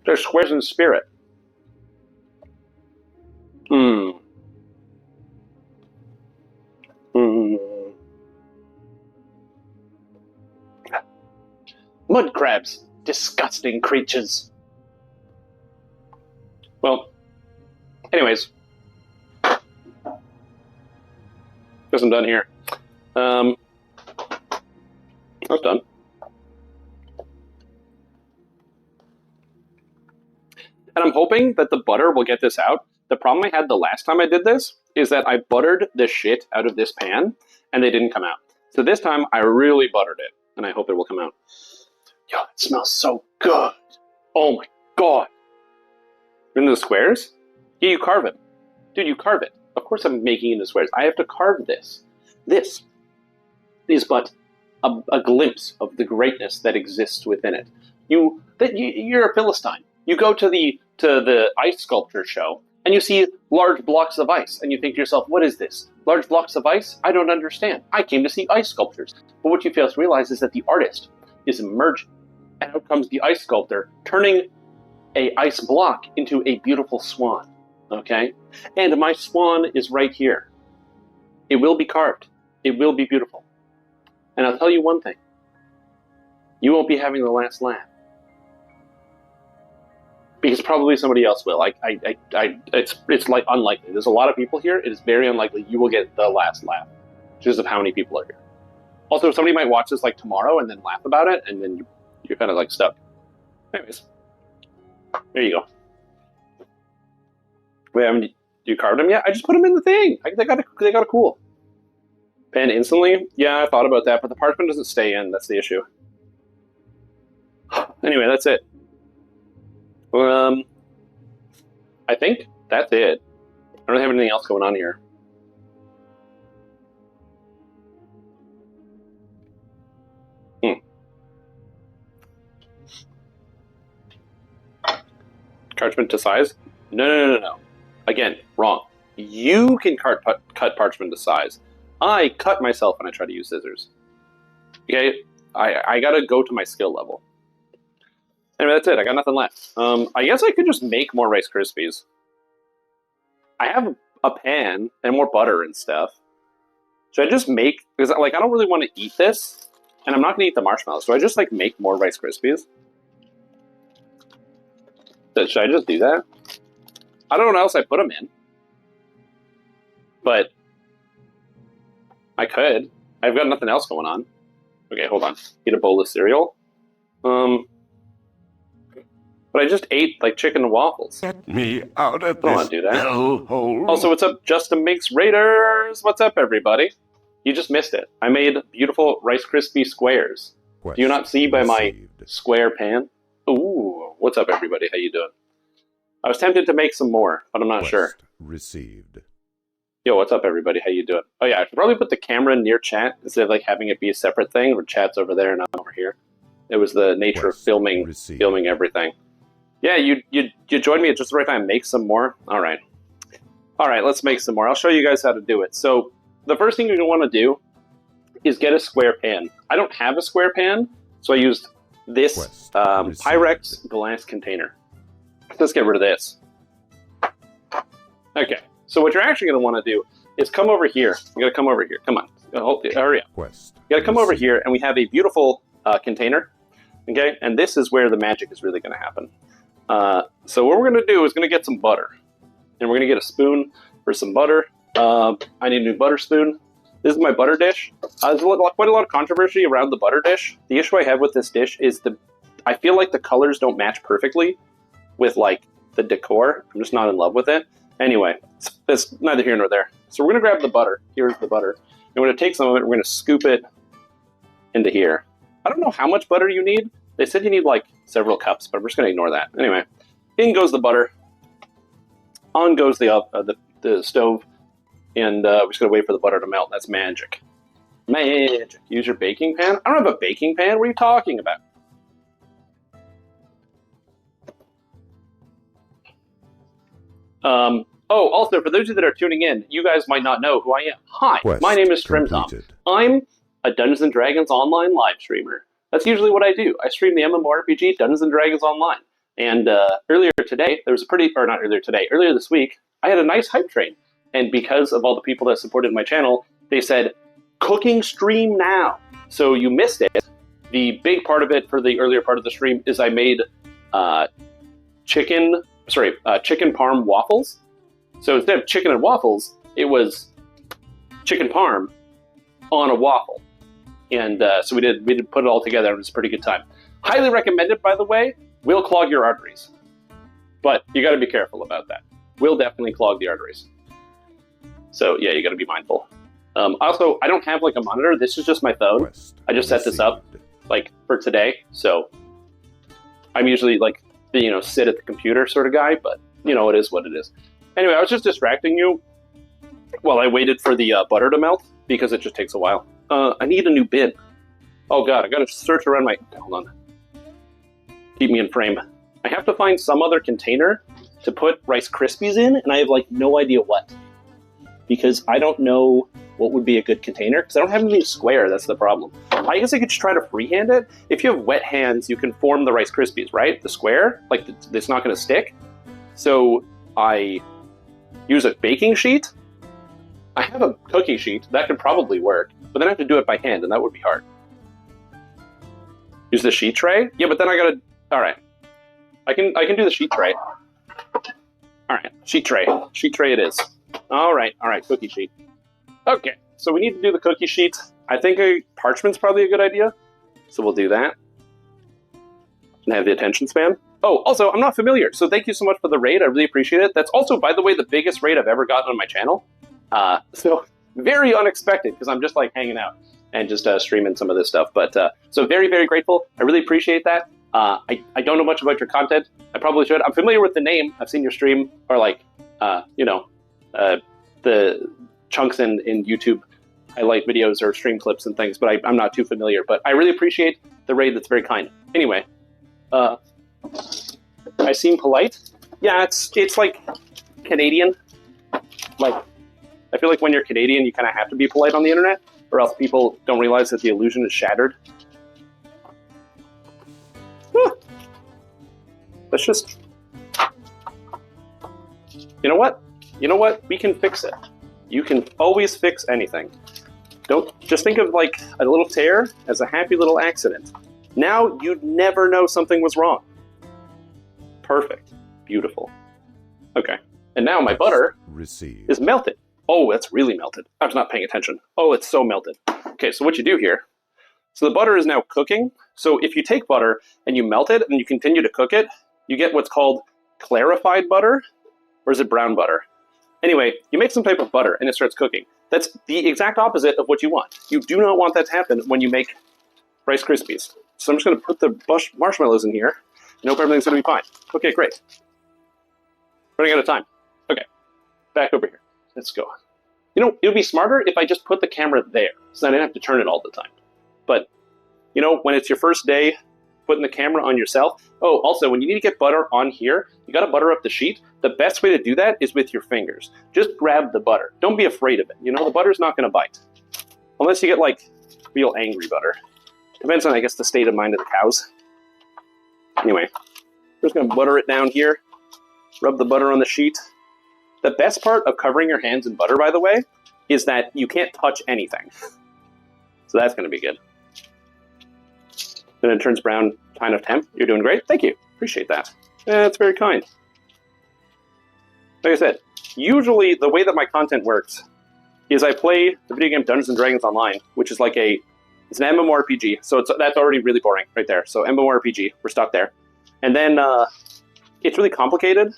They're squares in spirit. Mmm. Mmm. Mud crabs. Disgusting creatures. Well, anyways. Guess I'm done here. I was done. And I'm hoping that the butter will get this out. The problem I had the last time I did this is that I buttered the shit out of this pan and they didn't come out. So this time I really buttered it and I hope it will come out. Yo, it smells so good. Oh my god. Into the squares? Yeah, you carve it. Dude, you carve it. Of course I'm making it into squares. I have to carve this. This is but a glimpse of the greatness that exists within it. You're a Philistine. You go to the ice sculpture show and you see large blocks of ice and you think to yourself, what is this? Large blocks of ice? I don't understand. I came to see ice sculptures. But what you fail to realize is that the artist is emerging. And out comes the ice sculptor, turning a ice block into a beautiful swan. Okay? And my swan is right here. It will be carved. It will be beautiful. And I'll tell you one thing. You won't be having the last laugh. Because probably somebody else will. It's like unlikely. There's a lot of people here. It is very unlikely you will get the last laugh. Just of how many people are here. Also, somebody might watch this like tomorrow and then laugh about it, and then you're kind of like stuck. Anyways. There you go. Wait, you carved them yet? I just put them in the thing. They got a cool. Pan instantly? Yeah, I thought about that, but the parchment doesn't stay in. That's the issue. Anyway, that's it. I think that's it. I don't have anything else going on here. Parchment to size? No. Again, wrong. You can cut parchment to size. I cut myself when I try to use scissors. Okay? I gotta go to my skill level. Anyway, that's it. I got nothing left. I guess I could just make more Rice Krispies. I have a pan and more butter and stuff. Should I just make... Because, I don't really want to eat this. And I'm not going to eat the marshmallows. So I just, make more Rice Krispies. Should I just do that? I don't know what else I put them in. But... I could. I've got nothing else going on. Okay, hold on. Eat a bowl of cereal. But I just ate, chicken and waffles. Get me out of I don't want to do that. Also, what's up, Justin Makes Raiders? What's up, everybody? You just missed it. I made beautiful Rice Krispie squares. Do you not see by my square pan? Ooh, what's up, everybody? How you doing? I was tempted to make some more, but I'm not sure. Received. Yo, what's up, everybody? How you doing? Oh, yeah, I should probably put the camera near chat instead of, having it be a separate thing where chat's over there and I'm over here. It was the nature of filming everything. Yeah, you joined me at just the right time. Make some more. All right, let's make some more. I'll show you guys how to do it. So the first thing you're going to want to do is get a square pan. I don't have a square pan, so I used this Pyrex glass container. Let's get rid of this. Okay, so what you're actually going to want to do is come over here. You got to come over here. Come on, hurry up. You got to come over here, and we have a beautiful container. Okay, and this is where the magic is really going to happen. So what we're going to do is going to get some butter. And we're going to get a spoon for some butter. I need a new butter spoon. This is my butter dish. There's quite a lot of controversy around the butter dish. The issue I have with this dish is I feel like the colors don't match perfectly with the decor. I'm just not in love with it. Anyway, it's neither here nor there. So we're going to grab the butter. Here's the butter. And we're going to take some of it. We're going to scoop it into here. I don't know how much butter you need. They said you need several cups, but we're just going to ignore that. Anyway, in goes the butter. On goes the stove. And we're just going to wait for the butter to melt. That's magic. Magic. Use your baking pan? I don't have a baking pan. What are you talking about? Oh, also, for those of you that are tuning in, you guys might not know who I am. Hi, my name is Trimtom. I'm a Dungeons & Dragons online live streamer. That's usually what I do. I stream the MMORPG Dungeons & Dragons online. And earlier today, earlier this week, I had a nice hype train. And because of all the people that supported my channel, they said, cooking stream now. So you missed it. The big part of it for the earlier part of the stream is I made chicken parm waffles. So instead of chicken and waffles, it was chicken parm on a waffle. And so we did put it all together. It was a pretty good time. Highly recommended, by the way. Will clog your arteries. But you got to be careful about that. Will definitely clog the arteries. So yeah, you got to be mindful. Also, I don't have like a monitor. This is just my phone. I just set this up like for today. So I'm usually like the, sit at the computer sort of guy, but it is what it is. Anyway, I was just distracting you while I waited for the butter to melt because it just takes a while. I need a new bin. Oh god, I gotta search around my... Hold on. Keep me in frame. I have to find some other container to put Rice Krispies in, and I have like no idea what. Because I don't know what would be a good container, because I don't have anything square, that's the problem. I guess I could just try to freehand it. If you have wet hands, you can form the Rice Krispies, right? The square, like it's not gonna stick. So I use a baking sheet. I have a cookie sheet, that could probably work, but then I have to do it by hand, and that would be hard. Use the sheet tray? Yeah, but then I gotta... Alright. I can do the sheet tray. Alright, sheet tray. Sheet tray it is. Alright, cookie sheet. Okay, so we need to do the cookie sheet. I think parchment's probably a good idea, so we'll do that. And have the attention span. Oh, also, I'm not familiar, so thank you so much for the raid. I really appreciate it. That's also, by the way, the biggest raid I've ever gotten on my channel. So very unexpected, because I'm just like hanging out and just streaming some of this stuff. But so very, very grateful. I really appreciate that. I don't know much about your content. I probably should. I'm familiar with the name. I've seen your stream, or like, the chunks in YouTube highlight videos or stream clips and things, but I'm not too familiar. But I really appreciate the raid. That's very kind. Anyway, I seem polite. Yeah, it's like Canadian. Like, I feel like when you're Canadian, you kind of have to be polite on the internet, or else people don't realize that the illusion is shattered. Let's just... You know what? We can fix it. You can always fix anything. Don't just think of like a little tear as a happy little accident. Now you'd never know something was wrong. Perfect. Beautiful. Okay. And now my butter is melted. Oh, that's really melted. I was not paying attention. Oh, it's so melted. Okay, so what you do here, so the butter is now cooking. So if you take butter and you melt it and you continue to cook it, you get what's called clarified butter, or is it brown butter? Anyway, you make some type of butter and it starts cooking. That's the exact opposite of what you want. You do not want that to happen when you make Rice Krispies. So I'm just going to put the marshmallows in here and hope everything's going to be fine. Okay, great. Running out of time. Okay, back over here. Let's go. It would be smarter if I just put the camera there, so I didn't have to turn it all the time. But, when it's your first day putting the camera on yourself. Oh, also, when you need to get butter on here, you got to butter up the sheet. The best way to do that is with your fingers. Just grab the butter. Don't be afraid of it. The butter's not going to bite. Unless you get, like, real angry butter. Depends on, I guess, the state of mind of the cows. Anyway, we're just going to butter it down here. Rub the butter on the sheet. The best part of covering your hands in butter, by the way, is that you can't touch anything. So that's going to be good. Then it turns brown, kind of temp. You're doing great. Thank you. Appreciate that. That's very kind. Like I said, usually the way that my content works is I play the video game Dungeons & Dragons Online, which is like it's an MMORPG. So that's already really boring right there. So MMORPG, we're stuck there. And then it's really complicated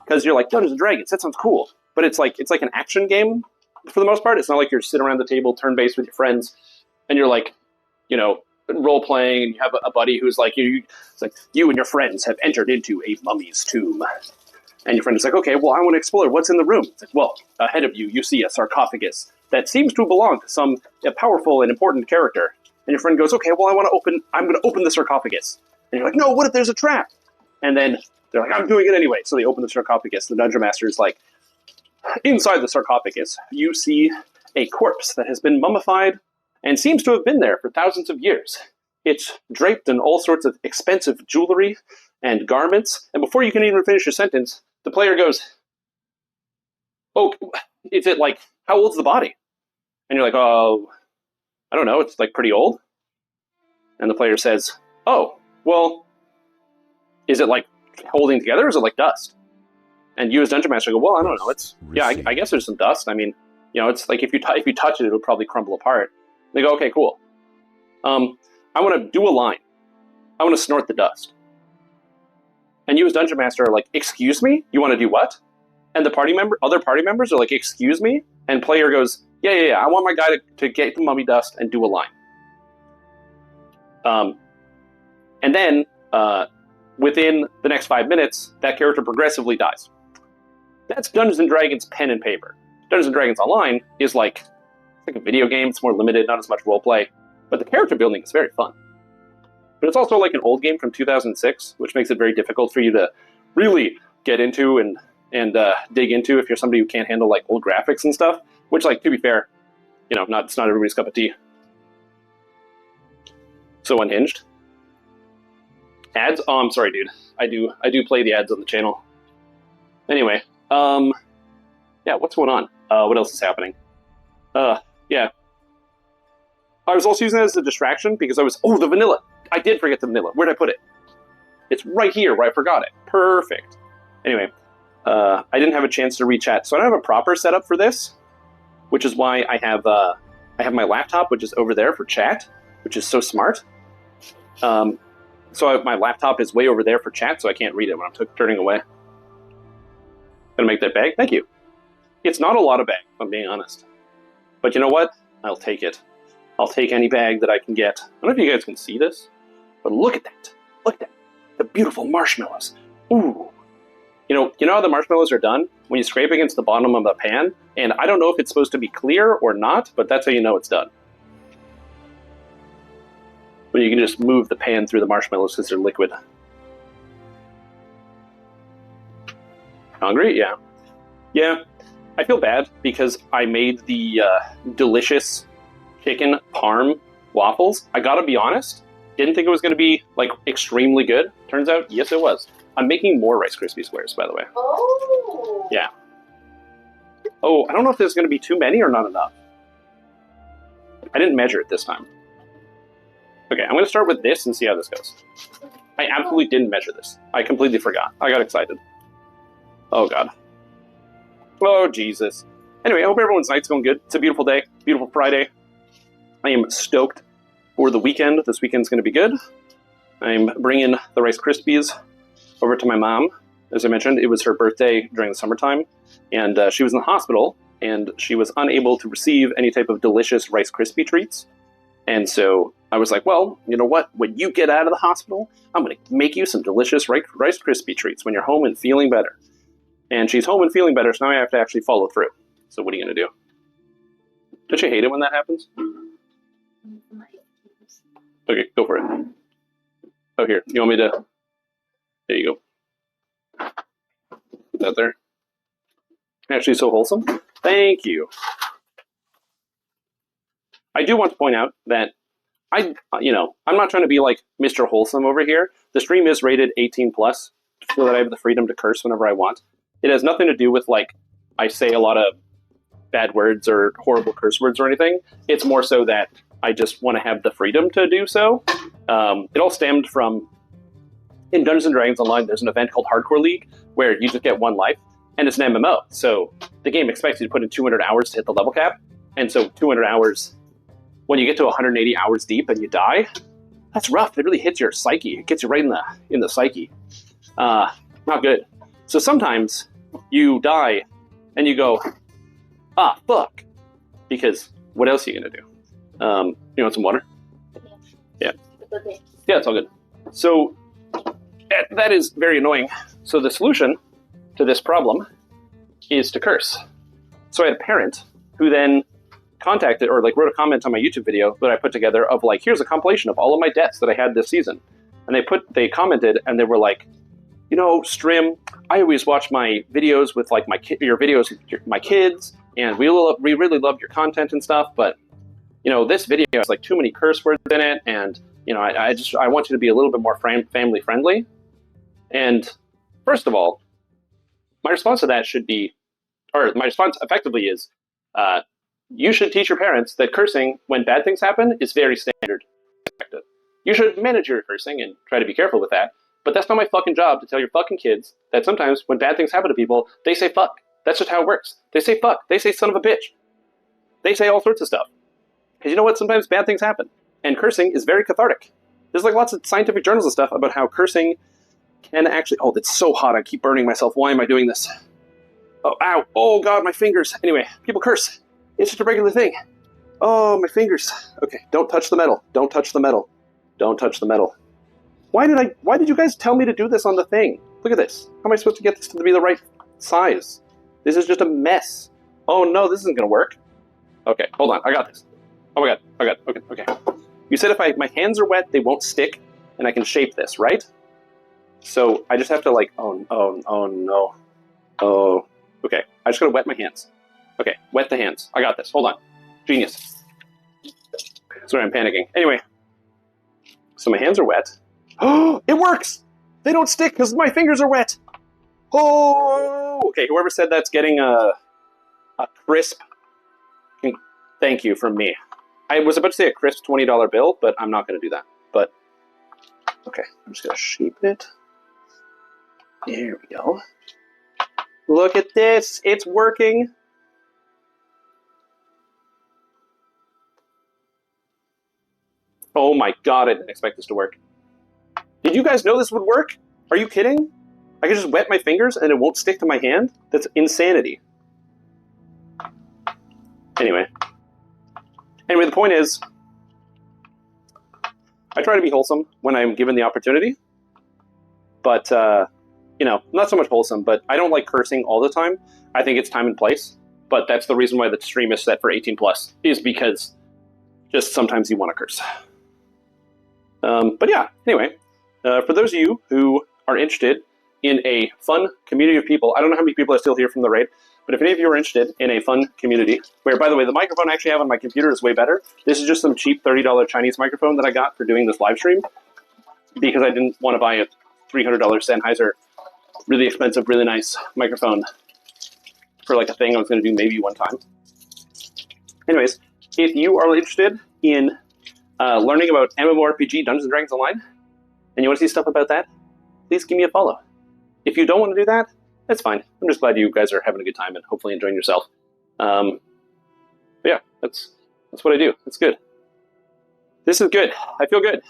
because you're like, Dungeons & Dragons, that sounds cool. But it's like an action game for the most part. It's not like you're sitting around the table, turn-based with your friends, and you're like, role-playing, and you have a buddy who's like, it's like, you and your friends have entered into a mummy's tomb. And your friend is like, okay, well, I want to explore. What's in the room? It's like, well, ahead of you, you see a sarcophagus that seems to belong to some powerful and important character. And your friend goes, okay, well, I'm going to open the sarcophagus. And you're like, no, what if there's a trap? And then they're like, I'm doing it anyway. So they open the sarcophagus. The Dungeon Master is like, inside the sarcophagus, you see a corpse that has been mummified and seems to have been there for thousands of years. It's draped in all sorts of expensive jewelry and garments. And before you can even finish your sentence, the player goes, oh, is it like, how old's the body? And you're like, oh, I don't know, it's like pretty old. And the player says, oh, well, is it like holding together or is it like dust? And you as Dungeon Master go, well, I don't know. It's I guess there's some dust. I mean, it's like if you touch it, it'll probably crumble apart. And they go, okay, cool. I want to do a line. I want to snort the dust. And you as Dungeon Master are like, excuse me? You want to do what? And the other party members are like, excuse me? And player goes, yeah. I want my guy to get the mummy dust and do a line. And then within the next 5 minutes, that character progressively dies. That's Dungeons & Dragons pen and paper. Dungeons & Dragons Online is like a video game. It's more limited, not as much roleplay. But the character building is very fun. But it's also like an old game from 2006, which makes it very difficult for you to really get into and dig into if you're somebody who can't handle like old graphics and stuff. Which, like, to be fair, it's not everybody's cup of tea. So unhinged. Ads? Oh, I'm sorry, dude. I do play the ads on the channel. Anyway, yeah, what's going on? What else is happening? Yeah. I was also using it as a distraction because the vanilla. I did forget the vanilla. Where'd I put it? It's right here where I forgot it. Perfect. Anyway, I didn't have a chance to read chat, so I don't have a proper setup for this, which is why I have my laptop, which is over there for chat, which is so smart. So my laptop is way over there for chat, so I can't read it when I'm turning away. Gonna make that bag? Thank you. It's not a lot of bag, if I'm being honest. But you know what? I'll take it. I'll take any bag that I can get. I don't know if you guys can see this, but look at that. Look at that. The beautiful marshmallows. Ooh. You know how the marshmallows are done? When you scrape against the bottom of the pan, and I don't know if it's supposed to be clear or not, but that's how you know it's done. But you can just move the pan through the marshmallows because they're liquid. Hungry? Yeah. Yeah. I feel bad because I made the delicious Chicken Parm Waffles. I gotta be honest, didn't think it was gonna be like extremely good. Turns out, yes it was. I'm making more Rice Krispie squares, by the way. Oh. Yeah. Oh, I don't know if there's gonna be too many or not enough. I didn't measure it this time. Okay, I'm gonna start with this and see how this goes. I absolutely didn't measure this. I completely forgot. I got excited. Oh god. Oh Jesus. Anyway, I hope everyone's night's going good. It's a beautiful day. Beautiful Friday. I am stoked for the weekend. This weekend's going to be good. I'm bringing the Rice Krispies over to my mom. As I mentioned, it was her birthday during the summertime, and she was in the hospital, and she was unable to receive any type of delicious Rice Krispie treats. And so I was like, well, you know what? When you get out of the hospital, I'm going to make you some delicious Rice Krispie treats when you're home and feeling better. And she's home and feeling better, so now I have to actually follow through. So what are you going to do? Don't you hate it when that happens? Okay, go for it. Oh, here. You want me to... There you go. Put that there. Actually, so wholesome. Thank you. I do want to point out that I'm not trying to be like Mr. Wholesome over here. The stream is rated 18+, so that I have the freedom to curse whenever I want. It has nothing to do with like I say a lot of bad words or horrible curse words or anything. It's more so that I just want to have the freedom to do so. It all stemmed from, in Dungeons & Dragons Online, there's an event called Hardcore League, where you just get one life, and it's an MMO. So the game expects you to put in 200 hours to hit the level cap, and so 200 hours, when you get to 180 hours deep and you die, that's rough. It really hits your psyche. It gets you right in the psyche. Not good. So sometimes you die, and you go, ah, fuck. Because what else are you going to do? You want some water? Yeah. Yeah, it's all good. So that is very annoying. So the solution to this problem is to curse. So I had a parent who then contacted or like wrote a comment on my YouTube video that I put together of like, here's a compilation of all of my deaths that I had this season. And they commented and they were like, you know, Strim, I always watch my videos with like your videos with my kids, and we really love your content and stuff, but you know, this video has like too many curse words in it, and you know, I want you to be a little bit more family friendly. And first of all, my response to that should be, or my response effectively is, you should teach your parents that cursing when bad things happen is very standard. You should manage your cursing and try to be careful with that. But that's not my fucking job to tell your fucking kids that sometimes when bad things happen to people, they say fuck. That's just how it works. They say fuck. They say son of a bitch. They say all sorts of stuff. Because you know what? Sometimes bad things happen. And cursing is very cathartic. There's like lots of scientific journals and stuff about how cursing can actually... Oh, it's so hot. I keep burning myself. Why am I doing this? Oh, ow. Oh, God, my fingers. Anyway, people curse. It's just a regular thing. Oh, my fingers. Okay, don't touch the metal. Don't touch the metal. Don't touch the metal. Why did you guys tell me to do this on the thing? Look at this. How am I supposed to get this to be the right size? This is just a mess. Oh no, this isn't gonna work. Okay, hold on, I got this. Oh my god, okay. You said if my hands are wet, they won't stick, and I can shape this, right? So I just have to like, oh no. Oh, okay, I just gotta wet my hands. Okay, wet the hands. I got this, hold on. Genius. Sorry, I'm panicking. Anyway, so my hands are wet. Oh, it works! They don't stick because my fingers are wet. Oh, okay. Whoever said that's getting a crisp. Thank you from me. I was about to say a crisp $20 bill, but I'm not going to do that. But okay, I'm just going to shape it. There we go. Look at this. It's working. Oh my god, I didn't expect this to work. Did you guys know this would work? Are you kidding? I can just wet my fingers and it won't stick to my hand? That's insanity. Anyway, the point is, I try to be wholesome when I'm given the opportunity. But, you know, not so much wholesome, but I don't like cursing all the time. I think it's time and place. But that's the reason why the stream is set for 18+, is because just sometimes you want to curse. But yeah, anyway. For those of you who are interested in a fun community of people, I don't know how many people are still here from the raid, but if any of you are interested in a fun community, where, by the way, the microphone I actually have on my computer is way better. This is just some cheap $30 Chinese microphone that I got for doing this live stream, because I didn't want to buy a $300 Sennheiser, really expensive, really nice microphone for like a thing I was going to do maybe one time. Anyways, if you are interested in learning about MMORPG Dungeons & Dragons Online, and you want to see stuff about that, please give me a follow. If you don't want to do that, that's fine. I'm just glad you guys are having a good time and hopefully enjoying yourself. But yeah, that's what I do. It's good. This is good. I feel good.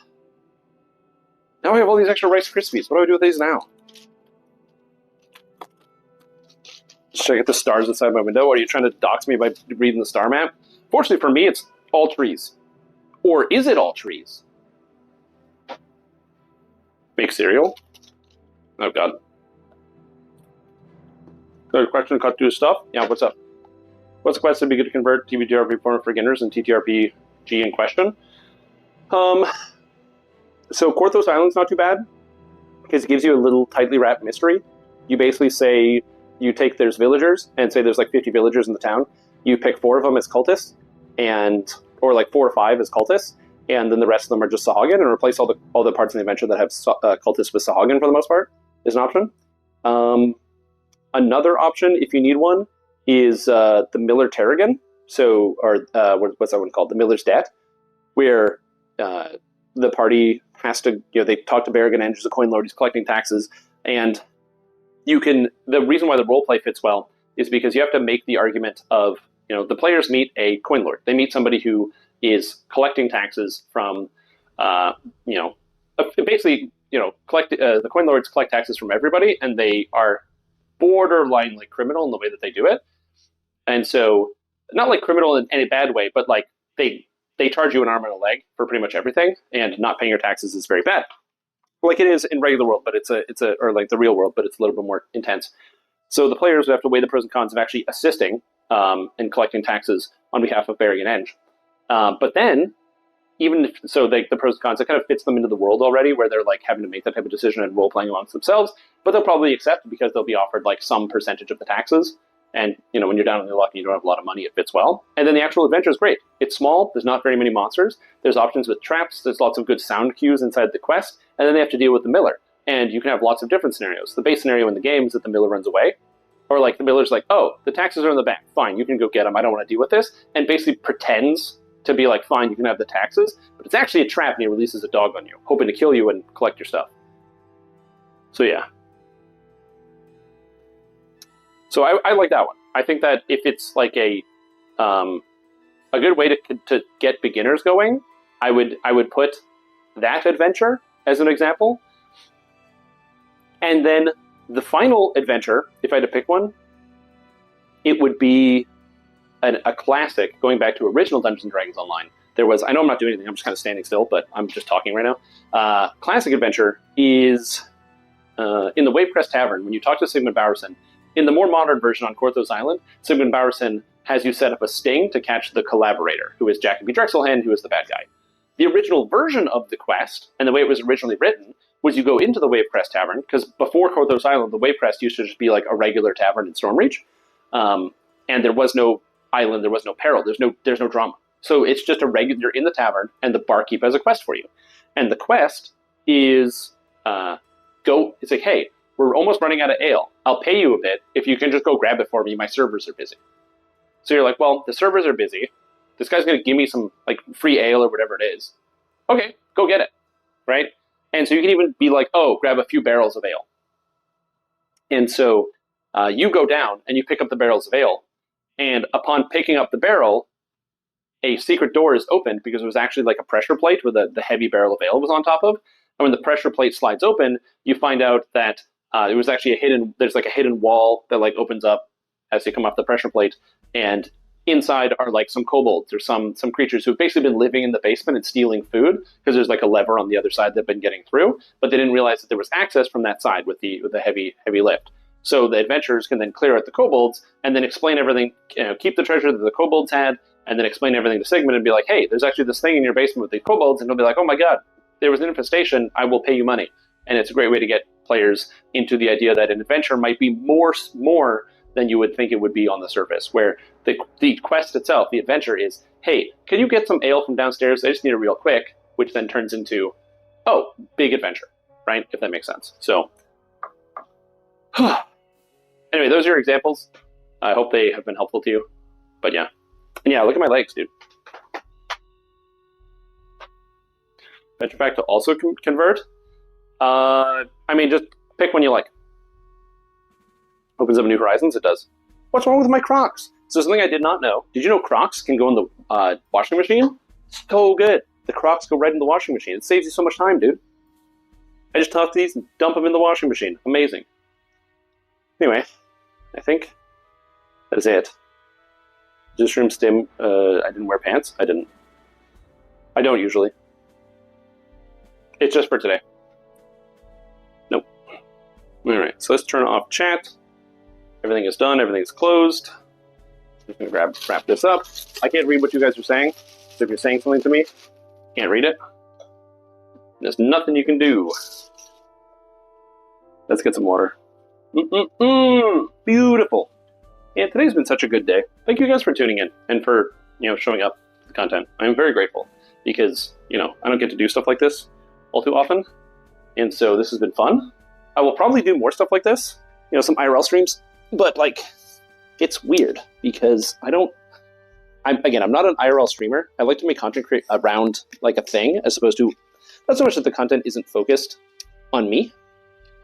Now I have all these extra Rice Krispies. What do I do with these now? Should I get the stars inside my window? Are you trying to dox me by reading the star map? Fortunately for me, it's all trees. Or is it all trees? Make cereal? Oh god. Third question, cut through stuff? Yeah, what's up? What's the quest to be good to convert TBTRP format for beginners and TTRPG in question? So Korthos Island's not too bad, because it gives you a little tightly wrapped mystery. You basically say, you take there's villagers, and say there's like 50 villagers in the town. You pick 4 of them as cultists, or like 4 or 5 as cultists, and then the rest of them are just Sahagin, and replace all the parts in the adventure that have cultists with Sahagin for the most part, is an option. Another option, if you need one, is the Miller Terrigan, what's that one called? The Miller's Debt, where the party has to, they talk to Berrigan Andrews, the coin lord, he's collecting taxes, and the reason why the roleplay fits well is because you have to make the argument of, the players meet a coin lord. They meet somebody who is collecting taxes from, basically, the coin lords collect taxes from everybody, and they are borderline like criminal in the way that they do it. And so, not like criminal in any bad way, but like they charge you an arm and a leg for pretty much everything, and not paying your taxes is very bad. Like it is in regular world, but or like the real world, but it's a little bit more intense. So the players would have to weigh the pros and cons of actually assisting and collecting taxes on behalf of Barry and Eng. But then, even if, so the pros and cons, it kind of fits them into the world already, where they're like having to make that type of decision and role playing amongst themselves. But they'll probably accept because they'll be offered like some percentage of the taxes. And when you're down on your luck and you don't have a lot of money, it fits well. And then the actual adventure is great. It's small. There's not very many monsters. There's options with traps. There's lots of good sound cues inside the quest. And then they have to deal with the miller. And you can have lots of different scenarios. The base scenario in the game is that the miller runs away. Or like the miller's like, oh, the taxes are in the back. Fine, you can go get them. I don't want to deal with this. And basically pretends to be like, fine, you can have the taxes. But it's actually a trap and he releases a dog on you, hoping to kill you and collect your stuff. So yeah. So I like that one. I think that if it's like a good way to get beginners going, I would put that adventure as an example. And then the final adventure, if I had to pick one, it would be a classic, going back to original Dungeons & Dragons Online. There was, I know I'm not doing anything, I'm just kind of standing still, but I'm just talking right now. Classic adventure is in the Wavecrest Tavern, when you talk to Sigmund Bowerson. In the more modern version on Korthos Island, Sigmund Bowerson has you set up a sting to catch the collaborator, who is Jacoby Drexelhand, who is the bad guy. The original version of the quest, and the way it was originally written, was you go into the Wavecrest Tavern, because before Korthos Island, the Wavecrest used to just be like a regular tavern in Stormreach, and there was no island, there was no peril, there's no drama. So it's just a regular, you're in the tavern, and the barkeep has a quest for you. And the quest is, it's like, hey, we're almost running out of ale. I'll pay you a bit if you can just go grab it for me. My servers are busy. So you're like, well, the servers are busy. This guy's going to give me some like free ale or whatever it is. Okay, go get it, right? And so you can even be like, oh, grab a few barrels of ale. And so you go down and you pick up the barrels of ale. And upon picking up the barrel, a secret door is opened because it was actually like a pressure plate where the heavy barrel of ale was on top of. And when the pressure plate slides open, you find out that it was actually there's like a hidden wall that like opens up as you come off the pressure plate. And inside are like some kobolds or some creatures who've basically been living in the basement and stealing food because there's like a lever on the other side they've been getting through, but they didn't realize that there was access from that side with the heavy lift. So the adventurers can then clear out the kobolds and then explain everything, keep the treasure that the kobolds had, and then explain everything to Sigmund and be like, hey, there's actually this thing in your basement with the kobolds, and he'll be like, oh my god, there was an infestation, I will pay you money. And it's a great way to get players into the idea that an adventure might be more than you would think it would be on the surface, where the quest itself, the adventure is, hey, can you get some ale from downstairs? I just need it real quick, which then turns into, oh, big adventure, right? If that makes sense. So, anyway, those are your examples. I hope they have been helpful to you. But yeah. And yeah, look at my legs, dude. Adventure pack to also convert? I mean, just pick one you like. Opens up new horizons, it does. What's wrong with my Crocs? So something I did not know. Did you know Crocs can go in the washing machine? So good. The Crocs go right in the washing machine. It saves you so much time, dude. I just toss these and dump them in the washing machine. Amazing. Anyway, I think that is it. Just room stim. I didn't wear pants. I didn't. I don't usually. It's just for today. Nope. Alright, so let's turn off chat. Everything is done. Everything is closed. I'm just going to wrap this up. I can't read what you guys are saying. So if you're saying something to me, can't read it. There's nothing you can do. Let's get some water. Beautiful. Yeah, today's been such a good day. Thank you guys for tuning in and for, showing up with the content. I'm very grateful because, I don't get to do stuff like this all too often. And so this has been fun. I will probably do more stuff like this, some IRL streams, but it's weird because I'm not an IRL streamer. I like to make content around a thing as opposed to, not so much that the content isn't focused on me,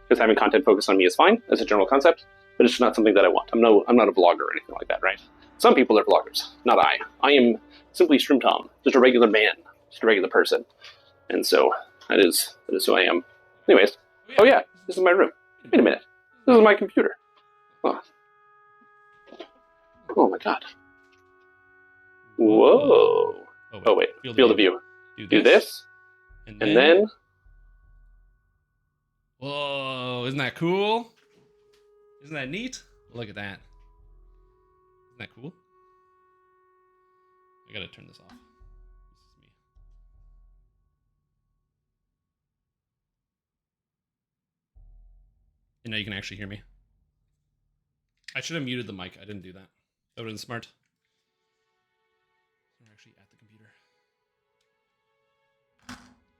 because having content focused on me is fine as a general concept, but it's not something that I want. I'm not a vlogger or anything like that, right? Some people are vloggers, not I. I am simply Stream Tom, just a regular man, just a regular person. And so that is who I am. Anyways, oh yeah, this is my room. Wait a minute, this is my computer. Oh my god. Whoa. Oh wait, field of view. Do this. And then... Whoa, isn't that cool? Isn't that neat? Look at that. Isn't that cool? I gotta turn this off. This is me. And now you can actually hear me. I should have muted the mic. I didn't do that. That would have been smart. We're actually at the computer.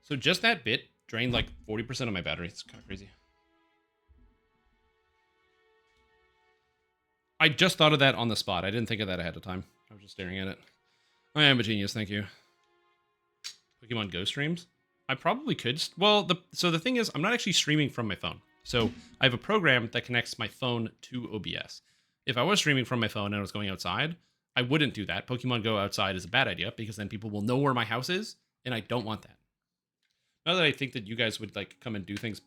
So just that bit drained like 40% of my battery. It's kind of crazy. I just thought of that on the spot. I didn't think of that ahead of time. I was just staring at it. I am a genius, thank you. Pokemon Go streams? I probably could. Well, so the thing is, I'm not actually streaming from my phone. So I have a program that connects my phone to OBS. If I was streaming from my phone and I was going outside, I wouldn't do that. Pokemon Go outside is a bad idea because then people will know where my house is, and I don't want that. Not that I think that you guys would like come and do things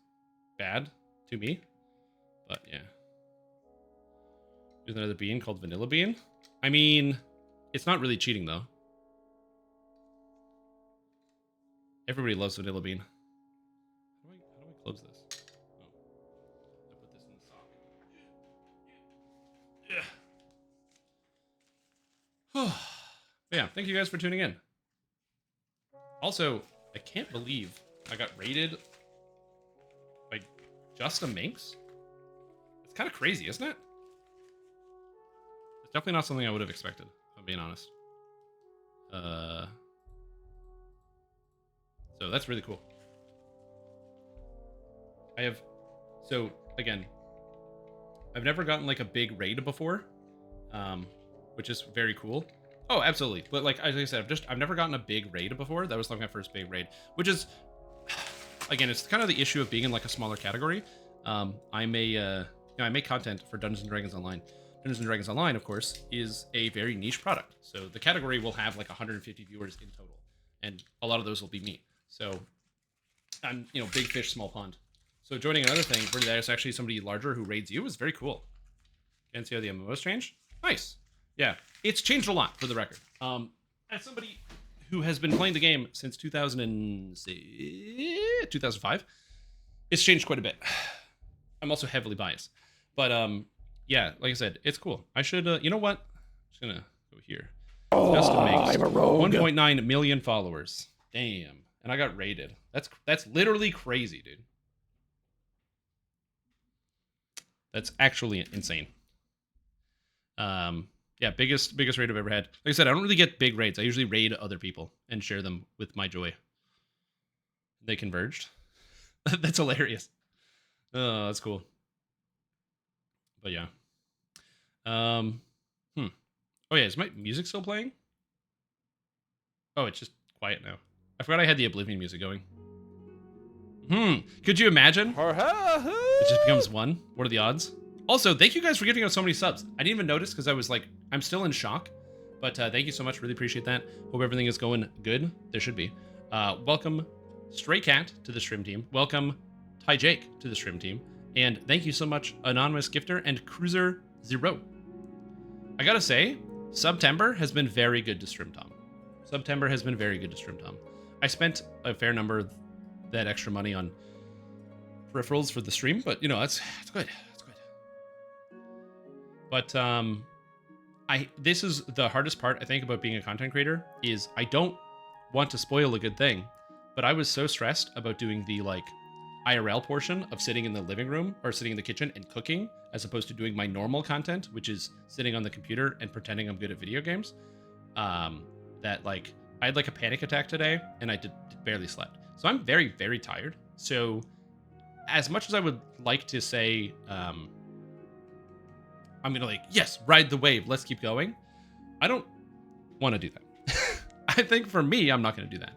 bad to me, but yeah. There's another bean called Vanilla Bean. I mean, it's not really cheating though. Everybody loves Vanilla Bean. How do I close this? Oh. I put this in the sock. Yeah. Yeah, thank you guys for tuning in. Also, I can't believe I got raided by just a minx. It's kind of crazy, isn't it? It's definitely not something I would have expected, if I'm being honest. So that's really cool. So again, I've never gotten like a big raid before, which is very cool. Oh, absolutely. But like as I said, I've never gotten a big raid before. That was like my first big raid, which is, again, it's kind of the issue of being in like a smaller category. I make content for Dungeons and Dragons Online. Dungeons and Dragons Online, of course, is a very niche product. So the category will have like 150 viewers in total, and a lot of those will be me. So I'm, big fish, small pond. So joining another thing where there's actually somebody larger who raids you is very cool. Can't see how the MMO's changed. Nice. Yeah, it's changed a lot, for the record. As somebody who has been playing the game since 2005, it's changed quite a bit. I'm also heavily biased. But, yeah, like I said, it's cool. I should, you know what? I'm just gonna go here. Justin makes 1.9 million followers. Damn. And I got raided. That's literally crazy, dude. That's actually insane. Yeah, biggest raid I've ever had. Like I said, I don't really get big raids. I usually raid other people and share them with my joy. They converged. That's hilarious. Oh, that's cool. But yeah. Oh yeah, is my music still playing? Oh, it's just quiet now. I forgot I had the Oblivion music going. Could you imagine? It just becomes one. What are the odds? Also, thank you guys for giving us so many subs. I didn't even notice because I was like, I'm still in shock. But thank you so much. Really appreciate that. Hope everything is going good. There should be. Welcome Stray Cat to the stream team. Welcome Ty Jake to the stream team. And thank you so much, Anonymous Gifter and Cruiser Zero. I gotta say, September has been very good to Stream Tom. September has been very good to Stream Tom. I spent a fair number of that extra money on peripherals for the stream, but it's good. It's good. But this is the hardest part I think about being a content creator is I don't want to spoil a good thing, but I was so stressed about doing the like IRL portion of sitting in the living room or sitting in the kitchen and cooking as opposed to doing my normal content, which is sitting on the computer and pretending I'm good at video games. That like I had like a panic attack today and I barely slept. So I'm very, very tired. So as much as I would like to say, I'm gonna like, yes, ride the wave, let's keep going. I don't want to do that. I think for me, I'm not gonna do that.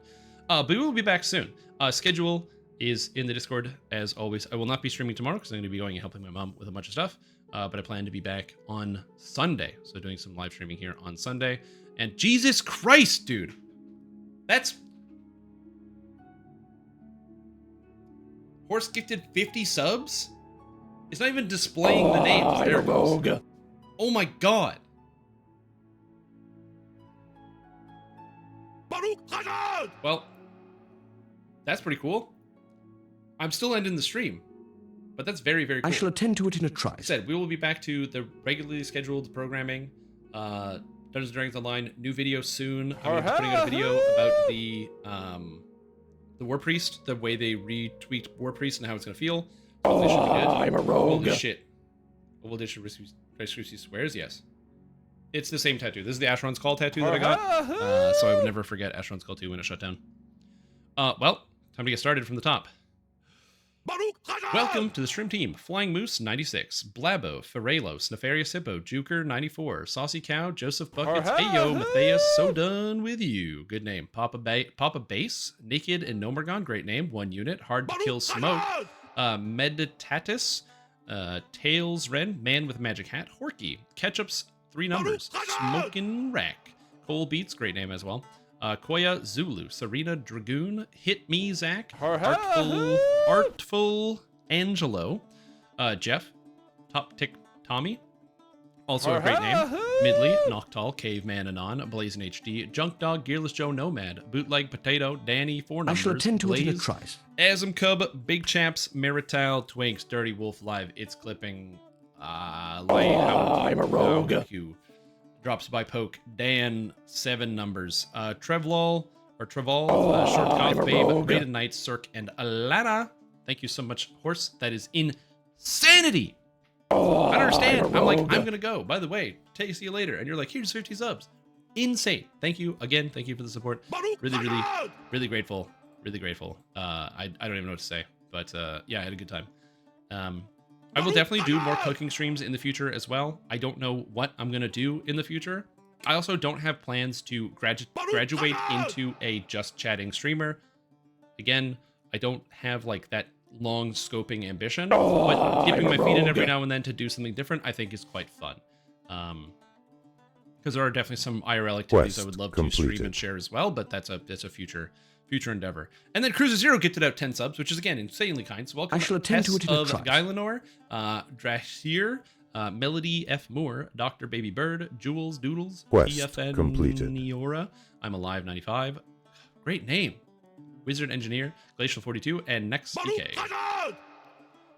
But we will be back soon. Schedule is in the Discord as always. I will not be streaming tomorrow because I'm gonna be going and helping my mom with a bunch of stuff. But I plan to be back on Sunday. So doing some live streaming here on Sunday. And Jesus Christ, dude. That's... Horse gifted 50 subs? It's not even displaying the names. There it goes. Oh my god. Well, that's pretty cool. I'm still ending the stream. But that's very, very cool. I shall attend to it in a trice. Like I said, we will be back to the regularly scheduled programming Dungeons & Dragons Online, new video soon. I'm going to be putting out a video about the War Priest, the way they retweaked War Priest and how it's going to feel. So they should be good. I'm a rogue. Holy shit. Oval edition Rice Krispies squares, yes. It's the same tattoo. This is the Asheron's Call tattoo that I got. So I would never forget Asheron's Call 2 when it shut down. Well, time to get started from the top. Welcome to the Shrimp Team. Flying Moose 96, Blabo, Ferrelos, Nefarious Hippo, Juker 94, Saucy Cow, Joseph Buckets, Ayo, Matthias, so done with you. Good name. Papa Base, Naked and Nomergon, great name. 1 unit. Hard to Kill Smoke, Meditatus, Tails Ren, Man with Magic Hat, Horky, Ketchup's 3 numbers, Smokin' Rack, Cole Beats, great name as well. Koya Zulu, Serena Dragoon, Hit Me Zach, Artful Angelo, Jeff, Top Tick Tommy, also a great name, Midley, Noctal, Caveman Anon, Blazing HD, Junk Dog, Gearless Joe Nomad, Bootleg Potato, Danny, 4 numbers, I shall attend to it in a Blaze, trice. Asm Cub, Big Chaps, Marital, Twinks, Dirty Wolf Live, It's Clipping, I'm a rogue. Drops by Poke, Dan, 7 numbers, Trevlol, Short Goth Babe, Rated Knights, Cirque, and Alana. Thank you so much, Horse. That is insanity. I don't understand. I'm like, I'm gonna go. By the way, see you later. And you're like, here's 50 subs. Insane. Thank you again. Thank you for the support. Really grateful. Really grateful. I don't even know what to say, but yeah, I had a good time. I will definitely do more cooking streams in the future as well. I don't know what I'm going to do in the future. I also don't have plans to graduate into a just chatting streamer. Again, I don't have like that long scoping ambition, but dipping my feet in every now and then to do something different, I think is quite fun. Because there are definitely some IRL activities I would love to stream and share as well, but that's a future endeavor. And then Cruiser Zero gifted out 10 subs, which is again insanely kind. So welcome. I shall attend to it in a trice. Gylenor, Drashir, Melody F. Moore, Dr. Baby Bird, Jules Doodles, PFN Niora, I'm Alive 95. Great name. Wizard Engineer, Glacial 42, and Next DK.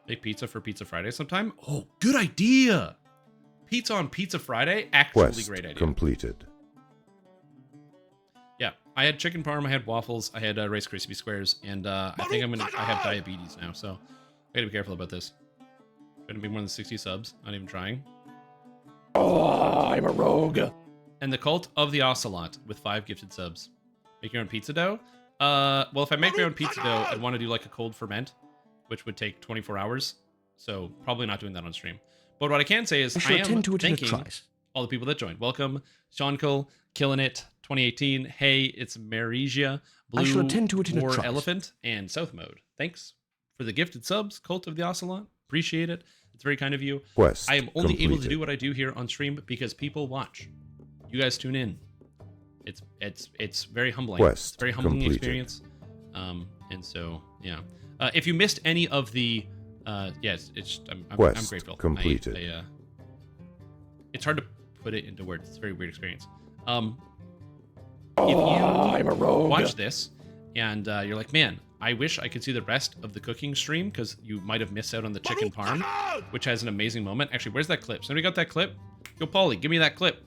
Make pizza for Pizza Friday sometime. Oh, good idea. Pizza on Pizza Friday, actually great idea. Completed. Yeah, I had chicken parm, I had waffles, I had Rice Krispies squares, and I think I have diabetes now, so I gotta be careful about this. Gonna be more than 60 subs, not even trying. I'm a rogue. And the Cult of the Ocelot with 5 gifted subs. Make your own pizza dough? Well, if I make my own pizza dough, I'd want to do like a cold ferment, which would take 24 hours, so probably not doing that on stream. But what I can say is I am thanking all the people that joined. Welcome, Sean Cole, Killing It, 2018, Hey, it's Marisia, Blue, War Elephant, and South Mode. Thanks for the gifted subs, Cult of the Ocelot. Appreciate it. It's very kind of you. I am only able to do what I do here on stream because people watch. You guys tune in. It's very humbling. It's a very humbling experience. And so yeah. If you missed any of the yes, I'm grateful. Completed. It's hard to put it into words. It's a very weird experience. If you watch this and you're like, man, I wish I could see the rest of the cooking stream because you might have missed out on the chicken parm, which has an amazing moment. Actually, where's that clip? Somebody got that clip? Yo, Paulie, give me that clip.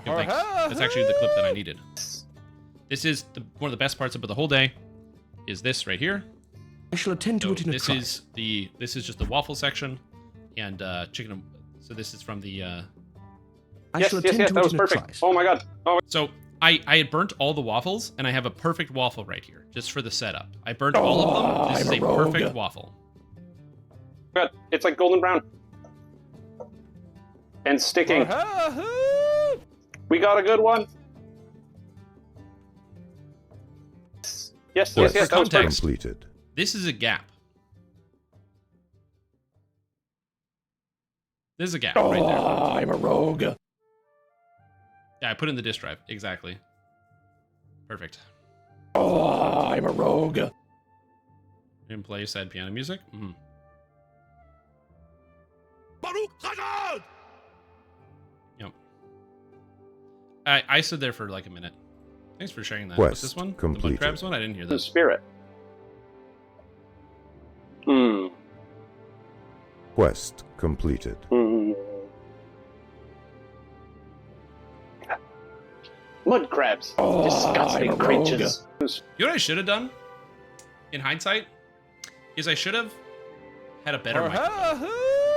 Yo, thanks. That's actually the clip that I needed. This is one of the best parts about the whole day. Is this right here? I shall attend to it in a trice. This is just the waffle section, and chicken. So this is from the. Yes, that was perfect. Oh my god. Oh. So I had burnt all the waffles, and I have a perfect waffle right here, just for the setup. I burnt all of them. This is a perfect waffle. God, it's like golden brown. And sticking. We got a good one. Yes, that was completed. This is a gap. There's a gap right there. I'm a rogue. Yeah, I put in the disk drive. Exactly. Perfect. I'm a rogue. And play sad piano music. Mm-hmm. Yep. I stood there for like a minute. Thanks for sharing that. What's this one? Completed. The Mud Crabs one? I didn't hear The this. spirit. Quest completed. Mud crabs. I'm Disgusting a rogue. creatures. You know what I should have done? In hindsight, is I should have had a better microphone.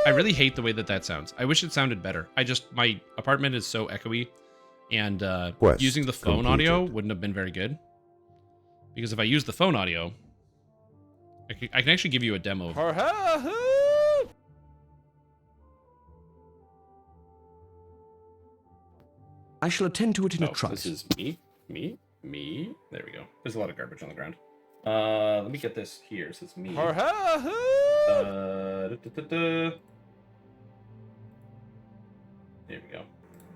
I really hate the way that sounds. I wish it sounded better. My apartment is so echoey, and using the phone audio wouldn't have been very good. Because if I use the phone audio, I can actually give you a demo. I shall attend to it in a trice. This is me. There we go. There's a lot of garbage on the ground. Let me get this here. So it's me. There we go.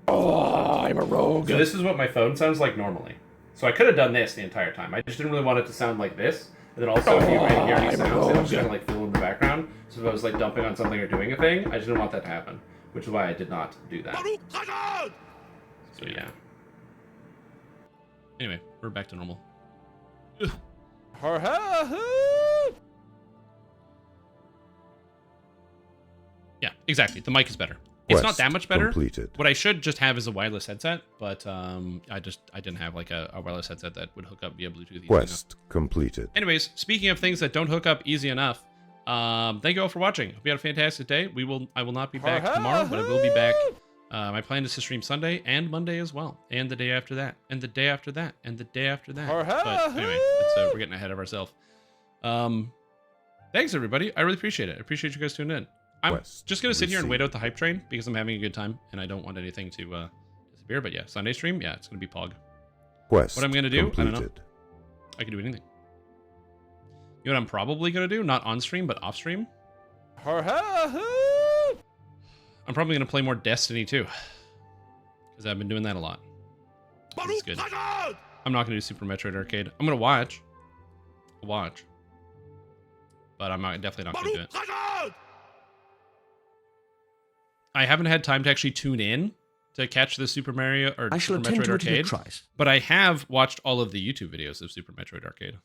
I'm a rogue. So this is what my phone sounds like normally. So I could have done this the entire time. I just didn't really want it to sound like this. And then also, if you hear any sounds, it was just kind of like fill in the background. So if I was like dumping on something or doing a thing, I just didn't want that to happen. Which is why I did not do that. So yeah. Anyway, we're back to normal. Yeah, exactly. The mic is better. It's not that much better. Completed. What I should just have is a wireless headset, but I didn't have like a wireless headset that would hook up via Bluetooth easy Quest enough. completed. Anyways, speaking of things that don't hook up easy enough, thank you all for watching. Hope you had a fantastic day. I will not be back tomorrow, but I will be back. My plan is to stream Sunday and Monday as well, and the day after that, and the day after that, and the day after that. But anyway, we're getting ahead of ourselves. Thanks everybody. I really appreciate it. I appreciate you guys tuning in. I'm just gonna sit here and wait out the hype train because I'm having a good time and I don't want anything to disappear. But yeah, Sunday stream, yeah, it's gonna be Pog. Quest what I'm gonna do, completed. I don't know. I can do anything. You know what I'm probably gonna do? Not on stream, but off stream. I'm probably gonna play more Destiny 2 because I've been doing that a lot. It's good. I'm not gonna do Super Metroid Arcade. I'm gonna watch, but I'm definitely not gonna do it. I haven't had time to actually tune in to catch the Super Mario or Super Metroid Arcade, but I have watched all of the YouTube videos of Super Metroid Arcade.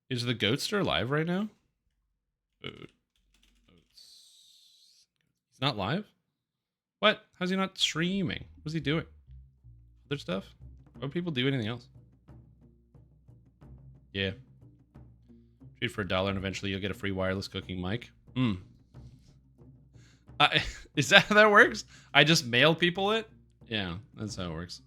Is the Goatster live right now? He's not live? What? How's he not streaming? What's he doing? Other stuff? Why would people do anything else? Yeah. Trade for $1 and eventually you'll get a free wireless cooking mic. Is that how that works? I just mail people it? Yeah, that's how it works.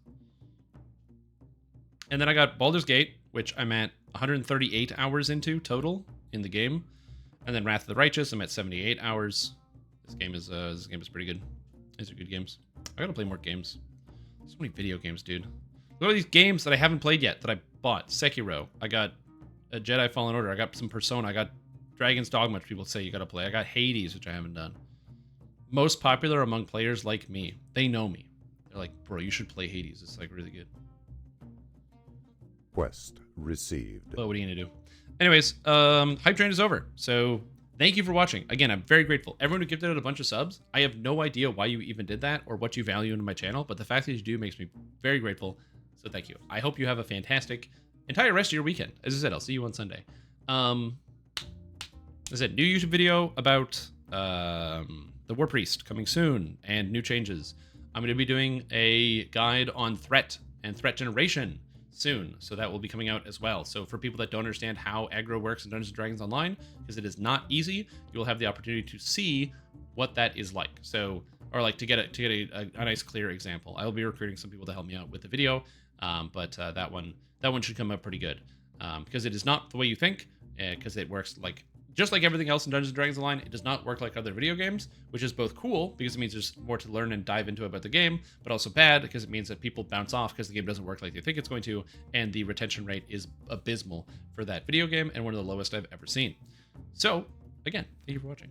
And then I got Baldur's Gate, which I'm at 138 hours into total in the game. And then Wrath of the Righteous, I'm at 78 hours. This game is pretty good. These are good games. I gotta play more games. So many video games, dude. Look at all these games that I haven't played yet that I bought. Sekiro. I got a Jedi Fallen Order. I got some Persona. I got Dragon's Dogma, which people say you gotta play. I got Hades, which I haven't done. Most popular among players like me. They know me. They're like, bro, you should play Hades. It's like really good. Quest received. Well, what are you gonna do? Anyways, hype train is over. So thank you for watching. Again, I'm very grateful. Everyone who gifted out a bunch of subs, I have no idea why you even did that or what you value in my channel, but the fact that you do makes me very grateful. So thank you. I hope you have a fantastic entire rest of your weekend. As I said, I'll see you on Sunday. As I said, new YouTube video about the War Priest coming soon and new changes. I'm going to be doing a guide on threat and threat generation soon, so that will be coming out as well. So for people that don't understand how aggro works in Dungeons & Dragons Online, because it is not easy, you'll have the opportunity to see what that is like. So, or like to get a nice clear example. I will be recruiting some people to help me out with the video, but that one should come out pretty good, because it is not the way you think, because it works like just like everything else in Dungeons & Dragons Online. It does not work like other video games, which is both cool because it means there's more to learn and dive into about the game, but also bad because it means that people bounce off because the game doesn't work like they think it's going to, and the retention rate is abysmal for that video game and one of the lowest I've ever seen. So, again, thank you for watching.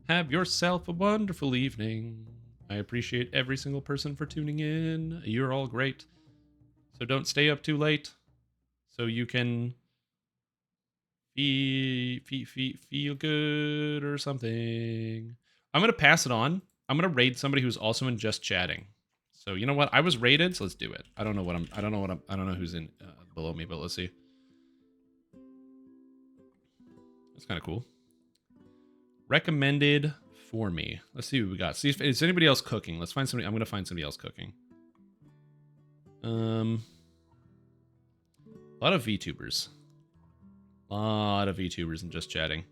Have yourself a wonderful evening. I appreciate every single person for tuning in. You're all great. So don't stay up too late so you can feel good or something. I'm gonna pass it on. I'm gonna raid somebody who's also in just chatting. So you know what? I was raided, so let's do it. I don't know who's in below me, but let's see. That's kind of cool. Recommended for me. Let's see what we got. See if is anybody else cooking. Let's find somebody. I'm gonna find somebody else cooking. A lot of VTubers. A lot of VTubers and just chatting.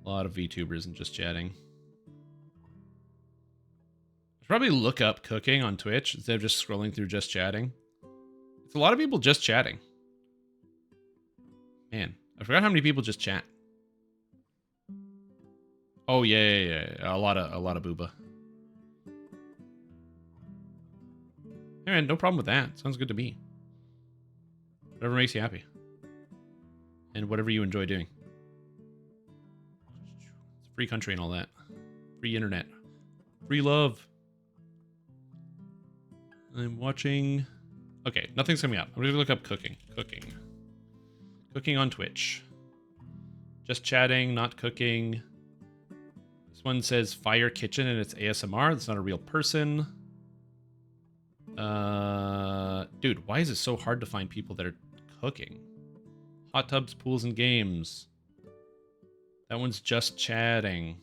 A lot of VTubers and just chatting. I should probably look up cooking on Twitch instead of just scrolling through just chatting. It's a lot of people just chatting. Man, I forgot how many people just chat. Oh yeah. A lot of booba. Hey man, no problem with that. Sounds good to me. Whatever makes you happy. And whatever you enjoy doing. It's a free country and all that. Free internet. Free love. I'm watching... Okay, nothing's coming up. I'm going to look up cooking. Cooking on Twitch. Just chatting, not cooking. This one says Fire Kitchen and it's ASMR. That's not a real person. Dude, why is it so hard to find people that are cooking? Hot tubs, pools, and games. That one's just chatting.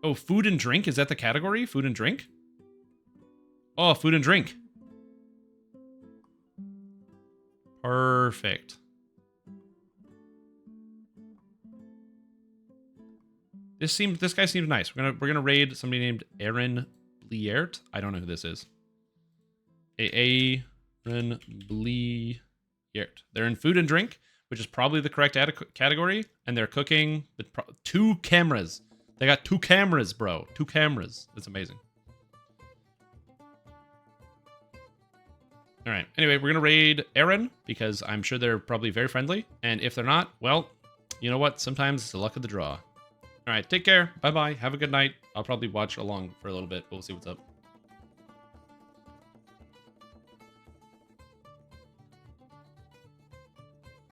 Oh, food and drink? Is that the category? Food and drink? Oh, food and drink. Perfect. This guy seems nice. We're gonna raid somebody named Aaron Bliert. I don't know who this is. Aaron Bliert. They're in food and drink, which is probably the correct category, and they're cooking with 2 cameras. They got 2 cameras, bro. 2 cameras. That's amazing. All right. Anyway, we're going to raid Aaron because I'm sure they're probably very friendly. And if they're not, well, you know what? Sometimes it's the luck of the draw. All right. Take care. Bye-bye. Have a good night. I'll probably watch along for a little bit. We'll see what's up.